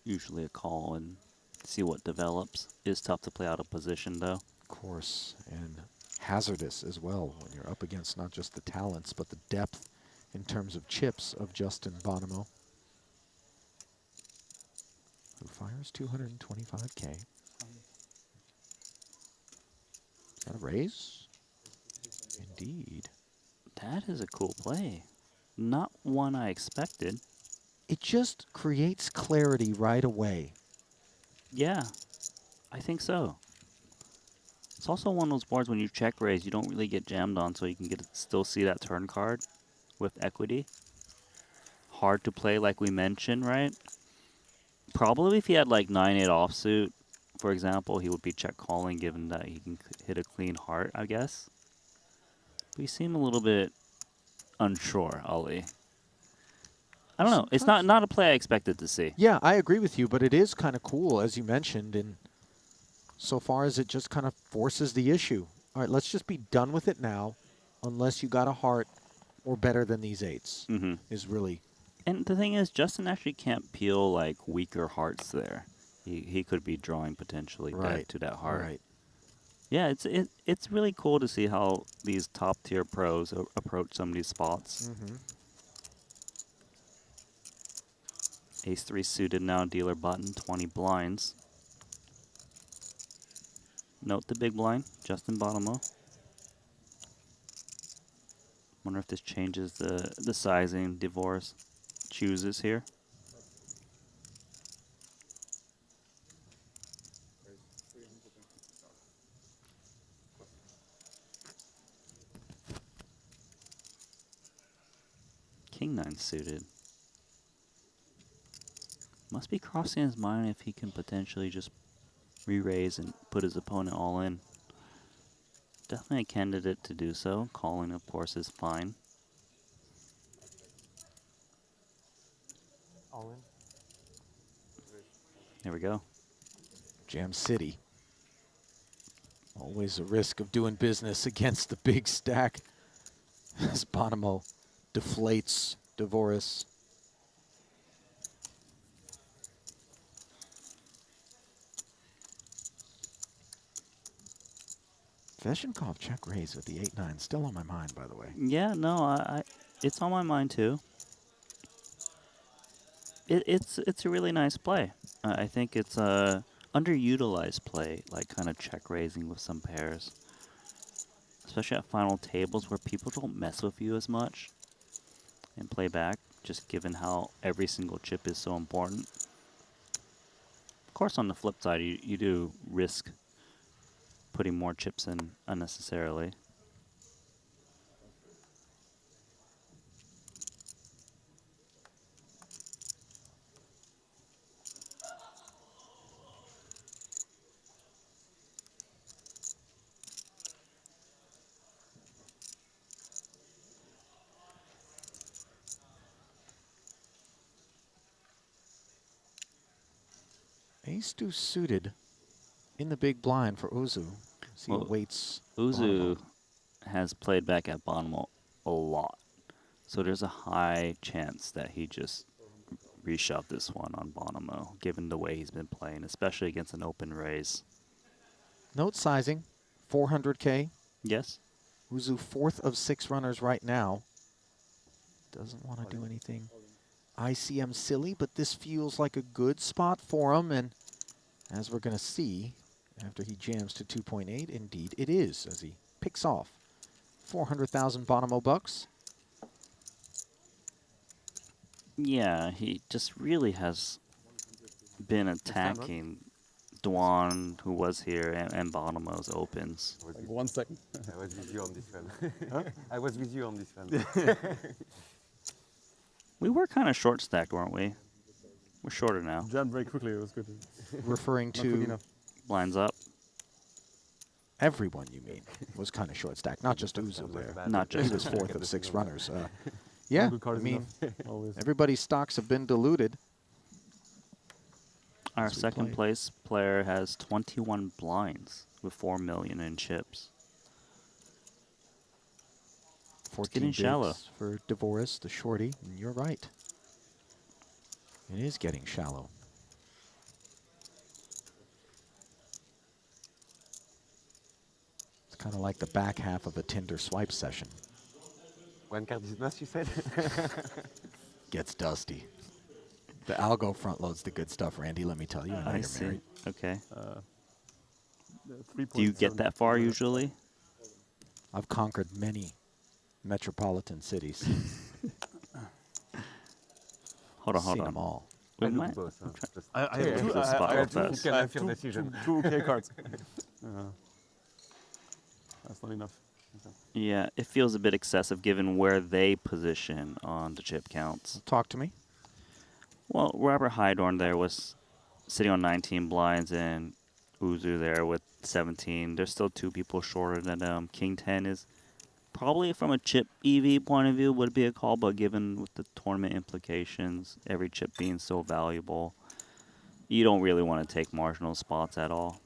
Usually a call and see what develops. It is tough to play out of position, though. Of course, and hazardous as well when you're up against not just the talents, but the depth in terms of chips of Justin Bonomo, who fires 225K. Is that a raise? Indeed. That is a cool play. Not one I expected. It just creates clarity right away. Yeah, I think so. It's also one of those boards when you check raise, you don't really get jammed on, so you can still see that turn card with equity. Hard to play, like we mentioned, right? Probably if he had like 9-8 offsuit, for example, he would be check calling, given that he can hit a clean heart, I guess. But you seem a little bit unsure, Ollie. I don't know. It's not a play I expected to see. Yeah, I agree with you, but it is kind of cool, as you mentioned, in so far as it just kind of forces the issue. All right, let's just be done with it now, unless you got a heart or better than these 8s, is really... And the thing is, Justin actually can't peel, like, weaker hearts there. He could be drawing potentially dead to that heart. Right. Yeah, it's really cool to see how these top tier pros approach some of these spots. Ace 3 suited now, dealer button, 20 blinds. Note the big blind, Justin Bonomo. Wonder if this changes the sizing Divorce chooses here. King 9 suited. Must be crossing his mind if he can potentially just re-raise and put his opponent all in. Definitely a candidate to do so. Calling, of course, is fine. All in. There we go. Jam City. Always a risk of doing business against the big stack. As Bonomo deflates Divorce. Veshenkov check raise with the 8-9. Still on my mind, by the way. Yeah, no, it's on my mind too. It's a really nice play. I think it's a underutilized play, like kind of check raising with some pairs, especially at final tables where people don't mess with you as much and play back. Just given how every single chip is so important. Of course, on the flip side, you do risk putting more chips in unnecessarily. Ace deuce suited in the big blind for Uzu. He waits. Uzu has played back at Bonomo a lot, so there's a high chance that he just reshoved this one on Bonomo, given the way he's been playing, especially against an open raise. Note sizing, 400K. Yes. Uzu 4th of 6 runners right now. Doesn't want to do anything ICM silly, but this feels like a good spot for him. And as we're going to see, after he jams to 2.8, indeed it is, as he picks off 400,000 Bonomo bucks. Yeah, he just really has been attacking Dwan, who was here, and Bonomo's opens. Like 1 second. I was with you on this one. Huh? I was with you on this one. We were kind of short stacked, weren't we? We're shorter now. Jammed very quickly, it was good. Referring to blinds up. Everyone, you mean, was kind of short stacked, not just Uzu there. Not just he was 4th of 6 runners. Yeah, I mean, everybody's stocks have been diluted. Our second place player has 21 blinds with 4 million in chips. 14 getting shallow for Divorce, the shorty. And you're right. It is getting shallow. It's kind of like the back half of a Tinder swipe session. One card is enough, you said? Gets dusty. The algo front loads the good stuff, Randy, let me tell you. I know you're married. Okay. Do you get that far usually? I've conquered many metropolitan cities. Hold on. Seen them all. We might. I have two OK cards. That's not enough. Okay. Yeah, it feels a bit excessive given where they position on the chip counts. Talk to me. Well, Robert Hydorn there was sitting on 19 blinds and Uzu there with 17. There's still 2 people shorter than him. King 10 is probably from a chip EV point of view would be a call, but given with the tournament implications, every chip being so valuable, you don't really want to take marginal spots at all.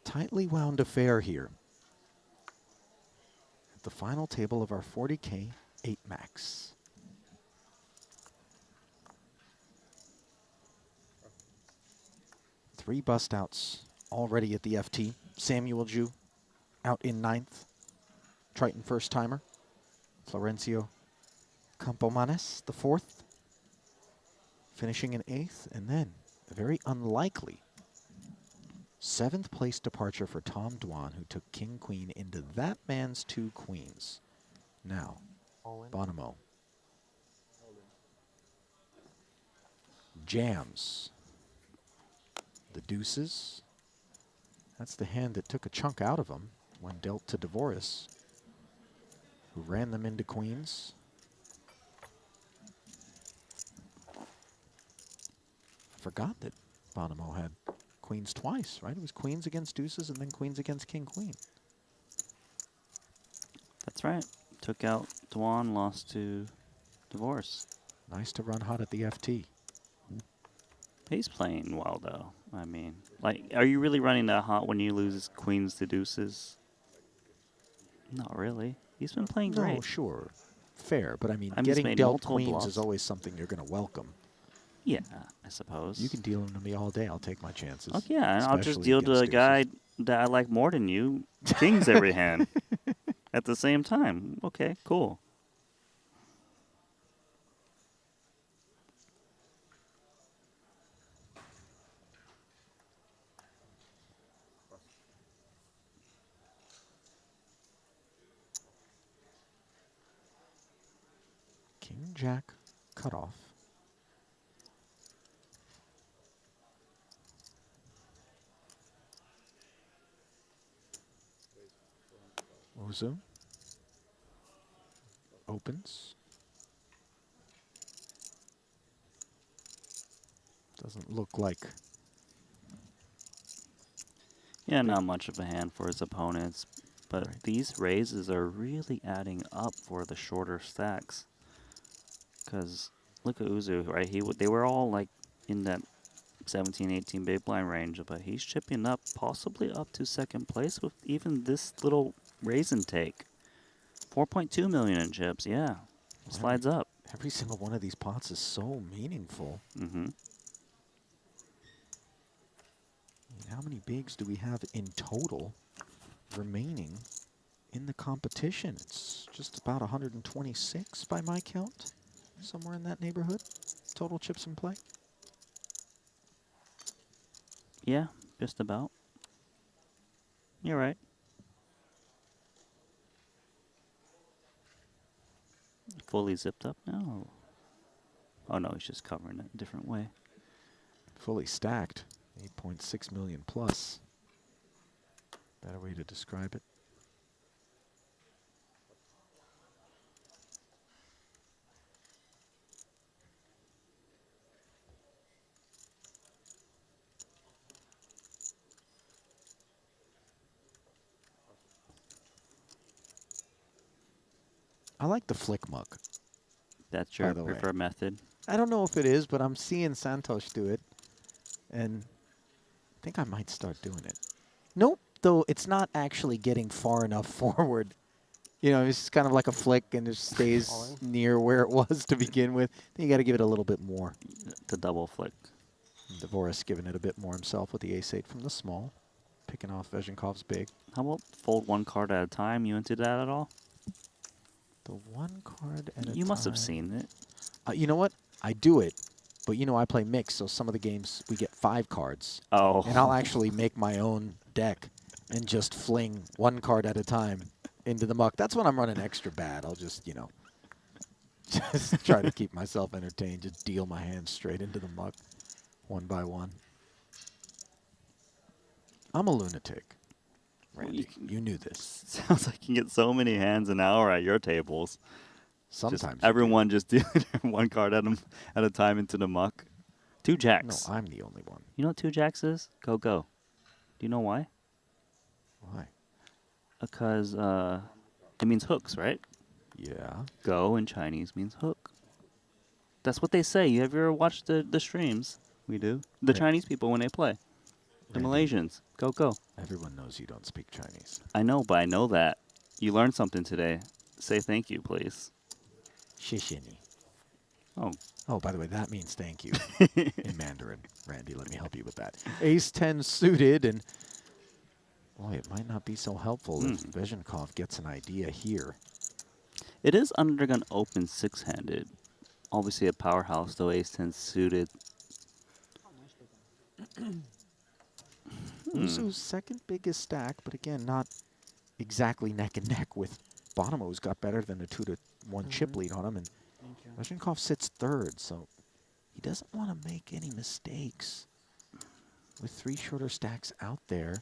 Tightly wound affair here. the final table of our 40K 8 max. Three bust outs already at the FT. Samuel Ju out in 9th. Triton first timer. Florencio Campomanes, the 4th. Finishing in 8th. And then a very unlikely 7th place departure for Tom Dwan, who took King Queen into that man's 2 queens. Now, Bonomo jams the deuces. That's the hand that took a chunk out of him when dealt to Dvoris, who ran them into queens. I forgot that Bonomo had queens twice, right? It was queens against deuces and then queens against king queen. That's right. Took out Dwan, lost to Dvoris. Nice to run hot at the FT. He's playing well, though. I mean, like, are you really running that hot when you lose queens to deuces? Not really. He's been playing great. No, sure. Fair, but I mean, I'm just getting made dealt multiple queens bluffs. is always something you're going to welcome. Yeah, I suppose. You can deal them to me all day. I'll take my chances. Oh, yeah, and I'll just especially deal to a against guy that I like more than you. Kings every hand. At the same time. Okay, cool. King, Jack, cut off. Ozu opens. Doesn't look like. Yeah, not much of a hand for his opponents, but these raises are really adding up for the shorter stacks. Because look at Uzu, right? They were all like in that 17, 18 big blind range, but he's chipping up, possibly up to 2nd place with even this little raise and take. 4.2 million in chips, yeah. Slides up. Every single one of these pots is so meaningful. Mm-hmm. How many bigs do we have in total remaining in the competition? It's just about 126 by my count. Somewhere in that neighborhood. Total chips in play. Yeah, just about. You're right. Fully zipped up now? Oh no, he's just covering it a different way. Fully stacked. 8.6 million plus. Better way to describe it. I like the flick muck. That's your by the way. preferred method? I don't know if it is, but I'm seeing Santos do it. And I think I might start doing it. Nope, though it's not actually getting far enough forward. You know, it's just kind of like a flick and it stays near where it was to begin with. Then you got to give it a little bit more. The double flick. Dvoris giving it a bit more himself with the ace-8 from the small. Picking off Vezhenkov's big. How about fold 1 card at a time? You into that at all? The 1 card at a time. You must have seen it. You know what? I do it. But you know I play mixed, so some of the games we get 5 cards. Oh. And I'll actually make my own deck and just fling 1 card at a time into the muck. That's when I'm running extra bad. I'll just, you know, just try to keep myself entertained. Just deal my hands straight into the muck, 1 by 1. I'm a lunatic. Randy, you knew this. Sounds like you get so many hands an hour at your tables. Sometimes just everyone just dealing 1 card at a time into the muck. 2 jacks. No, I'm the only one. You know what 2 jacks is? Go, go. Do you know why? Why? Because it means hooks, right? Yeah. Go in Chinese means hook. That's what they say. You ever watched the streams? We do. The Chinese people when they play. The Malaysians. Go, go. Everyone knows you don't speak Chinese. I know, but I know that. You learned something today. Say thank you, please. Shishini. Oh. Oh, by the way, that means thank you in Mandarin. Randy, let me help you with that. Ace 10 suited, and boy, it might not be so helpful if Vezhenkov gets an idea here. It is undergun open 6-handed. Obviously a powerhouse, though ace 10 suited. Uzu's second biggest stack, but again, not exactly neck and neck with Bonomo, who's got better than a 2-1 chip lead on him, and Vezhenkov sits third, so he doesn't want to make any mistakes with 3 shorter stacks out there.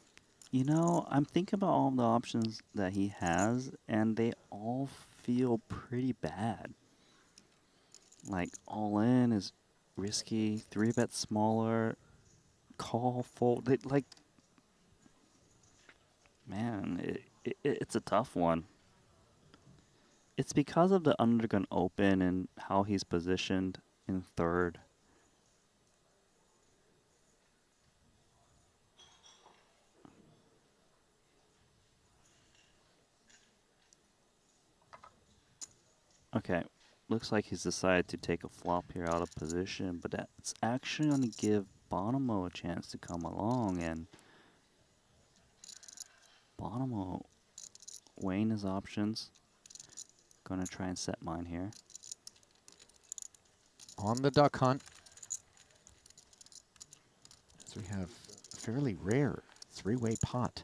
You know, I'm thinking about all the options that he has, and they all feel pretty bad. Like, all in is risky, 3-bet smaller, call, fold. Like, man, it's a tough one. It's because of the undergun open and how he's positioned in third. Okay, looks like he's decided to take a flop here out of position, but that's actually going to give Bonomo a chance to come along, and Bonomo weighing his options. Going to try and set mine here. On the duck hunt. So we have a fairly rare 3-way pot.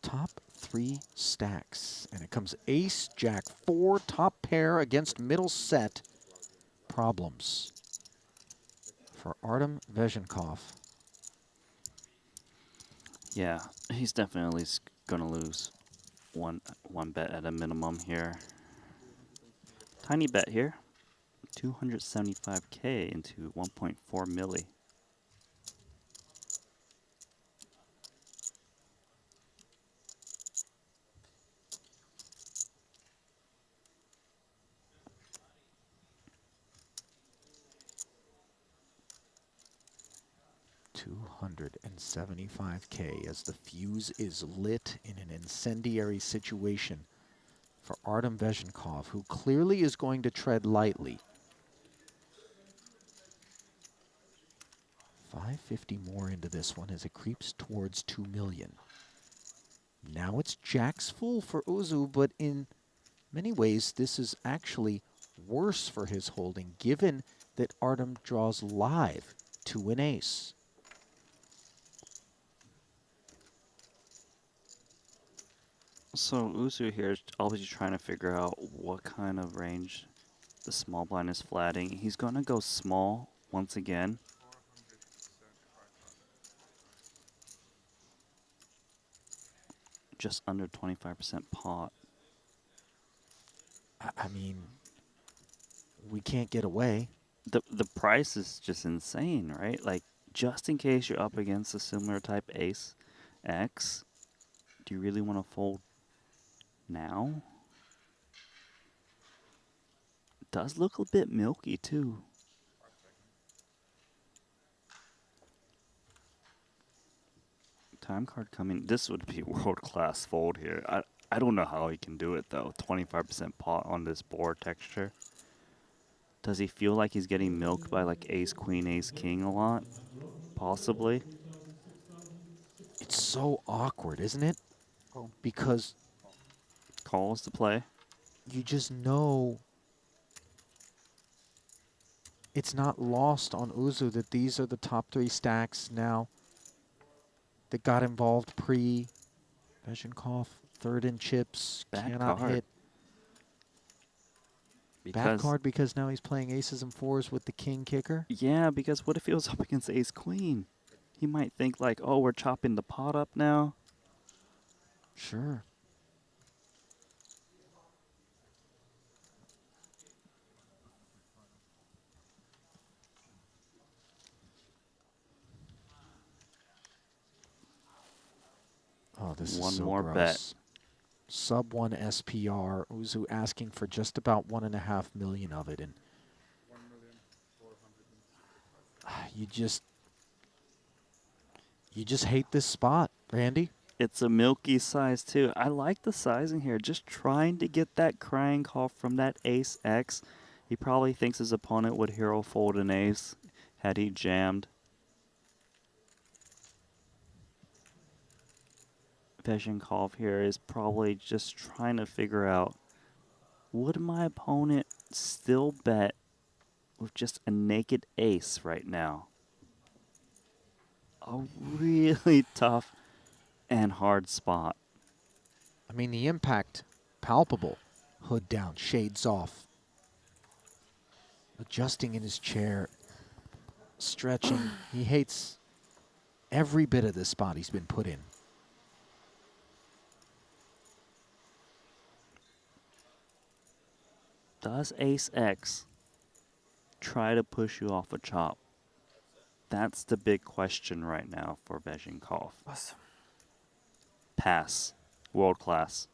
Top 3 stacks. And it comes ace, jack, 4, top pair against middle set. Problems for Artem Vezhenkov. Yeah, he's definitely going to lose one bet at a minimum here. Tiny bet here. 275K into 1.4 milli. $275K as the fuse is lit in an incendiary situation for Artem Vezhenkov, who clearly is going to tread lightly. 550 more into this one as it creeps towards 2 million. Now it's jacks full for Uzu, but in many ways this is actually worse for his holding, given that Artem draws live to an ace. So Uzu here is obviously trying to figure out what kind of range the small blind is flatting. He's going to go small once again. Just under 25% pot. I mean, we can't get away. The price is just insane, right? Like, just in case you're up against a similar type ace X, do you really want to fold now? It does look a bit milky too. Time card coming. This would be world-class fold here. I don't know how he can do it though. 25% pot on this board texture. Does he feel like he's getting milked by like ace, queen, ace, king a lot? Possibly. It's so awkward, isn't it? Because calls to play. You just know it's not lost on Uzu that these are the top 3 stacks now that got involved pre Vezhenkov, third in chips, Bad cannot card. hit. Bad card because now he's playing aces and 4s with the king kicker? Yeah, because what if he was up against ace queen? He might think like, oh, we're chopping the pot up now. Sure. Oh, this is One so more gross. bet. Sub 1 SPR. Uzu asking for just about 1.5 million of it, and you just hate this spot, Randy. It's a milky size too. I like the sizing here. Just trying to get that crying call from that ace X. He probably thinks his opponent would hero fold an ace had he jammed. Veshenkov here is probably just trying to figure out, would my opponent still bet with just a naked ace right now? A really tough and hard spot. I mean, the impact, palpable. Hood down, shades off. Adjusting in his chair, stretching. He hates every bit of this spot he's been put in. Does ace X try to push you off a chop? That's the big question right now for Veshenkov. Pass. World class.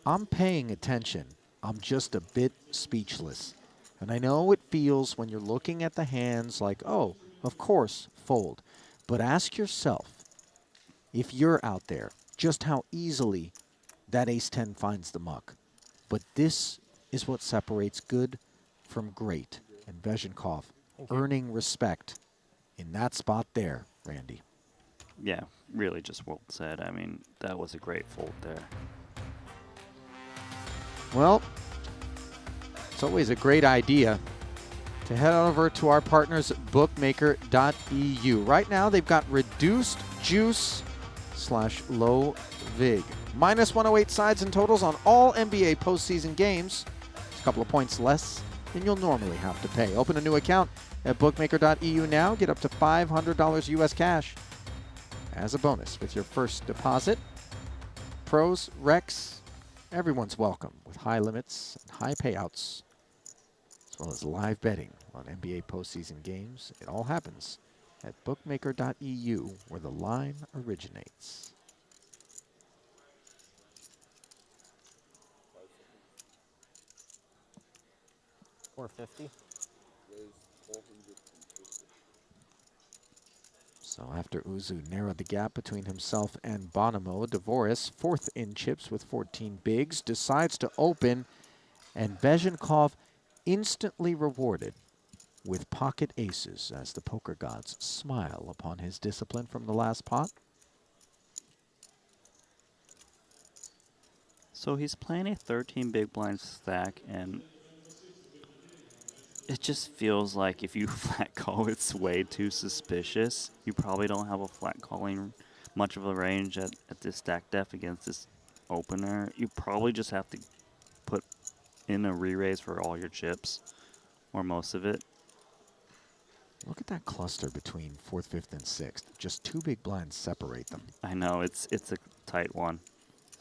I'm paying attention. I'm just a bit speechless. And I know it feels when you're looking at the hands like, oh, of course, fold. But ask yourself, if you're out there, just how easily that ace-10 finds the muck. But this is what separates good from great. And Veshenkov earning respect in that spot there, Randy. Yeah, really just well said. I mean, that was a great fold there. Well, it's always a great idea to head over to our partners at bookmaker.eu. Right now, they've got reduced juice / low vig. Minus 108 sides and totals on all NBA postseason games. It's a couple of points less than you'll normally have to pay. Open a new account at bookmaker.eu now. Get up to $500 US cash as a bonus with your first deposit. Pros, Rex, everyone's welcome with high limits and high payouts, as well as live betting on NBA postseason games. It all happens at bookmaker.eu, where the line originates. $450. So after Uzu narrowed the gap between himself and Bonomo, Dvoris, fourth in chips with 14 bigs, decides to open, and Veshenkov instantly rewarded with pocket aces as the poker gods smile upon his discipline from the last pot. So he's playing a 13 big blind stack, and it just feels like if you flat call, it's way too suspicious. You probably don't have a flat calling much of a range at this stack depth against this opener. You probably just have to put in a re-raise for all your chips, or most of it. Look at that cluster between 4th, 5th, and 6th. Just two big blinds separate them. I know, it's a tight one.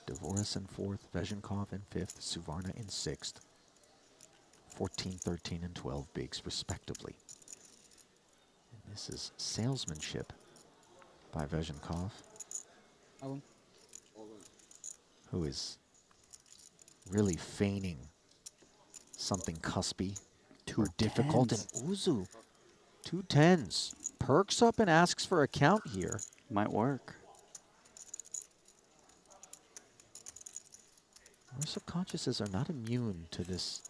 Dvoris in 4th, Veshenkov in 5th, Suvarna in 6th. 14, 13, and 12 bigs, respectively. And this is salesmanship by Veshenkov, who is really feigning something cuspy or difficult. And Uzu, 2 10s, perks up and asks for a count here. Might work. Our subconsciouses are not immune to this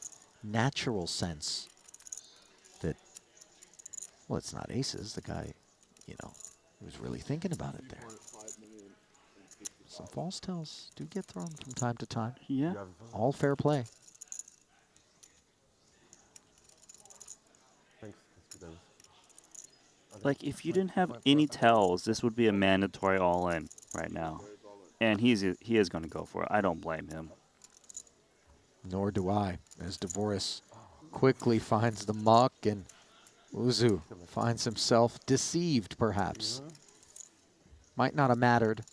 natural sense that, well, it's not aces. The guy, you know, was really thinking about it there. Some false tells do get thrown from time to time. Yeah. All fair play. Like, if you didn't have any tells, this would be a mandatory all-in right now. And he is going to go for it. I don't blame him. Nor do I, as Dvoris quickly finds the muck, and Uzu finds himself deceived, perhaps. Might not have mattered.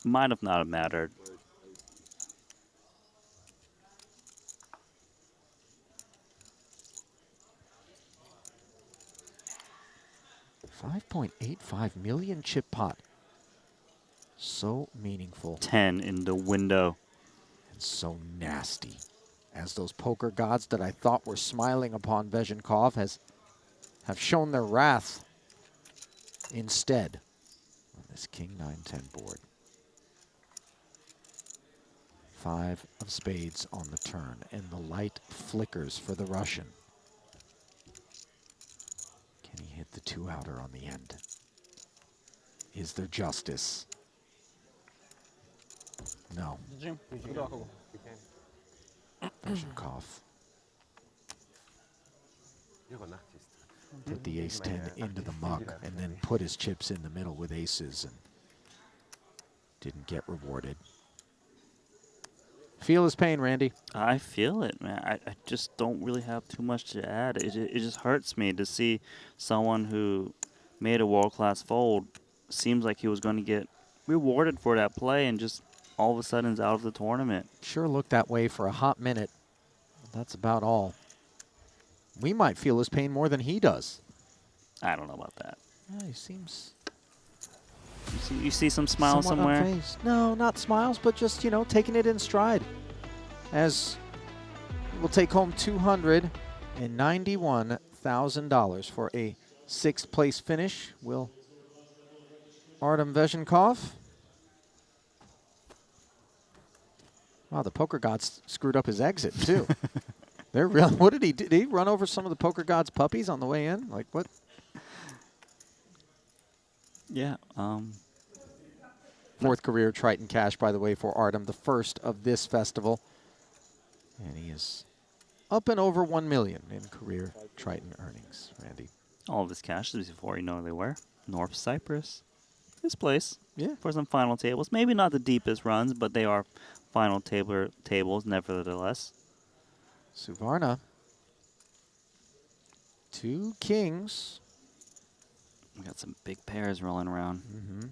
Might have not have mattered. $5.85 million chip pot. So meaningful. 10 in the window. And so nasty. As those poker gods that I thought were smiling upon Veshenkov have shown their wrath instead on this King 9-10 board. 5 of spades on the turn, and the light flickers for the Russian. Can he hit the 2-outer on the end? Is there justice? No. Bezhenkov You're an artist. put the ace-10 into the muck and then put his chips in the middle with aces and didn't get rewarded. Feel his pain, Randy. I feel it, man. I just don't really have too much to add. It just hurts me to see someone who made a world-class fold. Seems like he was going to get rewarded for that play and just all of a sudden is out of the tournament. Sure looked that way for a hot minute. That's about all. We might feel his pain more than he does. I don't know about that. Yeah, he seems... You see some smiles somewhat somewhere? unfazed. No, not smiles, but just, you know, taking it in stride. As we'll take home $291,000 for a 6th place finish. Will Artem Bezhenkov. Wow, the poker gods screwed up his exit too. They're real. What did he do? Did he run over some of the poker gods' puppies on the way in? Like what? Yeah. 4th career Triton cash, by the way, for Artem, the first of this festival. And he is up and over $1 million in career Triton earnings, Randy. All of his cash is before you know they were. North Cyprus. This place. Yeah. For some final tables. Maybe not the deepest runs, but they are final tables nevertheless. Suvarna. 2 kings. We got some big pairs rolling around. Mm-hmm.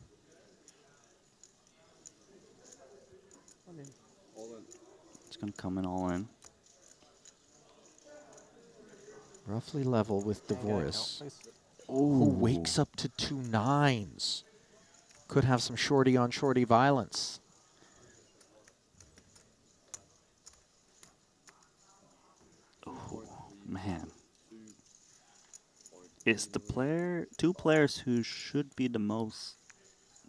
It's going to come in all in. Roughly level with Dvoris, who wakes up to 2 9s. Could have some shorty on shorty violence. Oh, man. It's the two players who should be the most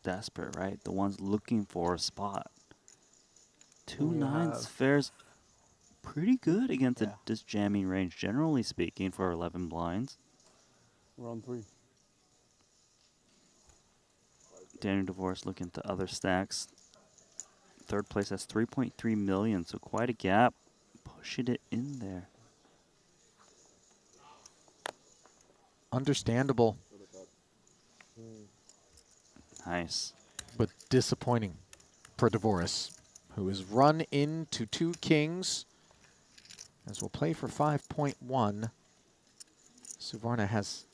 desperate, right? The ones looking for a spot. 2 9s fares pretty good against this jamming range, generally speaking, for 11 blinds. We're on 3. Daniel Dvoris looking to other stacks. 3rd place has 3.3 million, so quite a gap. Pushing it in there. Understandable. Nice. But disappointing for Dvoris, who is run into 2 kings. As we'll play for 5.1. Suvarna has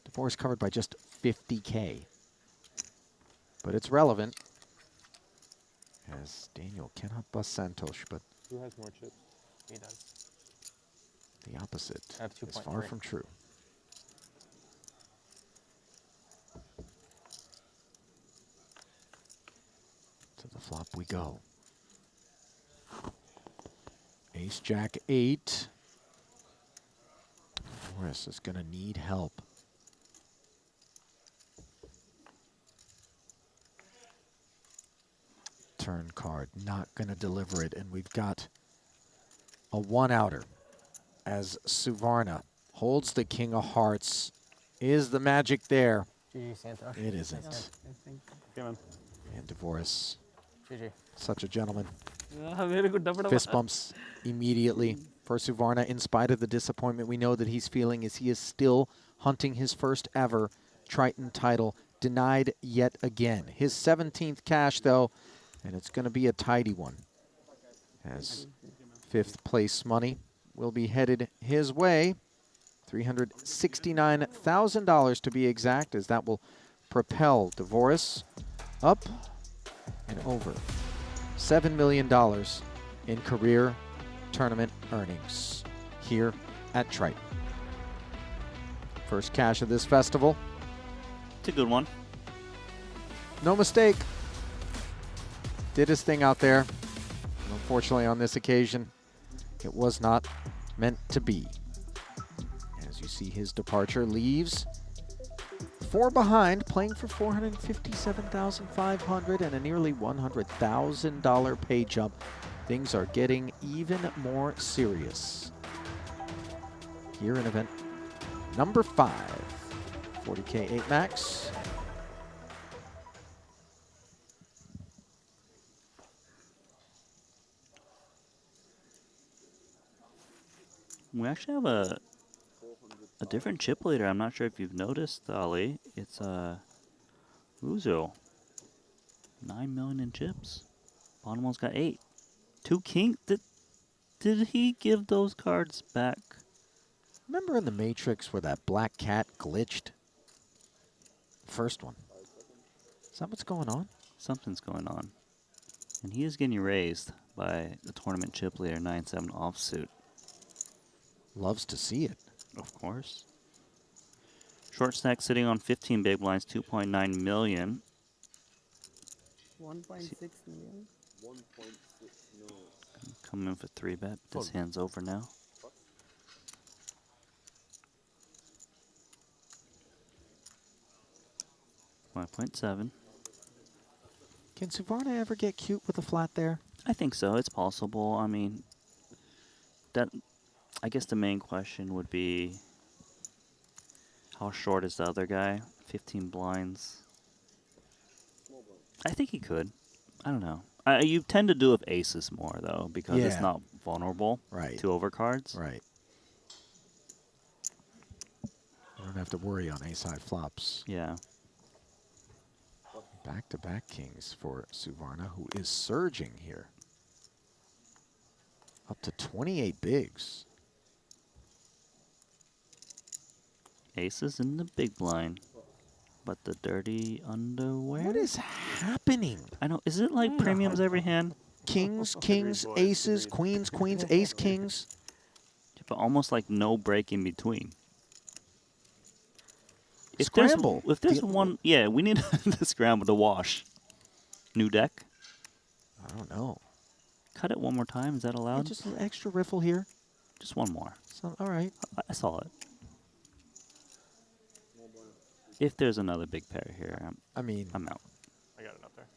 Dvoris covered by just 50K. But it's relevant, as Daniel cannot bust Santosh, but Who has more chips? He does. the opposite I have is far 2.3. from true. To the flop we go. Ace, Jack, 8. Morris is going to need help. Turn card, not going to deliver it, and we've got a 1-outer as Suvarna holds the King of Hearts. Is the magic there? GG, Santosh. It isn't. Come on. And Dvoris, GG. such a gentleman. Very good. Fist bumps immediately for Suvarna. In spite of the disappointment we know that he's feeling, as he is still hunting his first ever Triton title, denied yet again. His 17th cash, though, and it's going to be a tidy one, as 5th place money will be headed his way. $369,000 to be exact, as that will propel Dvoris up and over $7 million in career tournament earnings here at Triton. First cash of this festival. It's a good one. No mistake. Did his thing out there. Unfortunately, on this occasion, it was not meant to be. As you see, his departure leaves 4 behind, playing for $457,500 and a nearly $100,000 pay jump. Things are getting even more serious. Here in event number 5, 40K 8 max. We actually have a different chip leader. I'm not sure if you've noticed, Ali. It's Uzo. 9 million in chips. Bottom one's got 8. 2 king. Did he give those cards back? Remember in the Matrix where that black cat glitched? First one. Is that what's going on? Something's going on. And he is getting raised by the tournament chip leader 9-7 offsuit. Loves to see it. Of course. Short stack sitting on 15 big blinds, 2.9 million. 1.6 million. Coming in for 3-bet. This hand's over now. $5.7. Can Suvarna ever get cute with a flat there? I think so. It's possible. I mean, I guess the main question would be, how short is the other guy? 15 blinds. I think he could. I don't know. You tend to do with aces more, though, because it's not vulnerable to overcards. Right. You don't have to worry on ace-high flops. Yeah. Back-to-back kings for Suvarna, who is surging here. Up to 28 bigs. Aces in the big blind. But the dirty underwear? What is happening? I know. Is it like premiums every hand? Kings, kings, aces, queens, queens, ace, kings. But almost like no break in between. If Scramble. If there's one, yeah, we need the scramble to wash. New deck? I don't know. Cut it one more time. Is that allowed? Yeah, just an extra riffle here. Just one more. So, all right. I saw it. If there's another big pair here, I'm out. I got it up there.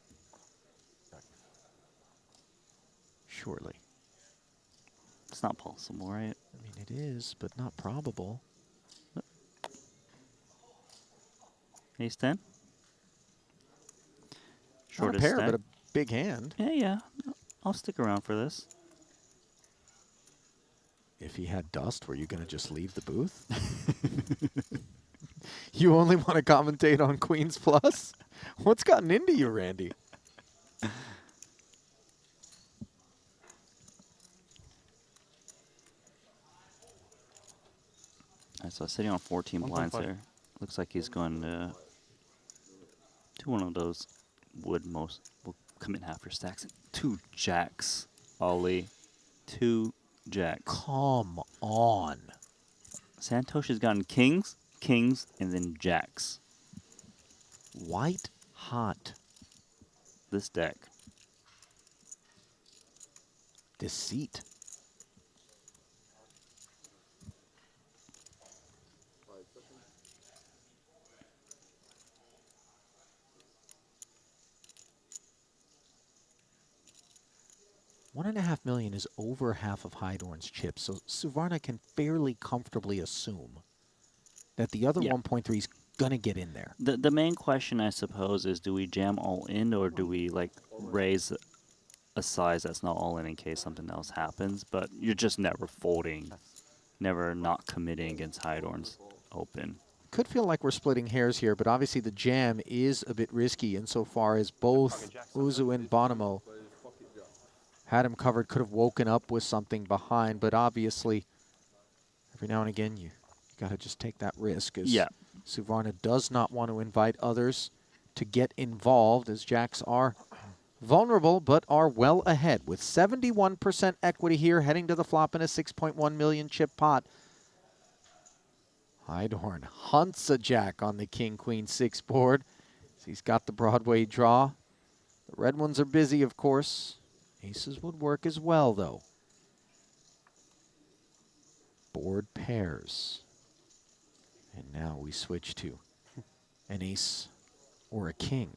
Surely. It's not possible, right? I mean, it is, but not probable. Ace 10? Not a Shortest pair, stack. but a big hand. Yeah. I'll stick around for this. If he had dust, were you going to just leave the booth? You only want to commentate on Queens Plus? What's gotten into you, Randy? So sitting on 14 blinds 1.5. there. Looks like he's going to one of those will come in half your stacks. 2 jacks, Ollie. 2 jacks. Come on. Santosh has gotten kings, kings, and then jacks. White hot. This deck. Deceit. $1.5 million is over half of Hydorn's chips, so Suvarna can fairly comfortably assume that the other 1.3 is going to get in there. The main question, I suppose, is do we jam all in or do we like raise a size that's not all in case something else happens? But you're just never folding, never not committing against Hydorn's open. Could feel like we're splitting hairs here, but obviously the jam is a bit risky insofar as both Uzu and Bonomo had him covered, could have woken up with something behind, but obviously every now and again you got to just take that risk as Suvarna does not want to invite others to get involved as jacks are vulnerable but are well ahead with 71% equity here heading to the flop in a 6.1 million chip pot. Hydorn hunts a jack on the king-queen-6 board. He's got the Broadway draw. The red ones are busy, of course. Aces would work as well, though. Board pairs. And now we switch to an ace or a king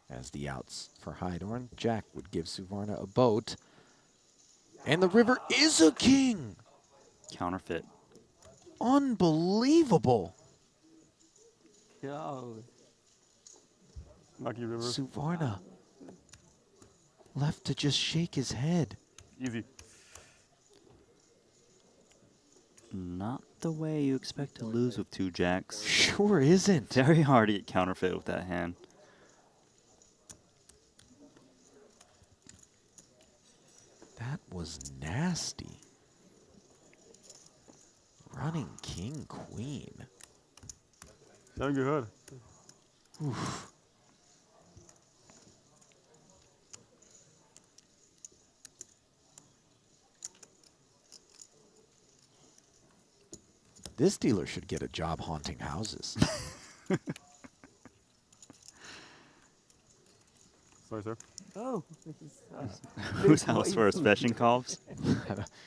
as the outs for Hydorn. Jack would give Suvarna a boat. And the river is a king. Counterfeit. Unbelievable. Yo. Lucky river. Suvarna left to just shake his head. Easy. Not the way you expect to lose with 2 jacks. Sure isn't. Very hard to get counterfeit with that hand. That was nasty. Running king, queen. Sehr gehört. Oof. This dealer should get a job haunting houses. Sorry, sir. Oh. Whose house first? Veshenkov's?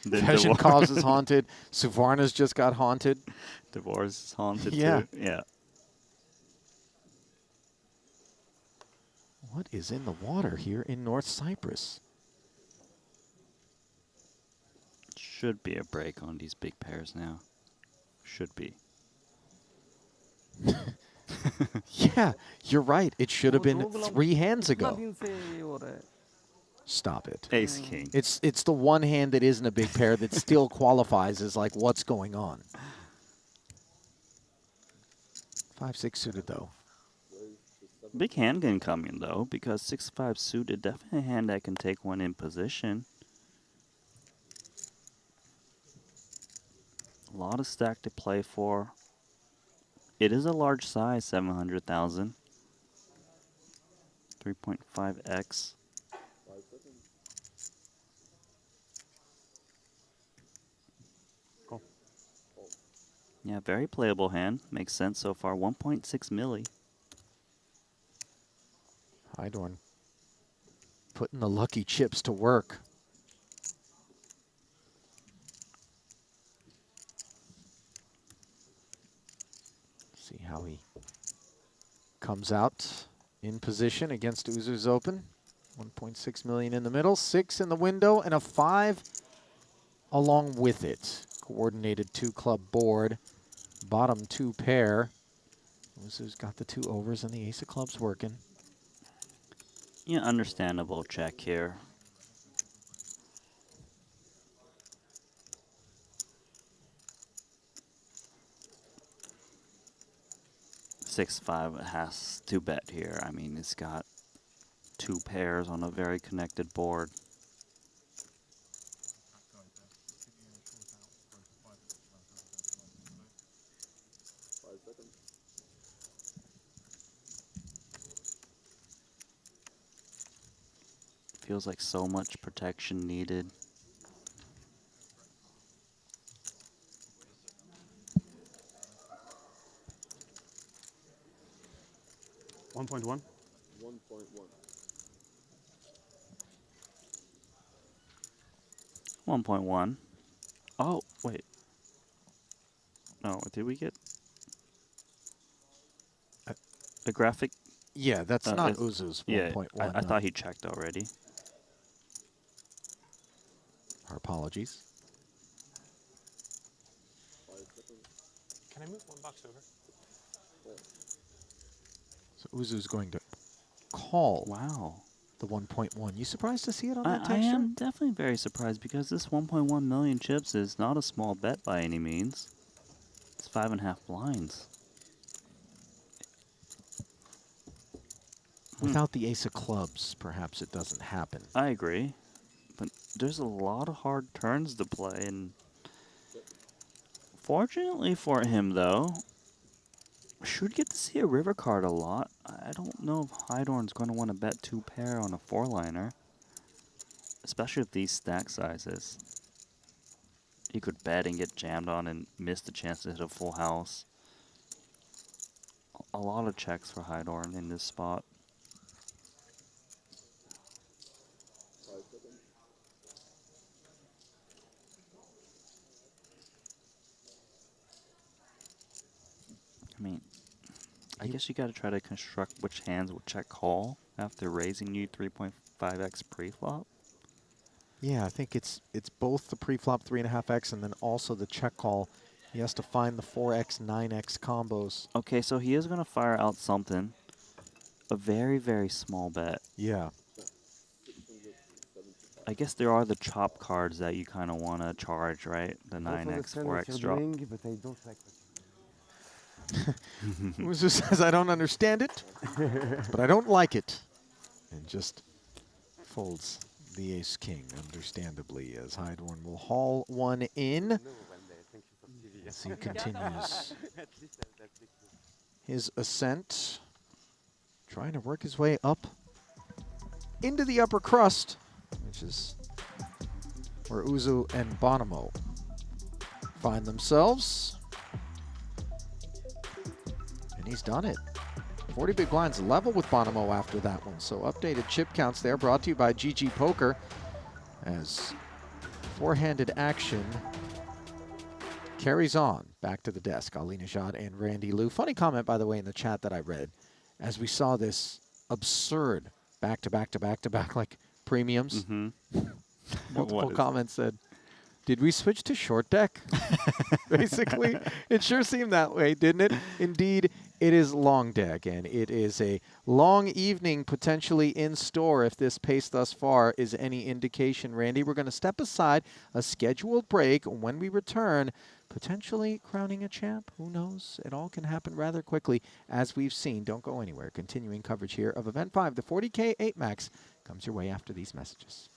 Veshenkov's is haunted. Suvarna's just got haunted. Divorce is haunted Yeah. too. Yeah. What is in the water here in North Cyprus? Should be a break on these big pairs now. Should be. Yeah, you're right. It should have been 3 hands ago. Stop it. Ace king. It's the one hand that isn't a big pair that still qualifies as like what's going on. 5-6 suited though. Big hand incoming though, because 6-5 suited, definitely a hand that can take one in position. A lot of stack to play for. It is a large size, 700,000. 3.5x. Cool. Yeah, very playable hand. Makes sense so far. 1.6 milli. Hydorn putting the lucky chips to work. See how he comes out in position against Uzu's Open. 1.6 million in the middle, 6 in the window, and a 5 along with it. Coordinated 2-club board, bottom 2 pair. Uzu's got the 2 overs and the ace of clubs working. Yeah, understandable check here. Six five has to bet here. I mean, it's got 2 pairs on a very connected board. Feels like so much protection needed. $1.1. 1.1. 1.1. Oh, wait. No, did we get a graphic? Yeah, that's not Uzu's 1.1. Yeah, I thought he checked already. Our apologies. Can I move 1 box over? So Uzu's going to call. Wow. The 1.1. You surprised to see it on that I texture? am definitely very surprised because this 1.1 million chips is not a small bet by any means. It's 5.5 blinds. Without the ace of clubs, perhaps it doesn't happen. I agree. But there's a lot of hard turns to play, and fortunately for him, though, should get to see a river card a lot. I don't know if Hydorn's going to want to bet 2 pair on a 4-liner, especially with these stack sizes. He could bet and get jammed on and miss the chance to hit a full house. A lot of checks for Hydorn in this spot. I mean, I guess you got to try to construct which hands will check call after raising you 3.5x pre-flop. Yeah, I think it's both the pre-flop 3.5x and then also the check call. He has to find the 4x, 9x combos. Okay, so he is going to fire out something. A very, very small bet. Yeah. I guess there are the chop cards that you kind of want to charge, right? The 9x, 4x drop. But I don't like Uzu says, I don't understand it, but I don't like it. And just folds the ace-king, understandably, as Hydorn will haul one in. As he continues his ascent, trying to work his way up into the upper crust, which is where Uzu and Bonomo find themselves. And he's done it. 40 big blinds level with Bonomo after that one. So updated chip counts there, brought to you by GG Poker, as four-handed action carries on back to the desk. Ali Najad and Randy Liu. Funny comment, by the way, in the chat that I read, as we saw this absurd back-to-back-to-back-to-back, like premiums. Multiple comments said, did we switch to short deck? Basically, it sure seemed that way, didn't it? Indeed, it is long deck, and it is a long evening potentially in store if this pace thus far is any indication. Randy, we're going to step aside a scheduled break. When we return, potentially crowning a champ. Who knows? It all can happen rather quickly, as we've seen. Don't go anywhere. Continuing coverage here of Event 5, the 40K 8 Max, comes your way after these messages.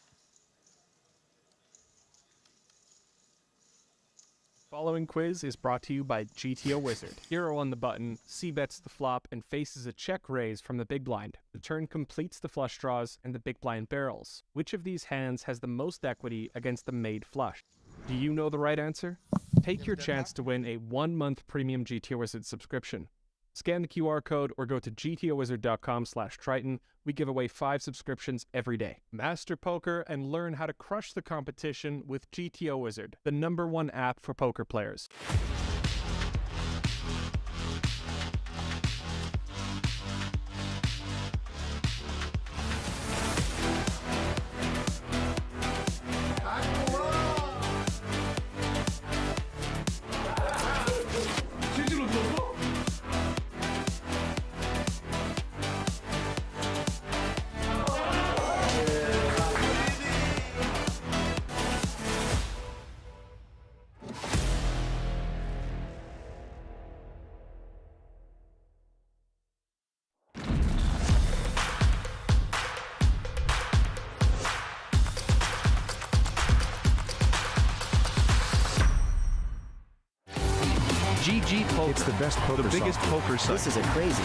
Following quiz is brought to you by GTO Wizard. Hero on the button, c-bets the flop, and faces a check raise from the big blind. The turn completes the flush draws, and the big blind barrels. Which of these hands has the most equity against the made flush? Do you know the right answer? Take your chance to win a 1-month premium GTO Wizard subscription. Scan the QR code or go to gtowizard.com/Triton. We give away 5 subscriptions every day. Master poker and learn how to crush the competition with GTO Wizard, the #1 app for poker players. GG Poker. It's the best poker The biggest software. poker site. This isn't crazy.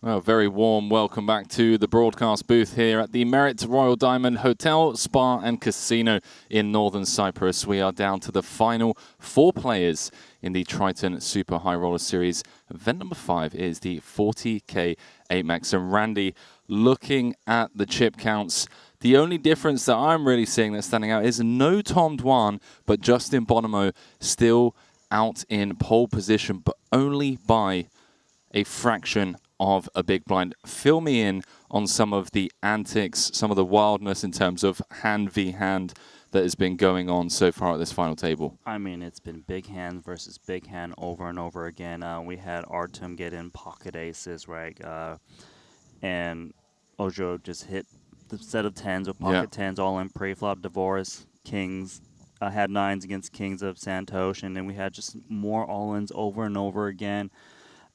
Well, very warm welcome back to the broadcast booth here at the Merit Royal Diamond Hotel, Spa and Casino in Northern Cyprus. We are down to the final 4 players in the Triton Super High Roller Series. Event number 5 is the 40K 8max. And Randy, looking at the chip counts, the only difference that I'm really seeing that's standing out is no Tom Dwan, but Justin Bonomo still out in pole position, but only by a fraction of a big blind. Fill me in on some of the antics, some of the wildness in terms of hand v hand that has been going on so far at this final table. I mean, it's been big hand versus big hand over and over again. We had Artem get in pocket aces, right? And Ojo just hit the set of 10s with pocket 10s all in pre-flop. Divorce, kings, had 9s against kings of Santosh, and then we had just more all-ins over and over again.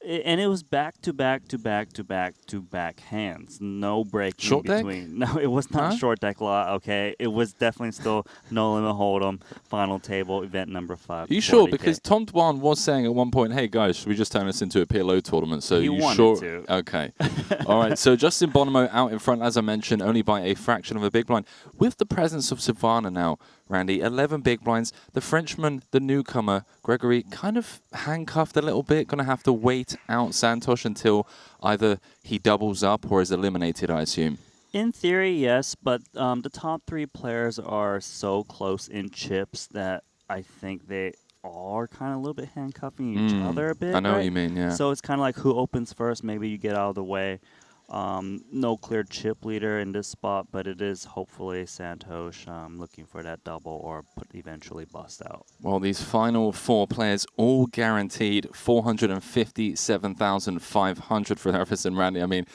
And it was back to back to back to back to back hands. No break in between. No, it was not short deck law. Okay, it was definitely still no limit hold'em. Final table, event number 5. Are you sure? Because Tom Dwan was saying at one point, "Hey guys, should we just turn this into a PLO tournament?" So he you wanted sure? to. Okay, all right. So Justin Bonomo out in front, as I mentioned, only by a fraction of a big blind. With the presence of Savannah now, Randy, 11 big blinds. The Frenchman, the newcomer, Gregory, kind of handcuffed a little bit. Going to have to wait out Santosh until either he doubles up or is eliminated, I assume. In theory, yes, but the top 3 players are so close in chips that I think they are kind of a little bit handcuffing each other a bit. I know right? what you mean, yeah. So it's kind of like who opens first. Maybe you get out of the way. No clear chip leader in this spot, but it is hopefully Santosh looking for that double or eventually bust out. Well, these final 4 players all guaranteed 457,500 for Nervous and Randy. I mean,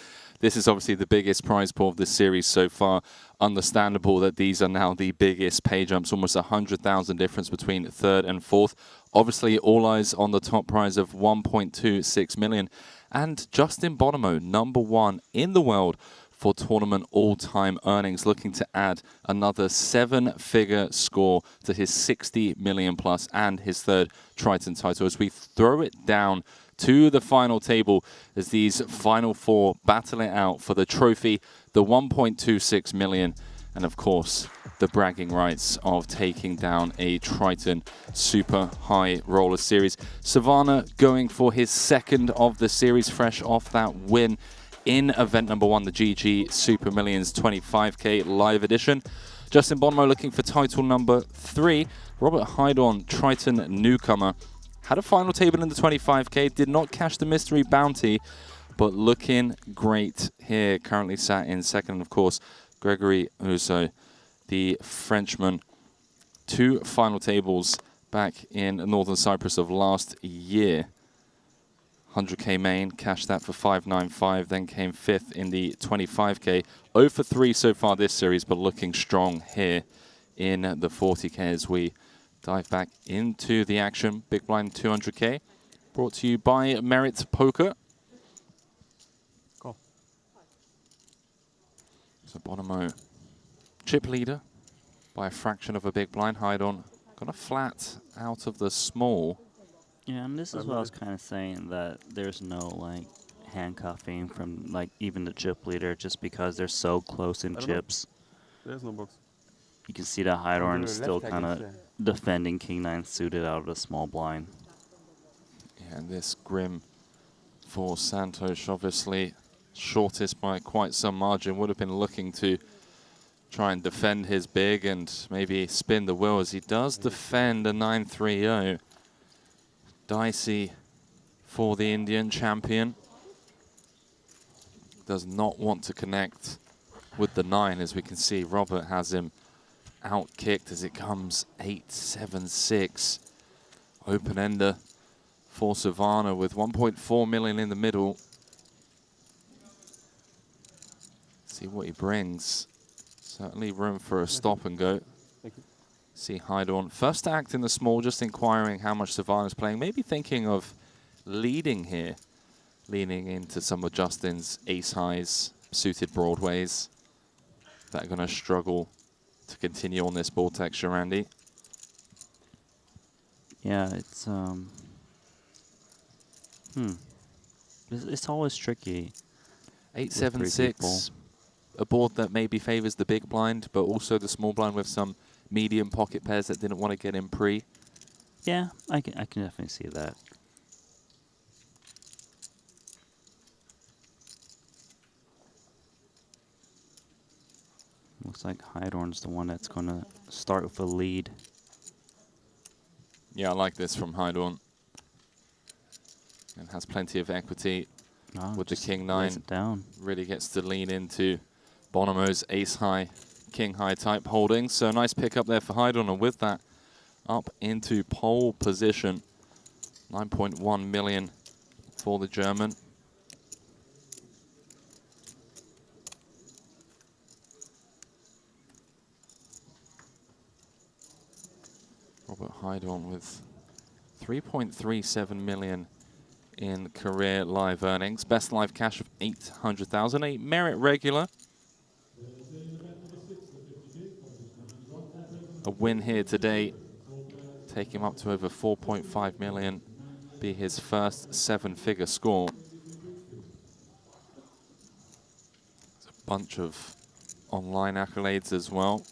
this is obviously the biggest prize pool of this series so far. Understandable that these are now the biggest pay jumps, almost 100,000 difference between 3rd and 4th. Obviously, all eyes on the top prize of 1.26 million. And Justin Bonomo, number 1 in the world for tournament all-time earnings, looking to add another 7-figure score to his 60 million plus and his 3rd Triton title. As we throw it down to the final table, as these final 4 battle it out for the trophy, the 1.26 million, and of course, the bragging rights of taking down a Triton Super High Roller Series. Savannah going for his 2nd of the series, fresh off that win in event number 1, the GG Super Millions 25K live edition. Justin Bonomo looking for title number 3. Robert Hydon, Triton newcomer, had a final table in the 25K, did not cash the mystery bounty, but looking great here. Currently sat in 2nd, and of course, Gregory Uso, the Frenchman. 2 final tables back in Northern Cyprus of last year. 100K main, cashed that for 595, then came 5th in the 25K. 0 for 3 so far this series, but looking strong here in the 40K as we dive back into the action. Big blind 200K, brought to you by Merit Poker. Cool. So Bonomo, chip leader by a fraction of a big blind. Hydon got a flat out of the small. Yeah, and this is what I was kind of saying, that there's no like handcuffing from like even the chip leader just because they're so close in chips. There's no box. You can see that Hydorn is still kind of defending King 9 suited out of the small blind. Yeah, and this grim for Santosh, obviously shortest by quite some margin, would have been looking to try and defend his big and maybe spin the wheel, as he does defend a 9-3-0. Dicey for the Indian champion. Does not want to connect with the 9, as we can see. Robert has him out-kicked as it comes 8-7-6. Open-ender for Savannah with 1.4 million in the middle. See what he brings. Certainly room for a stop and go. See Hydorn first to act in the small, just inquiring how much Savannah's playing. Maybe thinking of leading here. Leaning into some of Justin's ace-highs, suited broadways. That are going to struggle to continue on this ball texture, Randy. Yeah, it's it's always tricky. 8-7-6. A board that maybe favors the big blind, but also the small blind with some medium pocket pairs that didn't want to get in pre. Yeah, I can definitely see that. Looks like Heidorn's the one that's going to start with a lead. Yeah, I like this from Heidorn. And has plenty of equity with the King 9. It down. Really gets to lean into Bonomo's ace-high, king-high type holding. So nice pick up there for Heidorn. And with that, up into pole position. 9.1 million for the German. Robert Heidorn with 3.37 million in career live earnings. Best live cash of 800,000. A merit regular. A win here today. Take him up to over 4.5 million. Be his first 7-figure score. There's a bunch of online accolades as well.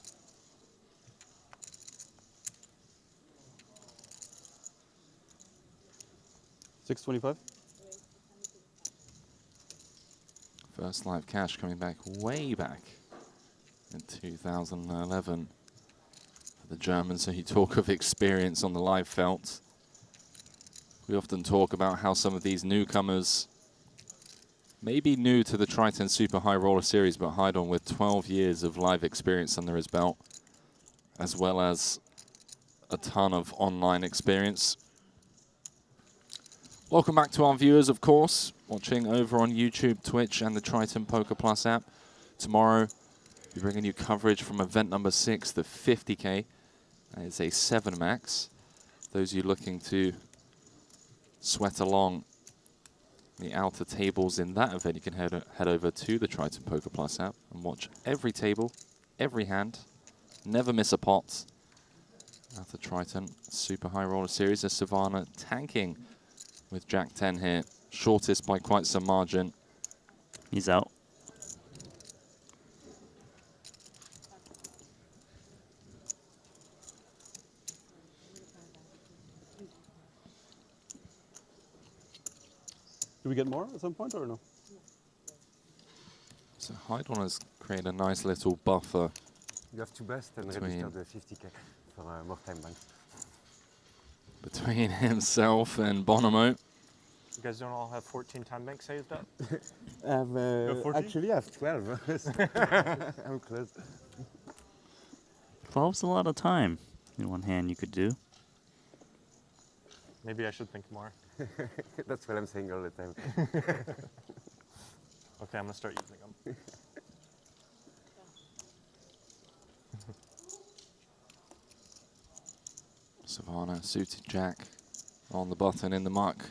$625. First live cash coming back way back in 2011 for the Germans. So you talk of experience on the live felt. We often talk about how some of these newcomers may be new to the Triton Super High Roller Series, but Heidorn with 12 years of live experience under his belt, as well as a ton of online experience. Welcome back to our viewers, of course, watching over on YouTube, Twitch, and the Triton Poker Plus app. Tomorrow, we're bringing you coverage from event number 6, the 50K. That is a 7 max. Those of you looking to sweat along the outer tables in that event, you can head over to the Triton Poker Plus app and watch every table, every hand. Never miss a pot at the Triton Super High Roller Series. A Savannah tanking with Jack 10 here. Shortest by quite some margin. He's out. Do we get more at some point or no? So Heidorn has created a nice little buffer. You have to best and register the 50K for more time banks. Between himself and Bonomo. You guys don't all have 14 time banks saved up? Actually, I have 12. I'm close. 12's a lot of time. In one hand, you could do. Maybe I should think more. That's what I'm saying all the time. Okay, I'm going to start using them. Savannah, suited Jack on the button in the muck.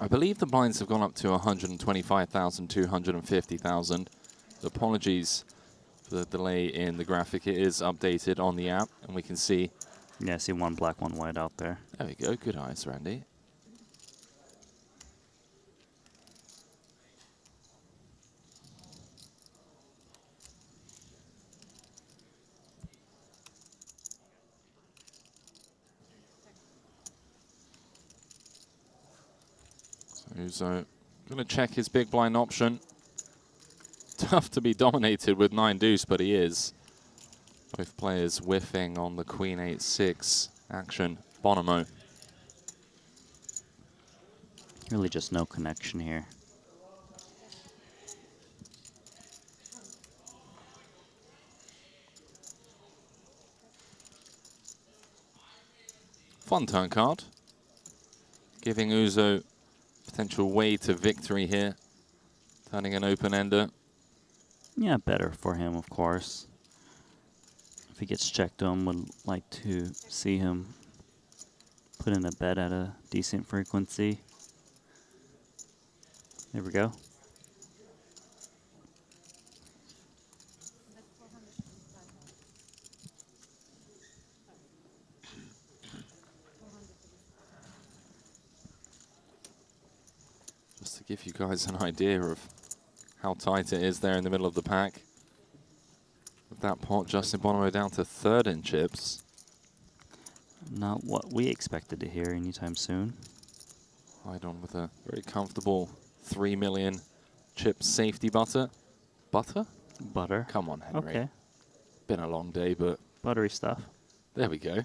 I believe the blinds have gone up to 125,000, 250,000. So apologies for the delay in the graphic. It is updated on the app, and we can see. Yeah, I see one black, one white out there. There we go. Good eyes, Randy. So going to check his big blind option. Tough to be dominated with 9 deuce, but he is. Both players whiffing on the Queen 8-6 action. Bonomo. Really just no connection here. Fun turn card. Giving Uzo potential way to victory here. Turning an open-ender. Yeah, better for him, of course. If he gets checked on, would like to see him put in a bet at a decent frequency. There we go. you guys an idea of how tight it is there in the middle of the pack. With that pot, Justin Bonomo down to third in chips. Not what we expected to hear anytime soon. Hydon with a very comfortable 3 million chip safety butter. Butter? Butter. Come on, Henry. Okay. Been a long day, but... Buttery stuff. There we go.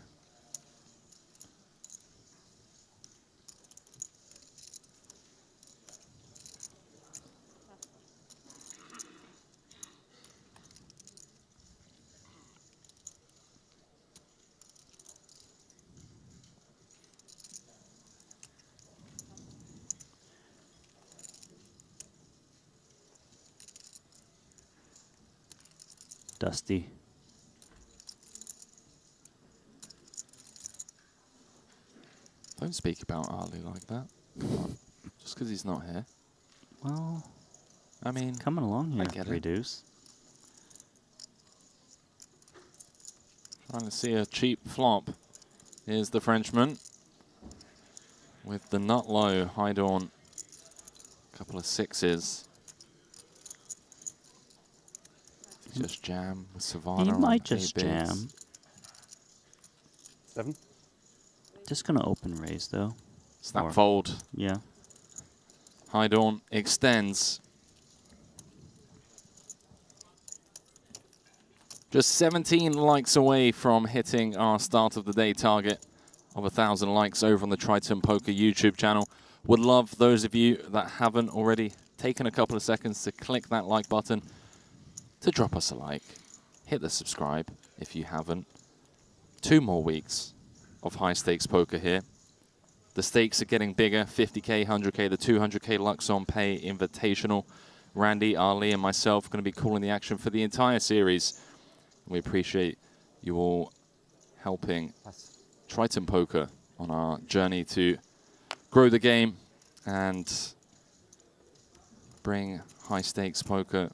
Dusty. Don't speak about Ali like that. Come on. Just because he's not here. Well, I mean, coming along here, I get it. Reduce. Trying to see a cheap flop. Here's the Frenchman. With the nut low, Hydon. Couple of sixes. Just jam with Savannah. He on might just 8 bigs. jam. 7. Just gonna open raise though. Snap Or- fold. Yeah. Hydon extends. Just 17 likes away from hitting our start of the day target of 1,000 likes over on the Triton Poker YouTube channel. Would love those of you that haven't already taken a couple of seconds to click that like button, to drop us a like, hit the subscribe if you haven't. 2 more weeks of high stakes poker here. The stakes are getting bigger, 50k, 100k, the 200k Luxon Pay Invitational. Randy, Ali, and myself are going to be calling the action for the entire series. We appreciate you all helping Triton Poker on our journey to grow the game and bring high stakes poker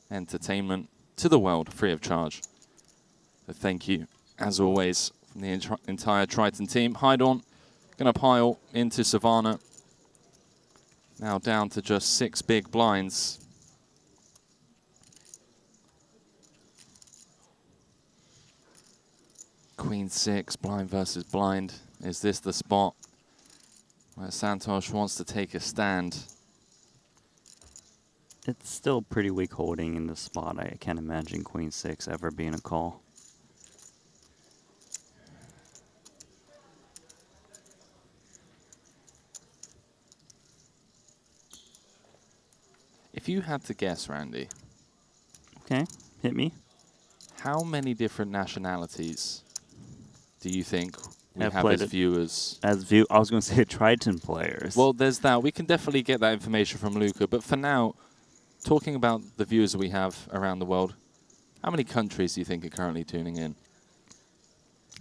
entertainment to the world free of charge. So thank you, as always, from the entire Triton team. Hydon going to pile into Savannah. Now down to just 6 big blinds. Queen 6, blind versus blind. Is this the spot where Santosh wants to take a stand? It's still pretty weak holding in this spot. I can't imagine Queen 6 ever being a call. If you had to guess, Randy. Okay, hit me. How many different nationalities do you think we have played as it viewers? I was going to say Triton players. Well, there's that. We can definitely get that information from Luca. But for now, talking about the viewers that we have around the world, how many countries do you think are currently tuning in?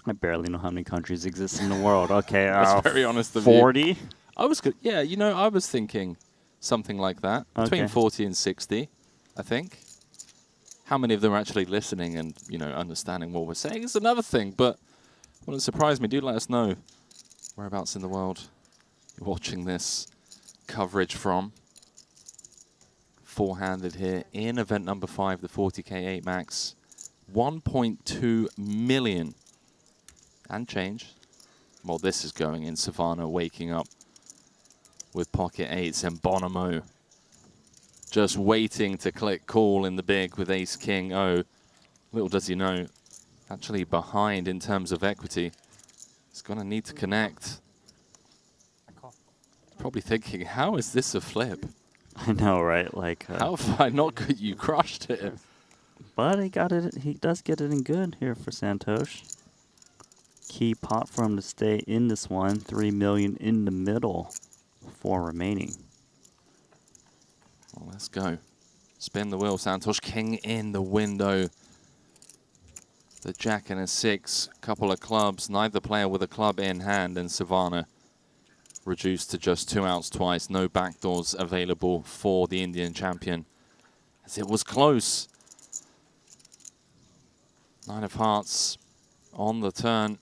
I barely know how many countries exist in the world. Okay, That's very honest of you. 40? I was good. Yeah, you know, I was thinking something like that. Between Okay. 40 and 60, I think. How many of them are actually listening and, you know, understanding what we're saying is another thing. But wouldn't surprise me. Do let us know whereabouts in the world you're watching this coverage from. Four-handed here in event number 5, the 40k 8 max. 1.2 million and change. Well, this is going in. Savannah waking up with pocket 8s and Bonomo just waiting to click call in the big with ace king O. Little does he know, actually behind in terms of equity. He's going to need to connect. Probably thinking, how is this a flip? I know, right? Like, how have I not got you crushed it? But he got it. He does get it in good here for Santosh. Key pot for him to stay in this one. 3 million in the middle. 4 remaining. Well, let's go. Spin the wheel, Santosh. King in the window. The jack and a 6. Couple of clubs. Neither player with a club in hand. And Savannah reduced to just 2 outs twice. No backdoors available for the Indian champion. As it was close. 9 of hearts on the turn.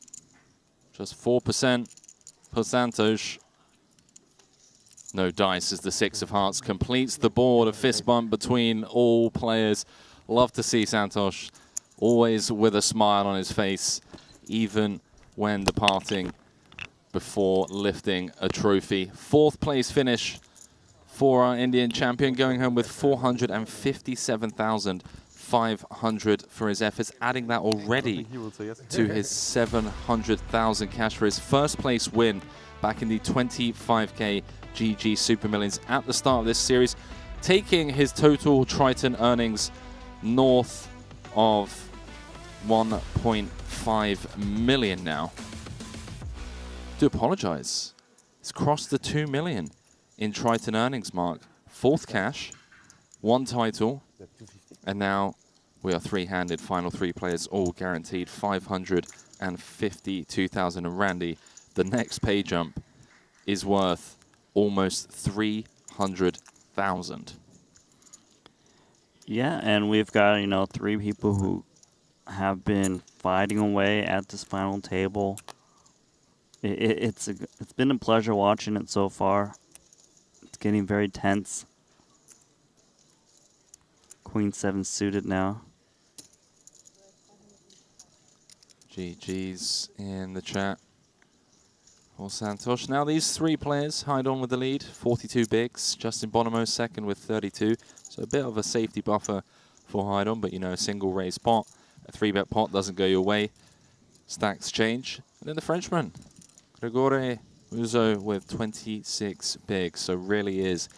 Just 4% for Santosh. No dice as the 6 of hearts completes the board. A fist bump between all players. Love to see Santosh always with a smile on his face, even when departing before lifting a trophy. 4th place finish for our Indian champion, going home with 457,500 for his efforts, adding that already to his 700,000 cash for his first place win back in the 25k GG Super Millions at the start of this series, taking his total Triton earnings north of 1.5 million now. Do apologize. It's crossed the 2 million in Triton earnings mark. 4th cash, 1 title, and now we are 3-handed. Final 3 players all guaranteed 552,000. And Randy, the next pay jump is worth almost 300,000. Yeah, and we've got, you know, 3 people who have been fighting away at this final table. It's been a pleasure watching it so far. It's getting very tense. Queen 7 suited now. GG's in the chat for Santosh. Now these 3 players hide on with the lead. 42 bigs. Justin Bonomo second with 32. So a bit of a safety buffer for Hydon, but you know, a single raise pot. A 3-bet pot doesn't go your way. Stacks change. And then the Frenchman, Grégoire Uzo with 26 bigs. So really is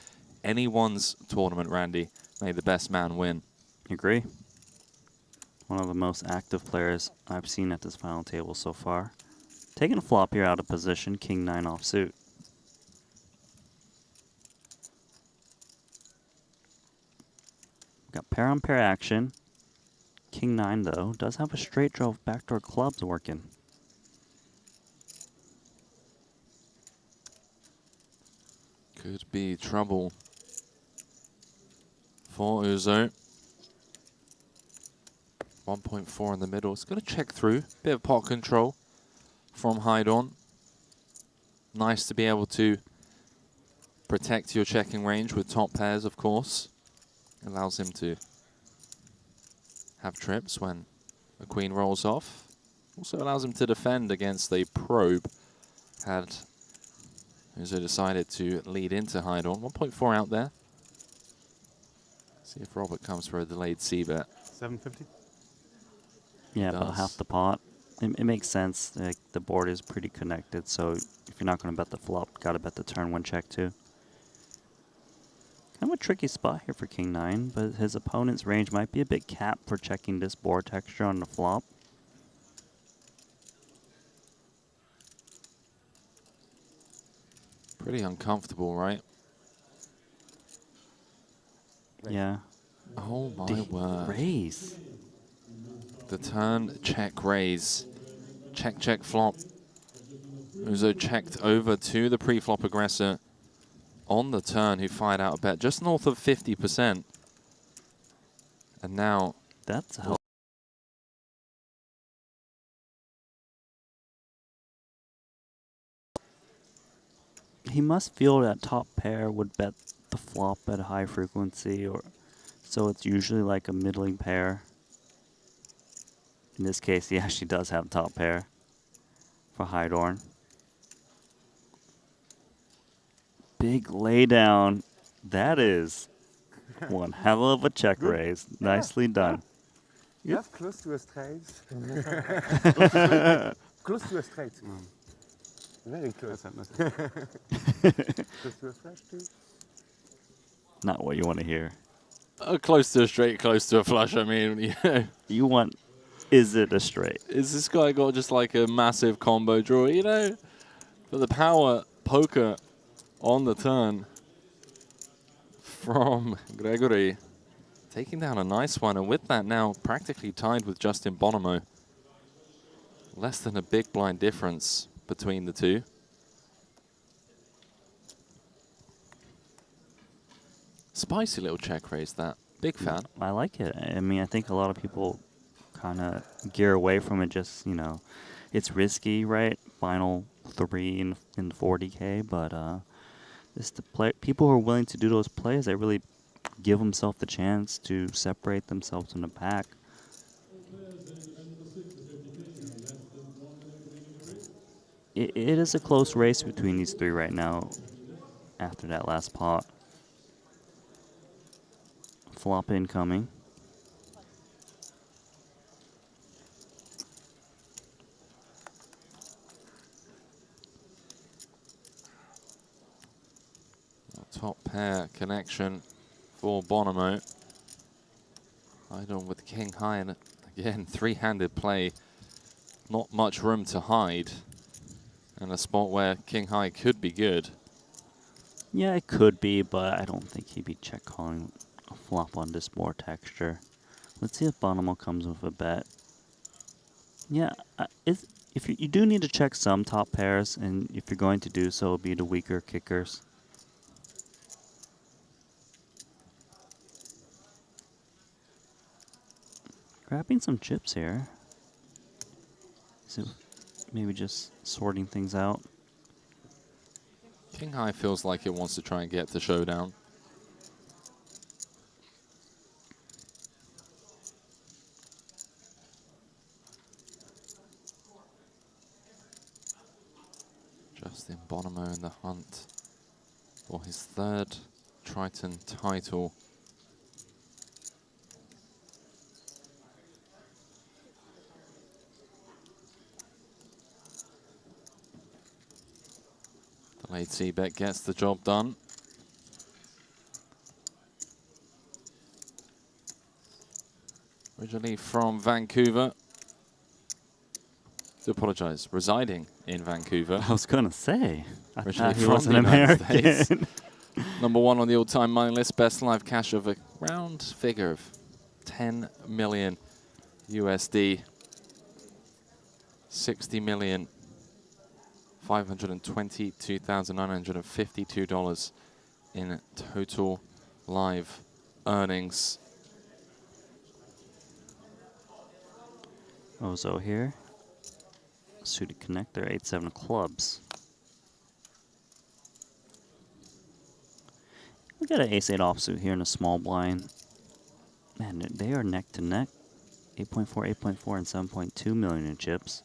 anyone's tournament, Randy. May the best man win. Agree. One of the most active players I've seen at this final table so far. Taking a flop here out of position, King 9 offsuit. Got pair on pair action. King 9 though does have a straight draw of backdoor clubs working. Could be trouble for Uzo. 1.4 in the middle. It's going to check through. Bit of pot control from Hydon. Nice to be able to protect your checking range with top pairs, of course. Allows him to have trips when a queen rolls off. Also allows him to defend against a probe. Had Uzo decided to lead into Hydon. 1.4 out there. See if Robert comes for a delayed c-bet. 750? Yeah, about half the pot. It makes sense. Like, the board is pretty connected, so if you're not going to bet the flop, got to bet the turn 1 check too. Kind of a tricky spot here for King 9, but his opponent's range might be a bit capped for checking this board texture on the flop. Pretty uncomfortable, right? Yeah. Oh my word. Raise. The turn, check, raise. Check, check, flop. Uzo checked over to the pre-flop aggressor on the turn, who fired out a bet just north of 50%. And now... That's how... He must feel that top pair would bet the flop at a high frequency, or so it's usually like a middling pair. In this case, he actually does have top pair for Hydorn. Big laydown. That is one hell of a check raise. Nicely done. Yes, close to a straight. Close to a straight. Very close. Close to a flush too. Not what you want to hear. Close to a straight, close to a flush. I mean, you know. You want, is it a straight? Is this guy got just like a massive combo draw, you know? But the power poker on the turn from Gregory. Taking down a nice one, and with that now practically tied with Justin Bonomo. Less than a big blind difference between the two. Spicy little check raise, that. Big fan. I like it. I mean, I think a lot of people kind of gear away from it, just, you know, it's risky, right? Final 3 in 40K, but It's the people who are willing to do those plays that really give themselves the chance to separate themselves in the pack. It is a close race between these three right now after that last pot. Flop incoming. Top pair connection for Bonomo. Hide on with king high, and again, three-handed play. Not much room to hide. And a spot where king high could be good. Yeah, it could be, but I don't think he'd be check calling a flop on this board texture. Let's see if Bonomo comes with a bet. Yeah, if you do need to check some top pairs, and if you're going to do so, it'll be the weaker kickers. Grabbing some chips here. So maybe just sorting things out. King high feels like it wants to try and get to showdown. Justin Bonomo in the hunt for his third Triton title. The late C-bet gets the job done. Originally from Vancouver. Do apologize, residing in Vancouver. I was gonna say, I Originally thought he from was the an United American. States. Number one on the all-time money list, best live cash of a round figure of 10 million USD. 60 million. $522,952 in total live earnings. Ozo here. Suited connector, 8-7 clubs. We got an ace-8 offsuit here in a small blind. Man, they are neck to neck. 8.4, 8.4, and 7.2 million in chips.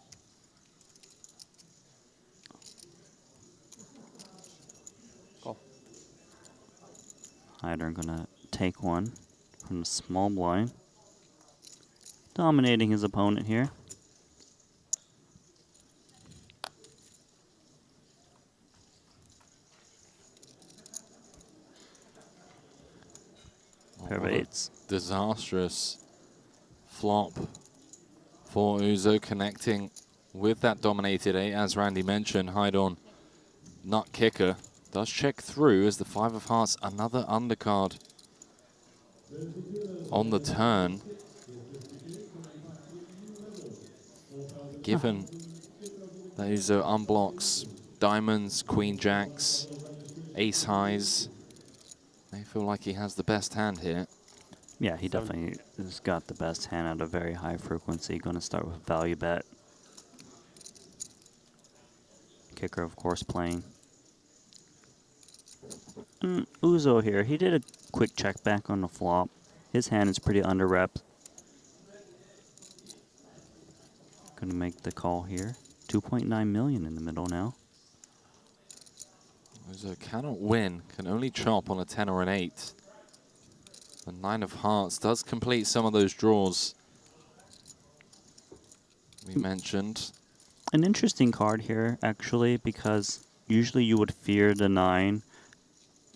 Hyder gonna take one from the small blind. Dominating his opponent here. Pair of eights. Disastrous flop for Uzo, connecting with that dominated 8. As Randy mentioned, hide on nut kicker. Does check through as the 5 of hearts, another undercard on the turn. Given that Uzo unblocks diamonds, queen jacks, ace highs, I feel like he has the best hand here. Yeah, he definitely has got the best hand at a very high frequency. Going to start with value bet. Kicker, of course, playing. Uzo here, he did a quick check back on the flop. His hand is pretty under rep. Going to make the call here. 2.9 million in the middle now. Uzo cannot win, can only chop on a 10 or an 8. The 9 of hearts does complete some of those draws we mentioned. An interesting card here, actually, because usually you would fear the 9.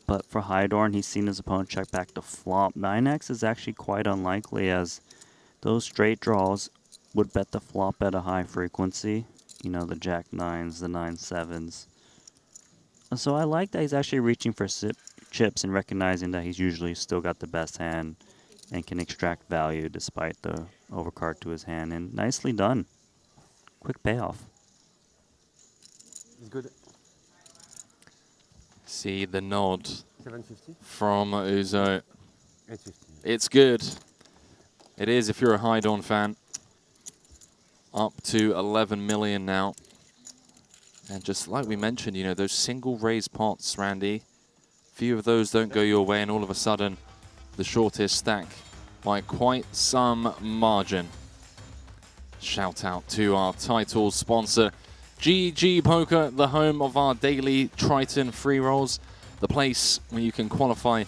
But for Hydorn, he's seen his opponent check back the flop. 9x is actually quite unlikely, as those straight draws would bet the flop at a high frequency. You know, the jack 9s, the 9-7s. So I like that he's actually reaching for chips and recognizing that he's usually still got the best hand and can extract value despite the overcard to his hand. And nicely done. Quick payoff. Good. See the nod 750 from Uzo. 850. It's good. It is if you're a Hydorn fan. Up to 11 million now. And just like we mentioned, you know, those single raise pots, Randy, few of those don't go your way, and all of a sudden, the shortest stack by quite some margin. Shout out to our title sponsor, GG Poker, the home of our daily Triton free rolls, the place where you can qualify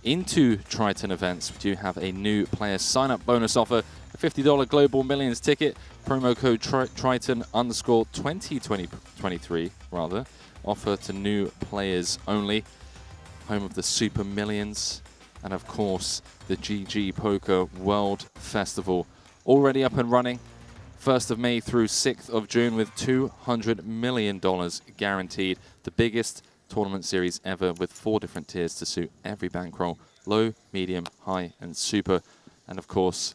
into Triton events. We do have a new player sign-up bonus offer, a $50 Global Millions ticket, promo code Triton_2023 rather, offer to new players only, home of the Super Millions, and of course the GG Poker World Festival, already up and running. 1st of May through 6th of June with $200 million guaranteed. The biggest tournament series ever with 4 different tiers to suit every bankroll. Low, medium, high, and super. And of course,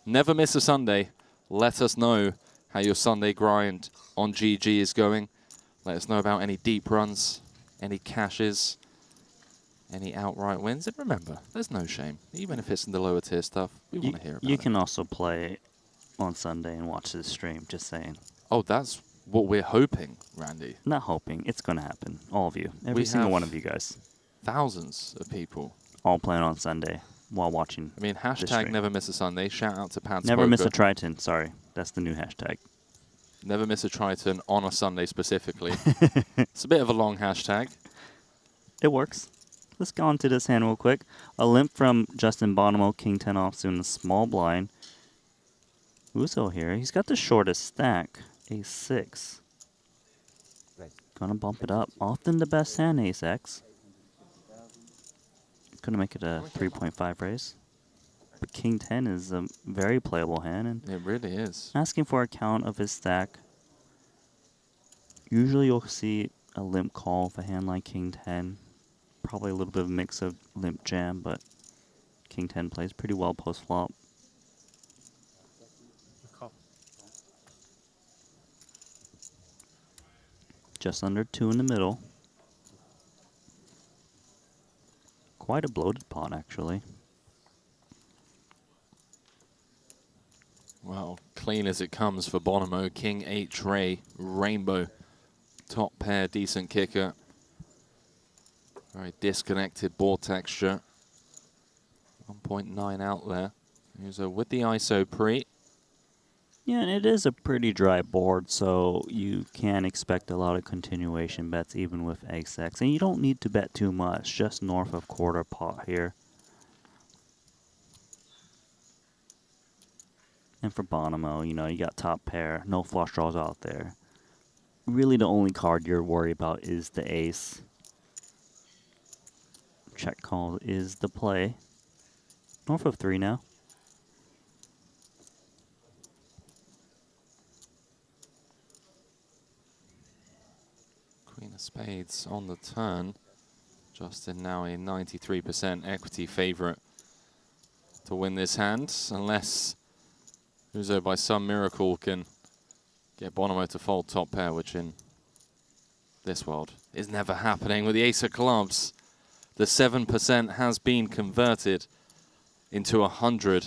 never miss a Sunday. Let us know how your Sunday grind on GG is going. Let us know about any deep runs, any cashes, any outright wins. And remember, there's no shame. Even if it's in the lower tier stuff, we want to hear about it. You can also play on Sunday and watch this stream, just saying. Oh, that's what we're hoping, Randy. Not hoping, it's going to happen. All of you. Every single one of you guys. Thousands of people. All playing on Sunday while watching. I mean, hashtag never miss a Sunday. Shout out to Pants Never miss a Poker. Triton, sorry. That's the new hashtag. Never miss a Triton on a Sunday specifically. It's a bit of a long hashtag. It works. Let's go on to this hand real quick. A limp from Justin Bonomo, King 10 offsuit in the small blind. Uzo here, he's got the shortest stack, Ace-6. Gonna bump it up. Often the best hand, Ace-X. Gonna make it a 3.5 raise. But King 10 is a very playable hand. And it really is. Asking for a count of his stack. Usually you'll see a limp call with a hand like King 10. Probably a little bit of a mix of limp jam, but King 10 plays pretty well post-flop. Just under 2 in the middle. Quite a bloated pot, actually. Well, clean as it comes for Bonomo. King 8 tray, rainbow. Top pair, decent kicker. Very disconnected board texture. 1.9 out there. Uzo with the ISO pre. Yeah, and it is a pretty dry board, so you can expect a lot of continuation bets even with Ace-X. And you don't need to bet too much, just north of quarter pot here. And for Bonomo, you know, you got top pair, no flush draws out there. Really the only card you're worried about is the ace. Check call is the play. North of 3 now. Queen of spades on the turn. Justin now a 93% equity favorite to win this hand, unless Uzo by some miracle can get Bonomo to fold top pair, which in this world is never happening. With the ace of clubs, the 7% has been converted into 100.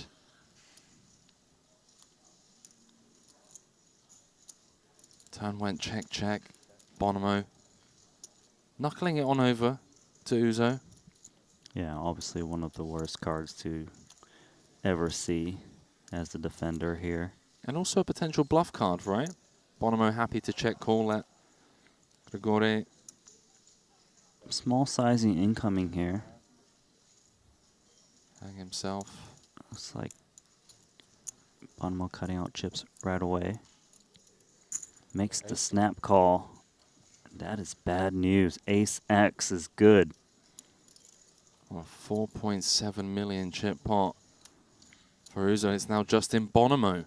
Turn went check, check. Bonomo knuckling it on over to Uzo. Yeah, obviously one of the worst cards to ever see as the defender here. And also a potential bluff card, right? Bonomo happy to check call at Grigore. Small sizing incoming here. Hang himself. Looks like Bonomo cutting out chips right away. Makes the snap call. That is bad news. Ace-X is good. Oh, 4.7 million chip pot for Uzo. It's now Justin Bonomo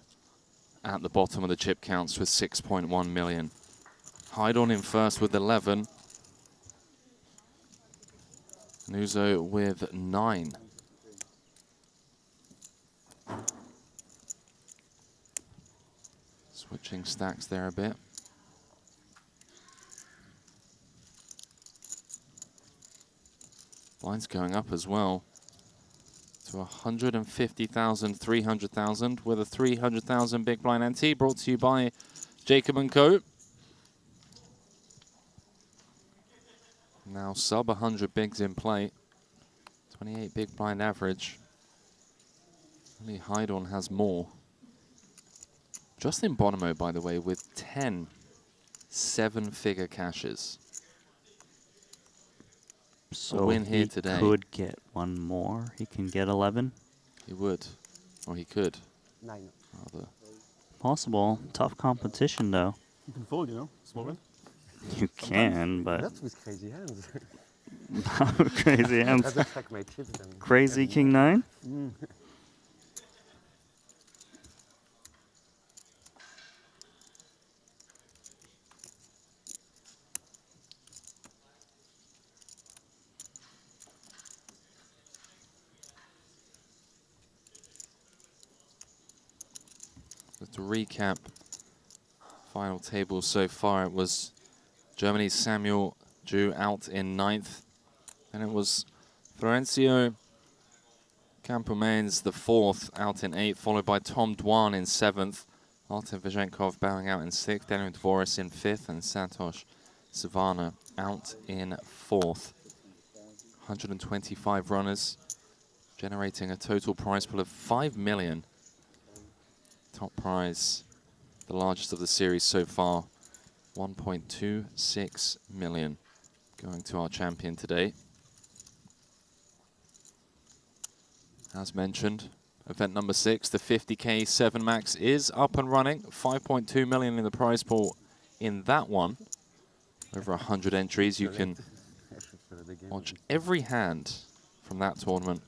at the bottom of the chip counts with 6.1 million. Hyde on in first with 11. And Uzo with 9. Switching stacks there a bit. Blinds going up as well to 150,000, 300,000 with a 300,000 big blind ante brought to you by Jacob & Co. Now sub 100 bigs in play. 28 big blind average. Only Heidorn has more. Justin Bonomo, by the way, with 10 seven-figure cashes. So a win here he today. could get one more. He can get 11. He would. Or he could. 9. Rather. Possible. Tough competition, though. You can fold, you know, small win. You can, but... Not with crazy hands. Crazy hands. Rather check my chips than Crazy King 9? To recap final table so far, it was Germany's Samuel Ju out in 9th, and it was Florencio Campomanes the 4th out in 8th, followed by Tom Dwan in 7th, Artem Vizhenkov bowing out in 6th, Daniel Dvoris in 5th, and Santosh Savana out in 4th. 125 runners, generating a total prize pool of 5 million. Top prize, the largest of the series so far, 1.26 million going to our champion today. As mentioned, event number 6, the 50K 7 Max is up and running. 5.2 million in the prize pool in that one. Over 100 entries. You can watch every hand from that tournament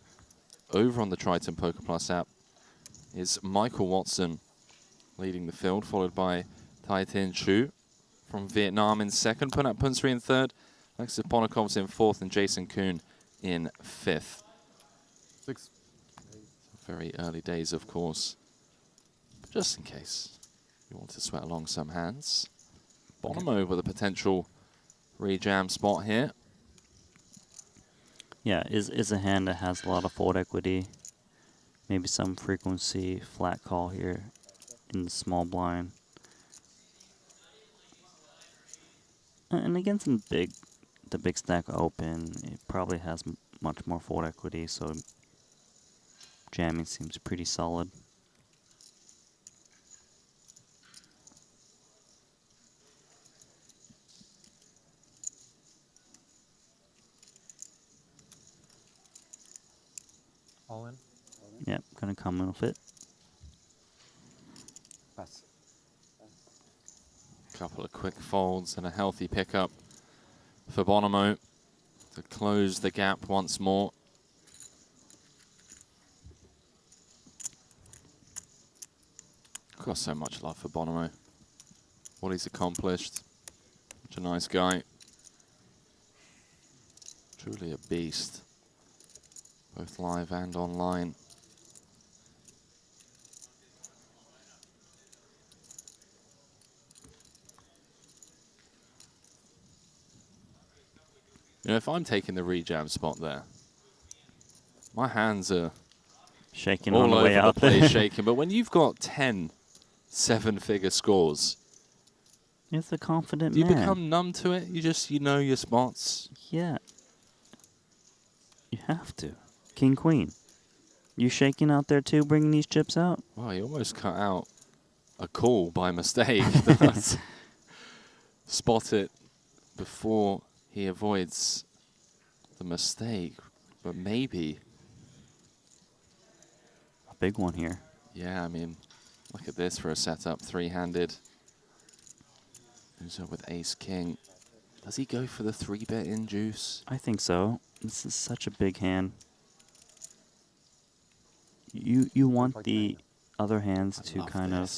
over on the Triton Poker Plus app. Is Michael Watson leading the field, followed by Tai Tin Chu from Vietnam in 2nd, Punat Punsri in 3rd, Alexis Ponakov's in 4th, and Jason Kuhn in 5th. 6. Very early days, of course. But just in case you want to sweat along some hands. Bonomo with a potential rejam spot here. Yeah, is a hand that has a lot of fold equity. Maybe some frequency flat call here in the small blind. And against the big stack open, it probably has much more fold equity, so jamming seems pretty solid. All in? Yep, gonna come in with it. Pass. Couple of quick folds and a healthy pickup for Bonomo to close the gap once more. Got so much love for Bonomo. What he's accomplished. Such a nice guy. Truly a beast. Both live and online. You know, if I'm taking the rejam spot there, my hands are shaking all on the over way out the place, there. shaking. But when you've got 10 seven-figure scores, It's a confident do you man. become numb to it? You know your spots. Yeah. You have to. King, queen. You shaking out there too, bringing these chips out? Wow, he almost cut out a call by mistake. Spot it before he avoids the mistake, but maybe. A big one here. Yeah, I mean, look at this for a setup, three-handed. Who's up with ace-king? Does he go for the 3-bet in juice? I think so. This is such a big hand. You want the other hands to kind of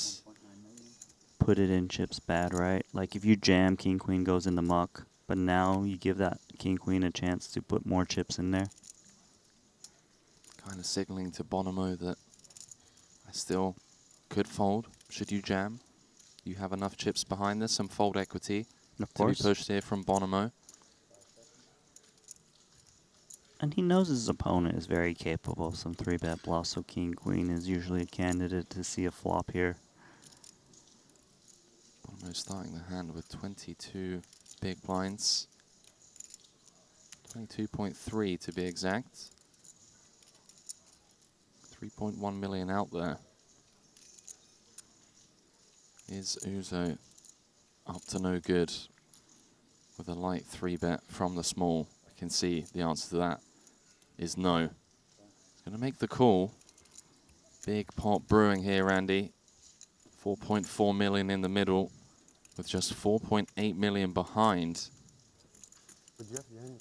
put it in chips bad, right? Like if you jam, king, queen goes in the muck, but now you give that king, queen a chance to put more chips in there. Kind of signaling to Bonomo that I still could fold. Should you jam? You have enough chips behind this, some fold equity Of to course. be pushed here from Bonomo. And he knows his opponent is very capable of some 3-bet bluffs, so king, queen is usually a candidate to see a flop here. Bonomo starting the hand with 22 big blinds. 22.3 to be exact. 3.1 million out there. Is Uzo up to no good with a light 3-bet from the small? We can see the answer to that is no. He's going to make the call. Big pot brewing here, Andy. 4.4 million in the middle with just 4.8 million behind. Would you have behind?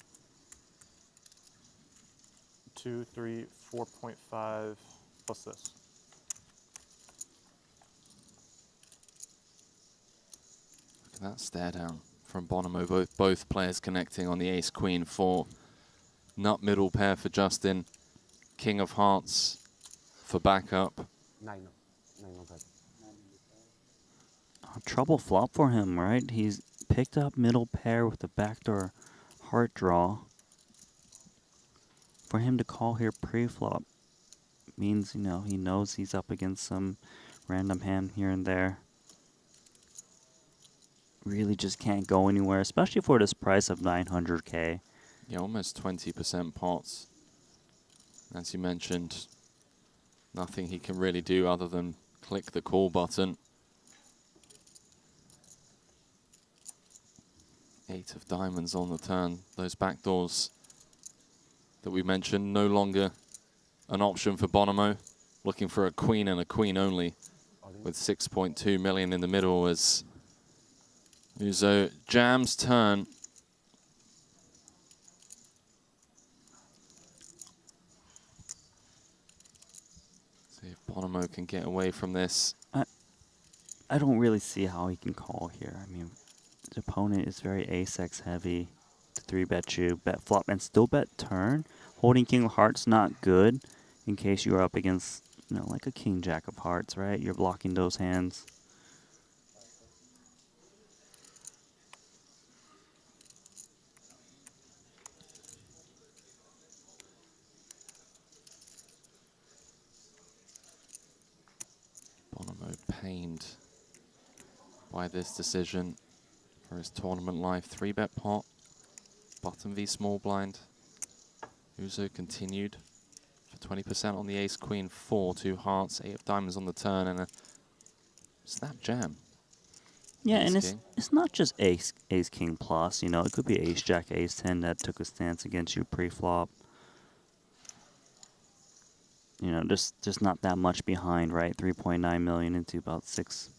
2, 3, 4.5 plus this. Look at that stare down from Bonomo. Both players connecting on the ace-queen 4. Nut middle pair for Justin. King of hearts for backup. 9 on that. Trouble flop for him, right? He's picked up middle pair with the backdoor heart draw. For him to call here pre-flop means, you know, he knows he's up against some random hand here and there. Really just can't go anywhere, especially for this price of 900K. Yeah, almost 20% pots. As you mentioned, nothing he can really do other than click the call button. 8 of diamonds on the turn. Those backdoors that we mentioned no longer an option for Bonomo. Looking for a queen and a queen only with 6.2 million in the middle as Uzo jams turn. See if Bonomo can get away from this. I don't really see how he can call here. I mean, his opponent is very ace-X heavy. 3-bet you, bet flop, and still bet turn. Holding king of hearts not good in case you are up against, you know, like a king jack of hearts, right? You're blocking those hands. Bonomo pained by this decision for his tournament life. 3-bet pot, button v small blind. Uzo continued for 20% on the ace queen 4, 2 hearts, 8 of diamonds on the turn, and a snap jam. Yeah, Ace and king. it's not just ace king plus, you know, it could be ace jack, ace 10 that took a stance against you pre-flop. You know, just not that much behind, right? 3.9 million into about 6.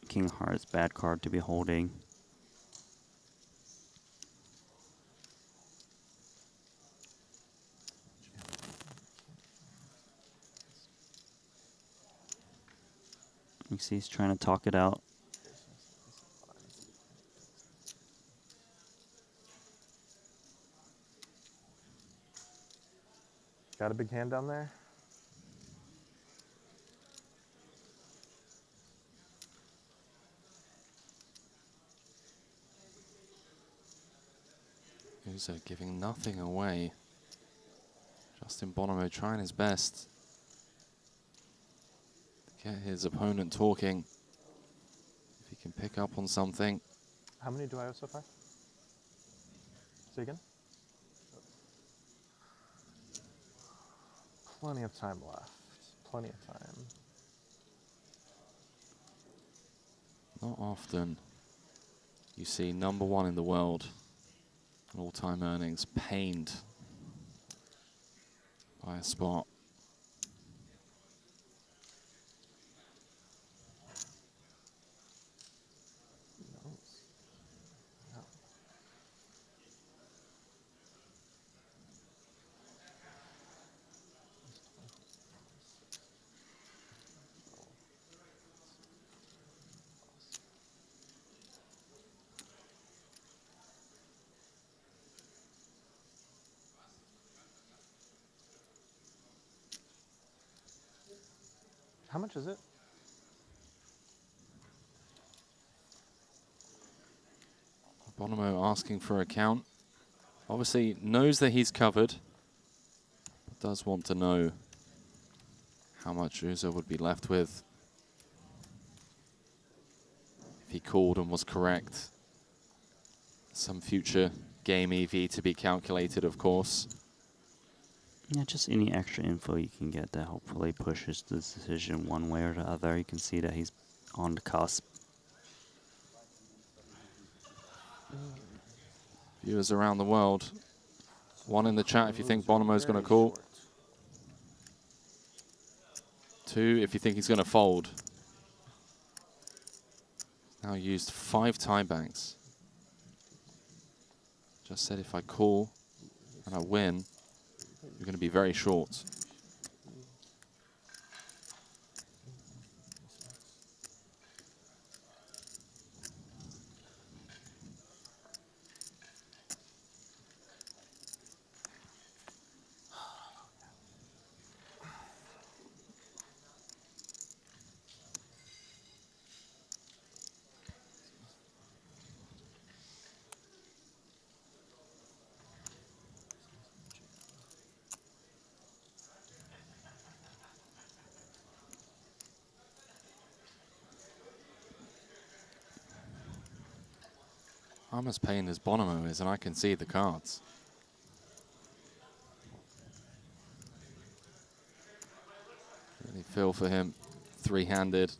King of hearts, bad card to be holding. You see he's trying to talk it out. Got a big hand down there? Uzo giving nothing away. Justin Bonomo trying his best to get his opponent talking. If he can pick up on something. How many do I have so far? Say again? Plenty of time left. Plenty of time. Not often you see #1 in the world, all-time earnings, pained by a spot. How much is it? Bonomo asking for a count. Obviously knows that he's covered, but does want to know how much Uzo would be left with. If he called and was correct. Some future game EV to be calculated, of course. Yeah, just any extra info you can get that hopefully pushes the decision one way or the other. You can see that he's on the cusp. Viewers around the world, one in the chat if you think Bonomo's going to call. 2 if you think he's going to fold. Now used 5 tie banks. Just said if I call and I win, you're going to be very short. I'm as pained as Bonomo is, and I can see the cards. Really feel for him. 3-handed.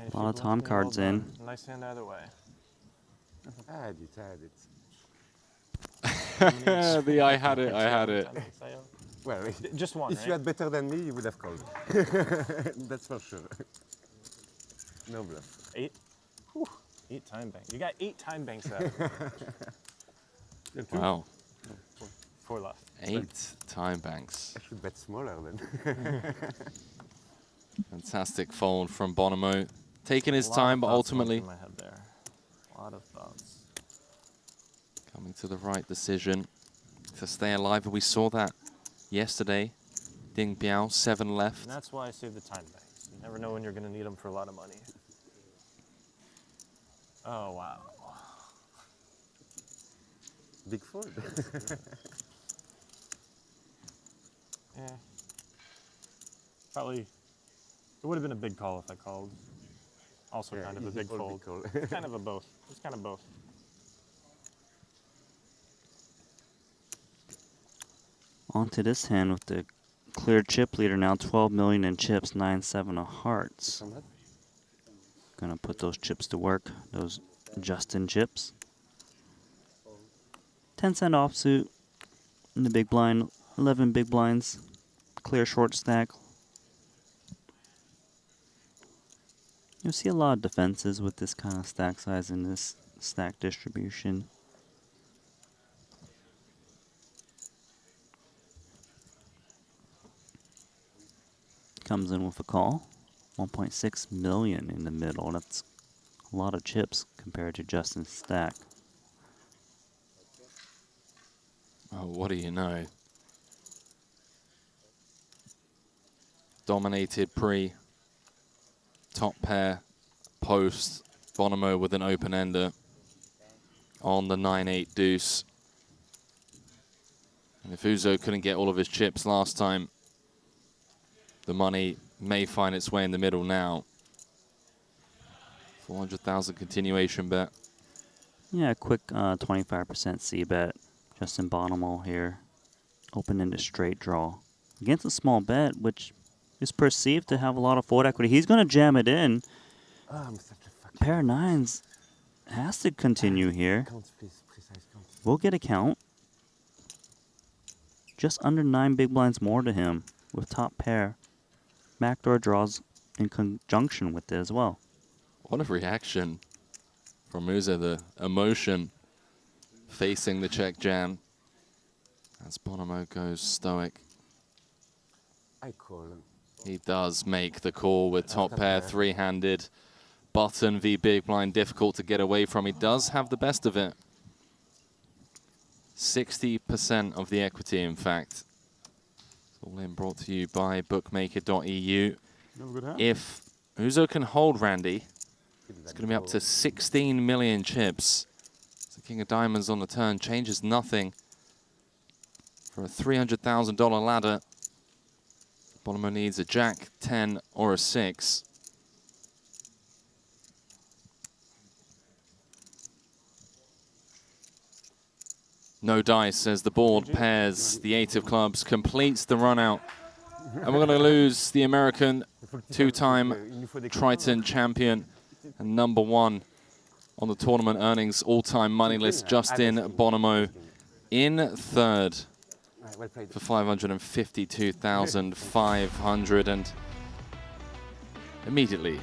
A lot of Tom cards in. Nice hand either way. I had it. The I had it. Well, just one, if right? you had better than me, you would have called. That's for sure. No bluff. 8? Whew. 8 time banks. You got 8 time banks out. Wow. 4 left. 8 time banks. I should bet smaller then. Fantastic fold from Bonomo. Taking his A lot time, of but thoughts ultimately going through my head there. A lot of thoughts. coming to the right decision to stay alive. And we saw that yesterday. Ding Biao, 7 left. And that's why I save the time banks. You never know when you're going to need them for a lot of money. Oh, wow. Big fold. Yeah. Probably, it would have been a big call if I called. Also Yeah, kind of a easy big fold, fold. big call. It's kind of a both. It's kind of both. On to this hand with the clear chip leader now, 12 million in chips, 9-7 of hearts. Gonna put those chips to work, those Justin chips. 10-cent offsuit in the big blind, 11 big blinds, clear short stack. You'll see a lot of defenses with this kind of stack size and this stack distribution. Comes in with a call. 1.6 million in the middle. That's a lot of chips compared to Justin's stack. Oh, what do you know? Dominated pre. Top pair. Post. Bonomo with an open-ender. On the 9-8 deuce. And if Uzo couldn't get all of his chips last time, the money may find its way in the middle now. 400,000 continuation bet. Yeah, quick 25% C bet. Justin Bonomo here. Open-ended straight draw. Against a small bet, which is perceived to have a lot of fold equity. He's going to jam it in. Oh, I'm such a fucking Pair of nines has to continue here. Counts, please. Precise counts. We'll get a count. Just under 9 big blinds more to him with top pair. Backdoor draws in conjunction with it as well. What a reaction from Uzo, the emotion facing the check jam. As Bonomo goes stoic. I call. He does make the call with top After pair, pair. 3-handed. Button v big blind, difficult to get away from. He does have the best of it. 60% of the equity, in fact. It's all in brought to you by bookmaker.eu. If Uzo can hold Randy, it's going to be up to 16 million chips. So King of Diamonds on the turn changes nothing for a $300,000 ladder. Bonomo needs a jack, 10, or a 6. No dice as the board pairs the 8 of clubs, completes the run out. And we're going to lose the American two-time Triton champion and #1 on the tournament earnings all-time money list, Justin Bonomo, in third for 552,500. And immediately,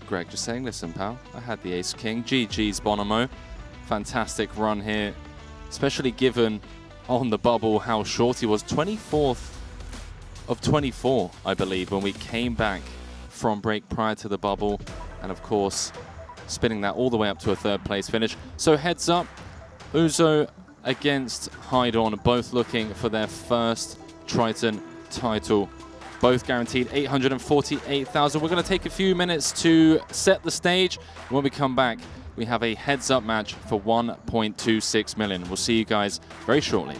Greg just saying, listen, pal, I had the ace-king. GG's Bonomo. Fantastic run here, especially given on the bubble how short he was. 24th of 24, I believe, when we came back from break prior to the bubble. And of course, spinning that all the way up to a 3rd place finish. So heads up, Uzo against Haidon, both looking for their first Triton title. Both guaranteed 848,000. We're going to take a few minutes to set the stage. When we come back, we have a heads-up match for 1.26 million. We'll see you guys very shortly.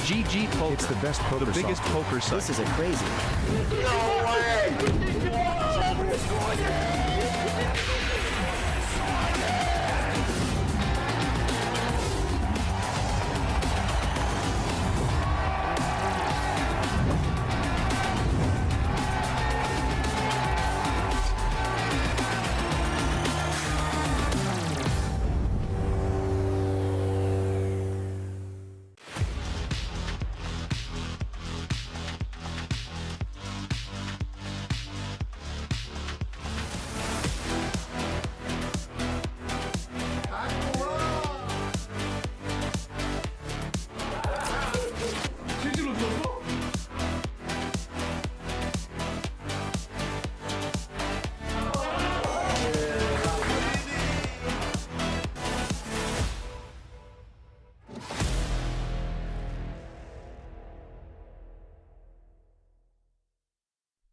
GG Poker. It's the best poker The biggest poker site. This is a crazy.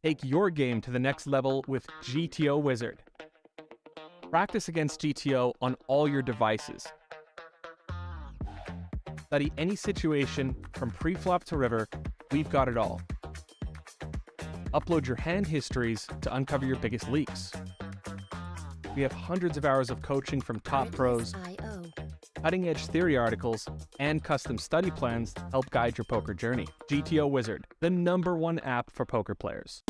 Take your game to the next level with GTO Wizard. Practice against GTO on all your devices. Study any situation from pre-flop to river, we've got it all. Upload your hand histories to uncover your biggest leaks. We have hundreds of hours of coaching from top pros, cutting-edge theory articles, and custom study plans to help guide your poker journey. GTO Wizard, the #1 app for poker players.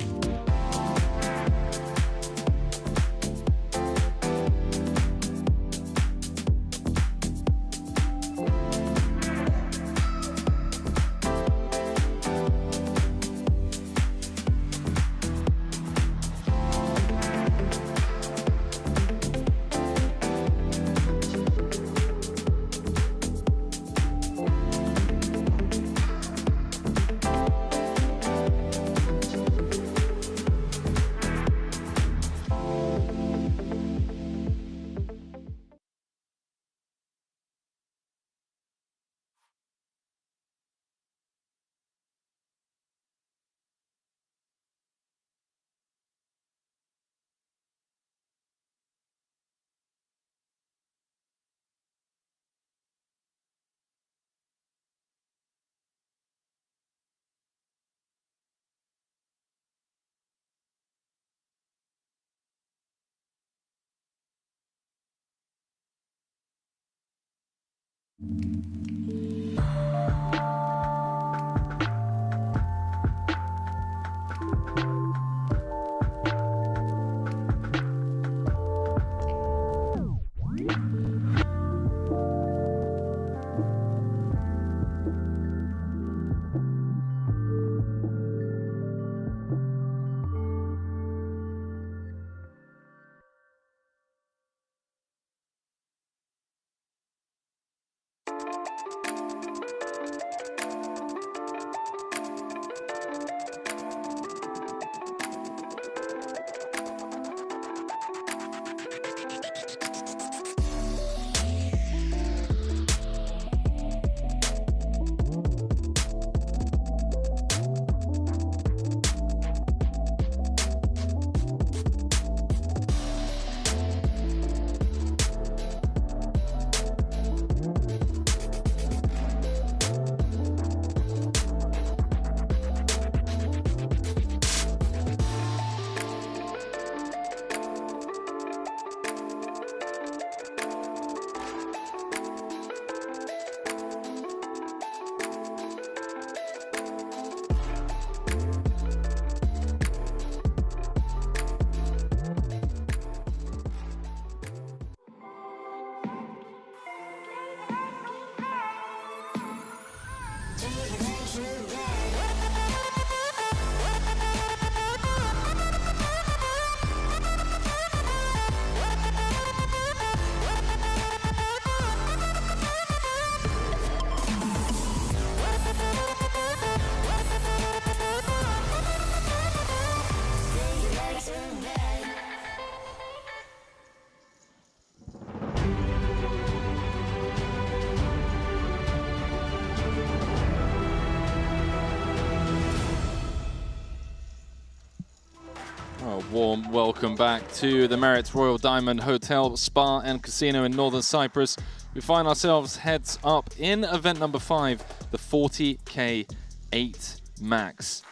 Warm welcome back to the Merit Royal Diamond Hotel, Spa and Casino in Northern Cyprus. We find ourselves heads up in event number 5, the 40K 8 Max.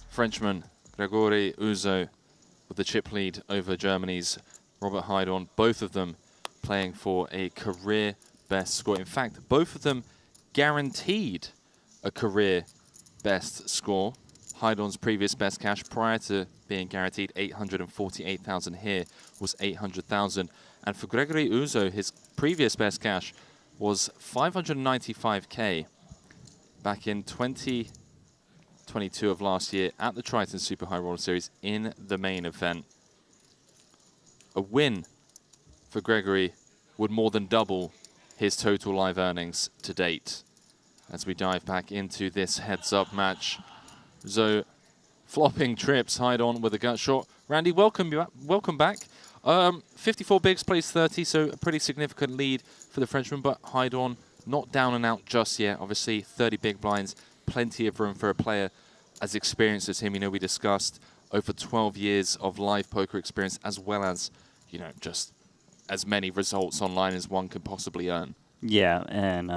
Frenchman Gregory Uzo with the chip lead over Germany's Robert Heidorn, both of them playing for a career best score. In fact, both of them guaranteed a career best score. Heidorn's previous best cash prior to being guaranteed 848,000 here was 800,000. And for Gregory Uzo, his previous best cash was 595K back in 2022 of last year at the Triton Super High Roller Series in the main event. A win for Gregory would more than double his total live earnings to date. As we dive back into this heads-up match, Uzo flopping trips, Heidorn with a gut shot. Randy, welcome back. 54 bigs, plays 30, so a pretty significant lead for the Frenchman, but Heidorn not down and out just yet. Obviously, 30 big blinds, plenty of room for a player as experienced as him. You know, we discussed over 12 years of live poker experience, as well as, you know, just as many results online as one could possibly earn. Yeah, and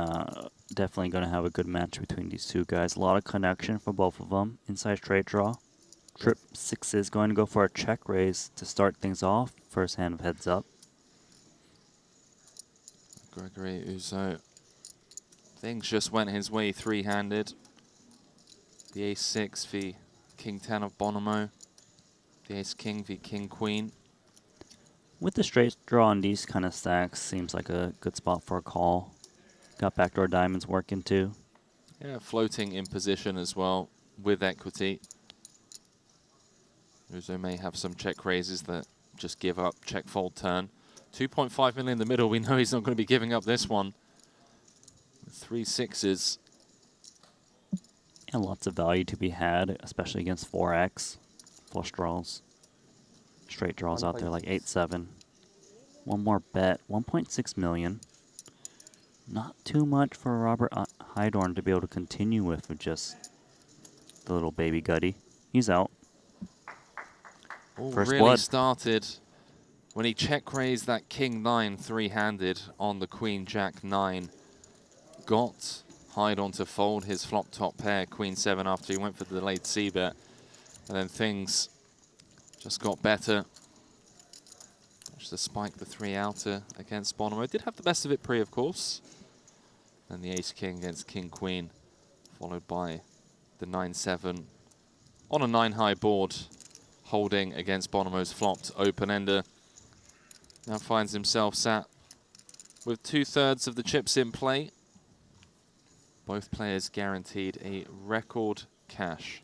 definitely going to have a good match between these two guys. A lot of connection for both of them. Inside straight draw. Trip 6 is going to go for a check raise to start things off. First hand of heads up. Gregory Uzo. Things just went his way three-handed. The ace-6 v king-10 of Bonomo. The ace-king v king-queen. With the straight draw on these kind of stacks, seems like a good spot for a call. Got backdoor diamonds working too. Yeah, floating in position as well with equity. Uzo may have some check raises that just give up check fold turn. 2.5 million in the middle. We know he's not going to be giving up this one. 3 6s. And lots of value to be had, especially against 4x. Flush draws. Straight draws out there like 8-7. One more bet, 1.6 million. Not too much for Robert Heidorn to be able to continue with just the little baby gutty. He's out. All First really blood. started when he check raised that king-9 three-handed on the queen-jack-9. Got Heidorn to fold his flop top pair, queen-7, after he went for the delayed c-bet. And then things just got better. Just to spike the 3 outer against Bonomo. Did have the best of it pre, of course. And the ace-king against king-queen, followed by the 9-7 on a 9-high board, holding against Bonomo's flopped open-ender. Now finds himself sat with 2/3 of the chips in play. Both players guaranteed a record cash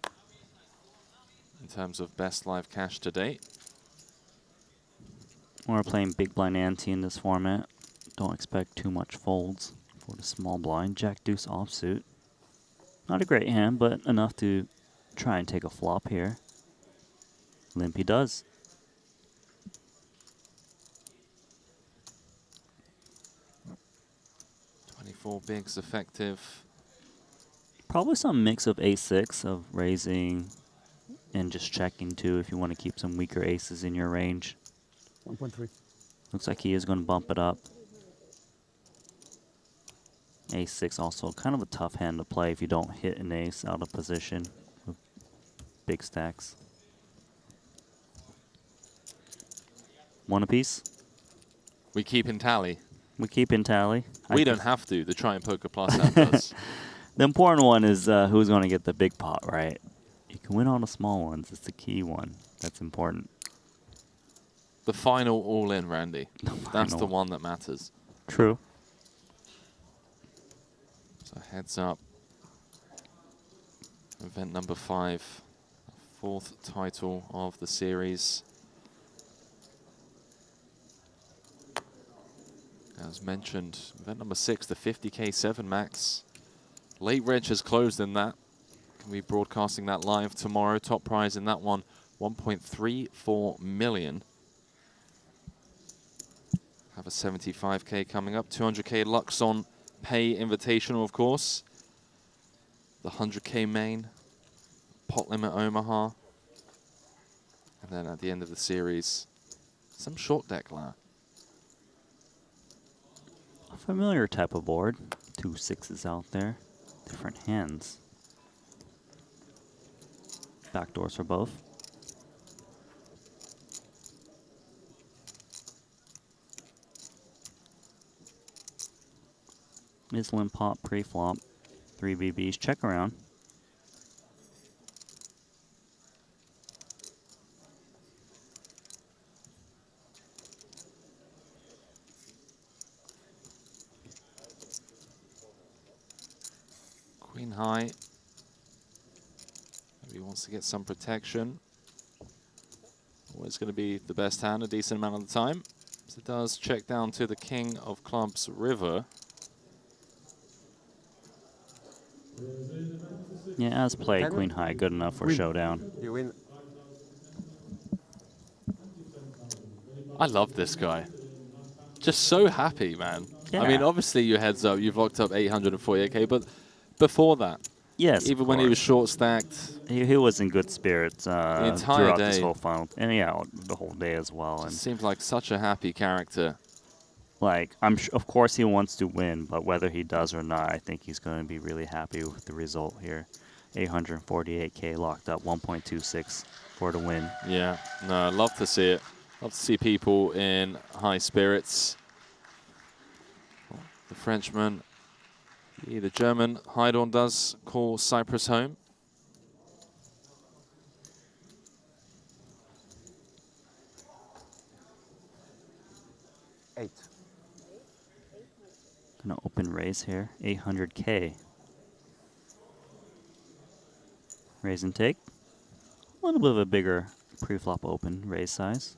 in terms of best live cash to date. We're playing big blind ante in this format. Don't expect too much folds for the small blind. Jack deuce offsuit. Not a great hand, but enough to try and take a flop here. Limp he does. .24 bigs effective. Probably some mix of ace-6 of raising and just checking too if you want to keep some weaker aces in your range. 1.3. Looks like he is going to bump it up. Ace-6 also kind of a tough hand to play if you don't hit an ace out of position with big stacks. One apiece. We keep in tally. We keep in tally. We don't have to. The Triton Poker Plus app does. The important one is who's going to get the big pot, right? You can win all the small ones. It's the key one. That's important. The final all-in, Randy. That's the one that matters. True. So heads up. Event number 5. 4th title of the series. As mentioned, event number 6, the 50K 7 max. Late reg has closed in that. We'll be broadcasting that live tomorrow. Top prize in that one, 1.34 million. Have a 75K coming up. 200K Luxon Pay Invitational, of course. The 100K main. Pot limit Omaha. And then at the end of the series, some short deck luck. A familiar type of board. 2 6s out there. Different hands. Backdoors for both. Is limp pop pre-flop. 3 BBs. Check around. Queen high. Maybe he wants to get some protection. Always going to be the best hand a decent amount of the time. So it does check down to the king of clubs, river. Yeah, as played, queen high, good enough for showdown. You win. I love this guy. Just so happy, man. Yeah. I mean, obviously you heads up, you've locked up 848k, but before that, yes, even when he was short stacked, he was in good spirits the entire throughout day. this whole final, and yeah, the whole day as well. And Seems like such a happy character. like, of course he wants to win, but whether he does or not, I think he's going to be really happy with the result here. 848k locked up, 1.26 for the win. Yeah, no, I love to see it. Love to see people in high spirits. The Frenchman, the German, Heidorn does call Cyprus home. Eight. Gonna open raise here, 800k. Raise and take. A little bit of a bigger pre-flop open raise size.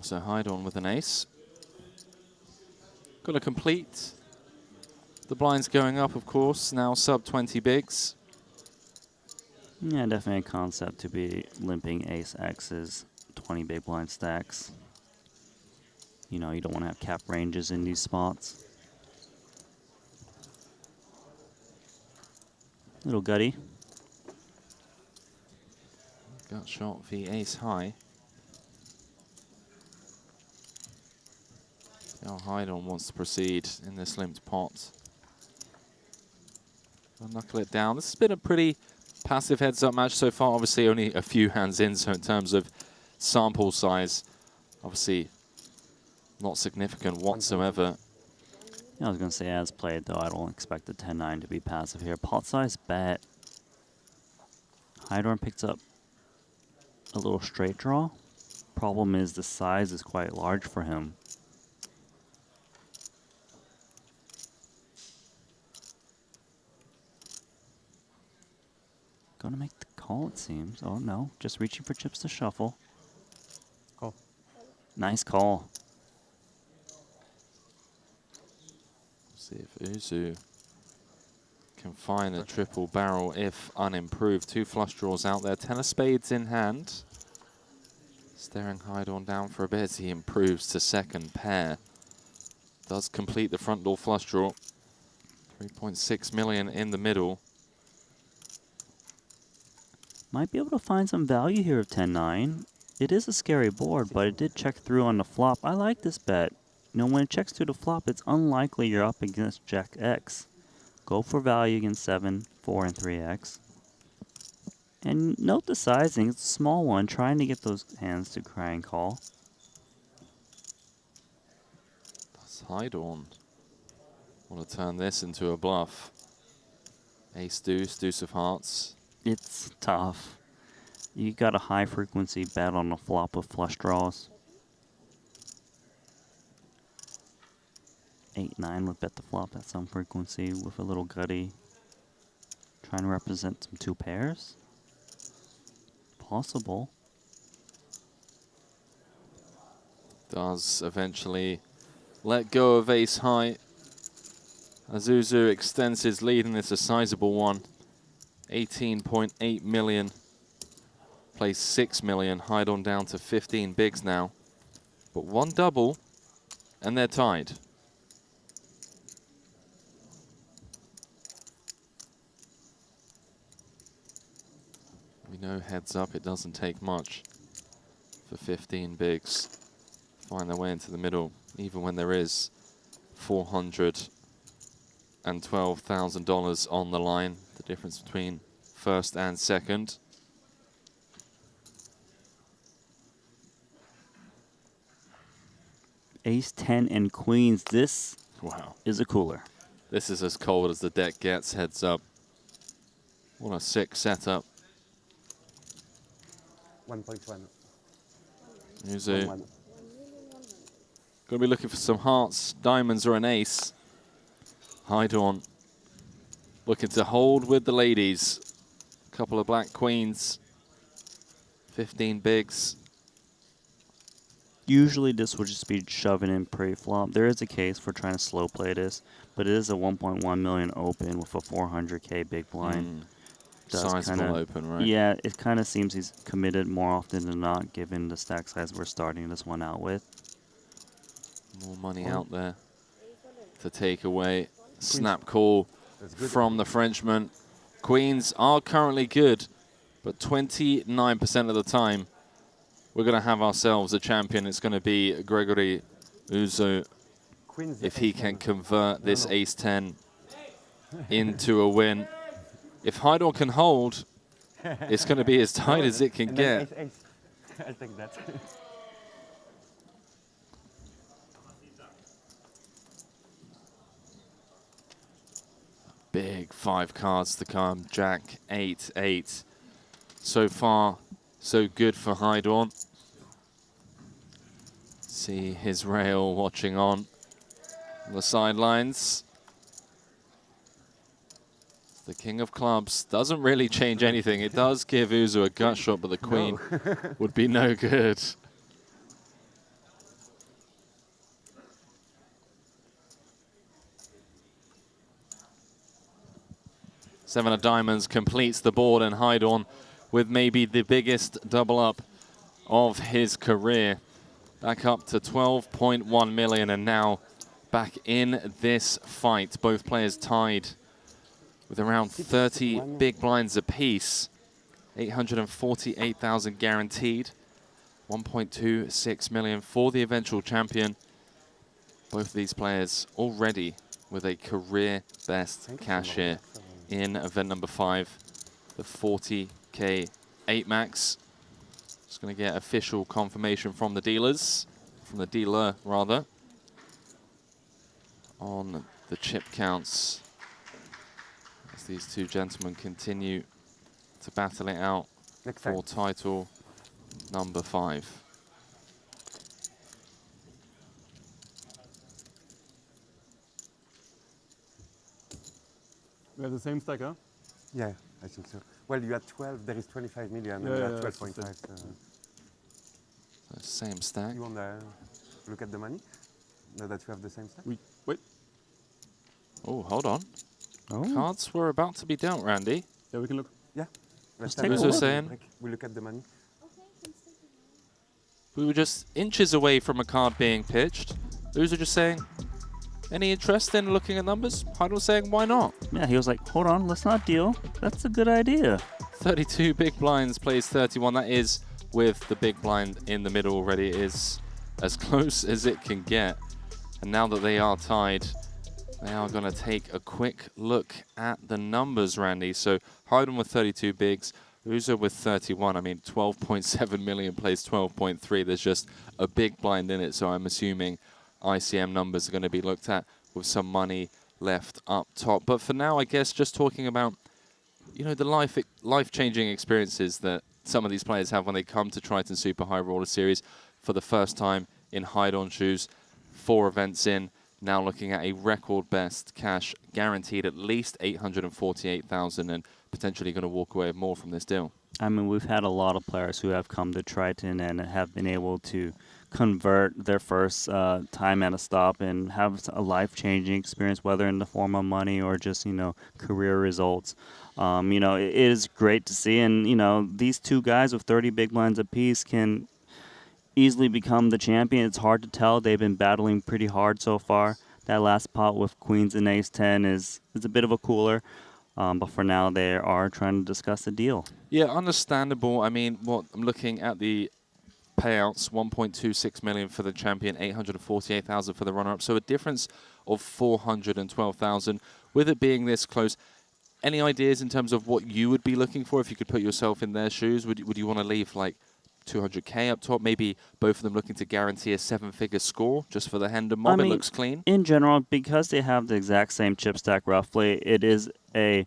So Heidorn with an ace. Got to complete. The blinds going up, of course. Now sub 20 bigs. Yeah, definitely a concept to be limping ace X's, 20 big blind stacks. You know, you don't want to have cap ranges in these spots. Little gutty. Gut shot v ace high. Now Heidorn wants to proceed in this limped pot. I'll knuckle it down. This has been a pretty passive heads-up match so far. Obviously, only a few hands in, so in terms of sample size, obviously not significant whatsoever. Yeah, I was going to say as played, though, I don't expect the 10-9 to be passive here. Pot size bet. Heidorn picks up a little straight draw. Problem is the size is quite large for him. Gonna make the call, it seems. Oh, no. Just reaching for chips to shuffle. Call. Nice call. See if Uzu can find a triple barrel if unimproved. 2 flush draws out there. 10 of spades in hand. Staring Heidorn down for a bit as he improves to second pair. Does complete the front door flush draw. 3.6 million in the middle. Might be able to find some value here of 10-9. It is a scary board, but it did check through on the flop. I like this bet. You know, when it checks through the flop, it's unlikely you're up against Jack X. Go for value against 7, 4, and 3X. And note the sizing. It's a small one, trying to get those hands to cry and call. That's Heidorn. Want to turn this into a bluff. Ace deuce, deuce of hearts. It's tough. You got a high frequency bet on a flop of flush draws. 8-9 would bet the flop at some frequency with a little gutty. Trying to represent some 2 pairs. Possible. Does eventually let go of ace high. Azuzu extends his lead, and it's a sizable one. 18.8 million. Plays 6 million. Heidorn down to 15 bigs now. But 1 double, and they're tied. We know heads up, it doesn't take much for 15 bigs. Find their way into the middle, even when there is $412,000 on the line. The difference between first and second. Ace 10 and queens. This is a cooler. This is as cold as the deck gets, heads up. What a sick setup. 1.1. Uzu. Going to be looking for some hearts, diamonds, or an ace. Heidorn looking to hold with the ladies. A couple of black queens. 15 bigs. Usually this would just be shoving in pre-flop. There is a case for trying to slow play this, but it is a 1.1 million open with a 400K big blind. Sizable open, right? Yeah, it kind of seems he's committed more often than not, given the stack size we're starting this one out with. More money out there to take away. Snap call from the Frenchman. Queens are currently good, but 29% of the time, we're going to have ourselves a champion. It's going to be Gregory Uzu. If he can convert this ace-10 into a win. If Heidorn can hold, it's going to be as tight as it can get. I'll take that. Big 5 cards to come. Jack, 8, 8. So far, so good for Heidorn. See his rail watching on the sidelines. The king of clubs doesn't really change anything. It does give Uzu a gut shot, but the queen would be no good. Seven of diamonds completes the board, and Heidorn with maybe the biggest double up of his career. Back up to 12.1 million, and now back in this fight. Both players tied with around 30 big blinds apiece. 848,000 guaranteed. 1.26 million for the eventual champion. Both of these players already with a career best cash here in event number 5, the 40K 8 max. Just going to get official confirmation from the dealers, from the dealer rather, on the chip counts as these two gentlemen continue to battle it out for title number 5. We have the same stack, huh? Yeah, I think so. Well, you had 12, there is 25 million, Yeah, and you yeah, had 12.5. Same stack. You want to look at the money? Now that you have the same stack? Wait. Oh, hold on. Oh. Cards were about to be dealt, Randy. Yeah, we can look. Yeah. Let's take a look. Saying? We look at the money. We were just inches away from a card being pitched. Uzu just saying, any interest in looking at numbers? Heidorn saying, why not? Yeah, he was like, hold on, let's not deal. That's a good idea. 32 big blinds, plays 31. That is with the big blind in the middle already. It is as close as it can get. And now that they are tied, they are going to take a quick look at the numbers, Randy. So Heidorn with 32 bigs, Uzu with 31. I mean, 12.7 million plays 12.3. There's just a big blind in it, so I'm assuming ICM numbers are going to be looked at with some money left up top. But for now, I guess just talking about, you know, the life-changing experiences that some of these players have when they come to Triton Super High Roller Series for the first time in hide-on shoes. 4 events in, now looking at a record best cash guaranteed at least 848,000 and potentially going to walk away with more from this deal. I mean, we've had a lot of players who have come to Triton and have been able to convert their first time at a stop and have a life-changing experience, whether in the form of money or just, you know, career results. You know, it is great to see. And, you know, these two guys with 30 big blinds apiece can easily become the champion. It's hard to tell. They've been battling pretty hard so far. That last pot with Queens and Ace 10 is a bit of a cooler. But for now, they are trying to discuss the deal. Yeah, understandable. I mean, what I'm looking at the payouts, 1.26 million for the champion, 848,000 for the runner-up. So a difference of 412,000. With it being this close, any ideas in terms of what you would be looking for if you could put yourself in their shoes? Would you want to leave like 200K up top? Maybe both of them looking to guarantee a 7-figure score just for the Hendon mob. I mean, it looks clean. In general, because they have the exact same chip stack roughly, it is a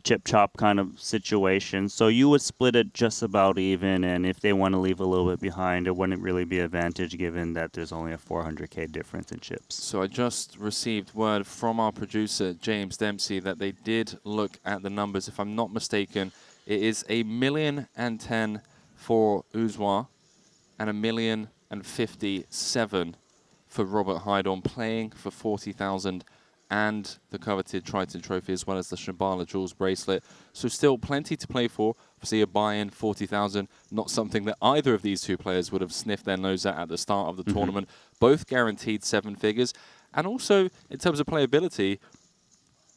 chip chop kind of situation. So you would split it just about even, and if they want to leave a little bit behind, it wouldn't really be an advantage given that there's only a 400K difference in chips. So I just received word from our producer, James Dempsey, that they did look at the numbers. If I'm not mistaken, it is 1,010,000 for Uzwa and 1,057,000 for Robert Hydon, playing for 40,000 and the coveted Triton trophy as well as the Shambhala Jewels bracelet. So still plenty to play for. Obviously a buy-in, 40,000, not something that either of these two players would have sniffed their nose at the start of the tournament. Both guaranteed 7 figures. And also, in terms of playability,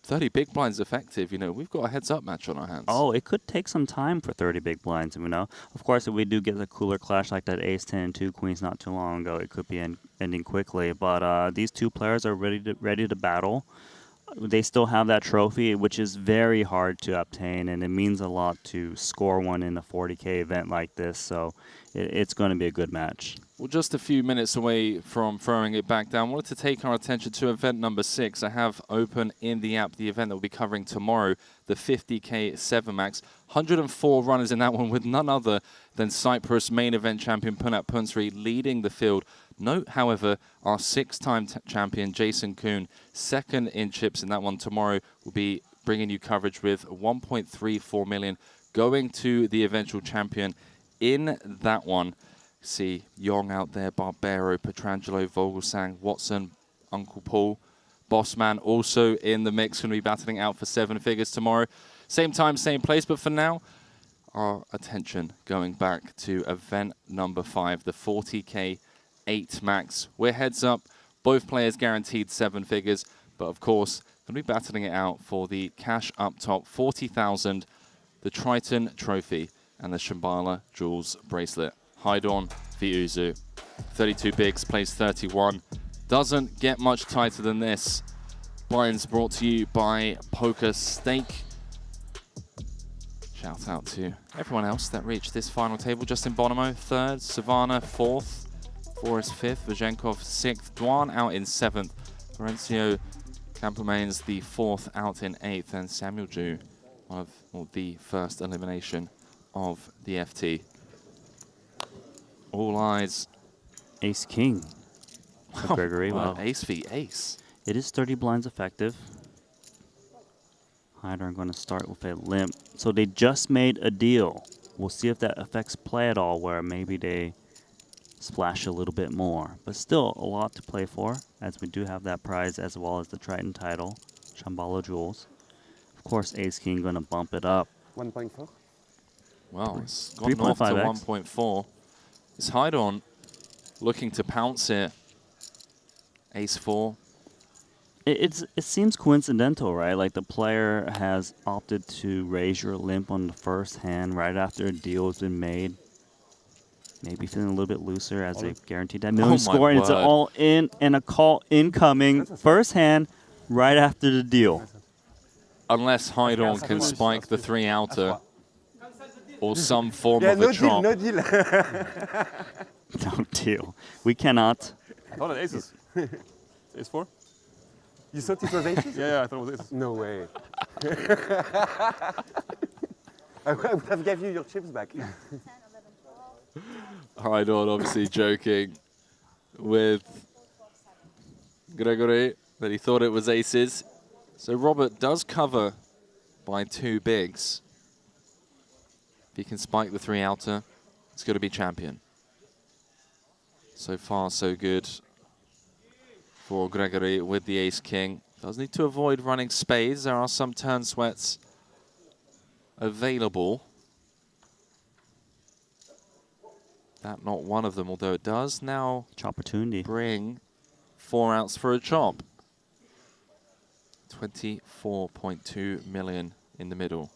30 big blinds effective. You know, we've got a heads-up match on our hands. Oh, it could take some time for 30 big blinds, you know. Of course, if we do get a cooler clash like that Ace 10 and 2 Queens not too long ago, it could be ending quickly. But these two players are ready to battle. They still have that trophy, which is very hard to obtain, and it means a lot to score one in a 40K event like this. So it's going to be a good match. Well, just a few minutes away from throwing it back down, I wanted to take our attention to event number 6. I have open in the app the event that we'll be covering tomorrow, the 50K 7 Max. 104 runners in that one with none other than Cyprus main event champion Punat Punsri leading the field. Note, however, our 6-time champion Jason Kuhn, second in chips in that one. Tomorrow we'll be bringing you coverage with 1.34 million going to the eventual champion in that one. See Young out there, Barbero, Petrangelo, Vogelsang, Watson, Uncle Paul, Bossman also in the mix, going to be battling out for 7 figures tomorrow. Same time, same place, but for now, our attention going back to event number 5, the 40K 8 Max. We're heads up, both players guaranteed 7 figures, but of course, going to be battling it out for the cash up top, 40,000, the Triton trophy, and the Shambhala Jewels bracelet. Hydon v Uzu. 32 bigs, plays 31. Doesn't get much tighter than this. Brian's brought to you by Poker Stake. Shout out to everyone else that reached this final table. Justin Bonomo, 3rd. Savannah, 4th. Forrest, 5th. Vajenkov, 6th. Duan out in 7th. Florencio Campomanes, the 4th, out in 8th. And Samuel Ju, one of the first elimination of the FT. All eyes. Ace King. Gregory, well, wow. Ace v Ace. It is 30 blinds effective. Hyder, I'm going to start with a limp. So they just made a deal. We'll see if that affects play at all, where maybe they splash a little bit more. But still a lot to play for, as we do have that prize as well as the Triton title, Shambhala Jewels. Of course, Ace King going to bump it up. 1.4? Well, it's gone north to 1.4. Is Hydon looking to pounce it? Ace 4. It seems coincidental, right? Like the player has opted to raise your limp on the first hand right after a deal has been made. Maybe feeling a little bit looser as they guaranteed that million score, and it's an all in and a call incoming first hand right after the deal. Unless Hydon can spike the 3 outer or some form of a chop. No deal. No deal. We cannot. Hold on, aces. Ace 4? You thought it was aces? Yeah, I thought it was aces. No way. I would have gave you your chips back. Hydon obviously joking with Gregory that he thought it was aces. So Robert does cover by 2 bigs. If he can spike the 3 outer, it's going to be champion. So far, so good for Gregory with the ace-king. Does need to avoid running spades. There are some turn sweats available. That not one of them, although it does now opportunity. Bring 4 outs for a chop. 24.2 million in the middle.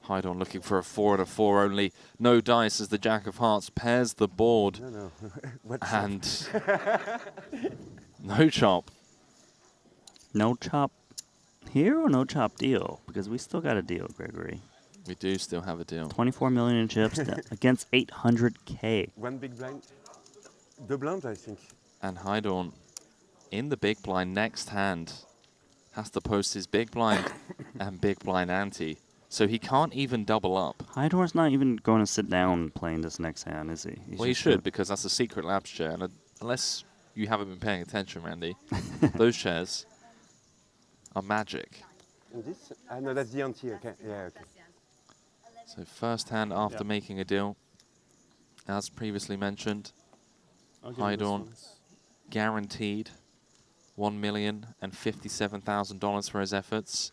Hydon looking for a 4 and a 4 only. No dice as the Jack of Hearts pairs the board. No. And no chop. No chop here or no chop deal? Because we still got a deal, Gregory. We do still have a deal. 24 million in chips against 800K. 1 big blind. 2 blinds, I think. And Hydon in the big blind next hand has to post his big blind and big blind ante. So he can't even double up. Hydor's not even going to sit down playing this next hand, is he? Well, he should, because that's a secret labs chair. And unless you haven't been paying attention, Randy, those chairs are magic. And this? No, that's the ante. Okay. Yeah, okay. So first hand after making a deal, as previously mentioned, Hydon guaranteed $1,057,000 for his efforts.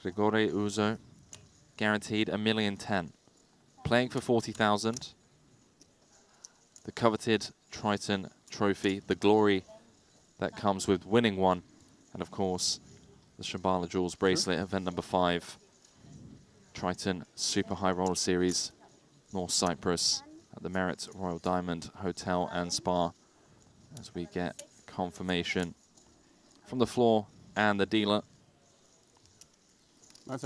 Grigore Uzo guaranteed $1,010,000. Playing for $40,000. The coveted Triton trophy, the glory that comes with winning one, and of course the Shambhala Jewels bracelet, event number 5. Triton Super High Roller Series, North Cyprus, at the Merit Royal Diamond Hotel and Spa, as we get confirmation from the floor and the dealer.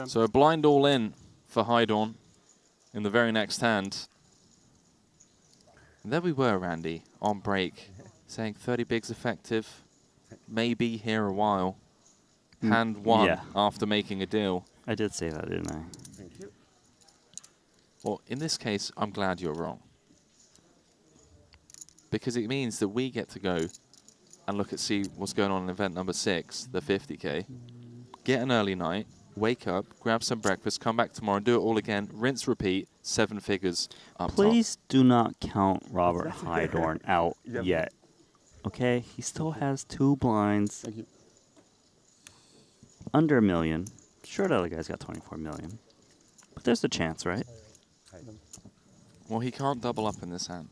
So a blind all in for Hydon in the very next hand. And there we were, Randy, on break, saying 30 bigs effective, maybe here a while. Hand 1 after making a deal. I did say that, didn't I? Thank you. Well, in this case, I'm glad you're wrong. Because it means that we get to go and look at see what's going on in event number 6, the 50K. Get an early night, wake up, grab some breakfast, come back tomorrow and do it all again. Rinse, repeat, 7 figures up Please do not count Robert Hydorn out yet. Okay? He still has 2 blinds. Thank you. Under $1 million. Sure, the other guy's got 24 million. But there's a chance, right? Well, he can't double up in this hand.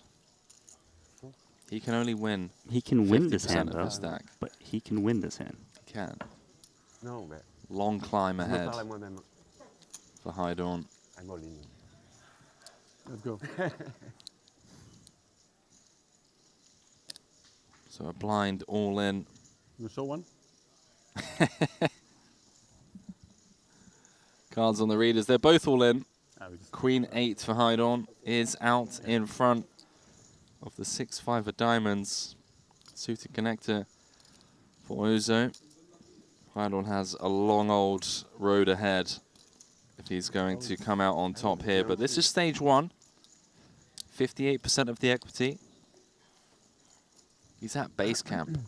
He can only win. He can win this 50% hand, of though. his stack. But he can win this hand. He can. No, but Long climb je me ahead parle à moi-même. for Hydorn. I'm all in. Let's go. So a blind all in. You show one? Cards on the readers. They're both all in. Queen 8 for Hydorn is out in front of the 6-5 of diamonds. Suited connector for Uzo. Hydorn has a long old road ahead if he's going to come out on top here. But this is stage 1. 58% of the equity. He's at base camp,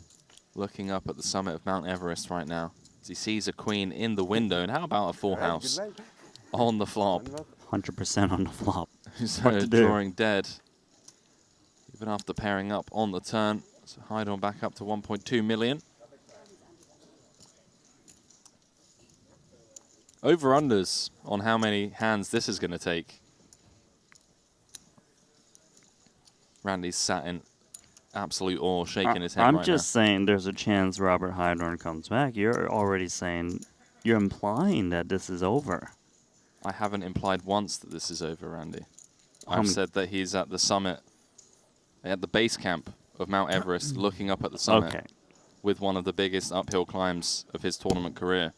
looking up at the summit of Mount Everest right now, as he sees a queen in the window. And how about a full house on the flop? 100% on the flop. So drawing dead, even after pairing up on the turn. So Hydorn back up to 1.2 million. Over-unders on how many hands this is going to take. Randy's sat in absolute awe, shaking his head I'm right just saying there's a chance Robert Hydorn comes back. You're already saying, you're implying that this is over. I haven't implied once that this is over, Randy. I've said that he's at the summit, at the base camp of Mount Everest, looking up at the summit with one of the biggest uphill climbs of his tournament career.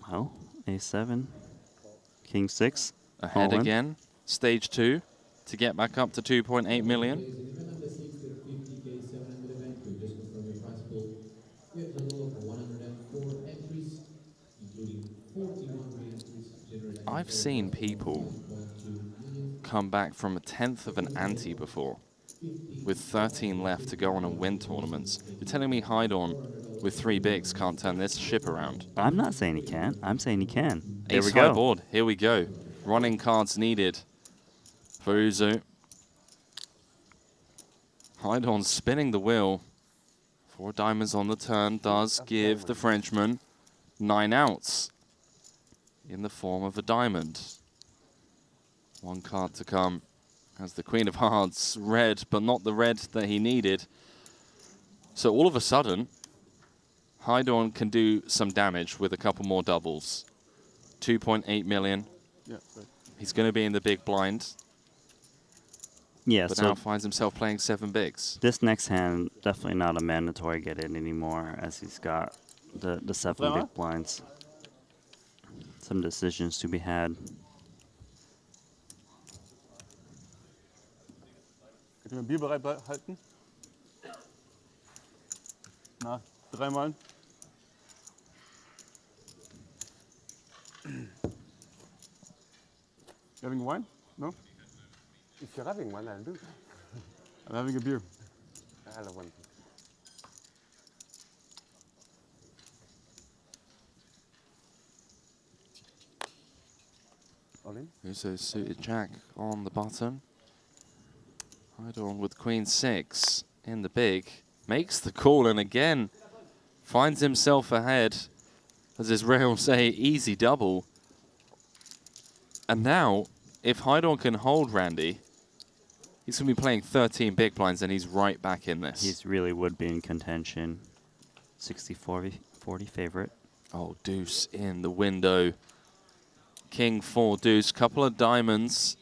Well, A7, King 6. Ahead again, stage 2, to get back up to 2.8 million. I've seen people come back from a 10th of an ante before with 13 left to go on and win tournaments. You're telling me Hydon with 3 bigs can't turn this ship around? I'm not saying he can't. I'm saying he can. There Ace we high go. board. Here we go. Running cards needed for Uzo. Hydon spinning the wheel. 4 diamonds on the turn does give the Frenchman 9 outs in the form of a diamond. 1 card to come as the Queen of Hearts, red, but not the red that he needed. So all of a sudden, Hydon can do some damage with a couple more doubles. 2.8 million. Yeah, right. He's going to be in the big blind. Yeah, But so now finds himself playing 7 bigs. this next hand, definitely not a mandatory get in anymore, as he's got the 7 big blinds. Some decisions to be had. Könnt ihr mein Bier bereit halten? Na, 3 Mal. You having wine? No? If you're having one, I'll do. I'm having a beer. I'll have one. All in? Uzo suited jack on the button. Hydon with queen 6 in the big. Makes the call and again finds himself ahead. As Israel will say, easy double. And now, if Hydon can hold Randy, he's going to be playing 13 big blinds and he's right back in this. He really would be in contention. 60-40 favorite. Oh, deuce in the window. King 4 deuce, couple of diamonds.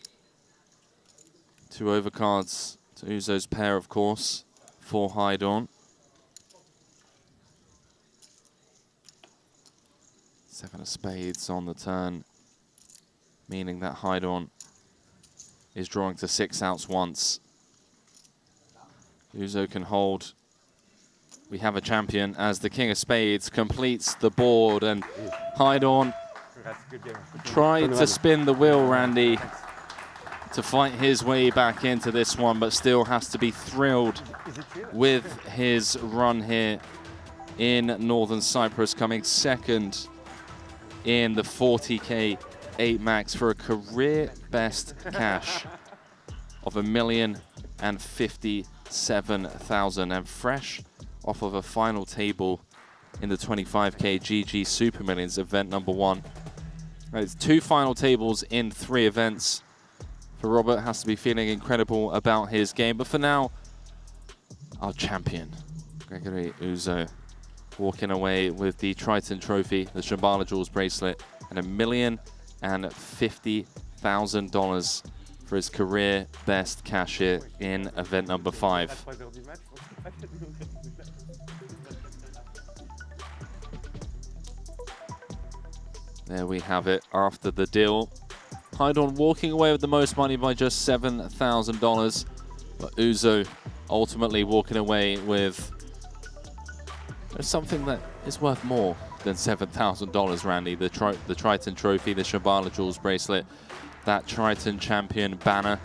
2 overcards to Uzo's pair, of course, for Hydon. 7 of spades on the turn, meaning that Hydon is drawing to 6 outs once. Uzo can hold. We have a champion as the King of Spades completes the board, and Hydon tried to spin the wheel, Randy, to fight his way back into this one, but still has to be thrilled with his run here in Northern Cyprus, coming second in the 40K 8 max for a career best cash of $1,057,000, and fresh off of a final table in the 25K GG Super Millions event number 1. It's 2 final tables in 3 events. For Robert, has to be feeling incredible about his game. But for now, our champion, Gregory Uzo, walking away with the Triton trophy, the Shambhala Jewels bracelet, and $1,050,000 for his career best cash here in event number 5. There we have it after the deal. Hydon walking away with the most money by just $7,000, but Uzo ultimately walking away with something that is worth more than $7,000, Randy. The Triton trophy, the Shambhala Jewels bracelet, that Triton champion banner,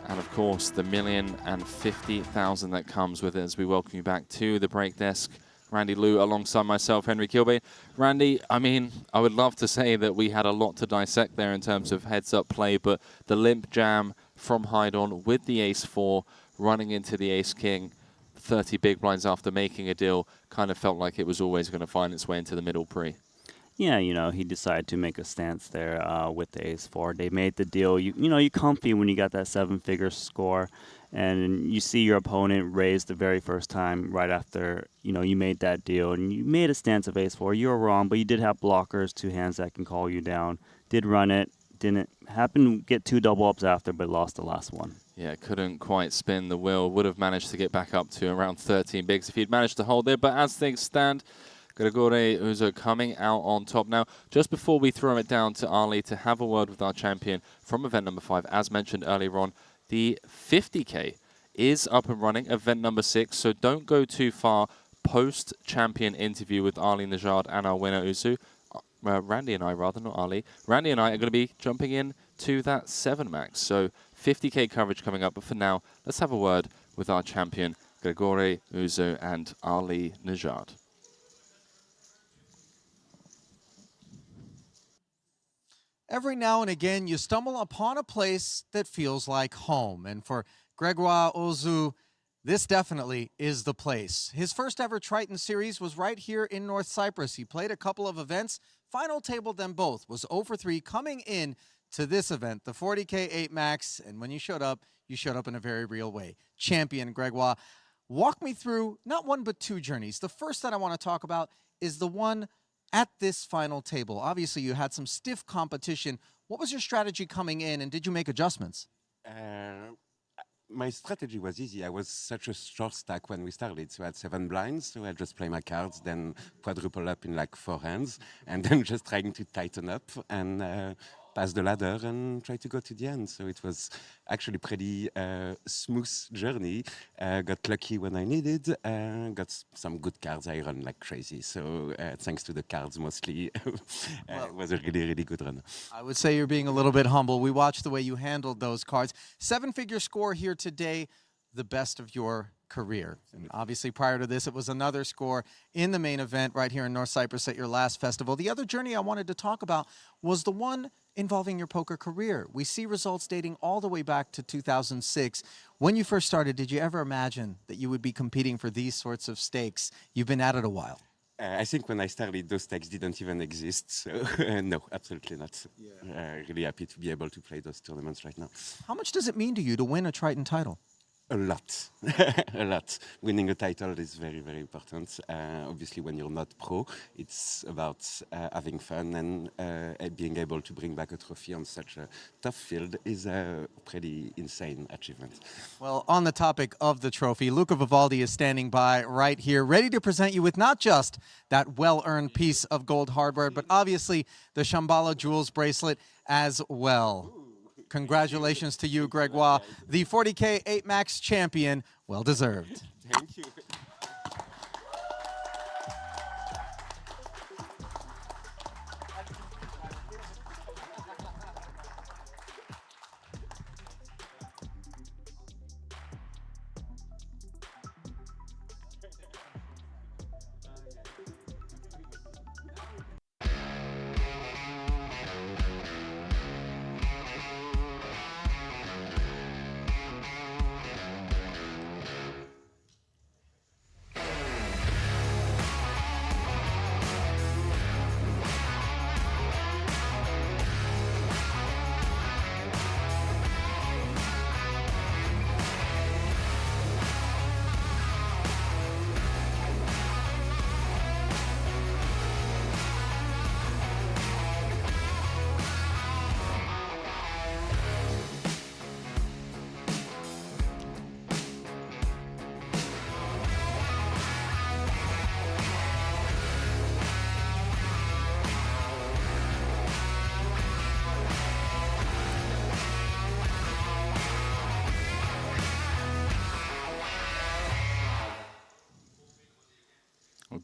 and of course the $1,050,000 that comes with it. As we welcome you back to the break desk, Randy Liu alongside myself, Henry Kilbane. Randy, I mean, I would love to say that we had a lot to dissect there in terms of heads-up play, but the limp jam from Hydon with the ace-4 running into the ace-king, 30 big blinds after making a deal, kind of felt like it was always going to find its way into the middle pre. Yeah, you know, he decided to make a stance there with the ace-4. They made the deal. You know, you're comfy when you got that 7-figure score, and you see your opponent raise the very first time right after, you know, you made that deal, and you made a stance of ace-4. You were wrong, but you did have blockers, 2 hands that can call you down. Did run it. Didn't happen to get 2 double-ups after, but lost the last one. Yeah, couldn't quite spin the wheel. Would have managed to get back up to around 13 bigs if he'd managed to hold there, but as things stand, Gregory Uzo coming out on top. Now, just before we throw it down to Ali to have a word with our champion from event number 5, as mentioned earlier on, the 50K is up and running, event number 6, so don't go too far. Post-champion interview with Ali Najad and our winner, Uzo. Randy and I, rather, not Ali. Randy and I are going to be jumping in to that 7 max. So 50k coverage coming up. But for now, let's have a word with our champion, Grigore Uzo and Ali Nejad. Every now and again, you stumble upon a place that feels like home. And for Gregoire Ozu, this definitely is the place. His first ever Triton series was right here in North Cyprus. He played a couple of events, final tabled them both, was 0 for 3 coming in to this event, the 40K 8 Max. And when you showed up in a very real way. Champion Gregoire, walk me through not one but two journeys. The first that I want to talk about is the one at this final table. Obviously, you had some stiff competition. What was your strategy coming in, and did you make adjustments? My strategy was easy. I was such a short stack when we started, so I had 7 blinds, so I just play my cards, then quadruple up in like 4 hands, and then just trying to tighten up and pass the ladder and try to go to the end. So it was actually pretty smooth journey. Got lucky when I needed, got some good cards. I run like crazy, so thanks to the cards mostly, it was a really, really good run. I would say you're being a little bit humble. We watched the way you handled those cards. 7-figure score here today, the best of your career. And obviously, prior to this, it was another score in the main event right here in North Cyprus at your last festival. The other journey I wanted to talk about was the one involving your poker career. We see results dating all the way back to 2006. When you first started, did you ever imagine that you would be competing for these sorts of stakes? You've been at it a while. I think when I started, those stakes didn't even exist. So no, absolutely not. Really happy to be able to play those tournaments right now. How much does it mean to you to win a Triton title? A lot, a lot. Winning a title is very, very important. Obviously, when you're not pro, it's about having fun, and being able to bring back a trophy on such a tough field is a pretty insane achievement. Well, on the topic of the trophy, Luca Vivaldi is standing by right here, ready to present you with not just that well-earned piece of gold hardware, but obviously the Shambhala Jewels bracelet as well. Congratulations to you, Gregoire, the 40K 8 Max champion. Well deserved. Thank you.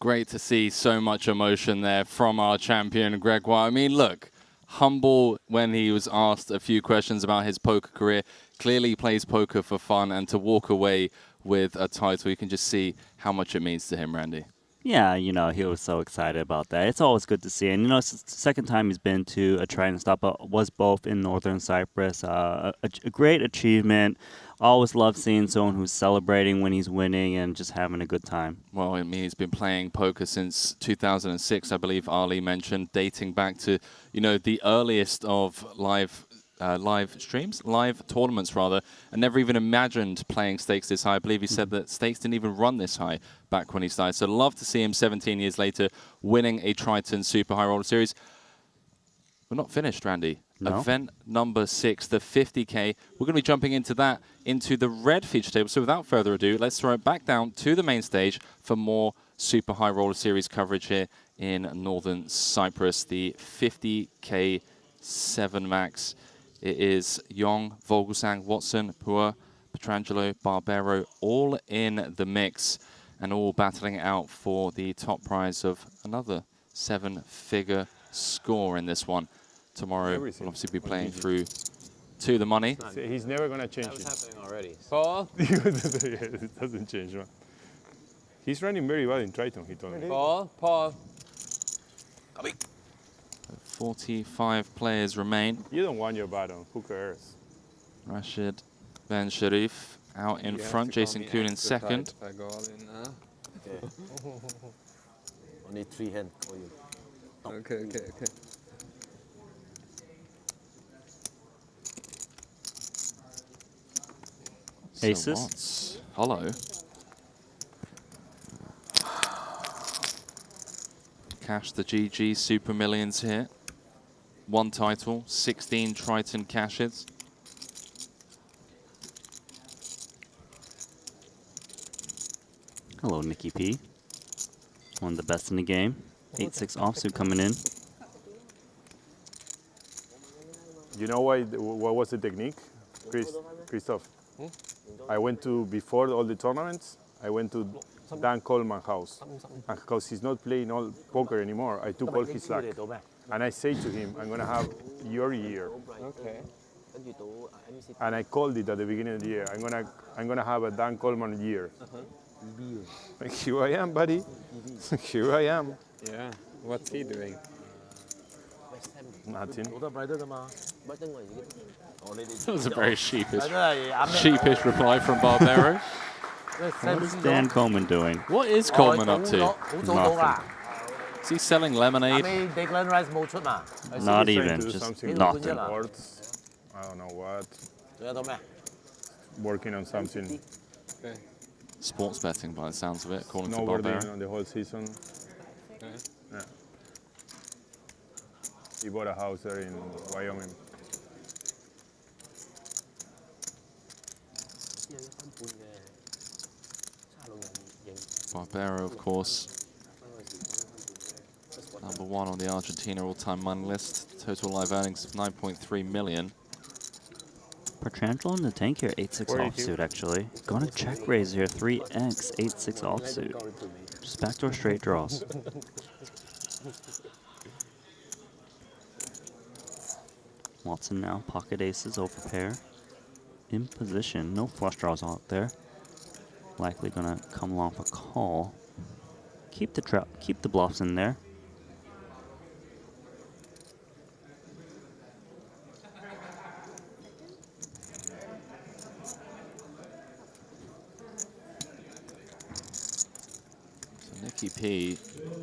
Great to see so much emotion there from our champion, Gregoire. I mean, look, humble when he was asked a few questions about his poker career. Clearly he plays poker for fun, and to walk away with a title, you can just see how much it means to him, Randy. Yeah, you know, he was so excited about that. It's always good to see. And, you know, it's the second time he's been to a Triton stop, was both in Northern Cyprus. A great achievement. Always love seeing someone who's celebrating when he's winning and just having a good time. Well, I mean, he's been playing poker since 2006, I believe Ali mentioned, dating back to, you know, the earliest of live tournaments rather, and never even imagined playing stakes this high. I believe he said that stakes didn't even run this high back when he started. So love to see him 17 years later winning a Triton Super High Roller Series. We're not finished, Randy. No. Event number 6, the 50K. We're going to be jumping into that, into the red feature table. So without further ado, let's throw it back down to the main stage for more Super High Roller Series coverage here in Northern Cyprus, the 50K 7 Max. It is Young, Vogelsang, Watson, Pua, Petrangelo, Barbero, all in the mix and all battling it out for the top prize of another 7-figure score in this one. Tomorrow Everything we'll obviously be on playing GG. through to the money. See, he's never gonna change That was it. happening already. Paul? It doesn't change, man. He's running very well in Triton, he told me. Paul. 45 players remain. You don't want your bottom, who cares? Rashid Ben Sharif out in You have front, to call Jason me Kuhn in extra tight second. if I go all in, Okay. Only 3 hands for you. Okay. So Aces. Watts, hello. Cash the GG Super Millions here. 1 title, 16 Triton cashes. Hello, Nikki P. One of the best in the game. 8-6 offsuit coming in. You know what was the technique, Christoph? I went to, before all the tournaments, I went to Dan Coleman's house. And because he's not playing all poker anymore, I took all his luck. And I say to him, I'm going to have your year. Okay. And I called it at the beginning of the year. I'm gonna have a Dan Coleman year. Like, here I am, buddy. Here I am. Yeah. What's he doing? Nothing. That was a very sheepish reply from Barbero. What is Dan Coleman doing? What is Coleman up to? Nothing. Is he selling lemonade? Not He's trying even, to do just something with nothing. boards. I don't know what. Working on something. Okay. Sports betting by the sounds of it, according to Barbero. Snowboarding on the whole season. Okay. Yeah. He bought a house there in Wyoming. Barbero, of course, #1 on the Argentina all-time money list. Total live earnings of 9.3 million. Petrangelo in the tank here, 8-6 offsuit actually. Gonna check raise here, 3x, 8-6 offsuit. Just backdoor straight draws. Watson now, pocket aces, over pair. In position, no flush draws out there. Likely gonna come along for call. Keep the bluffs in there. Nicky P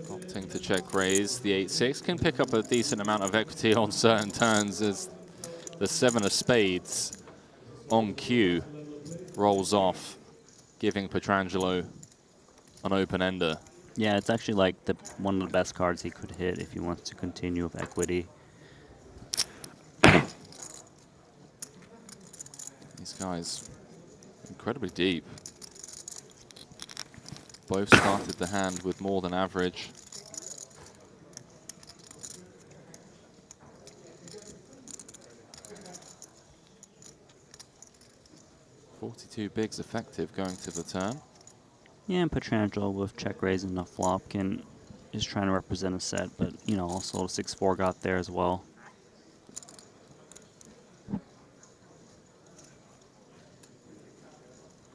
opting to check raise. The 8-6 can pick up a decent amount of equity on certain turns as the 7 of spades on cue rolls off, giving Petrangelo an open-ender. Yeah, it's actually like one of the best cards he could hit if he wants to continue with equity. These guys, incredibly deep. Both started the hand with more than average. .42 bigs effective going to the turn. Yeah, and Petrangelo with check raise and a flop is trying to represent a set, but you know, also 6-4 got there as well.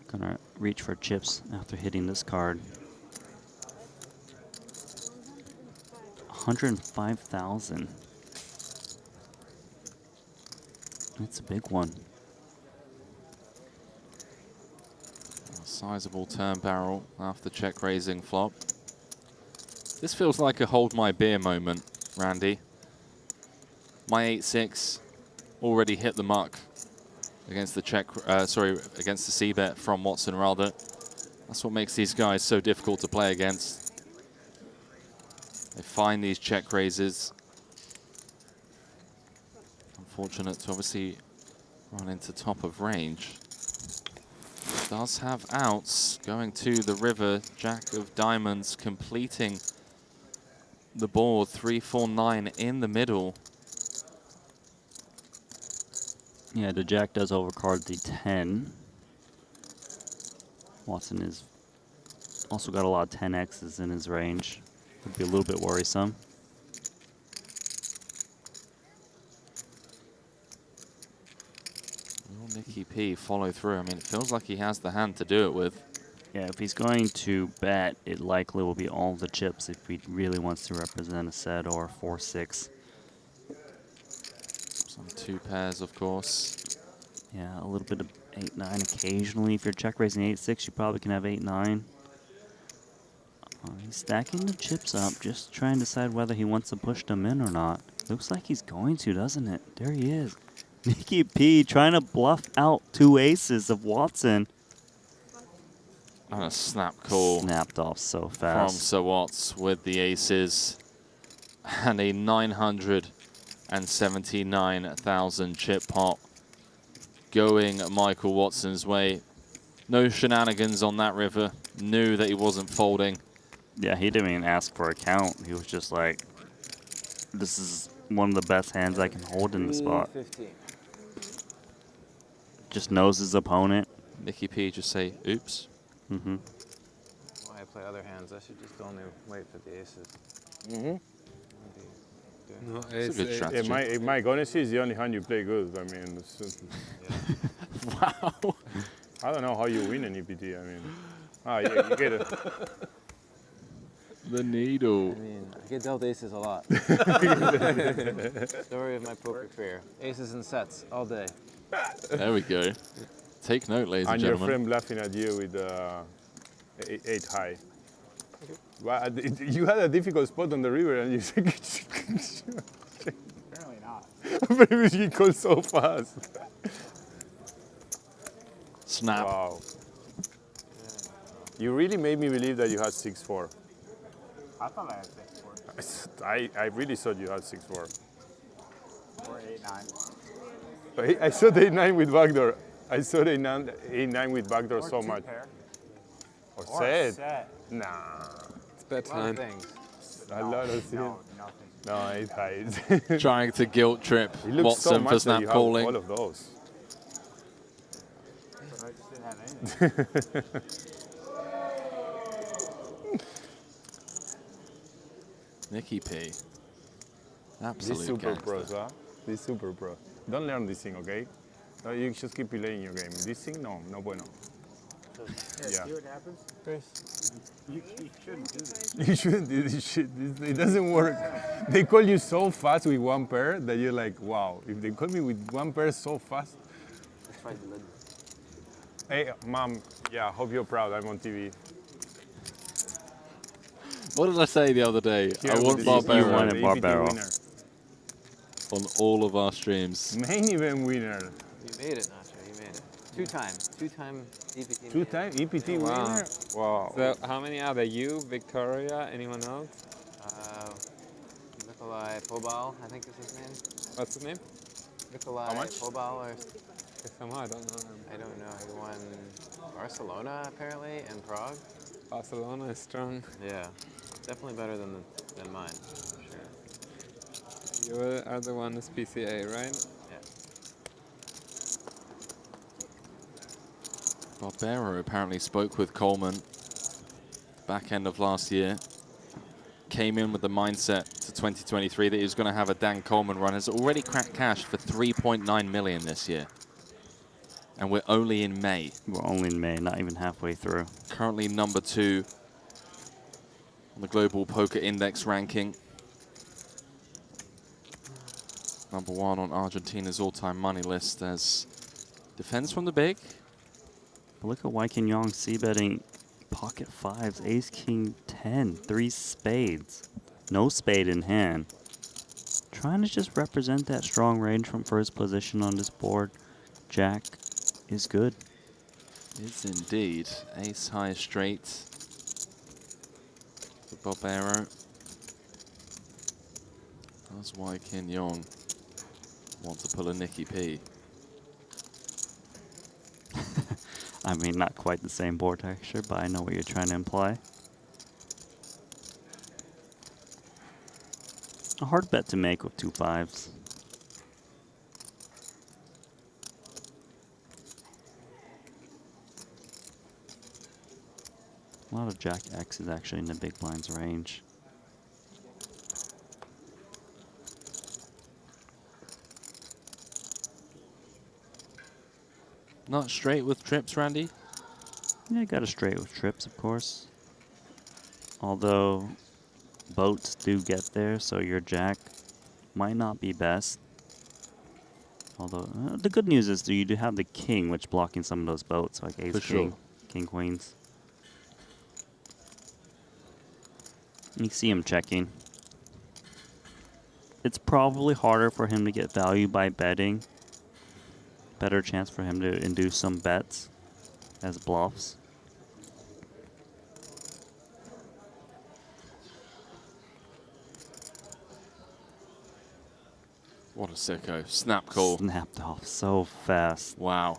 Gonna reach for chips after hitting this card. 105,000. That's a big one. A sizable turn barrel after check raising flop. This feels like a hold my beer moment, Randy. My 8-6 already hit the muck against the against the c-bet from Watson rather. That's what makes these guys so difficult to play against. They find these check raises. Unfortunate to obviously run into top of range. Does have outs going to the river. Jack of diamonds completing the board. 3-4-9 in the middle. Yeah, the jack does overcard the 10. Watson is also got a lot of 10x's in his range. Could be a little bit worrisome. P follow through? I mean, it feels like he has the hand to do it with. Yeah, if he's going to bet, it likely will be all the chips if he really wants to represent a set or 4-6. Some 2 pairs, of course. Yeah, a little bit of 8-9 occasionally. If you're check raising 8-6, you probably can have 8-9. He's stacking the chips up, just trying to decide whether he wants to push them in or not. Looks like he's going to, doesn't it? There he is. Nicky P trying to bluff out 2 aces of Watson. And a snap call. Snapped off so From fast. Sir Watts with the aces. And a 979,000 chip pot going Michael Watson's way. No shenanigans on that river. Knew that he wasn't folding. Yeah, he didn't even ask for a count. He was just like, this is one of the best hands I can hold in the spot. 15. Just knows his opponent. Nicky P just say, oops. Mm-hmm. Why I play other hands? I should just only wait for the aces. No, It's a good strategy. in my honesty, is the only hand you play good. I mean, wow. I don't know how you win an EPT. I mean, yeah, you get it. The needle. I mean, I get dealt aces a lot. Story of my poker career. Aces and sets all day. There we go. Take note, ladies and And your gentlemen. friend laughing at you with 8 high. Well, you had a difficult spot on the river, and you said, Apparently not. "But he called so fast." Snap. Wow. You really made me believe that you had 6-4. I thought I had 6-4. I really thought you had 6-4. Or 8-9. I saw the 8-9 with backdoor. I saw the 8-9 with backdoor Or so two much. pair. Or Or set. set. Nah. It's bedtime. Things. A lot of No, nothing. No, 8 highs. Trying to guilt trip It looks so Watson much for that snap you have calling. all of those. But I just didn't have anything. Nicky P. These Absolute super gangster. pros, huh? These super pros. Don't learn this thing, okay? No, you just keep playing your game. This thing, no bueno. See what happens? You shouldn't do this. You shouldn't do this shit. It doesn't work. They call you so fast with 1 pair that you're like, wow. If they call me with 1 pair so fast. Let's try the lid. Hey, mom, yeah, hope you're proud. I'm on TV. What did I say the other day? Here I want with the Barbaro You wanted EPT Barbaro. winner. on all of our streams. Main event winner. You made it, Nacho. You made it. 2-time. 2-time EPT. 2-time EPT Wow. winner? Wow. So how many are there? You, Victoria, anyone else? Nikolai Pobal, I think is his name. What's his name? Nikolai How much? Pobal, or Somehow I don't know him. I don't know. He won Barcelona apparently and Prague. Barcelona is strong. Yeah, definitely better than mine. For sure. You are the one that's PCA, right? Yeah. Barbaro apparently spoke with Coleman back end of last year. Came in with the mindset to 2023 that he was going to have a Dan Coleman run. Has already cracked cash for 3.9 million this year. And we're only in May. We're only in May, not even halfway through. Currently number 2 on the Global Poker Index ranking. Number 1 on Argentina's all-time money list as defends from the big. But look at Wyken Yong c-betting pocket 5s, ace, king, 10, 3 spades. No spade in hand. Trying to just represent that strong range from first position on this board. Jack is good. Is indeed. Ace high straight for Barbaro. Does Wyken Yong want to pull a Nicky P? I mean, not quite the same board texture, but I know what you're trying to imply. A hard bet to make with 2 5s. A lot of Jack X is actually in the big blind's range. Not straight with trips, Randy? Yeah, got a straight with trips, of course. Although boats do get there, so your jack might not be best. Although the good news is you do have the king, which blocking some of those boats, like ace, For king, sure. king, queens. You see him checking. It's probably harder for him to get value by betting. Better chance for him to induce some bets as bluffs. What a sicko. Snap call. Snapped off so fast. Wow.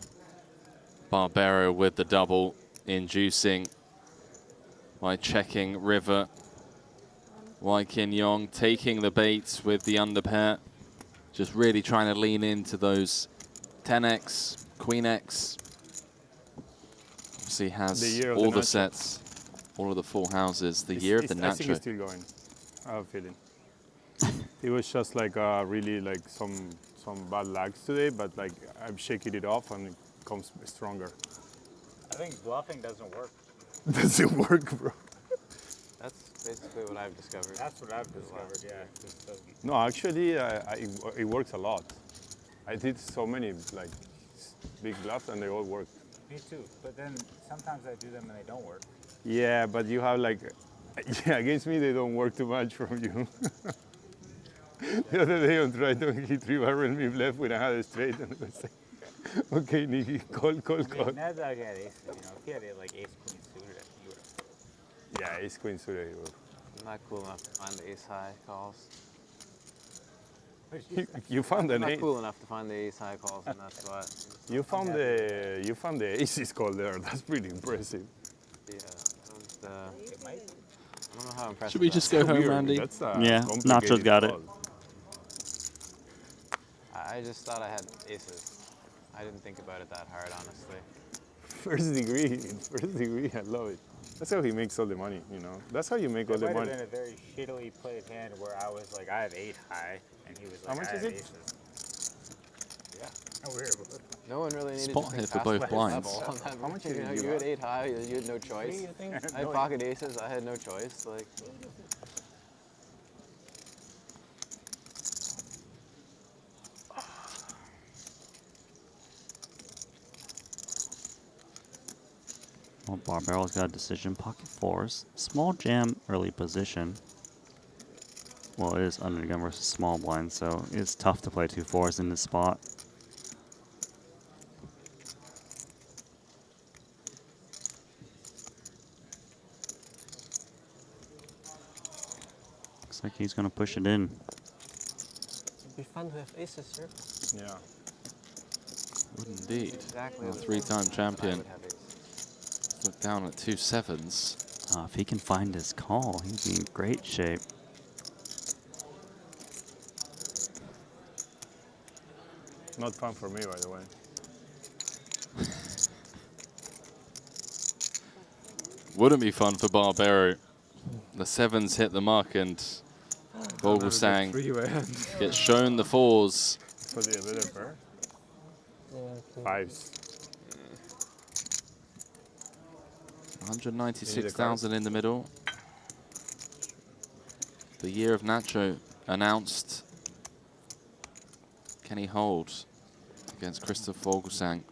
Barbero with the double, inducing by checking river. Wai Kin Yong taking the bait with the underpair. Just really trying to lean into those 10x, queen x. Obviously has all the sets, all of the full houses. The year of the I think it's Nacho. still going. I have a feeling. It was just like really like some bad lags today, but like I'm shaking it off and it comes stronger. I think bluffing doesn't work. Doesn't work, bro. That's basically what I've discovered. That's what I've discovered, yeah. It just doesn't. No, actually, it works a lot. I did so many like big bluffs and they all work. Me too, but then sometimes I do them and they don't work. Yeah, but you have like, yeah, against me they don't work too much from you. The other day on Triton, he 3-barreled me left when I had a straight, and I was like, okay, Nicky, call. Ned dog had ace, you know, if he had like ace queen suited, I think he would have. Yeah, ace queen suited. I'm not cool enough to find the ace high calls. You found I'm an not ace. cool enough to find the ace high calls, and that's why. You found the aces call there. That's pretty impressive. Yeah, I don't know how impressive. Should we just go home, Randy? That's Yeah, Nacho's got it. I just thought I had aces. I didn't think about it that hard, honestly. First degree, I love it. That's how he makes all the money, you know. That's how you make all the money. It might have been a very shittily played hand where I was like, I have 8 high, and he was like, How much I is have it? aces. Yeah, weird. No one really needed Spot to here think for past both that blinds. level on that. How much you did know, you you had have? 8 high, you had no choice. I had pocket aces, I had no choice. Like, Well, Barbero's got a decision. Pocket fours. Small jam early position. Well, it is under the gun versus small blind, so it's tough to play 2 fours in this spot. Looks like he's going to push it in. It'd be fun to have aces, sir. Yeah. Would indeed. Exactly. A 3-time champion. Look down at 2 sevens. If he can find his call, he'd be in great shape. Not fun for me, by the way. Wouldn't be fun for Barbero. The sevens hit the mark and Vogelsang gets shown the 4s. For the better pair. Yeah, 5s. 196,000 in the middle. The year of Nacho announced. Can he hold against Christoph Vogelsang?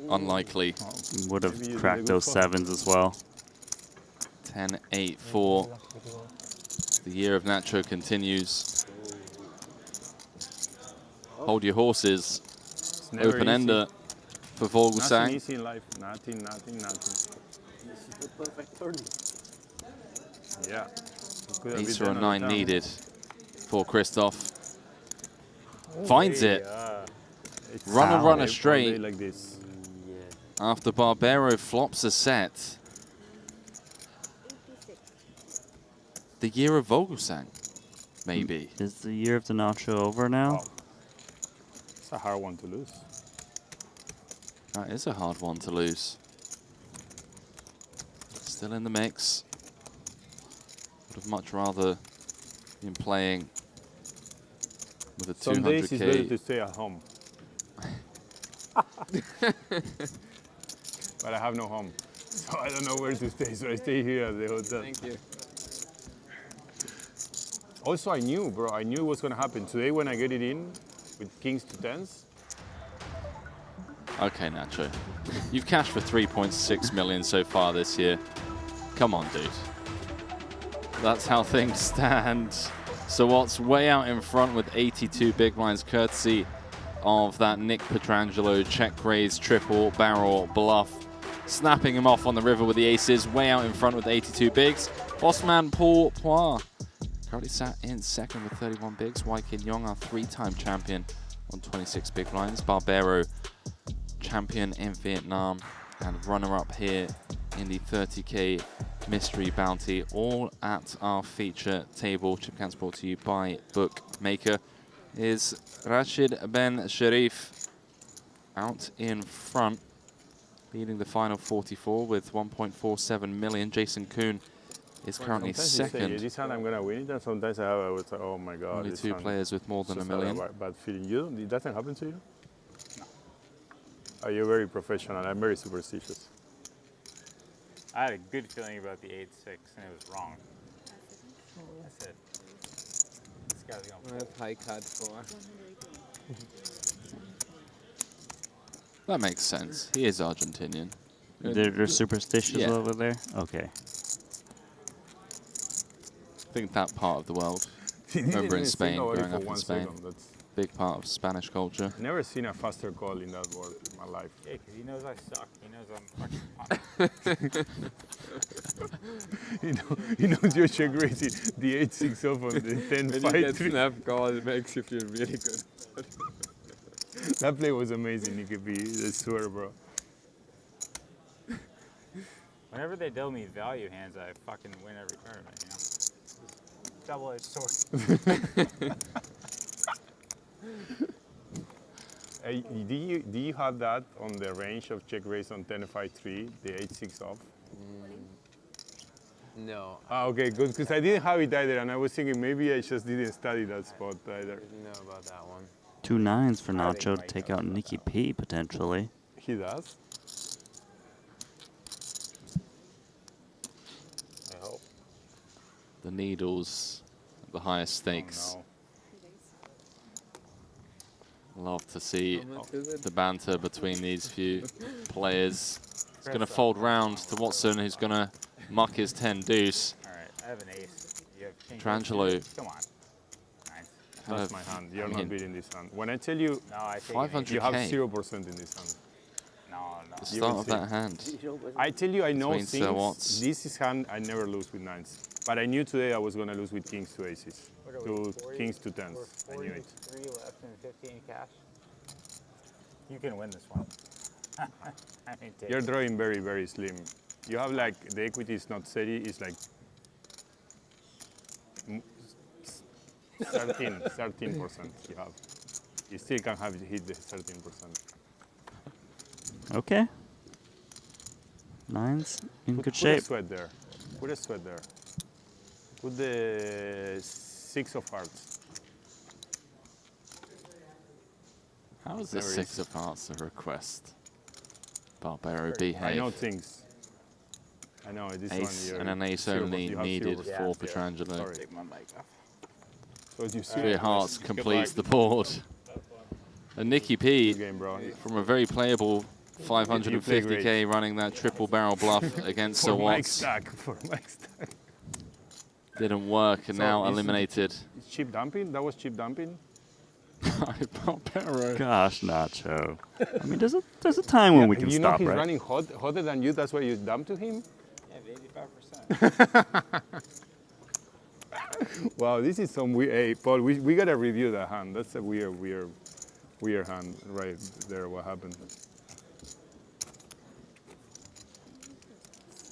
Unlikely. Would have cracked those sevens as well. 10-8-4. The year of Nacho continues. Hold your horses. never Open ender for Nothing Vogelsang. easy in life. Nothing. Yeah. Could have Ace been or a 10 9 on the needed for Christoph. Finds it. It's Runner all day straight. like this. After Barbero flops a set. The year of Vogelsang, maybe. Is the year of the Nacho over now? It's a hard one to lose. That is a hard one to lose. Still in the mix. Would have much rather in playing with a Some days it's better to 200k. stay at home. But I have no home, so I don't know where to stay. So I stay here at the hotel. Thank you. Also, I knew, bro. I knew what's gonna happen today when I get it in with kings to tens. Okay, Nacho. You've cashed for 3.6 million so far this year. Come on, dude. That's how things stand. So what's way out in front with 82 big blinds, courtesy of that Nick Petrangelo check raise triple barrel bluff, snapping him off on the river with the aces, way out in front with 82 bigs. Bossman Paul Poir currently sat in second with 31 bigs. Wai Kin Yong, our three-time champion on 26 big blinds. Barbero, champion in Vietnam and runner-up here in the 30k mystery bounty, all at our feature table. Chip cans brought to you by Bookmaker. Is Rashid Ben Sharif out in front, leading the final 44 with 1.47 million. Jason Kuhn is currently Sometimes you say, second. yeah, this hand I'm gonna win it, and sometimes I would say, oh my god. Only this two hand players with more than a just million. had a bad feeling. It doesn't happen to you? No. Oh, you're very professional. I'm very superstitious. I had a good feeling about the 8-6, and it was wrong. That's it. This guy's going I have high card 4. That makes sense. He is Argentinian. They're superstitious Yeah. over there? Okay. I think that part of the world. He didn't Remember in even Spain, think about it growing for up in one Spain. second. That's Big part of Spanish culture. never seen a faster call in that world in my life. Yeah, because he knows I suck. He knows I'm fucking he knows you're check raising the 8-6 off on the 10-5. When you get snap call, it makes you feel really good. That play was amazing, Nicky B. I swear, bro. Whenever they deal me value hands, I fucking win every tournament, you know? Double-edged sword. Do you have that on the range of check raise on 10-5-3, the 8-6 off? No. Ah, okay, good, because I didn't have it either, and I was thinking maybe I just didn't study that spot either. I didn't know about that one. 2 9s for Nacho to take out Nicky P, potentially. He does? I hope. The needles, the highest stakes. Oh, Love to see How much is it? the banter between these few players. He's going to fold round to Watson, who's going to muck his 10 deuce. All right, I have an ace. You have king. Petrangelo. Come on. Nice. That's my hand. You're not beating this hand. When I tell you, No, I take 500K. you have 0% in this hand. No, no. The You start will of see. that hand. I tell you, I know Between Sir Watts. things. This is hand I never lose with nines. But I knew today I was going to lose with kings to aces. What are we, To 40? kings to tens. We're I knew it. 43 left and 15 cash. You can win this one. I mean, take You're it. drawing very, very slim. You have like, the equity is not steady, it's like 13% you have. You still can have hit the 13%. Okay. 9s in good Put shape. a sweat there. Put a sweat there. Put the 6 of hearts. How is the There 6 is. of hearts a request? Barbero behave. I know things. I know this Ace one. and an ace zero, only you have needed 0%. for Petrangelo. Sorry. Take my mic off. So you see 3 hearts completes the board. And Nicky P, Good game, bro. from a very playable You play 550k great. running that triple barrel bluff against Sir For Mike Watts. Stack. For Mike Stack. Didn't work and So now is- eliminated. It's cheap dumping? That was cheap dumping? Barbero. Gosh, Nacho. I mean, there's a time when we can you know stop, he's right? running hotter than you, that's why you dumped to him? Yeah, 85%. Wow, this is some weird. Hey, Paul, we gotta review that hand. That's a weird hand right there. What happened?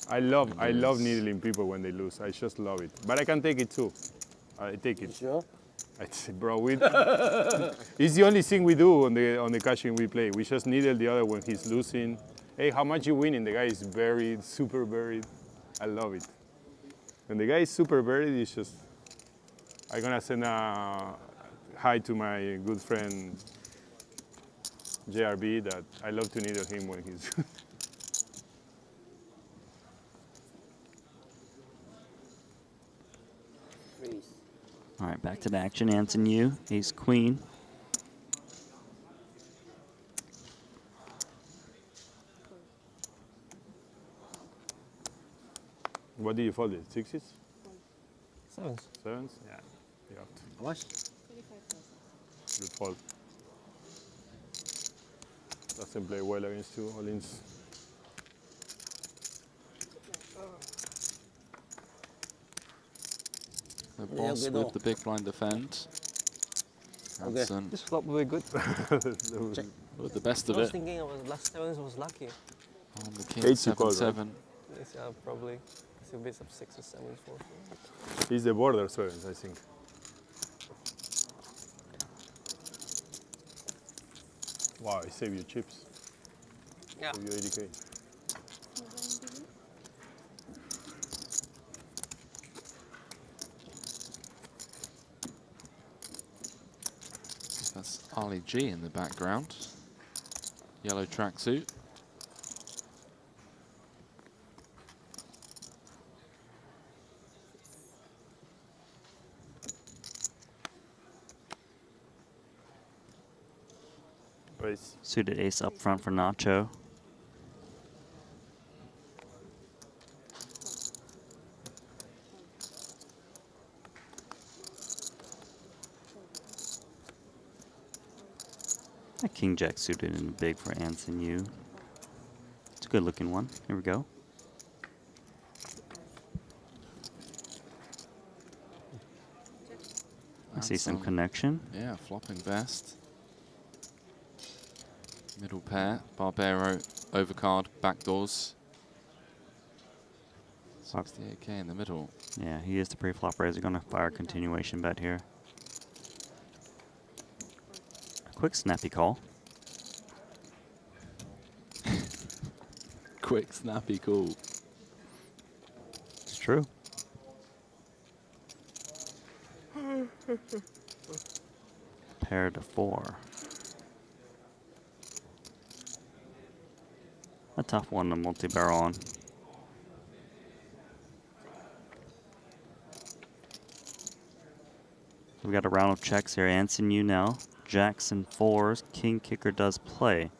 I love needling people when they lose. I just love it. But I can take it too. I take it. Sure? Bro, it's the only thing we do on the cashing we play. We just needle the other when he's losing. Hey, how much you winning? The guy is buried, super buried. I love it. When the guy is super buried, it's just. I'm gonna send a hi to my good friend JRB that I love to needle him when he's. All right, back to the action. Anson Yu, ace queen. What do you fold it? Sixes? Sevens. Sevens? Yeah. You have to. How much? Good fold. Doesn't play well against two all-ins. The boss with the big blind defend. Hansen This flop will be good. with the best of I was it. thinking last sevens was lucky. On the king, Eight to call, 7-7. right? Yes, yeah, probably. It's a bit of 6 or 7 4. He's the border sevens, I think. Wow, I saved you chips. Yeah. Save you 80K. That's Ali G in the background. Yellow tracksuit. Raise. Suited ace up front for Nacho. A king jack suited in the big for Anson Yu. It's a good looking one. Here we go. I see some connection. Yeah, flopping best. Middle pair, Barbero, overcard, backdoors. 68K in the middle. Yeah, he is the pre-flop raiser. Going to fire a continuation bet here. Quick snappy call. Quick, snappy call. It's true. Pair to 4. A tough one to multi-barrel on. We got a round of checks here. Anson Yu now. Jackson 4s. King kicker does play.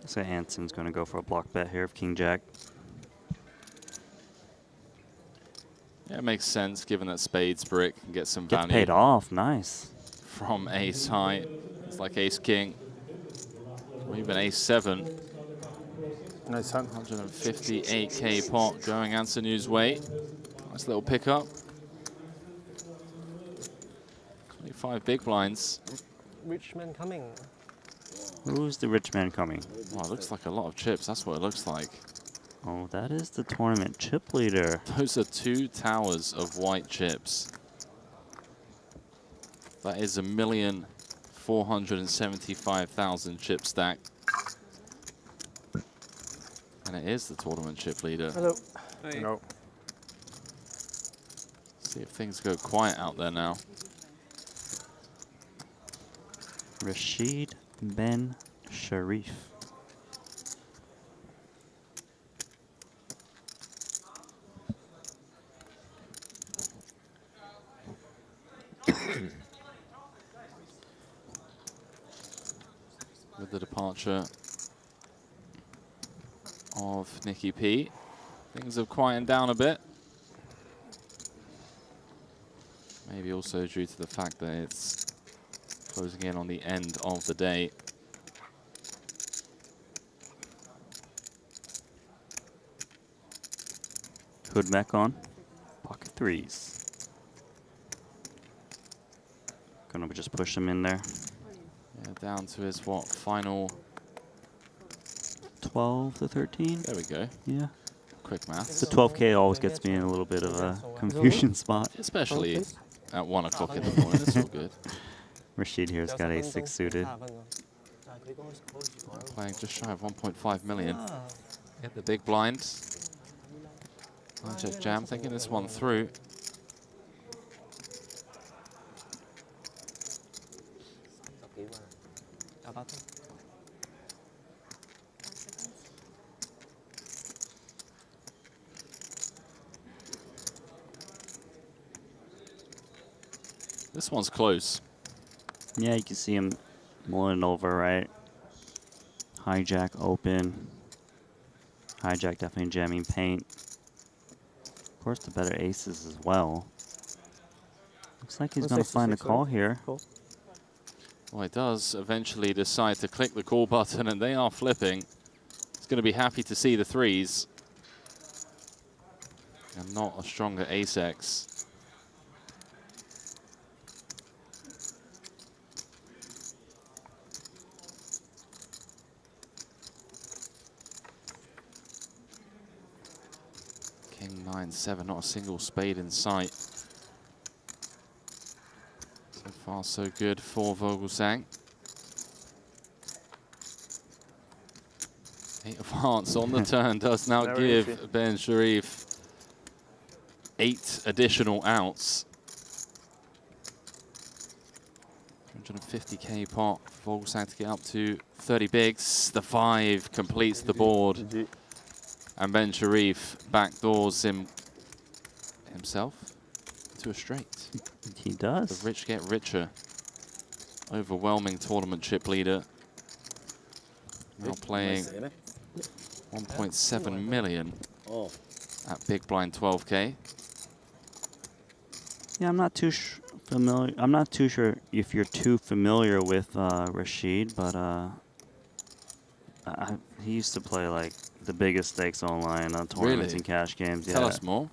So Anson's going to go for a block bet here of King Jack. Yeah, it makes sense given that spades brick can get some Gets value. paid off. Nice. From ace high. It's like ace king. Or even ace 7. Nice hand. 158K pot going Anson Yu's way. Nice little pickup. 25 big blinds. Rich man coming. Who's the rich man coming? Wow, it looks like a lot of chips. That's what it looks like. Oh, that is the tournament chip leader. Those are 2 towers of white chips. That is 1,475,000 chip stack. And it is the tournament chip leader. Hello. No. See if things go quiet out there now. Rashid Ben Sharif. With the departure of Nicky P, things have quietened down a bit. Maybe also due to the fact that it's closing in on the end of the day. Hood back on. Pocket 3s. Gonna just push him in there. Yeah, down to his, what, final... 12 to 13? There we go. Yeah. Quick maths. The 12K always gets me in a little bit of a confusion spot. Especially at 1 o'clock in the morning. It's all good. Rashid here's got a6 suited. Playing just shy of 1.5 million. Hit the big blind. Hijack jam, thinking this one through. This one's close. Yeah, you can see him mulling over, right? Hijack open. Hijack definitely jamming paint. Of course, the better aces as well. Looks like he's going to find a call here. Well, he does eventually decide to click the call button, and they are flipping. He's going to be happy to see the threes. And not a stronger ace-X. King 9-7, not a single spade in sight. So far, so good for Vogelsang. 8 of hearts on the turn does now give Ben Sharif 8 additional outs. 250k pot. Vogelsang to get up to 30 bigs. The 5 completes the board. And Ben Sharif backdoors himself to a straight. He does. The rich get richer. Overwhelming tournament chip leader. Now playing 1.7 million at big blind 12k. Yeah, I'm not too familiar. I'm not too sure if you're too familiar with Rashid, but he used to play like the biggest stakes online on tournaments and cash games. Tell us more.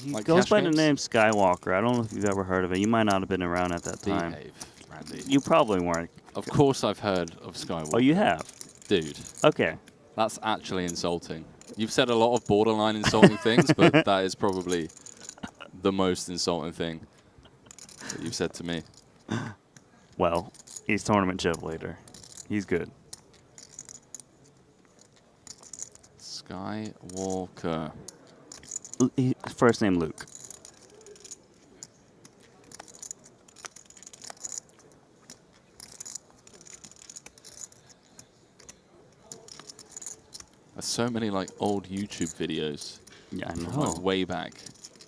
He Like goes cash by games? the name Skywalker. I don't know if you've ever heard of it. You might not have been around at that time. Behave, Randy. You probably weren't. Of course I've heard of Skywalker. Oh, you have? Dude. Okay. That's actually insulting. You've said a lot of borderline insulting things, but that is probably the most insulting thing that you've said to me. Well, he's tournament chip leader. He's good. Skywalker. First name Luke. There's so many like old YouTube videos. Yeah, I from, know. like, way back.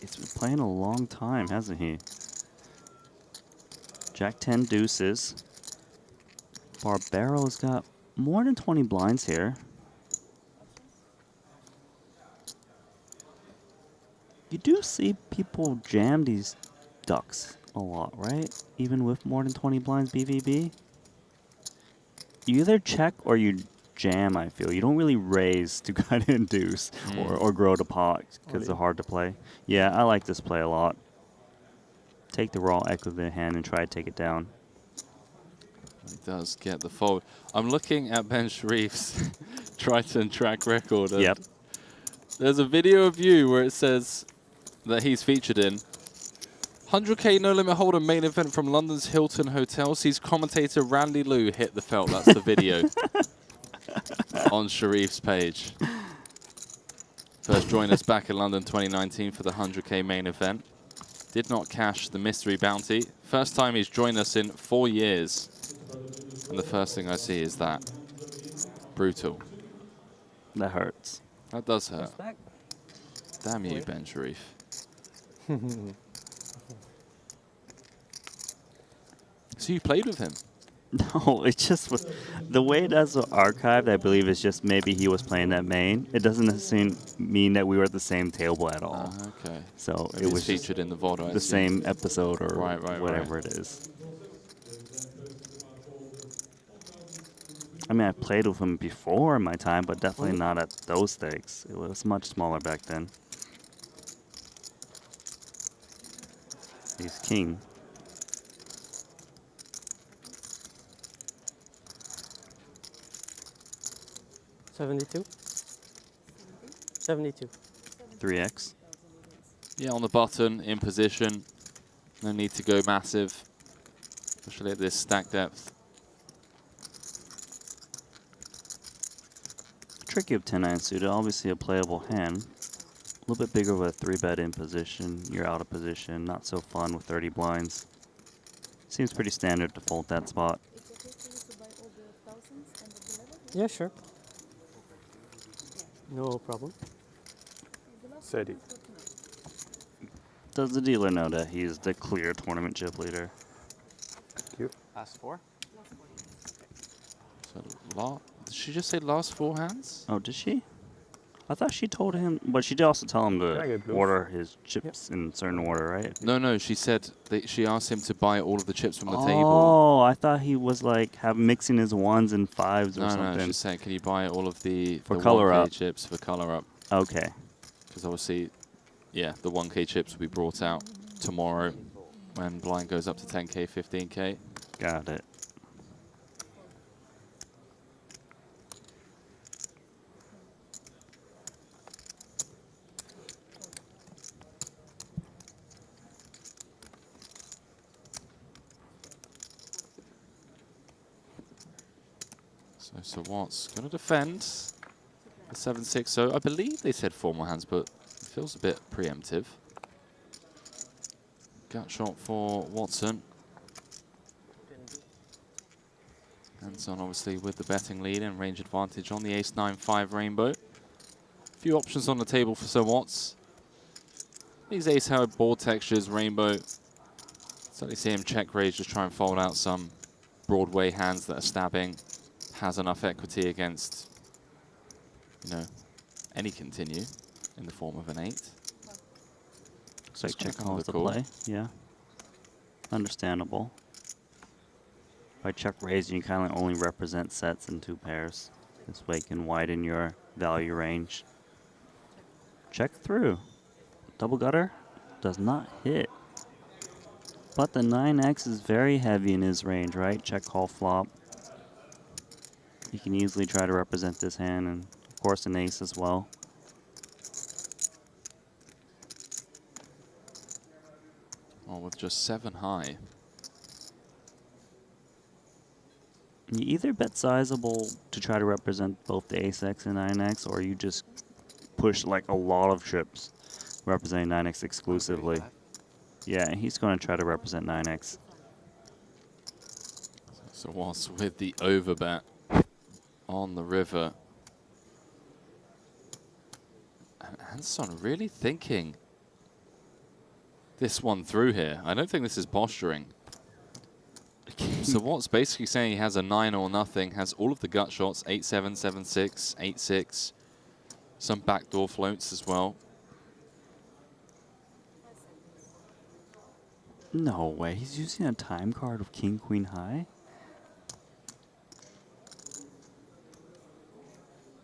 He's been playing a long time, hasn't he? Jack 10 deuces. Barbaro's got more than 20 blinds here. You do see people jam these ducks a lot, right? Even with more than 20 blinds BVB. You either check or you jam, I feel. You don't really raise to cut in deuce or grow the pot because they're hard to play. Yeah, I like this play a lot. Take the raw equity in hand and try to take it down. He does get the fold. I'm looking at Ben Sharif's Triton track record. Yep. There's a video of you where it says that he's featured in 100k no limit holder main event from London's Hilton Hotel sees commentator Randy Lou hit the felt. That's the video on Sharif's page. First joined us back in London 2019 for the 100k main event. Did not cash the mystery bounty. First time he's joined us in 4 years. And the first thing I see is that. Brutal. That hurts. That does hurt. Damn you, Ben Sharif. So you played with him? No, it just was the way that's archived. I believe is just maybe he was playing that main. It doesn't necessarily mean that we were at the same table at all. Okay. So Maybe it was it's featured in the VOD, I the assume. same episode or Right, whatever it is. I mean, I played with him before in my time, but definitely not at those stakes. It was much smaller back then. He's king. 72. 72. 3x. Yeah, on the button, in position. No need to go massive, especially at this stack depth. Tricky of 10-9 suited, obviously a playable hand. A little bit bigger with a 3-bet in position. You're out of position, not so fun with 30 blinds. Seems pretty standard to fold that spot. Yeah, sure. No problem. Set it. Does the dealer know that he's the clear tournament chip leader? Last 4? So, did she just say last 4 hands? Oh, did she? I thought she told him, but she did also tell him to order his chips in certain order, right? No, she said that she asked him to buy all of the chips from the table. Oh, I thought he was like mixing his 1s and 5s or something. No, she's saying, can you buy all of the For the color 1K up. chips for color up? Okay. Because obviously, yeah, the 1K chips will be brought out tomorrow when blind goes up to 10K, 15K. Got it. So what's going to defend the 7-6? So I believe they said 4 more hands, but it feels a bit preemptive. Gut shot for Watson. Hands on, obviously, with the betting lead and range advantage on the ace-9-5 rainbow. A few options on the table for Sir Watts. These ace-high board textures, rainbow. Certainly see him check raise, just try and fold out some Broadway hands that are stabbing. Has enough equity against, you know, any continue in the form of an 8. Looks like check kinda calls the cool. play. Yeah. Understandable. By check raise, you kind of only represent sets in 2 pairs. This way you can widen your value range. Check through. Double gutter does not hit. But the 9x is very heavy in his range, right? Check call flop. You can easily try to represent this hand, and of course an ace as well. Oh, with just 7 high. You either bet sizable to try to represent both the ace-x and 9x, or you just push like a lot of chips representing 9x exclusively. Yeah, he's going to try to represent 9x. So Watts with the overbet on the river. And Anson really thinking this one through here. I don't think this is posturing. So Watts basically saying he has a 9 or nothing, has all of the gut shots, 8-7, 7-6, 8-6, some backdoor floats as well. No way, he's using a time card of king, queen high?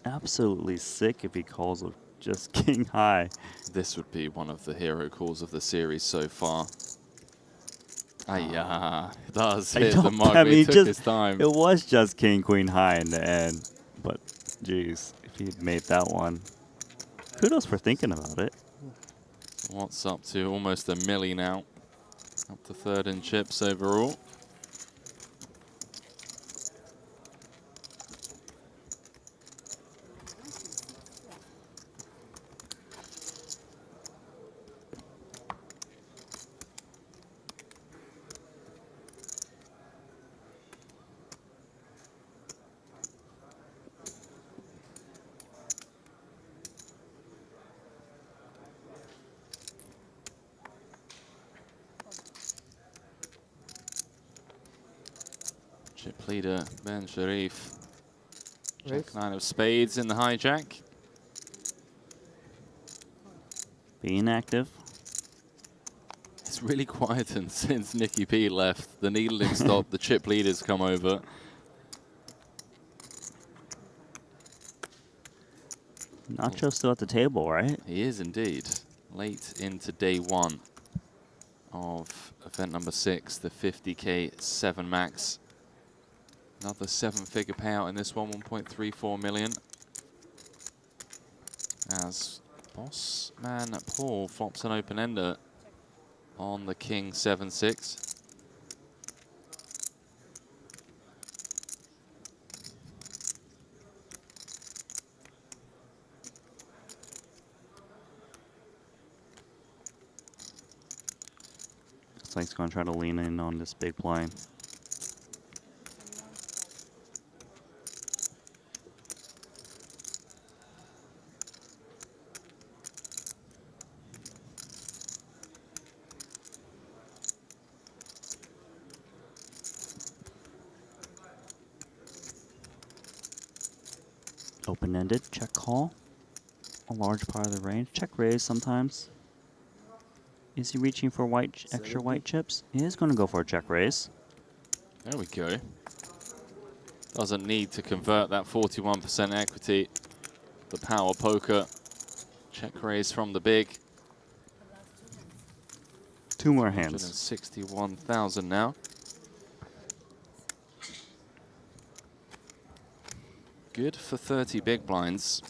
Absolutely sick if he calls with just king high. This would be one of the hero calls of the series so far. Yeah, it does hit the mark, but he took his time. It was just king, queen high in the end. But, geez, if he'd made that one. Kudos for thinking about it. Watts up to almost a milli now. Up to 3rd in chips overall. Chip leader Ben Sharif. Jack 9 of spades in the hijack. Being active. It's really quietened since Nicky P left. The needling stopped, the chip leaders come over. Nacho's still at the table, right? He is indeed. Late into day 1 of event number 6, the 50K 7 max. Another 7-figure payout in this one, 1.34 million. as boss man Paul flops an open-ender on the King 7-6. Looks like he's going to try to lean in on this big blind. Open-ended, check call. A large part of the range. Check raise sometimes. Is he reaching for extra white chips? He is going to go for a check raise. There we go. Doesn't need to convert that 41% equity. The power poker. Check raise from the big. 2 more hands. 161,000 now. Good for 30 big blinds.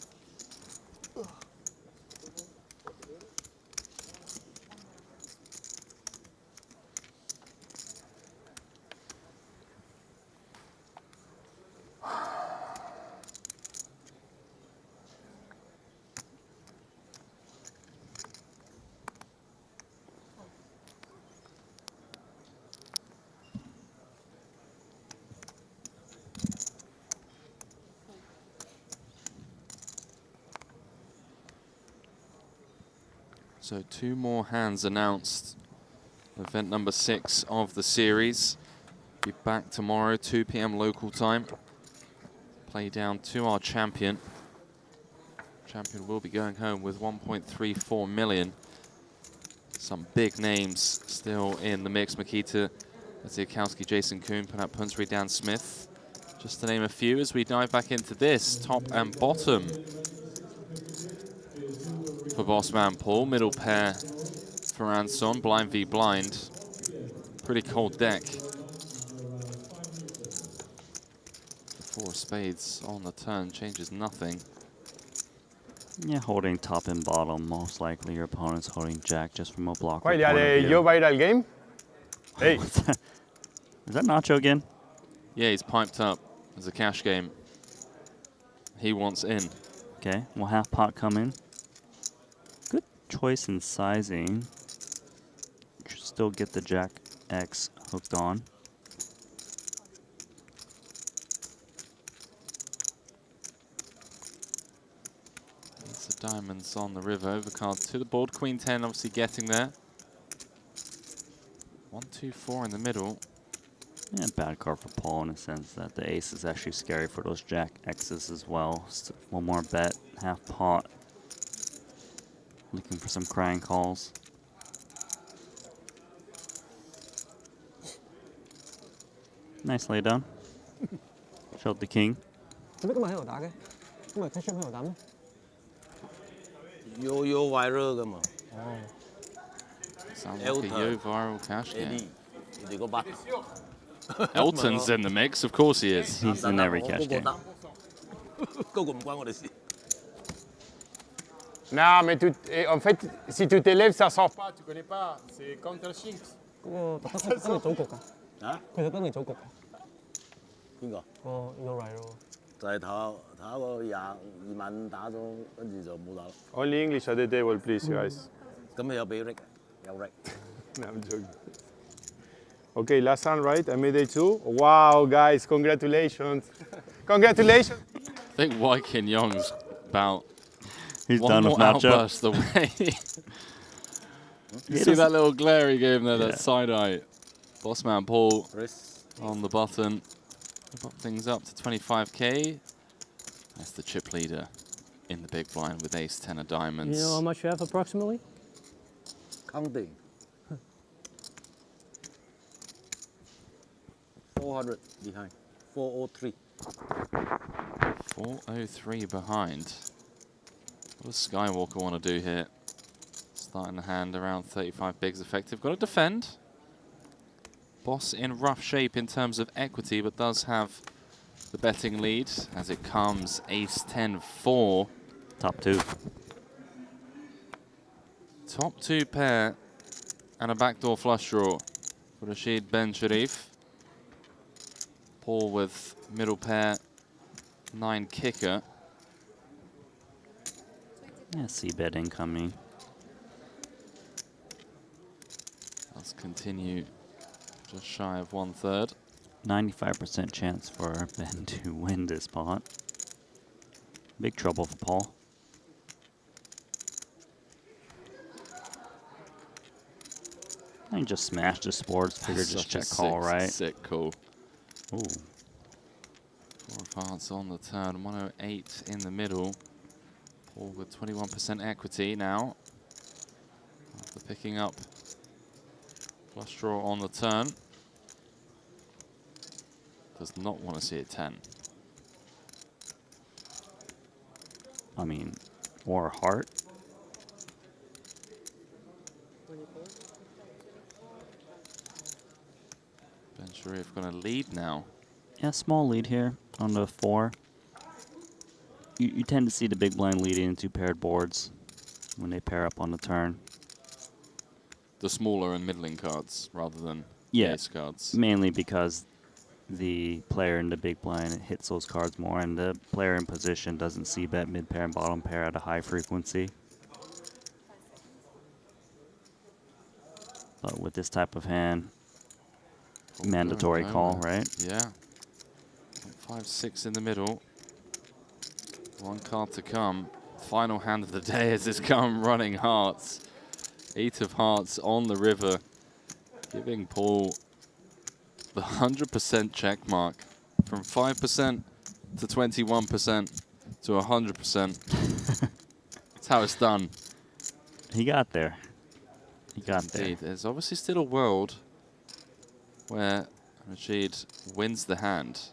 So 2 more hands announced. Event number 6 of the series. Be back tomorrow, 2 p.m. local time. Play down to our champion. Champion will be going home with 1.34 million. Some big names still in the mix. Makita Ziakowski, Jason Kuhn, Panat Punsri, Dan Smith. Just to name a few as we dive back into this top and bottom. For Bossman Paul, middle pair for Anson, blind v blind. Pretty cold deck. The 4 of spades on the turn changes nothing. Yeah, holding top and bottom. Most likely your opponent's holding jack just from a block. Why, Joe viral game? Hey. Is that Nacho again? Yeah, he's piped up as a cash game. He wants in. Okay, we'll half pot come in. Good choice in sizing. Should still get the Jack X hooked on. It's the diamonds on the river. Overcard to the board. Queen 10 obviously getting there. 1, 2, 4 in the middle. Yeah, bad card for Paul in a sense that the ace is actually scary for those Jack X's as well. So 1 more bet, half pot. Looking for some crying calls. Nice lay down. Showed the king. 做咩今日喺度打嘅？今日 cash up 喺度打咩？Yo viral 噶嘛。 Sounds like a yo viral cash game. They go back. Elton's in the mix, of course he is. He's in every cash game. 嗰個唔關我哋事。 Non, mais en fait, si tu t'élèves, ça sort pas, tu connais pas. C'est counter shinks. 嗰個特登嚟組局㗎。啊？佢特登嚟組局㗎。邊個？哦 ，Yo viral。就係頭個22萬打咗，跟住就冇打啦。 Only English at the table, please, guys. 咁你有俾 Rick， 有 Rick。 No, I'm joking. Okay, last hand, right? I made a 2. Wow, guys, congratulations. Congratulations. I think Wykin Young's about He's one done more with Nacho. outburst away. You see that little glare he gave him there, that side eye. Bossman Paul on the button. Pop things up to 25k. That's the chip leader in the big blind with ace 10 of diamonds. You know how much you have approximately? Counting. 400 behind. 403. 403 behind. What does Skywalker want to do here? Starting the hand around 35 bigs effective. Got to defend. Boss in rough shape in terms of equity, but does have the betting lead as it comes ace 10 4. Top 2. Top 2 pair and a backdoor flush draw for Rashid Ben Sharif. Paul with middle pair, 9 kicker. Yeah, C-bet incoming. Let's continue just shy of 1/3. 95% chance for Ben to win this pot. Big trouble for Paul. I just smashed the sports. Figured just check call, right? Sick call. Ooh. 4 of hearts on the turn, 108 in the middle. Paul with 21% equity now. After picking up flush draw on the turn. Does not want to see a 10. I mean, or a heart. Ben Sharif going to lead now. Yeah, small lead here on the 4. You tend to see the big blind leading into paired boards when they pair up on the turn. The smaller and middling cards rather than Yeah, ace cards. mainly because the player in the big blind hits those cards more, and the player in position doesn't see bet mid pair and bottom pair at a high frequency. But with this type of hand, mandatory call, right? Yeah. 5-6 in the middle. 1 card to come. Final hand of the day as it's come running hearts. 8 of hearts on the river, giving Paul the 100% check mark. From 5% to 21% to 100%. That's how it's done. He got there. He got Indeed. there. There's obviously still a world where Rashid wins the hand.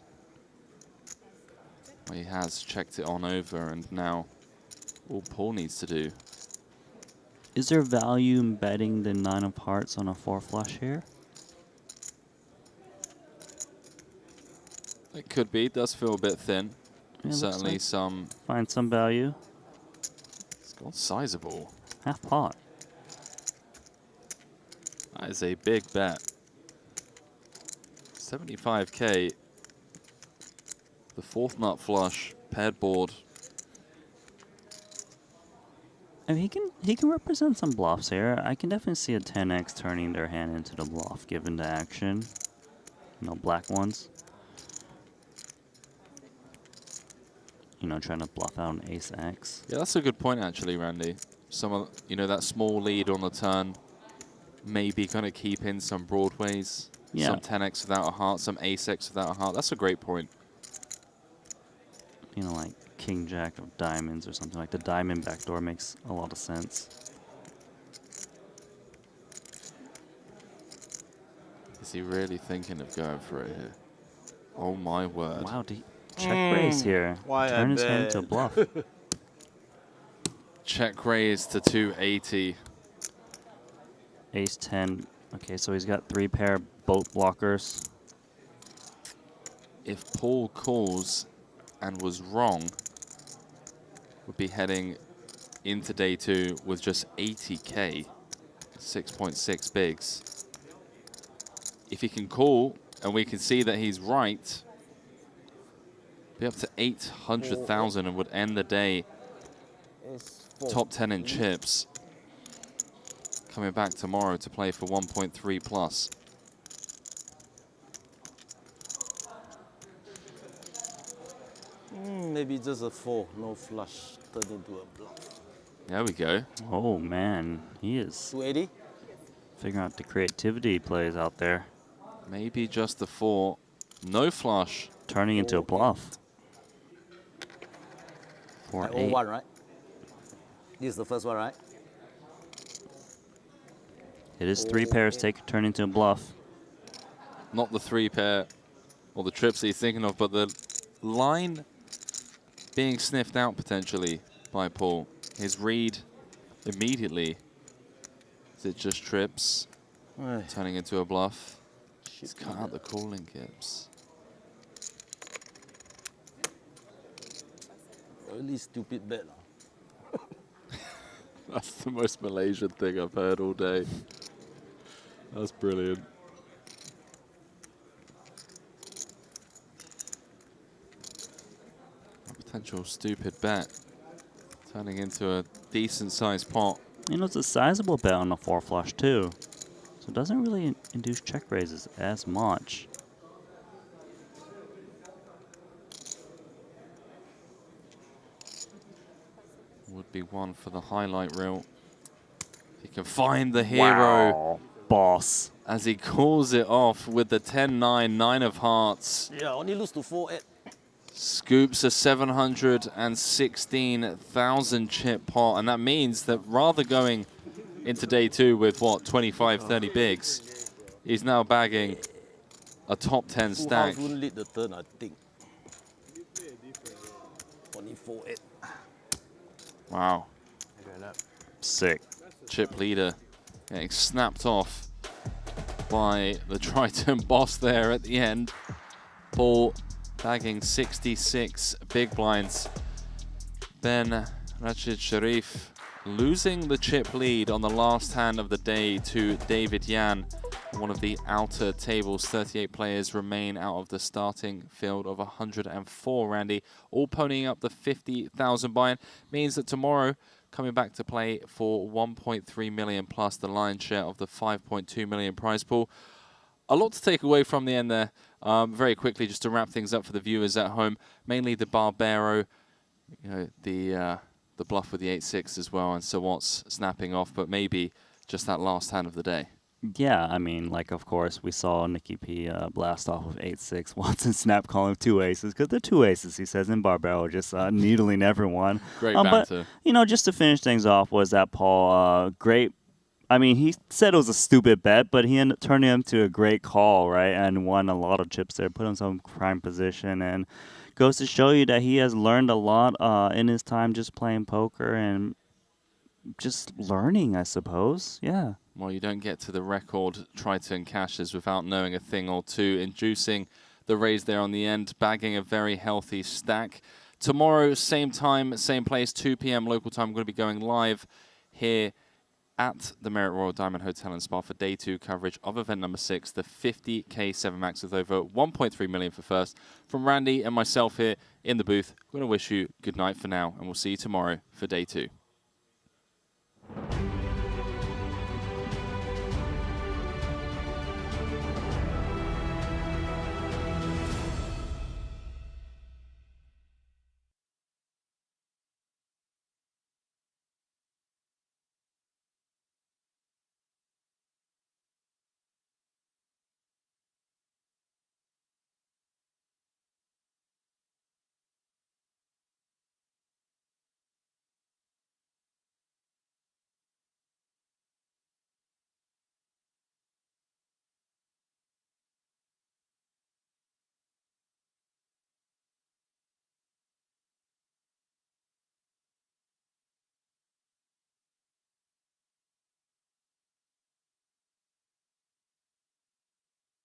He has checked it on over, and now all Paul needs to do. Is there value in betting the 9 of hearts on a 4 flush here? It could be. It does feel a bit thin. Yeah, looks Certainly like some. Find some value. It's got sizable. Half pot. That is a big bet. 75k. The 4th nut flush, paired board. I mean, he can represent some bluffs here. I can definitely see a 10x turning their hand into the bluff given the action. You know, black ones. You know, trying to bluff out an ace X. Yeah, that's a good point actually, Randy. Some of, you know, that small lead on the turn, maybe going to keep in some broadways. Yeah. Some 10x without a heart, some ace X without a heart. That's a great point. You know, like king jack of diamonds or something. Like the diamond backdoor makes a lot of sense. Is he really thinking of going for it here? Oh my word. Wow, check raise here. Turn his hand into a bluff. Check raise to 280. Ace 10. Okay, so he's got 3 pair boat blockers. If Paul calls and was wrong, would be heading into day 2 with just 80k, 6.6 bigs. If he can call and we can see that he's right, be up to 800,000 and would end the day top 10 in chips. Coming back tomorrow to play for 1.3 plus. Maybe just a 4, no flush, turn into a bluff. There we go. Oh man, he is 280? figuring out the creativity he plays out there. Maybe just the 4, no flush. Turning into a bluff. I 4 owe 8. 1, right? This is the first one, right? It is 3 pairs turn into a bluff. Not the 3 pair or the trips that he's thinking of, but the line being sniffed out potentially by Paul. His read immediately. Is it just trips? Turning into a bluff. He's cut out the calling, Gibbs. Really stupid bet. That's the most Malaysian thing I've heard all day. That's brilliant. A potential stupid bet turning into a decent sized pot. You know, it's a sizable bet on the 4 flush too. So it doesn't really induce check raises as much. Would be one for the highlight reel. He can find the hero. Wow, boss. As he calls it off with the 10-9, 9 of hearts. Yeah, only lose to 4-8. Scoops a 716,000 chip pot. And that means that rather going into day 2 with, what, 25, 30 bigs, he's now bagging a top 10 stack. Won't lead the turn, I think. Only 4-8. Wow. Sick. Chip leader getting snapped off by the Triton boss there at the end. Paul bagging 66 big blinds. Ben Rachid Sharif losing the chip lead on the last hand of the day to David Yan. One of the outer tables, 38 players remain out of the starting field of 104, Randy. All ponying up the 50,000 buy-in. Means that tomorrow, coming back to play for 1.3 million plus the lion's share of the 5.2 million prize pool. A lot to take away from the end there. Very quickly, just to wrap things up for the viewers at home. Mainly the Barbero, you know, the bluff with the 8-6 as well, and so what's snapping off, but maybe just that last hand of the day. Yeah, I mean, like, of course, we saw Nicky P blast off with 8-6 once and snap calling 2 aces, because the 2 aces, he says, in Barbero, just needling everyone. Great banter. But, you know, just to finish things off was that Paul, great. I mean, he said it was a stupid bet, but he ended up turning him to a great call, right, and won a lot of chips there, put himself in prime position, and goes to show you that he has learned a lot in his time just playing poker and just learning, I suppose. Yeah. Well, you don't get to the record Triton cashes without knowing a thing or two. Inducing the raise there on the end, bagging a very healthy stack. Tomorrow, same time, same place, 2 p.m. local time. I'm going to be going live here at the Marriott Royal Diamond Hotel and Spa for day 2 coverage of event number 6, the 50K 7 Max with over 1.3 million for first. From Randy and myself here in the booth, I'm going to wish you good night for now, and we'll see you tomorrow for day 2.